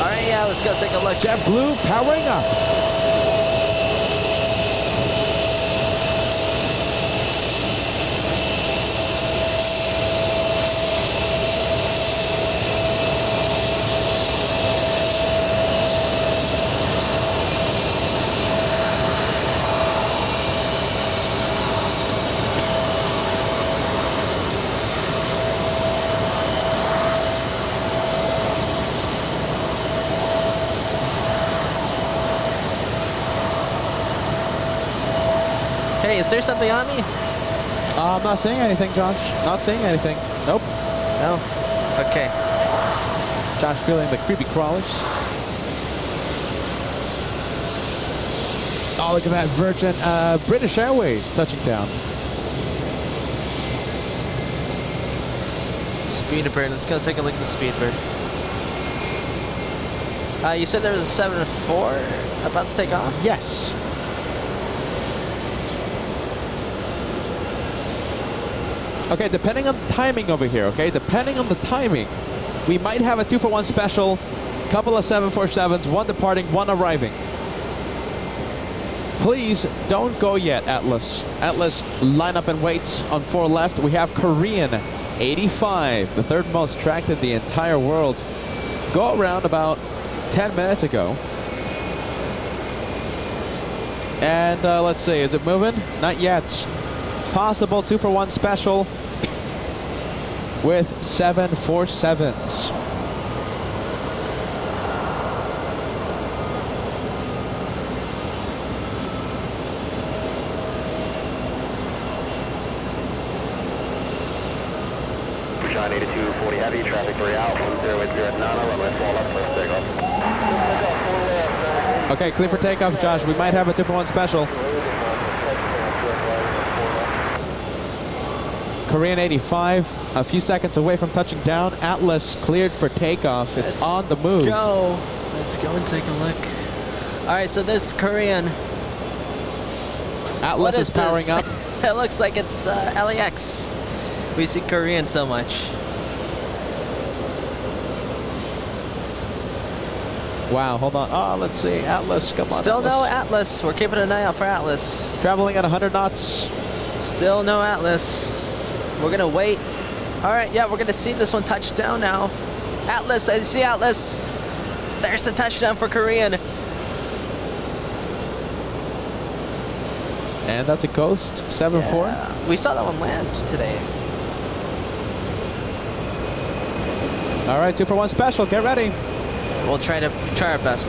All right, yeah, let's go take a look. JetBlue powering up. Hey, is there something on me? I'm not saying anything, Josh. Not saying anything. Nope. No? Okay. Josh feeling the creepy crawlers. Oh, look at that. Virgin British Airways touching down. Speedbird. Let's go take a look at the Speedbird. You said there was a 7-4 about to take off? Yes. Okay, depending on the timing over here, okay? Depending on the timing, we might have a 2-for-1 special, couple of 747s, one departing, one arriving. Please don't go yet, Atlas. Atlas, line up and wait on 4 left. We have Korean 85, the third most tracked in the entire world. Go around about 10 minutes ago. And let's see, is it moving? Not yet. Possible 2-for-1 special with 747s. John 8240 heavy, traffic 3 out, 1080 at 9, runway 4 left, first takeoff. Okay, clear for takeoff, Josh. We might have a 2-for-1 special. Korean 85, a few seconds away from touching down. Atlas cleared for takeoff. It's on the move. Let's go and take a look. All right, so this Korean. Atlas is powering up. It looks like it's LAX. We see Korean so much. Wow, hold on. Oh, let's see. Atlas, come on. Still Atlas. no Atlas. We're keeping an eye out for Atlas. Traveling at 100 knots. Still no Atlas. We're gonna wait. All right, yeah, we're gonna see this one touch down now. Atlas, I see Atlas. There's the touchdown for Korean. And that's a Ghost, 7-4. Yeah, we saw that one land today. All right, 2-for-1 special, get ready. We'll try our best.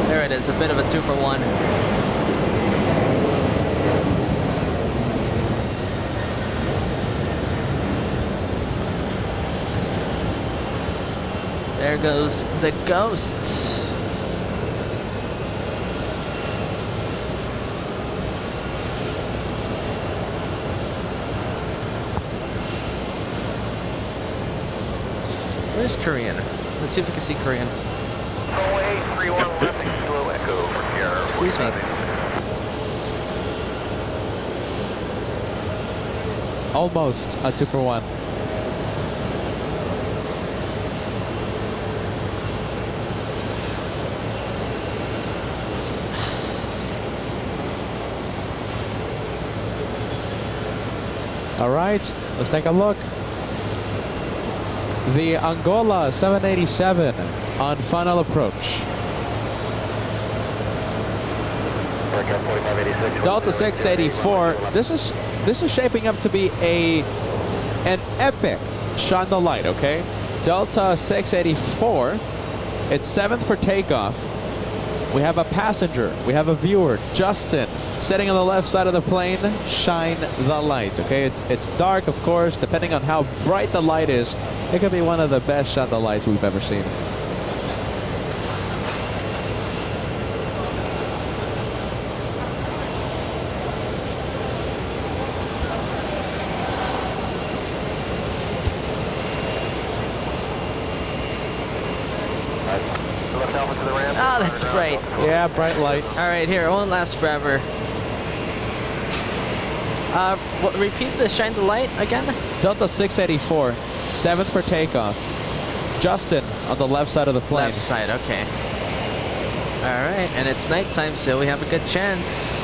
There it is, a bit of a 2-for-1. There goes the Ghost. Where's Korean? Let's see if we can see Korean. Away, 31 left, Kilo Echo for Sierra. Excuse me. Almost a 2-for-1. All right, let's take a look. The Angola 787 on final approach. Delta 684. This is shaping up to be an epic shine the light. Okay, Delta 684. It's 7th for takeoff. We have a passenger. We have a viewer, Justin, sitting on the left side of the plane. Shine the light. Okay, it's dark, of course. Depending on how bright the light is, it could be one of the best shine the lights we've ever seen. Ah, that's bright. Yeah, bright light. All right, here, one last forever. Repeat the shine the light again? Delta 684, 7th for takeoff. Justin on the left side of the plane. Left side, okay. All right, and it's nighttime, so we have a good chance.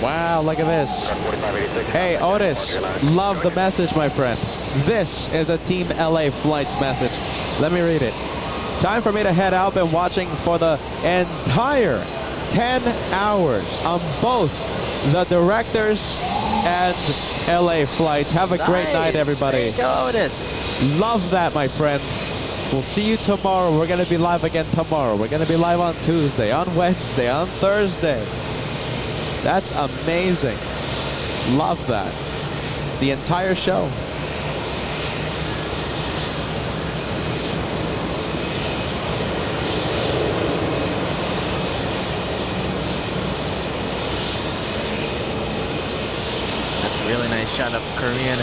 Wow, look at this. Hey, Otis, love the message, my friend. This is a Team LA Flights message. Let me read it. Time for me to head out. Been watching for the entire 10 hours on both the directors and LA Flights. Have a great night, everybody. There you go, Otis. Love that, my friend. We'll see you tomorrow. We're going to be live again tomorrow. We're going to be live on Tuesday, on Wednesday, on Thursday. That's amazing. Love that. The entire show. That's a really nice shot of Korean.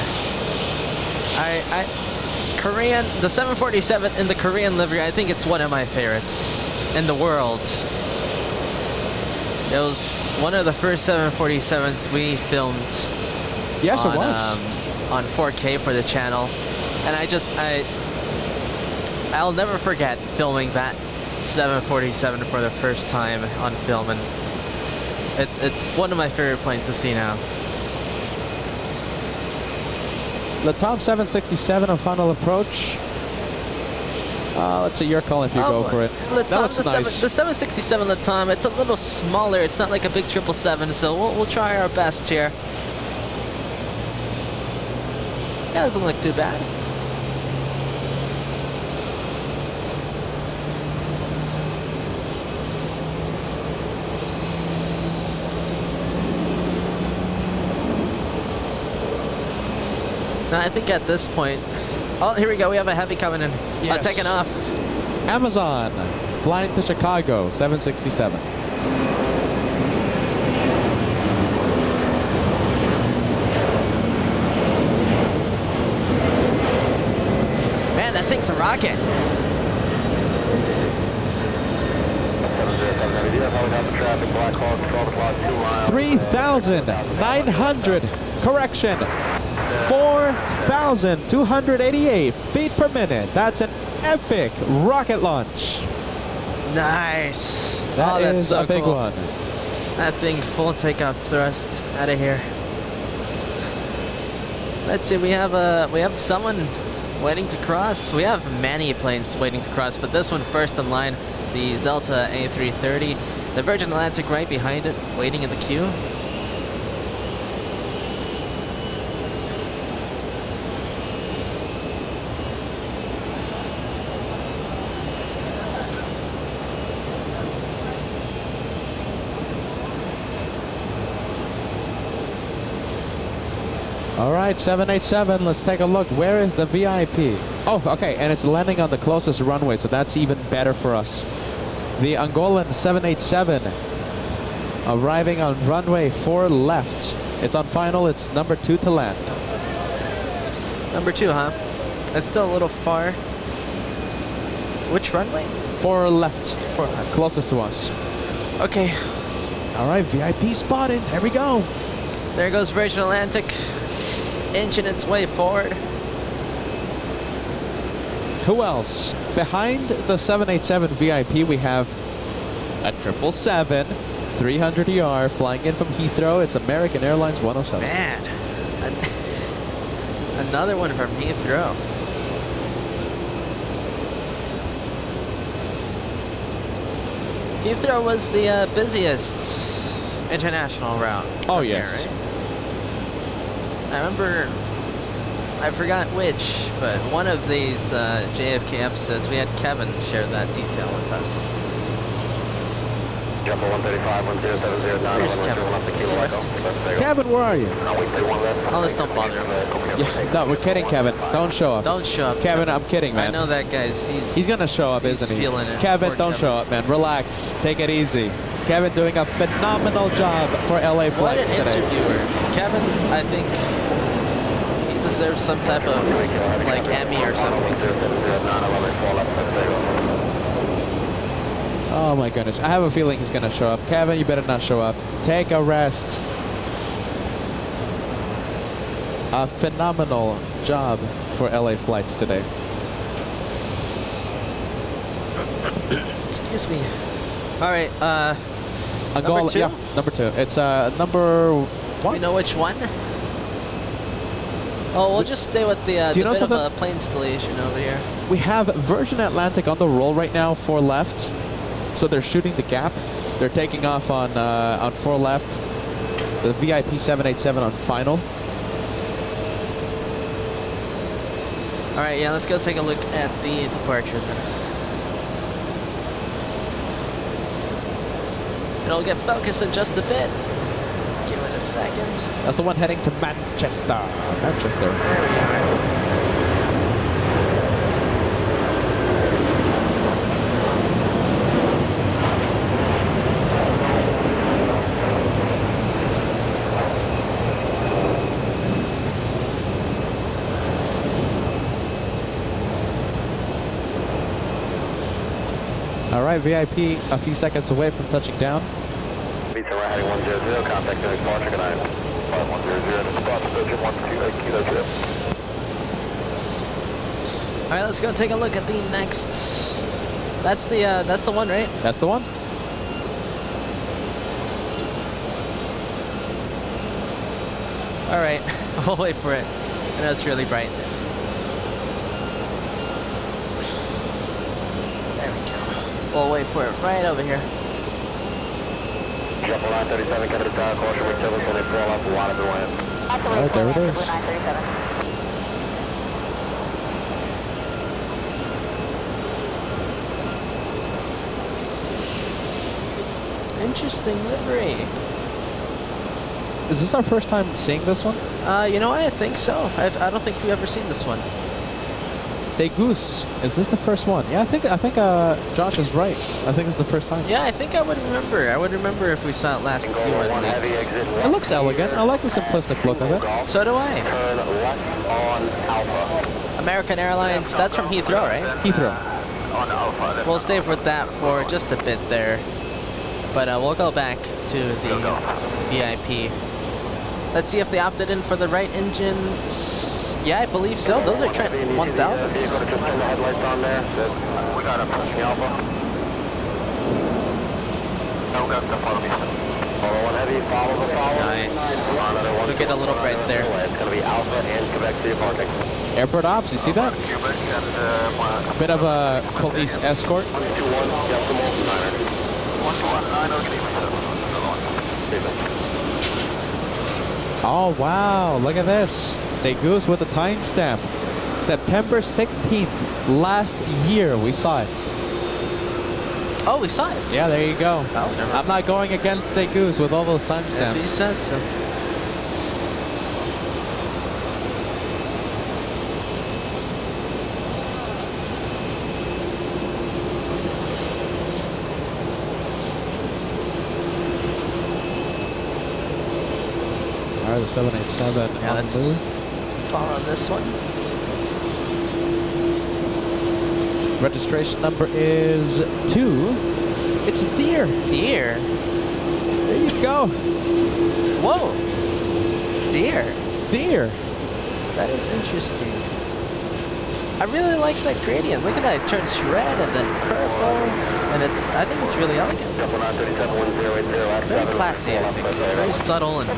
Korean, the 747 in the Korean livery, I think it's one of my favorites in the world. It was one of the first 747s we filmed. Yes, on, it was. On 4K for the channel. And I'll never forget filming that 747 for the first time on film. And it's one of my favorite planes to see now. The Tom 767 on final approach. Let's see your call if you go for it. That looks nice. The 767 Latam, it's a little smaller. It's not like a big 777, so we'll try our best here. Yeah, doesn't look too bad. Now, I think at this point, oh, here we go. We have a heavy coming in. Yes. Taking off. Amazon, flying to Chicago, 767. Man, that thing's a rocket. 3,900, correction, 4,288 feet per minute. That's an epic rocket launch. Nice. That that's is so a big cool. one. That thing, full takeoff thrust out of here. Let's see, we have someone waiting to cross. We have many planes waiting to cross, but this one first in line, the Delta A330. The Virgin Atlantic right behind it, waiting in the queue. All right, 787, let's take a look. Where is the VIP? Oh, okay, and it's landing on the closest runway, so that's even better for us. The Angolan 787 arriving on runway 4 left. It's on final, it's number 2 to land. Number 2, huh? It's still a little far. Which runway? 4 left. 4 left. Closest to us. Okay. All right, VIP spotted. Here we go. There goes Virgin Atlantic, inching its way forward. Who else? Behind the 787 VIP, we have a 777, 300 ER flying in from Heathrow. It's American Airlines 107. Man, another one from Heathrow. Heathrow was the busiest international route. Oh, from yes. here, right? I remember, I forgot which, but one of these JFK episodes, we had Kevin share that detail with us. Jumbo 135, 10709, Where's Kevin? Is he resting? Kevin, where are you? Oh, let's don't bother him. Yeah, no, we're kidding, Kevin. Don't show up. Don't show up. Kevin, I'm kidding, man. I know that guy's. He's gonna show up, he's isn't he? feeling it. Kevin, Poor don't Kevin. show up, man. Relax. Take it easy. Kevin doing a phenomenal job for LA What flights an today. interviewer. Kevin, I think he deserves some type of like Emmy or something. Oh my goodness. I have a feeling he's gonna show up. Kevin, you better not show up. Take a rest. A phenomenal job for LA flights today. Excuse me. All right, Angola, number 2? yeah, number 2. It's number 1. We know which one? Oh, we'll just stay with the, Do you know bit something? of a plane installation over here. We have Virgin Atlantic on the roll right now, 4 left. So they're shooting the gap. They're taking off on 4 left. The VIP 787 on final. All right, yeah, let's go take a look at the departure then. It'll get focused in just a bit. Give it a second. That's the one heading to Manchester. Manchester. There we are. All right, VIP a few seconds away from touching down. Beats around heading 100, contact the departure, good night. 5100, departure, Belgium 128 Kilo Jet. All right, let's go take a look at the next. That's the one, right? That's the one. All right, we'll wait for it. I know it's really bright. There we go. We'll wait for it right over here. Jumbo 937, get to the tower, caution, with tables when they fall off, a lot of the wind. All right, there it is. Interesting livery. Is this our first time seeing this one? You know, I think so. I don't think we've ever seen this one. Hey Goose, is this the first one? Yeah, I think Josh is right. I think it's the first time. Yeah, I think I would remember. I would remember if we saw it last year. It looks elegant. I like the simplistic look of it. So do I. Turn left on Alpha. American Airlines, that's from Heathrow, right? Heathrow. On Alpha. We'll stay with that for just a bit there. But we'll go back to the VIP. Let's see if they opted in for the right engines. Yeah, I believe so. Those are Trent 1000s. Vehicle to just turn the headlights on there. We got a pushing Alpha. No guns to follow me. Follow one heavy, follow the follow. Nice. Look at a little right there. It's going to be Alpha and Quebec City parking. Airport ops, you see that? A bit of a police escort. 121, decimal 9. 121, Oh, wow. Look at this. They goose with the timestamp. September 16th. Last year, we saw it. Oh, we saw it. Yeah, there you go. Oh, never. I'm not going against Stay Goose with all those timestamps. If he says so. Alright, the 787 Yeah, on let's the move. follow this one. Registration number is 2. It's deer. Deer. There you go. Whoa. Deer. Deer. That is interesting. I really like that gradient. Look at that. It turns red and then purple. And I think it's really elegant. Very classy, I think. Very subtle and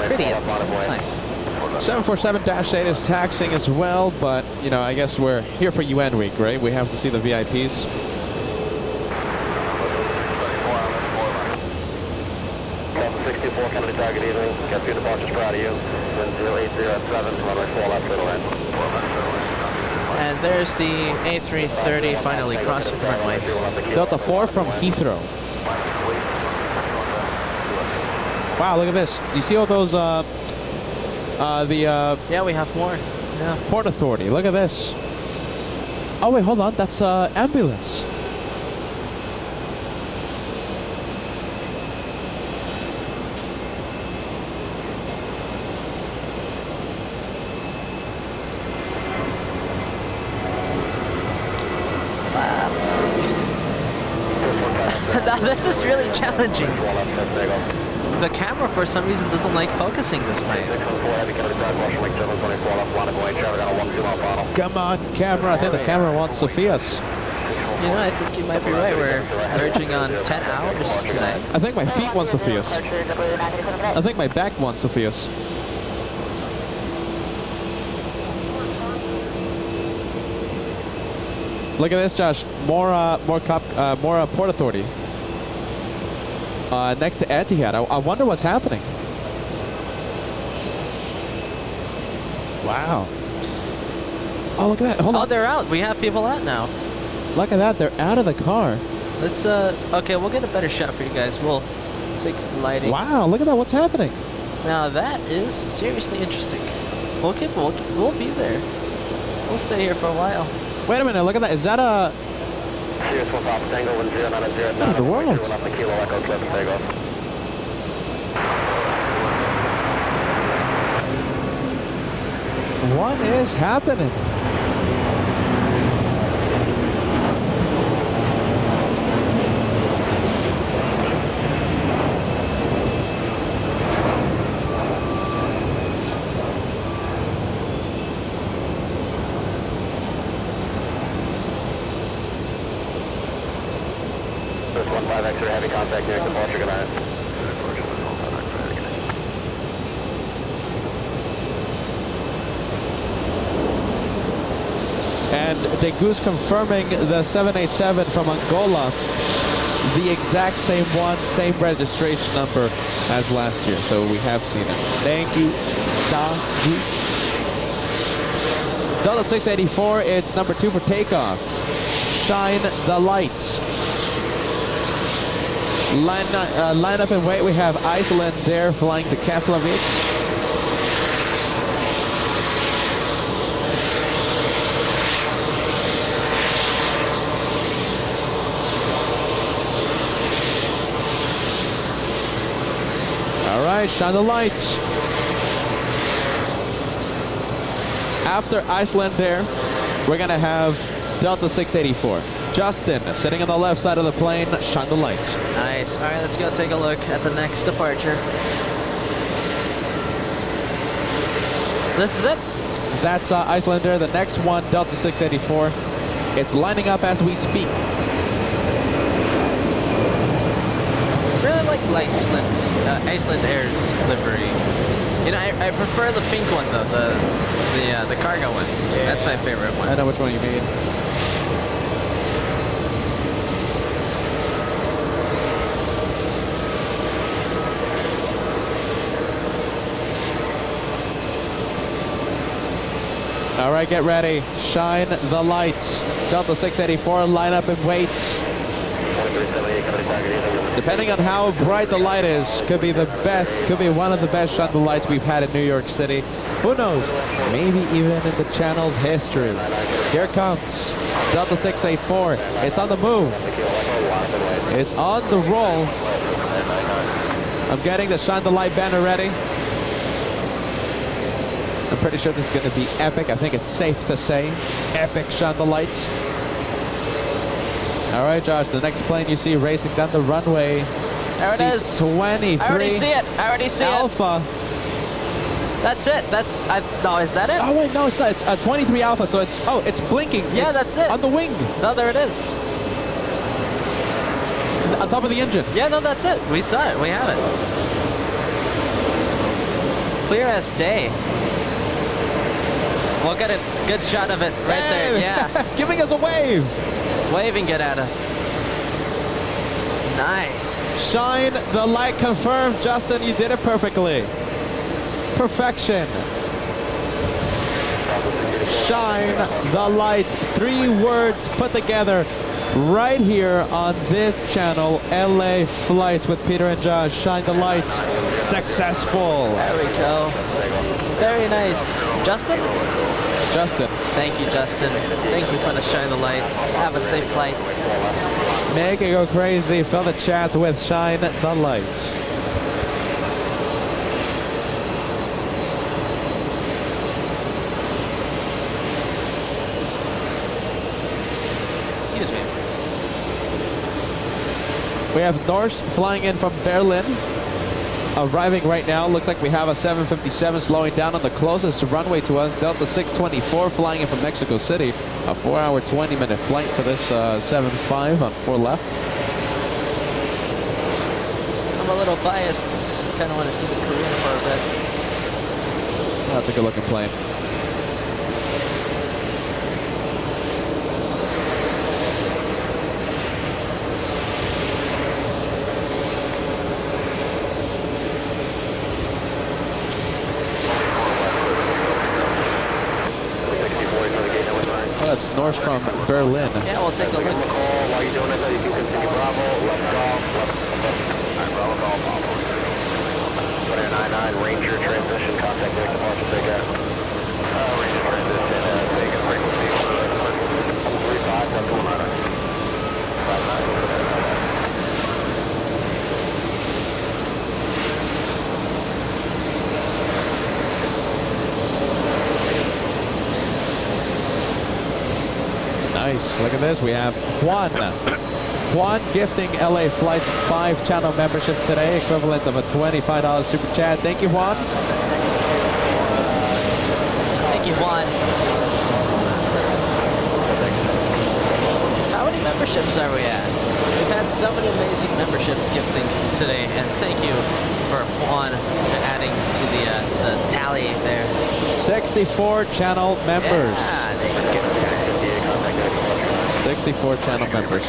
pretty at the same time. 747-8 is taxing as well, but, you know, I guess we're here for UN week, right? We have to see the VIPs. Kennedy target evening. Get through departures prior to you. Wind 0807, runway 4 left, middle end. And there's the A330 finally crossing the runway. Delta 4 from Heathrow. Wow, look at this. Do you see all those, yeah, we have more. Yeah. Port Authority. Look at this. Oh, wait, hold on. That's ambulance. Now this is really challenging. The camera for some reason doesn't like focusing this night. Come on, camera. I think the camera wants to see us. You know, I think you might be right. We're verging on 10 hours tonight. I think my feet want to see us. I think my back wants to see us. Look at this, Josh. More Port Authority. Next to Etihad. I wonder what's happening. Wow. Oh, look at that. Hold on. Oh, they're out. We have people out now. Look at that. They're out of the car. Let's, okay, we'll get a better shot for you guys. We'll fix the lighting. Wow, look at that. What's happening? Now, that is seriously interesting. We'll be there. We'll stay here for a while. Wait a minute. Look at that. Is that a... What in the world? What is happening? First 15 X-ray, heavy contact near departure, good night. And the Goose confirming the 787 from Angola, the exact same one, same registration number as last year. So we have seen it. Thank you, Da Goose. Delta 684, it's number 2 for takeoff. Shine the light. Line up and wait. We have Iceland there flying to Keflavik. All right, shine the light. After Iceland there, we're gonna have Delta 684. Justin, sitting on the left side of the plane, shine the light. Nice. All right, let's go take a look at the next departure. This is it? That's Icelander. The next one, Delta 684. It's lining up as we speak. Really like Iceland Air's livery. You know, I prefer the pink one though, the cargo one. Yeah. That's my favorite one. I know which one you mean. All right, get ready. Shine the light. Delta 684, line up and wait. Depending on how bright the light is, could be the best, could be one of the best shine the lights we've had in New York City. Who knows? Maybe even in the channel's history. Here it comes. Delta 684. It's on the move. It's on the roll. I'm getting the shine the light banner ready. I'm pretty sure this is going to be epic. I think it's safe to say. Epic shine the lights. All right, Josh, the next plane you see racing down the runway. There it is. 23. I already see it. I already see Alpha. it. That's it. No, is that it? Oh, wait, no, it's not. It's 23 Alpha, so it's blinking. Yeah, it's that's it. on the wing. No, there it is. On top of the engine. Yeah, no, that's it. We saw it. We have it. Clear as day. We'll get a good shot of it right there. Yeah. Giving us a wave. Waving it at us. Nice. Shine the light confirmed. Justin, you did it perfectly. Perfection. Shine the light. 3 words put together right here on this channel. LA Flights with Peter and Josh. Shine the light. Successful. There we go. Very nice. Justin? Justin. Thank you, Justin. Thank you for the shine the light. Have a safe flight. Make it go crazy. Fill the chat with shine the light. Excuse me. We have Norse flying in from Berlin. Arriving right now. Looks like we have a 757 slowing down on the closest runway to us. Delta 624 flying in from Mexico City. A 4-hour, 20-minute flight for this 75 on 4 left. I'm a little biased. Kind of want to see the Korean for a bit. That's a good looking plane. That's Norse from Berlin. Yeah, we'll take a look. While you're doing it, you can continue Bravo, left golf, Alright, Bravo golf, Bravo. 199, Ranger transition, contact direct departure, take out. Ranger transition, taking frequency, 35, 129. 59. Nice. Look at this. We have Juan. Juan gifting LA Flights 5 channel memberships today, equivalent of a $25 super chat. Thank you, Juan. Thank you, Juan. How many memberships are we at? We've had so many amazing membership gifting today, and thank you for Juan adding to the tally there. 64 channel members. Yeah, thank you, guys. 64 channel members.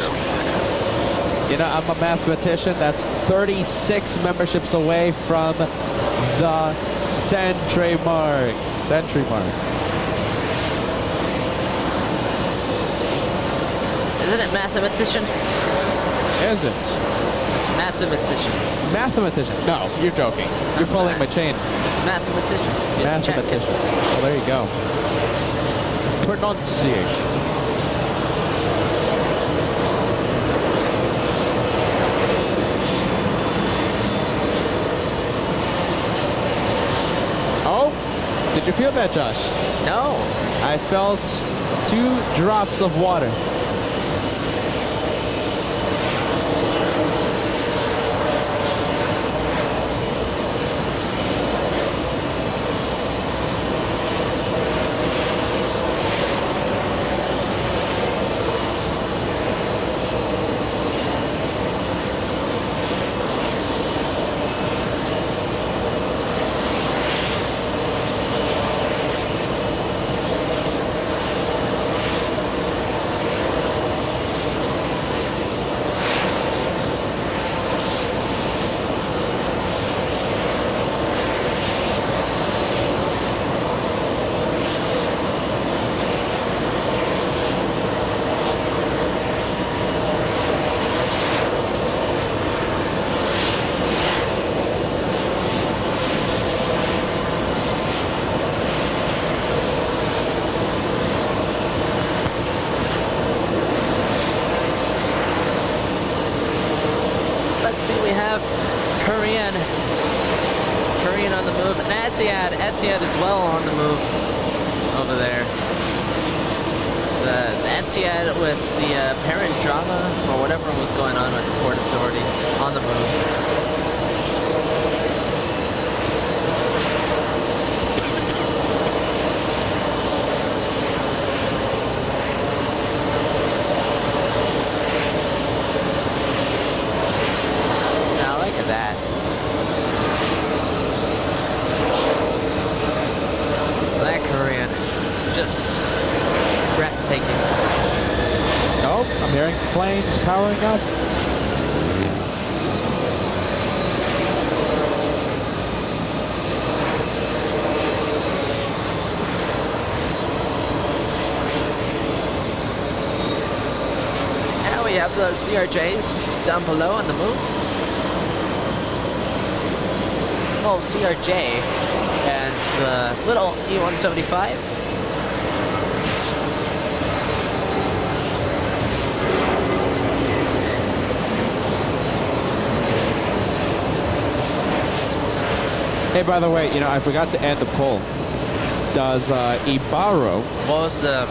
You know, I'm a mathematician. That's 36 memberships away from the century mark. Century mark. Isn't it mathematician? Is it? It's mathematician. Mathematician? No, you're joking. You're pulling my chain. It's mathematician. Mathematician. Oh, there you go. Pronunciation. Oh, did you feel that, Josh? No. I felt 2 drops of water. see we have Korean on the move, and Etihad as well on the move over there. The Etihad with the apparent drama or whatever was going on with the Port Authority on the move. Now look at that. That Korean, just breathtaking. Oh, I'm hearing planes powering up. Now we have the CRJs down below on the move. Oh, CRJ and the little E-175. Hey, by the way, you know, I forgot to add the poll. Does Ibaro... What was the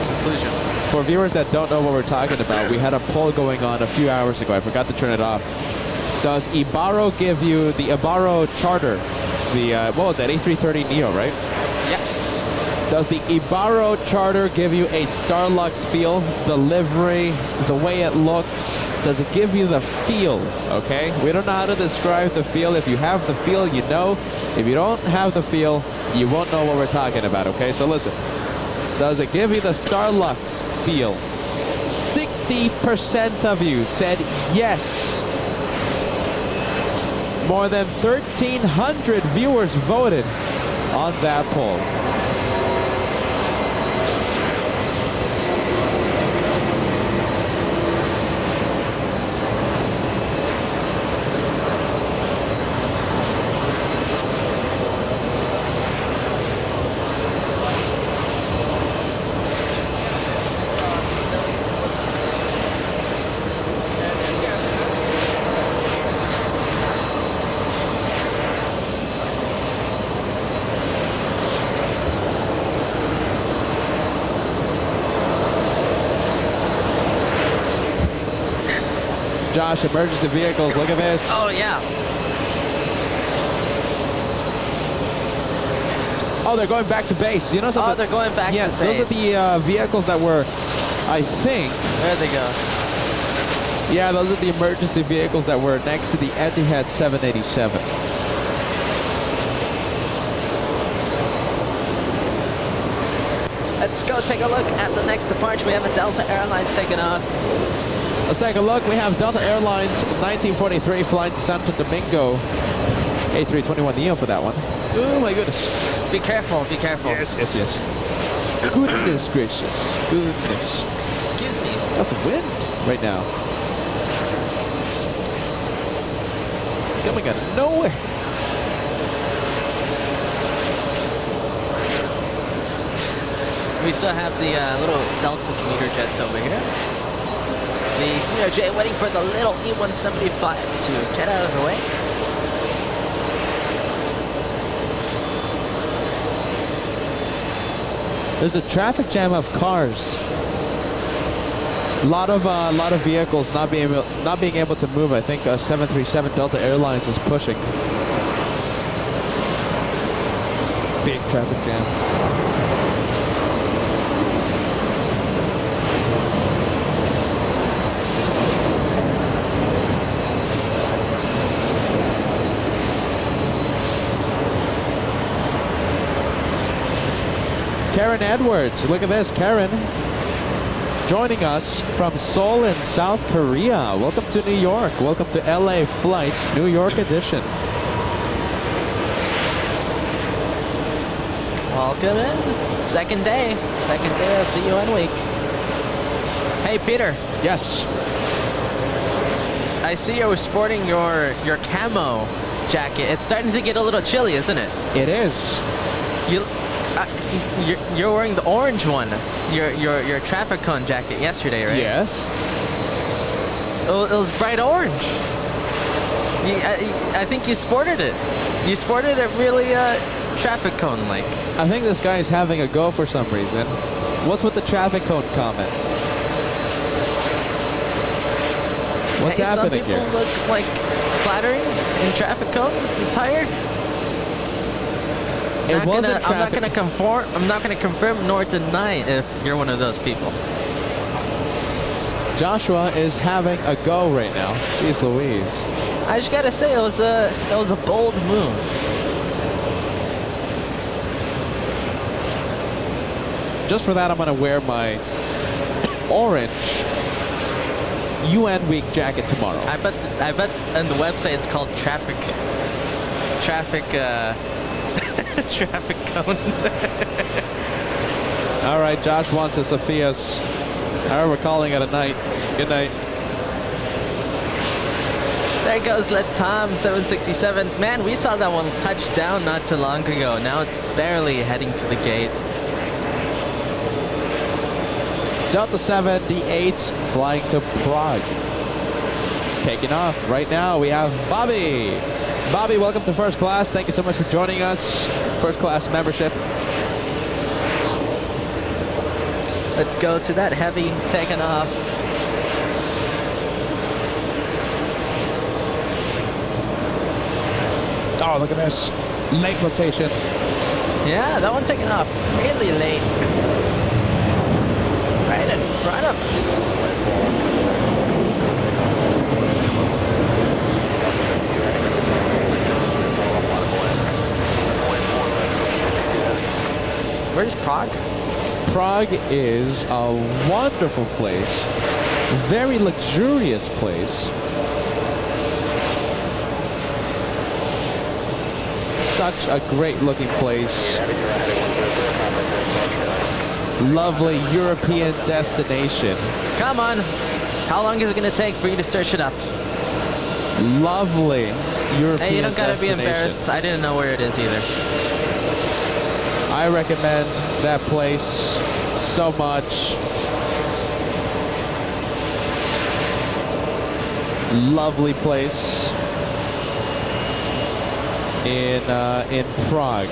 conclusion? For viewers that don't know what we're talking about, we had a poll going on a few hours ago. I forgot to turn it off. Does Ibaro give you the Ibaro charter? The, what was that, A330neo, right? Yes. Does the Ibaro charter give you a Starlux feel? The livery, the way it looks? Does it give you the feel, okay? We don't know how to describe the feel. If you have the feel, you know. If you don't have the feel, you won't know what we're talking about, okay? So listen. Does it give you the Starlux feel? 60% of you said yes. More than 1,300 viewers voted on that poll. Josh, emergency vehicles, look at this. Oh, yeah. Oh, they're going back to base. You know something? Oh, they're going back to base. Those are the vehicles that were, I think... There they go. Yeah, those are the emergency vehicles that were next to the Etihad 787. Let's go take a look at the next departure. We have a Delta Airlines taking off. Let's take a look. We have Delta Airlines 1943 flying to Santo Domingo. A321neo for that one. Oh my goodness. Be careful, be careful. Yes, yes, yes. Goodness gracious. Goodness. Excuse me. That's the wind right now. Coming out of nowhere. We still have the little Delta commuter jets over here. The CRJ waiting for the little E-175 to get out of the way. There's a traffic jam of cars. A lot of vehicles not being able to move. I think 737 Delta Airlines is pushing. Big traffic jam. Karen Edwards, look at this, Karen, joining us from Seoul in South Korea. Welcome to New York. Welcome to LA Flights, New York edition. Welcome in. Second day of the UN week. Hey, Peter. Yes. I see you're sporting your camo jacket. It's starting to get a little chilly, isn't it? It is. You're wearing the orange one. Your traffic cone jacket yesterday, right? Yes. It was bright orange. I think you sported it. You sported it really traffic cone-like. I think this guy is having a go for some reason. What's with the traffic cone comment? What's happening here? Some people look like flattering in traffic cone attire. I'm not gonna conform. I'm not gonna confirm nor deny if you're one of those people. Joshua is having a go right now. Jeez Louise. I just gotta say, it was a bold move. Just for that, I'm gonna wear my orange UN Week jacket tomorrow. I bet on the website it's called traffic traffic cone. All right, Josh wants a Sophia's. All right, we're calling it a night. Good night. There goes Let Tom 767. Man, we saw that one touch down not too long ago. Now it's barely heading to the gate. Delta 78 flying to Prague. Taking off right now. We have Bobby. Bobby, welcome to first class. Thank you so much for joining us. First class membership. Let's go to that heavy taking off. Oh, look at this. Late rotation. Yeah, that one taking off really late. Right in front of us. Where's Prague? Prague is a wonderful place. Very luxurious place. Such a great looking place. Lovely European destination. Come on. How long is it going to take for you to search it up? Lovely European Hey, you don't got to be destination. embarrassed. I didn't know where it is either. I recommend that place so much. Lovely place in Prague.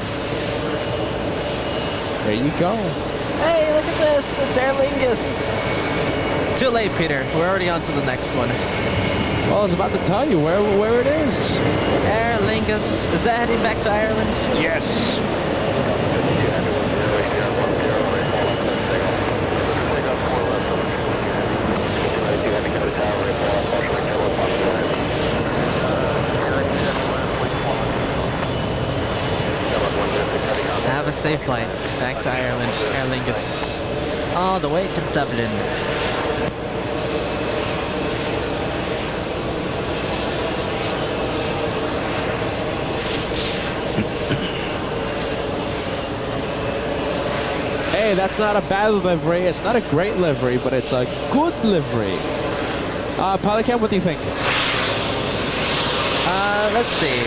There you go. Hey, look at this. It's Aer Lingus. Too late, Peter. We're already on to the next one. Well, I was about to tell you where it is. Aer Lingus. Is that heading back to Ireland? Yes. Have a safe flight back to Ireland, Aer Lingus, all the way to Dublin. Hey, that's not a bad livery. It's not a great livery, but it's a good livery. Pilot Cam, what do you think? Let's see.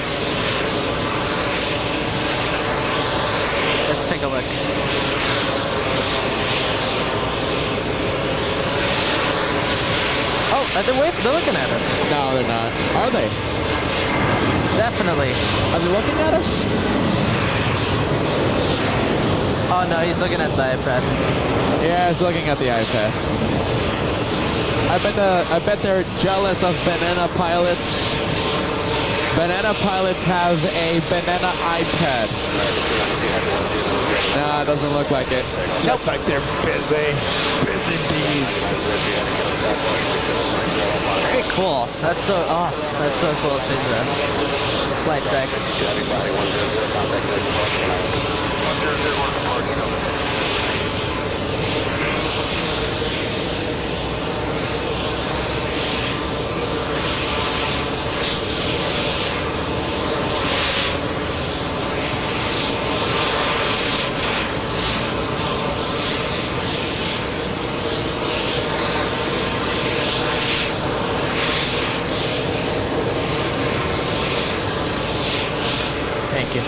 Let's take a look. Oh, they're looking at us. No, they're not. Are they? Definitely. Are they looking at us? Oh no, he's looking at the iPad. Yeah, he's looking at the iPad. I bet they're jealous of banana pilots. Banana pilots have a banana iPad. Nah, it doesn't look like it. Looks like they're busy. Busy bees. Very cool. That's so cool seeing the flight deck. Thank you.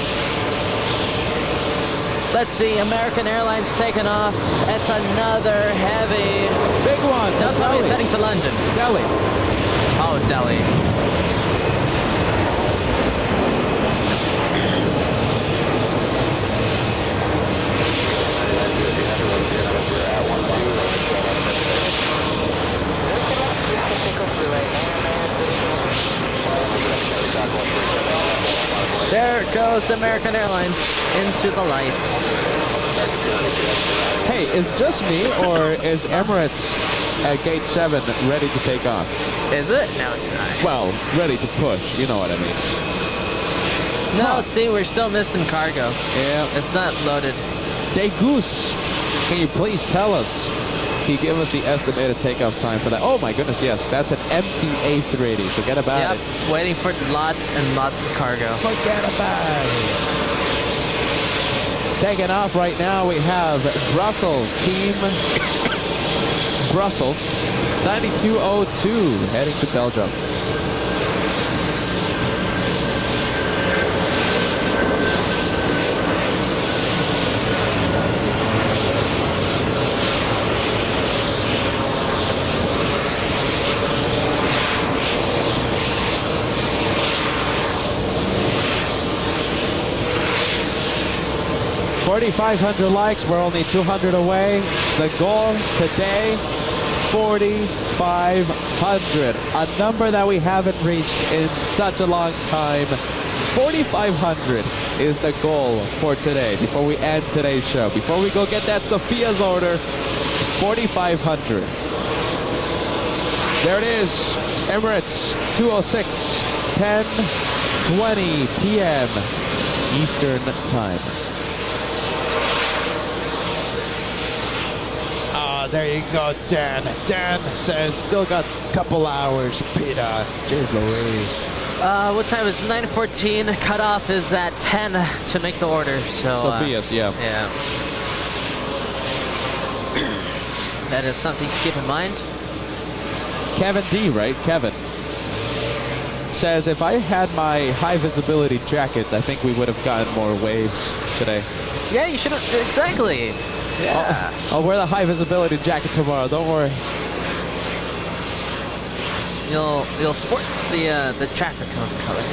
Let's see, American Airlines taking off. It's another heavy. Big one. Don't tell me it's heading to London. Delhi. Oh, Delhi. There goes the American Airlines into the lights. Hey, is just me, or is Emirates at gate 7 ready to take off? Is it? No, it's not. Well, ready to push, you know what I mean. No, see, we're still missing cargo. Yeah. It's not loaded. Day Goose, can you please tell us? Can you give us the estimated takeoff time for that? Oh my goodness, yes. That's an empty A380. Forget about it. Waiting for lots and lots of cargo. Forget about it. Taking off right now, we have Brussels, team Brussels, 9202, heading to Belgium. $4,500 likes. We're only 200 away. The goal today, 4,500. A number that we haven't reached in such a long time. 4,500 is the goal for today. Before we end today's show, before we go get that Sophia's order, 4,500. There it is. Emirates 206, 10:20 p.m. Eastern Time. There you go, Dan. Dan says still got a couple hours. Peter, jeez Louise. What time is it? 9:14. Cutoff is at 10 to make the order. So Sophia's, yeah. Yeah. That is something to keep in mind. Kevin D, right? Kevin says if I had my high visibility jackets, I think we would have gotten more waves today. Yeah, you should have. Exactly. Yeah. I'll wear the high visibility jacket tomorrow. Don't worry. You'll sport the traffic cone color.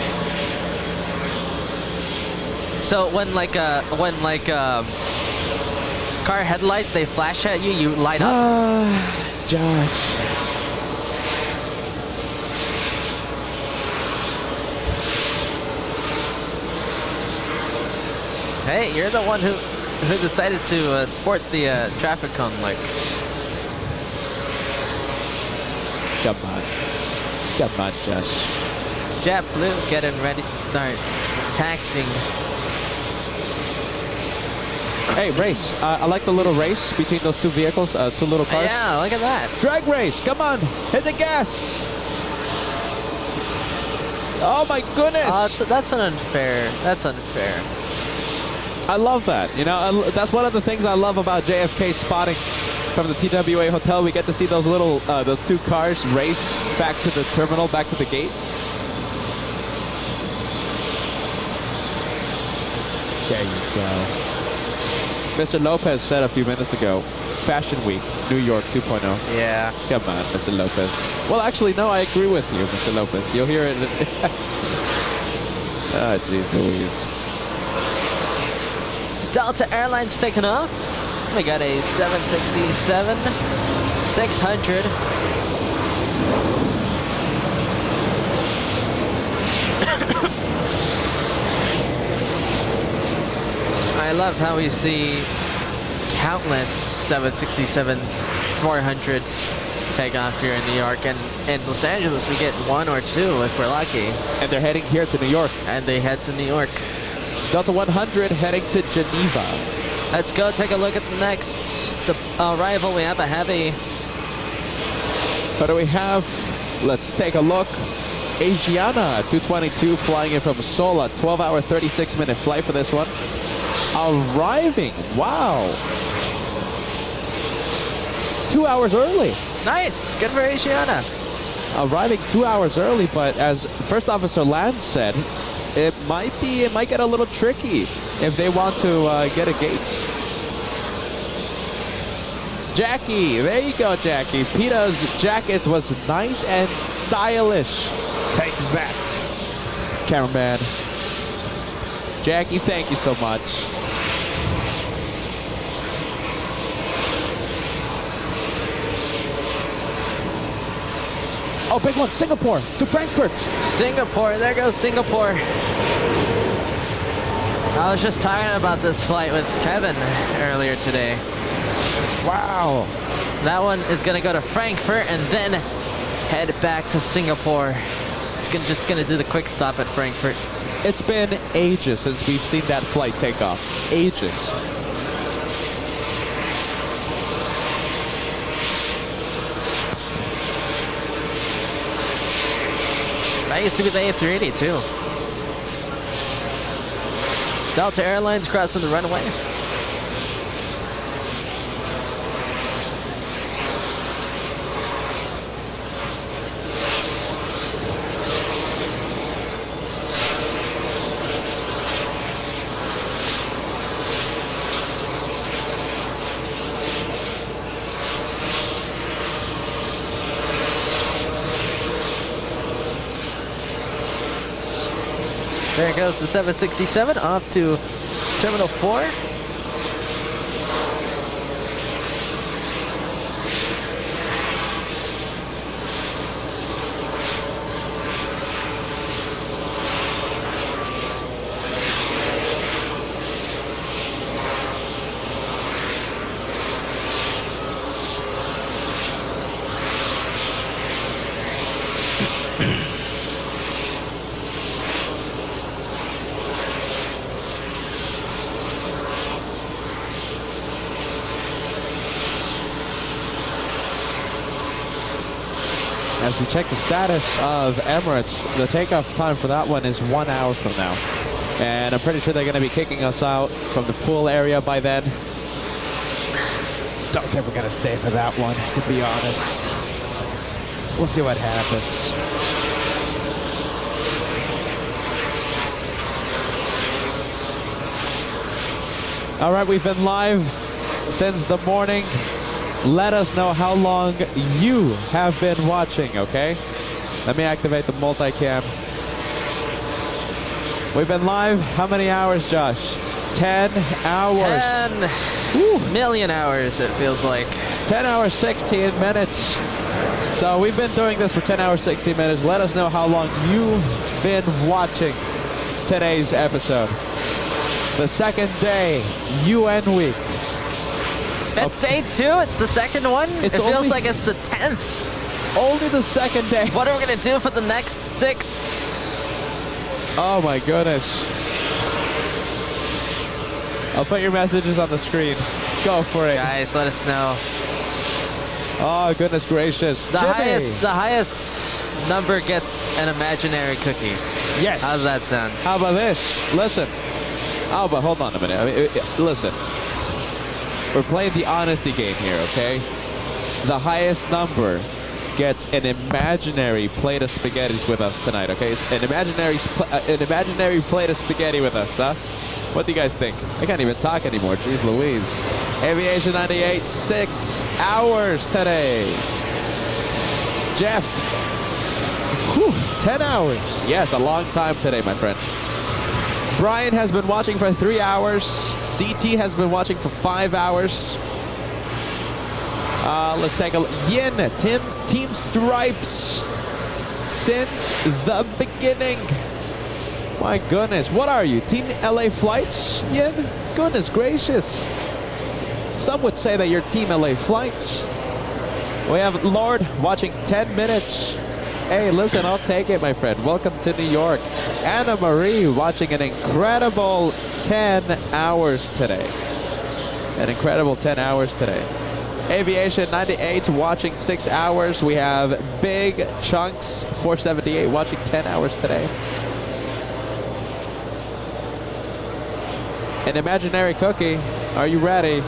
So when car headlights they flash at you, you light up. Josh. Hey, you're the one who decided to sport the traffic cone like. Come on. Come on, Josh. JetBlue getting ready to start taxiing. Hey, race. I like the little race between those two vehicles, two little cars. Yeah, look at that. Drag race. Come on. Hit the gas. Oh, my goodness. That's unfair. That's unfair. I love that. You know, that's one of the things I love about JFK spotting from the TWA Hotel. We get to see those little, those two cars race back to the terminal, back to the gate. There you go. Mr. Lopez said a few minutes ago, Fashion Week, New York 2.0. Yeah. Come on, Mr. Lopez. Well, actually, no, I agree with you, Mr. Lopez. You'll hear it. Ah, jeez Louise. Delta Airlines taking off. We got a 767-600. I love how we see countless 767-400s take off here in New York, and in Los Angeles we get one or two if we're lucky. And they're heading here to New York. And they head to New York. Delta 100 heading to Geneva. Let's go take a look at the next arrival. We have a heavy. What do we have? Let's take a look. Asiana 222 flying in from Sola. 12-hour, 36-minute flight for this one. Arriving. Wow. 2 hours early. Nice. Good for Asiana. Arriving 2 hours early, but as First Officer Land said, it might get a little tricky if they want to get a gate. Jackie, there you go, Jackie. Peter's jacket was nice and stylish. Take that, cameraman. Jackie, thank you so much. Oh, big one, Singapore to Frankfurt. Singapore, there goes Singapore. I was just talking about this flight with Kevin earlier today. Wow. That one is gonna go to Frankfurt and then head back to Singapore. It's just gonna do the quick stop at Frankfurt. It's been ages since we've seen that flight take off. Ages. That used to be the A380 too. Delta Airlines crossing the runway. There goes the 767 off to Terminal 4. As we check the status of Emirates, the takeoff time for that one is 1 hour from now. And I'm pretty sure they're going to be kicking us out from the pool area by then. Don't think we're going to stay for that one, to be honest. We'll see what happens. All right, we've been live since the morning. Let us know how long you have been watching, okay? Let me activate the multicam. We've been live how many hours, Josh? 10 hours. 10 million hours, it feels like. 10 hours, 16 minutes. So we've been doing this for 10 hours, 16 minutes. Let us know how long you've been watching today's episode. The second day, UN week. It's day 2, it's the second one. It feels like it's the 10th. Only the second day. What are we gonna do for the next 6? Oh my goodness. I'll put your messages on the screen. Go for it. Guys, let us know. Oh, goodness gracious. The highest number gets an imaginary cookie. Yes. How's that sound? How about this? Listen. Oh, but hold on a minute. I mean, listen. We're playing the honesty game here, okay? The highest number gets an imaginary plate of spaghettis with us tonight, okay? It's an imaginary plate of spaghetti with us, huh? What do you guys think? I can't even talk anymore. Jeez Louise. Aviation 98, 6 hours today. Jeff. Whew, 10 hours. Yes, a long time today, my friend. Brian has been watching for 3 hours. DT has been watching for 5 hours. Let's take a look. Yin, Team Stripes. Since the beginning. My goodness. What are you? Team LA Flights? Yin? Goodness gracious. Some would say that you're Team LA Flights. We have Lord watching 10 minutes. Hey, listen, I'll take it, my friend. Welcome to New York. Anna Marie watching an incredible 10 hours today. An incredible 10 hours today. Aviation 98 watching 6 hours. We have Big Chunks 478 watching 10 hours today. An imaginary cookie. Are you ready?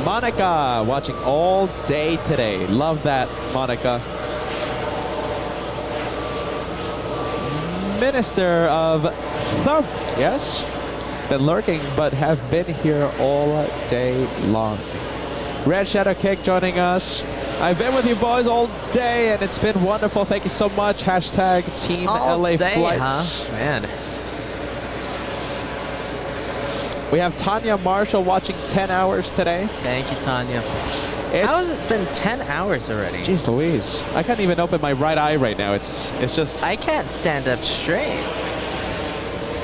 Monica watching all day today. Love that, Monica. Minister of Thump. Yes? Been lurking, but have been here all day long. Red Shadow Cake joining us. I've been with you boys all day, and it's been wonderful. Thank you so much. Hashtag Team all LA day, Flights. Huh? Man. We have Tanya Marshall watching 10 hours today. Thank you, Tanya. How has it been 10 hours already? Jeez Louise. I can't even open my right eye right now. It's just... I can't stand up straight.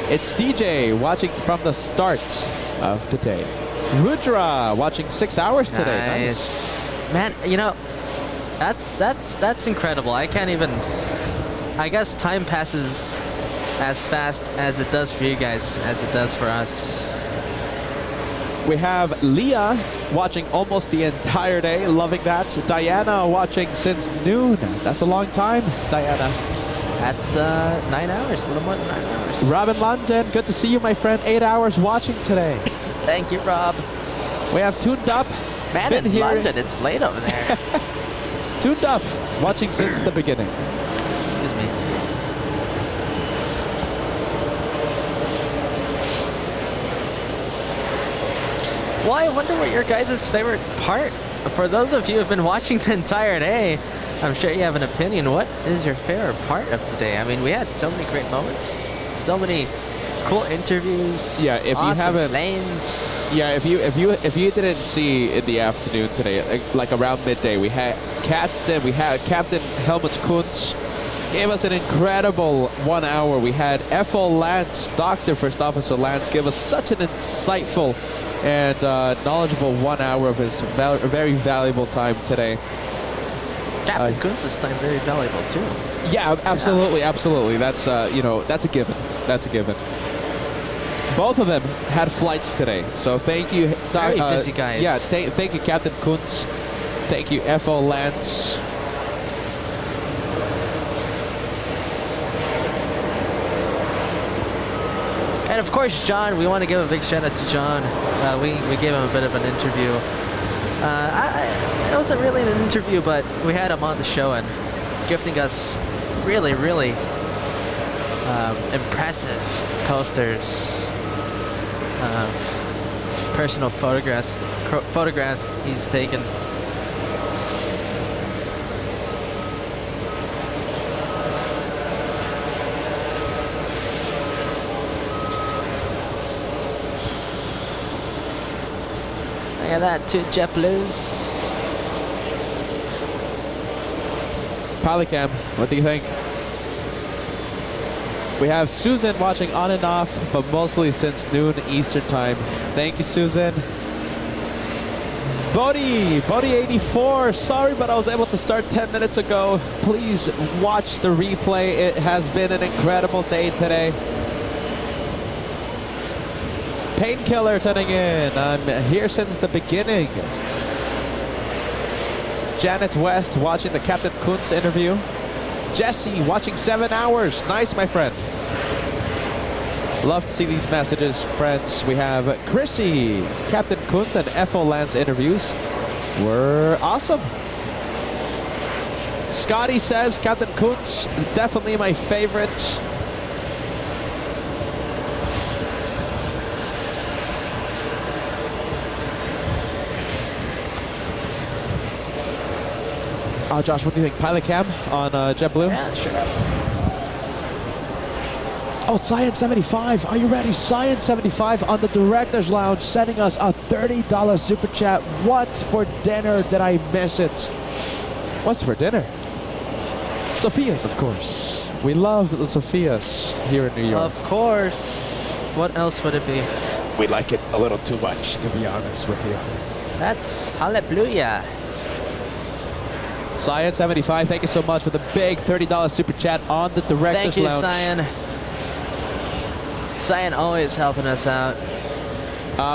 It's DJ watching from the start of the day. Rudra watching 6 hours today. Nice. Man, you know, that's incredible. I can't even... I guess time passes as fast as it does for you guys as it does for us. We have Leah watching almost the entire day, loving that. Diana watching since noon. That's a long time, Diana. That's 9 hours, a little more than 9 hours. Robin London, good to see you, my friend. 8 hours watching today. Thank you, Rob. We have Tuned Up. Man, in London, it's late over there. Tuned Up, watching since the beginning. Excuse me. Well, I wonder what your guys' favorite part. For those of you who have been watching the entire day, I'm sure you have an opinion. What is your favorite part of today? I mean, we had so many great moments, so many cool interviews. Yeah, if awesome you haven't, planes. Yeah, if you didn't see in the afternoon today, like around midday, we had Captain Helmut Kuntz gave us an incredible 1 hour. We had FO Lance, Dr. First Officer Lance, give us such an insightful and knowledgeable 1 hour of his very valuable time today. Captain Kuntz's time very valuable too. Yeah, absolutely, absolutely. That's you know, that's a given. That's a given. Both of them had flights today, so thank you. Very busy guys. Yeah, thank you, Captain Kuntz. Thank you, FO Lance. And of course, John, we want to give a big shout out to John. We gave him a bit of an interview. It wasn't really an interview, but we had him on the show and gifting us really, really impressive posters of personal photographs he's taken. Look at that, 2 JetBlues. Polycam, what do you think? We have Susan watching on and off, but mostly since noon Eastern time. Thank you, Susan. Bodhi 84, sorry, but I was able to start 10 minutes ago. Please watch the replay. It has been an incredible day today. Painkiller tuning in. I'm here since the beginning. Janet West watching the Captain Kuntz interview. Jesse watching 7 hours. Nice, my friend. Love to see these messages, friends. We have Chrissy. Captain Kuntz and FO Lance interviews were awesome. Scotty says Captain Kuntz, definitely my favorite. Oh, Josh, what do you think? Pilot cam on JetBlue? Yeah, sure. Oh, Cyan75, are you ready? Cyan75 on the Director's Lounge sending us a $30 super chat. What for dinner? Did I miss it? What's for dinner? Sophia's, of course. We love the Sophia's here in New York. Of course. What else would it be? We like it a little too much, to be honest with you. That's hallelujah. Cyan75, thank you so much for the big $30 super chat on the Director's Lounge. Thank you, Cyan. Cyan always helping us out.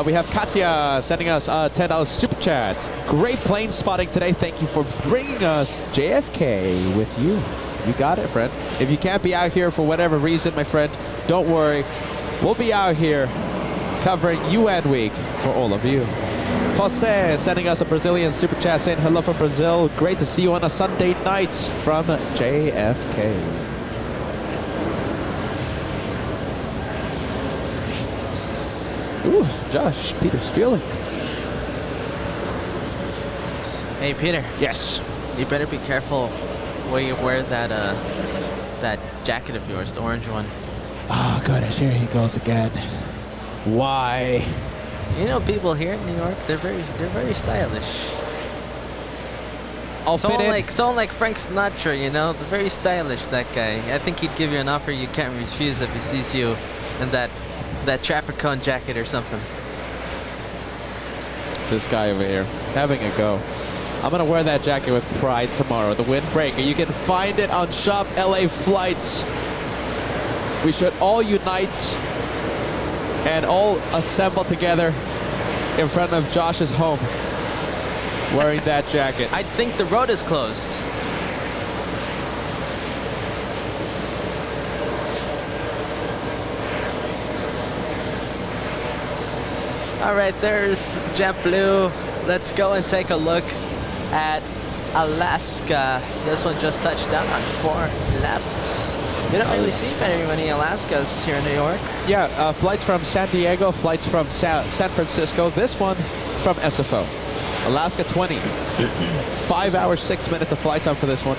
We have Katya sending us a $10 super chat. Great plane spotting today. Thank you for bringing us JFK with you. You got it, friend. If you can't be out here for whatever reason, my friend, don't worry. We'll be out here covering UN Week for all of you. Jose sending us a Brazilian super chat saying hello from Brazil. Great to see you on a Sunday night from JFK. Ooh, Josh, Peter's feeling. Hey, Peter. Yes. You better be careful where you wear that that jacket of yours, the orange one. Oh goodness, here he goes again. Why? You know, people here in New York, they're very stylish. Someone like Frank Sinatra, you know, they're very stylish. That guy. I think he'd give you an offer you can't refuse if he sees you in that traffic cone jacket or something. This guy over here having a go. I'm gonna wear that jacket with pride tomorrow. The windbreaker. You can find it on Shop LA Flights. We should all unite and all assemble together in front of Josh's home wearing that jacket. I think the road is closed. All right, there's JetBlue. Let's go and take a look at Alaska. This one just touched down on 4 left. You don't really see very many Alaskas here in New York. Yeah, flights from San Diego, flights from San Francisco. This one from SFO. Alaska 20. 5 hours, 6 minutes of flight time for this one.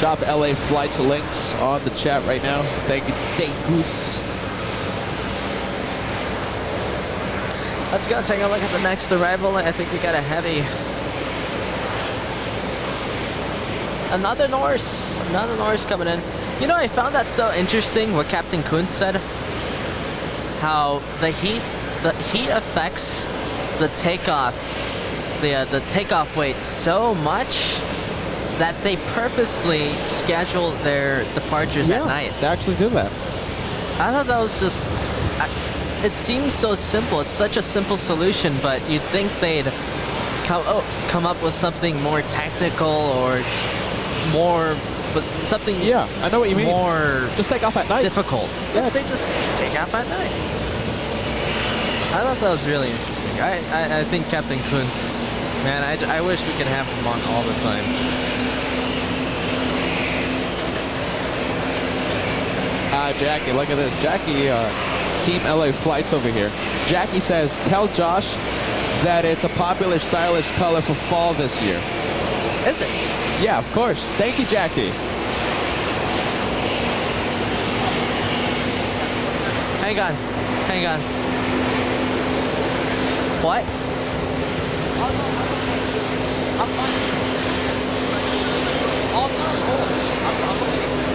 Shop LA Flights links on the chat right now. Thank you, Day Goose. Let's go take a look at the next arrival. I think we got a heavy. Another Norse coming in. You know, I found that so interesting what Captain Kuntz said. How the heat affects the takeoff, the takeoff weight so much that they purposely schedule their departures at night. They actually do that. I thought that was just. It seems so simple. It's such a simple solution, but you'd think they'd come up with something more technical or more, but something. Yeah, I know what you mean. More just take off at night. Difficult. Yeah, they just take off at night. I thought that was really interesting. I think Captain Kuntz, man, I wish we could have him on all the time. Jackie, look at this. Jackie, Team LA Flights over here. Jackie says, tell Josh that it's a popular stylish color for fall this year. Is it? Yeah, of course. Thank you, Jackie. Hang on. Hang on. What? I'm fine.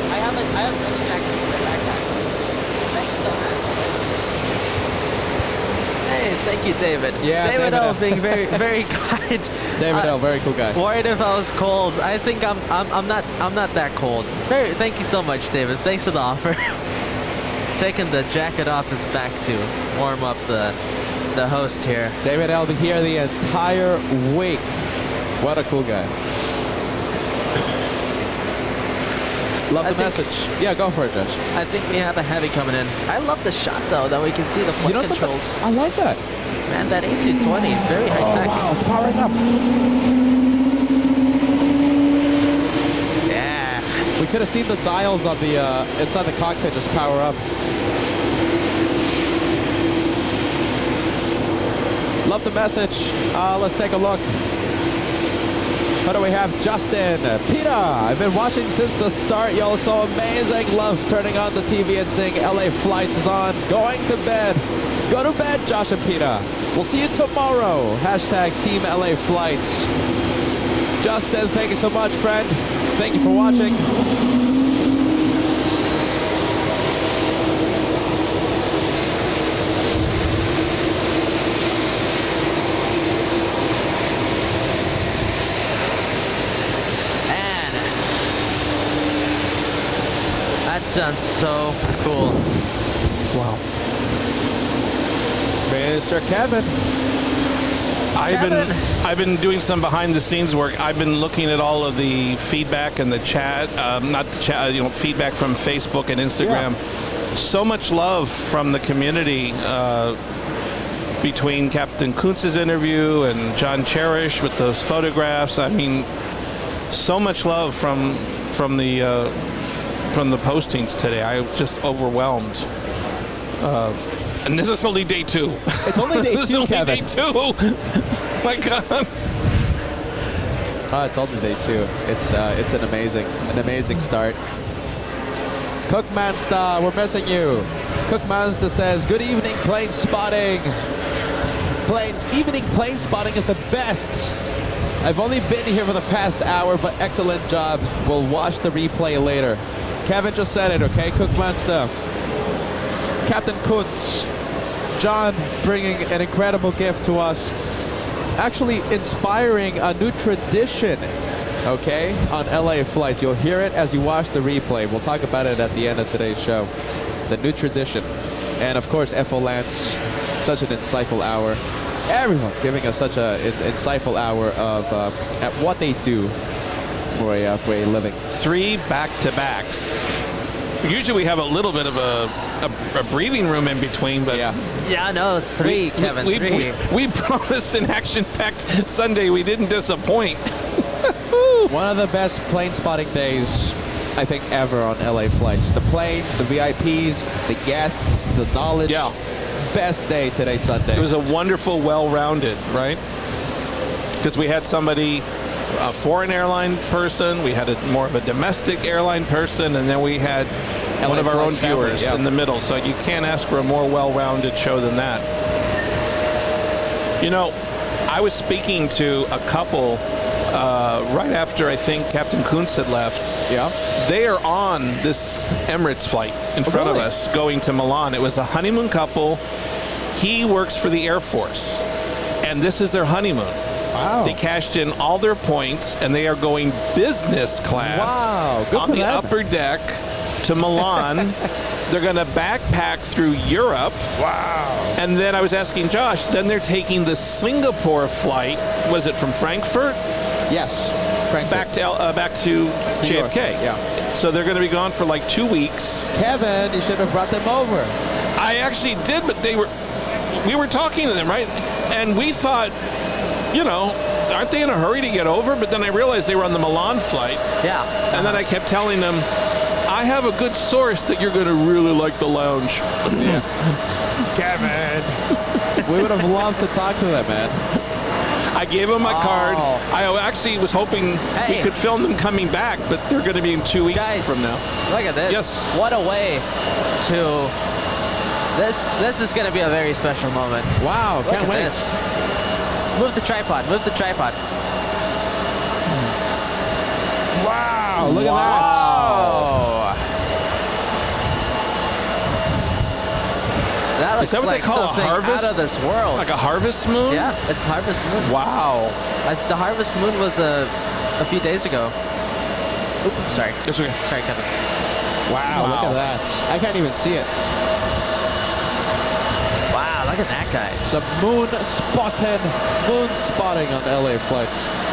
I have many jackets in my backpack. Thanks, though, man. Hey, thank you, David. Yeah, David L. being very kind. David L. Very cool guy. Worried if I was cold. I think I'm not that cold. Thank you so much, David. Thanks for the offer. Taking the jacket off his back to warm up the host here. David L. here the entire week. What a cool guy. Love the message. Yeah, go for it, Josh. I think we have a heavy coming in. I love the shot, though, that we can see the flight controls. I like that. Man, that A220, very high tech. Wow, it's powering up. Yeah. We could have seen the dials on the inside the cockpit just power up. Love the message. Let's take a look. What do we have? Justin, Peter, I've been watching since the start. Y'all so amazing. Love turning on the TV and seeing LA Flights is on. Going to bed. Go to bed, Josh and Peter. We'll see you tomorrow. Hashtag Team LA Flights. Justin, thank you so much, friend. Thank you for watching. Sounds so cool. Wow. Mr. Kevin. I've been doing some behind the scenes work. I've been looking at all of the feedback and the chat, not the chat, feedback from Facebook and Instagram. Yeah. So much love from the community between Captain Kuntz's interview and John Cherish with those photographs. I mean, so much love from the from the postings today. I was just overwhelmed. And this is only day 2. It's only day 2, This is only Kevin. day 2. My God. It's only day 2. It's an amazing start. Cookmansta, we're missing you. Cookmansta says, good evening, plane spotting. Evening plane spotting is the best. I've only been here for the past hour, but excellent job. We'll watch the replay later. Kevin just said it, okay? Cookmansta. Captain Kuntz. John bringing an incredible gift to us. Actually inspiring a new tradition, okay, on LA flights. You'll hear it as you watch the replay. We'll talk about it at the end of today's show. The new tradition. And of course, FO Lance, such an insightful hour. Everyone giving us such an insightful hour of at what they do for a living. 3 back-to-backs. Usually we have a little bit of a breathing room in between, but yeah, no, it's 3, Kevin. 3. We promised an action-packed Sunday. We didn't disappoint. One of the best plane spotting days, I think, ever on LA flights. The planes, the VIPs, the guests, the knowledge. Yeah. Best day today, Sunday. It was a wonderful, well-rounded, right? Because we had somebody, a foreign airline person, we had more of a domestic airline person, and then we had one of our own viewers in the middle. So you can't ask for a more well-rounded show than that. You know, I was speaking to a couple right after I think Captain Kuntz had left. Yeah. They are on this Emirates flight in front of us going to Milan. It was a honeymoon couple. He works for the Air Force, and this is their honeymoon. Wow. They cashed in all their points, and they are going business class on the upper deck to Milan. They're going to backpack through Europe. Wow. And then I was asking Josh, then they're taking the Singapore flight. Was it from Frankfurt? Yes. Frankfurt. Back to JFK. Yeah. So they're going to be gone for like 2 weeks. Kevin, you should have brought them over. I actually did, but we were talking to them, right? And we thought, you know, aren't they in a hurry to get over? But then I realized they were on the Milan flight. Yeah. And then I kept telling them, I have a good source that you're going to really like the lounge. Yeah. Kevin. We would have loved to talk to them, man. I gave them my card. I actually was hoping we could film them coming back, but they're going to be in 2 weeks from now. Look at this. Yes. What a way to... This is going to be a very special moment. Wow, can't wait. This. Move the tripod. Move the tripod. Wow, look at that. That looks is that what like they call a something harvest? Out of this world. Like a harvest moon? Yeah, it's harvest moon. Wow. The harvest moon was a few days ago. Oops, sorry. It's okay. Sorry, Kevin. Wow, look at that. I can't even see it. Wow, look at that, guys. The moon spotting on LA flights.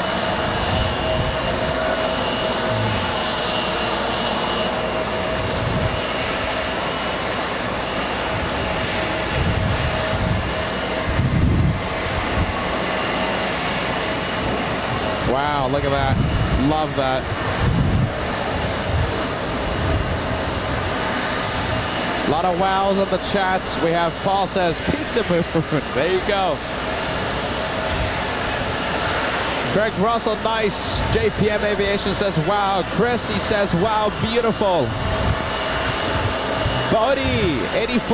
Wow, look at that. Love that. A lot of wows on the chats. We have Paul says, pizza moon. There you go. Greg Russell, nice. JPM Aviation says, wow. Chris, he says, wow, beautiful. Bodie, 84.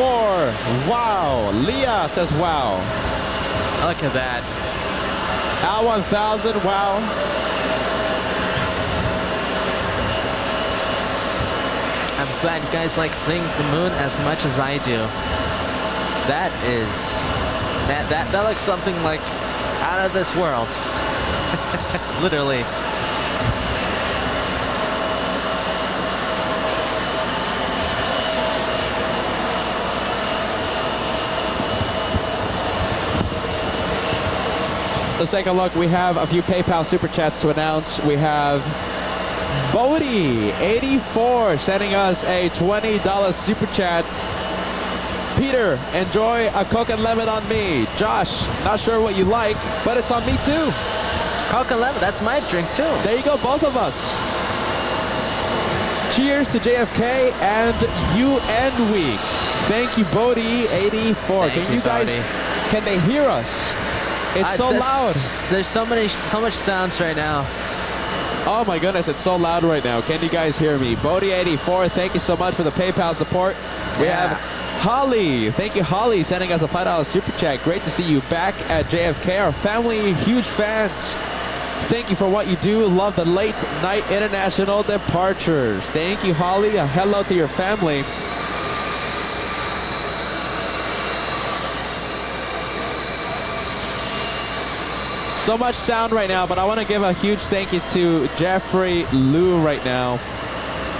Wow. Leah says, wow. Look at that. Al 1000, wow. I'm glad you guys like seeing the moon as much as I do. That looks something like out of this world. Literally. Let's take a look. We have a few PayPal Super Chats to announce. We have Bodie, 84, sending us a $20 Super Chat. Peter, enjoy a Coke and Lemon on me. Josh, not sure what you like, but it's on me too. Coke and Lemon, that's my drink too. There you go, both of us. Cheers to JFK and UN Week. Thank you, Bodie84. Can you guys, can they hear us? It's so loud. There's so much sounds right now. Oh my goodness, it's so loud right now. Can you guys hear me? Bodie84, thank you so much for the PayPal support. We have Holly. Thank you, Holly, sending us a $5 super chat. Great to see you back at JFK. Our family, huge fans. Thank you for what you do. Love the late night international departures. Thank you, Holly. A hello to your family. So much sound right now, but I want to give a huge thank you to Jeffrey Liu right now.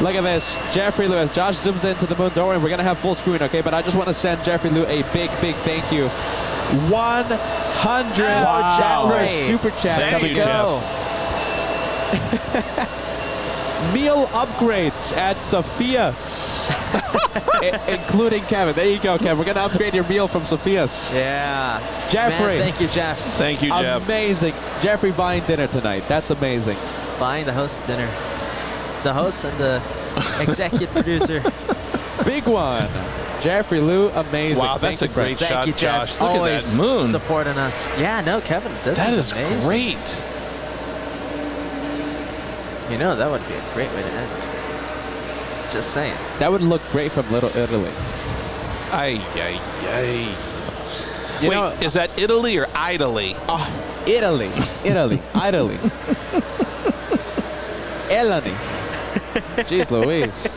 Look at this. Jeffrey Liu, as Josh zooms into the moon, don't worry, we're going to have full screen, okay? But I just want to send Jeffrey Liu a big, big thank you. 100 Jeffrey super chat. Thank you, Jeff. Meal upgrades at Sophia's. Including Kevin. There you go, Kevin. We're going to upgrade your meal from Sophia's. Yeah. Jeffrey. Man, thank you, Jeff. Thank you, Jeff. Amazing. Jeffrey buying dinner tonight. That's amazing. Buying the host dinner. The host and the executive producer. Big one. Jeffrey Liu, amazing. Wow, that's a great shot, Thank you, Jeff. Josh. Look Always at that moon. supporting us. Yeah, no, Kevin, That is amazing. great. You know, that would be a great way to end. Just saying. That would look great from Little Italy. Ay, ay, ay. You Wait, know, is that Italy or Italy? Italy. Italy. Italy. Eleni. Jeez Louise.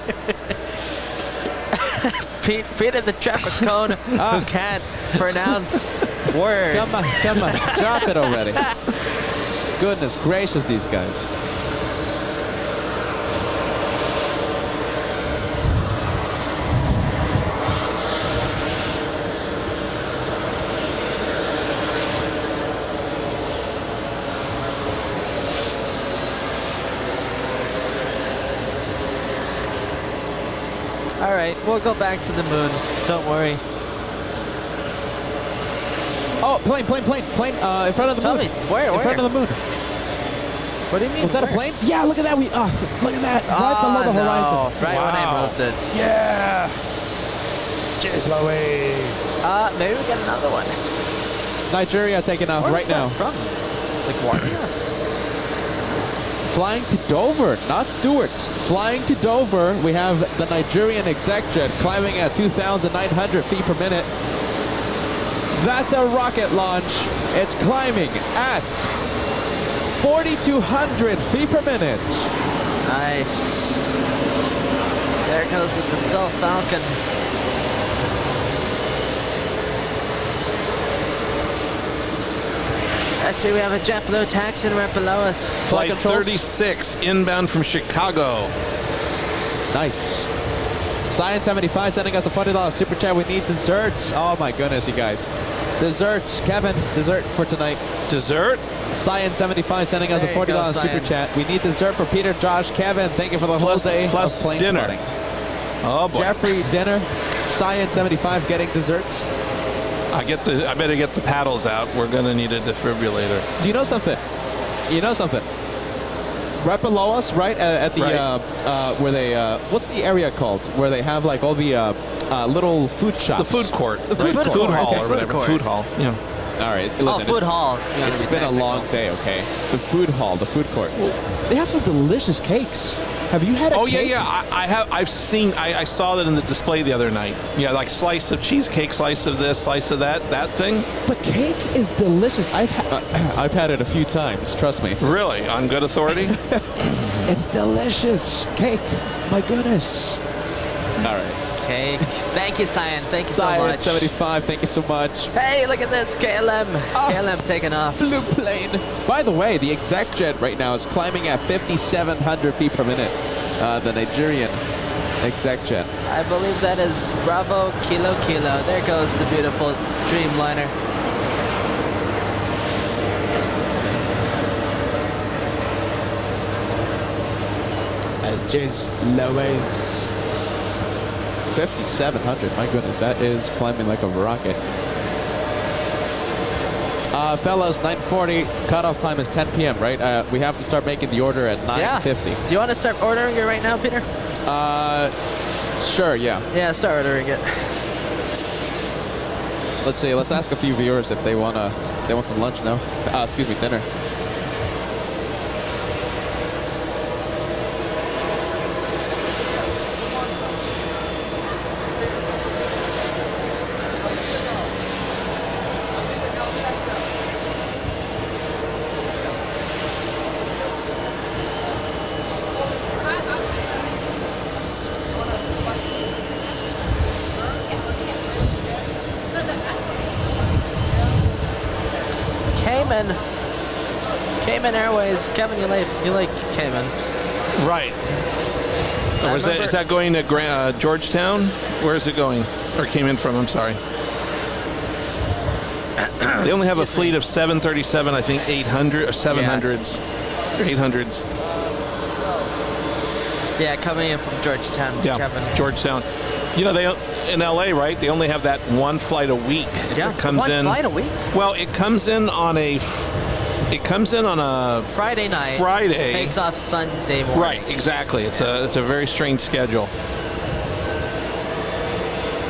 Pete at the traffic cone who can't pronounce words. Come on. Drop it already. Goodness gracious, these guys. All right, we'll go back to the moon. Don't worry. Oh, plane, in front of the Tell moon. me, where? In front of the moon. What do you mean? Was that a plane? Yeah, look at that. Look at that. Right below the horizon. Right when I moved it. Yeah. Jeez Louise. Maybe we get another one. Nigeria taking off right now. From? Like Warner? Flying to Dover, not Stewart. Flying to Dover, we have the Nigerian exec jet climbing at 2,900 feet per minute. That's a rocket launch. It's climbing at 4,200 feet per minute. Nice. There goes the Dassault Falcon. Let's see, we have a JetBlue taxiing right below us. Flight 36, inbound from Chicago. Nice. Science 75 sending us a $40 super chat. We need desserts. Oh my goodness, you guys. Desserts. Kevin, dessert for tonight. Dessert? Science 75 sending us a $40 go, super Cyan. chat. We need dessert for Peter, Josh, Kevin. Thank you for the whole day plus of plane dinner. spotting. Oh boy. Jeffrey, dinner. Science 75 getting desserts. I better get the paddles out. We're gonna need a defibrillator. Do you know something? Right below us, right at the where they what's the area called? Where they have like all the little food shops. The food court. The food court. Food hall Okay. or whatever. Food hall. Yeah. All right. Listen, food hall. It's been a long day. Okay. The food hall, the food court. They have some delicious cakes. Have you had a cake? Yeah. I have. I saw that in the display the other night. Yeah, like slice of cheesecake, slice of this, slice of that thing. The cake is delicious. I've had it a few times. Trust me. Really? On good authority? It's delicious. Cake. My goodness. All right. Cake. Thank you, Cyan. Thank you so Cyan much. 75. Thank you so much. Hey, look at this. KLM. KLM taking off. Blue plane. By the way, the exec jet right now is climbing at 5,700 feet per minute. The Nigerian exec jet. I believe that is Bravo Kilo Kilo. There goes the beautiful Dreamliner. Jeez Louise. 5,700. My goodness, that is climbing like a rocket. Fellas, 9:40, cutoff time is 10 p.m., right? We have to start making the order at 9:50. Yeah. Do you want to start ordering it right now, Peter? Sure, yeah. Yeah, start ordering it. Let's see, let's ask a few viewers if they want some lunch now. Excuse me, dinner. Cayman Airways. Kevin, you like Cayman. Right. Is that going to Georgetown? Where is it going? Or Cayman from, I'm sorry. They only have a fleet of 737, I think 800 or 700s. Or 800s. Yeah, coming in from Georgetown, yeah, Kevin. Georgetown. You know, they in LA, right? They only have that one flight a week. Yeah, it comes one in, flight a week? Well, it comes in on a Friday night. Friday. Takes off Sunday morning. Right, exactly. It's a very strange schedule.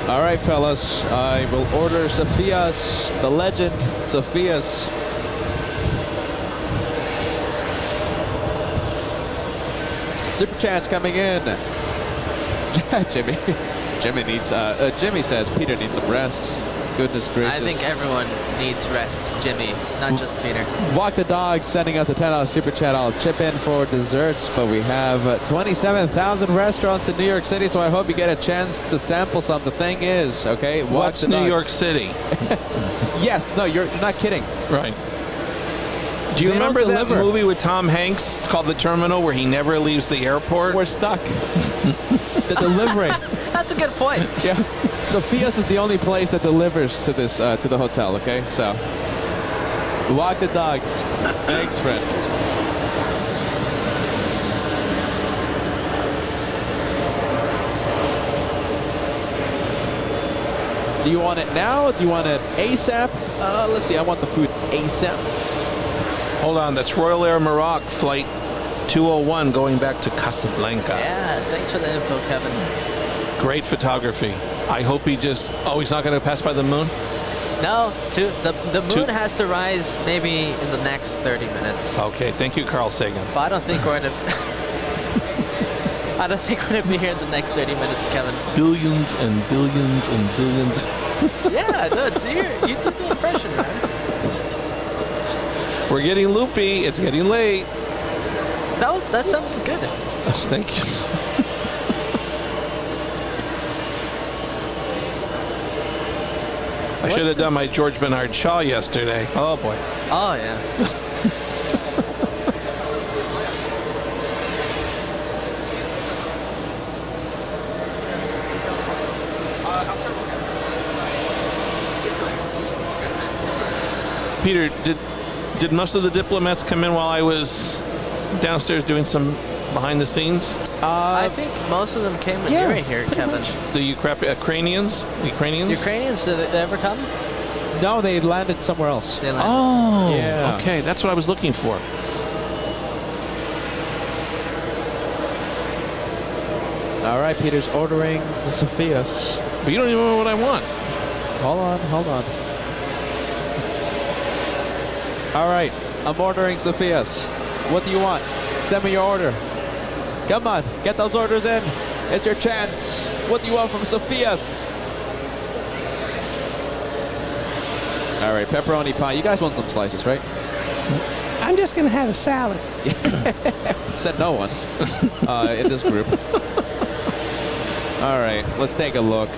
All right, fellas. I will order Sophia's, the legend, Sophia's. Super chats coming in. Jimmy needs. Jimmy says Peter needs some rest. Goodness gracious. I think everyone needs rest, Jimmy, not just Peter. Walk the Dog sending us a $10 super chat. I'll chip in for desserts, but we have 27,000 restaurants in New York City, so I hope you get a chance to sample some. The thing is, okay, what's New York City? Yes, no, you're not kidding. Right. Do you remember that movie with Tom Hanks called The Terminal, where he never leaves the airport? We're stuck. The delivery. That's a good point. Yeah. Sophia's is the only place that delivers to this to the hotel. Okay, so walk the dogs. Thanks, friend. Do you want it now? Do you want it ASAP? Let's see. I want the food ASAP. Hold on. That's Royal Air Maroc flight 201 going back to Casablanca. Yeah. Thanks for the info, Kevin. Great photography. I hope he just... Oh, he's not going to pass by the moon? No, the moon has to rise maybe in the next 30 minutes. Okay, thank you, Carl Sagan. But I don't think we're going to... I don't think we're going to be here in the next 30 minutes, Kevin. Billions and billions and billions. Yeah, no, you do the impression, man. We're getting loopy. It's getting late. That sounded good. Thank you. I should have done my George Bernard Shaw yesterday. Oh, boy. Oh, yeah. Peter, did most of the diplomats come in while I was downstairs doing some behind the scenes? I think most of them came when you were here, Kevin. The Ukrainians? Ukrainians, did they ever come? No, they landed somewhere else. They landed. Oh, yeah. Okay, that's what I was looking for. All right, Peter's ordering the Sophia's. But you don't even know what I want. Hold on. All right, I'm ordering Sophia's. What do you want? Send me your order. Come on, get those orders in. It's your chance. What do you want from Sophia's? All right, pepperoni pie. You guys want some slices, right? I'm just going to have a salad. Said no one in this group. All right, let's take a look.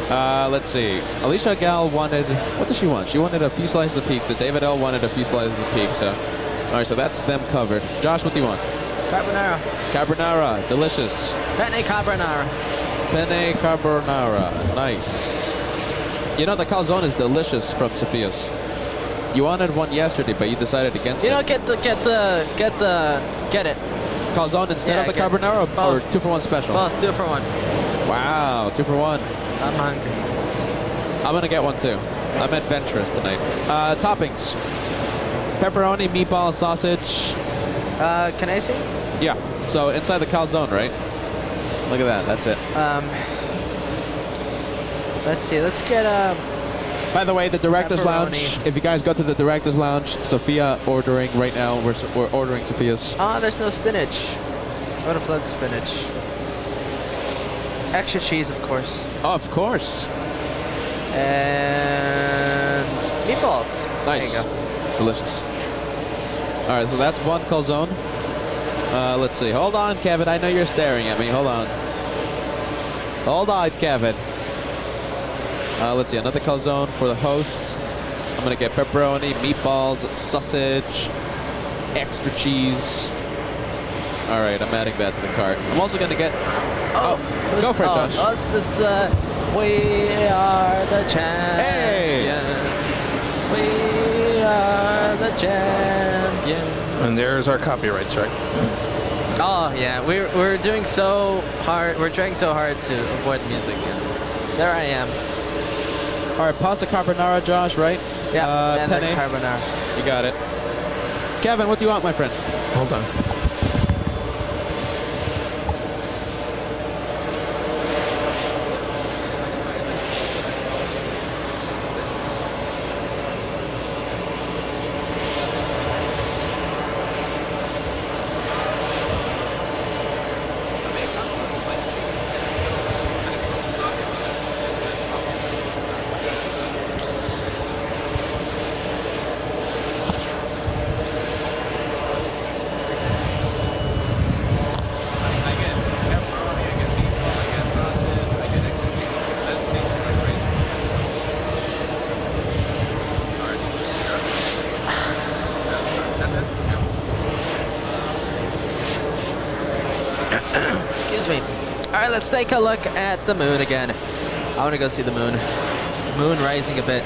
Let's see. Alicia Gal wanted, what does she want? She wanted a few slices of pizza. David L wanted a few slices of pizza. All right, so that's them covered. Josh, what do you want? Carbonara. Carbonara, delicious. Penne carbonara. Penne carbonara, nice. You know, the calzone is delicious from Sophia's. You wanted one yesterday, but you decided against it. You know, get it. Calzone instead of the carbonara, or 2-for-1 special? Both, 2-for-1. Wow, 2-for-1. I'm hungry. I'm gonna get one too. I'm adventurous tonight. Toppings. Pepperoni, meatball, sausage. Can I see? Yeah. So inside the calzone, right? Look at that. That's it. Let's see. Let's get By the way, the Director's pepperoni. Lounge. If you guys go to the Director's Lounge, Sophia ordering right now. We're ordering Sophia's. Oh, there's no spinach. I would have loved spinach. Extra cheese, of course. Of course. And meatballs. Nice. There you go. Delicious. All right, so that's one calzone. Let's see. Hold on, Kevin. I know you're staring at me. Hold on. Hold on, Kevin. Let's see. Another calzone for the host. I'm going to get pepperoni, meatballs, sausage, extra cheese. All right, I'm adding that to the cart. I'm also going to get... Oh, go for it, Josh. Us, it's the... We are the champions. Hey! We are the champions. And there's our copyright strike. Oh, yeah. We're doing so hard. We're trying so hard to avoid music. And there I am. All right, pasta carbonara, Josh, right? Yeah, and penne. carbonara. You got it. Kevin, what do you want, my friend? Hold on. Excuse me. All right, let's take a look at the moon again. I want to go see the moon. Moon rising a bit.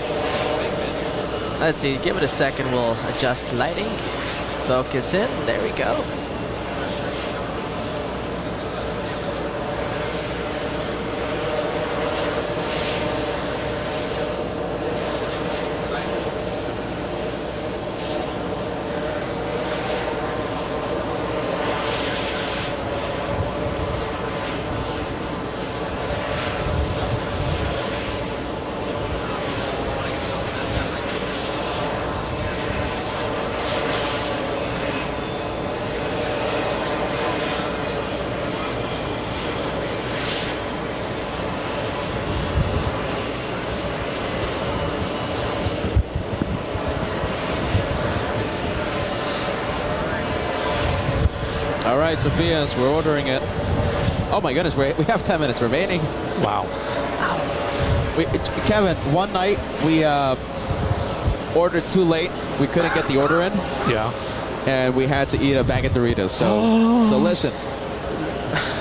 Let's see. Give it a second. We'll adjust lighting. Focus in. There we go. All right, Sophia's, we're ordering it. Oh my goodness, we have 10 minutes remaining. Wow. Kevin, one night we ordered too late. We couldn't get the order in. Yeah. And we had to eat a bag of Doritos. So listen,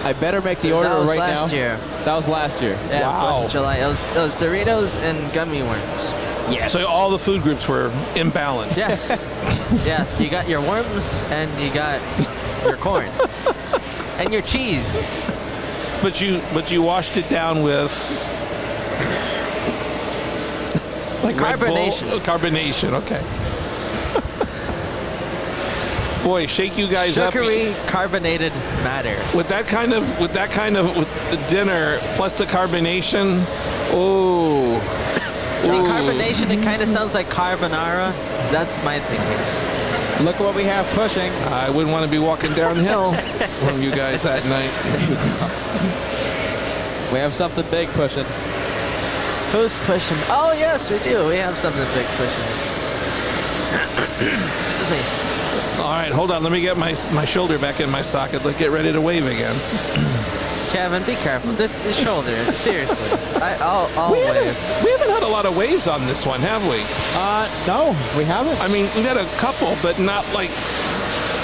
I better make the order right now. That was last year. That was last year. Yeah, Wow. 4th of July. It was Doritos and gummy worms. Yes. So all the food groups were imbalanced. Yes. Yeah, you got your worms and you got your corn and your cheese. But you washed it down with like carbonation. Red Bull? Carbonation. Okay. Boy, shake you guys Sugary up. carbonated matter. With the dinner plus the carbonation. Oh. See, carbonation, it kind of sounds like carbonara. That's my thinking. Look what we have pushing. I wouldn't want to be walking downhill from you guys that night. We have something big pushing. Who's pushing? Oh, yes, we do. We have something big pushing. Excuse me. All right, hold on. Let me get my shoulder back in my socket. Let's get ready to wave again. Kevin, be careful. This is shoulder. Seriously. I'll wave. We haven't had a lot of waves on this one, have we? No, we haven't. I mean, we've had a couple, but not like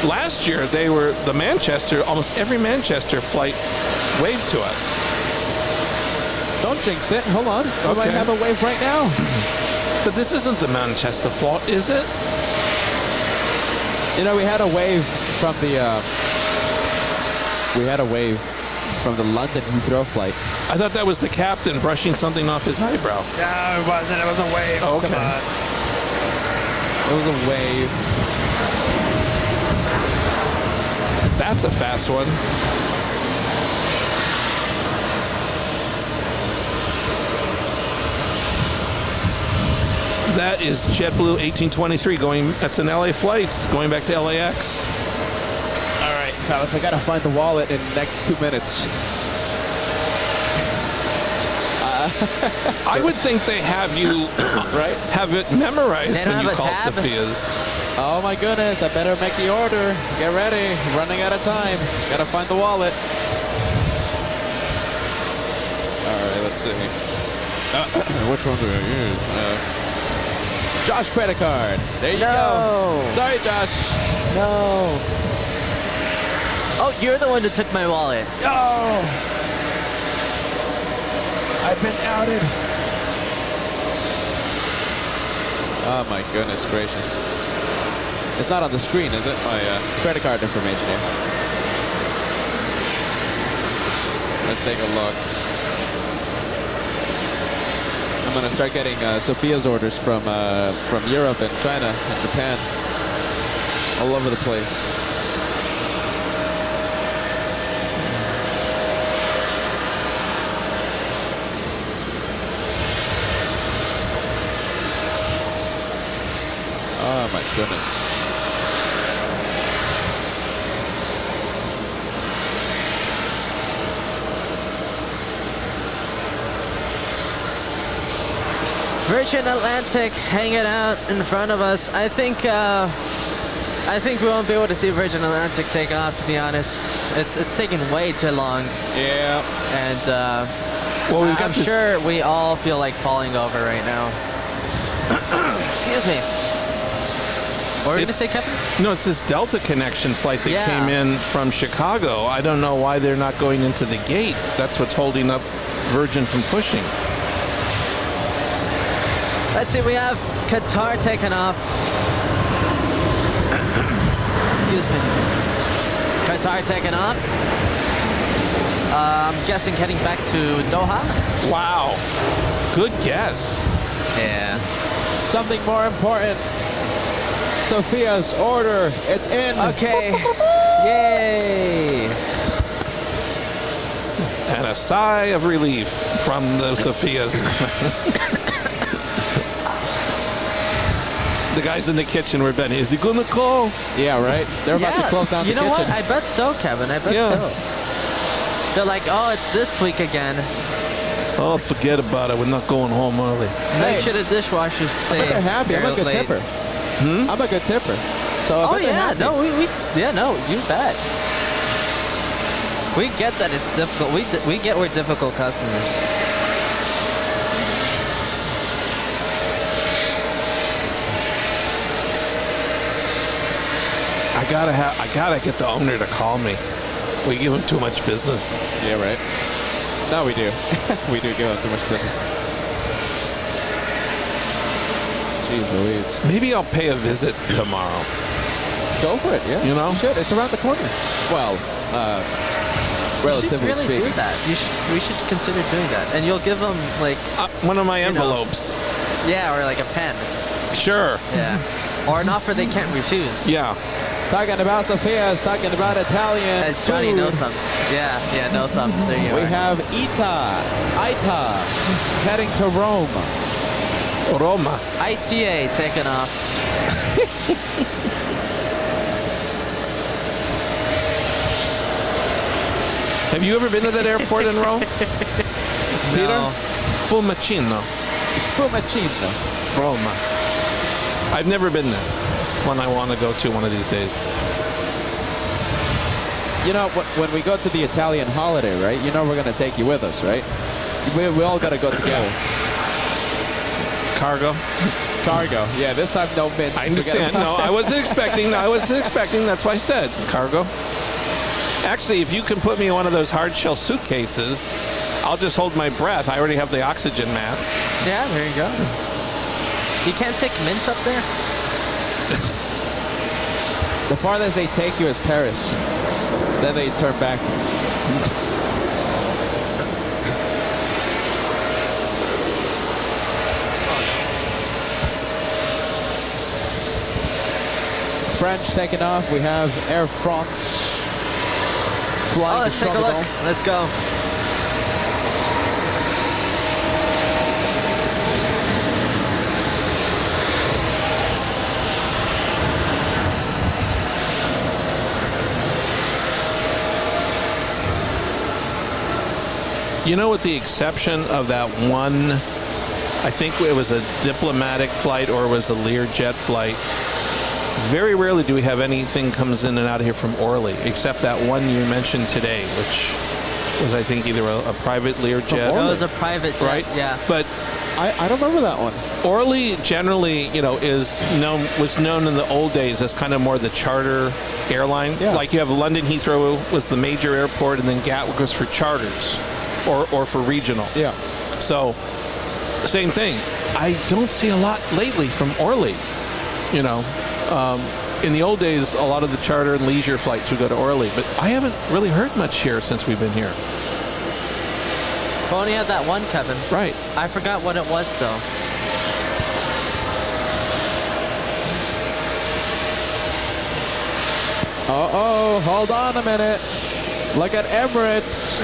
last year. They were the Manchester, almost every Manchester flight waved to us. Don't jinx it. Hold on. We might have a wave right now. But this isn't the Manchester flight, is it? You know, we had a wave from the... we had a wave from the London Heathrow flight. I thought that was the captain brushing something off his eyebrow. No, it wasn't. It was a wave. Oh, okay. Come on. It was a wave. That's a fast one. That is JetBlue 1823 going. That's an LA flight going back to LAX. All right, fellas, I gotta find the wallet in the next 2 minutes. I would think they have you right have it memorized when you call Sophia's. Oh my goodness! I better make the order. Get ready. Running out of time. Gotta find the wallet. All right, let's see. Which one do I use? Josh credit card. There you go. Sorry, Josh. No. Oh, you're the one who took my wallet. Oh. I've been outed. Oh my goodness gracious. It's not on the screen, is it? My credit card information here. Let's take a look. I'm gonna start getting Sophia's orders from Europe and China and Japan, all over the place. Oh my goodness. Virgin Atlantic hanging out in front of us. I think we won't be able to see Virgin Atlantic take off, to be honest. It's taking way too long. Yeah. And well, I'm sure we all feel like falling over right now. Excuse me. What were you going to say, Kevin? No, it's this Delta connection flight that came in from Chicago. I don't know why they're not going into the gate. That's what's holding up Virgin from pushing. Let's see, we have Qatar taking off. Excuse me. Qatar taking off. I'm guessing heading back to Doha. Wow. Good guess. Yeah. Something more important. Sophia's order. It's in. Okay. Yay. And a sigh of relief from the Sophia's. The guys in the kitchen were betting, is he going to call? Yeah, right? They're about to close down the kitchen. You know what? I bet so, Kevin. I bet so. They're like, oh, it's this week again. Oh, forget about it. We're not going home early. Make sure the dishwashers stay. They're happy. I'm a good tipper. I'm a good tipper. So oh yeah, no, you bet. We get that it's difficult. We get we're difficult customers. I gotta get the owner to call me. We give him too much business. Yeah, right. No, we do. We do give him too much business. Jeez Louise. Maybe I'll pay a visit tomorrow. Go for it, yeah. You know? You should. It's around the corner. Well, relatively really speaking. do that. We should consider doing that. And you'll give them, like... one of my envelopes. Yeah, or like a pen. Sure. Yeah. Or an offer they can't refuse. Yeah. Talking about Sophia's, talking about Italian. That's Johnny food. No Thumbs. Yeah, No Thumbs. There you We are. have ITA heading to Rome. Roma. ITA taking off. Have you ever been to that airport in Rome? Peter? No. Fiumicino. Roma. I've never been there. It's one I want to go to one of these days. You know, when we go to the Italian holiday, right? You know we're going to take you with us, right? We all got to go together. Cargo? Cargo. Yeah, this time no mint. I understand. No, I wasn't expecting. That's why I said cargo. Actually, if you can put me in one of those hard shell suitcases, I'll just hold my breath. I already have the oxygen mask. Yeah, there you go. You can't take mint up there? The farthest they take you is Paris. Then they turn back. French taking off. We have Air France flying. Oh, let's take a look. Let's go. You know, with the exception of that one, I think it was a diplomatic flight or it was a Learjet flight, very rarely do we have anything comes in and out of here from Orly, except that one you mentioned today, which was, I think, either a private Learjet. It was a private jet, right? Yeah. But I don't remember that one. Orly generally, you know, was known in the old days as kind of more the charter airline. Yeah. Like you have London Heathrow was the major airport, and then Gatwick was for charters. Or for regional. Yeah. So, same thing. I don't see a lot lately from Orly. You know, in the old days, a lot of the charter and leisure flights would go to Orly, but I haven't really heard much here since we've been here. We only had that one, Kevin. Right. I forgot what it was, though. Uh-oh, hold on a minute. Look at Emirates.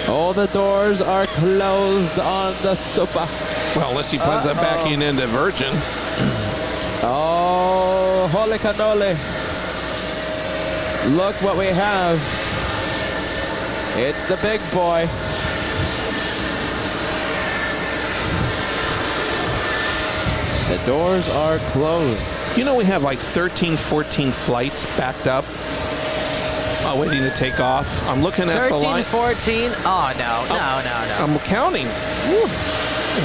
All the doors are closed on the Super. Well, unless he plans on backing into Virgin. Oh, holy cannoli. Look what we have. It's the big boy. The doors are closed. You know, we have like 13, 14 flights backed up. Waiting to take off. I'm looking at 13, the line. 14. Oh, no. I'm counting. Woo.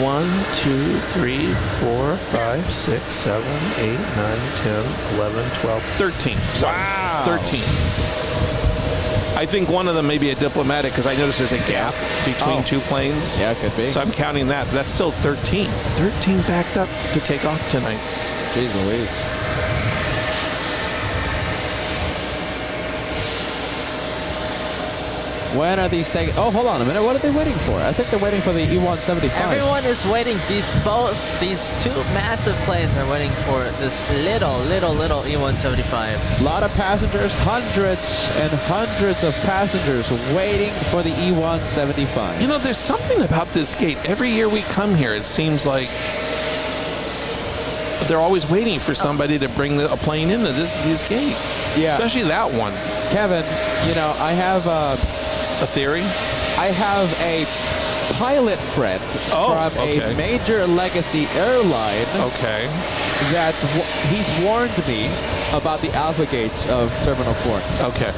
1, 2, 3, 4, 5, 6, 7, 8, 9, 10, 11, 12, 13. Sorry. Wow. 13. I think one of them may be a diplomatic because I noticed there's a gap between two planes. Yeah, it could be. So I'm counting that. But that's still 13. 13 backed up to take off tonight. Jeez Louise. When are these taking? Oh, hold on a minute. What are they waiting for? I think they're waiting for the E-175. Everyone is waiting. These two massive planes are waiting for this little E-175. A lot of passengers, hundreds and hundreds of passengers waiting for the E-175. You know, there's something about this gate. Every year we come here, it seems like they're always waiting for somebody to bring a plane into these gates. Yeah. Especially that one. Kevin, you know, I have a theory? I have a pilot friend from a major legacy airline. Okay. He's warned me about the alpha gates of Terminal 4. Okay.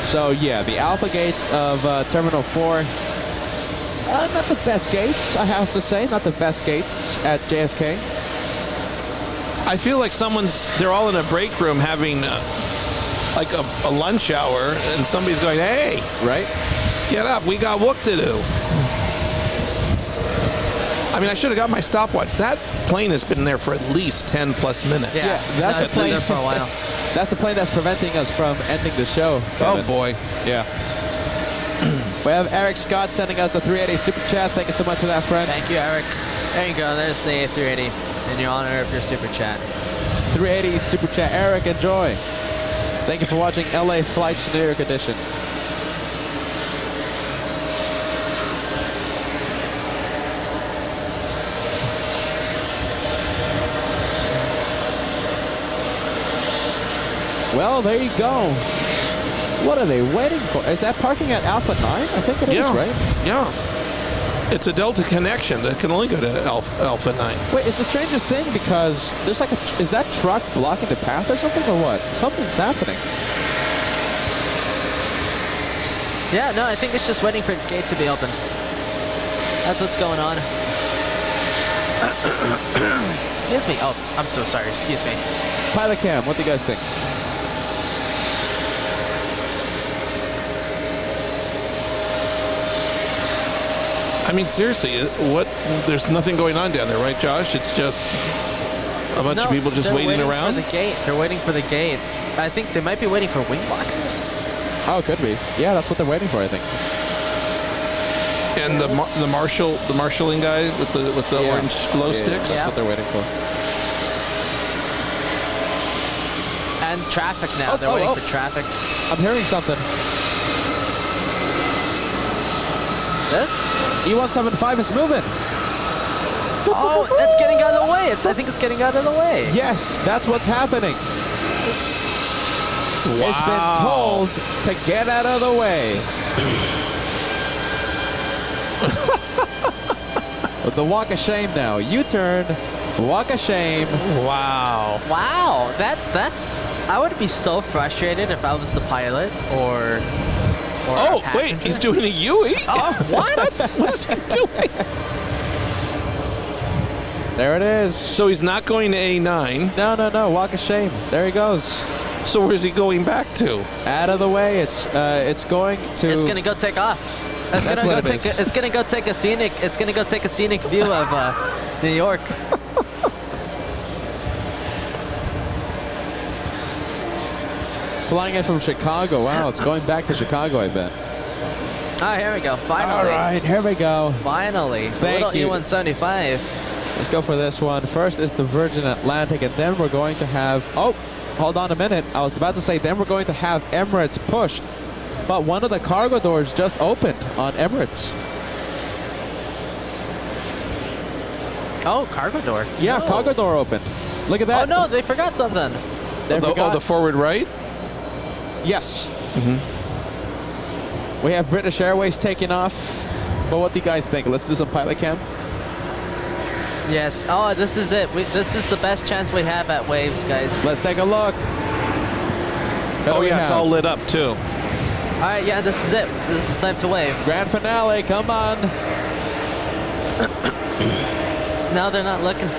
So yeah, the alpha gates of Terminal 4. Not the best gates, I have to say. Not the best gates at JFK. I feel like they're all in a break room having like a lunch hour, and somebody's going, hey, right? Get up, we got work to do. I mean, I should have got my stopwatch. That plane has been there for at least 10 plus minutes. Yeah, that's the plane there for a while. That's the plane that's preventing us from ending the show, Kevin. Oh boy. Yeah. We have Eric Scott sending us the 380 Super Chat. Thank you so much for that, friend. Thank you, Eric. There you go. There's the 380 in your honor of your Super Chat. 380 Super Chat. Eric, enjoy. Thank you for watching LA Flights New York Edition. Well, there you go. What are they waiting for? Is that parking at Alpha 9? I think it is, right? Yeah. It's a Delta connection that can only go to Alpha 9. Wait, it's the strangest thing because there's like is that truck blocking the path or something or what? Something's happening. Yeah, no, I think it's just waiting for its gate to be open. That's what's going on. Excuse me. Oh, I'm so sorry. Excuse me. Pilot Cam, what do you guys think? I mean, seriously, there's nothing going on down there, right, Josh? It's just a bunch of people just waiting around? For the gate. They're waiting for the gate. I think they might be waiting for wing lockers. Oh, it could be. Yeah, that's what they're waiting for, I think. And the marshalling guy with the orange glow sticks? That's what they're waiting for. And traffic now. They're waiting for traffic. I'm hearing something. This? E175 is moving. Oh, that's getting out of the way. I think it's getting out of the way. Yes, that's what's happening. Wow. It's been told to get out of the way. The walk of shame now. U-turn, walk of shame. Wow. Wow, that's. I would be so frustrated if I was the pilot or Oh, wait, he's doing a UE? Oh, what? What is he doing? There it is. So he's not going to A9. No, walk of shame. There he goes. So where's he going back to? Out of the way. It's going to. It's gonna go take off. It's gonna go take a scenic. It's gonna go take a scenic view of New York. Flying in from Chicago. Wow, it's going back to Chicago, I bet. Ah, here we go. Finally. All right, here we go. Finally. Thank you. E175. Let's go for this one. First is the Virgin Atlantic, and then we're going to have. Oh, hold on a minute. I was about to say, then we're going to have Emirates push. But one of the cargo doors just opened on Emirates. Oh, cargo door. Yeah, no. cargo door opened. Look at that. Oh, no, they forgot something. The forward right? Yes. We have British Airways taking off. But what do you guys think? Let's do some pilot cam. Yes. Oh, this is it. This is the best chance we have at waves, guys. Let's take a look. Oh, yeah, it's all lit up, too. All right, yeah, this is it. This is time to wave. Grand finale, come on. No, they're not looking.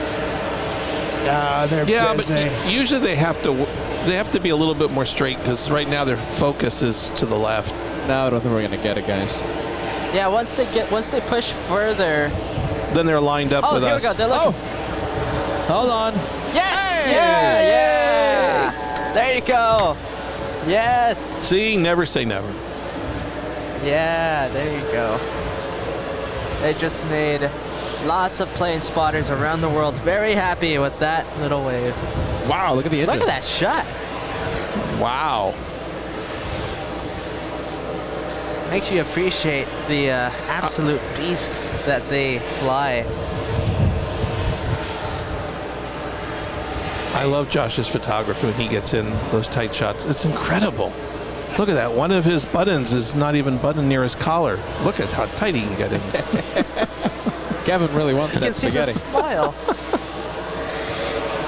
They're busy. But usually they have to be a little bit more straight because right now their focus is to the left. No, I don't think we're gonna get it, guys. Yeah, once they push further, then they're lined up with us. Oh, here we go. They're looking. Hold on. Yes! Hey! Yeah! There you go. Yes. See, never say never. Yeah, there you go. They just made lots of plane spotters around the world very happy with that little wave. Wow, look at the engine. Look at that shot. Wow. Makes you appreciate the absolute beasts that they fly. I love Josh's photography when he gets in those tight shots. It's incredible. Look at that. One of his buttons is not even buttoned near his collar. Look at how tight he can get in. Kevin really wants that spaghetti. You can see the smile.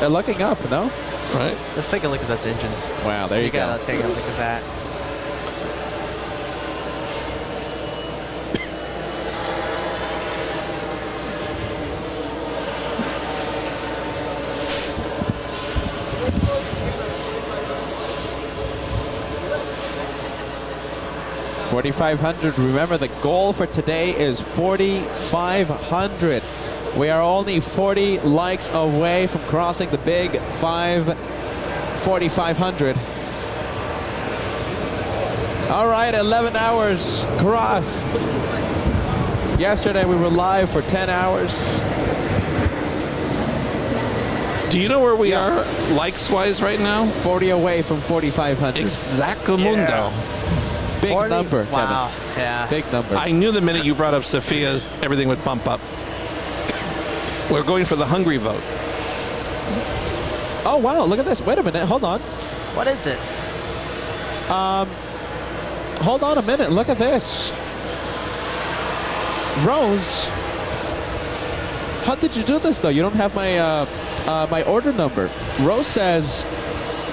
They're looking up, no? Right. Let's take a look at those engines. Wow, there you go. Gotta take a look at that. $4,500. Remember, the goal for today is $4,500. We are only 40 likes away from crossing the big 4,500. All right, 11 hours crossed. Yesterday we were live for 10 hours. Do you know where we are likes-wise right now? 40 away from 4,500. Exactamundo. Yeah. Big 40? number, wow. Kevin. Yeah. Big number. I knew the minute you brought up Sophia's, everything would bump up. We're going for the hungry vote. Oh, wow. Look at this. Wait a minute. Hold on. What is it? Hold on a minute. Look at this. Rose. How did you do this, though? You don't have my my order number. Rose says,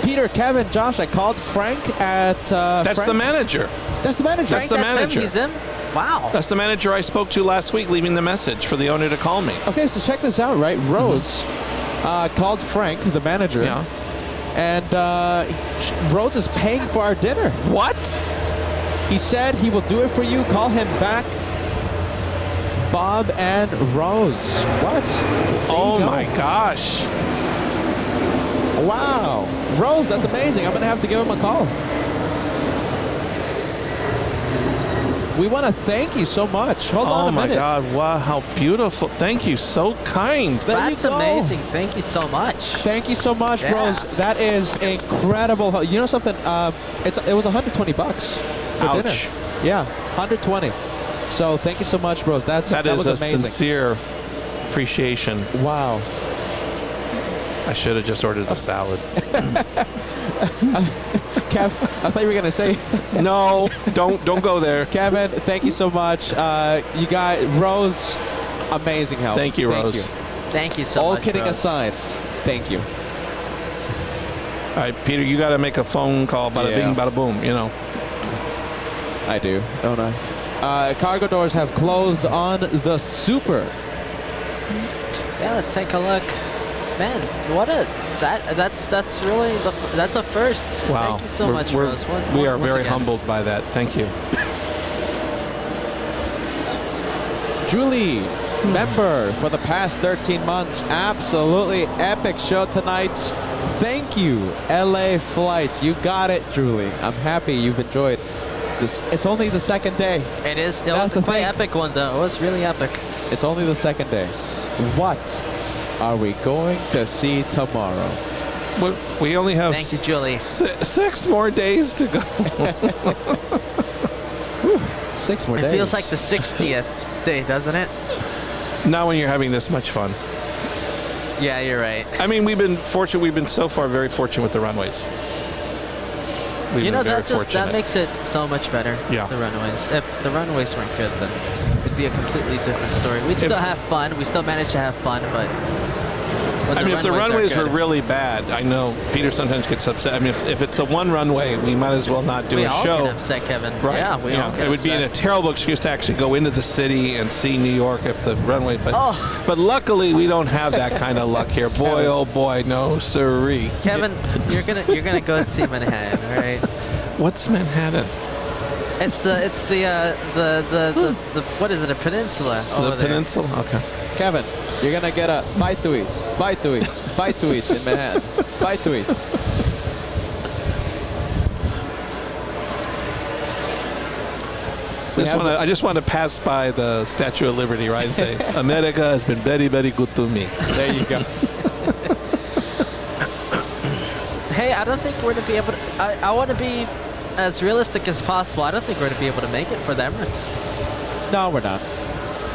Peter, Kevin, Josh, I called Frank at... That's Frank? the manager. That's the manager. That's the manager. Him? He's him? Wow. That's the manager I spoke to last week, leaving the message for the owner to call me. Okay, so check this out, right? Rose called Frank, the manager. Yeah. And Rose is paying for our dinner. What? He said he will do it for you. Call him back. Bob and Rose. What? Oh my gosh. Wow. Rose, that's amazing. I'm going to have to give him a call. We want to thank you so much. Hold on a minute. Oh my God! Wow, how beautiful! Thank you, so kind. That's amazing. Thank you so much. Thank you so much, bros. That is incredible. You know something? It was 120 bucks for Ouch. dinner. Yeah, 120. So thank you so much, bros. That was a amazing. sincere appreciation. Wow. I should have just ordered the salad. Kev, I thought you were gonna say. No, don't go there. Kevin, thank you so much. You guys, Rose, amazing help. Thank you, Rose. Thank you so much. All much, kidding Rose. aside, thank you. All right, Peter, you got to make a phone call. Bada bing, bada boom. You know. I do, don't I? Cargo doors have closed on the Super. Yeah, let's take a look. Man, what a that's really that's a first. Wow. Thank you so much, Rose. We are Once very again. humbled by that. Thank you. Julie, member for the past 13 months. Absolutely epic show tonight. Thank you, LA flight. You got it, Julie. I'm happy you've enjoyed this. It's only the second day. It is. It was a quite epic one, though. It was really epic. It's only the second day. What are we going to see tomorrow? We only have Thank you, Julie. 6 more days to go. 6 more days. It feels like the 60th day, doesn't it? Not when you're having this much fun. Yeah, you're right. I mean, we've been fortunate. We've been so far very fortunate with the runways. We've You know, been very that fortunate. makes it so much better. Yeah. The runways. If the runways weren't good, then it'd be a completely different story. We'd still have fun. We still manage to have fun, but I mean, if the runways were really bad, I know Peter sometimes gets upset. I mean, if it's a one runway, we might as well not do we a all show. get upset, Kevin. Right. Yeah, we all get It would be upset. a terrible excuse to actually go into the city and see New York if the runway. But luckily, we don't have that kind of luck here. Boy, oh boy, no siree. Kevin, you're gonna go and see Manhattan, all right? What's Manhattan? It's the what is it? A peninsula over The there. peninsula. Okay. Kevin, you're gonna get a bite to eat, bite to eat, bite to eat in Manhattan, bite to eat. I just want to pass by the Statue of Liberty, right, and say, America has been very, very good to me. There you go. Hey, I don't think we're gonna be able to. I want to be as realistic as possible. I don't think we're gonna be able to make it for the Emirates. No, we're not.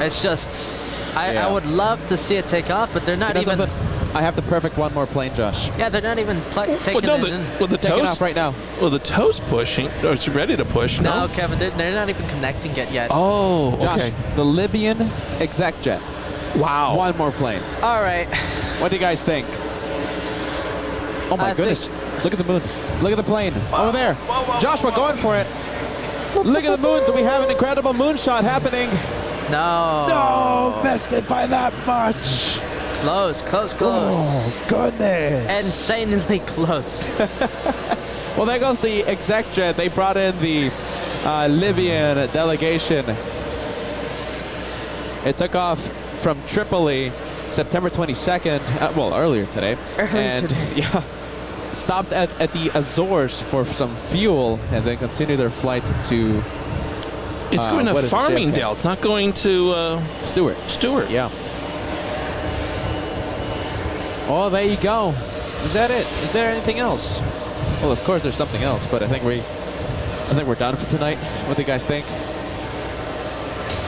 It's just, I would love to see it take off, but they're not even. I have the perfect one more plane, Josh. Yeah, they're not even taking it in. Well, the Taking toast off right now. Well, the toast pushing. Oh, it's ready to push. No, Kevin, they're not even connecting it yet. Oh, Josh, okay. the Libyan exec jet. Wow. One more plane. All right. What do you guys think? Oh my goodness! Look at the moon. Look at the plane over there. Josh, we're going for it. Look at the moon. Do we have an incredible moonshot happening? No. No, missed it by that much. Close, close, close. Oh goodness! Insanely close. Well, there goes the exec jet. They brought in the Libyan delegation. It took off from Tripoli September 22nd, well, earlier today. Yeah, stopped at the Azores for some fuel and then continued their flight to... It's going to Farmingdale. It's not going to... Stewart. Stewart. Yeah. Oh, there you go. Is that it? Is there anything else? Well, of course there's something else, but I think we're done for tonight. What do you guys think?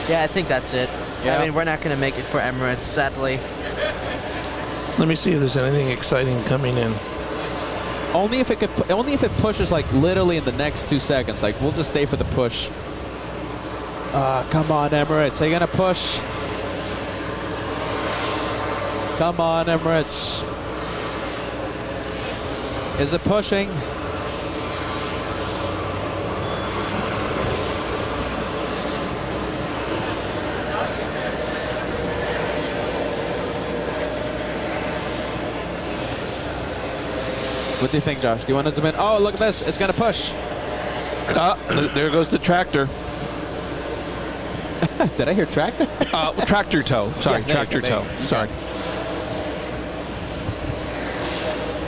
Yeah, I think that's it. Yeah. I mean, we're not going to make it for Emirates, sadly. Let me see if there's anything exciting coming in. Only if it pushes like literally in the next 2 seconds. Like we'll just stay for the push. Come on, Emirates. Are you gonna push? Come on, Emirates. Is it pushing? What do you think, Josh? Do you want to zoom in? Oh, look at this. It's going to push. There goes the tractor. Did I hear tractor? Tractor tow. Sorry, Yeah, tractor there you tow. go. Sorry.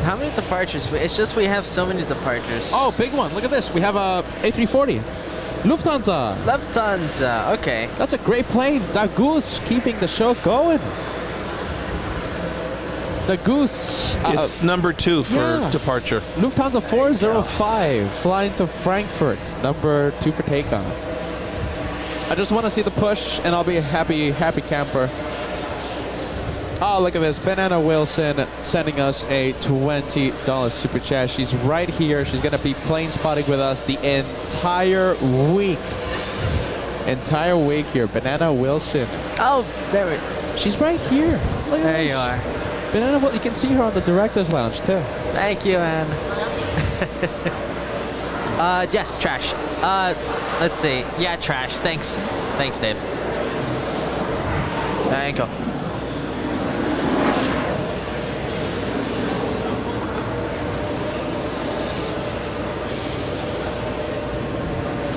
How many departures? It's just we have so many departures. Oh, big one. Look at this. We have a A340. Lufthansa. Lufthansa, okay. That's a great plane. The Goose keeping the show going. The Goose. It's number 2 for departure. Lufthansa 405 flying to Frankfurt. Number 2 for takeoff. I just want to see the push, and I'll be a happy camper. Oh, look at this. Banana Wilson sending us a $20 super chat. She's right here. She's going to be plane spotting with us the entire week. Entire week here. Banana Wilson. Oh, there it. She's right here. Look at There this. you are. Banana, you can see her on the director's lounge too. Thank you, Anne. Yes, trash. Let's see. Yeah, trash. Thanks. Thanks, Dave. Thank you.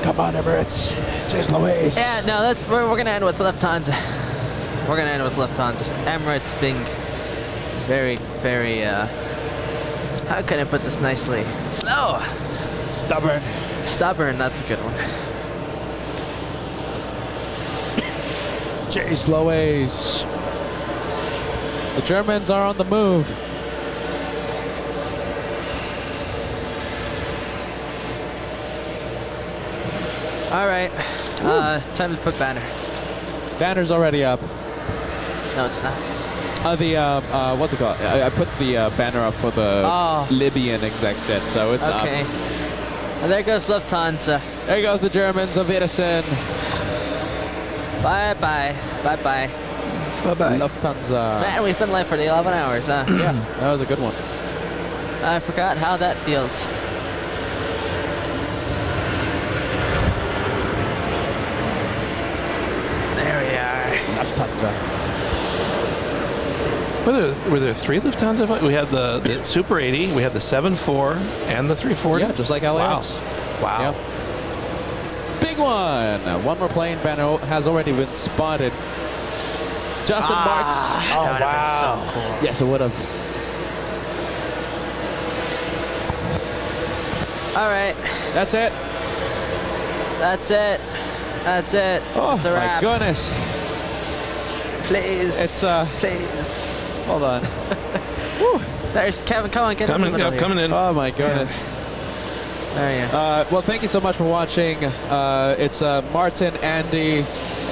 Come on, Emirates. Just Louise. Yeah, no, we're going to end with Lufthansa. We're going to end with Lufthansa. Emirates being very, very, how can I put this nicely? Slow. Stubborn. Stubborn, that's a good one. Chase Louise. The Germans are on the move. All right, time to put banner. Banner's already up. No, it's not. What's it called? I put the banner up for the Libyan exec jet, so it's up. Okay. And there goes Lufthansa. There goes the Germans of Wiedersehen. Bye-bye. Bye-bye. Bye-bye. Lufthansa. Man, we've been live for 11 hours, huh? Yeah, that was a good one. I forgot how that feels. There we are. Lufthansa. Were there 3 Lufthansa flights? We had the Super 80, we had the 74, and the 340? Yeah, just like LAX. Wow. Yep. Big one. One more plane. Banner has already been spotted. Justin Marks. Oh, that would have been so cool. Yes, it would have. All right. That's it. That's it. That's it. Oh, it's a my wrap. goodness. Please. It's, Please. Hold on. There's Kevin. Come on, get in the middle here. Coming in. Oh, my goodness. There you go. Well, thank you so much for watching. It's Martin, Andy,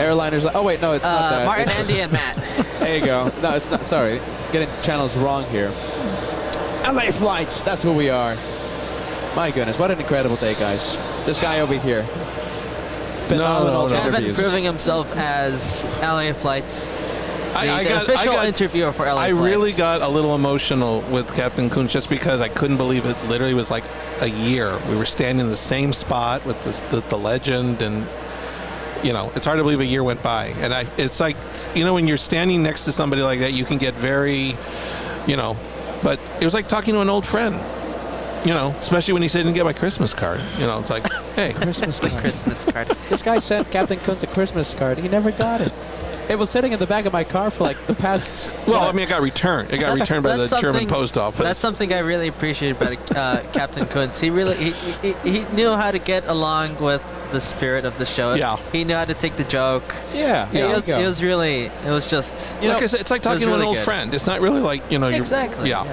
airliners. Oh, wait, no, it's not that. Martin, Andy, and Matt. There you go. No, it's not. Sorry. Getting channels wrong here. LA Flights. That's who we are. My goodness. What an incredible day, guys. This guy over here. Phenomenal Kevin interviews. proving himself as LA Flights. The official interviewer for LA Flights. I really got a little emotional with Captain Kuntz just because I couldn't believe it literally was like a year. We were standing in the same spot with the legend, and you know, it's hard to believe a year went by. And it's like, you know, when you're standing next to somebody like that, you can get very, you know, but it was like talking to an old friend. You know, especially when he said he didn't get my Christmas card. You know, it's like, hey. Christmas card. Christmas card. This guy sent Captain Kuntz a Christmas card. He never got it. It was sitting in the back of my car for like the past... Well, I mean, it got returned. It got returned by the German post office. That's something I really appreciate about Captain Kuntz. He really he knew how to get along with the spirit of the show. Yeah. He knew how to take the joke. Yeah. It was just... You know, like I said, it's like talking to an old friend. It's not really like, you know... Exactly. Yeah.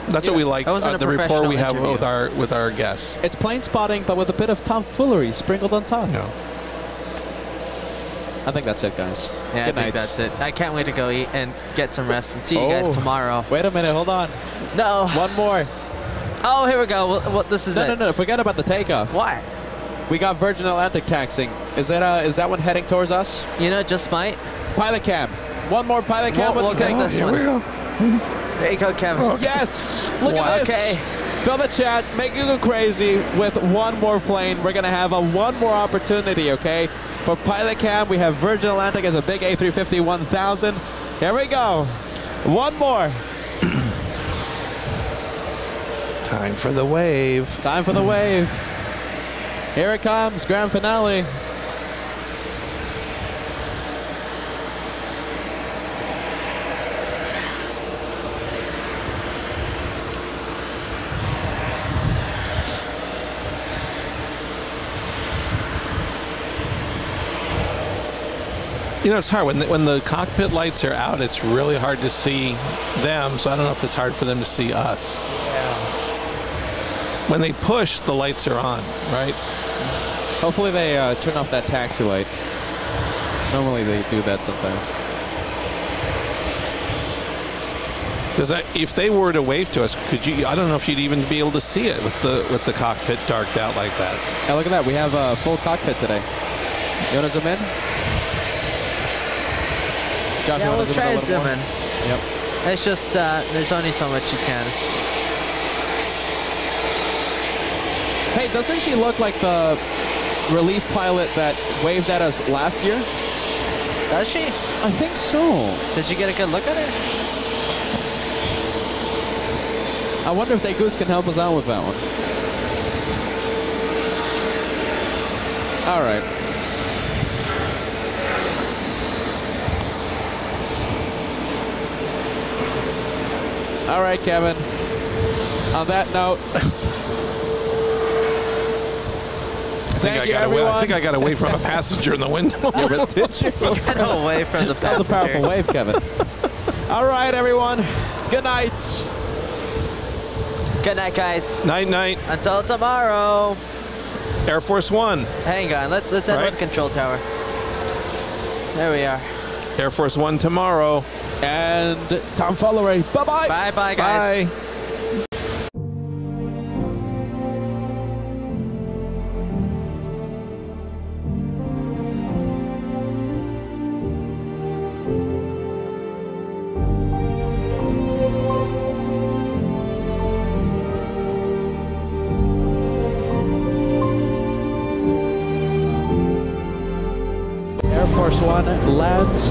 That's what we like, the rapport we have with our guests. It's plane spotting, but with a bit of tomfoolery sprinkled on top. Yeah. I think that's it, guys. Yeah, Good I think night. that's it. I can't wait to go eat and get some rest and see you guys tomorrow. Wait a minute, hold on. No. One more. Oh, here we go. What this is No, forget about the takeoff. Why? We got Virgin Atlantic taxing. Is that one heading towards us? You know, just might. Pilot cam. One more pilot cam. We'll take this one. Here we go. There you go, Kevin. Oh, yes. Look at this. Okay. Fill the chat. Make you go crazy with one more plane. We're going to have one more opportunity, okay? For pilot cam, we have Virgin Atlantic as a big A350-1000. Here we go. One more. Time for the wave. Time for the wave. Here it comes, grand finale. You know, it's hard. When the cockpit lights are out, it's really hard to see them, so I don't know if it's hard for them to see us. Yeah. When they push, the lights are on, right? Hopefully they turn off that taxi light. Normally they do that sometimes. Because if they were to wave to us, could you? I don't know if you'd even be able to see it with the cockpit darked out like that. Yeah, look at that. We have a full cockpit today. You want to zoom in? Josh, Yeah, we'll try to zoom in. Yep. It's just, there's only so much you can. Hey, doesn't she look like the relief pilot that waved at us last year? Does she? I think so. Did you get a good look at her? I wonder if Day Goose can help us out with that one. All right. All right, Kevin. On that note, thank you, everyone. I think I got away from a passenger in the window. Yeah, but did you? Get away from the passenger. That was a powerful wave, Kevin. All right, everyone. Good night. Good night, guys. Night, night. Until tomorrow. Air Force One. Hang on. Let's end with the control tower. There we are. Air Force One tomorrow. And Tom Follery. Bye-bye. Bye-bye, guys. Bye. Air Force One lands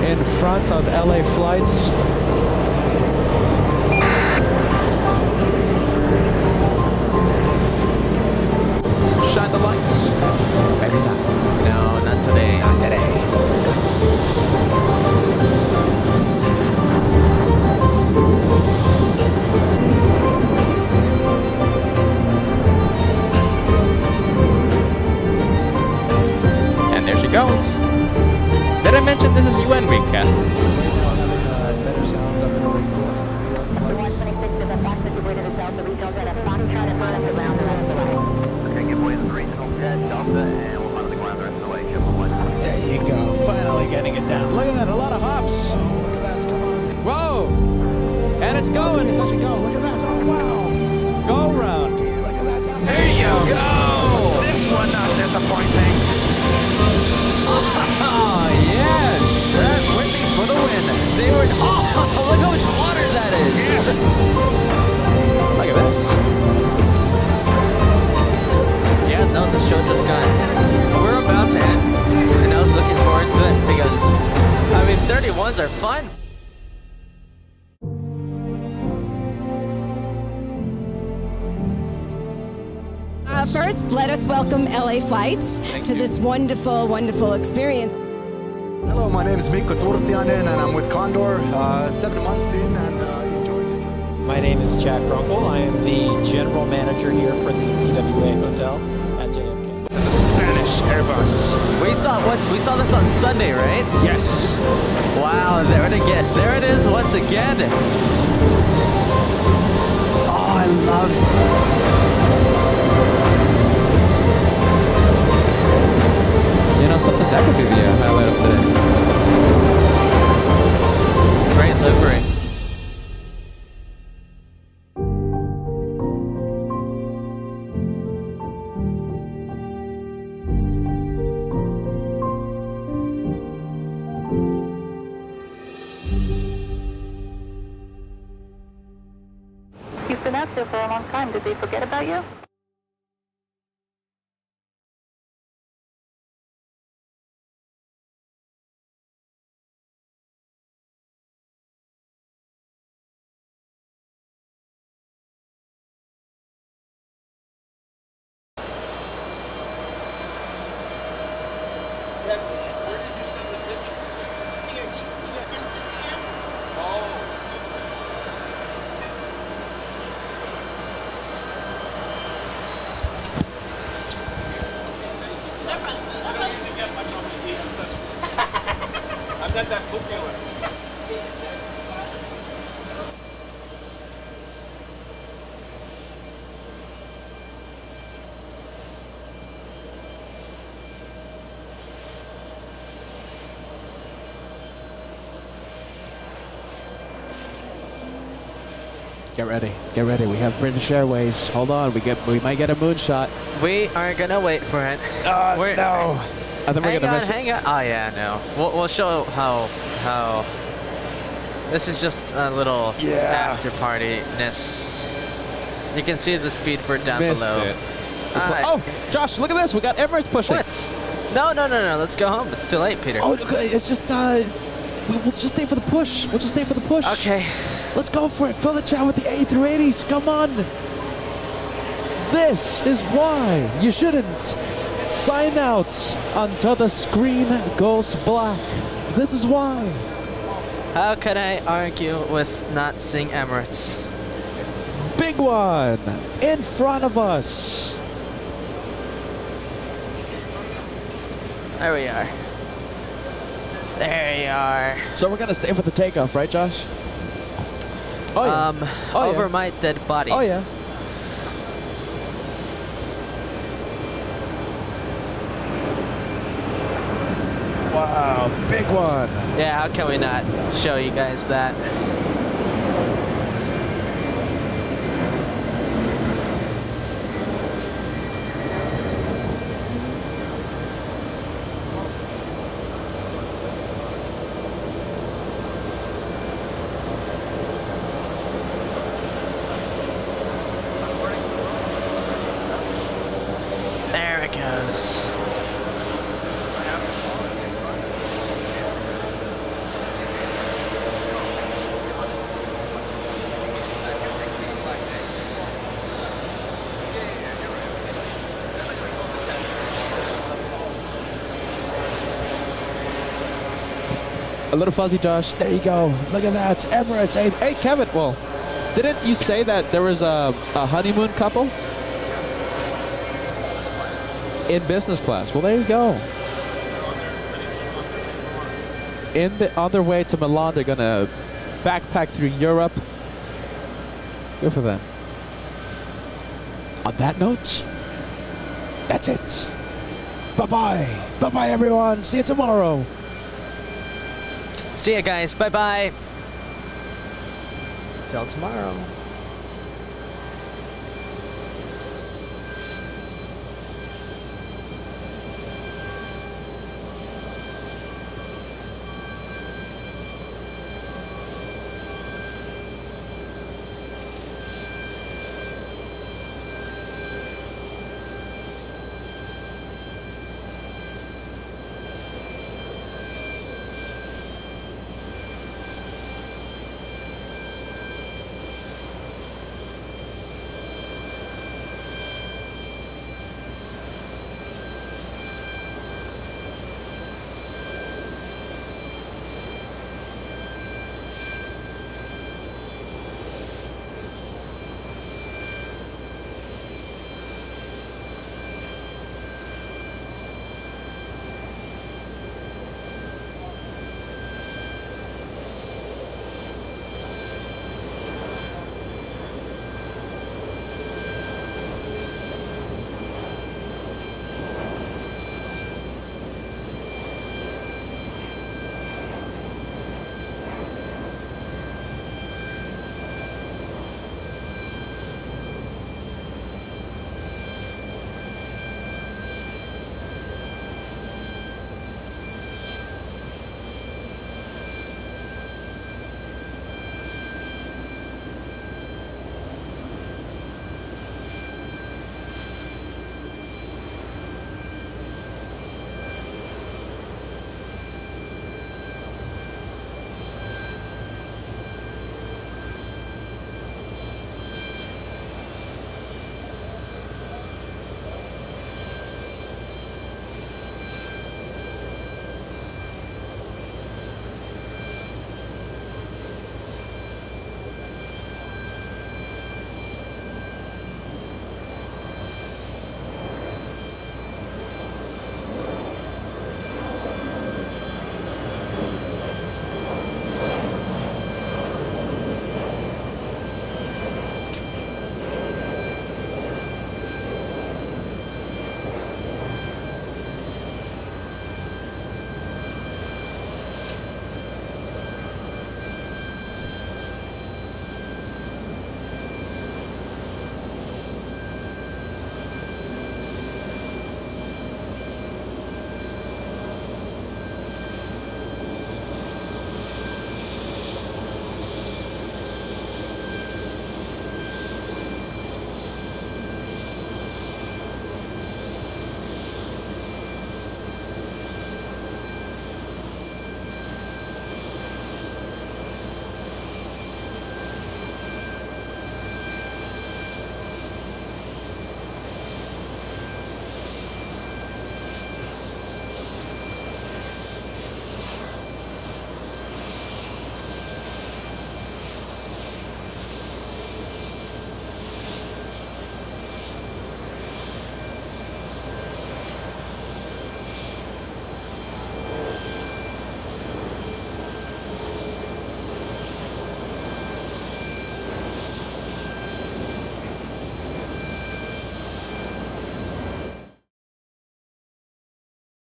in front of LA flights. Shine the lights. Maybe not. No, not today. Not today. And there she goes. Did I mention this is UN week, Kat? Better sound up in the ring tour. 126 to the box situated in Delta. Regional jet at bottom chart and monitor ground the rest of the way. Okay, give way to the regional jet, Delta, and we'll monitor the ground the rest of the way. There you go. Finally getting it down. Look at that. A lot of hops. Oh, look at that. Come on. Whoa. And it's going. It doesn't go. Look at that. Oh, wow. Go round. Look at that. There you go. This one not disappointing. Oh, yes. That Whitney for the win. Seaward. Oh, look how much water that is. Yes. Look at this. Yeah, no, the show just got. We're about to end, and I was looking forward to it because, I mean, 31s are fun. First, let us welcome LA Flights to this wonderful, wonderful experience. Hello, my name is Mikko Turtianen and I'm with Condor, 7 months in and enjoying it. My name is Jack Runkle. I am the general manager here for the TWA Hotel at JFK. To the Spanish Airbus. We saw this on Sunday, right? Yes. Wow, there it again. There it is once again. Oh, I love it. You know something? That could be the highlight of today. Great livery. You've been out there for a long time. Did they forget about you? Get ready. Get ready. We have British Airways. Hold on. We might get a moonshot. We are gonna wait for it. No. I think we're gonna miss it. Hang on. Oh yeah, no. We'll show how. This is just a little after party-ness. You can see the speedbird down below. It. Oh, Josh, look at this. We got Emirates pushing. What? No. Let's go home. It's too late, Peter. Oh, okay. It's just we'll just stay for the push. We'll just stay for the push. Okay. Let's go for it. Fill the chat with the A380s. Come on. This is why you shouldn't sign out until the screen goes black. This is why. How can I argue with not seeing Emirates? Big one in front of us. There we are. There you are. So we're gonna stay for the takeoff, right, Josh? Oh yeah. Over my dead body. Oh yeah. Wow, big one. Yeah, how can we not show you guys that? There it goes. A little fuzzy, Josh. There you go. Look at that. Emirates. Hey, Kevin. Well, didn't you say that there was a honeymoon couple in business class? Well, there you go. On their way to Milan, they're gonna backpack through Europe. Good for them. On that note, that's it. Bye-bye. Bye-bye, everyone. See you tomorrow. See ya, guys. Bye-bye. Till tomorrow.